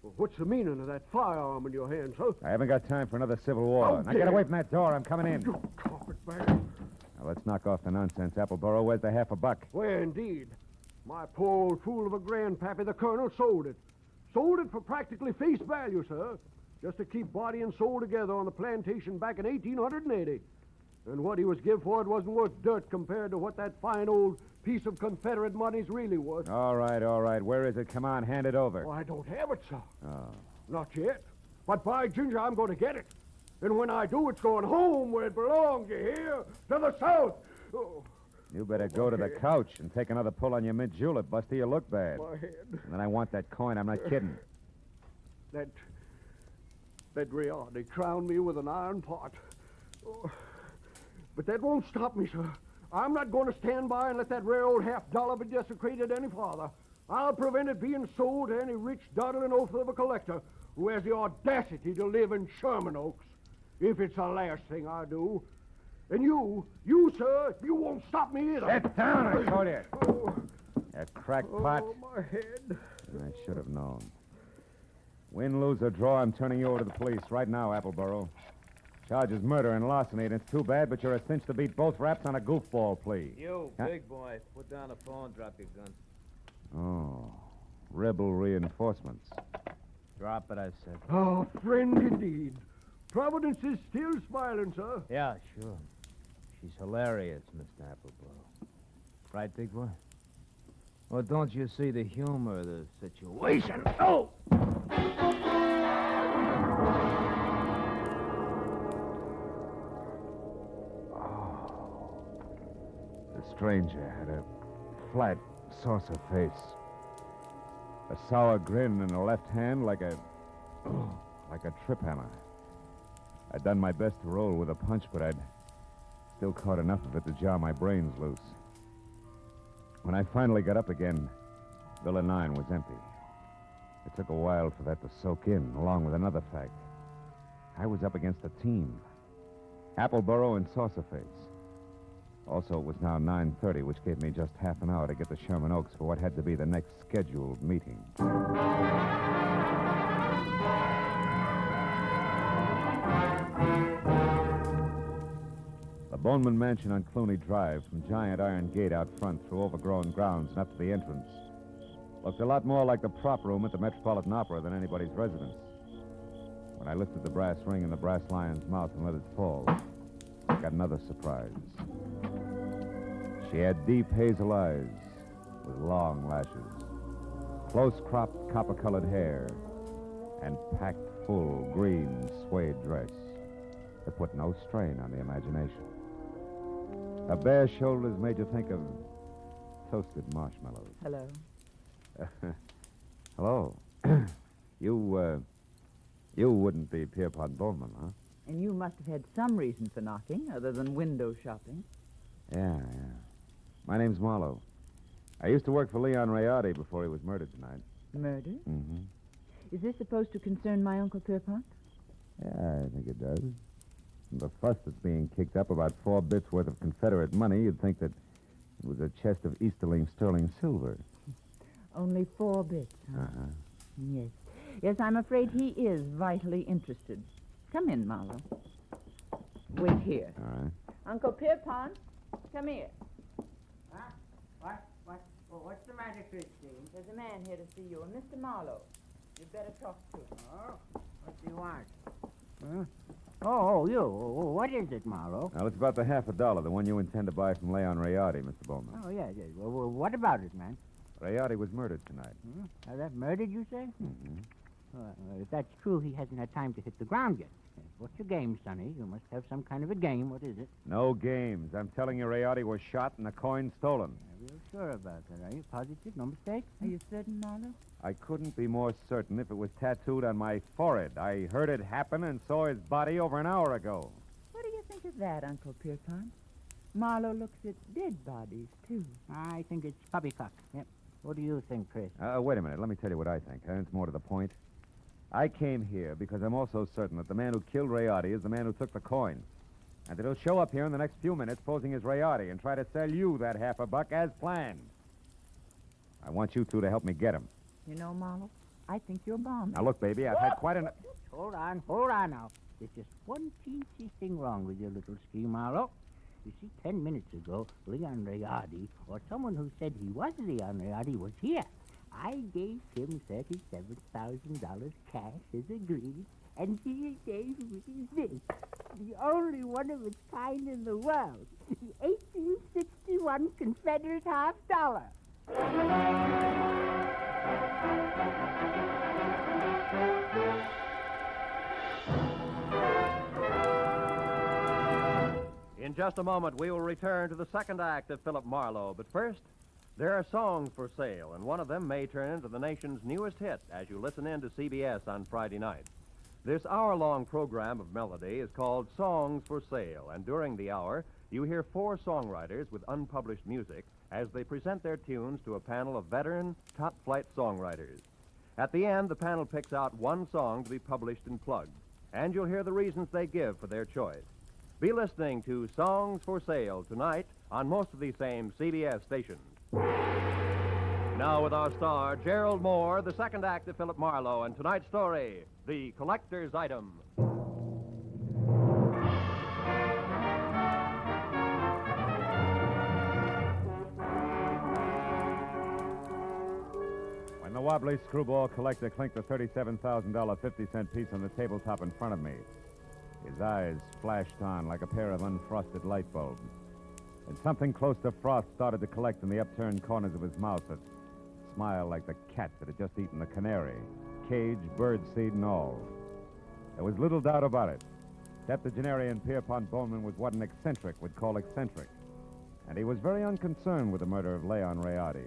Well, what's the meaning of that firearm in your hand, sir? I haven't got time for another civil war. How Now dare get away you. from that door. I'm coming in. You carpetbagger. Now let's knock off the nonsense, Appleboro. Where's the $50? Where, indeed? My poor old fool of a grandpappy, the colonel, sold it. Sold it for practically face value, sir. Just to keep body and soul together on the plantation back in 1880. And what he was give for it wasn't worth dirt compared to what that fine old piece of Confederate money's really worth. All right. Where is it? Come on, hand it over. Oh, I don't have it, sir. Oh. Not yet. But by ginger, I'm going to get it. And when I do, it's going home where it belongs, you hear? To the South. Oh. You better go to the couch and take another pull on your mint julep, Busty. You look bad. My head. And then I want that coin. I'm not kidding. That Riardi crowned me with an iron pot. Oh. But that won't stop me, sir. I'm not going to stand by and let that rare old $50 be desecrated any farther. I'll prevent it being sold to any rich, dawdling oaf of a collector who has the audacity to live in Sherman Oaks, if it's the last thing I do. And you, sir, you won't stop me either. Sit down, I told you. Oh. That crackpot. Oh, my head. I should have known. Win, lose, or draw, I'm turning you over to the police right now, Appleboro. Charges murder and larceny, and it's too bad, but you're a cinch to beat both raps on a goofball plea. You, big boy, put down the phone, drop your gun. Oh, rebel reinforcements. Drop it, I said. Oh, friend indeed. Providence is still smiling, sir. Yeah, sure. She's hilarious, Mr. Appleboro. Right, big boy? Well, don't you see the humor of the situation? Oh! The stranger had a flat, saucer face. A sour grin in the left hand like a trip hammer. I'd done my best to roll with a punch, but I'd still caught enough of it to jar my brains loose. When I finally got up again, Villa 9 was empty. It took a while for that to soak in, along with another fact. I was up against a team. Appleboro and Saucerface. Also, it was now 9:30, which gave me just half an hour to get to Sherman Oaks for what had to be the next scheduled meeting. The Boneman Mansion on Clooney Drive, from giant iron gate out front through overgrown grounds and up to the entrance, looked a lot more like the prop room at the Metropolitan Opera than anybody's residence. When I lifted the brass ring in the brass lion's mouth and let it fall, I got another surprise. She had deep hazel eyes with long lashes, close-cropped copper-colored hair, and packed full green suede dress that put no strain on the imagination. Her bare shoulders made you think of toasted marshmallows. Hello. Hello. You wouldn't be Pierpont Bowman, huh? And you must have had some reason for knocking, other than window shopping. Yeah. My name's Marlowe. I used to work for Leon Rayardi before he was murdered tonight. Murdered? Mm-hmm. Is this supposed to concern my Uncle Pierpont? Yeah, I think it does. From the fuss that's being kicked up about 4 bits worth of Confederate money, you'd think that it was a chest of Easterling sterling silver. Only 4 bits, huh? Uh-huh. Yes. Yes, I'm afraid he is vitally interested. Come in, Marlowe. Wait here. All right. Uncle Pierpont, come here. Huh? What's the matter, Christine? There's a man here to see you, a Mr. Marlowe. You'd better talk to him. Oh, what do you want? Huh? Oh, you. What is it, Marlowe? Now, it's about the $50, the one you intend to buy from Leon Rayardi, Mr. Bowman. Oh, yeah. Well, what about it, man? Rayardi was murdered tonight. Now, that murdered, you say? Mm-hmm. If that's true, he hasn't had time to hit the ground yet. What's your game, Sonny? You must have some kind of a game. What is it? No games. I'm telling you, Rayardi was shot and the coin stolen. Are you sure about that? Are you positive? No mistake? Are you certain, Marlowe? I couldn't be more certain if it was tattooed on my forehead. I heard it happen and saw his body over an hour ago. What do you think of that, Uncle Pierpont? Marlowe looks at dead bodies, too. I think it's poppycock. Yep. What do you think, Chris? Wait a minute. Let me tell you what I think. It's more to the point. I came here because I'm also certain that the man who killed Rayardi is the man who took the coin. And that he'll show up here in the next few minutes posing as Rayardi and try to sell you that $50 as planned. I want you two to help me get him. You know, Marlowe, I think you're bombing. Now, look, baby, I've had quite enough... Hold on now. There's just one teensy thing wrong with your little scheme, Marlowe. You see, 10 minutes ago, Leon Rayardi, or someone who said he was Leon Rayardi, was here. I gave him $37,000 cash as agreed, and he gave me this. The only one of its kind in the world. The 1861 Confederate half dollar. In just a moment, we will return to the second act of Philip Marlowe. But first, there are songs for sale, and one of them may turn into the nation's newest hit as you listen in to CBS on Friday night. This hour-long program of melody is called Songs for Sale, and during the hour, you hear 4 songwriters with unpublished music as they present their tunes to a panel of veteran, top-flight songwriters. At the end, the panel picks out one song to be published and plugged, and you'll hear the reasons they give for their choice. Be listening to Songs for Sale tonight on most of these same CBS stations. Now with our star, Gerald Moore, the second act of Philip Marlowe, and tonight's story, The Collector's Item. When the wobbly screwball collector clinked the $37,000 50-cent piece on the tabletop in front of me, his eyes flashed on like a pair of unfrosted light bulbs. And something close to frost started to collect in the upturned corners of his mouth that smiled like the cat that had just eaten the canary, cage, birdseed, and all. There was little doubt about it. Septuagenarian Pierpont Bowman was what an eccentric would call eccentric. And he was very unconcerned with the murder of Leon Rayardi,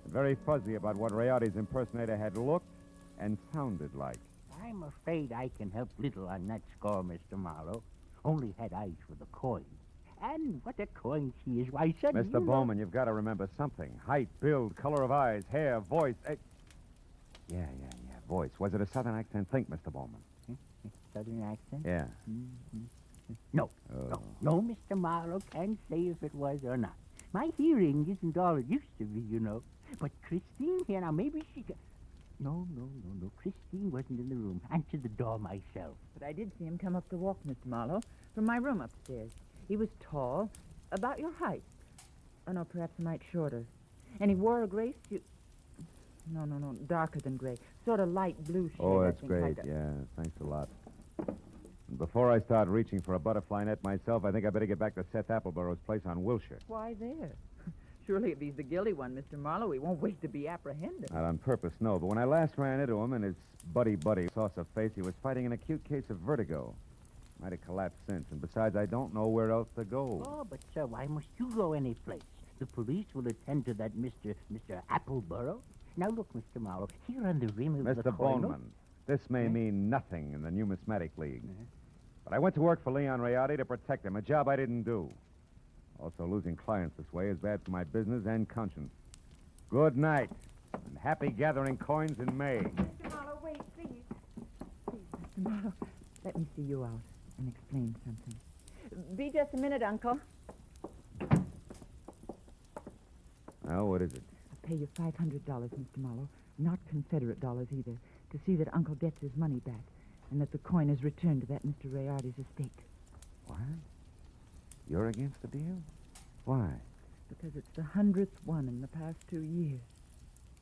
and very fuzzy about what Rayardi's impersonator had looked and sounded like. I'm afraid I can help little on that score, Mr. Marlowe. Only had eyes for the coin. And what a coin she is. Why, son, Mr. Bowman, you've got to remember something. Height, build, color of eyes, hair, voice. Yeah, voice. Was it a southern accent? Think, Mr. Bowman. Southern accent? Yeah. Mm-hmm. No, no, Mr. Marlowe can't say if it was or not. My hearing isn't all it used to be, you know. But Christine here, now maybe she could... No. Christine wasn't in the room. Answered the door myself. But I did see him come up the walk, Mr. Marlowe, from my room upstairs. He was tall, about your height. Oh, no, perhaps a mite shorter. And he wore a gray suit. No, darker than gray. Sort of light blue shade. Oh, that's I think, great. like Yeah, thanks a lot. And before I start reaching for a butterfly net myself, I think I better get back to Seth Appleborough's place on Wilshire. Why there? Surely if he's the guilty one, Mr. Marlowe, he won't wait to be apprehended. Not on purpose, no. But when I last ran into him and his buddy sauce of face, he was fighting an acute case of vertigo. Might have collapsed since, and besides, I don't know where else to go. Oh, but, sir, why must you go any place? The police will attend to that Mr. Appleborough. Now, look, Mr. Marlowe, here on the rim of the Mr. coin... Bowman, this may mean nothing in the numismatic league. But I went to work for Leon Rayardi to protect him, a job I didn't do. Also, losing clients this way is bad for my business and conscience. Good night, and happy gathering coins in May. Mr. Marlowe, wait, please. Please, Mr. Marlowe, let me see you out and explain something. Be just a minute, Uncle. Now, what is it? I'll pay you $500, Mr. Marlowe, not Confederate dollars either, to see that Uncle gets his money back and that the coin is returned to that Mr. Rayardi's estate. What? You're against the deal? Why? Because it's the 100th one in the past 2 years.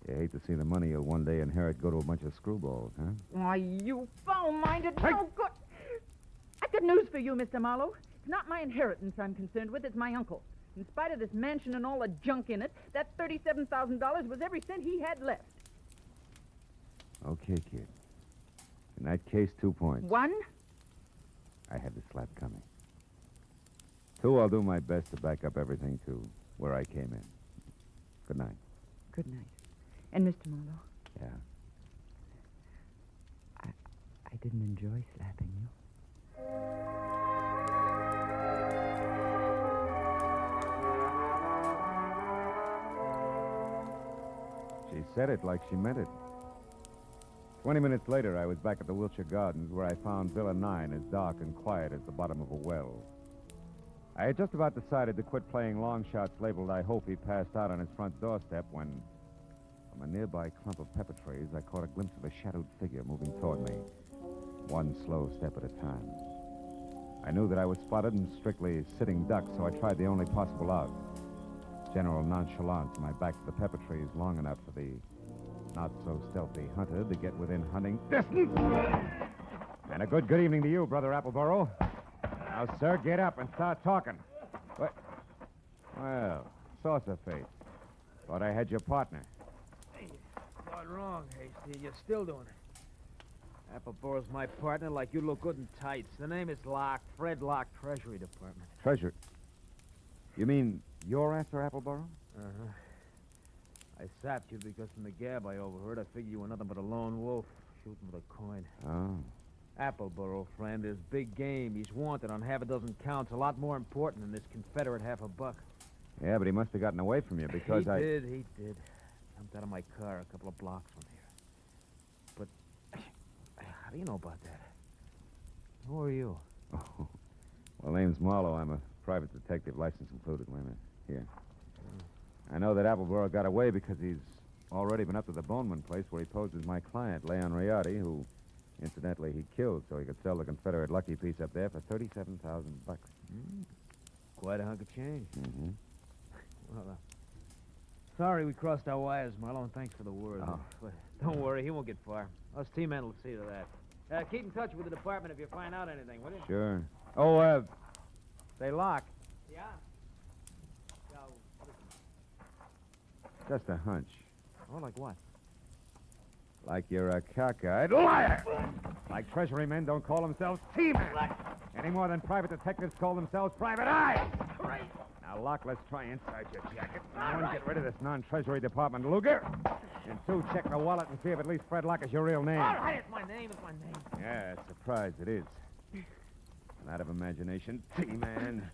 You hate to see the money you'll one day inherit go to a bunch of screwballs, huh? Why, you foul-minded, no good... I've got news for you, Mr. Marlowe. It's not my inheritance I'm concerned with, it's my uncle. In spite of this mansion and all the junk in it, that $37,000 was every cent he had left. Okay, kid. In that case, 2 points. 1? I had the slap coming. 2, I'll do my best to back up everything to where I came in. Good night. Good night. And Mr. Marlowe? Yeah? I didn't enjoy slapping you. She said it like she meant it. 20 minutes later, I was back at the Wilshire Gardens where I found Villa 9 as dark and quiet as the bottom of a well. I had just about decided to quit playing long shots labeled I Hope He Passed Out on his front doorstep when, from a nearby clump of pepper trees, I caught a glimpse of a shadowed figure moving toward me, one slow step at a time. I knew that I was spotted and strictly sitting duck, so I tried the only possible out. General nonchalance, my back to the pepper trees long enough for the not-so-stealthy hunter to get within hunting distance. And a good evening to you, Brother Appleborough. Now, sir, get up and start talking. What? Well, saucer face. Thought I had your partner. Hey, not wrong, Hasty. You're still doing it. Appleboro's my partner, like you look good in tights. The name is Locke, Fred Locke, Treasury Department. Treasure. You mean you're after Appleboro? Uh-huh. I sapped you because from the gab I overheard, I figured you were nothing but a lone wolf shooting with a coin. Oh. Appleboro, friend, is big game. He's wanted on half a dozen counts, a lot more important than this Confederate $1/2. Yeah, but he must have gotten away from you because he I... He did. Jumped out of my car a couple of blocks from here. But how do you know about that? Who are you? Oh. Well, name's Marlowe. I'm a private detective, license included. Wait a minute. Here. I know that Appleboro got away because he's already been up to the Boneman place where he posed as my client, Leon Riotti, who, incidentally, he killed so he could sell the Confederate lucky piece up there for $37,000. Quite a hunk of change. Mm-hmm. Well, sorry we crossed our wires, Marlowe, and thanks for the word. Oh. But don't worry, he won't get far. Us T-men will see to that. Keep in touch with the department if you find out anything, will you? Sure. Oh, say, Locke. Yeah? Just a hunch. Oh, like what? Like you're a cockeyed liar. Like Treasury men don't call themselves T-men. Any more than private detectives call themselves private eyes. Now, Locke, let's try inside your jacket. And one, get rid of this non-Treasury Department Luger. And two, check the wallet and see if at least Fred Locke is your real name. All right, it's my name. It's my name. Yeah, surprised it is. And out of imagination, T-man.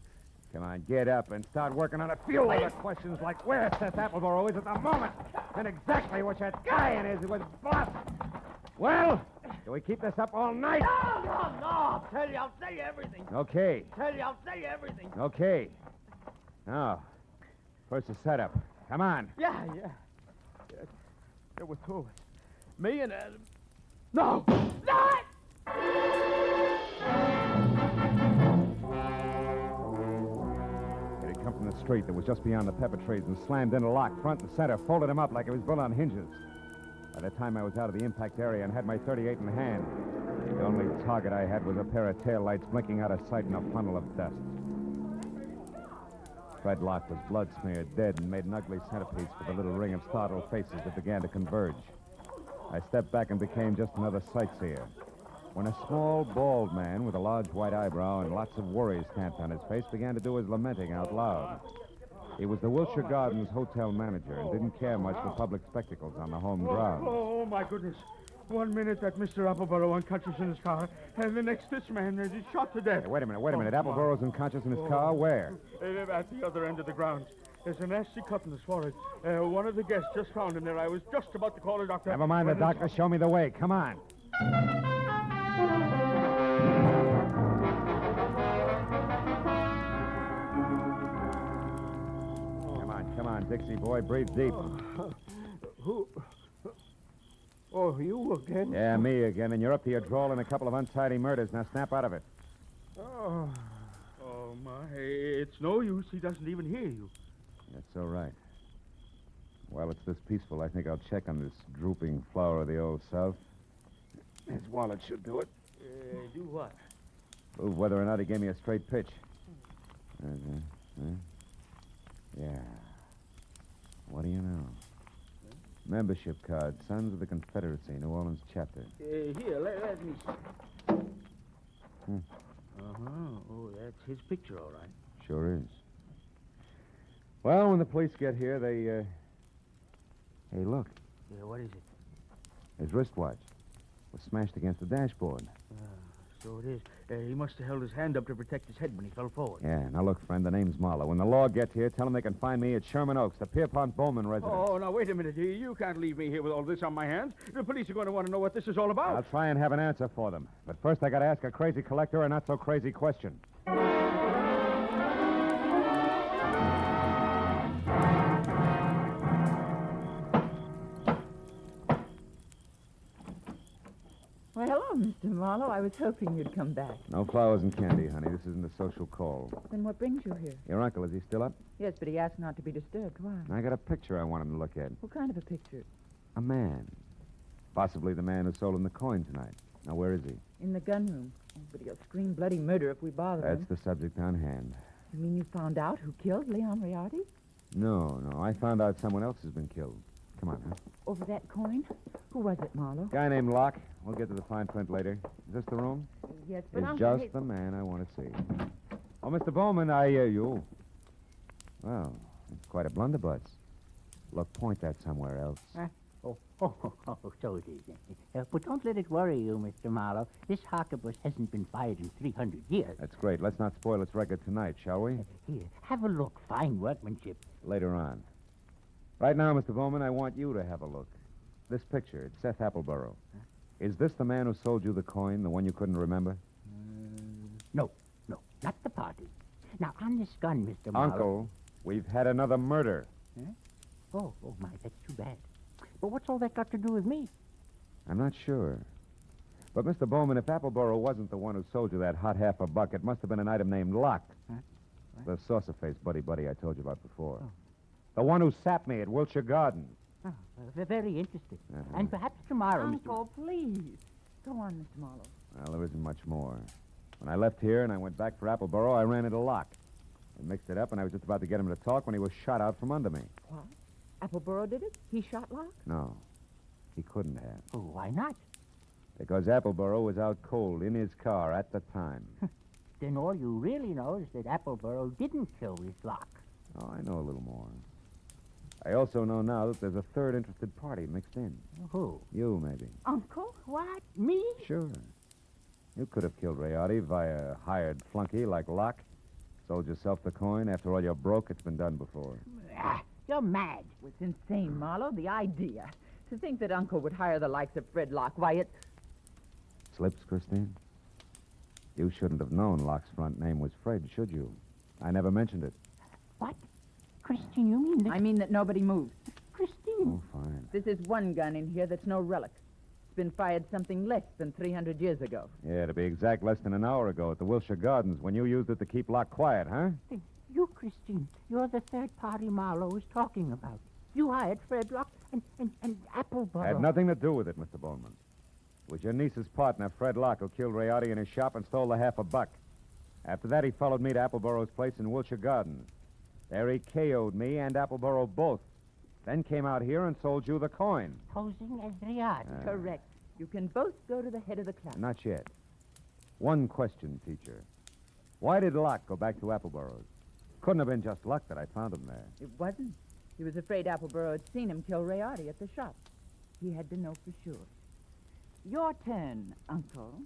Come on, get up and start working on a few other questions like where Seth Appleboro is at the moment and exactly what that guy in is with Boss. Well, do we keep this up all night? No. I'll tell you everything. Okay. I'll tell you everything. Okay. Now, first the setup. Come on. Yeah. There were two of us. Me and Adam. No! It had come from the street that was just beyond the pepper trees and slammed into Locke front and center, folded him up like it was built on hinges. By the time I was out of the impact area and had my .38 in hand, the only target I had was a pair of taillights blinking out of sight in a funnel of dust. Fred Locke was blood-smeared, dead, and made an ugly centerpiece for the little ring of startled faces that began to converge. I stepped back and became just another sightseer. When a small, bald man with a large white eyebrow and lots of worry stamped on his face began to do his lamenting out loud. He was the Wilshire Gardens hotel manager and didn't care much for public spectacles on the home grounds. Oh, my goodness. 1 minute that Mr. Appleboro unconscious in his car, and the next this man is shot to death. Hey, wait a minute. Appleboro's unconscious in his car? Where? At the other end of the grounds. There's a nasty cut in his forehead. One of the guests just found him there. I was just about to call a doctor. Never mind the doctor. Show me the way. Come on. Come on, Dixie boy. Breathe deep. Who? Oh, you again? Yeah, me again. And you're up to your drawl in a couple of untidy murders. Now snap out of it. Oh, my. It's no use. He doesn't even hear you. That's so right. While it's this peaceful, I think I'll check on this drooping flower of the Old South. His wallet should do it. Do what? Prove whether or not he gave me a straight pitch. Yeah. What do you know? Membership card, Sons of the Confederacy, New Orleans chapter. Here, let me see. Uh-huh. Oh, that's his picture, all right. Sure is. Well, when the police get here, they, Hey, look. Yeah, what is it? His wristwatch was smashed against the dashboard. So it is. He must have held his hand up to protect his head when he fell forward. Yeah, now look, friend, the name's Marlowe. When the law gets here, tell them they can find me at Sherman Oaks, the Pierpont Bowman residence. Oh, now, wait a minute. You can't leave me here with all this on my hands. The police are going to want to know what this is all about. I'll try and have an answer for them. But first, I got to ask a crazy collector a not-so-crazy question. Well, hello, Mr. Marlowe. I was hoping you'd come back. No flowers and candy, honey. This isn't a social call. Then what brings you here? Your uncle, is he still up? Yes, but he asked not to be disturbed. Why? I got a picture I want him to look at. What kind of a picture? A man. Possibly the man who sold him the coin tonight. Now, where is he? In the gun room. Oh, but he'll scream bloody murder if we bother him. That's the subject on hand. You mean you found out who killed Leon Riardi? No. I found out someone else has been killed. Come on, huh? Over that coin? Who was it, Marlowe? Guy named Locke. We'll get to the fine print later. Is this the room? Yes, but He's Uncle... just the man I want to see. Oh, Mr. Bowman, you. Well, it's quite a blunderbuss. Look, point that somewhere else. So it is. But don't let it worry you, Mr. Marlowe. This harquebus hasn't been fired in 300 years. That's great. Let's not spoil its record tonight, shall we? Here, have a look. Fine workmanship. Later on. Right now, Mr. Bowman, I want you to have a look. This picture, it's Seth Appleborough. Huh? Is this the man who sold you the coin, the one you couldn't remember? No, not the party. Now, on this gun, Mr. Marlowe... Uncle, we've had another murder. Huh? Oh, my, that's too bad. But what's all that got to do with me? I'm not sure. But, Mr. Bowman, if Appleborough wasn't the one who sold you that hot half a buck, it must have been an item named Locke. Huh? The saucer-faced buddy I told you about before. Oh. The one who sapped me at Wilshire Gardens. Oh, very interesting. And perhaps tomorrow, Uncle, please. Go on, Mr. Marlowe. Well, there isn't much more. When I left here and I went back for Appleborough, I ran into Locke. I mixed it up, and I was just about to get him to talk when he was shot out from under me. What? Appleborough did it? He shot Locke? No. He couldn't have. Oh, why not? Because Appleborough was out cold in his car at the time. Then all you really know is that Appleborough didn't kill this Locke. Oh, I know a little more. I also know now that there's a third interested party mixed in. Who? You, maybe. Uncle? What? Me? Sure. You could have killed Riardi via a hired flunky like Locke. Sold yourself the coin. After all, you're broke. It's been done before. You're mad. It's insane, Marlowe, the idea. To think that Uncle would hire the likes of Fred Locke. Why, it... Slips, Christine? You shouldn't have known Locke's front name was Fred, should you? I never mentioned it. What? Christine, you mean that... I mean that nobody moves. Christine. Oh, fine. This is one gun in here that's no relic. It's been fired something less than 300 years ago. Yeah, to be exact, less than an hour ago at the Wilshire Gardens when you used it to keep Locke quiet, huh? You, Christine, you're the third party Marlowe was talking about. You hired Fred Locke and Appleborough. Had nothing to do with it, Mr. Bowman. It was your niece's partner, Fred Locke, who killed Riardi in his shop and stole the half a buck. After that, he followed me to Appleborow's place in Wilshire Gardens. There he KO'd me and Appleborough both. Then came out here and sold you the coin. Posing as Riardi. Correct. You can both go to the head of the class. Not yet. One question, teacher. Why did Locke go back to Appleborow's? Couldn't have been just luck that I found him there. It wasn't. He was afraid Appleborough had seen him kill Riardi at the shop. He had to know for sure. Your turn, Uncle.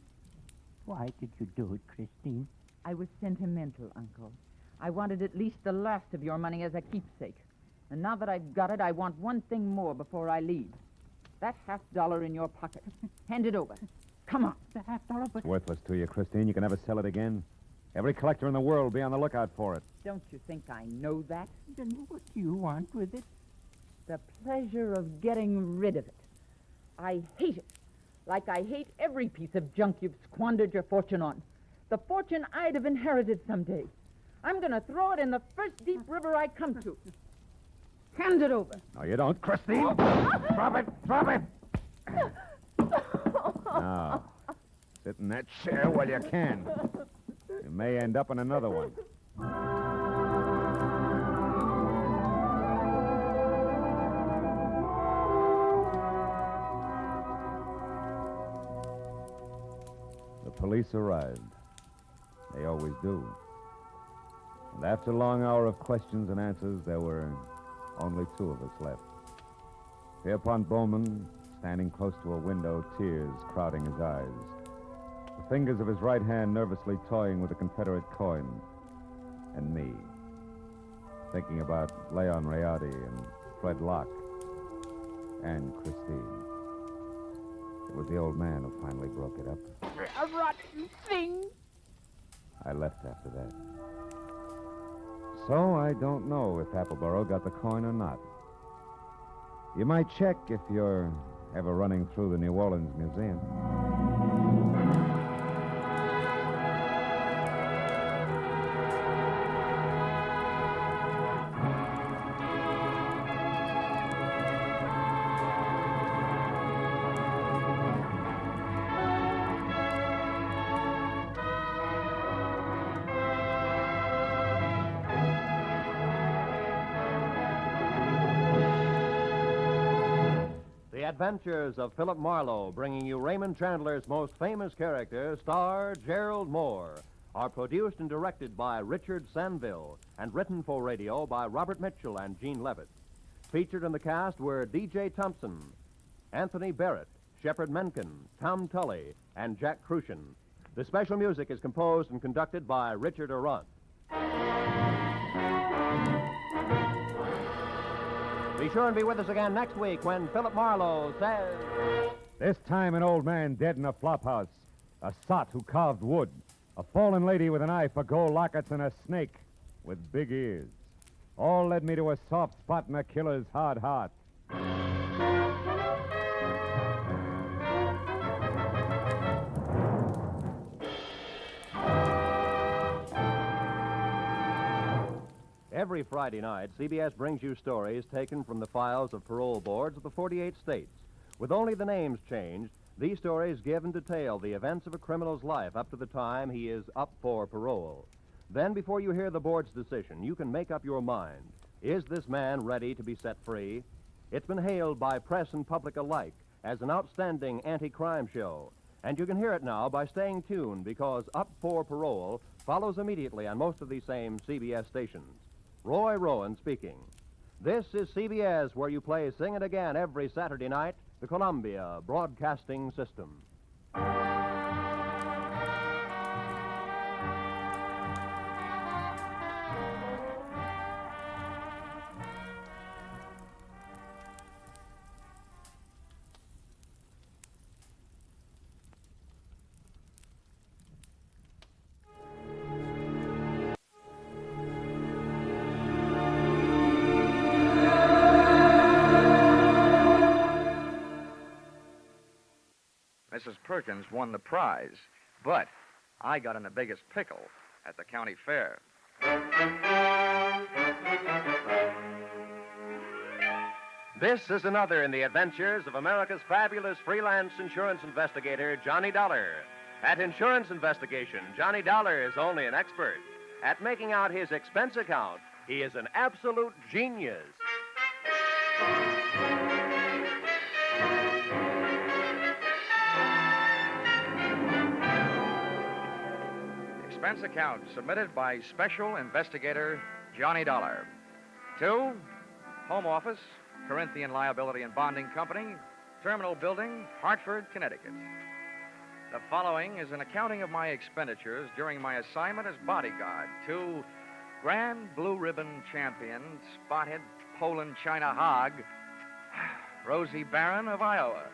Why did you do it, Christine? I was sentimental, Uncle. I wanted at least the last of your money as a keepsake. And now that I've got it, I want one thing more before I leave. That $50 in your pocket. Hand it over. Come on. The $50? It's worthless to you, Christine. You can never sell it again. Every collector in the world will be on the lookout for it. Don't you think I know that? Then what do you want with it? The pleasure of getting rid of it. I hate it. Like I hate every piece of junk you've squandered your fortune on. The fortune I'd have inherited someday. I'm going to throw it in the first deep river I come to. Hand it over. No, you don't, Christine. Drop it. Drop it. Now, sit in that chair while you can. You may end up in another one. The police arrived. They always do. And after a long hour of questions and answers, there were only two of us left. Pierpont Bowman, standing close to a window, tears crowding his eyes. The fingers of his right hand nervously toying with the Confederate coin. And me, thinking about Leon Riardi and Fred Locke and Christine. It was the old man who finally broke it up. A rotten thing. I left after that. So I don't know if Appleborough got the coin or not. You might check if you're ever running through the New Orleans Museum. Adventures of Philip Marlowe, bringing you Raymond Chandler's most famous character, star Gerald Moore, are produced and directed by Richard Sanville and written for radio by Robert Mitchell and Gene Levitt. Featured in the cast were D.J. Thompson, Anthony Barrett, Shepard Menken, Tom Tully, and Jack Crucian. The special music is composed and conducted by Richard Arant. Be sure and be with us again next week when Philip Marlowe says... This time an old man dead in a flophouse, a sot who carved wood, a fallen lady with an eye for gold lockets, and a snake with big ears. All led me to a soft spot in a killer's hard heart. Every Friday night, CBS brings you stories taken from the files of parole boards of the 48 states. With only the names changed, these stories give and detail the events of a criminal's life up to the time he is up for parole. Then, before you hear the board's decision, you can make up your mind. Is this man ready to be set free? It's been hailed by press and public alike as an outstanding anti-crime show. And you can hear it now by staying tuned, because Up for Parole follows immediately on most of these same CBS stations. Roy Rowan speaking. This is CBS, where you play Sing It Again every Saturday night, the Columbia Broadcasting System. Mrs. Perkins won the prize, but I got in the biggest pickle at the county fair. This is another in the adventures of America's fabulous freelance insurance investigator, Johnny Dollar. At insurance investigation, Johnny Dollar is only an expert. At making out his expense account, he is an absolute genius. Expense account submitted by Special Investigator Johnny Dollar. To Home Office, Corinthian Liability and Bonding Company, Terminal Building, Hartford, Connecticut. The following is an accounting of my expenditures during my assignment as bodyguard to Grand Blue Ribbon Champion, Spotted Poland China Hog, Rosie Barron of Iowa.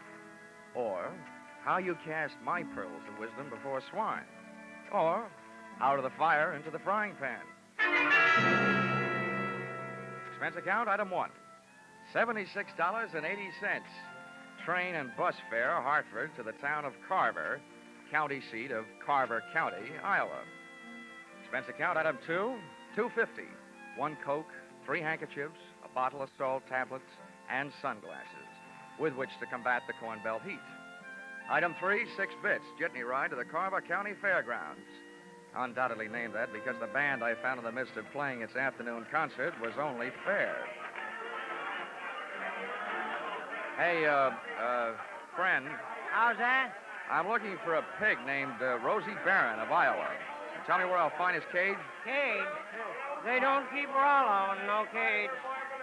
Or How You Cast My Pearls of Wisdom Before Swine. Or Out of the Fire into the Frying Pan. Expense account, item 1, $76.80. Train and bus fare, Hartford to the town of Carver, county seat of Carver County, Iowa. Expense account, item 2, $2.50. 1 Coke, 3 handkerchiefs, a bottle of salt tablets, and sunglasses, with which to combat the Corn Belt heat. Item 3, 6 bits, jitney ride to the Carver County Fairgrounds. Undoubtedly named that because the band I found in the midst of playing its afternoon concert was only fair. Hey, friend. How's that? I'm looking for a pig named Rosie Barron of Iowa. Can you tell me where I'll find his cage? Cage? They don't keep Rollo in no cage.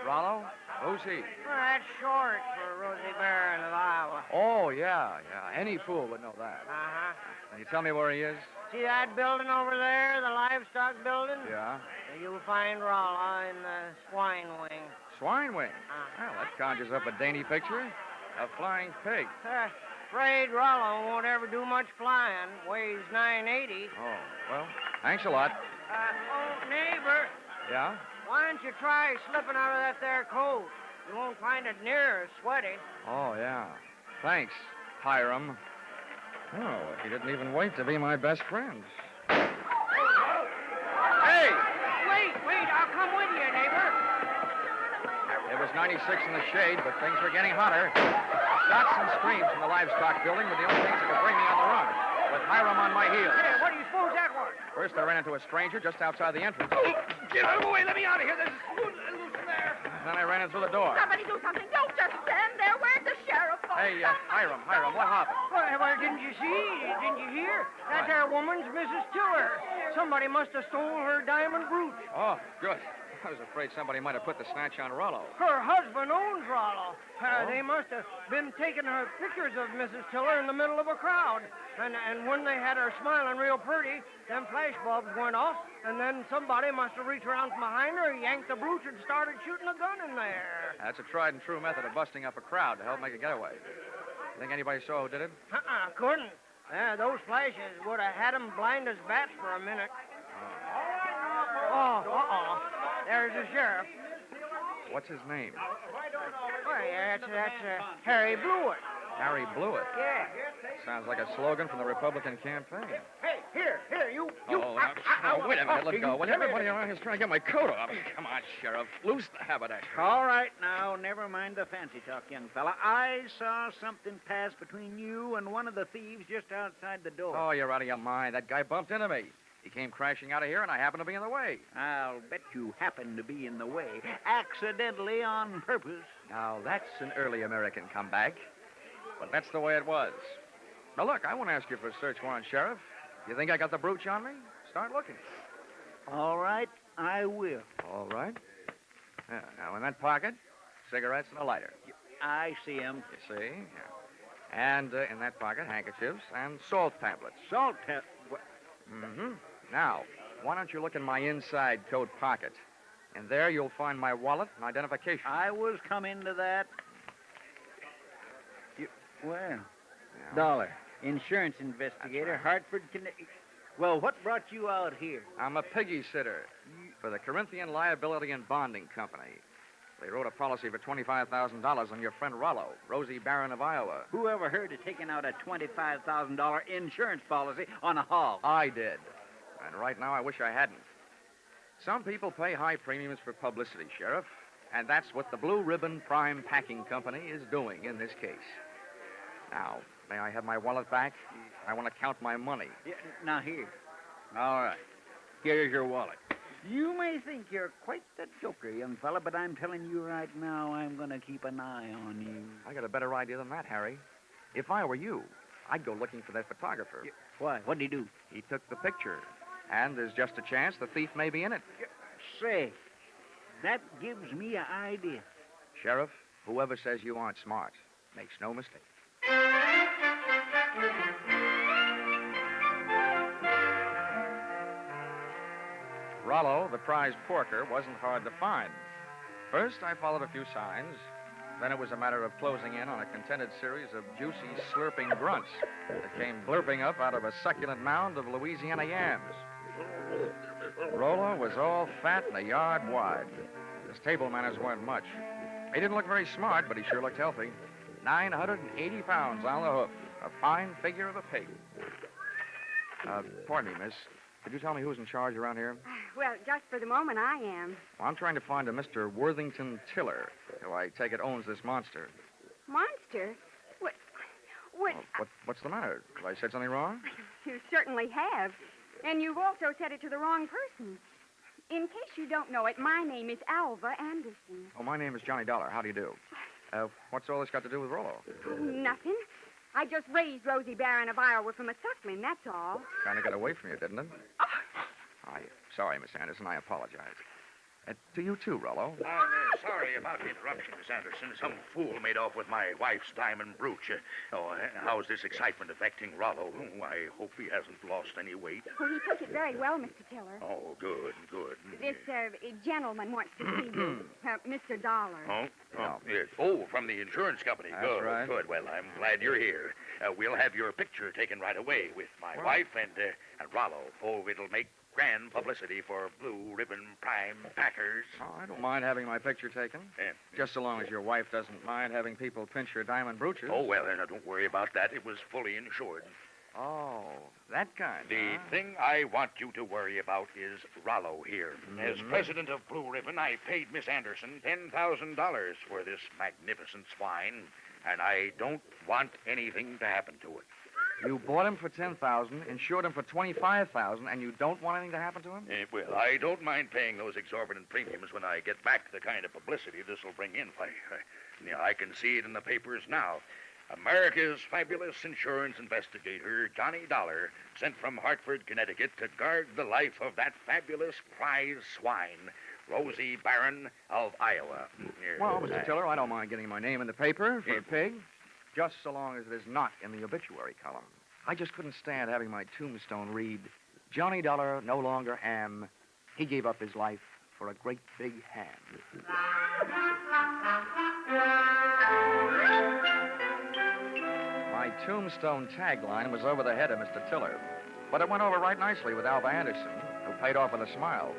Rollo? Who's he? Well, that's short for Rosie Barron of Iowa. Oh, yeah. Any fool would know that. Uh-huh. Can you tell me where he is? See that building over there, the livestock building? Yeah. You'll find Rollo in the swine wing. Swine wing? Well, that conjures up a dainty picture. A flying pig. Afraid Rollo won't ever do much flying. Weighs 980. Oh, well, thanks a lot. Neighbor, Yeah? why don't you try slipping out of that there coat? You won't find it near as sweaty. Oh, yeah. Thanks, Hiram. Oh, he didn't even wait to be my best friend. Hey! Wait, I'll come with you, neighbor. It was 96 in the shade, but things were getting hotter. Shots and screams from the livestock building were the only things that could bring me on the run, with Hiram on my heels. Hey, what do you suppose that was? First, I ran into a stranger just outside the entrance. Get out of the way. Let me out of here. There's loose in there. Then I ran in through the door. Somebody do something. Don't just stand there. Where's the sheriff? Hey, Hiram, what happened? Well, didn't you see? Didn't you hear? That there woman's Mrs. Tiller. Somebody must have stole her diamond brooch. Oh, good. I was afraid somebody might have put the snatch on Rollo. Her husband owns Rollo. They must have been taking her pictures of Mrs. Tiller in the middle of a crowd. And when they had her smiling real pretty, them flash bulbs went off, and then somebody must have reached around from behind her, yanked the brooch, and started shooting a gun in there. That's a tried and true method of busting up a crowd to help make a getaway. Think anybody saw who did it? Couldn't. Those flashes would have had them blind as bats for a minute. There's the sheriff. What's his name? Well, that's Harry Blewett. Harry Blewett. Yeah. Sounds like a slogan from the Republican campaign. Hey, here, you. Wait a minute, let go. When everybody around here's trying to get my coat off. Come on, Sheriff. Loose the haberdasher. All right, now, never mind the fancy talk, young fella. I saw something pass between you and one of the thieves just outside the door. Oh, you're out of your mind. That guy bumped into me. He came crashing out of here, and I happened to be in the way. I'll bet you happened to be in the way, accidentally on purpose. Now, that's an early American comeback. But that's the way it was. Now, look, I won't ask you for a search warrant, Sheriff. You think I got the brooch on me? Start looking. All right, I will. All right. Yeah, now, in that pocket, cigarettes and a lighter. I see 'em. You see? Yeah. And in that pocket, handkerchiefs and salt tablets. Salt tablets? Mm-hmm. Now, why don't you look in my inside coat pocket? And there you'll find my wallet and identification. I was coming to that. Well, Yeah. Dollar, insurance investigator, right. Hartford, Connecticut. Well, what brought you out here? I'm a piggy sitter for the Corinthian Liability and Bonding Company. They wrote a policy for $25,000 on your friend Rollo, Rosie Barron of Iowa. Who ever heard of taking out a $25,000 insurance policy on a hog? I did. And right now I wish I hadn't. Some people pay high premiums for publicity, Sheriff. And that's what the Blue Ribbon Prime Packing Company is doing in this case. Now, may I have my wallet back? I want to count my money. Yeah, now, here. All right. Here's your wallet. You may think you're quite the joker, young fella, but I'm telling you right now, I'm going to keep an eye on you. I got a better idea than that, Harry. If I were you, I'd go looking for that photographer. Why? What'd he do? He took the picture. And there's just a chance the thief may be in it. Say, that gives me an idea. Sheriff, whoever says you aren't smart makes no mistake. Rollo, the prize porker, wasn't hard to find. First, I followed a few signs. Then it was a matter of closing in on a contented series of juicy, slurping grunts that came blurping up out of a succulent mound of Louisiana yams. Rollo was all fat and a yard wide. His table manners weren't much. He didn't look very smart, but he sure looked healthy. 980 pounds on the hoof. A fine figure of a pig. Pardon me, miss. Could you tell me who's in charge around here? Well, just for the moment, I am. Well, I'm trying to find a Mr. Worthington Tiller, who I take it owns this monster. Monster? What? What's the matter? Have I said something wrong? You certainly have. And you've also said it to the wrong person. In case you don't know it, my name is Alva Anderson. Oh, my name is Johnny Dollar. How do you do? What's all this got to do with Rollo? Nothing. I just raised Rosie Barron of Iowa from a suckling, that's all. Kind of got away from you, didn't it? I'm sorry, Miss Anderson. I apologize. To you, too, Rollo. Sorry about the interruption, Miss Anderson. Some fool made off with my wife's diamond brooch. How's this excitement affecting Rollo? I hope he hasn't lost any weight. Well, he took it very well, Mr. Tiller. Oh, good. This gentleman wants to see you, Mr. Dollar. Yes. Oh, from the insurance company. That's Good, right. good. Well, I'm glad you're here. We'll have your picture taken right away with my wife and Rollo. Oh, it'll make grand publicity for Blue Ribbon Prime Packers. Oh, I don't mind having my picture taken. Just so long as your wife doesn't mind having people pinch her diamond brooches. Oh, well, now, don't worry about that. It was fully insured. Oh, that kind, The huh? thing I want you to worry about is Rollo here. As president of Blue Ribbon, I paid Miss Anderson $10,000 for this magnificent swine, and I don't want anything to happen to it. You bought him for $10,000, insured him for $25,000, and you don't want anything to happen to him? Well, I don't mind paying those exorbitant premiums when I get back the kind of publicity this will bring in. I can see it in the papers now. America's fabulous insurance investigator, Johnny Dollar, sent from Hartford, Connecticut to guard the life of that fabulous prize swine, Rosie Barron of Iowa. Here, Well, Mr. Tiller, I don't mind getting my name in the paper for a pig, just so long as it is not in the obituary column. I just couldn't stand having my tombstone read, Johnny Dollar no longer am. He gave up his life for a great big ham. My tombstone tagline was over the head of Mr. Tiller, but it went over right nicely with Alva Anderson, who paid off with a smile.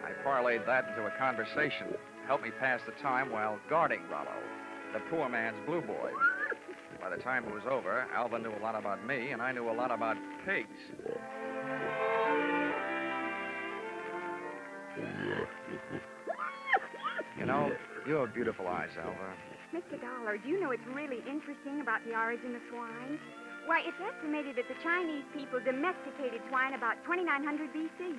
I parlayed that into a conversation, helped me pass the time while guarding Rollo, the poor man's blue boy. By the time it was over, Alva knew a lot about me, and I knew a lot about pigs. You know, you have beautiful eyes, Alva. Mr. Dollar, do you know it's really interesting about the origin of swine? Why, it's estimated that the Chinese people domesticated swine about 2900 B.C.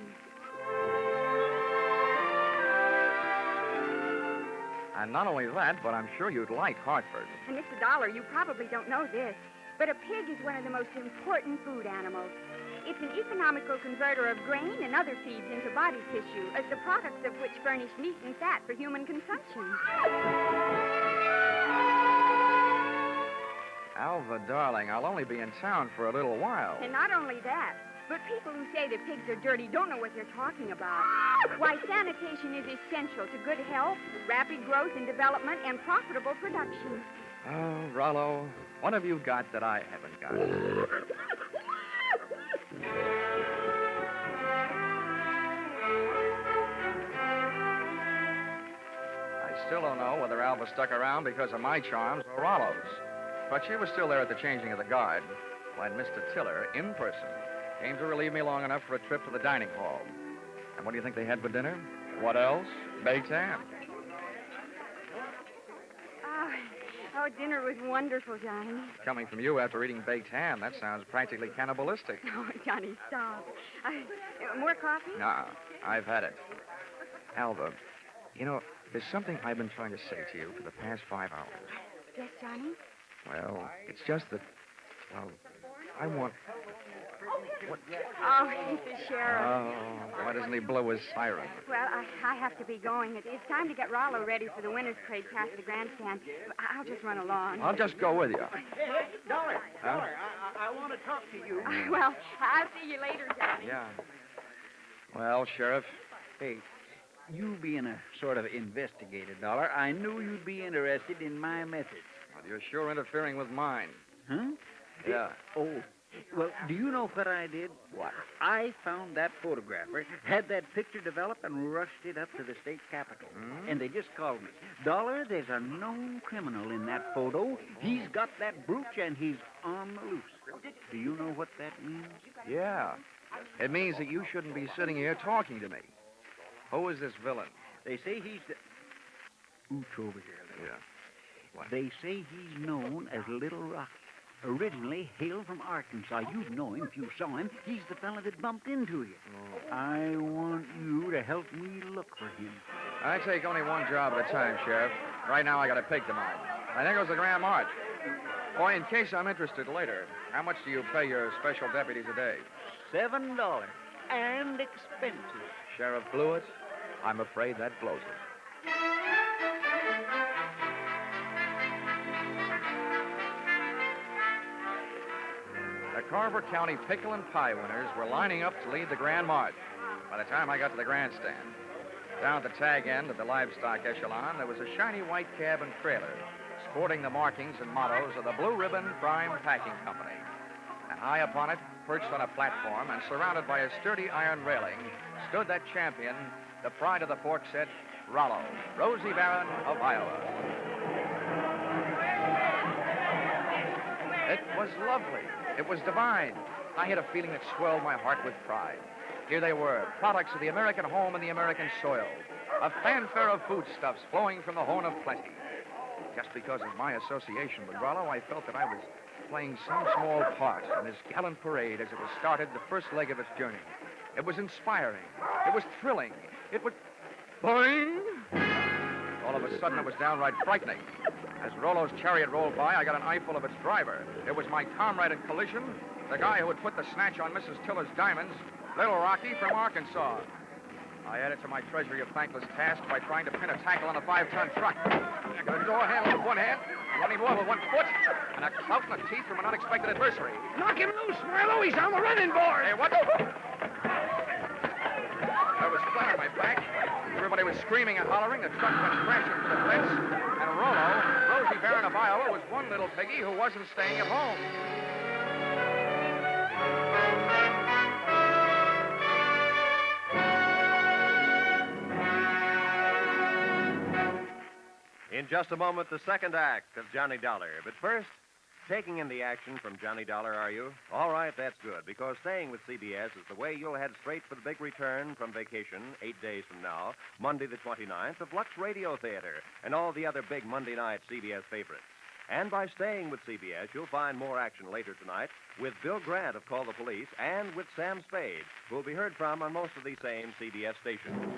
And not only that, but I'm sure you'd like Hartford. And, Mr. Dollar, you probably don't know this, but a pig is one of the most important food animals. It's an economical converter of grain and other feeds into body tissue, as the products of which furnish meat and fat for human consumption. Alva, darling, I'll only be in town for a little while. And not only that, but people who say that pigs are dirty don't know what they're talking about. Why, sanitation is essential to good health, rapid growth and development, and profitable production. Oh, Rollo, what have you got that I haven't got? I still don't know whether Alva stuck around because of my charms or Rollo's. But she was still there at the changing of the guard when Mr. Tiller, in person, came to relieve me long enough for a trip to the dining hall. And what do you think they had for dinner? What else? Baked ham. Oh, dinner was wonderful, Johnny. Coming from you after eating baked ham, that sounds practically cannibalistic. Oh, Johnny, stop. More coffee? Nah, I've had it. Alva, you know, there's something I've been trying to say to you for the past 5 hours. Yes, Johnny? Well, it's just that, well, I want... What? Oh, he's the sheriff. Oh, why doesn't he blow his siren? Well, I have to be going. It's time to get Rollo ready for the winner's parade past the grandstand. I'll just run along. I'll just go with you. Hey, Dollar, Huh? Dollar, I want to talk to you. Well, I'll see you later, Johnny. Yeah. Well, Sheriff. Hey, you being a sort of investigator, Dollar, I knew you'd be interested in my methods. Well, you're sure interfering with mine. Huh? Yeah. Oh, well, do you know what I did? What? I found that photographer, had that picture developed, and rushed it up to the state capitol. And they just called me. Dollar, there's a known criminal in that photo. He's got that brooch, and he's on the loose. Do you know what that means? Yeah. It means that you shouldn't be sitting here talking to me. Who is this villain? They say he's the... Ooch over here. Yeah. What? They say he's known as Little Rock. Originally hailed from Arkansas. You'd know him if you saw him. He's the fella that bumped into you. Oh. I want you to help me look for him. I take only one job at a time, Sheriff. Right now, I got a pig to mind. I think it was the Grand March. Boy, in case I'm interested later, how much do you pay your special deputies a day? $7 and expenses. Sheriff Blewett, I'm afraid that blows it. The Carver County Pickle and Pie winners were lining up to lead the Grand March. By the time I got to the grandstand, down at the tag end of the livestock echelon, there was a shiny white cab and trailer, sporting the markings and mottos of the Blue Ribbon Prime Packing Company. And high upon it, perched on a platform and surrounded by a sturdy iron railing, stood that champion, the pride of the pork set, Rollo, Rosie Barron of Iowa. It was lovely. It was divine. I had a feeling that swelled my heart with pride. Here they were, products of the American home and the American soil. A fanfare of foodstuffs flowing from the horn of plenty. Just because of my association with Rollo, I felt that I was playing some small part in this gallant parade as it was started the first leg of its journey. It was inspiring. It was thrilling. It was... Boing! All of a sudden, it was downright frightening. As As Rollo's chariot rolled by, I got an eyeful of its driver. It was my comrade in collision, the guy who had put the snatch on Mrs. Tiller's diamonds, Little Rocky from Arkansas. I added to my treasury of thankless tasks by trying to pin a tackle on a 5-ton truck. I got a door handle with one hand, running more with one foot, and a clout in the teeth from an unexpected adversary. Knock him loose, Marlowe. He's on the running board. Hey, what the... I was flat on my back. Everybody was screaming and hollering. The truck went crashing to the fence. And Rollo, Rosie Baron of Iowa, was one little piggy who wasn't staying at home. In just a moment, the second act of Johnny Dollar. But first, taking in the action from Johnny Dollar, are you? All right, that's good, because staying with CBS is the way you'll head straight for the big return from vacation 8 days from now, Monday the 29th, of Lux Radio Theater and all the other big Monday night CBS favorites. And by staying with CBS, you'll find more action later tonight with Bill Grant of Call the Police and with Sam Spade, who will be heard from on most of these same CBS stations.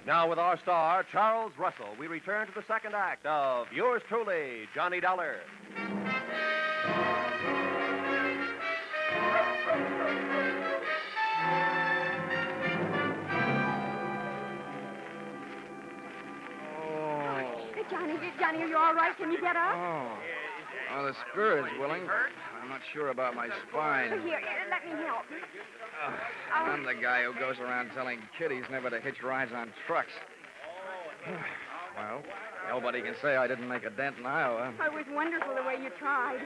Now, with our star, Charles Russell, we return to the second act of yours truly, Johnny Dollar. Johnny, are you all right? Can you get up? Well, the spirit's willing. I'm not sure about my spine. Here, let me help. I'm the guy who goes around telling kiddies never to hitch rides on trucks. Well, nobody can say I didn't make a dent in Iowa. It was wonderful the way you tried.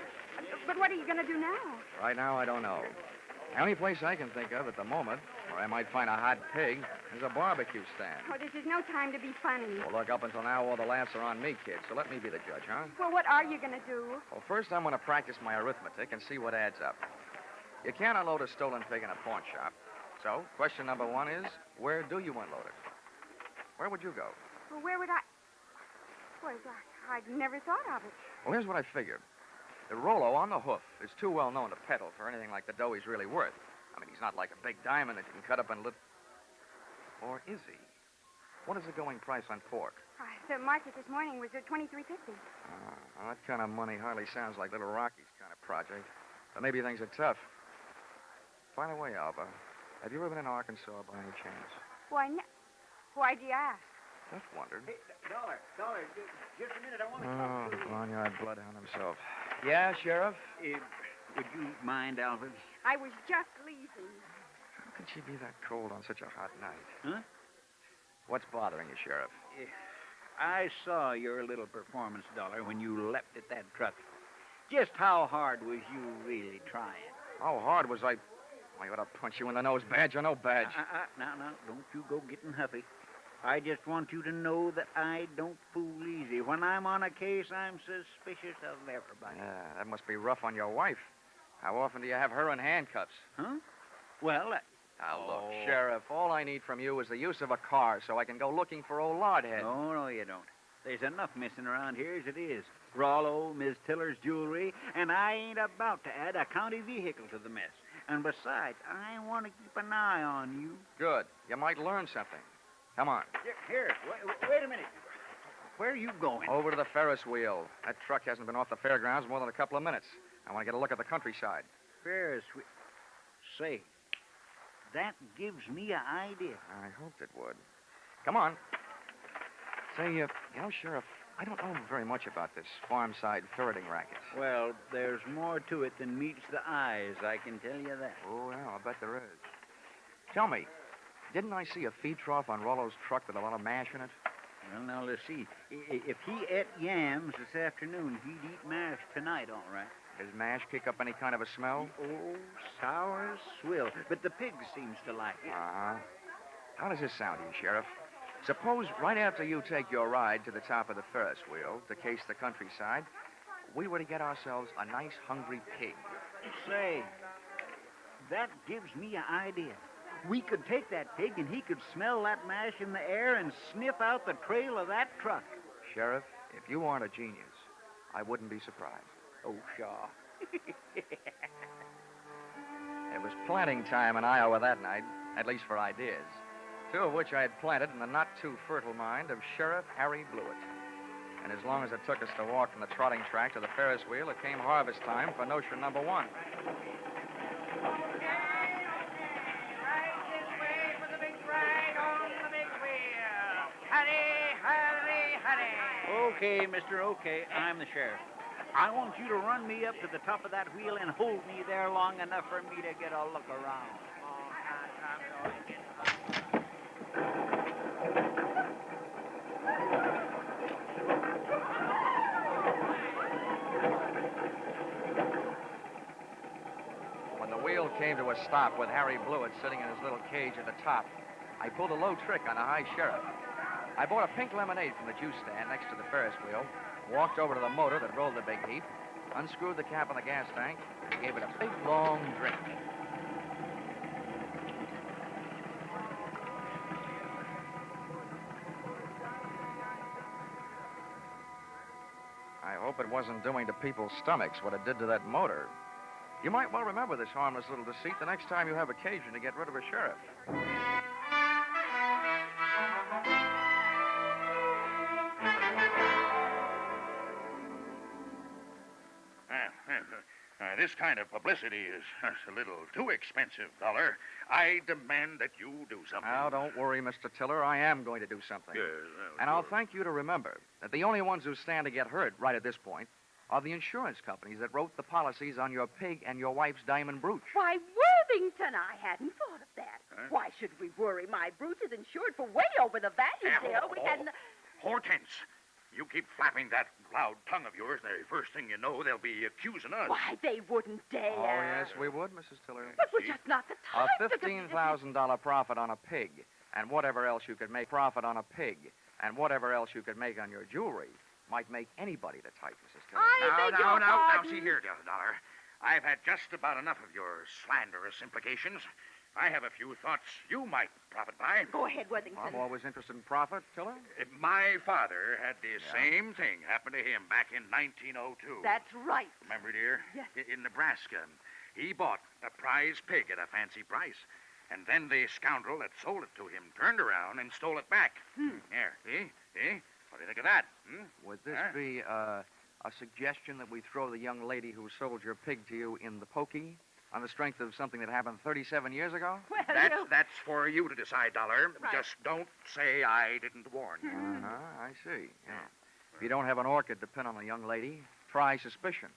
But what are you going to do now? Right now, I don't know. The only place I can think of at the moment where I might find a hot pig is a barbecue stand. Oh, this is no time to be funny. Well, look, up until now, all the laughs are on me, kid, so let me be the judge, huh? Well, what are you going to do? Well, first I'm going to practice my arithmetic and see what adds up. You can't unload a stolen pig in a pawn shop. So, question number one is, where do you unload it? Where would you go? Well, where would I... Well, I'd never thought of it. Well, here's what I figured. The Rollo on the hoof is too well known to peddle for anything like the dough he's really worth. I mean, he's not like a big diamond that you can cut up and Or is he? What is the going price on pork? The market this morning was at $23.50. That kind of money hardly sounds like Little Rocky's kind of project. But maybe things are tough. By the way, Alva, have you ever been in Arkansas by any chance? Why do you ask? Just wondered. Hey, Dollar, just a minute. I want to Oh, talk to you. barnyard bloodhound himself. Yeah, Sheriff? Would you mind, Alvin? I was just leaving. How could she be that cold on such a hot night? Huh? What's bothering you, Sheriff? I saw your little performance, Dollar, when you leapt at that truck. Just how hard was you really trying? How hard was I... I ought to punch you in the nose, badge or no badge. Now, don't you go getting huffy. I just want you to know that I don't fool easy. When I'm on a case, I'm suspicious of everybody. Yeah, that must be rough on your wife. How often do you have her in handcuffs? Huh? Well, Now, look, Sheriff, all I need from you is the use of a car so I can go looking for old Lardhead. No, you don't. There's enough missing around here as it is. Rollo, Miss Tiller's jewelry, and I ain't about to add a county vehicle to the mess. And besides, I want to keep an eye on you. Good. You might learn something. Come on. Here, wait a minute. Where are you going? Over to the Ferris wheel. That truck hasn't been off the fairgrounds more than a couple of minutes. I want to get a look at the countryside. Ferris wheel. Say, that gives me an idea. I hoped it would. Come on. Say, Sheriff, I don't know very much about this farm-side ferreting racket. Well, there's more to it than meets the eyes, I can tell you that. Oh, yeah, I bet there is. Tell me, didn't I see a feed trough on Rollo's truck with a lot of mash in it? Well, now, let's see. If he ate yams this afternoon, he'd eat mash tonight, all right. Does mash kick up any kind of a smell? Oh, sour as swill. But the pig seems to like it. Uh-huh. How does this sound to you, Sheriff? Suppose right after you take your ride to the top of the Ferris wheel to case the countryside, we were to get ourselves a nice hungry pig. Say, that gives me an idea. We could take that pig and he could smell that mash in the air and sniff out the trail of that truck. Sheriff, if you aren't a genius, I wouldn't be surprised. Oh, Shaw. It was planting time in Iowa that night, at least for ideas. Two of which I had planted in the not-too-fertile mind of Sheriff Harry Blewett. And as long as it took us to walk from the trotting track to the Ferris wheel, it came harvest time for notion number 1. Okay, mister, okay. I'm the sheriff. I want you to run me up to the top of that wheel and hold me there long enough for me to get a look around. When the wheel came to a stop with Harry Blewett sitting in his little cage at the top, I pulled a low trick on a high sheriff. I bought a pink lemonade from the juice stand next to the Ferris wheel, walked over to the motor that rolled the big heap, unscrewed the cap on the gas tank, and gave it a big, long drink. I hope it wasn't doing to people's stomachs what it did to that motor. You might well remember this harmless little deceit the next time you have occasion to get rid of a sheriff. This kind of publicity is a little too expensive, Dollar. I demand that you do something. Now, don't worry, Mr. Tiller. I am going to do something. Yes, and I'll thank you to remember that the only ones who stand to get hurt right at this point are the insurance companies that wrote the policies on your pig and your wife's diamond brooch. Why, Worthington, I hadn't thought of that. Huh? Why should we worry? My brooch is insured for way over the value, dear. We hadn't... Hortense, you keep flapping that loud tongue of yours, and the first thing you know, they'll be accusing us. Why, they wouldn't dare. Oh, yes, we would, Mrs. Tiller. But we're just not the type A $15,000 profit on a pig, and whatever else you could make profit on a pig, and whatever else you could make on your jewelry, might make anybody the type, Mrs. Tiller. Now, see here, Dollar. I've had just about enough of your slanderous implications. I have a few thoughts you might profit by. Go ahead, Worthington. I'm always interested in profit, Tiller. My father had the same thing happen to him back in 1902. That's right. Remember, dear? Yes. In Nebraska. He bought a prize pig at a fancy price. And then the scoundrel that sold it to him turned around and stole it back. There, see? What do you think of that? Would this be a suggestion that we throw the young lady who sold your pig to you in the pokey on the strength of something that happened 37 years ago? Well, That's for you to decide, Dollar. Right. Just don't say I didn't warn you. I see. Yeah. If you don't have an orchid to pin on a young lady, try suspicion.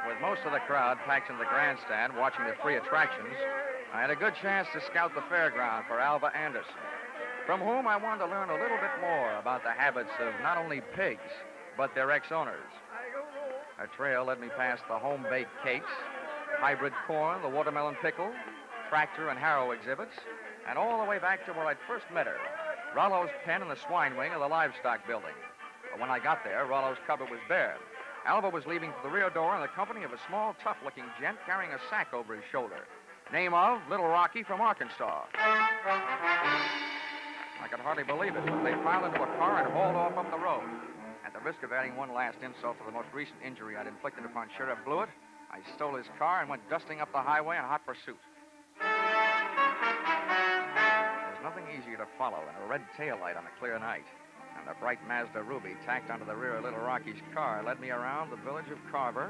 With most of the crowd packed in the grandstand watching the free attractions, I had a good chance to scout the fairground for Alva Anderson, from whom I wanted to learn a little bit more about the habits of not only pigs, but their ex-owners. Our trail led me past the home-baked cakes, hybrid corn, the watermelon pickle, tractor and harrow exhibits, and all the way back to where I'd first met her, Rollo's pen in the swine wing of the livestock building. But when I got there, Rollo's cupboard was bare. Alva was leaving for the rear door in the company of a small, tough-looking gent carrying a sack over his shoulder. Name of Little Rocky from Arkansas. I could hardly believe it, but they piled into a car and hauled off up the road. At the risk of adding one last insult to the most recent injury I'd inflicted upon Sheriff Blewett, I stole his car and went dusting up the highway in hot pursuit. There's nothing easier to follow than a red taillight on a clear night. And a bright Mazda Ruby tacked onto the rear of Little Rocky's car led me around the village of Carver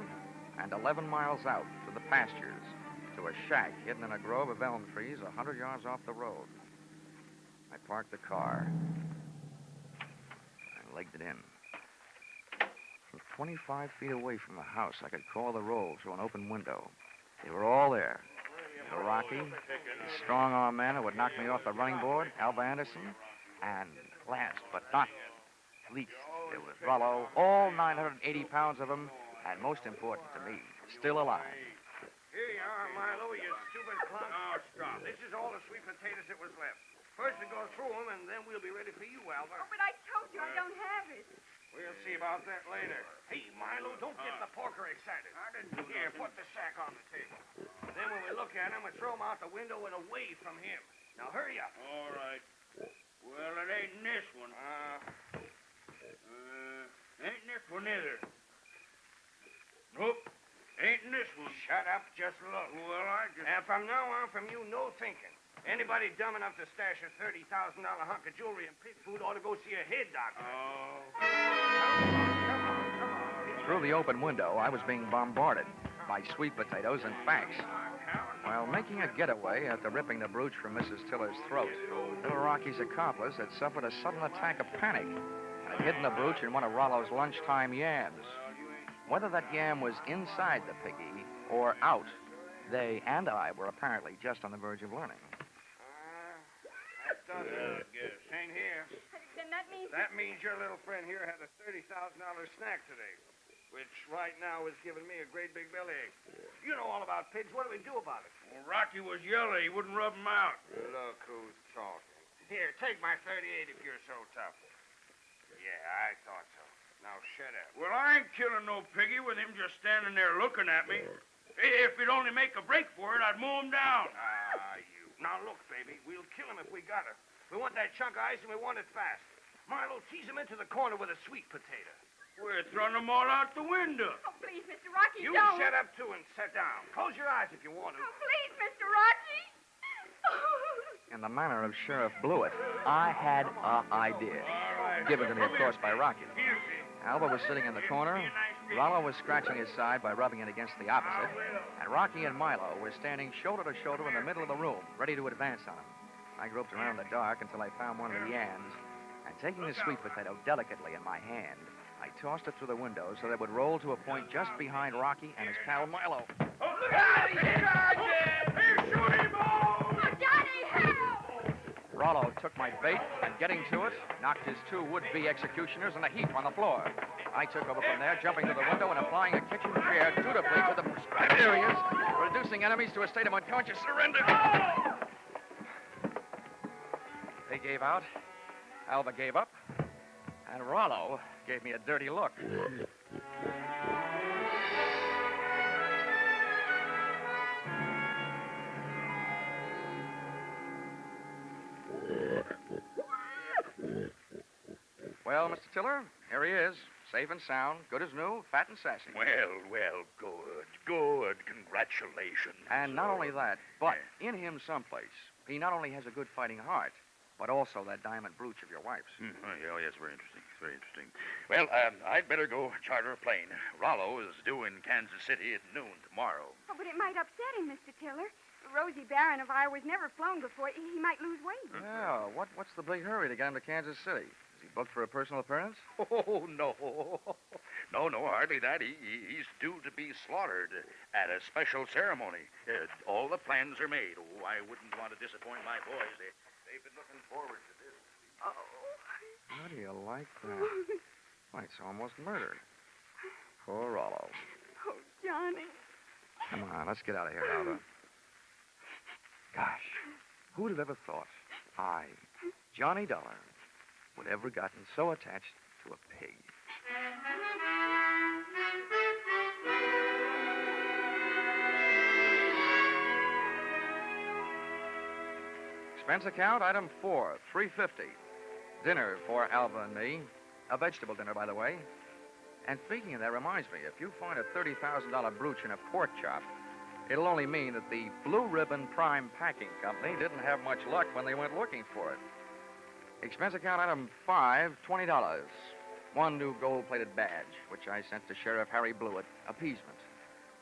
and 11 miles out to the pastures, to a shack hidden in a grove of elm trees 100 yards off the road. I parked the car and legged it in. From 25 feet away from the house, I could call the roll through an open window. They were all there. Little Rocky, the strong-arm man who would knock me off the running board, Alva Anderson, and last but not least, there was Rollo, all 980 pounds of him, and most important to me, still alive. Here you are, Marlowe, you stupid clown. Oh, stop. This is all the sweet potatoes that was left. First we go through them, and then we'll be ready for you, Alva. Oh, but I told you I don't have it. We'll see about that later. Hey, Milo, don't get the porker excited. Here, put the sack on the table. Then when we look at him, we throw him out the window and away from him. Now, hurry up. All right. Well, it ain't this one. Shut up, just look. Well, I just... And from now on, from you, no thinking. Anybody dumb enough to stash a $30,000 hunk of jewelry and pig food ought to go see a head doctor. Oh. Come on. Through the open window, I was being bombarded by sweet potatoes and facts. While making a getaway after ripping the brooch from Mrs. Tiller's throat, little Rocky's accomplice had suffered a sudden attack of panic and had hidden the brooch in one of Rollo's lunchtime yams. Whether that yam was inside the piggy or out, they and I were apparently just on the verge of learning. That does it, I guess. Ain't here. Then that means... That means your little friend here had a $30,000 snack today, which right now is giving me a great big bellyache. You know all about pigs. What do we do about it? Well, Rocky was yellow. He wouldn't rub him out. Look who's talking. Here, take my 38 if you're so tough. Yeah, I thought so. Now shut up. Well, I ain't killing no piggy with him just standing there looking at me. If he'd only make a break for it, I'd mow him down. You. Now look, baby, we'll kill him if we got her. We want that chunk of ice and we want it fast. Marlowe, tease him into the corner with a sweet potato. We're throwing them all out the window. Oh, please, Mr. Rocky, You don't. shut up, too, and sit down. Close your eyes if you want to. Oh, please, Mr. Rocky. In the manner of Sheriff Blewett, I had an idea. Given to me, of course, by Rocky. Alba was sitting in the corner. Rollo was scratching his side by rubbing it against the opposite. And Rocky and Milo were standing shoulder to shoulder in the middle of the room, ready to advance on him. I groped around in the dark until I found one of the yams, and taking the sweet potato delicately in my hand, I tossed it through the window so that it would roll to a point just behind Rocky and his pal Milo. Rollo took my bait and, getting to it, knocked his two would-be executioners in a heap on the floor. I took over from there, jumping to the window and applying a kitchen chair dutifully to the prescribed areas, reducing enemies to a state of unconscious surrender. They gave out, Alba gave up, and Rollo gave me a dirty look. Well, Mr. Tiller, here he is, safe and sound, good as new, fat and sassy. Well, good. Congratulations. And not only that, but in him someplace, he not only has a good fighting heart, but also that diamond brooch of your wife's. Oh, yes, very interesting. Very interesting. Well, I'd better go charter a plane. Rollo is due in Kansas City at noon tomorrow. Oh, but it might upset him, Mr. Tiller. Rosie Barron of Iowa's never flown before. He might lose weight. Yeah, what's the big hurry to get him to Kansas City? Is he booked for a personal appearance? Oh, no. No, hardly that. He's due to be slaughtered at a special ceremony. All the plans are made. Oh, I wouldn't want to disappoint my boys. They've been looking forward to this. Oh. How do you like that? Why, it's almost murdered. Poor Rollo. Oh, Johnny. Come on, let's get out of here, Alba. Gosh, who would have ever thought I, Johnny Dollar, would ever gotten so attached to a pig? Expense account, item 4, $3.50. Dinner for Alva and me. A vegetable dinner, by the way. And speaking of that, reminds me, if you find a $30,000 brooch in a pork chop, it'll only mean that the Blue Ribbon Prime Packing Company didn't have much luck when they went looking for it. Expense account item 5, $20. One new gold-plated badge, which I sent to Sheriff Harry Blewett, appeasement,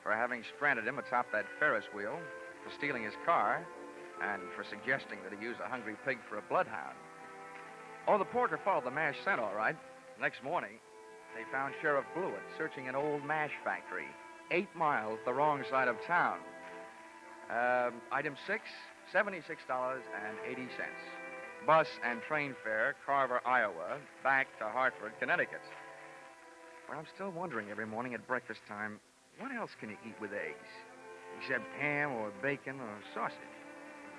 for having stranded him atop that Ferris wheel, for stealing his car, and for suggesting that he use a hungry pig for a bloodhound. Oh, the porter followed the mash scent, all right. Next morning, they found Sheriff Blewett searching an old mash factory 8 miles the wrong side of town. Item 6, $76.80. Bus and train fare, Carver, Iowa, back to Hartford, Connecticut. But I'm still wondering every morning at breakfast time, what else can you eat with eggs? Except ham or bacon or sausage.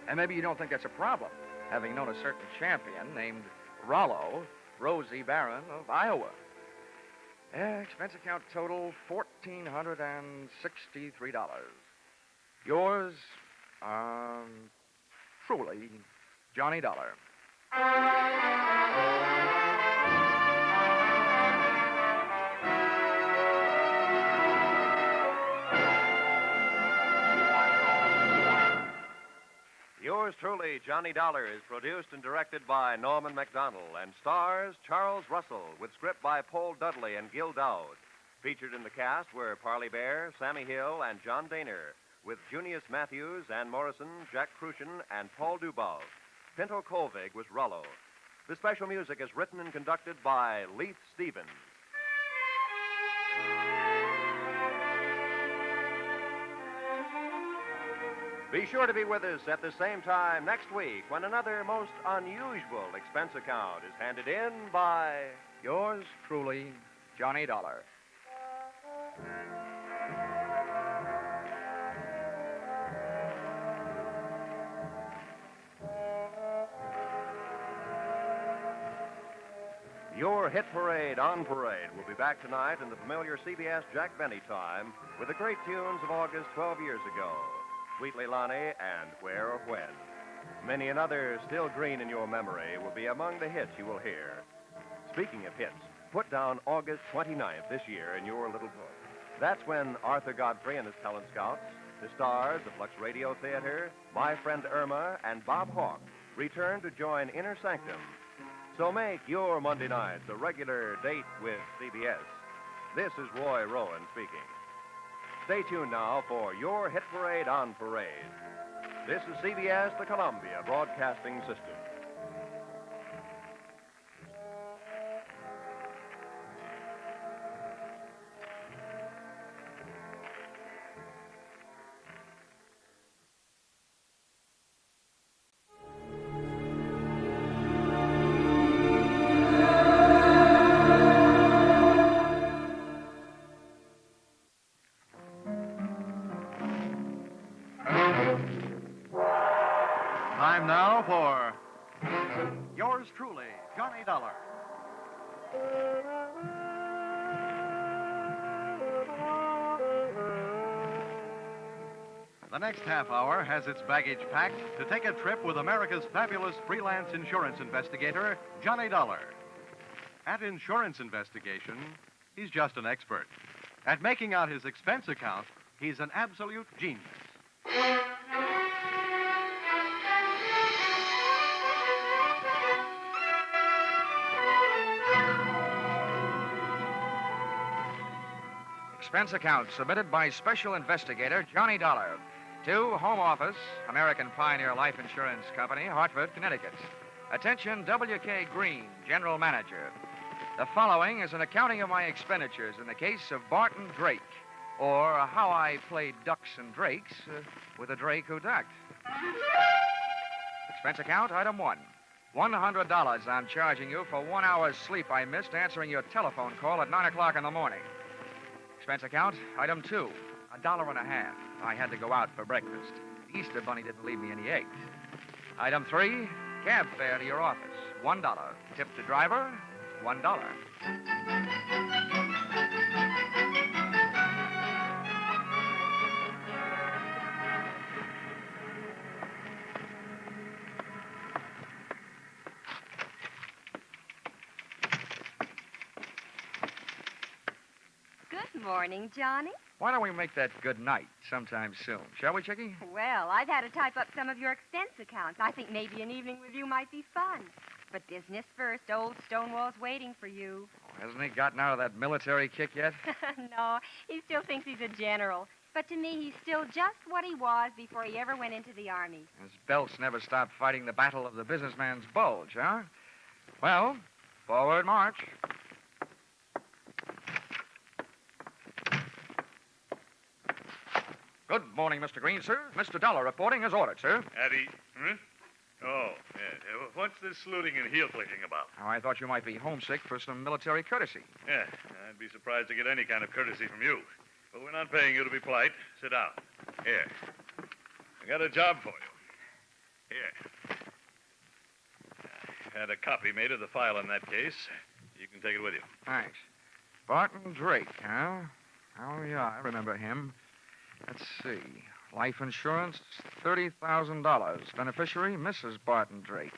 And maybe you don't think that's a problem, having known a certain champion named Rollo, Rosie Barron of Iowa. Expense account total, $1,463. Yours, truly, Johnny Dollar. Truly, Johnny Dollar is produced and directed by Norman MacDonald and stars Charles Russell with script by Paul Dudley and Gil Dowd. Featured in the cast were Parley Bear, Sammy Hill, and John Daner, with Junius Matthews, Ann Morrison, Jack Crucian, and Paul Dubov. Pinto Colvig was Rollo. The special music is written and conducted by Leith Stevens. Be sure to be with us at the same time next week when another most unusual expense account is handed in by Yours truly, Johnny Dollar. Your Hit Parade on Parade will be back tonight in the familiar CBS Jack Benny time with the great tunes of August 12 years ago. Sweet Leilani and Where or When. Many another still green in your memory will be among the hits you will hear. Speaking of hits, put down August 29th this year in your little book. That's when Arthur Godfrey and his talent scouts, the stars of Lux Radio Theater, My Friend Irma, and Bob Hawke return to join Inner Sanctum. So make your Monday nights a regular date with CBS. This is Roy Rowan speaking. Stay tuned now for your Hit Parade on Parade. This is CBS, the Columbia Broadcasting System. Time now for Yours truly, Johnny Dollar. The next half hour has its baggage packed to take a trip with America's fabulous freelance insurance investigator, Johnny Dollar. At Insurance Investigation, he's just an expert. At making out his expense account, he's an absolute genius. Expense account submitted by Special Investigator Johnny Dollar to Home Office, American Pioneer Life Insurance Company, Hartford, Connecticut. Attention, W.K. Green, General Manager. The following is an accounting of my expenditures in the case of Barton Drake, or how I played ducks and drakes with a drake who ducked. Expense account, item 1. $100 I'm charging you for 1 hour's sleep I missed answering your telephone call at 9 o'clock in the morning. Expense account, item 2. $1.50. I had to go out for breakfast. The Easter Bunny didn't leave me any eggs. Item 3, cab fare to your office, $1. Tip to driver, $1. Good morning, Johnny. Why don't we make that good night sometime soon? Shall we, Chickie? Well, I've had to type up some of your expense accounts. I think maybe an evening with you might be fun. But business first. Old Stonewall's waiting for you. Oh, hasn't he gotten out of that military kick yet? No, he still thinks he's a general. But to me, he's still just what he was before he ever went into the Army. His belts never stopped fighting the battle of the businessman's bulge, huh? Well, forward march. Good morning, Mr. Green, sir. Mr. Dollar reporting as ordered, sir. Addie, Oh, yeah. What's this saluting and heel clicking about? Oh, I thought you might be homesick for some military courtesy. Yeah, I'd be surprised to get any kind of courtesy from you. But we're not paying you to be polite. Sit down. Here. I got a job for you. Here. I've had a copy made of the file in that case. You can take it with you. Thanks. Barton Drake, huh? Oh, yeah, I remember him. Let's see. Life insurance, $30,000. Beneficiary, Mrs. Barton Drake.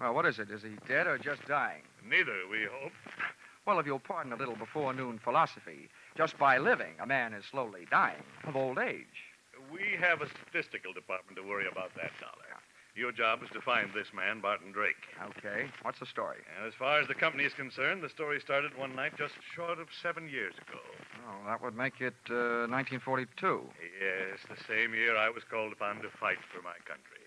Well, what is it? Is he dead or just dying? Neither, we hope. Well, if you'll pardon a little before-noon philosophy, just by living, a man is slowly dying of old age. We have a statistical department to worry about that, Dollar. Your job is to find this man, Barton Drake. Okay. What's the story? And as far as the company is concerned, the story started one night just short of 7 years ago. Oh, that would make it 1942. Yes, the same year I was called upon to fight for my country.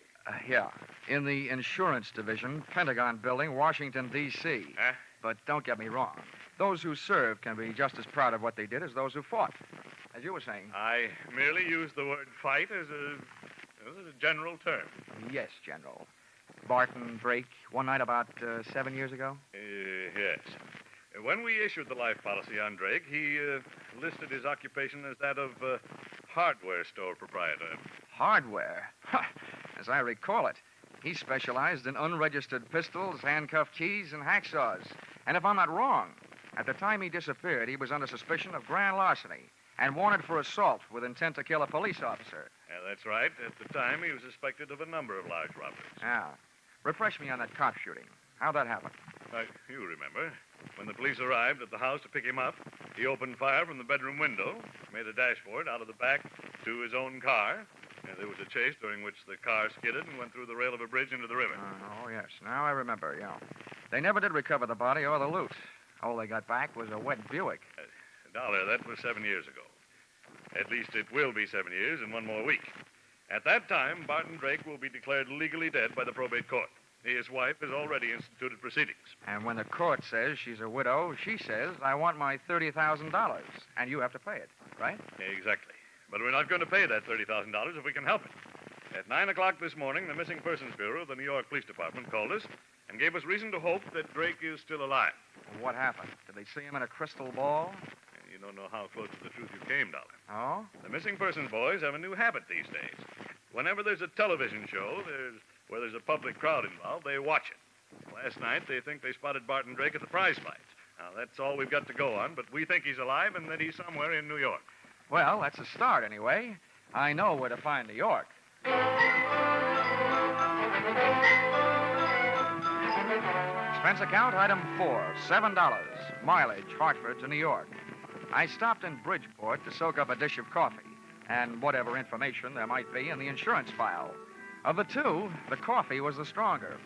Yeah. In the insurance division, Pentagon Building, Washington, D.C. Huh? But don't get me wrong. Those who served can be just as proud of what they did as those who fought. As you were saying. I merely used the word fight as a general term. Yes, General. Barton Drake, one night about 7 years ago? Yes. When we issued the life policy on Drake, he listed his occupation as that of hardware store proprietor. Hardware? As I recall it, he specialized in unregistered pistols, handcuff keys, and hacksaws. And if I'm not wrong, at the time he disappeared, he was under suspicion of grand larceny and wanted for assault with intent to kill a police officer. Yeah, that's right. At the time, he was suspected of a number of large robberies. Yeah. Refresh me on that cop shooting. How'd that happen? You remember. When the police arrived at the house to pick him up, he opened fire from the bedroom window, made a dashboard out of the back to his own car. And there was a chase during which the car skidded and went through the rail of a bridge into the river. Oh, yes. Now I remember, yeah. They never did recover the body or the loot. All they got back was a wet Buick. Dollar, that was 7 years ago. At least it will be 7 years in one more week. At that time, Barton Drake will be declared legally dead by the probate court. His wife has already instituted proceedings. And when the court says she's a widow, she says, I want my $30,000, and you have to pay it, right? Exactly. But we're not going to pay that $30,000 if we can help it. At 9 o'clock this morning, the Missing Persons Bureau of the New York Police Department called us and gave us reason to hope that Drake is still alive. What happened? Did they see him in a crystal ball? You don't know how close to the truth you came, Dollar. Oh? The Missing Persons boys have a new habit these days. Whenever there's a television show where there's a public crowd involved, they watch it. Last night, they think they spotted Barton Drake at the prize fight. Now, that's all we've got to go on, but we think he's alive and that he's somewhere in New York. Well, that's a start, anyway. I know where to find New York. Expense account, item 4, $7. Mileage, Hartford to New York. I stopped in Bridgeport to soak up a dish of coffee and whatever information there might be in the insurance file. Of the two, the coffee was the stronger.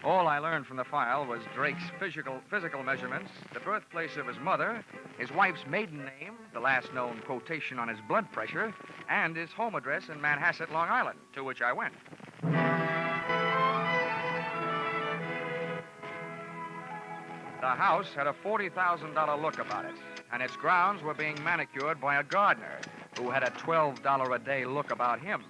All I learned from the file was Drake's physical measurements, the birthplace of his mother, his wife's maiden name, the last known quotation on his blood pressure, and his home address in Manhasset, Long Island, to which I went. The house had a $40,000 look about it, and its grounds were being manicured by a gardener who had a $12 a day look about him.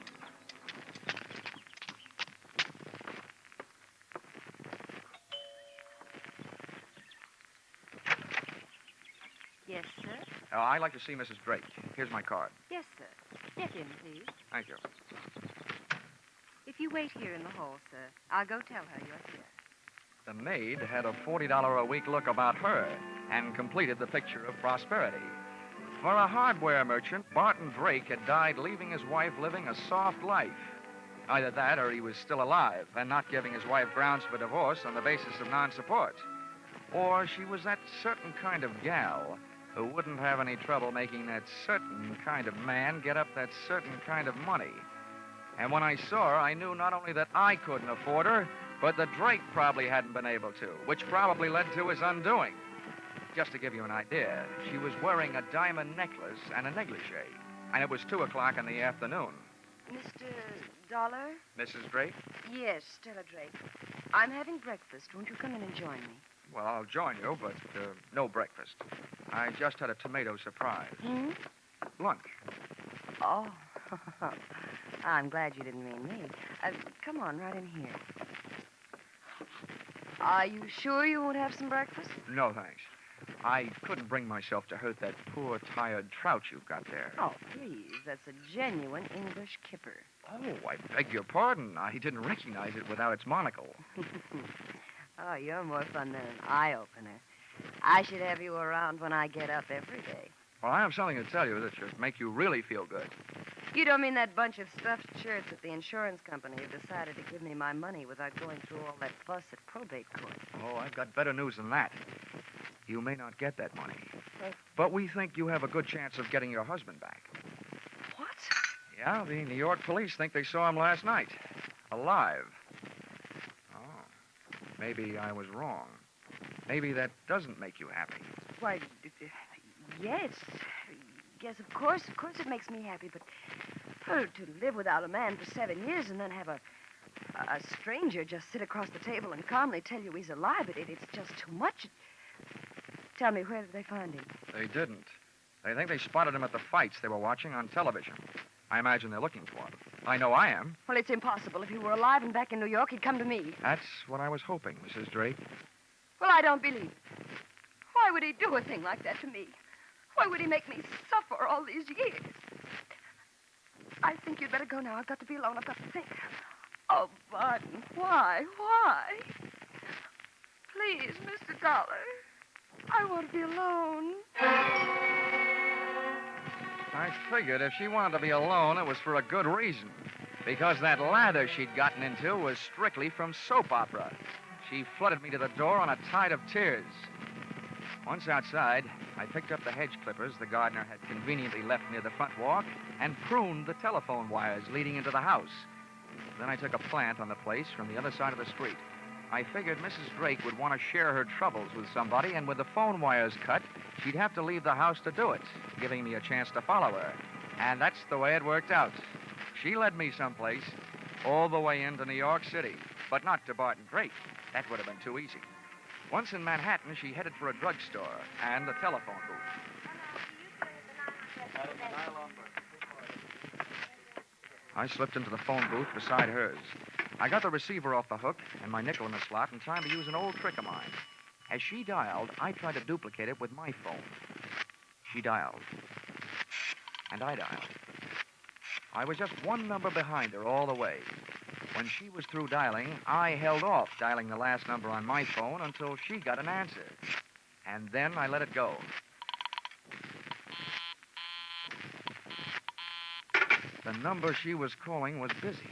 Yes, sir? I'd like to see Mrs. Drake. Here's my card. Yes, sir. Step in, please. Thank you. If you wait here in the hall, sir, I'll go tell her you're here. The maid had a $40 a week look about her and completed the picture of prosperity. For a hardware merchant, Barton Drake had died leaving his wife living a soft life. Either that or he was still alive and not giving his wife grounds for divorce on the basis of non-support. Or she was that certain kind of gal who wouldn't have any trouble making that certain kind of man get up that certain kind of money. And when I saw her, I knew not only that I couldn't afford her, but that Drake probably hadn't been able to, which probably led to his undoing. Just to give you an idea, she was wearing a diamond necklace and a negligee, and it was 2 o'clock in the afternoon. Mr. Dollar? Mrs. Drake? Yes, Stella Drake. I'm having breakfast. Won't you come in and join me? Well, I'll join you, but no breakfast. I just had a tomato surprise. Hmm? Lunch. Oh, I'm glad you didn't mean me. Come on, right in here. Are you sure you won't have some breakfast? No, thanks. I couldn't bring myself to hurt that poor, tired trout you've got there. Oh, please. That's a genuine English kipper. Oh, I beg your pardon. I didn't recognize it without its monocle. Oh, you're more fun than an eye-opener. I should have you around when I get up every day. Well, I have something to tell you that should make you really feel good. You don't mean that bunch of stuffed shirts at the insurance company who decided to give me my money without going through all that fuss at probate court? Oh, I've got better news than that. You may not get that money. But we think you have a good chance of getting your husband back. What? Yeah, the New York police think they saw him last night. Alive. Maybe I was wrong. Maybe that doesn't make you happy. Why, yes. Yes, of course it makes me happy, but to live without a man for 7 years and then have a stranger just sit across the table and calmly tell you he's alive, it's just too much. Tell me, where did they find him? They didn't. They think they spotted him at the fights they were watching on television. I imagine they're looking for him. I know I am. Well, it's impossible. If he were alive and back in New York, he'd come to me. That's what I was hoping, Mrs. Drake. Well, I don't believe it. Why would he do a thing like that to me? Why would he make me suffer all these years? I think you'd better go now. I've got to be alone. I've got to think. Oh, Barton, why? Please, Mr. Dollar. I want to be alone. I figured if she wanted to be alone, it was for a good reason. Because that lather she'd gotten into was strictly from soap opera. She flooded me to the door on a tide of tears. Once outside, I picked up the hedge clippers the gardener had conveniently left near the front walk and pruned the telephone wires leading into the house. Then I took a plant on the place from the other side of the street. I figured Mrs. Drake would want to share her troubles with somebody, and with the phone wires cut, she'd have to leave the house to do it, giving me a chance to follow her. And that's the way it worked out. She led me someplace, all the way into New York City, but not to Barton Drake. That would have been too easy. Once in Manhattan, she headed for a drugstore and a telephone booth. I slipped into the phone booth beside hers. I got the receiver off the hook and my nickel in the slot in time to use an old trick of mine. As she dialed, I tried to duplicate it with my phone. She dialed. And I dialed. I was just one number behind her all the way. When she was through dialing, I held off dialing the last number on my phone until she got an answer. And then I let it go. The number she was calling was busy.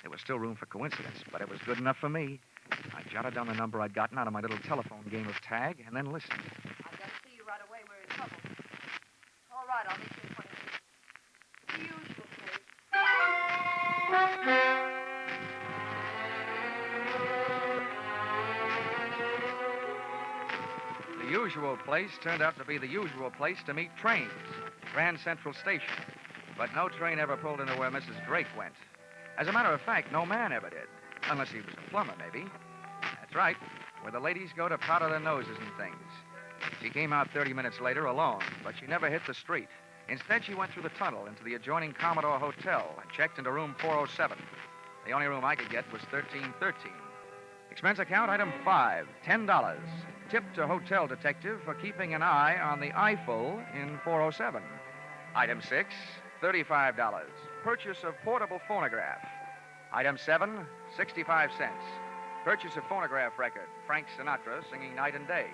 There was still room for coincidence, but it was good enough for me. I jotted down the number I'd gotten out of my little telephone game of tag and then listened. I've got to see you right away. We're in trouble. All right, I'll meet you in 20 minutes. The usual place. The usual place turned out to be the usual place to meet trains, Grand Central Station. But no train ever pulled into where Mrs. Drake went. As a matter of fact, no man ever did. Unless he was a plumber, maybe. That's right, where the ladies go to powder their noses and things. She came out 30 minutes later alone, but she never hit the street. Instead, she went through the tunnel into the adjoining Commodore Hotel and checked into room 407. The only room I could get was 1313. Expense account, item 5, $10. Tip to hotel detective for keeping an eye on the Eiffel in 407. Item 6, $35. Purchase of portable phonograph. Item 7, 65 cents. Purchase of phonograph record, Frank Sinatra singing Night and Day.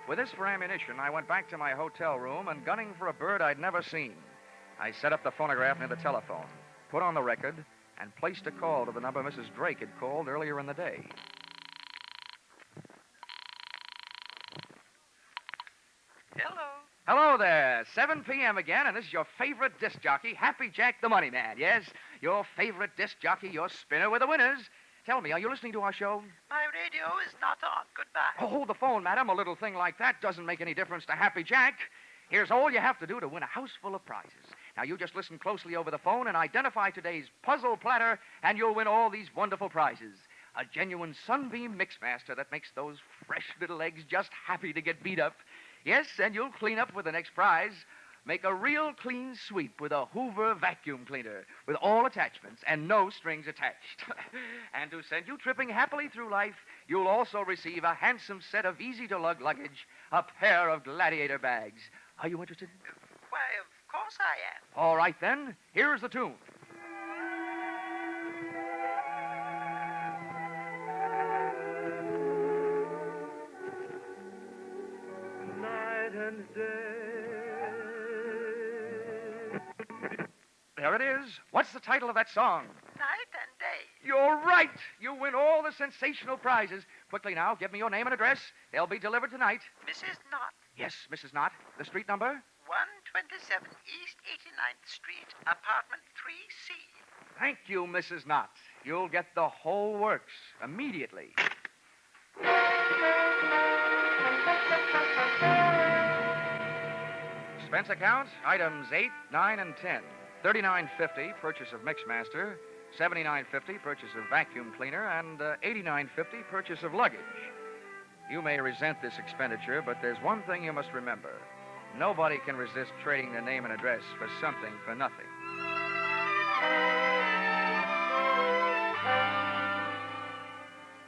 With this for ammunition, I went back to my hotel room and gunning for a bird I'd never seen. I set up the phonograph near the telephone, put on the record, and placed a call to the number Mrs. Drake had called earlier in the day. Hello. Hello there. 7 p.m. again, and this is your favorite disc jockey, Happy Jack the Money Man. Yes, your favorite disc jockey, your spinner with the winners. Tell me, are you listening to our show? My radio is not on. Goodbye. Oh, hold the phone, madam. A little thing like that doesn't make any difference to Happy Jack. Here's all you have to do to win a house full of prizes. Now, you just listen closely over the phone and identify today's puzzle platter, and you'll win all these wonderful prizes. A genuine Sunbeam Mixmaster that makes those fresh little eggs just happy to get beat up. Yes, and you'll clean up with the next prize. Make a real clean sweep with a Hoover vacuum cleaner with all attachments and no strings attached. And to send you tripping happily through life, you'll also receive a handsome set of easy-to-lug luggage, a pair of Gladiator bags. Are you interested? Why, of course I am. All right, then. Here's the tune. Night and day. There it is. What's the title of that song? Night and day. You're right. You win all the sensational prizes. Quickly now, give me your name and address. They'll be delivered tonight. Mrs. Knott, Yes, Mrs. Knott. The street number? 127 East 89th Street, apartment 3C. Thank you, Mrs. Knott. You'll get the whole works immediately. Expense account, items 8, 9, and 10. $39.50 purchase of Mixmaster, $79.50 purchase of vacuum cleaner, and $89.50 purchase of luggage. You may resent this expenditure, but there's one thing you must remember. Nobody can resist trading their name and address for something for nothing.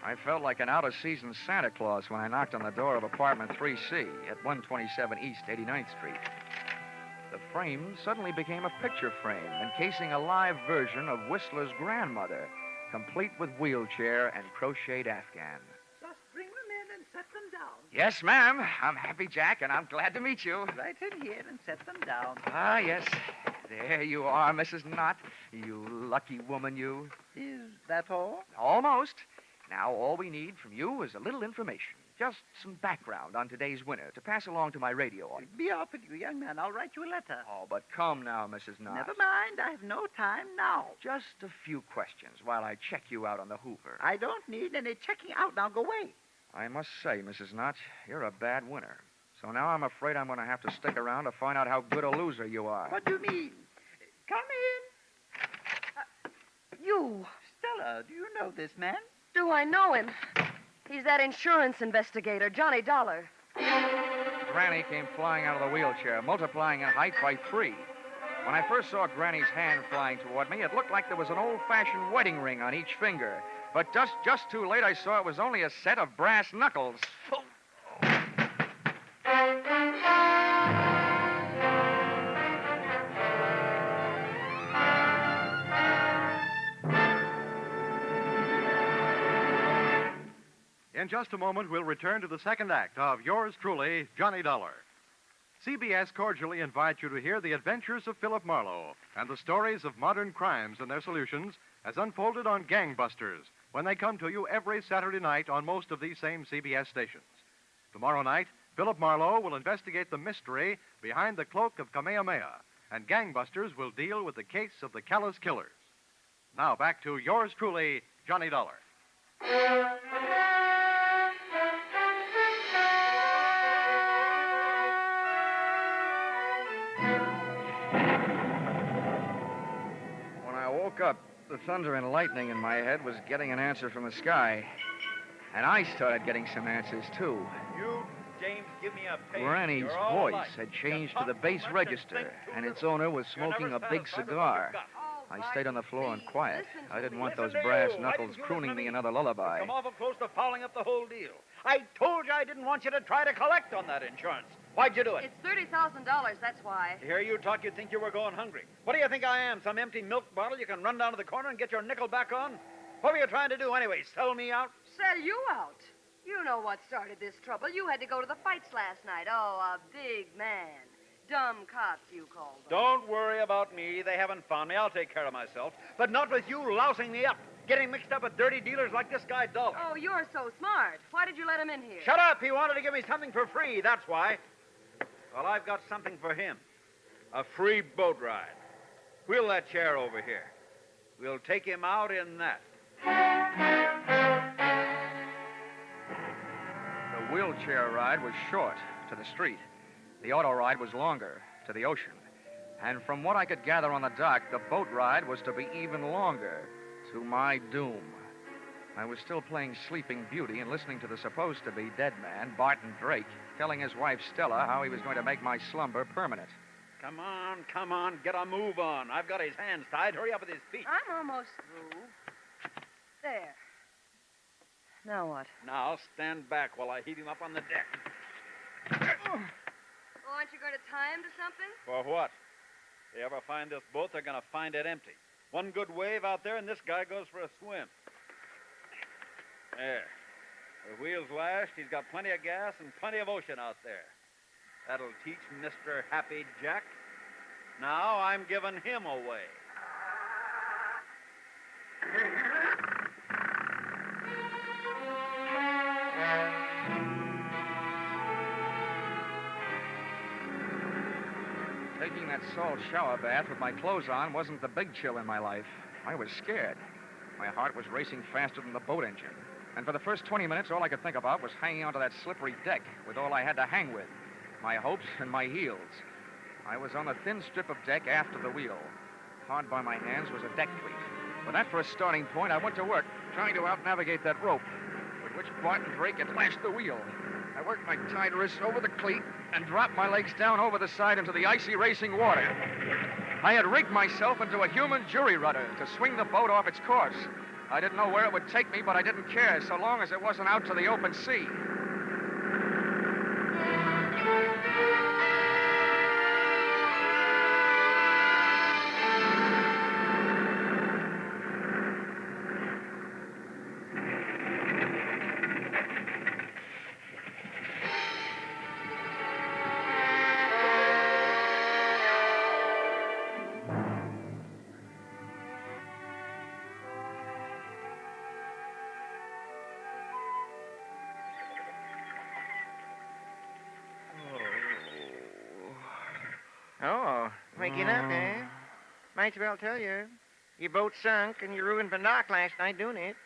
I felt like an out-of-season Santa Claus when I knocked on the door of apartment 3C at 127 East 89th Street. The frame suddenly became a picture frame encasing a live version of Whistler's grandmother, complete with wheelchair and crocheted afghan. Just bring them in and set them down. Yes, ma'am. I'm Happy Jack, and I'm glad to meet you. Right in here and set them down. Ah, yes. There you are, Mrs. Knott. You lucky woman, you. Is that all? Almost. Now, all we need from you is a little information. Just some background on today's winner to pass along to my radio audience. Be off with you, young man. I'll write you a letter. Oh, but come now, Mrs. Knott. Never mind. I have no time now. Just a few questions while I check you out on the Hoover. I don't need any checking out. Now go away. I must say, Mrs. Knott, you're a bad winner. So now I'm afraid I'm going to have to stick around to find out how good a loser you are. What do you mean? Come in. You. Stella, do you know this man? Do I know him? He's that insurance investigator, Johnny Dollar. Granny came flying out of the wheelchair, multiplying in height by 3. When I first saw Granny's hand flying toward me, it looked like there was an old-fashioned wedding ring on each finger. But just too late, I saw it was only a set of brass knuckles. In just a moment, we'll return to the second act of yours truly, Johnny Dollar. CBS cordially invites you to hear the adventures of Philip Marlowe and the stories of modern crimes and their solutions as unfolded on Gangbusters when they come to you every Saturday night on most of these same CBS stations. Tomorrow night, Philip Marlowe will investigate the mystery behind the cloak of Kamehameha, and Gangbusters will deal with the case of the callous killers. Now back to yours truly, Johnny Dollar. Up, the thunder and lightning in my head was getting an answer from the sky. And I started getting some answers, too. You, James, give me a page. Granny's voice had changed to the bass register, and its owner was smoking a big cigar. I stayed on the floor and quiet. I didn't want those brass knuckles crooning me another lullaby. Come awful close to fouling up the whole deal. I told you I didn't want you to try to collect on that insurance. Why'd you do it? It's $30,000, that's why. To hear you talk, you'd think you were going hungry. What do you think I am, some empty milk bottle you can run down to the corner and get your nickel back on? What were you trying to do anyway, sell me out? Sell you out? You know what started this trouble. You had to go to the fights last night. Oh, a big man. Dumb cops, you call them. Don't worry about me. They haven't found me. I'll take care of myself. But not with you lousing me up, getting mixed up with dirty dealers like this guy Dollar. Oh, you're so smart. Why did you let him in here? Shut up. He wanted to give me something for free, that's why. Well, I've got something for him. A free boat ride. Wheel that chair over here. We'll take him out in that. The wheelchair ride was short, to the street. The auto ride was longer, to the ocean. And from what I could gather on the dock, the boat ride was to be even longer, to my doom. I was still playing Sleeping Beauty and listening to the supposed-to-be dead man, Barton Drake, telling his wife, Stella, how he was going to make my slumber permanent. Come on, get a move on. I've got his hands tied. Hurry up with his feet. I'm almost through. There. Now what? Now stand back while I heave him up on the deck. Well, aren't you going to tie him to something? For what? If they ever find this boat, they're going to find it empty. One good wave out there, and this guy goes for a swim. There. The wheel's lashed. He's got plenty of gas and plenty of ocean out there. That'll teach Mr. Happy Jack. Now I'm giving him away. Taking that salt shower bath with my clothes on wasn't the big chill in my life. I was scared. My heart was racing faster than the boat engine. And for the first 20 minutes, all I could think about was hanging onto that slippery deck with all I had to hang with, my hopes and my heels. I was on a thin strip of deck after the wheel. Hard by my hands was a deck cleat. With that for a starting point, I went to work, trying to out-navigate that rope, with which Barton Drake had lashed the wheel. I worked my tied wrists over the cleat and dropped my legs down over the side into the icy racing water. I had rigged myself into a human jury rudder to swing the boat off its course. I didn't know where it would take me, but I didn't care, so long as it wasn't out to the open sea. Oh, waking up, eh? Might as well tell you. Your boat sunk and you ruined the dock last night doing it.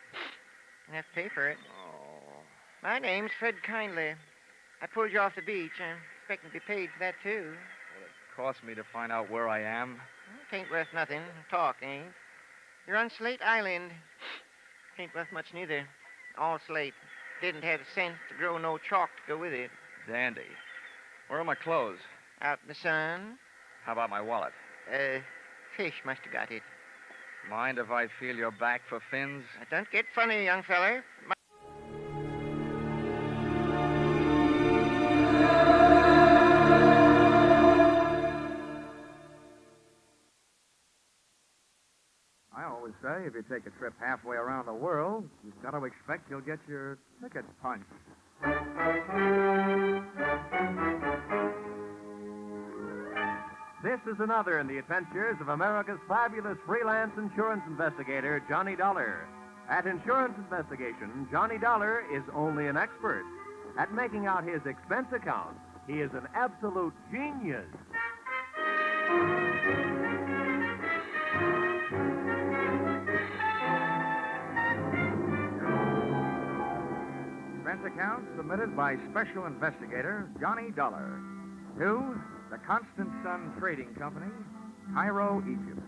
You have to pay for it. Oh. My name's Fred Kindly. I pulled you off the beach. I'm expecting to be paid for that, too. Will it cost me to find out where I am? It ain't worth nothing. Talk, ain't. You're on Slate Island. Ain't worth much neither. All slate. Didn't have the sense to grow no chalk to go with it. Dandy. Where are my clothes? Out in the sun. How about my wallet? Fish must have got it. Mind if I feel your back for fins? Don't get funny, young feller. I always say if you take a trip halfway around the world, you've got to expect you'll get your ticket punched. This is another in the adventures of America's fabulous freelance insurance investigator, Johnny Dollar. At Insurance Investigation, Johnny Dollar is only an expert. At making out his expense account, he is an absolute genius. Expense account submitted by Special Investigator Johnny Dollar. To the Constant Sun Trading Company, Cairo, Egypt.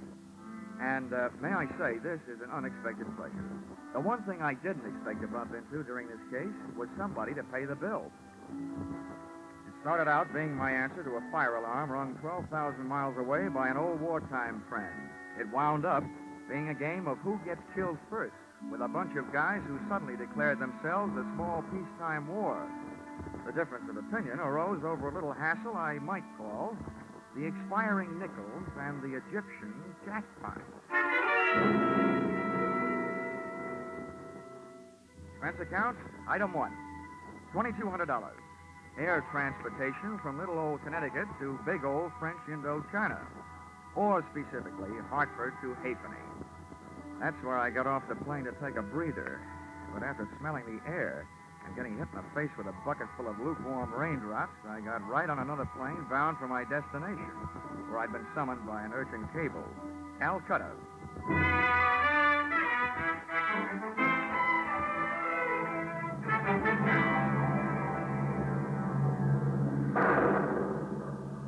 And may I say, this is an unexpected pleasure. The one thing I didn't expect to bump into during this case was somebody to pay the bill. It started out being my answer to a fire alarm rung 12,000 miles away by an old wartime friend. It wound up being a game of who gets killed first, with a bunch of guys who suddenly declared themselves a small peacetime war. The difference of opinion arose over a little hassle I might call the expiring nickels and the Egyptian jackpot. Expense account, item 1, $2,200. Air transportation from little old Connecticut to big old French Indochina, or specifically Hartford to Hafany. That's where I got off the plane to take a breather, but after smelling the air and getting hit in the face with a bucket full of lukewarm raindrops, I got right on another plane bound for my destination, where I'd been summoned by an urgent cable, Calcutta.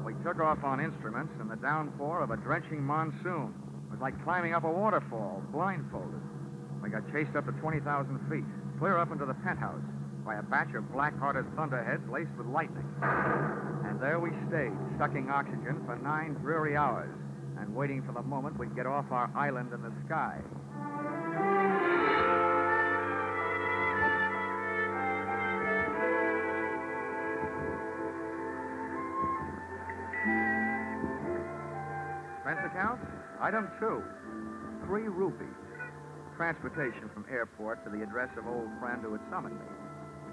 We took off on instruments in the downpour of a drenching monsoon. It was like climbing up a waterfall, blindfolded. We got chased up to 20,000 feet, clear up into the penthouse, by a batch of black-hearted thunderheads laced with lightning. And there we stayed, sucking oxygen for 9 dreary hours and waiting for the moment we'd get off our island in the sky. Expense account, item 2, 3 rupees. Transportation from airport to the address of old friend who had summoned me.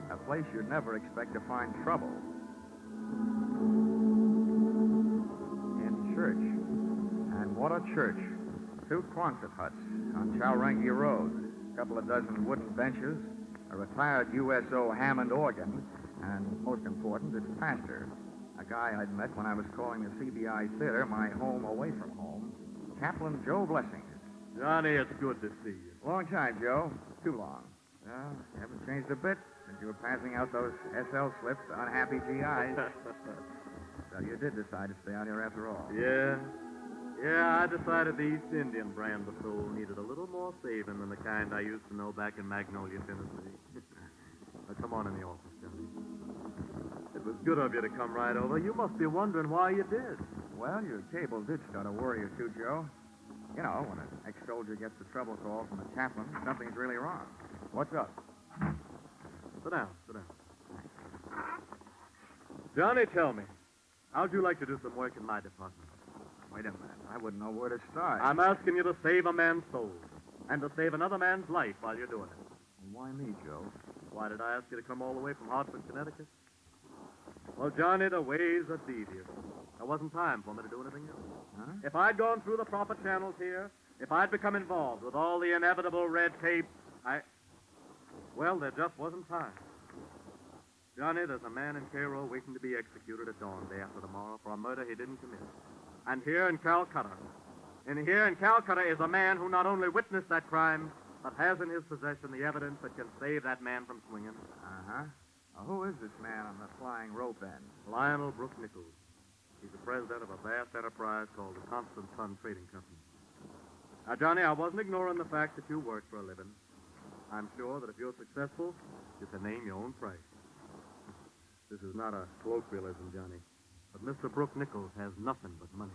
A place you'd never expect to find trouble. In church. And what a church. 2 Quonset huts on Chowrangi Road. A couple of dozen wooden benches, a retired USO Hammond organ, and most important, its pastor. A guy I'd met when I was calling the CBI Theater my home away from home. Chaplain Joe Blessings. Johnny, it's good to see you. Long time, Joe. Too long. Well, you haven't changed a bit since you were passing out those SL slips to unhappy GIs. So you did decide to stay out here after all. Yeah. Yeah, I decided the East Indian brand of soul needed a little more saving than the kind I used to know back in Magnolia, Tennessee. Now, come on in the office, Johnny. It was good of you to come right over. You must be wondering why you did. Well, your cable did start a worry or two, Joe. You know, when an ex-soldier gets a trouble call from a chaplain, something's really wrong. What's up? Sit down, sit down. Johnny, tell me, how'd you like to do some work in my department? Wait a minute. I wouldn't know where to start. I'm asking you to save a man's soul and to save another man's life while you're doing it. Why me, Joe? Why did I ask you to come all the way from Hartford, Connecticut? Well, Johnny, the ways are devious. There wasn't time for me to do anything else. Huh? If I'd gone through the proper channels here, if I'd become involved with all the inevitable red tape, well, there just wasn't time. Johnny, there's a man in Cairo waiting to be executed at dawn day after tomorrow for a murder he didn't commit. And here in Calcutta is a man who not only witnessed that crime, but has in his possession the evidence that can save that man from swinging. Uh-huh. Now, who is this man on the flying rope end? Lionel Brooke Nichols. He's the president of a vast enterprise called the Constant Sun Trading Company. Now, Johnny, I wasn't ignoring the fact that you work for a living. I'm sure that if you're successful, you can name your own price. This is not a colloquialism, Johnny, but Mr. Brooke Nichols has nothing but money.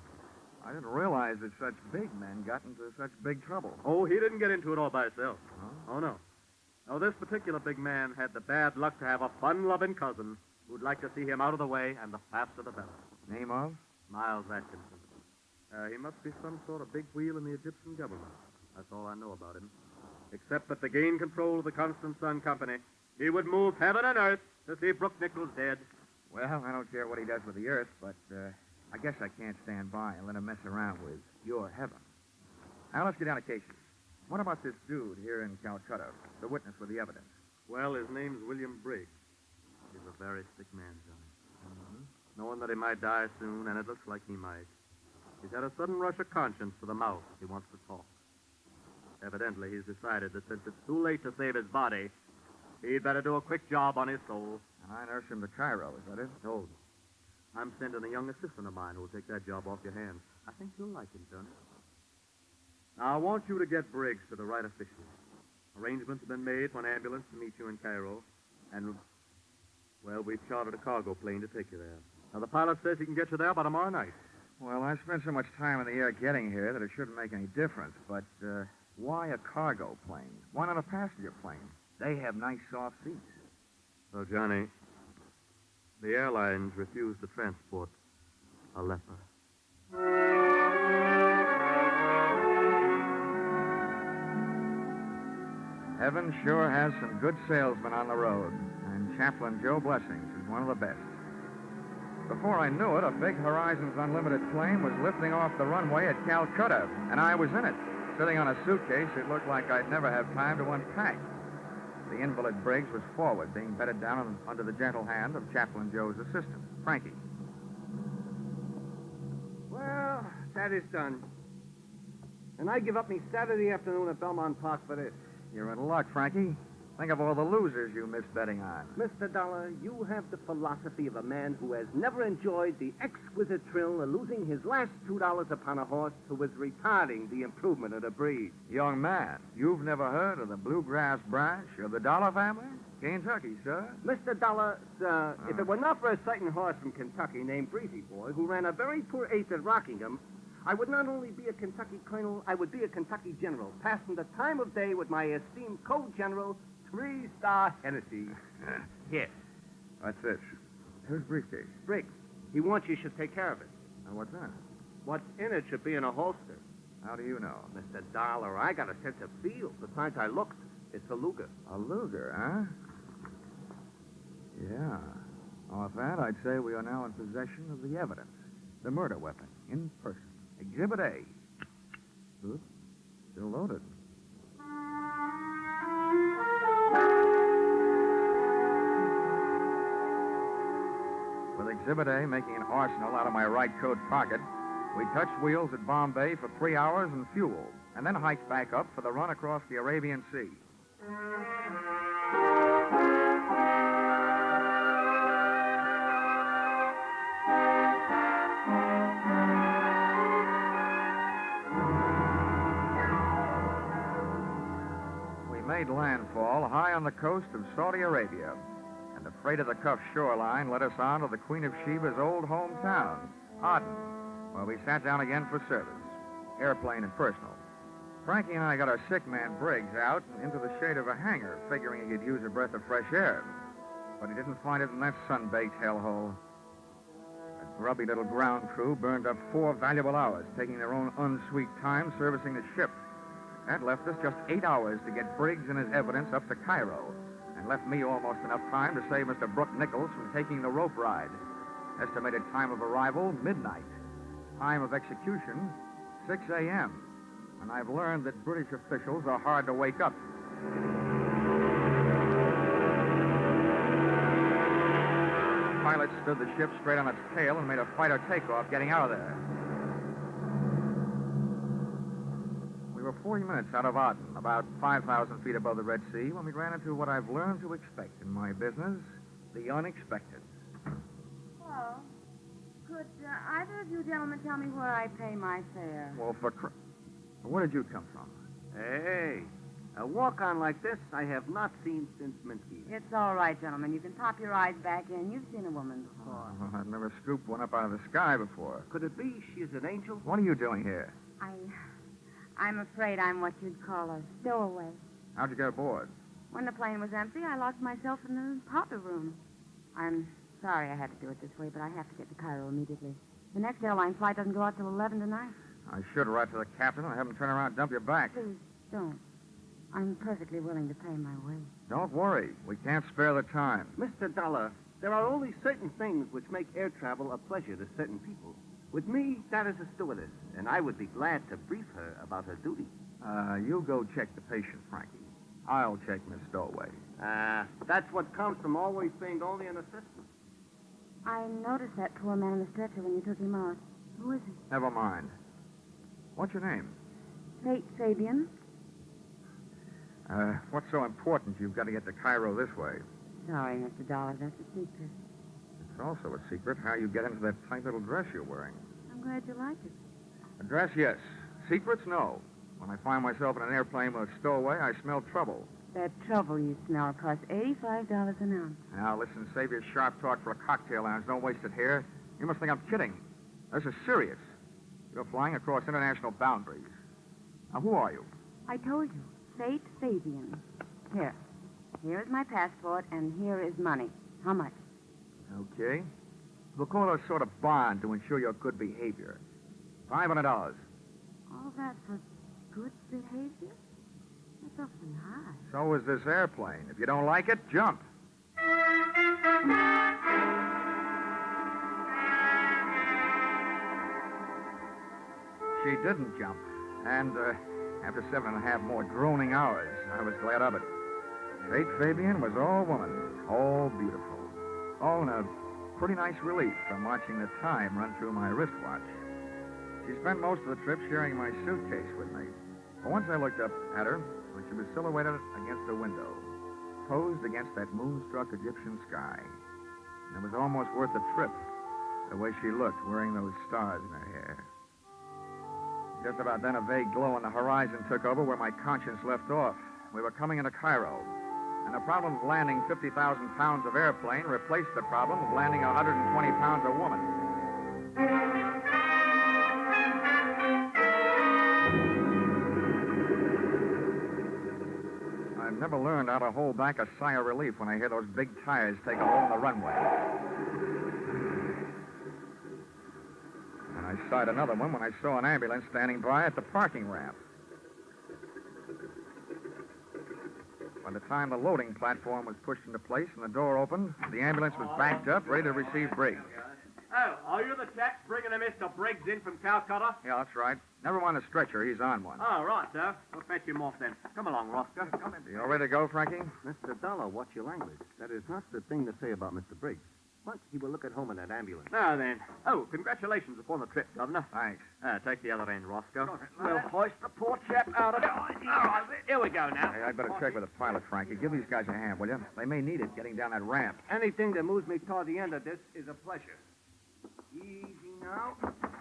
I didn't realize that such big men got into such big trouble. Oh, he didn't get into it all by himself. Huh? Oh, no. No, this particular big man had the bad luck to have a fun-loving cousin who'd like to see him out of the way and the faster the better. Name of? Miles Atkinson. He must be some sort of big wheel in the Egyptian government. That's all I know about him. Except that to gain control of the Constant Sun Company, he would move heaven and earth to see Brooke Nichols dead. Well, I don't care what he does with the earth, but I guess I can't stand by and let him mess around with your heaven. Now, let's get down to cases. What about this dude here in Calcutta, the witness with the evidence? Well, his name's William Briggs. He's a very sick man, Johnny. Mm-hmm. Knowing that he might die soon, and it looks like he might. He's had a sudden rush of conscience to the mouth. He wants to talk. Evidently, he's decided that since it's too late to save his body, he'd better do a quick job on his soul. And I nurse him to Cairo, is that it? No. I'm sending a young assistant of mine who'll take that job off your hands. I think you'll like him, Johnny. Now, I want you to get Briggs to the right officials. Arrangements have been made for an ambulance to meet you in Cairo, and, well, we've chartered a cargo plane to take you there. Now, the pilot says he can get you there by tomorrow night. Well, I spent so much time in the air getting here that it shouldn't make any difference, but why a cargo plane? Why not a passenger plane? They have nice soft seats. So, Johnny, the airlines refuse to transport a leper. Heaven sure has some good salesmen on the road, and Chaplain Joe Blessings is one of the best. Before I knew it, a big Horizons Unlimited plane was lifting off the runway at Calcutta, and I was in it, sitting on a suitcase it looked like I'd never have time to unpack. The invalid Briggs was forward, being bedded down under the gentle hand of Chaplain Joe's assistant, Frankie. Well, that is done. And I give up me Saturday afternoon at Belmont Park for this. You're in luck, Frankie. Think of all the losers you missed betting on. Mr. Dollar, you have the philosophy of a man who has never enjoyed the exquisite thrill of losing his last $2 upon a horse who was retarding the improvement of the breed. Young man, you've never heard of the bluegrass branch of the Dollar family? Kentucky, sir. Mr. Dollar, sir, if it were not for a certain horse from Kentucky named Breezy Boy, who ran a very poor eighth at Rockingham, I would not only be a Kentucky colonel, I would be a Kentucky general, passing the time of day with my esteemed co-general, 3-star Hennessy. Yes. That's it. Whose briefcase? Briggs. He wants you should take care of it. And what's that? What's in it should be in a holster. How do you know? Mr. Dollar, I got a sense of feel. Besides, I looked. It's a Luger. A Luger, huh? Yeah. Off that, I'd say we are now in possession of the evidence. The murder weapon, in person. Exhibit A. Oops. Still loaded. With Exhibit A making an arsenal out of my right coat pocket, we touched wheels at Bombay for 3 hours and fuel, and then hiked back up for the run across the Arabian Sea. made landfall high on the coast of Saudi Arabia. And the freight of the Cuff shoreline led us on to the Queen of Sheba's old hometown, Aden, where we sat down again for service, airplane and personal. Frankie and I got our sick man, Briggs, out and into the shade of a hangar, figuring he could use a breath of fresh air. But he didn't find it in that sun-baked hellhole. A grubby little ground crew burned up 4 valuable hours, taking their own unsweet time servicing the ship. That left us just 8 hours to get Briggs and his evidence up to Cairo, and left me almost enough time to save Mr. Brooke Nichols from taking the rope ride. Estimated time of arrival, midnight. Time of execution, 6 a.m. And I've learned that British officials are hard to wake up. Pilot stood the ship straight on its tail and made a fighter takeoff, getting out of there. We were 40 minutes out of Aden, about 5,000 feet above the Red Sea, when we ran into what I've learned to expect in my business, the unexpected. Hello. Could either of you gentlemen tell me where I pay my fare? Well, where did you come from? Hey, a walk-on like this I have not seen since Minsky. It's all right, gentlemen. You can pop your eyes back in. You've seen a woman before. Well, I've never scooped one up out of the sky before. Could it be she's an angel? What are you doing here? I'm afraid I'm what you'd call a stowaway. How'd you get aboard? When the plane was empty, I locked myself in the powder room. I'm sorry I had to do it this way, but I have to get to Cairo immediately. The next airline flight doesn't go out till 11 tonight. I should write to the captain and have him turn around and dump you back. Please, don't. I'm perfectly willing to pay my way. Don't worry. We can't spare the time. Mr. Dollar, there are only certain things which make air travel a pleasure to certain people. With me, that is a stewardess, and I would be glad to brief her about her duty. You go check the patient, Frankie. I'll check Miss Stowaway. That's what comes from always being only an assistant. I noticed that poor man in the stretcher when you took him out. Who is he? Never mind. What's your name? Fate Fabian. What's so important you've got to get to Cairo this way? Sorry, Mr. Dollar, that's a secret. It's also a secret how you get into that tight little dress you're wearing. I'm glad you like it. A dress, yes. Secrets, no. When I find myself in an airplane with a stowaway, I smell trouble. That trouble you smell costs $85 an ounce. Now, listen, save your sharp talk for a cocktail lounge. Don't waste it here. You must think I'm kidding. This is serious. You're flying across international boundaries. Now, who are you? I told you. Fate Fabian. Here is my passport, and here is money. How much? Okay. We'll call it a sort of bond to ensure your good behavior. $500. All that for good behavior? That's awfully high. So is this airplane. If you don't like it, jump. She didn't jump. And, after 7.5 more droning hours, I was glad of it. Fate Fabian was all woman, all beautiful. All in a pretty nice relief from watching the time run through my wristwatch. She spent most of the trip sharing my suitcase with me. But once I looked up at her, when she was silhouetted against a window, posed against that moonstruck Egyptian sky. And it was almost worth the trip, the way she looked, wearing those stars in her hair. Just about then, a vague glow on the horizon took over where my conscience left off. We were coming into Cairo, and the problem of landing 50,000 pounds of airplane replaced the problem of landing 120 pounds of woman. I've never learned how to hold back a sigh of relief when I hear those big tires take a hole in the runway. And I sighed another one when I saw an ambulance standing by at the parking ramp. By the time the loading platform was pushed into place and the door opened, the ambulance was backed up, ready to receive Briggs. Oh, are you the chaps bringing a Mr. Briggs in from Calcutta? Yeah, that's right. Never mind the stretcher. He's on one. Oh, right, sir. We'll fetch him off then. Come along, Roscoe. Come in. You all ready to go, Frankie? Mr. Dollar, watch your language. That is not the thing to say about Mr. Briggs. But he will look at home in that ambulance. Now then. Oh, congratulations upon the trip, Governor. Thanks. Take the other end, Roscoe. We'll hoist the poor chap out of it. All right, here we go now. Hey, I'd better check with the pilot, Frankie. Give these guys a hand, will you? They may need it getting down that ramp. Anything that moves me toward the end of this is a pleasure. Easy now.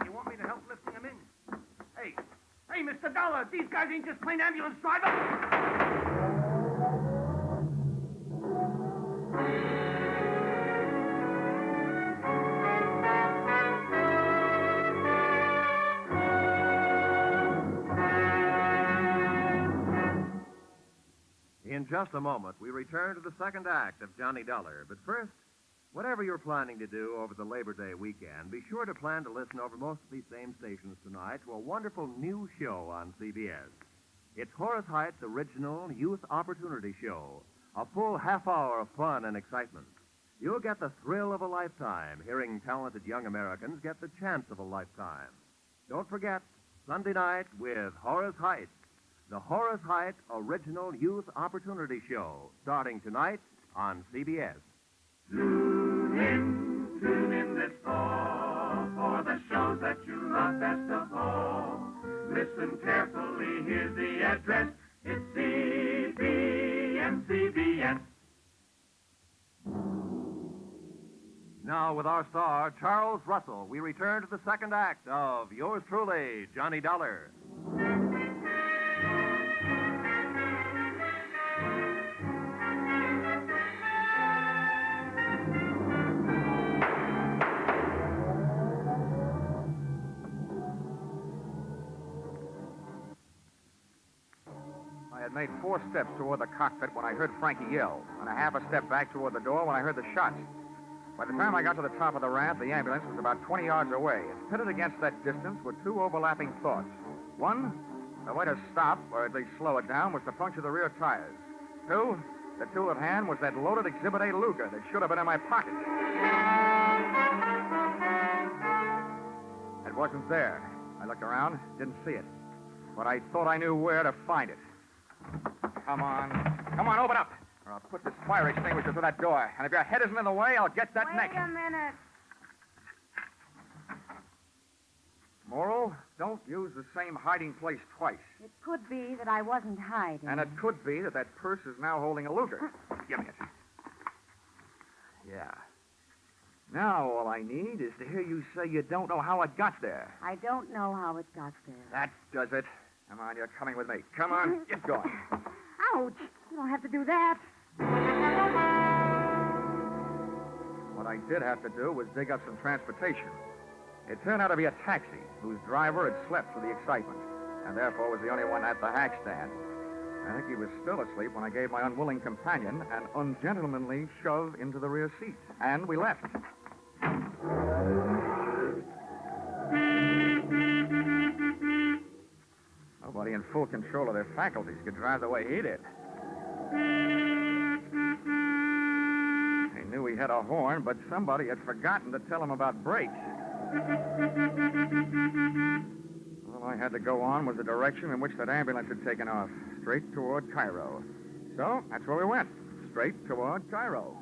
You want me to help lifting him in? Hey, Mr. Dollar, these guys ain't just plain ambulance drivers. In just a moment, we return to the second act of Johnny Dollar. But first, whatever you're planning to do over the Labor Day weekend, be sure to plan to listen over most of these same stations tonight to a wonderful new show on CBS. It's Horace Height's original Youth Opportunity Show, a full half hour of fun and excitement. You'll get the thrill of a lifetime hearing talented young Americans get the chance of a lifetime. Don't forget, Sunday night with Horace Height, the Horace Height Original Youth Opportunity Show, starting tonight on CBS. Tune in this fall for the shows that you love best of all. Listen carefully, here's the address. It's CBS. Now, with our star, Charles Russell, we return to the second act of yours truly, Johnny Dollar. I had made 4 steps toward the cockpit when I heard Frankie yell, and a half a step back toward the door when I heard the shots. By the time I got to the top of the ramp, the ambulance was about 20 yards away, and pitted against that distance were 2 overlapping thoughts. One, the way to stop, or at least slow it down, was to puncture the rear tires. 2, the tool at hand was that loaded Exhibit A Luger that should have been in my pocket. It wasn't there. I looked around, didn't see it. But I thought I knew where to find it. Come on, open up, or I'll put this fire extinguisher to that door. And if your head isn't in the way, I'll get that neck. Wait a minute. Moral, don't use the same hiding place twice. It could be that I wasn't hiding. And it could be that purse is now holding a Luger. Give me it. Yeah. Now all I need is to hear you say you don't know how it got there. I don't know how it got there. That does it. Come on, you're coming with me. Come on, get going. Ouch! You don't have to do that. What I did have to do was dig up some transportation. It turned out to be a taxi whose driver had slept through the excitement, and therefore was the only one at the hack stand. I think he was still asleep when I gave my unwilling companion an ungentlemanly shove into the rear seat, and we left. Nobody in full control of their faculties could drive the way he did. He knew he had a horn, but somebody had forgotten to tell him about brakes. All I had to go on was the direction in which that ambulance had taken off, straight toward Cairo. So that's where we went, straight toward Cairo.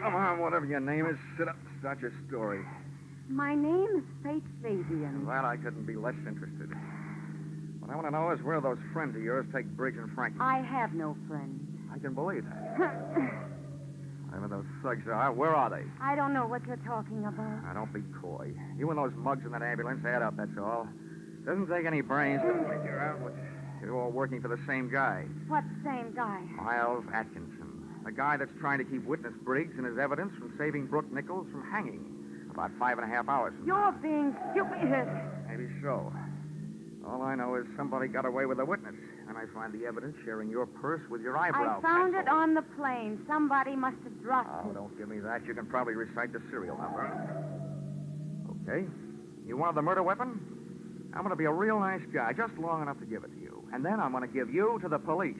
Come on, whatever your name is, sit up and start your story. My name is Faith Fabian. Well, I couldn't be less interested. What I want to know is where those friends of yours take Briggs and Frankie. I have no friends. I can believe that. Whatever those thugs are, where are they? I don't know what you're talking about. Now, don't be coy. You and those mugs in that ambulance add up, that's all. Doesn't take any brains to figure out what you're all working for the same guy. What same guy? Miles Atkinson. The guy that's trying to keep witness Briggs and his evidence from saving Brooke Nichols from hanging about 5.5 hours from You're being stupid. Maybe so. All I know is somebody got away with a witness, and I find the evidence sharing your purse with your eyebrow I found pencil. it on the plane. Somebody must have dropped Oh, it. don't give me that. You can probably recite the serial number. Okay. You wanted the murder weapon? I'm going to be a real nice guy, just long enough to give it to you. And then I'm going to give you to the police.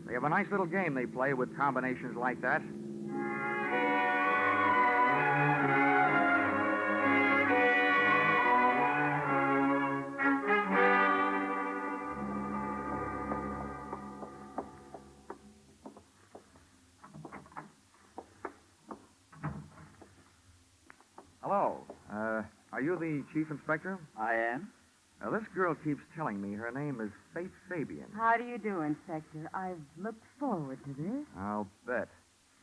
They have a nice little game they play with combinations like that. Hello. Are you the chief inspector? I am. Now, this girl keeps telling me her name is Faith Fabian. How do you do, Inspector? I've looked forward to this. I'll bet.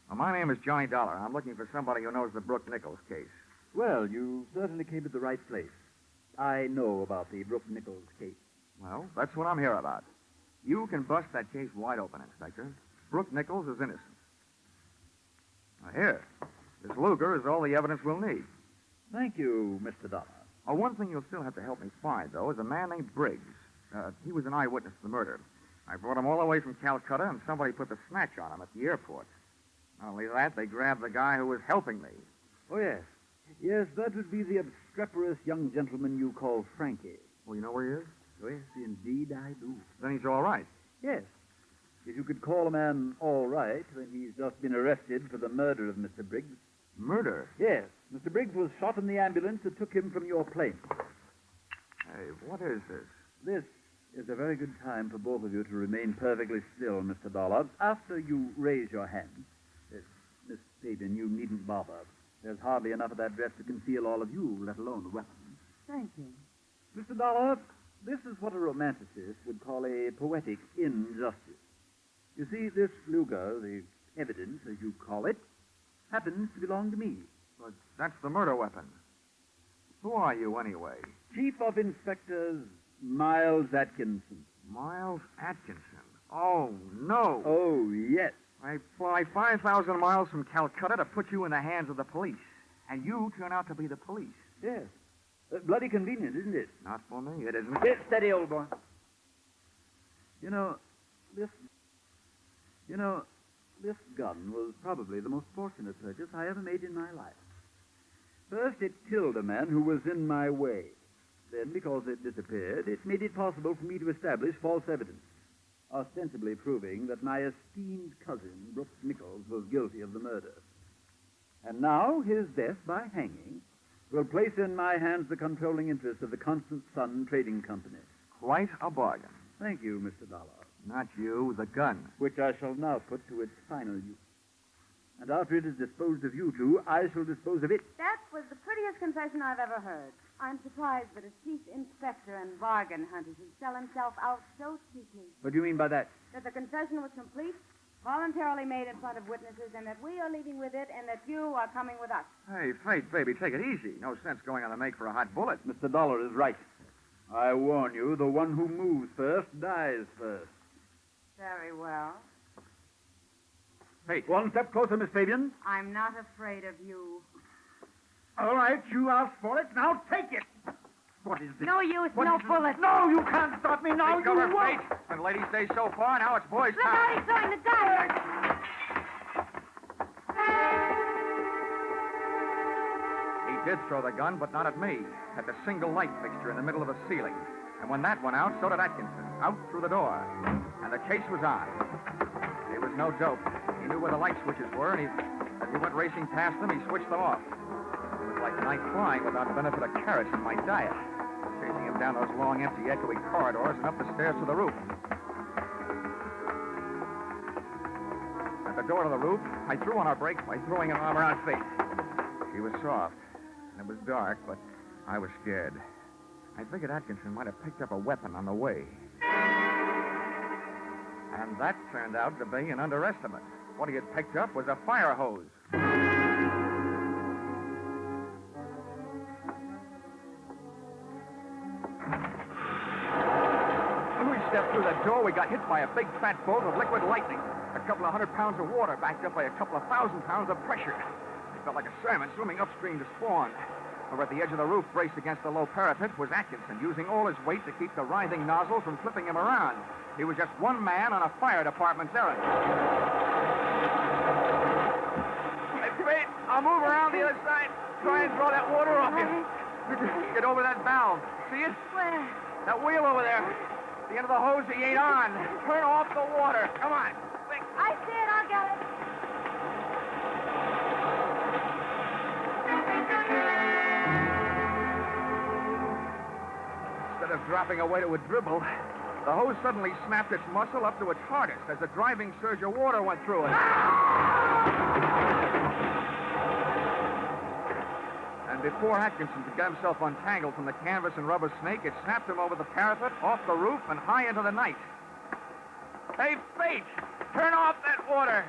Well, my name is Johnny Dollar. I'm looking for somebody who knows the Brooke Nichols case. Well, you certainly came to the right place. I know about the Brooke Nichols case. Well, that's what I'm here about. You can bust that case wide open, Inspector. Brooke Nichols is innocent. Now, here. This Luger is all the evidence we'll need. Thank you, Mr. Dollar. One thing you'll still have to help me find, though, is a man named Briggs. He was an eyewitness to the murder. I brought him all the way from Calcutta, and somebody put the snatch on him at the airport. Not only that, they grabbed the guy who was helping me. Oh, yes. Yes, that would be the obstreperous young gentleman you call Frankie. Well, you know where he is? Oh, yes, indeed I do. Then he's all right. Yes. If you could call a man all right when he's just been arrested for the murder of Mr. Briggs. Murder? Yes. Mr. Briggs was shot in the ambulance that took him from your plane. Hey, what is this? This is a very good time for both of you to remain perfectly still, Mr. Dollard. After you raise your hand, Miss Fabian, you needn't bother. There's hardly enough of that dress to conceal all of you, let alone the weapon. Thank you. Mr. Dollard, this is what a romanticist would call a poetic injustice. You see, this Luger, the evidence, as you call it, happens to belong to me. But that's the murder weapon. Who are you, anyway? Chief of Inspectors Miles Atkinson. Miles Atkinson? Oh, no. Oh, yes. I fly 5,000 miles from Calcutta to put you in the hands of the police. And you turn out to be the police. Yes. Bloody convenient, isn't it? Not for me, it isn't. Get steady, old boy. This gun was probably the most fortunate purchase I ever made in my life. First, it killed a man who was in my way. Then, because it disappeared, it made it possible for me to establish false evidence, ostensibly proving that my esteemed cousin, Brooke Nichols, was guilty of the murder. And now, his death by hanging will place in my hands the controlling interest of the Constant Sun Trading Company. Quite a bargain. Thank you, Mr. Dollar. Not you, the gun. Which I shall now put to its final use. And after it is disposed of you two, I shall dispose of it. That was the prettiest confession I've ever heard. I'm surprised that a chief inspector and bargain hunter should sell himself out so cheaply. What do you mean by that? That the confession was complete, voluntarily made in front of witnesses, and that we are leaving with it, and that you are coming with us. Hey, Faith, baby, take it easy. No sense going on the make for a hot bullet. Mr. Dollar is right. I warn you, the one who moves first dies first. Very well. Faith. One step closer, Miss Fabian. I'm not afraid of you. All right, you asked for it. Now take it. What is this? No use, What no is this? bullet. No, you can't stop me now. Take You cover, won't. Faith. When ladies stay so far, now it's boys' Look time. out, he's throwing the gun. He did throw the gun, but not at me. At the single light fixture in the middle of the ceiling. And when that went out, so did Atkinson. Out through the door. And the chase was on. He was no dope. He knew where the light switches were, and as he went racing past them, he switched them off. It was like night flying without the benefit of carrots in my diet. Chasing him down those long, empty, echoey corridors and up the stairs to the roof. At the door to the roof, I threw on our brakes by throwing an arm around Faith. She was soft, and it was dark, but I was scared. I figured Atkinson might have picked up a weapon on the way. And that turned out to be an underestimate. What he had picked up was a fire hose. When we stepped through the door, we got hit by a big fat bolt of liquid lightning. A couple of 100 pounds of water backed up by a couple of 1,000 pounds of pressure. It felt like a salmon swimming upstream to spawn. Over at the edge of the roof, braced against the low parapet, was Atkinson, using all his weight to keep the writhing nozzle from flipping him around. He was just one man on a fire department's errand. Hey, wait, I'll move around the other side. Try and draw that water off you. Get over that valve. See it? Where? That wheel over there. The end of the hose he ain't on. Turn off the water. Come on. Quick. I see it. I'll get it. Instead of dropping away to a dribble, the hose suddenly snapped its muscle up to its hardest as a driving surge of water went through it. And before Atkinson could get himself untangled from the canvas and rubber snake, it snapped him over the parapet, off the roof, and high into the night. Hey, Faith! Turn off that water!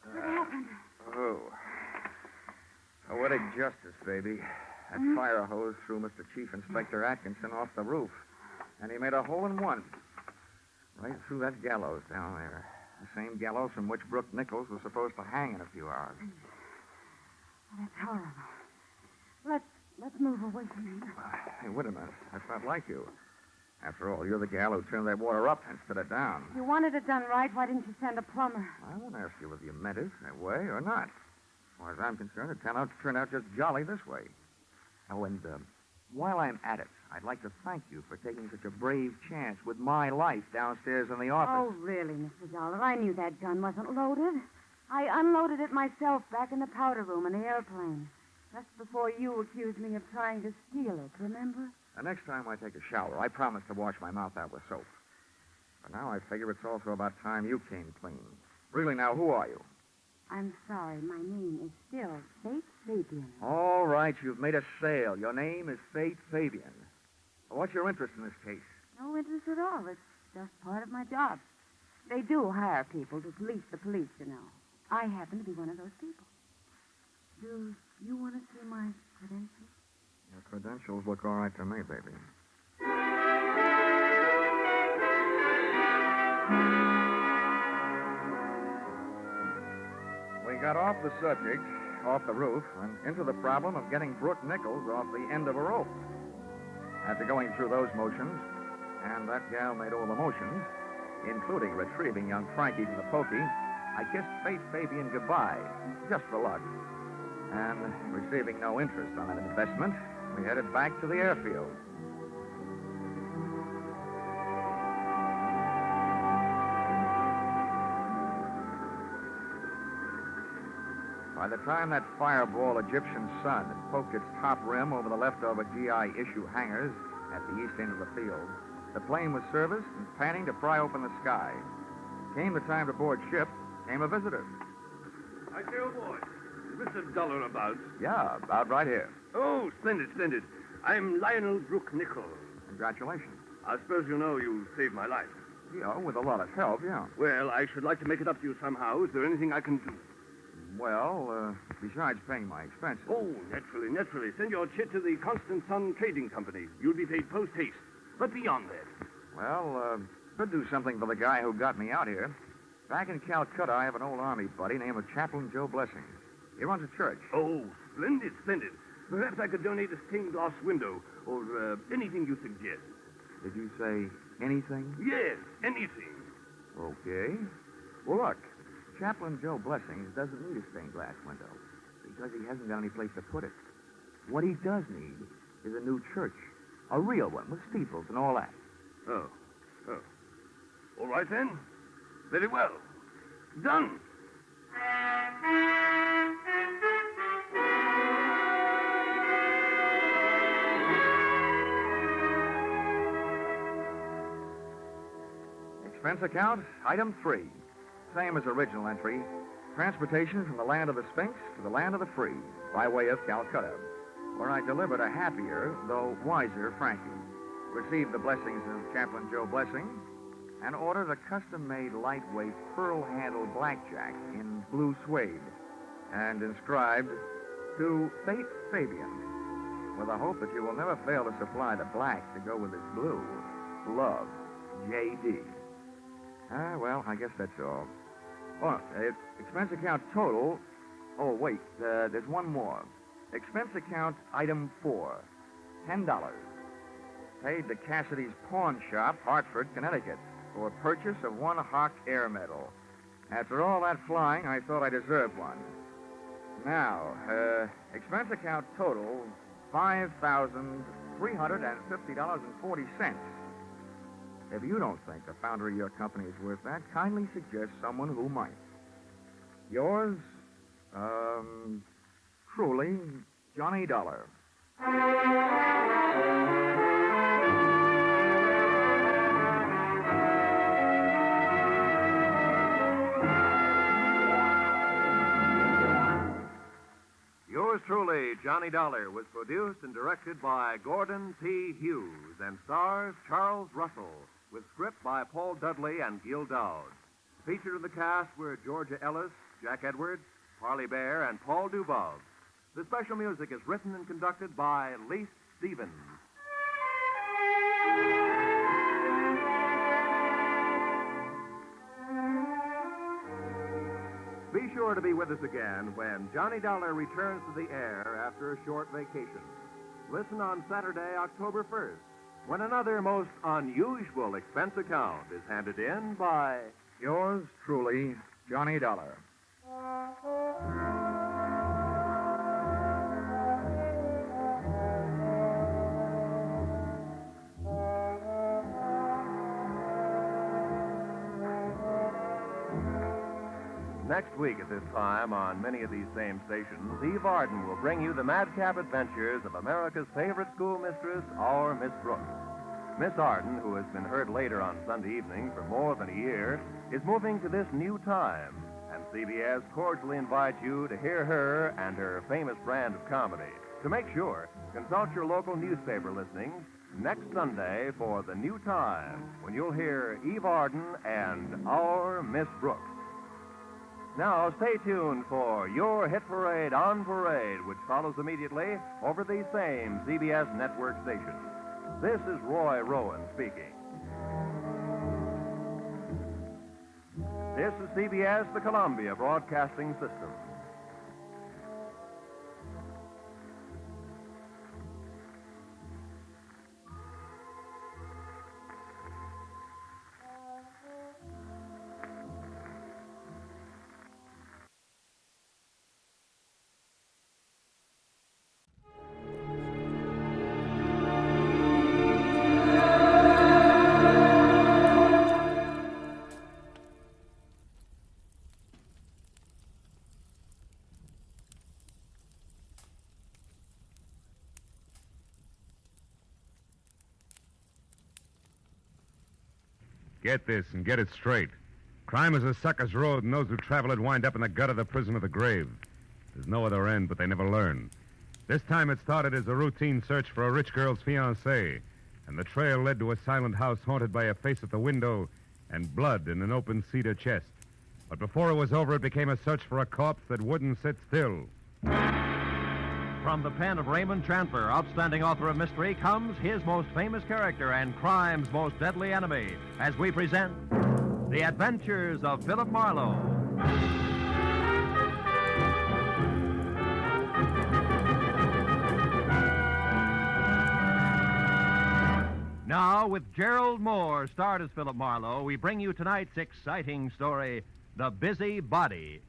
What happened? Oh. justice, baby. That fire hose threw Mr. Chief Inspector Atkinson off the roof. And he made a hole in one. Right through that gallows down there. The same gallows from which Brooke Nichols was supposed to hang in a few hours. That's horrible. Let's move away from here. Hey, wait a minute. That's not like you. After all, you're the gal who turned that water up instead of down. If you wanted it done right, why didn't you send a plumber? I won't ask you whether you meant it that way or not. As far as I'm concerned, it turned out just jolly this way. Oh, and while I'm at it, I'd like to thank you for taking such a brave chance with my life downstairs in the office. Oh, really, Mr. Dollar? I knew that gun wasn't loaded. I unloaded it myself back in the powder room in the airplane. Just before you accused me of trying to steal it, remember? The next time I take a shower, I promise to wash my mouth out with soap. But now I figure it's also about time you came clean. Really, now, who are you? I'm sorry. My name is still Fate Fabian. All right, you've made a sale. Your name is Fate Fabian. Well, what's your interest in this case? No interest at all. It's just part of my job. They do hire people to police the police, you know. I happen to be one of those people. Do you want to see my credentials? Your credentials look all right to me, baby. We got off the subject, off the roof, and into the problem of getting Brooke Nichols off the end of a rope. After going through those motions, and that gal made all the motions, including retrieving young Frankie from the pokey, I kissed Fate Fabian goodbye, just for luck. And receiving no interest on that investment, we headed back to the airfield. By the time that fireball Egyptian sun had poked its top rim over the leftover GI issue hangars at the east end of the field, the plane was serviced and panning to pry open the sky. Came the time to board ship, came a visitor. I say, oh, boy, is Mr. Dollar about? Yeah, about right here. Oh, splendid, splendid. I'm Lionel Brooke Nichols. Congratulations. I suppose you know you saved my life. Yeah, with a lot of help, yeah. Well, I should like to make it up to you somehow. Is there anything I can do? Well, besides paying my expenses. Oh, naturally. Send your chit to the Constant Sun Trading Company. You'll be paid post-haste. But beyond that. Well, could do something for the guy who got me out here. Back in Calcutta, I have an old army buddy named Chaplain Joe Blessing. He runs a church. Oh, splendid. Perhaps I could donate a stained glass window or anything you suggest. Did you say anything? Yes, anything. Okay. Well, look, Chaplain Joe Blessings doesn't need a stained glass window because he hasn't got any place to put it. What he does need is a new church. A real one with steeples and all that. Oh. All right, then. Very well. Done. Expense account, item 3. Same as original entry. Transportation from the land of the Sphinx to the land of the free by way of Calcutta, where I delivered a happier, though wiser, Frankie. Received the blessings of Chaplain Joe Blessing and ordered a custom-made lightweight pearl-handled blackjack in blue suede and inscribed, to Fate Fabian, with the hope that you will never fail to supply the black to go with this blue. Love, J.D. Well, I guess that's all. Oh, expense account total. Oh, wait, there's one more. Expense account item 4, $10. Paid to Cassidy's Pawn Shop, Hartford, Connecticut, for purchase of one Hawk Air Medal. After all that flying, I thought I deserved one. Now, expense account total, $5,350.40. If you don't think the founder of your company is worth that, kindly suggest someone who might. Yours, truly, Johnny Dollar. Yours truly, Johnny Dollar, was produced and directed by Gordon P. Hughes and stars Charles Russell, with script by Paul Dudley and Gil Dowd. Featured in the cast were Georgia Ellis, Jack Edwards, Parley Bear, and Paul Dubov. The special music is written and conducted by Lee Stevens. Be sure to be with us again when Johnny Dollar returns to the air after a short vacation. Listen on Saturday, October 1st, when another most unusual expense account is handed in by Yours truly, Johnny Dollar. Next week at this time, on many of these same stations, Eve Arden will bring you the madcap adventures of America's favorite schoolmistress, our Miss Brooks. Miss Arden, who has been heard later on Sunday evening for more than a year, is moving to this new time, and CBS cordially invites you to hear her and her famous brand of comedy. To make sure, consult your local newspaper listings next Sunday for the new time, when you'll hear Eve Arden and our Miss Brooks. Now, stay tuned for Your Hit Parade on Parade, which follows immediately over these same CBS network stations. This is Roy Rowan speaking. This is CBS, the Columbia Broadcasting System. Get this and get it straight. Crime is a sucker's road, and those who travel it wind up in the gut of the prison or the grave. There's no other end, but they never learn. This time it started as a routine search for a rich girl's fiancé, and the trail led to a silent house haunted by a face at the window and blood in an open cedar chest. But before it was over, it became a search for a corpse that wouldn't sit still. From the pen of Raymond Chandler, outstanding author of mystery, comes his most famous character and crime's most deadly enemy, as we present The Adventures of Philip Marlowe. Now, with Gerald Moore starred as Philip Marlowe, we bring you tonight's exciting story, The Busy Body.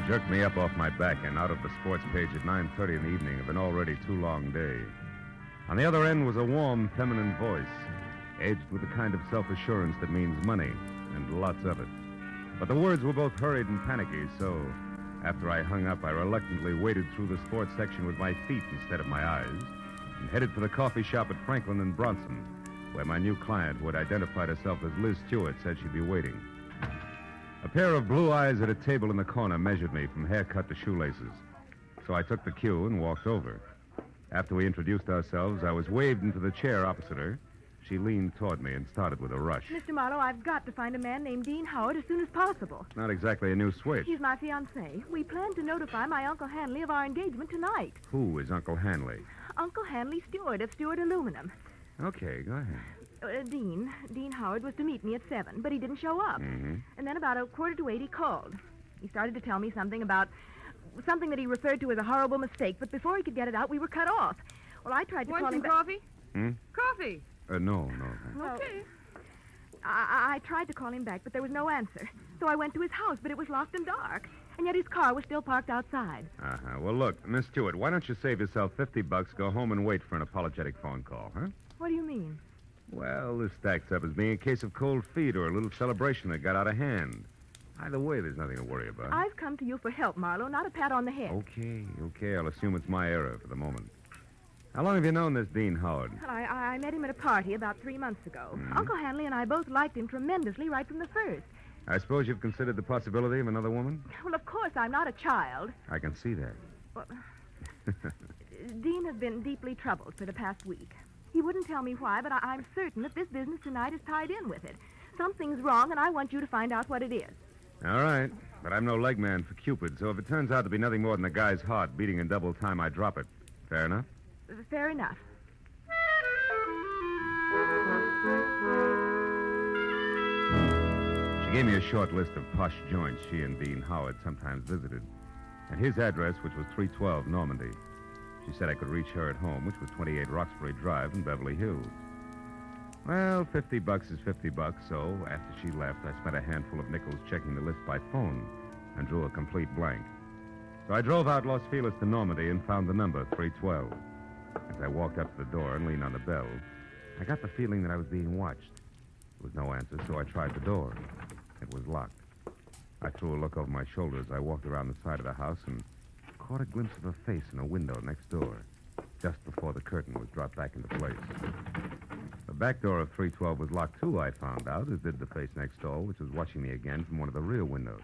Jerked me up off my back and out of the sports page at 9:30 in the evening of an already too long day. On the other end was a warm, feminine voice, edged with the kind of self-assurance that means money, and lots of it. But the words were both hurried and panicky, so after I hung up, I reluctantly waded through the sports section with my feet instead of my eyes and headed for the coffee shop at Franklin and Bronson, where my new client, who had identified herself as Liz Stewart, said she'd be waiting. A pair of blue eyes at a table in the corner measured me from haircut to shoelaces. So I took the cue and walked over. After we introduced ourselves, I was waved into the chair opposite her. She leaned toward me and started with a rush. Mr. Marlowe, I've got to find a man named Dean Howard as soon as possible. It's not exactly a new switch. He's my fiancé. We plan to notify my Uncle Hanley of our engagement tonight. Who is Uncle Hanley? Uncle Hanley Stewart of Stewart Aluminum. Okay, go ahead. Dean Howard was to meet me at 7, but he didn't show up. Mm-hmm. And then about 7:45, he called. He started to tell me something that he referred to as a horrible mistake, but before he could get it out, we were cut off. Well, I tried to call him back. Coffee? Hmm? Coffee. No. Okay. I tried to call him back, but there was no answer. So I went to his house, but it was locked and dark. And yet his car was still parked outside. Uh-huh. Well, look, Miss Stewart, why don't you save yourself $50, go home and wait for an apologetic phone call, huh? What do you mean? Well, this stacks up as being a case of cold feet or a little celebration that got out of hand. Either way, there's nothing to worry about. I've come to you for help, Marlowe, not a pat on the head. Okay. I'll assume it's my error for the moment. How long have you known this Dean Howard? Well, I met him at a party about 3 months ago. Mm-hmm. Uncle Hanley and I both liked him tremendously right from the first. I suppose you've considered the possibility of another woman? Well, of course, I'm not a child. I can see that. Well, Dean has been deeply troubled for the past week. He wouldn't tell me why, but I'm certain that this business tonight is tied in with it. Something's wrong, and I want you to find out what it is. All right, but I'm no leg man for Cupid, so if it turns out to be nothing more than a guy's heart beating in double time, I drop it. Fair enough? Fair enough. She gave me a short list of posh joints she and Dean Howard sometimes visited, and his address, which was 312 Normandy. She said I could reach her at home, which was 28 Roxbury Drive in Beverly Hills. Well, $50 is $50, so after she left, I spent a handful of nickels checking the list by phone and drew a complete blank. So I drove out Los Feliz to Normandy and found the number, 312. As I walked up to the door and leaned on the bell, I got the feeling that I was being watched. There was no answer, so I tried the door. It was locked. I threw a look over my shoulder as I walked around the side of the house and caught a glimpse of a face in a window next door, just before the curtain was dropped back into place. The back door of 312 was locked, too, I found out, as did the face next door, which was watching me again from one of the rear windows.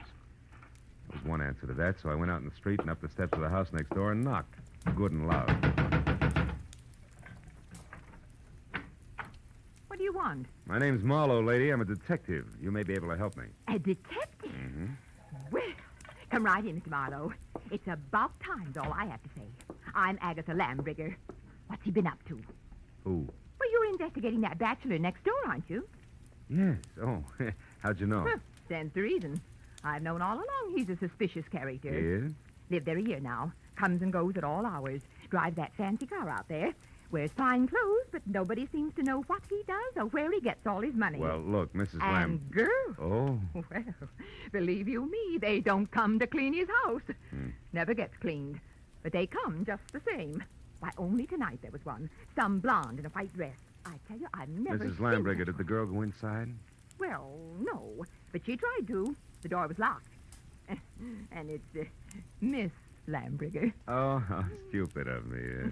There was one answer to that, so I went out in the street and up the steps of the house next door and knocked, good and loud. What do you want? My name's Marlowe, lady. I'm a detective. You may be able to help me. A detective? Mm-hmm. Well, come right in, Mr. Marlowe. It's about time's all I have to say. I'm Agatha Lambrigger. What's he been up to? Who? Well, you're investigating that bachelor next door, aren't you? Yes. Oh, how'd you know? Stands to reason. I've known all along he's a suspicious character. He is? Lived there a year now. Comes and goes at all hours. Drives that fancy car out there. Wears fine clothes, but nobody seems to know what he does or where he gets all his money. Well, look, Mrs. And girls. Oh. Well, believe you me, they don't come to clean his house. Never gets cleaned. But they come just the same. Why, only tonight there was one. Some blonde in a white dress. I tell you, I've never Mrs. seen Lambrigger, her. did the girl go inside? Well, no. But she tried to. The door was locked. And it's Miss Lambrigger. Oh, how stupid of me.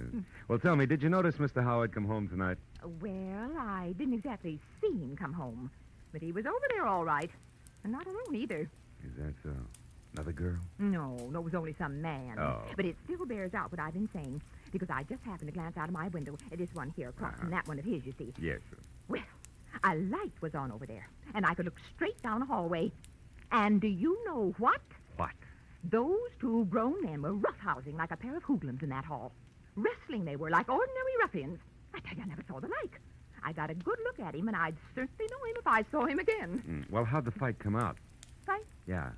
Well, tell me, did you notice Mr. Howard come home tonight? Well, I didn't exactly see him come home. But he was over there all right. And not alone either. Is that so? Another girl? No, it was only some man. Oh. But it still bears out what I've been saying. Because I just happened to glance out of my window at this one here across from that one of his, you see. Yes, sir. Well, a light was on over there. And I could look straight down a hallway. And do you know what? What? Those two grown men were roughhousing like a pair of hoodlums in that hall. Wrestling they were, like ordinary ruffians. I tell you, I never saw the like. I got a good look at him, and I'd certainly know him if I saw him again. Well, how'd the fight come out? Fight? Yeah.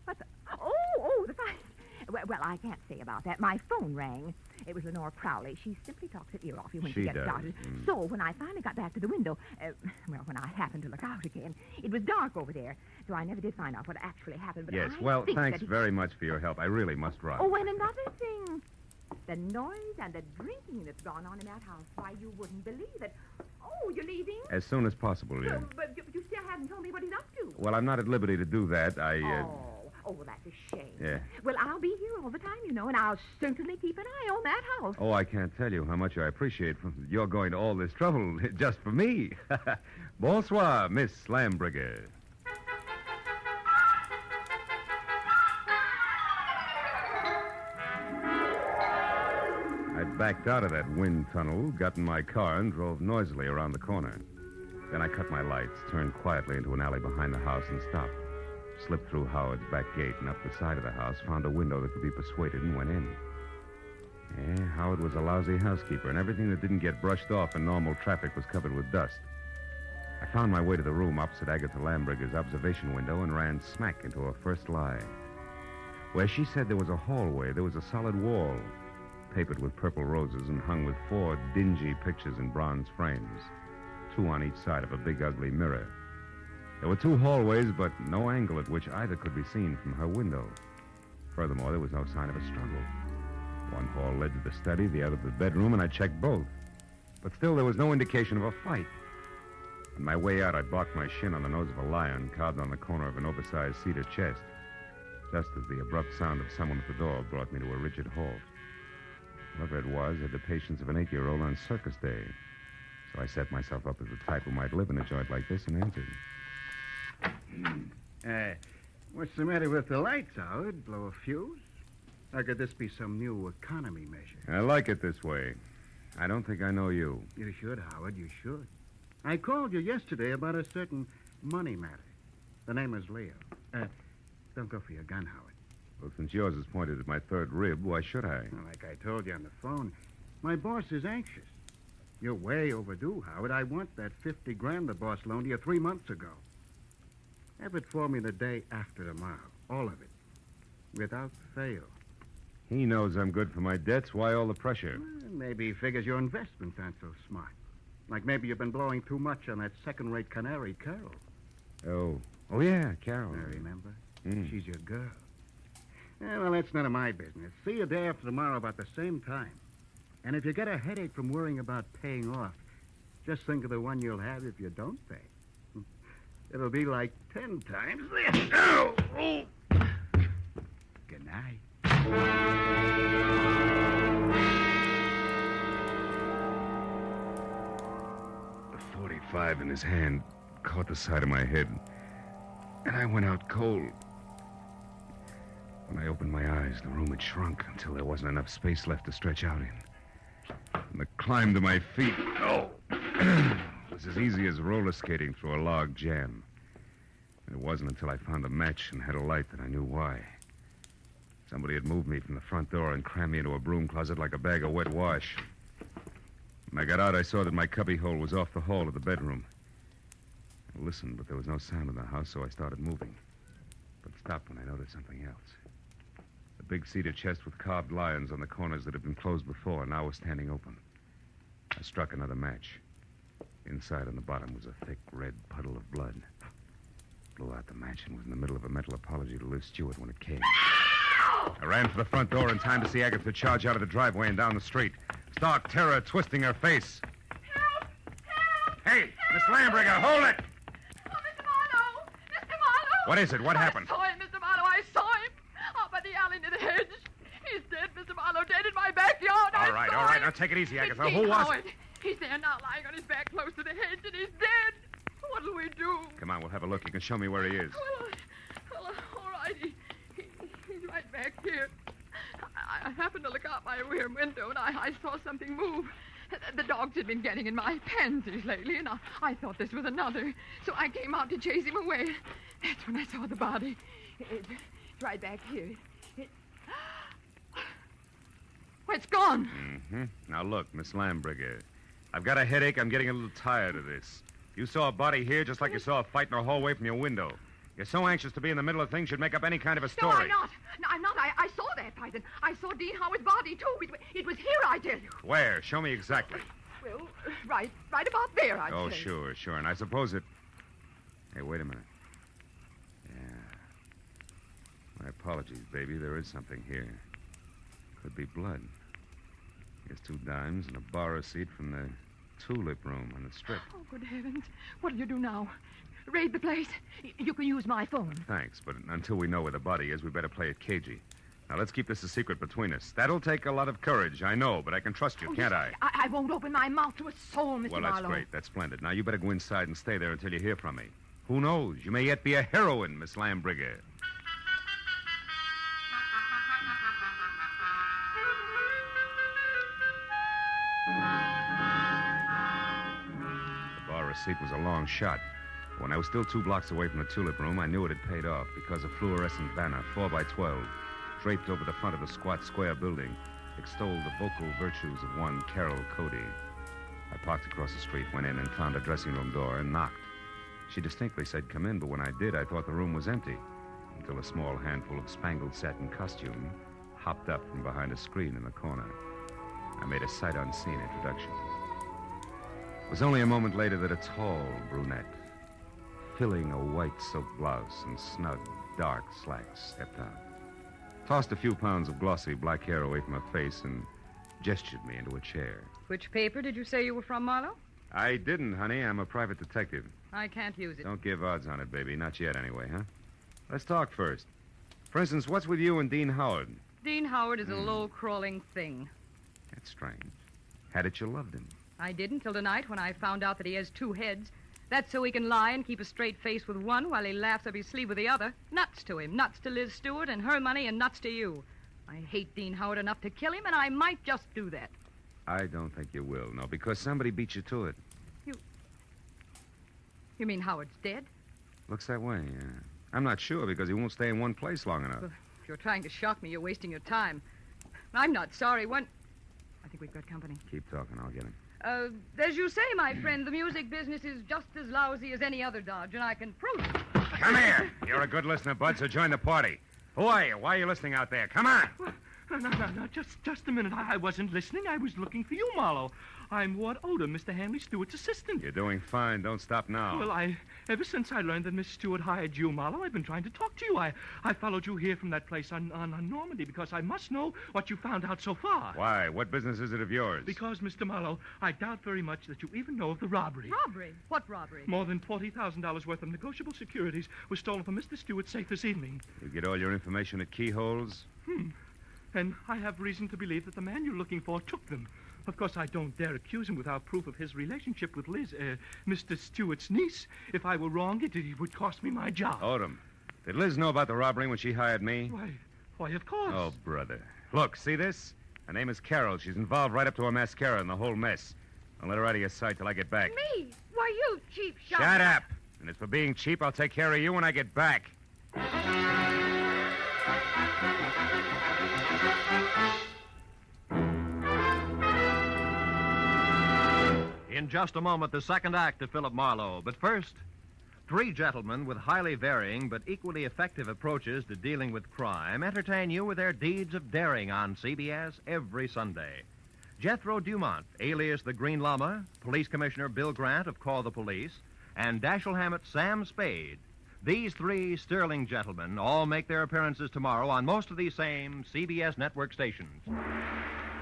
What the... Oh, the fight. Well, I can't say about that. My phone rang. It was Lenore Crowley. She simply talks her ear off you when she gets does. started. So when I finally got back to the window, when I happened to look out again, it was dark over there. So I never did find out what actually happened. But Yes, I well, think thanks that he... very much for your help. I really must run. Oh, and another thing. The noise and the drinking that's gone on in that house. Why, you wouldn't believe it. Oh, you're leaving? As soon as possible, yeah. But you still haven't told me what he's up to. Well, I'm not at liberty to do that. Oh, well, that's a shame. Yeah. Well, I'll be here all the time, you know, and I'll certainly keep an eye on that house. Oh, I can't tell you how much I appreciate you're going to all this trouble just for me. Bonsoir, Miss Lambrigger. I backed out of that wind tunnel, got in my car, and drove noisily around the corner. Then I cut my lights, turned quietly into an alley behind the house, and stopped. Slipped through Howard's back gate and up the side of the house, found a window that could be persuaded, and went in. Yeah, Howard was a lousy housekeeper, and everything that didn't get brushed off in normal traffic was covered with dust. I found my way to the room opposite Agatha Lambrigger's observation window and ran smack into her first lie. Where she said there was a hallway, there was a solid wall, papered with purple roses and hung with 4 dingy pictures in bronze frames, 2 on each side of a big, ugly mirror. There were 2 hallways, but no angle at which either could be seen from her window. Furthermore, there was no sign of a struggle. One hall led to the study, the other to the bedroom, and I checked both. But still, there was no indication of a fight. On my way out, I barked my shin on the nose of a lion carved on the corner of an oversized cedar chest, just as the abrupt sound of someone at the door brought me to a rigid halt. Whoever it was had the patience of an 8-year-old on circus day. So I set myself up as the type who might live in a joint like this and answered. What's the matter with the lights, Howard? Blow a fuse? Or could this be some new economy measure? I like it this way. I don't think I know you. You should, Howard, you should. I called you yesterday about a certain money matter. The name is Leo. Don't go for your gun, Howard. Well, since yours is pointed at my third rib, why should I? Well, like I told you on the phone, my boss is anxious. You're way overdue, Howard. I want that 50 grand the boss loaned you 3 months ago. Have it for me the day after tomorrow. All of it. Without fail. He knows I'm good for my debts. Why all the pressure? Well, maybe he figures your investments aren't so smart. Like maybe you've been blowing too much on that second-rate canary, Carol. Oh, yeah, Carol. I remember. She's your girl. Well, that's none of my business. See you day after tomorrow about the same time. And if you get a headache from worrying about paying off, just think of the one you'll have if you don't pay. It'll be like 10 times this. Oh! Good night. The .45 in his hand caught the side of my head, and I went out cold. When I opened my eyes, the room had shrunk until there wasn't enough space left to stretch out in. And the climb to my feet, was as easy as roller skating through a log jam. And it wasn't until I found a match and had a light that I knew why. Somebody had moved me from the front door and crammed me into a broom closet like a bag of wet wash. When I got out, I saw that my cubbyhole was off the hall of the bedroom. I listened, but there was no sound in the house, so I started moving. But stopped when I noticed something else. The big cedar chest with carved lions on the corners that had been closed before now was standing open. I struck another match. Inside on the bottom was a thick red puddle of blood. Blew out the match and was in the middle of a mental apology to Liz Stewart when it came. I ran for the front door in time to see Agatha charge out of the driveway and down the street. Stark terror twisting her face. Help! Help! Hey, Miss Lambringer, hold it! Oh, Mr. Marlowe! Mr. Marlowe! What is it? What happened? I saw him, Mr. Marlowe. I saw him. Up by the alley near the hedge. He's dead, Mr. Marlowe. Dead in my backyard. All right. Now take it easy, Agatha. Who was it? He's there now, lying on his back close to the hedge, and he's dead. What'll we do? Come on, we'll have a look. You can show me where he is. Well, all right. He's right back here. I happened to look out my rear window, and I saw something move. The dogs had been getting in my panties lately, and I thought this was another. So I came out to chase him away. That's when I saw the body. It's right back here. It's gone. Mm-hmm. Now, look, Miss Lambringer. I've got a headache. I'm getting a little tired of this. You saw a body here just like you saw a fight in a hallway from your window. You're so anxious to be in the middle of things you'd make up any kind of a story. No, I'm not. No, I'm not. I saw that fight, and I saw Dean Howard's body, too. It was here, I tell you. Where? Show me exactly. Well, right about there, I'd Oh, say. sure. And I suppose it... Hey, wait a minute. Yeah. My apologies, baby. There is something here. Could be blood. Here's 2 dimes and a bar receipt from the tulip room on the strip. Oh, good heavens. What'll you do now? Raid the place? You can use my phone. Thanks, but until we know where the body is, we better play it cagey. Now, let's keep this a secret between us. That'll take a lot of courage, I know, but I can trust you, can't I? I won't open my mouth to a soul, Mr. Well, Marlowe. that's great. That's splendid. Now, you better go inside and stay there until you hear from me. Who knows? You may yet be a heroine, Miss Lambringer. The bar receipt was a long shot. When I was still 2 blocks away from the tulip room, I knew it had paid off because a fluorescent banner, 4x12, draped over the front of the squat square building, extolled the vocal virtues of one Carol Cody. I parked across the street, went in and found a dressing room door and knocked. She distinctly said, "Come in," but when I did, I thought the room was empty, until a small handful of spangled satin costume hopped up from behind a screen in the corner. I made a sight-unseen introduction. It was only a moment later that a tall brunette, filling a white silk blouse and snug, dark slacks, stepped out, tossed a few pounds of glossy black hair away from her face, and gestured me into a chair. Which paper did you say you were from, Marlowe? I didn't, honey. I'm a private detective. I can't use it. Don't give odds on it, baby. Not yet, anyway, huh? Let's talk first. For instance, what's with you and Dean Howard? Dean Howard is a low-crawling thing. That's strange. Had it you loved him. I didn't till tonight when I found out that he has 2 heads. That's so he can lie and keep a straight face with one while he laughs up his sleeve with the other. Nuts to him. Nuts to Liz Stewart and her money and nuts to you. I hate Dean Howard enough to kill him, and I might just do that. I don't think you will, no, because somebody beat you to it. You mean Howard's dead? Looks that way, yeah. I'm not sure because he won't stay in one place long enough. Well, if you're trying to shock me, you're wasting your time. I'm not sorry. I think we've got company. Keep talking, I'll get him. As you say, my friend, the music business is just as lousy as any other Dodge, and I can prove it. Come here. You're a good listener, Bud, so join the party. Who are you? Why are you listening out there? Come on. No. Just a minute. I wasn't listening. I was looking for you, Marlowe. I'm Ward Odom, Mr. Hanley Stewart's assistant. You're doing fine. Don't stop now. Well, ever since I learned that Miss Stewart hired you, Marlowe, I've been trying to talk to you. I followed you here from that place on Normandy because I must know what you found out so far. Why? What business is it of yours? Because, Mr. Marlowe, I doubt very much that you even know of the robbery. Robbery? What robbery? More than $40,000 worth of negotiable securities was stolen from Mr. Stewart's safe this evening. You get all your information at keyholes? And I have reason to believe that the man you're looking for took them. Of course, I don't dare accuse him without proof of his relationship with Liz, Mr. Stewart's niece. If I were wrong, it would cost me my job. Odom, did Liz know about the robbery when she hired me? Why, of course. Oh, brother. Look, see this? Her name is Carol. She's involved right up to her mascara in the whole mess. I'll let her out of your sight till I get back. Me? Why, you cheap shot. Shut up. And as for being cheap, I'll take care of you when I get back. In just a moment, the second act of Philip Marlowe. But first, three gentlemen with highly varying but equally effective approaches to dealing with crime entertain you with their deeds of daring on CBS every Sunday. Jethro Dumont, alias the Green Llama, Police Commissioner Bill Grant of Call the Police, and Dashiell Hammett's Sam Spade. These three sterling gentlemen all make their appearances tomorrow on most of these same CBS network stations.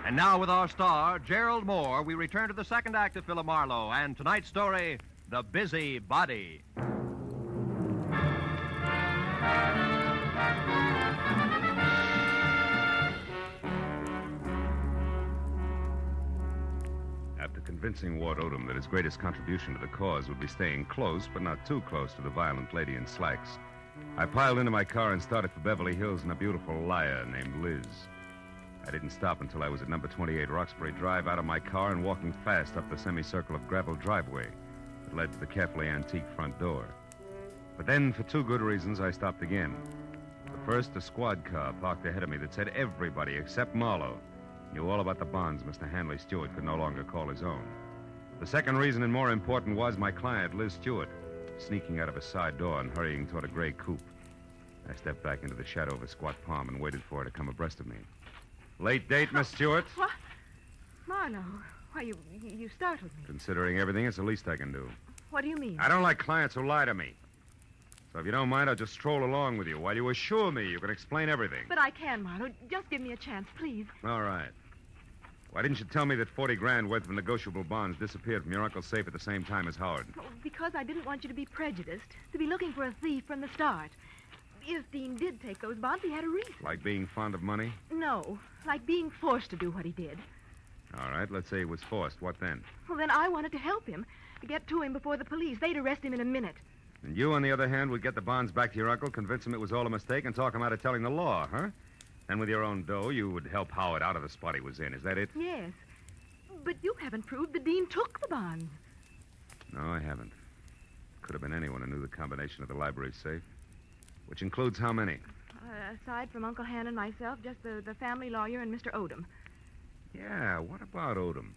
And now, with our star, Gerald Moore, we return to the second act of Philip Marlowe and tonight's story, The Busy Body. After convincing Ward Odom that his greatest contribution to the cause would be staying close, but not too close to the violent lady in slacks, I piled into my car and started for Beverly Hills in a beautiful liar named Liz. I didn't stop until I was at number 28 Roxbury Drive, out of my car and walking fast up the semicircle of gravel driveway that led to the carefully antique front door. But then, for two good reasons, I stopped again. The first, a squad car parked ahead of me that said everybody except Marlowe knew all about the bonds Mr. Hanley Stewart could no longer call his own. The second reason, and more important, was my client, Liz Stewart, sneaking out of a side door and hurrying toward a gray coupe. I stepped back into the shadow of a squat palm and waited for her to come abreast of me. Late date, Miss Stewart? What? Marlowe, why, you startled me. Considering everything, it's the least I can do. What do you mean? I don't like clients who lie to me. So if you don't mind, I'll just stroll along with you while you assure me you can explain everything. But I can, Marlowe. Just give me a chance, please. All right. Why didn't you tell me that 40 grand worth of negotiable bonds disappeared from your uncle's safe at the same time as Howard? Oh, because I didn't want you to be prejudiced, to be looking for a thief from the start. If Dean did take those bonds, he had a reason. Like being fond of money? No, like being forced to do what he did. All right, let's say he was forced. What then? Well, then I wanted to help him, to get to him before the police. They'd arrest him in a minute. And you, on the other hand, would get the bonds back to your uncle, convince him it was all a mistake, and talk him out of telling the law, huh? And with your own dough, you would help Howard out of the spot he was in. Is that it? Yes. But you haven't proved that Dean took the bonds. No, I haven't. Could have been anyone who knew the combination of the library safe. Which includes how many? Aside from Uncle Han and myself, just the family lawyer and Mr. Odom. Yeah, what about Odom?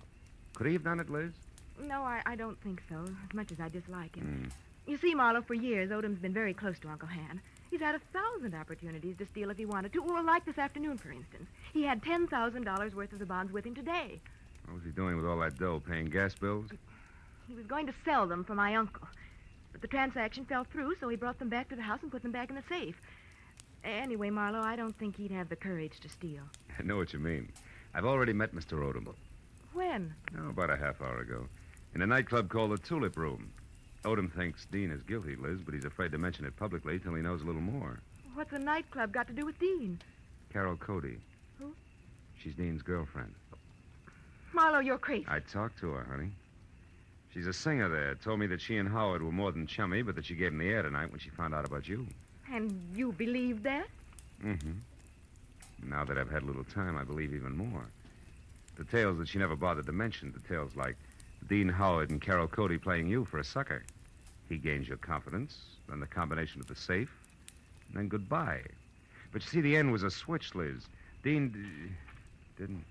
Could he have done it, Liz? No, I don't think so, as much as I dislike him. You see, Marlowe, for years, Odom's been very close to Uncle Han. He's had 1,000 opportunities to steal if he wanted to. Well, like this afternoon, for instance. He had $10,000 worth of the bonds with him today. What was he doing with all that dough? Paying gas bills? He was going to sell them for my uncle. But the transaction fell through, so he brought them back to the house and put them back in the safe. Anyway, Marlowe, I don't think he'd have the courage to steal. I know what you mean. I've already met Mr. Odom. When? Oh, about a half hour ago. In a nightclub called the Tulip Room. Odom thinks Dean is guilty, Liz, but he's afraid to mention it publicly till he knows a little more. What's a nightclub got to do with Dean? Carol Cody. Who? She's Dean's girlfriend. Marlowe, you're crazy. I talked to her, honey. She's a singer there. Told me that she and Howard were more than chummy, but that she gave him the air tonight when she found out about you. And you believed that? Mm-hmm. Now that I've had a little time, I believe even more. Details that she never bothered to mention. Details like Dean Howard and Carol Cody playing you for a sucker. He gains your confidence, then the combination of the safe, and then goodbye. But you see, the end was a switch, Liz. Dean didn't.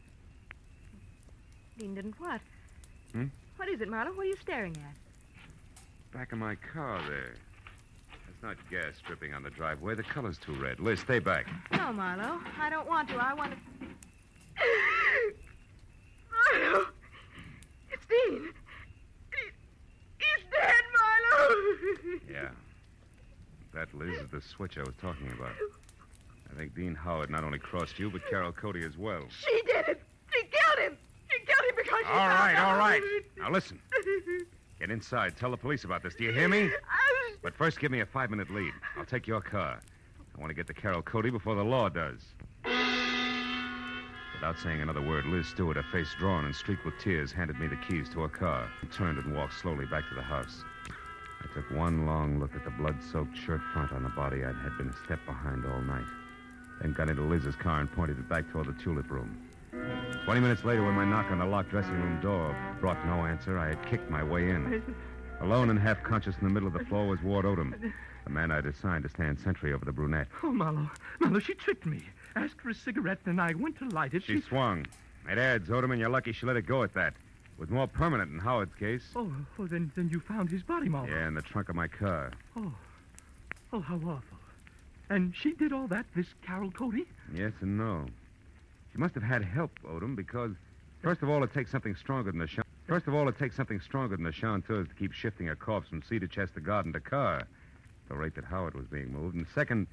Dean didn't what? Hmm? What is it, Marlowe? What are you staring at? Back of my car there. That's not gas dripping on the driveway. The color's too red. Liz, stay back. No, Marlowe. I don't want to. I want to... Marlowe! It's Dean. He's dead, Marlowe! Yeah. That, Liz, is the switch I was talking about. I think Dean Howard not only crossed you, but Carol Cody as well. She did it! She killed him! She killed him because she All right, found all right. out. Now listen. Get inside. Tell the police about this. Do you hear me? But first, give me a 5-minute lead. I'll take your car. I want to get to Carol Cody before the law does. Without saying another word, Liz Stewart, her face drawn and streaked with tears, handed me the keys to her car and turned and walked slowly back to the house. I took one long look at the blood-soaked shirt front on the body I had been a step behind all night. Then got into Liz's car and pointed it back toward the tulip room. 20 minutes later, when my knock on the locked dressing room door brought no answer, I had kicked my way in. Alone and half-conscious in the middle of the floor was Ward Odom, the man I'd assigned to stand sentry over the brunette. Oh, Marlowe. Marlowe, she tricked me. Asked for a cigarette, and I went to light it. She swung. It adds, Odom, and you're lucky she let it go at that. It was more permanent in Howard's case. Oh, then you found his body, Marlowe. Yeah, in the trunk of my car. Oh, how awful. And she did all that, this Carol Cody? Yes and no. She must have had help, Odom, because, first of all, it takes something stronger than a chanteuse to keep shifting a corpse from cedar chest to garden to car, at the rate that Howard was being moved. And second,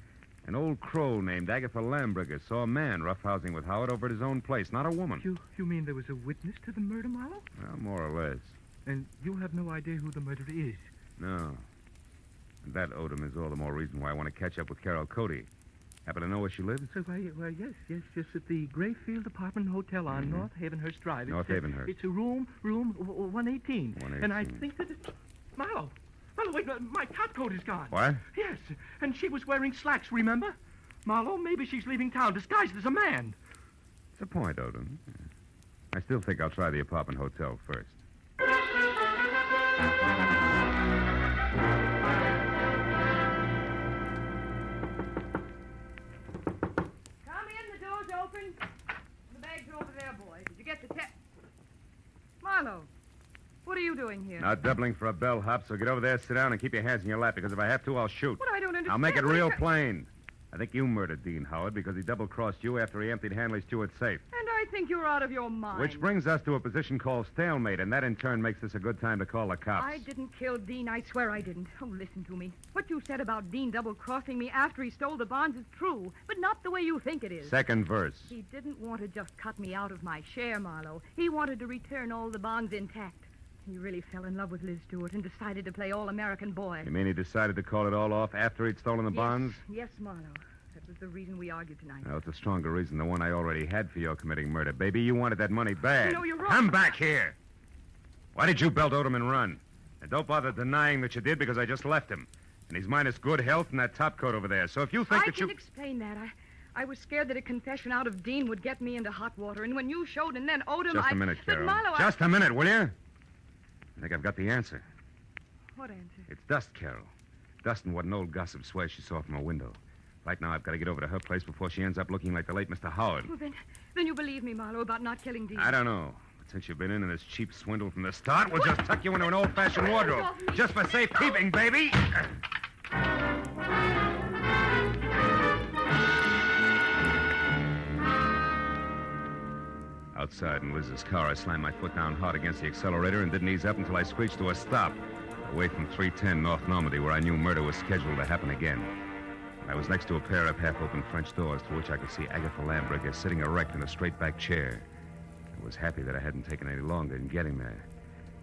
an old crow named Agatha Lambriger saw a man roughhousing with Howard over at his own place, not a woman. You mean there was a witness to the murder, Marlowe? Well, more or less. And you have no idea who the murderer is? No. And that, Odom, is all the more reason why I want to catch up with Carol Cody. Happen to know where she lives? Well, yes, just at the Grayfield Apartment Hotel on North Havenhurst Drive. North Havenhurst. It's a room 118. 118. And I think that it's... Marlowe, wait, my top coat is gone. What? Yes, and she was wearing slacks, remember? Marlowe, maybe she's leaving town disguised as a man. It's a point, Odom. I still think I'll try the apartment hotel first. Open. The bag's over there, boy. Did you get the tip? Marlowe, what are you doing here? Not doubling for a bellhop, so get over there, sit down, and keep your hands in your lap, because if I have to, I'll shoot. What? I don't understand. I'll make it real plain. I think you murdered Dean Howard because he double-crossed you after he emptied Hanley Stewart's safe. And I think you're out of your mind. Which brings us to a position called stalemate, and that in turn makes this a good time to call the cops. I didn't kill Dean. I swear I didn't. Oh, listen to me. What you said about Dean double-crossing me after he stole the bonds is true, but not the way you think it is. Second verse. He didn't want to just cut me out of my share, Marlowe. He wanted to return all the bonds intact. He really fell in love with Liz Stewart and decided to play all-American boy. You mean he decided to call it all off after he'd stolen the bonds? Yes, Marlowe. That was the reason we argued tonight. No, it's a stronger reason than one I already had for your committing murder. Baby, you wanted that money bad. No, you're wrong. Come back here. Why did you belt Odom and run? And don't bother denying that you did, because I just left him. And he's minus good health and that top coat over there. So if you think that you... I can explain that. I was scared that a confession out of Dean would get me into hot water. And when you showed and then Odom, Just a minute, Carol. But Marlowe, Just a minute, will you? I think I've got the answer. What answer? It's dust, Carol. Dust and what an old gossip swears she saw from her window. Right now, I've got to get over to her place before she ends up looking like the late Mr. Howard. Well, then you believe me, Marlowe, about not killing Dean. I don't know. But since you've been in this cheap swindle from the start, we'll just tuck you into an old-fashioned wardrobe. Just for safekeeping, baby. Outside in Liz's car, I slammed my foot down hard against the accelerator and didn't ease up until I screeched to a stop, away from 310 North Normandy, where I knew murder was scheduled to happen again. I was next to a pair of half-open French doors through which I could see Agatha Lambriger sitting erect in a straight-back chair. I was happy that I hadn't taken any longer in getting there.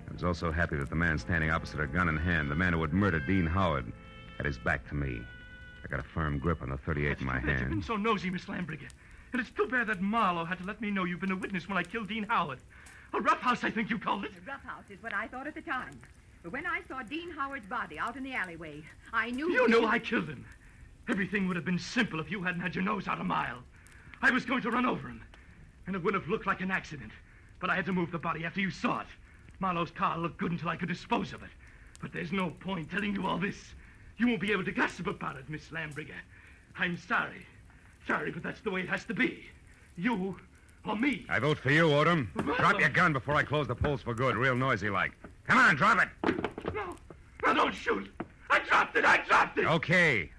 I was also happy that the man standing opposite her, gun in hand, the man who had murdered Dean Howard, had his back to me. I got a firm grip on the .38 in my hand. You've been so nosy, Miss Lambriger. And it's too bad that Marlowe had to let me know you've been a witness when I killed Dean Howard. A roughhouse, I think you called it. A roughhouse is what I thought at the time. But when I saw Dean Howard's body out in the alleyway, I knew... You knew I killed him. Everything would have been simple if you hadn't had your nose out a mile. I was going to run over him. And it would have looked like an accident. But I had to move the body after you saw it. Marlowe's car looked good until I could dispose of it. But there's no point telling you all this. You won't be able to gossip about it, Miss Lambriger. I'm sorry. Sorry, but that's the way it has to be. You or me. I vote for you, Odom. Drop your gun before I close the polls for good, real noisy like. Come on, drop it. No, don't shoot. I dropped it. Okay.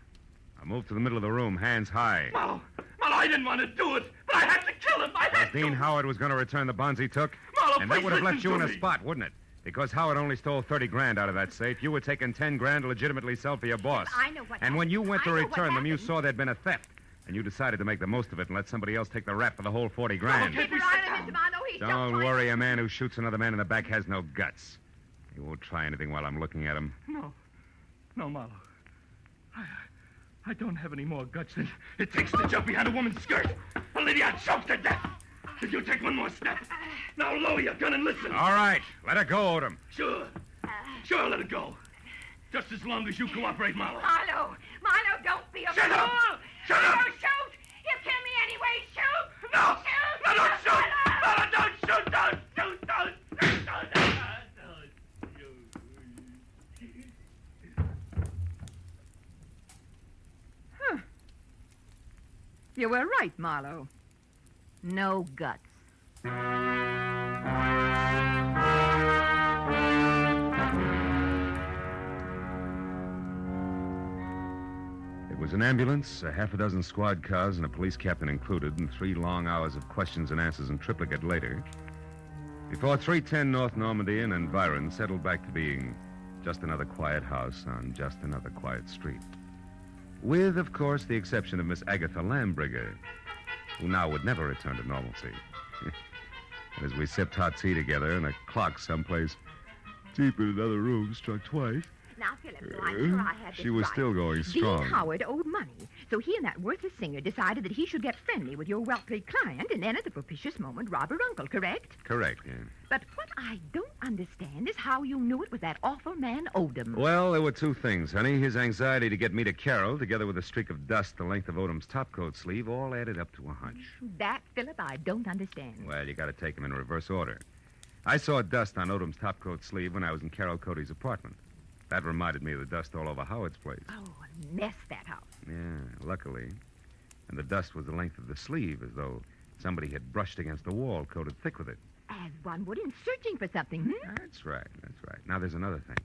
I'll move to the middle of the room, hands high. Marlowe, I didn't want to do it, but I had to kill him. Dean Howard was going to return the bonds he took. Marlowe, and that please would have left listen you to in a me. spot, wouldn't it? Because Howard only stole 30 grand out of that safe. You were taking 10 grand to legitimately sell for your boss. I know what And when you went to I know what return them, you happened. saw there'd been a theft. And you decided to make the most of it and let somebody else take the rap for the whole 40 grand. Keep your eye on Mr. Marlowe. He's just Don't going- worry, a man who shoots another man in the back has no guts. He won't try anything while I'm looking at him. No, Marlowe. I don't have any more guts than it takes to jump behind a woman's skirt. I'll leave you choked to death if you take one more step. Now lower your gun and listen. All right, let her go, Odom. Sure, let it go. Just as long as you cooperate, Marlowe. Marlowe, don't be a Shut fool. up! Shut up! Marlowe, shoot! You kill me anyway. Shoot! No! Shoot! No, don't shoot! Marlowe! No, don't shoot! Don't shoot! You were right, Marlowe. No guts. It was an ambulance, a half a dozen squad cars, and a police captain included, and 3 long hours of questions and answers in triplicate later, before 310 North Normandy and Environ settled back to being just another quiet house on just another quiet street. With, of course, the exception of Miss Agatha Lambriger, who now would never return to normalcy. And as we sipped hot tea together and a clock someplace deep in another room struck twice, Now, Philip, so I'm sure I had this she was right. still going strong. Dean Howard owed money, so he and that worthless singer decided that he should get friendly with your wealthy client and then at the propitious moment rob her uncle, correct? Correct, yeah. But what I don't understand is how you knew it was that awful man Odom. Well, there were 2 things, honey. His anxiety to get me to Carol, together with a streak of dust the length of Odom's topcoat sleeve, all added up to a hunch. That, Philip, I don't understand. Well, you got to take them in reverse order. I saw dust on Odom's topcoat sleeve when I was in Carol Cody's apartment. That reminded me of the dust all over Howard's place. Oh, a mess, that house. Yeah, luckily. And the dust was the length of the sleeve, as though somebody had brushed against a wall coated thick with it. As one would in searching for something, hmm? That's right. Now, there's another thing.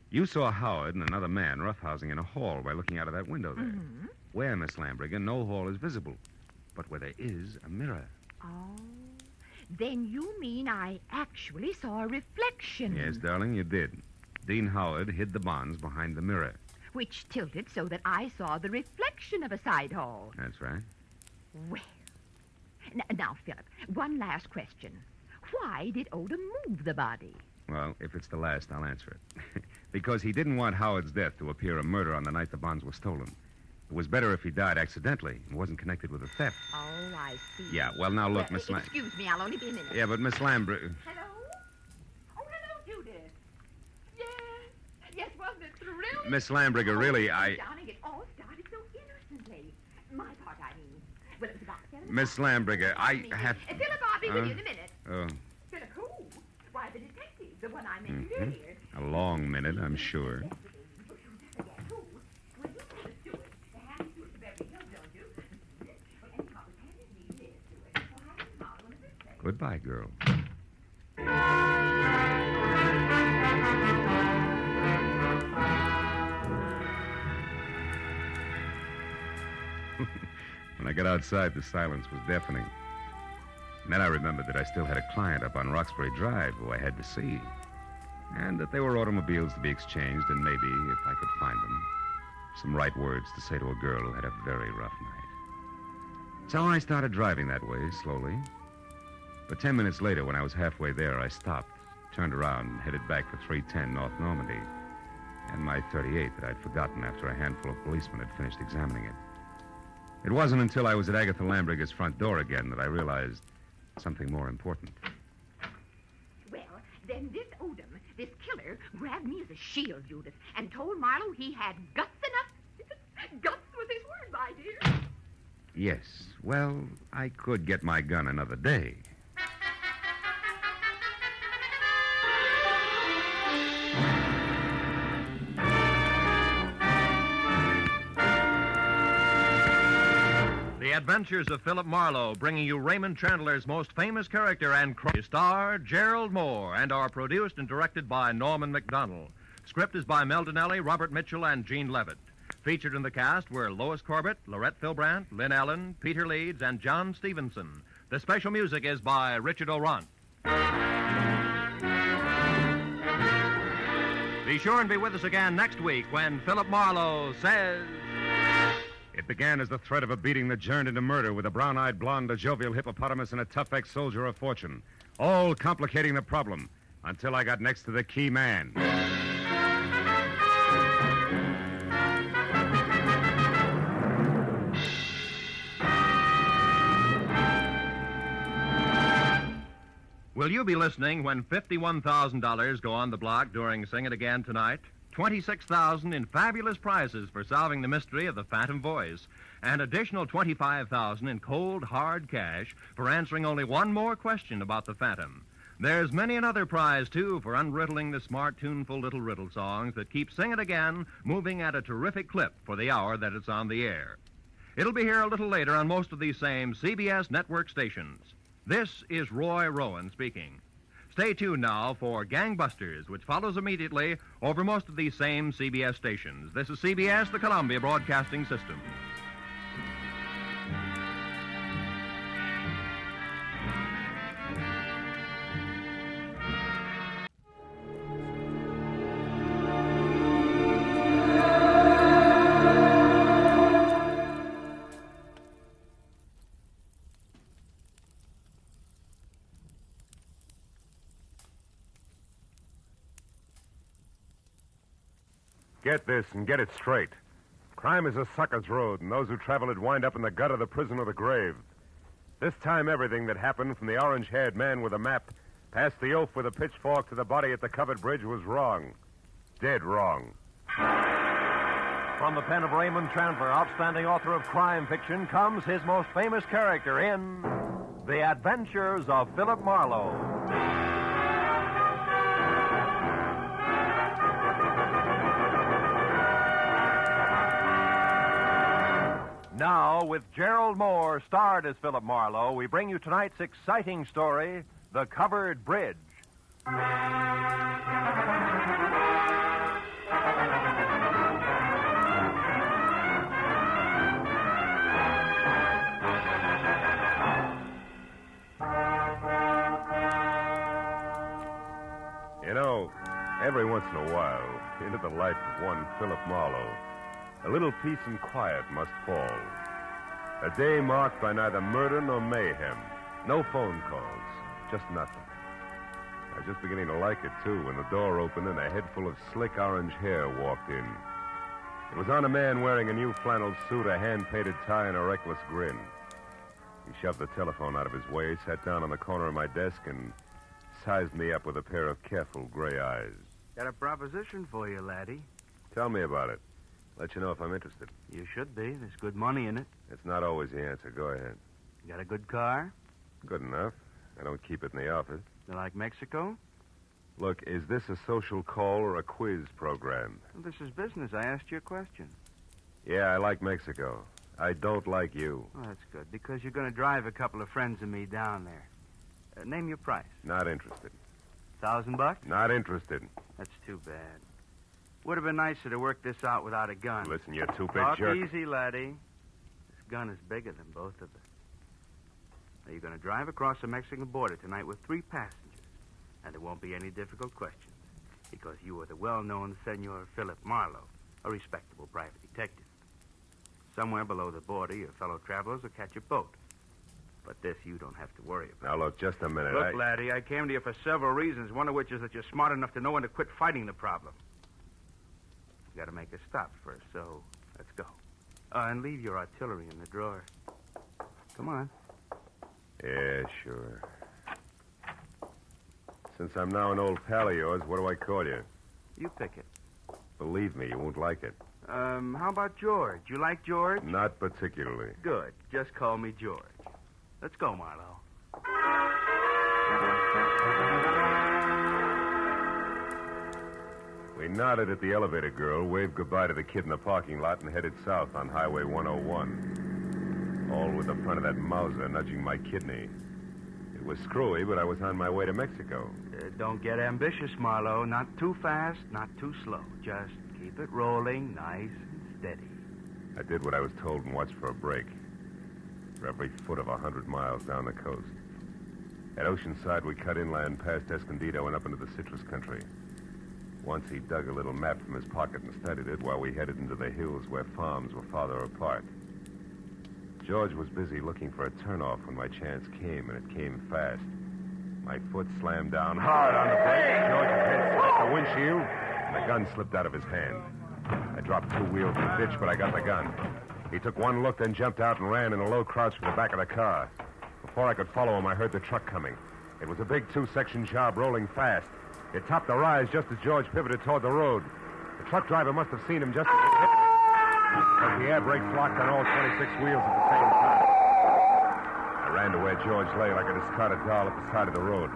You saw Howard and another man roughhousing in a hall by looking out of that window there. Mm-hmm. Where, Miss Lambriger, no hall is visible, but where there is a mirror. Oh, then you mean I actually saw a reflection. Yes, darling, you did. Dean Howard hid the bonds behind the mirror. Which tilted so that I saw the reflection of a side hall. That's right. Well, now, Philip, one last question. Why did Odom move the body? Well, if it's the last, I'll answer it. Because he didn't want Howard's death to appear a murder on the night the bonds were stolen. It was better if he died accidentally and wasn't connected with a theft. Oh, I see. Yeah, well, now look, Miss Lam... Excuse me, I'll only be a minute. Yeah, but Miss Lambriger... Hello? Oh, hello, Judith. Yes, wasn't it thrilling? Miss Lambriger, really, I... Darling, it all started so innocently. My part, I mean. Well, it was about 7 Miss Lambriger, I have... Philip, I'll be with you in a minute. Oh, Philip, who? Why, the detective, the one I mentioned mhm. earlier. A long minute, I'm sure. Goodbye, girl. When I got outside, the silence was deafening. And then I remembered that I still had a client up on Roxbury Drive who I had to see. And that there were automobiles to be exchanged, and maybe, if I could find them, some right words to say to a girl who had a very rough night. So I started driving that way, slowly. But 10 minutes later, when I was halfway there, I stopped, turned around, and headed back for 310 North Normandy, and my .38 that I'd forgotten after a handful of policemen had finished examining it. It wasn't until I was at Agatha Lambriger's front door again that I realized something more important. Well, then this Odom, this killer, grabbed me as a shield, Judith, and told Marlowe he had guts enough. Guts was his word, my dear. Yes, well, I could get my gun another day. The Adventures of Philip Marlowe, bringing you Raymond Chandler's most famous character and star, Gerald Moore, and are produced and directed by Norman MacDonald. Script is by Mel Donnelly, Robert Mitchell, and Gene Levitt. Featured in the cast were Lois Corbett, Lorette Filbrandt, Lynn Allen, Peter Leeds, and John Stevenson. The special music is by Richard Orant. Be sure and be with us again next week when Philip Marlowe says... It began as the threat of a beating that turned into murder with a brown-eyed blonde, a jovial hippopotamus, and a tough ex-soldier of fortune, all complicating the problem until I got next to the key man. Will you be listening when $51,000 go on the block during Sing It Again tonight? $26,000 in fabulous prizes for solving the mystery of the Phantom Voice, and additional $25,000 in cold, hard cash for answering only one more question about the Phantom. There's many another prize, too, for unriddling the smart, tuneful little riddle songs that keep Sing It Again moving at a terrific clip for the hour that it's on the air. It'll be here a little later on most of these same CBS network stations. This is Roy Rowan speaking. Stay tuned now for Gangbusters, which follows immediately over most of these same CBS stations. This is CBS, the Columbia Broadcasting System. Get this and get it straight. Crime is a sucker's road, and those who travel it wind up in the gut of the prison or the grave. This time, everything that happened from the orange-haired man with a map past the oaf with a pitchfork to the body at the covered bridge was wrong. Dead wrong. From the pen of Raymond Chandler, outstanding author of crime fiction, comes his most famous character in The Adventures of Philip Marlowe. Now, with Gerald Moore starred as Philip Marlowe, we bring you tonight's exciting story, The Covered Bridge. You know, every once in a while, into the life of one Philip Marlowe, a little peace and quiet must fall. A day marked by neither murder nor mayhem. No phone calls. Just nothing. I was just beginning to like it, too, when the door opened and a head full of slick orange hair walked in. It was on a man wearing a new flannel suit, a hand-painted tie, and a reckless grin. He shoved the telephone out of his way, sat down on the corner of my desk, and sized me up with a pair of careful gray eyes. Got a proposition for you, laddie. Tell me about it. Let you know if I'm interested. You should be. There's good money in it. It's not always the answer. Go ahead. You got a good car? Good enough. I don't keep it in the office. You like Mexico? Look, is this a social call or a quiz program? Well, this is business. I asked you a question. Yeah, I like Mexico. I don't like you. Oh, that's good, because you're going to drive a couple of friends of me down there. Name your price. Not interested. $1,000? Not interested. That's too bad. Would have been nicer to work this out without a gun. Listen, you two-bit Talk jerk. easy, laddie. This gun is bigger than both of us. Now, you're going to drive across the Mexican border tonight with 3 passengers, and there won't be any difficult questions, because you are the well-known Senor Philip Marlowe, a respectable private detective. Somewhere below the border, your fellow travelers will catch a boat. But this you don't have to worry about. Now, look, just a minute. Look, laddie, I came to you for several reasons, one of which is that you're smart enough to know when to quit fighting the problem. You got to make a stop first, so let's go. And leave your artillery in the drawer. Come on. Yeah, sure. Since I'm now an old pal of yours, what do I call you? You pick it. Believe me, you won't like it. How about George? You like George? Not particularly. Good. Just call me George. Let's go, Marlowe. We nodded at the elevator girl, waved goodbye to the kid in the parking lot, and headed south on Highway 101. All with the front of that Mauser nudging my kidney. It was screwy, but I was on my way to Mexico. Don't get ambitious, Marlowe. Not too fast, not too slow. Just keep it rolling nice and steady. I did what I was told and watched for a break. For every foot of 100 miles down the coast. At Oceanside, we cut inland past Escondido and up into the citrus country. Once he dug a little map from his pocket and studied it while we headed into the hills where farms were farther apart. George was busy looking for a turnoff when my chance came, and it came fast. My foot slammed down hard on the brake. George's head slapped the windshield, and the gun slipped out of his hand. I dropped 2 wheels in the ditch, but I got the gun. He took one look, then jumped out and ran in a low crouch for the back of the car. Before I could follow him, I heard the truck coming. It was a big 2-section job rolling fast. It topped the rise just as George pivoted toward the road. The truck driver must have seen him just as it hit, because the air brakes locked on all 26 wheels at the same time. I ran to where George lay like a discarded doll at the side of the road.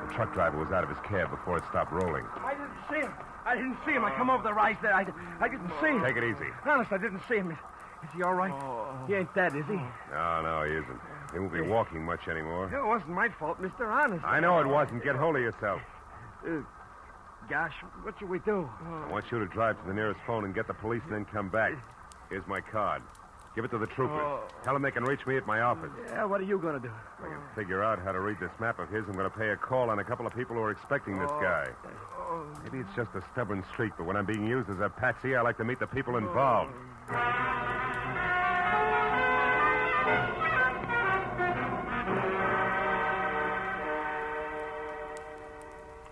The truck driver was out of his cab before it stopped rolling. I didn't see him. I come over the rise there. I didn't see him. Take it easy. Honest, I didn't see him. Is he all right? He ain't dead, is he? No, he isn't. He won't be walking much anymore. It wasn't my fault, Mr. Honest. I know it wasn't. Get hold of yourself. Gosh, what should we do? I want you to drive to the nearest phone and get the police and then come back. Here's my card. Give it to the troopers. Tell them they can reach me at my office. Yeah, what are you going to do? If I can figure out how to read this map of his, I'm going to pay a call on a couple of people who are expecting this guy. Maybe it's just a stubborn streak, but when I'm being used as a patsy, I like to meet the people involved.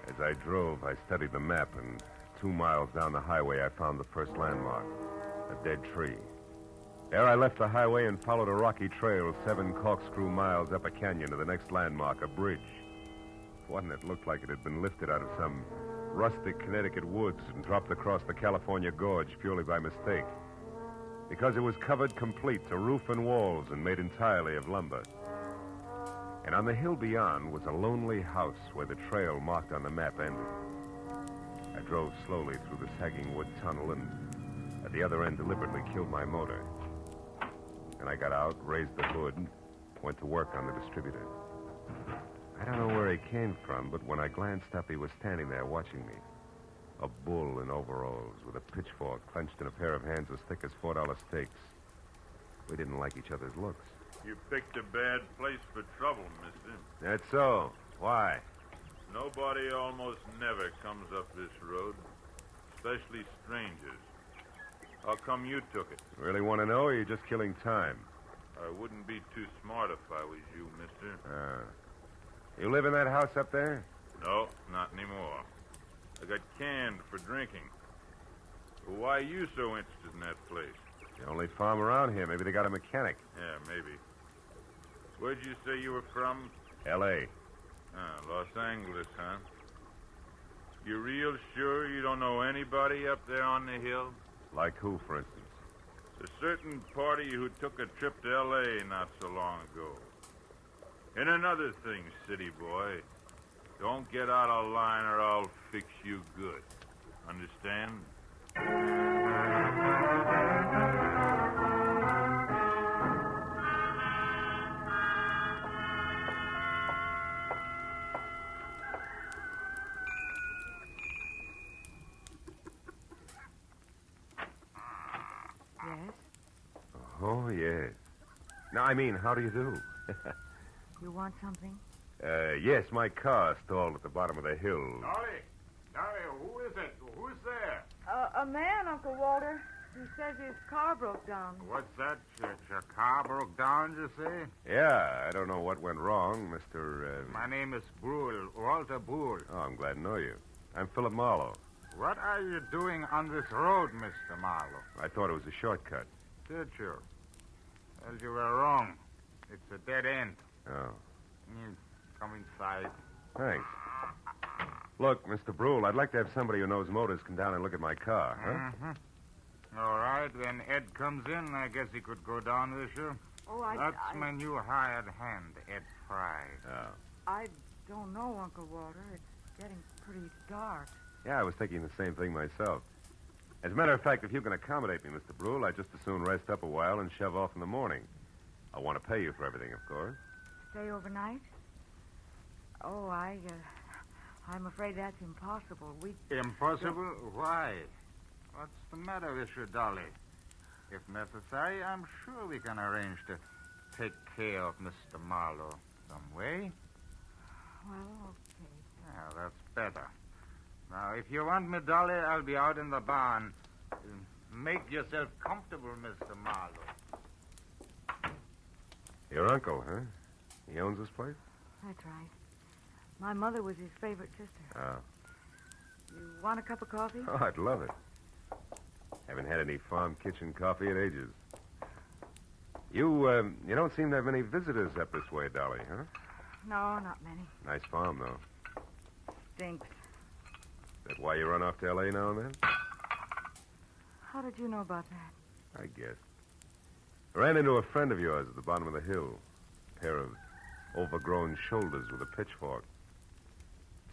As I drove, I studied the map, and 2 miles down the highway, I found the first landmark, a dead tree. There I left the highway and followed a rocky trail 7 corkscrew miles up a canyon to the next landmark, a bridge. One that looked like it had been lifted out of some rustic Connecticut woods and dropped across the California gorge purely by mistake. Because it was covered complete to roof and walls and made entirely of lumber. And on the hill beyond was a lonely house where the trail marked on the map ended. I drove slowly through the sagging wood tunnel and at the other end deliberately killed my motor. Then I got out, raised the hood, and went to work on the distributor. I don't know where he came from, but when I glanced up, he was standing there watching me. A bull in overalls with a pitchfork clenched in a pair of hands as thick as $4 steaks. We didn't like each other's looks. You picked a bad place for trouble, mister. That's so. Why? Nobody almost never comes up this road, especially strangers. How come you took it? Really want to know, or are you just killing time? I wouldn't be too smart if I was you, mister. You live in that house up there? No, not anymore. I got canned for drinking. Well, why are you so interested in that place? The only farm around here. Maybe they got a mechanic. Yeah, maybe. Where'd you say you were from? L.A. Los Angeles, huh? You real sure you don't know anybody up there on the hill? Like who, for instance? A certain party who took a trip to L.A. not so long ago. And another thing, city boy. Don't get out of line or I'll fix you good. Understand? Yes? Oh, yes. Now, I mean, how do you do? You want something? Yes, my car stalled at the bottom of the hill. Dolly, who is it? Who's there? A man, Uncle Walter. He says his car broke down. What's that? Your car broke down, you say? Yeah, I don't know what went wrong, Mr. My name is Brule, Walter Brule. Oh, I'm glad to know you. I'm Philip Marlowe. What are you doing on this road, Mr. Marlowe? I thought it was a shortcut. Did you? Well, you were wrong. It's a dead end. Oh. Come inside. Thanks. Look, Mr. Brule, I'd like to have somebody who knows motors come down and look at my car, huh? Mm-hmm. All right, when Ed comes in, I guess he could go down with you. Oh, That's my new hired hand, Ed Fry. Oh. I don't know, Uncle Walter. It's getting pretty dark. Yeah, I was thinking the same thing myself. As a matter of fact, if you can accommodate me, Mr. Brule, I'd just as soon rest up a while and shove off in the morning. I want to pay you for everything, of course. Stay overnight? Oh, I'm afraid that's impossible. Impossible? Why? What's the matter with you, Dolly? If necessary, I'm sure we can arrange to take care of Mr. Marlowe some way. Well, okay. Yeah, that's better. Now, if you want me, Dolly, I'll be out in the barn. Make yourself comfortable, Mr. Marlowe. Your uncle, huh? He owns this place? That's right. My mother was his favorite sister. Oh. You want a cup of coffee? Oh, I'd love it. Haven't had any farm kitchen coffee in ages. You don't seem to have many visitors up this way, Dolly, huh? No, not many. Nice farm, though. Stinks. That why you run off to L.A. now and then? How did you know about that? I guess. I ran into a friend of yours at the bottom of the hill. A pair of overgrown shoulders with a pitchfork.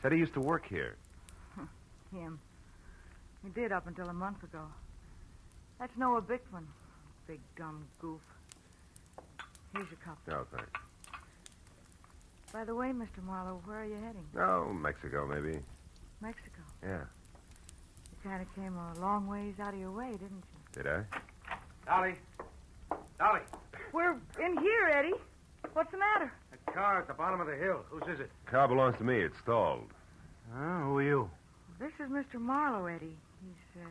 Said he used to work here. Him. He did up until a month ago. That's Noah Bickman. Big dumb goof. Here's your cup. Oh, thanks. By the way, Mr. Marlowe, where are you heading? Oh, Mexico, maybe. Mexico. Yeah. You kind of came a long ways out of your way, didn't you? Did I? Dolly. Dolly. We're in here, Eddie. What's the matter? That car at the bottom of the hill. Whose is it? Car belongs to me. It's stalled. Oh, who are you? This is Mr. Marlowe, Eddie. He's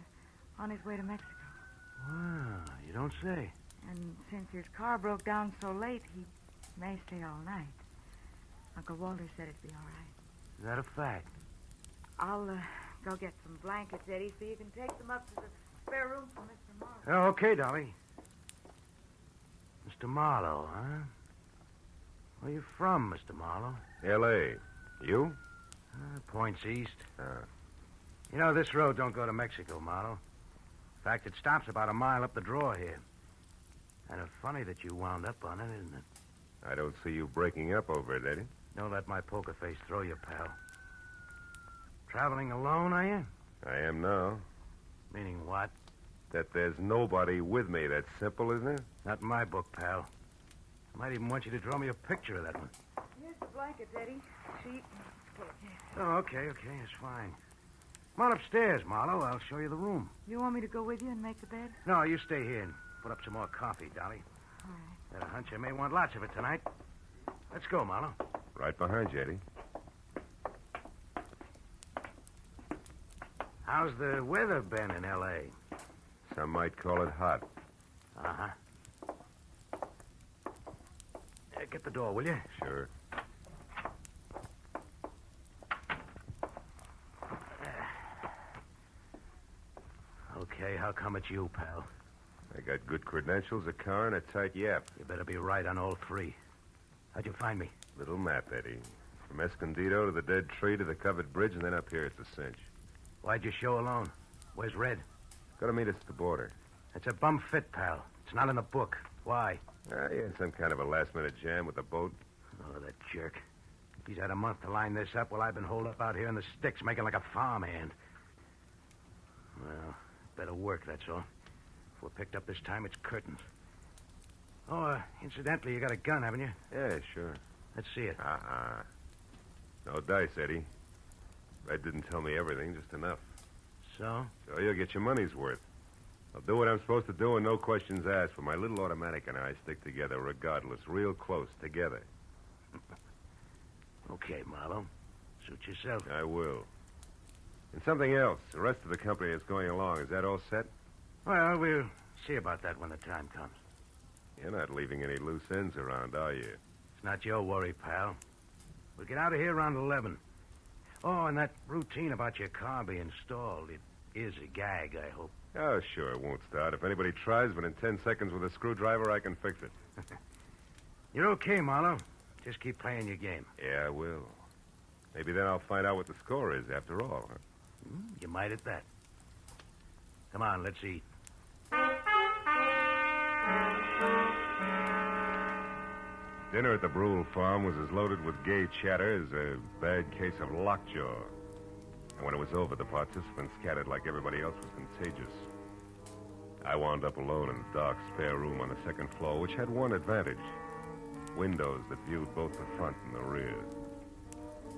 on his way to Mexico. Wow, you don't say. And since his car broke down so late, he may stay all night. Uncle Walter said it'd be all right. Is that a fact? I'll go get some blankets, Eddie, so you can take them up to the spare room for Mr. Marlowe. Oh, okay, Dolly. Mr. Marlowe, huh? Where you from, Mr. Marlowe? L.A. You? Points east. You know, this road don't go to Mexico, Marlowe. In fact, it stops about a mile up the draw here. Kind of funny that you wound up on it, isn't it? I don't see you breaking up over it, Eddie. Don't let my poker face throw you, pal. Traveling alone, are you? I am now. Meaning what? That there's nobody with me. That's simple, isn't it? Not in my book, pal. I might even want you to draw me a picture of that one. Here's the blankets, Eddie. Sheet. Oh, okay, it's fine. Come on upstairs, Marlowe. I'll show you the room. You want me to go with you and make the bed? No, you stay here and put up some more coffee, Dolly. All right. Got a hunch I may want lots of it tonight. Let's go, Marlowe. Right behind you, Eddie. How's the weather been in L.A.? Some might call it hot. Uh-huh. Get the door, will you? Sure. Okay, how come it's you, pal? I got good credentials, a car, and a tight yap. You better be right on all three. How'd you find me? Little map, Eddie. From Escondido to the dead tree to the covered bridge, and then up here at the cinch. Why'd you show alone? Where's Red? Got to meet us at the border. It's a bum fit, pal. It's not in the book. Why? He had some kind of a last-minute jam with the boat. Oh, that jerk. He's had a month to line this up while I've been holed up out here in the sticks making like a farmhand. Well, better work, that's all. If we're picked up this time, it's curtains. Oh, incidentally, you got a gun, haven't you? Yeah, sure. Let's see it. No dice, Eddie. Red didn't tell me everything, just enough. So? So you'll get your money's worth. I'll do what I'm supposed to do and no questions asked, for my little automatic and I stick together regardless, real close, together. Okay, Marlowe. Suit yourself. I will. And something else. The rest of the company is going along. Is that all set? Well, we'll see about that when the time comes. You're not leaving any loose ends around, are you? It's not your worry, pal. We'll get out of here around 11. Oh, and that routine about your car being stalled, it is a gag, I hope. Oh, sure, it won't start. If anybody tries, but in 10 seconds with a screwdriver, I can fix it. You're okay, Marlowe. Just keep playing your game. Yeah, I will. Maybe then I'll find out what the score is after all. Huh? You might at that. Come on, let's eat. Dinner at the Brule farm was as loaded with gay chatter as a bad case of lockjaw. And when it was over, the participants scattered like everybody else was contagious. I wound up alone in a dark spare room on the second floor, which had one advantage. Windows that viewed both the front and the rear.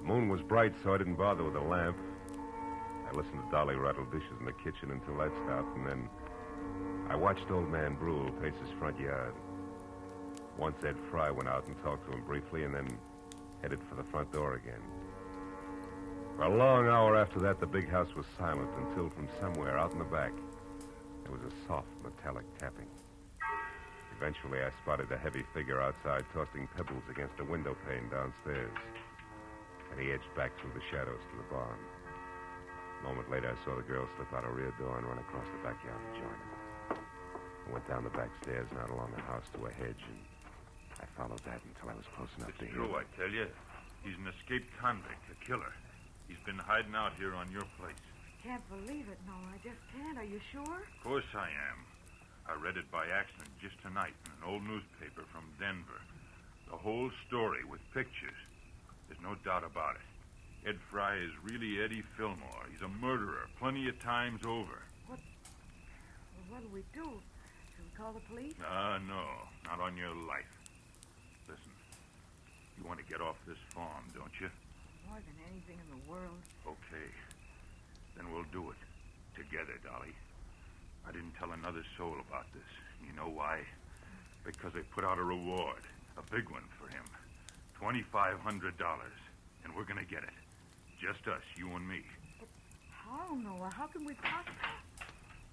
The moon was bright, so I didn't bother with a lamp. I listened to Dolly rattle dishes in the kitchen until that stopped, and then I watched old man Brule pace his front yard. Once Ed Fry went out and talked to him briefly, and then headed for the front door again. For a long hour after that, the big house was silent until from somewhere out in the back, there was a soft, metallic tapping. Eventually, I spotted a heavy figure outside tossing pebbles against a window pane downstairs. And he edged back through the shadows to the barn. A moment later, I saw the girl slip out a rear door and run across the backyard and join him. I went down the back stairs and out along the house to a hedge, and I followed that until I was close enough to hear. True, I tell you. He's an escaped convict, a killer. He's been hiding out here on your place. Can't believe it, no. I just can't. Are you sure? Of course I am. I read it by accident just tonight in an old newspaper from Denver. The whole story with pictures. There's no doubt about it. Ed Fry is really Eddie Fillmore. He's a murderer plenty of times over. What do we do? Should we call the police? No. Not on your life. Listen, you want to get off this farm, don't you? More than anything in the world. Okay. Then we'll do it. Together, Dolly. I didn't tell another soul about this. You know why? Because they put out a reward. A big one for him. $2,500. And we're going to get it. Just us, you and me. But how, Noah? How can we possibly...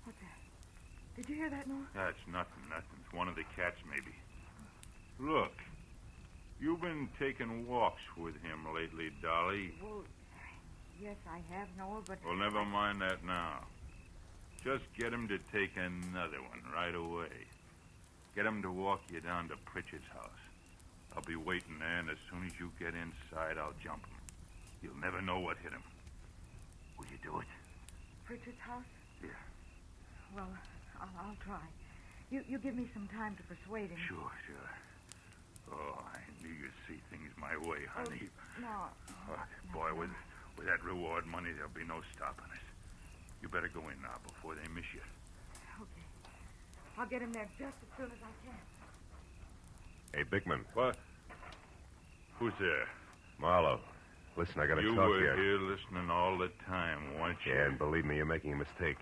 What's that? Did you hear that, Noah? That's nothing. It's one of the cats, maybe. Look. You've been taking walks with him lately, Dolly. Well, yes, I have, Noah, but... Well, never mind that now. Just get him to take another one right away. Get him to walk you down to Pritchard's house. I'll be waiting there, and as soon as you get inside, I'll jump him. You'll never know what hit him. Will you do it? Pritchard's house? Yeah. Well, I'll try. You give me some time to persuade him. Sure. Oh, I knew you'd see things my way, honey. No. Boy, with that reward money, there'll be no stopping us. You better go in now before they miss you. Okay. I'll get him there just as soon as I can. Hey, Bickman. What? Who's there? Marlowe. Listen, I gotta you talk were here. here listening all the time, weren't you? Yeah, and believe me, you're making a mistake.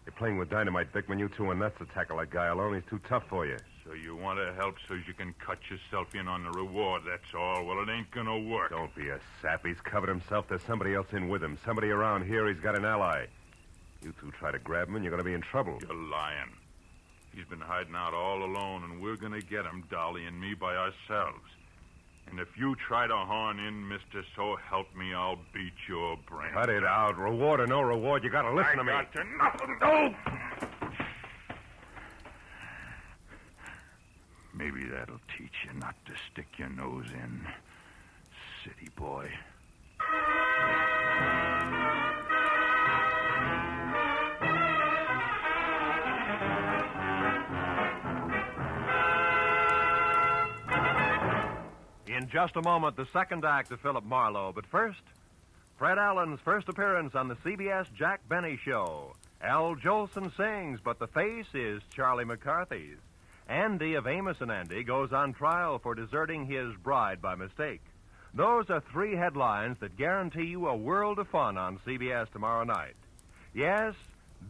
You're playing with dynamite, Bickman. You two are nuts to tackle that guy alone. He's too tough for you. So you want to help so you can cut yourself in on the reward, that's all. Well, it ain't gonna work. Don't be a sap. He's covered himself. There's somebody else in with him. Somebody around here. He's got an ally. You two try to grab him, and you're gonna be in trouble. You're lying. He's been hiding out all alone, and we're gonna get him, Dolly and me, by ourselves. And if you try to horn in, mister, so help me, I'll beat your brains. Cut it out. Reward or no reward, you gotta listen to me. I got to nothing. Oh! Maybe that'll teach you not to stick your nose in, city boy. In just a moment, the second act of Philip Marlowe. But first, Fred Allen's first appearance on the CBS Jack Benny Show. Al Jolson sings, but the face is Charlie McCarthy's. Andy of Amos and Andy goes on trial for deserting his bride by mistake. Those are three headlines that guarantee you a world of fun on CBS tomorrow night. Yes,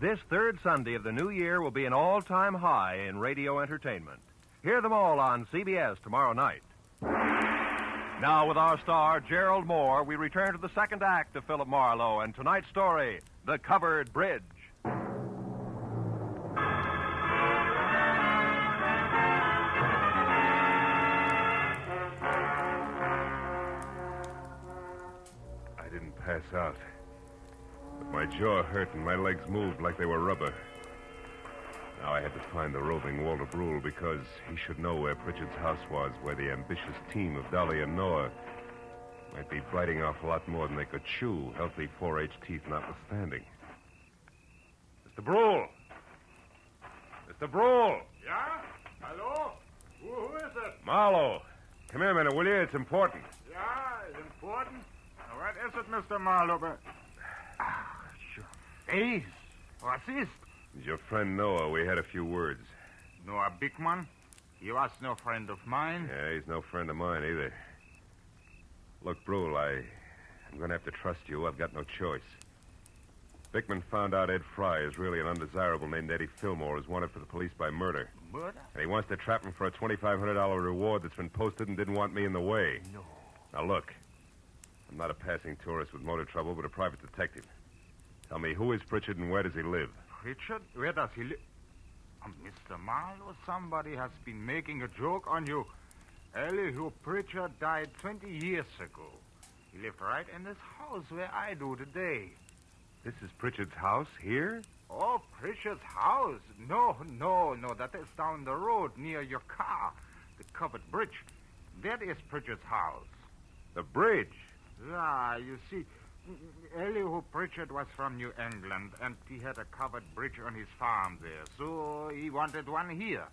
this third Sunday of the new year will be an all-time high in radio entertainment. Hear them all on CBS tomorrow night. Now, with our star, Gerald Moore, we return to the second act of Philip Marlowe and tonight's story, The Covered Bridge. I didn't pass out. But my jaw hurt and my legs moved like they were rubber. Now I had to find the roving Walter Brule because he should know where Pritchard's house was, where the ambitious team of Dolly and Noah might be biting off a lot more than they could chew, healthy 4-H teeth notwithstanding. Mr. Brule! Mr. Brule! Yeah? Marlowe, come here a minute, will you? It's important. Yeah, important. What is it, Mr. Marlowe? Your face. What's this? It's your friend Noah. We had a few words. Noah Bickman? He was no friend of mine. Yeah, he's no friend of mine either. Look, Brule, I'm going to have to trust you. I've got no choice. Bickman found out Ed Fry is really an undesirable named Eddie Fillmore who's wanted for the police by murder. Murder? And he wants to trap him for a $2,500 reward that's been posted and didn't want me in the way. No. Now, look. I'm not a passing tourist with motor trouble, but a private detective. Tell me, who is Pritchard and where does he live? Pritchard? Where does he live? Mr. Marlowe, somebody has been making a joke on you. Elihu Pritchard died 20 years ago. He lived right in this house where I do today. This is Pritchard's house here? Oh, Pritchard's house? No. That is down the road near your car. The covered bridge. That is Pritchard's house. The bridge? Yeah, you see, Elihu Pritchard was from New England, and he had a covered bridge on his farm there, so he wanted one here.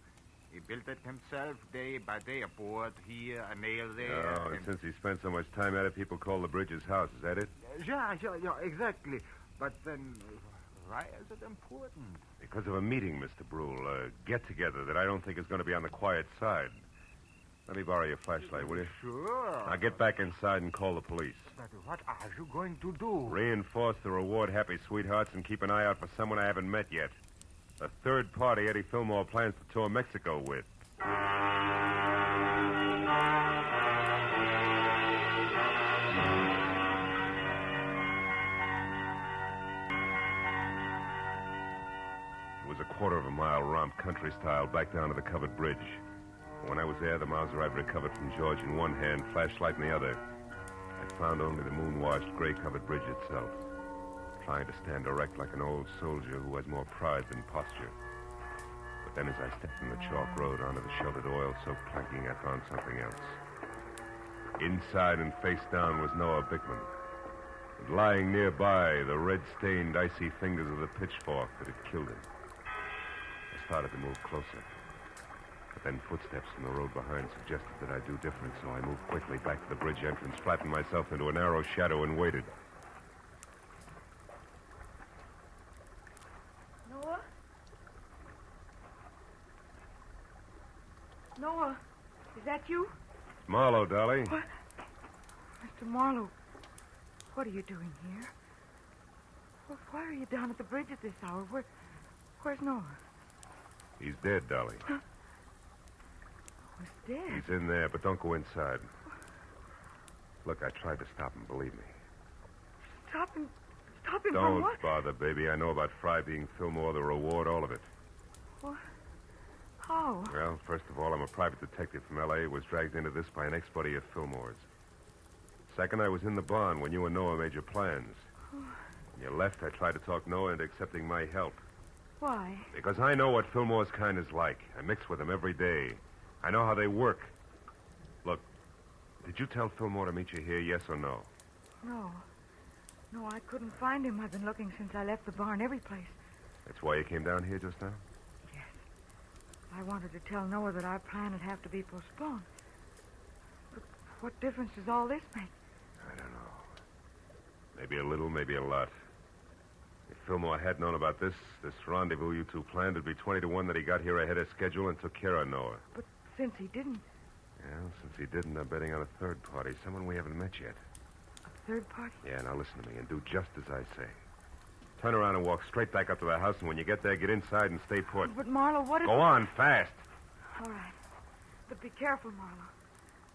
He built it himself day by day, a board here, a nail there. Oh, and since he spent so much time at it, people call the bridge his house. Is that it? Yeah, exactly. But then, why is it important? Because of a meeting, Mr. Brule, a get-together that I don't think is going to be on the quiet side. Let me borrow your flashlight, will you? Sure. Now get back inside and call the police. But what are you going to do? Reinforce the reward happy sweethearts and keep an eye out for someone I haven't met yet. A third party Eddie Fillmore plans to tour Mexico with. It was a quarter of a mile romp country style back down to the covered bridge. When I was there, the Mauser I'd recovered from George in one hand, flashlight in the other. I found only the moon-washed, gray-covered bridge itself, trying to stand erect like an old soldier who has more pride than posture. But then as I stepped from the chalk road onto the sheltered oil-soaked planking, I found something else. Inside and face down was Noah Bickman. And lying nearby, the red-stained, icy fingers of the pitchfork that had killed him. I started to move closer. But then footsteps from the road behind suggested that I do different, so I moved quickly back to the bridge entrance, flattened myself into a narrow shadow, and waited. Noah? Noah, is that you? It's Marlowe, Dolly. What? Mr. Marlowe, what are you doing here? Why are you down at the bridge at this hour? Where's Noah? He's dead, Dolly. Huh? He's dead? He's in there, but don't go inside. Look, I tried to stop him, believe me. Stop him from Don't what? bother, baby. I know about Fry being Fillmore, the reward, all of it. What? How? Well, first of all, I'm a private detective from L.A. was dragged into this by an ex-buddy of Fillmore's. Second, I was in the barn when you and Noah made your plans. When you left, I tried to talk Noah into accepting my help. Why? Because I know what Fillmore's kind is like. I mix with them every day. I know how they work. Look, did you tell Fillmore to meet you here, yes or no? No. No, I couldn't find him. I've been looking since I left the barn every place. That's why you came down here just now? Yes. I wanted to tell Noah that our plan would have to be postponed. But what difference does all this make? I don't know. Maybe a little, maybe a lot. If Fillmore had known about this rendezvous you two planned, it'd be 20 to 1 that he got here ahead of schedule and took care of Noah. But since he didn't... Well, since he didn't, I'm betting on a third party, someone we haven't met yet. A third party? Yeah, now listen to me and do just as I say. Turn around and walk straight back up to the house, and when you get there, get inside and stay put. But, Marlowe, what if... Go on, fast. All right. But be careful, Marlowe.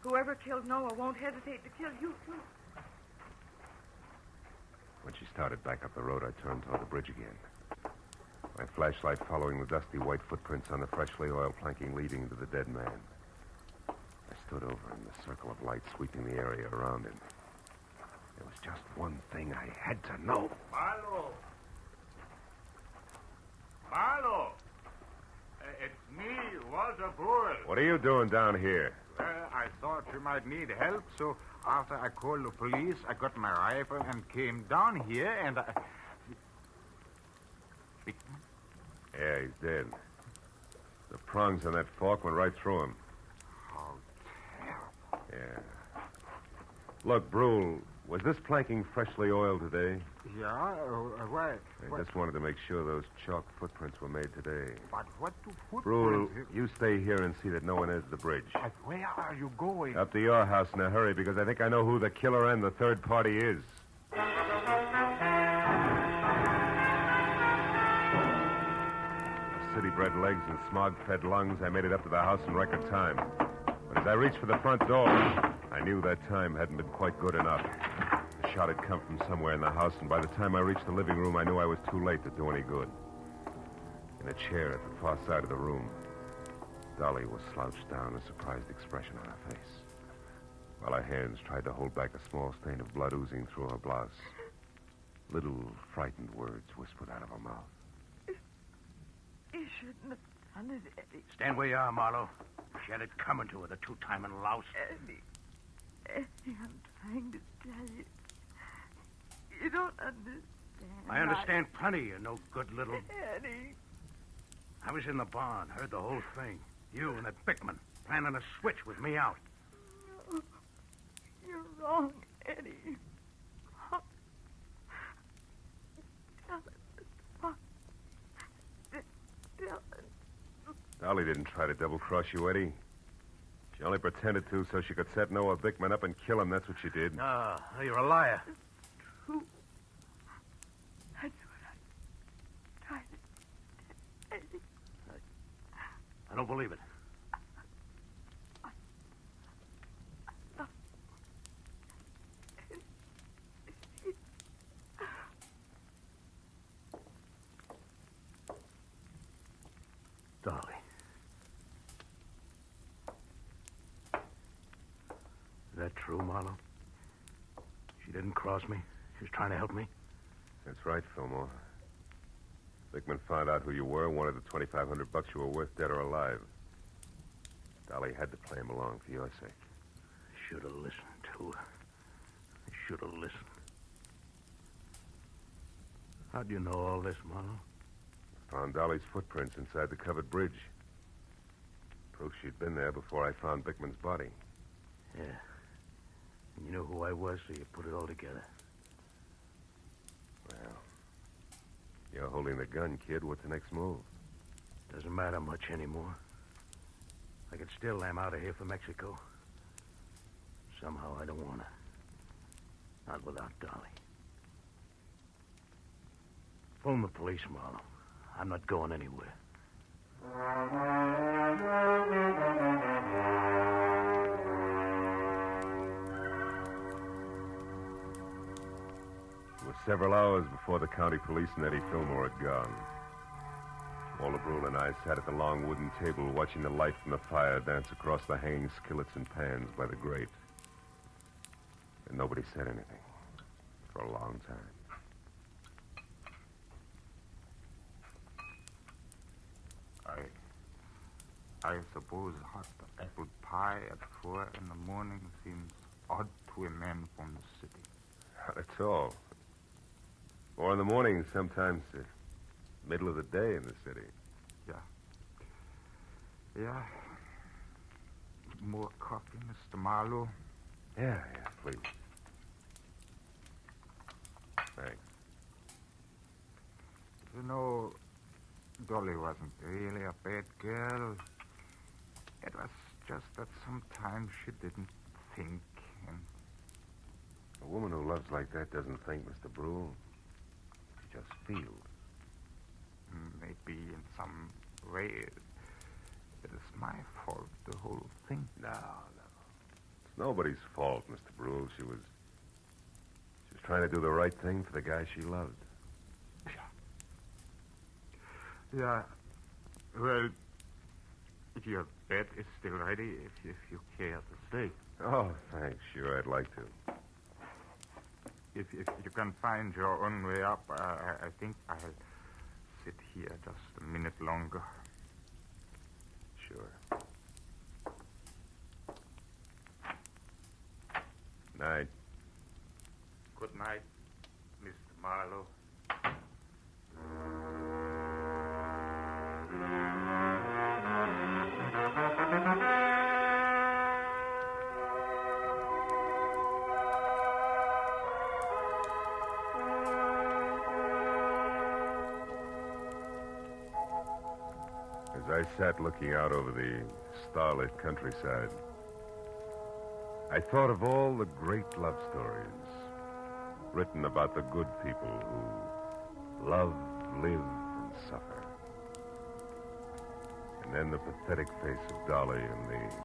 Whoever killed Noah won't hesitate to kill you, too. When she started back up the road, I turned toward the bridge again. My flashlight following the dusty white footprints on the freshly oiled planking leading to the dead man. I stood over in the circle of light sweeping the area around him. There was just one thing I had to know. Marlowe! Marlowe! It's me, Walter Brule. What are you doing down here? Well, I thought you might need help, so after I called the police, I got my rifle and came down here, and I... Yeah, he's dead. The prongs on that fork went right through him. How Yeah. Look, Brule, was this planking freshly oiled today? Yeah? Why? I just wanted to make sure those chalk footprints were made today. But what do Brule, footprints... you stay here and see that no one enters the bridge. But where are you going? Up to your house in a hurry, because I think I know who the killer and the third party is. With city-bred legs and smog-fed lungs, I made it up to the house in record time. But as I reached for the front door, I knew that time hadn't been quite good enough. The shot had come from somewhere in the house, and by the time I reached the living room, I knew I was too late to do any good. In a chair at the far side of the room, Dolly was slouched down, a surprised expression on her face, while her hands tried to hold back a small stain of blood oozing through her blouse. Little frightened words whispered out of her mouth. You shouldn't have done it, Eddie. Stand where you are, Marlowe. She had it coming to her, the two-timing louse. Eddie, I'm trying to tell you. You don't understand. I understand plenty, you no good little... Eddie. I was in the barn, heard the whole thing. You and that Bickman planning a switch with me out. No, you're wrong, Eddie. Dolly didn't try to double-cross you, Eddie. She only pretended to so she could set Noah Bickman up and kill him. That's what she did. No, you're a liar. True. That's what I tried to... Eddie. I don't believe it. Dolly. Is that true, Marlowe? She didn't cross me. She was trying to help me. That's right, Fillmore. Bickman found out who you were and wanted the $2,500 you were worth, dead or alive. Dolly had to play him along for your sake. Should have listened to her. I should have listened. How'd you know all this, Marlowe? Found Dolly's footprints inside the covered bridge. Proof she'd been there before I found Bickman's body. Yeah. And you knew who I was, so you put it all together. Well, you're holding the gun, kid. What's the next move? Doesn't matter much anymore. I could still am out of here for Mexico. Somehow I don't want to. Not without Dolly. Phone the police, Marlowe. I'm not going anywhere. It was several hours before the county police and Eddie Fillmore had gone. Walter Brule and I sat at the long wooden table watching the light from the fire dance across the hanging skillets and pans by the grate. And nobody said anything for a long time. I suppose hot apple pie at 4 in the morning seems odd to a man from the city. Not at all. 4 in the morning, sometimes the middle of the day in the city. Yeah. More coffee, Mr. Marlowe? Yeah, please. Thanks. You know, Dolly wasn't really a bad girl. It was just that sometimes she didn't think, and... A woman who loves like that doesn't think, Mr. Brule. She just feels. Maybe in some way it is my fault, the whole thing. No. It's nobody's fault, Mr. Brule. She was trying to do the right thing for the guy she loved. Yeah. Well, your bed is still ready if you care to stay. Oh, thanks. Sure, I'd like to. If you can find your own way up, I think I'll sit here just a minute longer. Sure. Night. Good night, Mr. Marlowe. I sat looking out over the starlit countryside, I thought of all the great love stories written about the good people who love, live, and suffer. And then the pathetic face of Dolly and the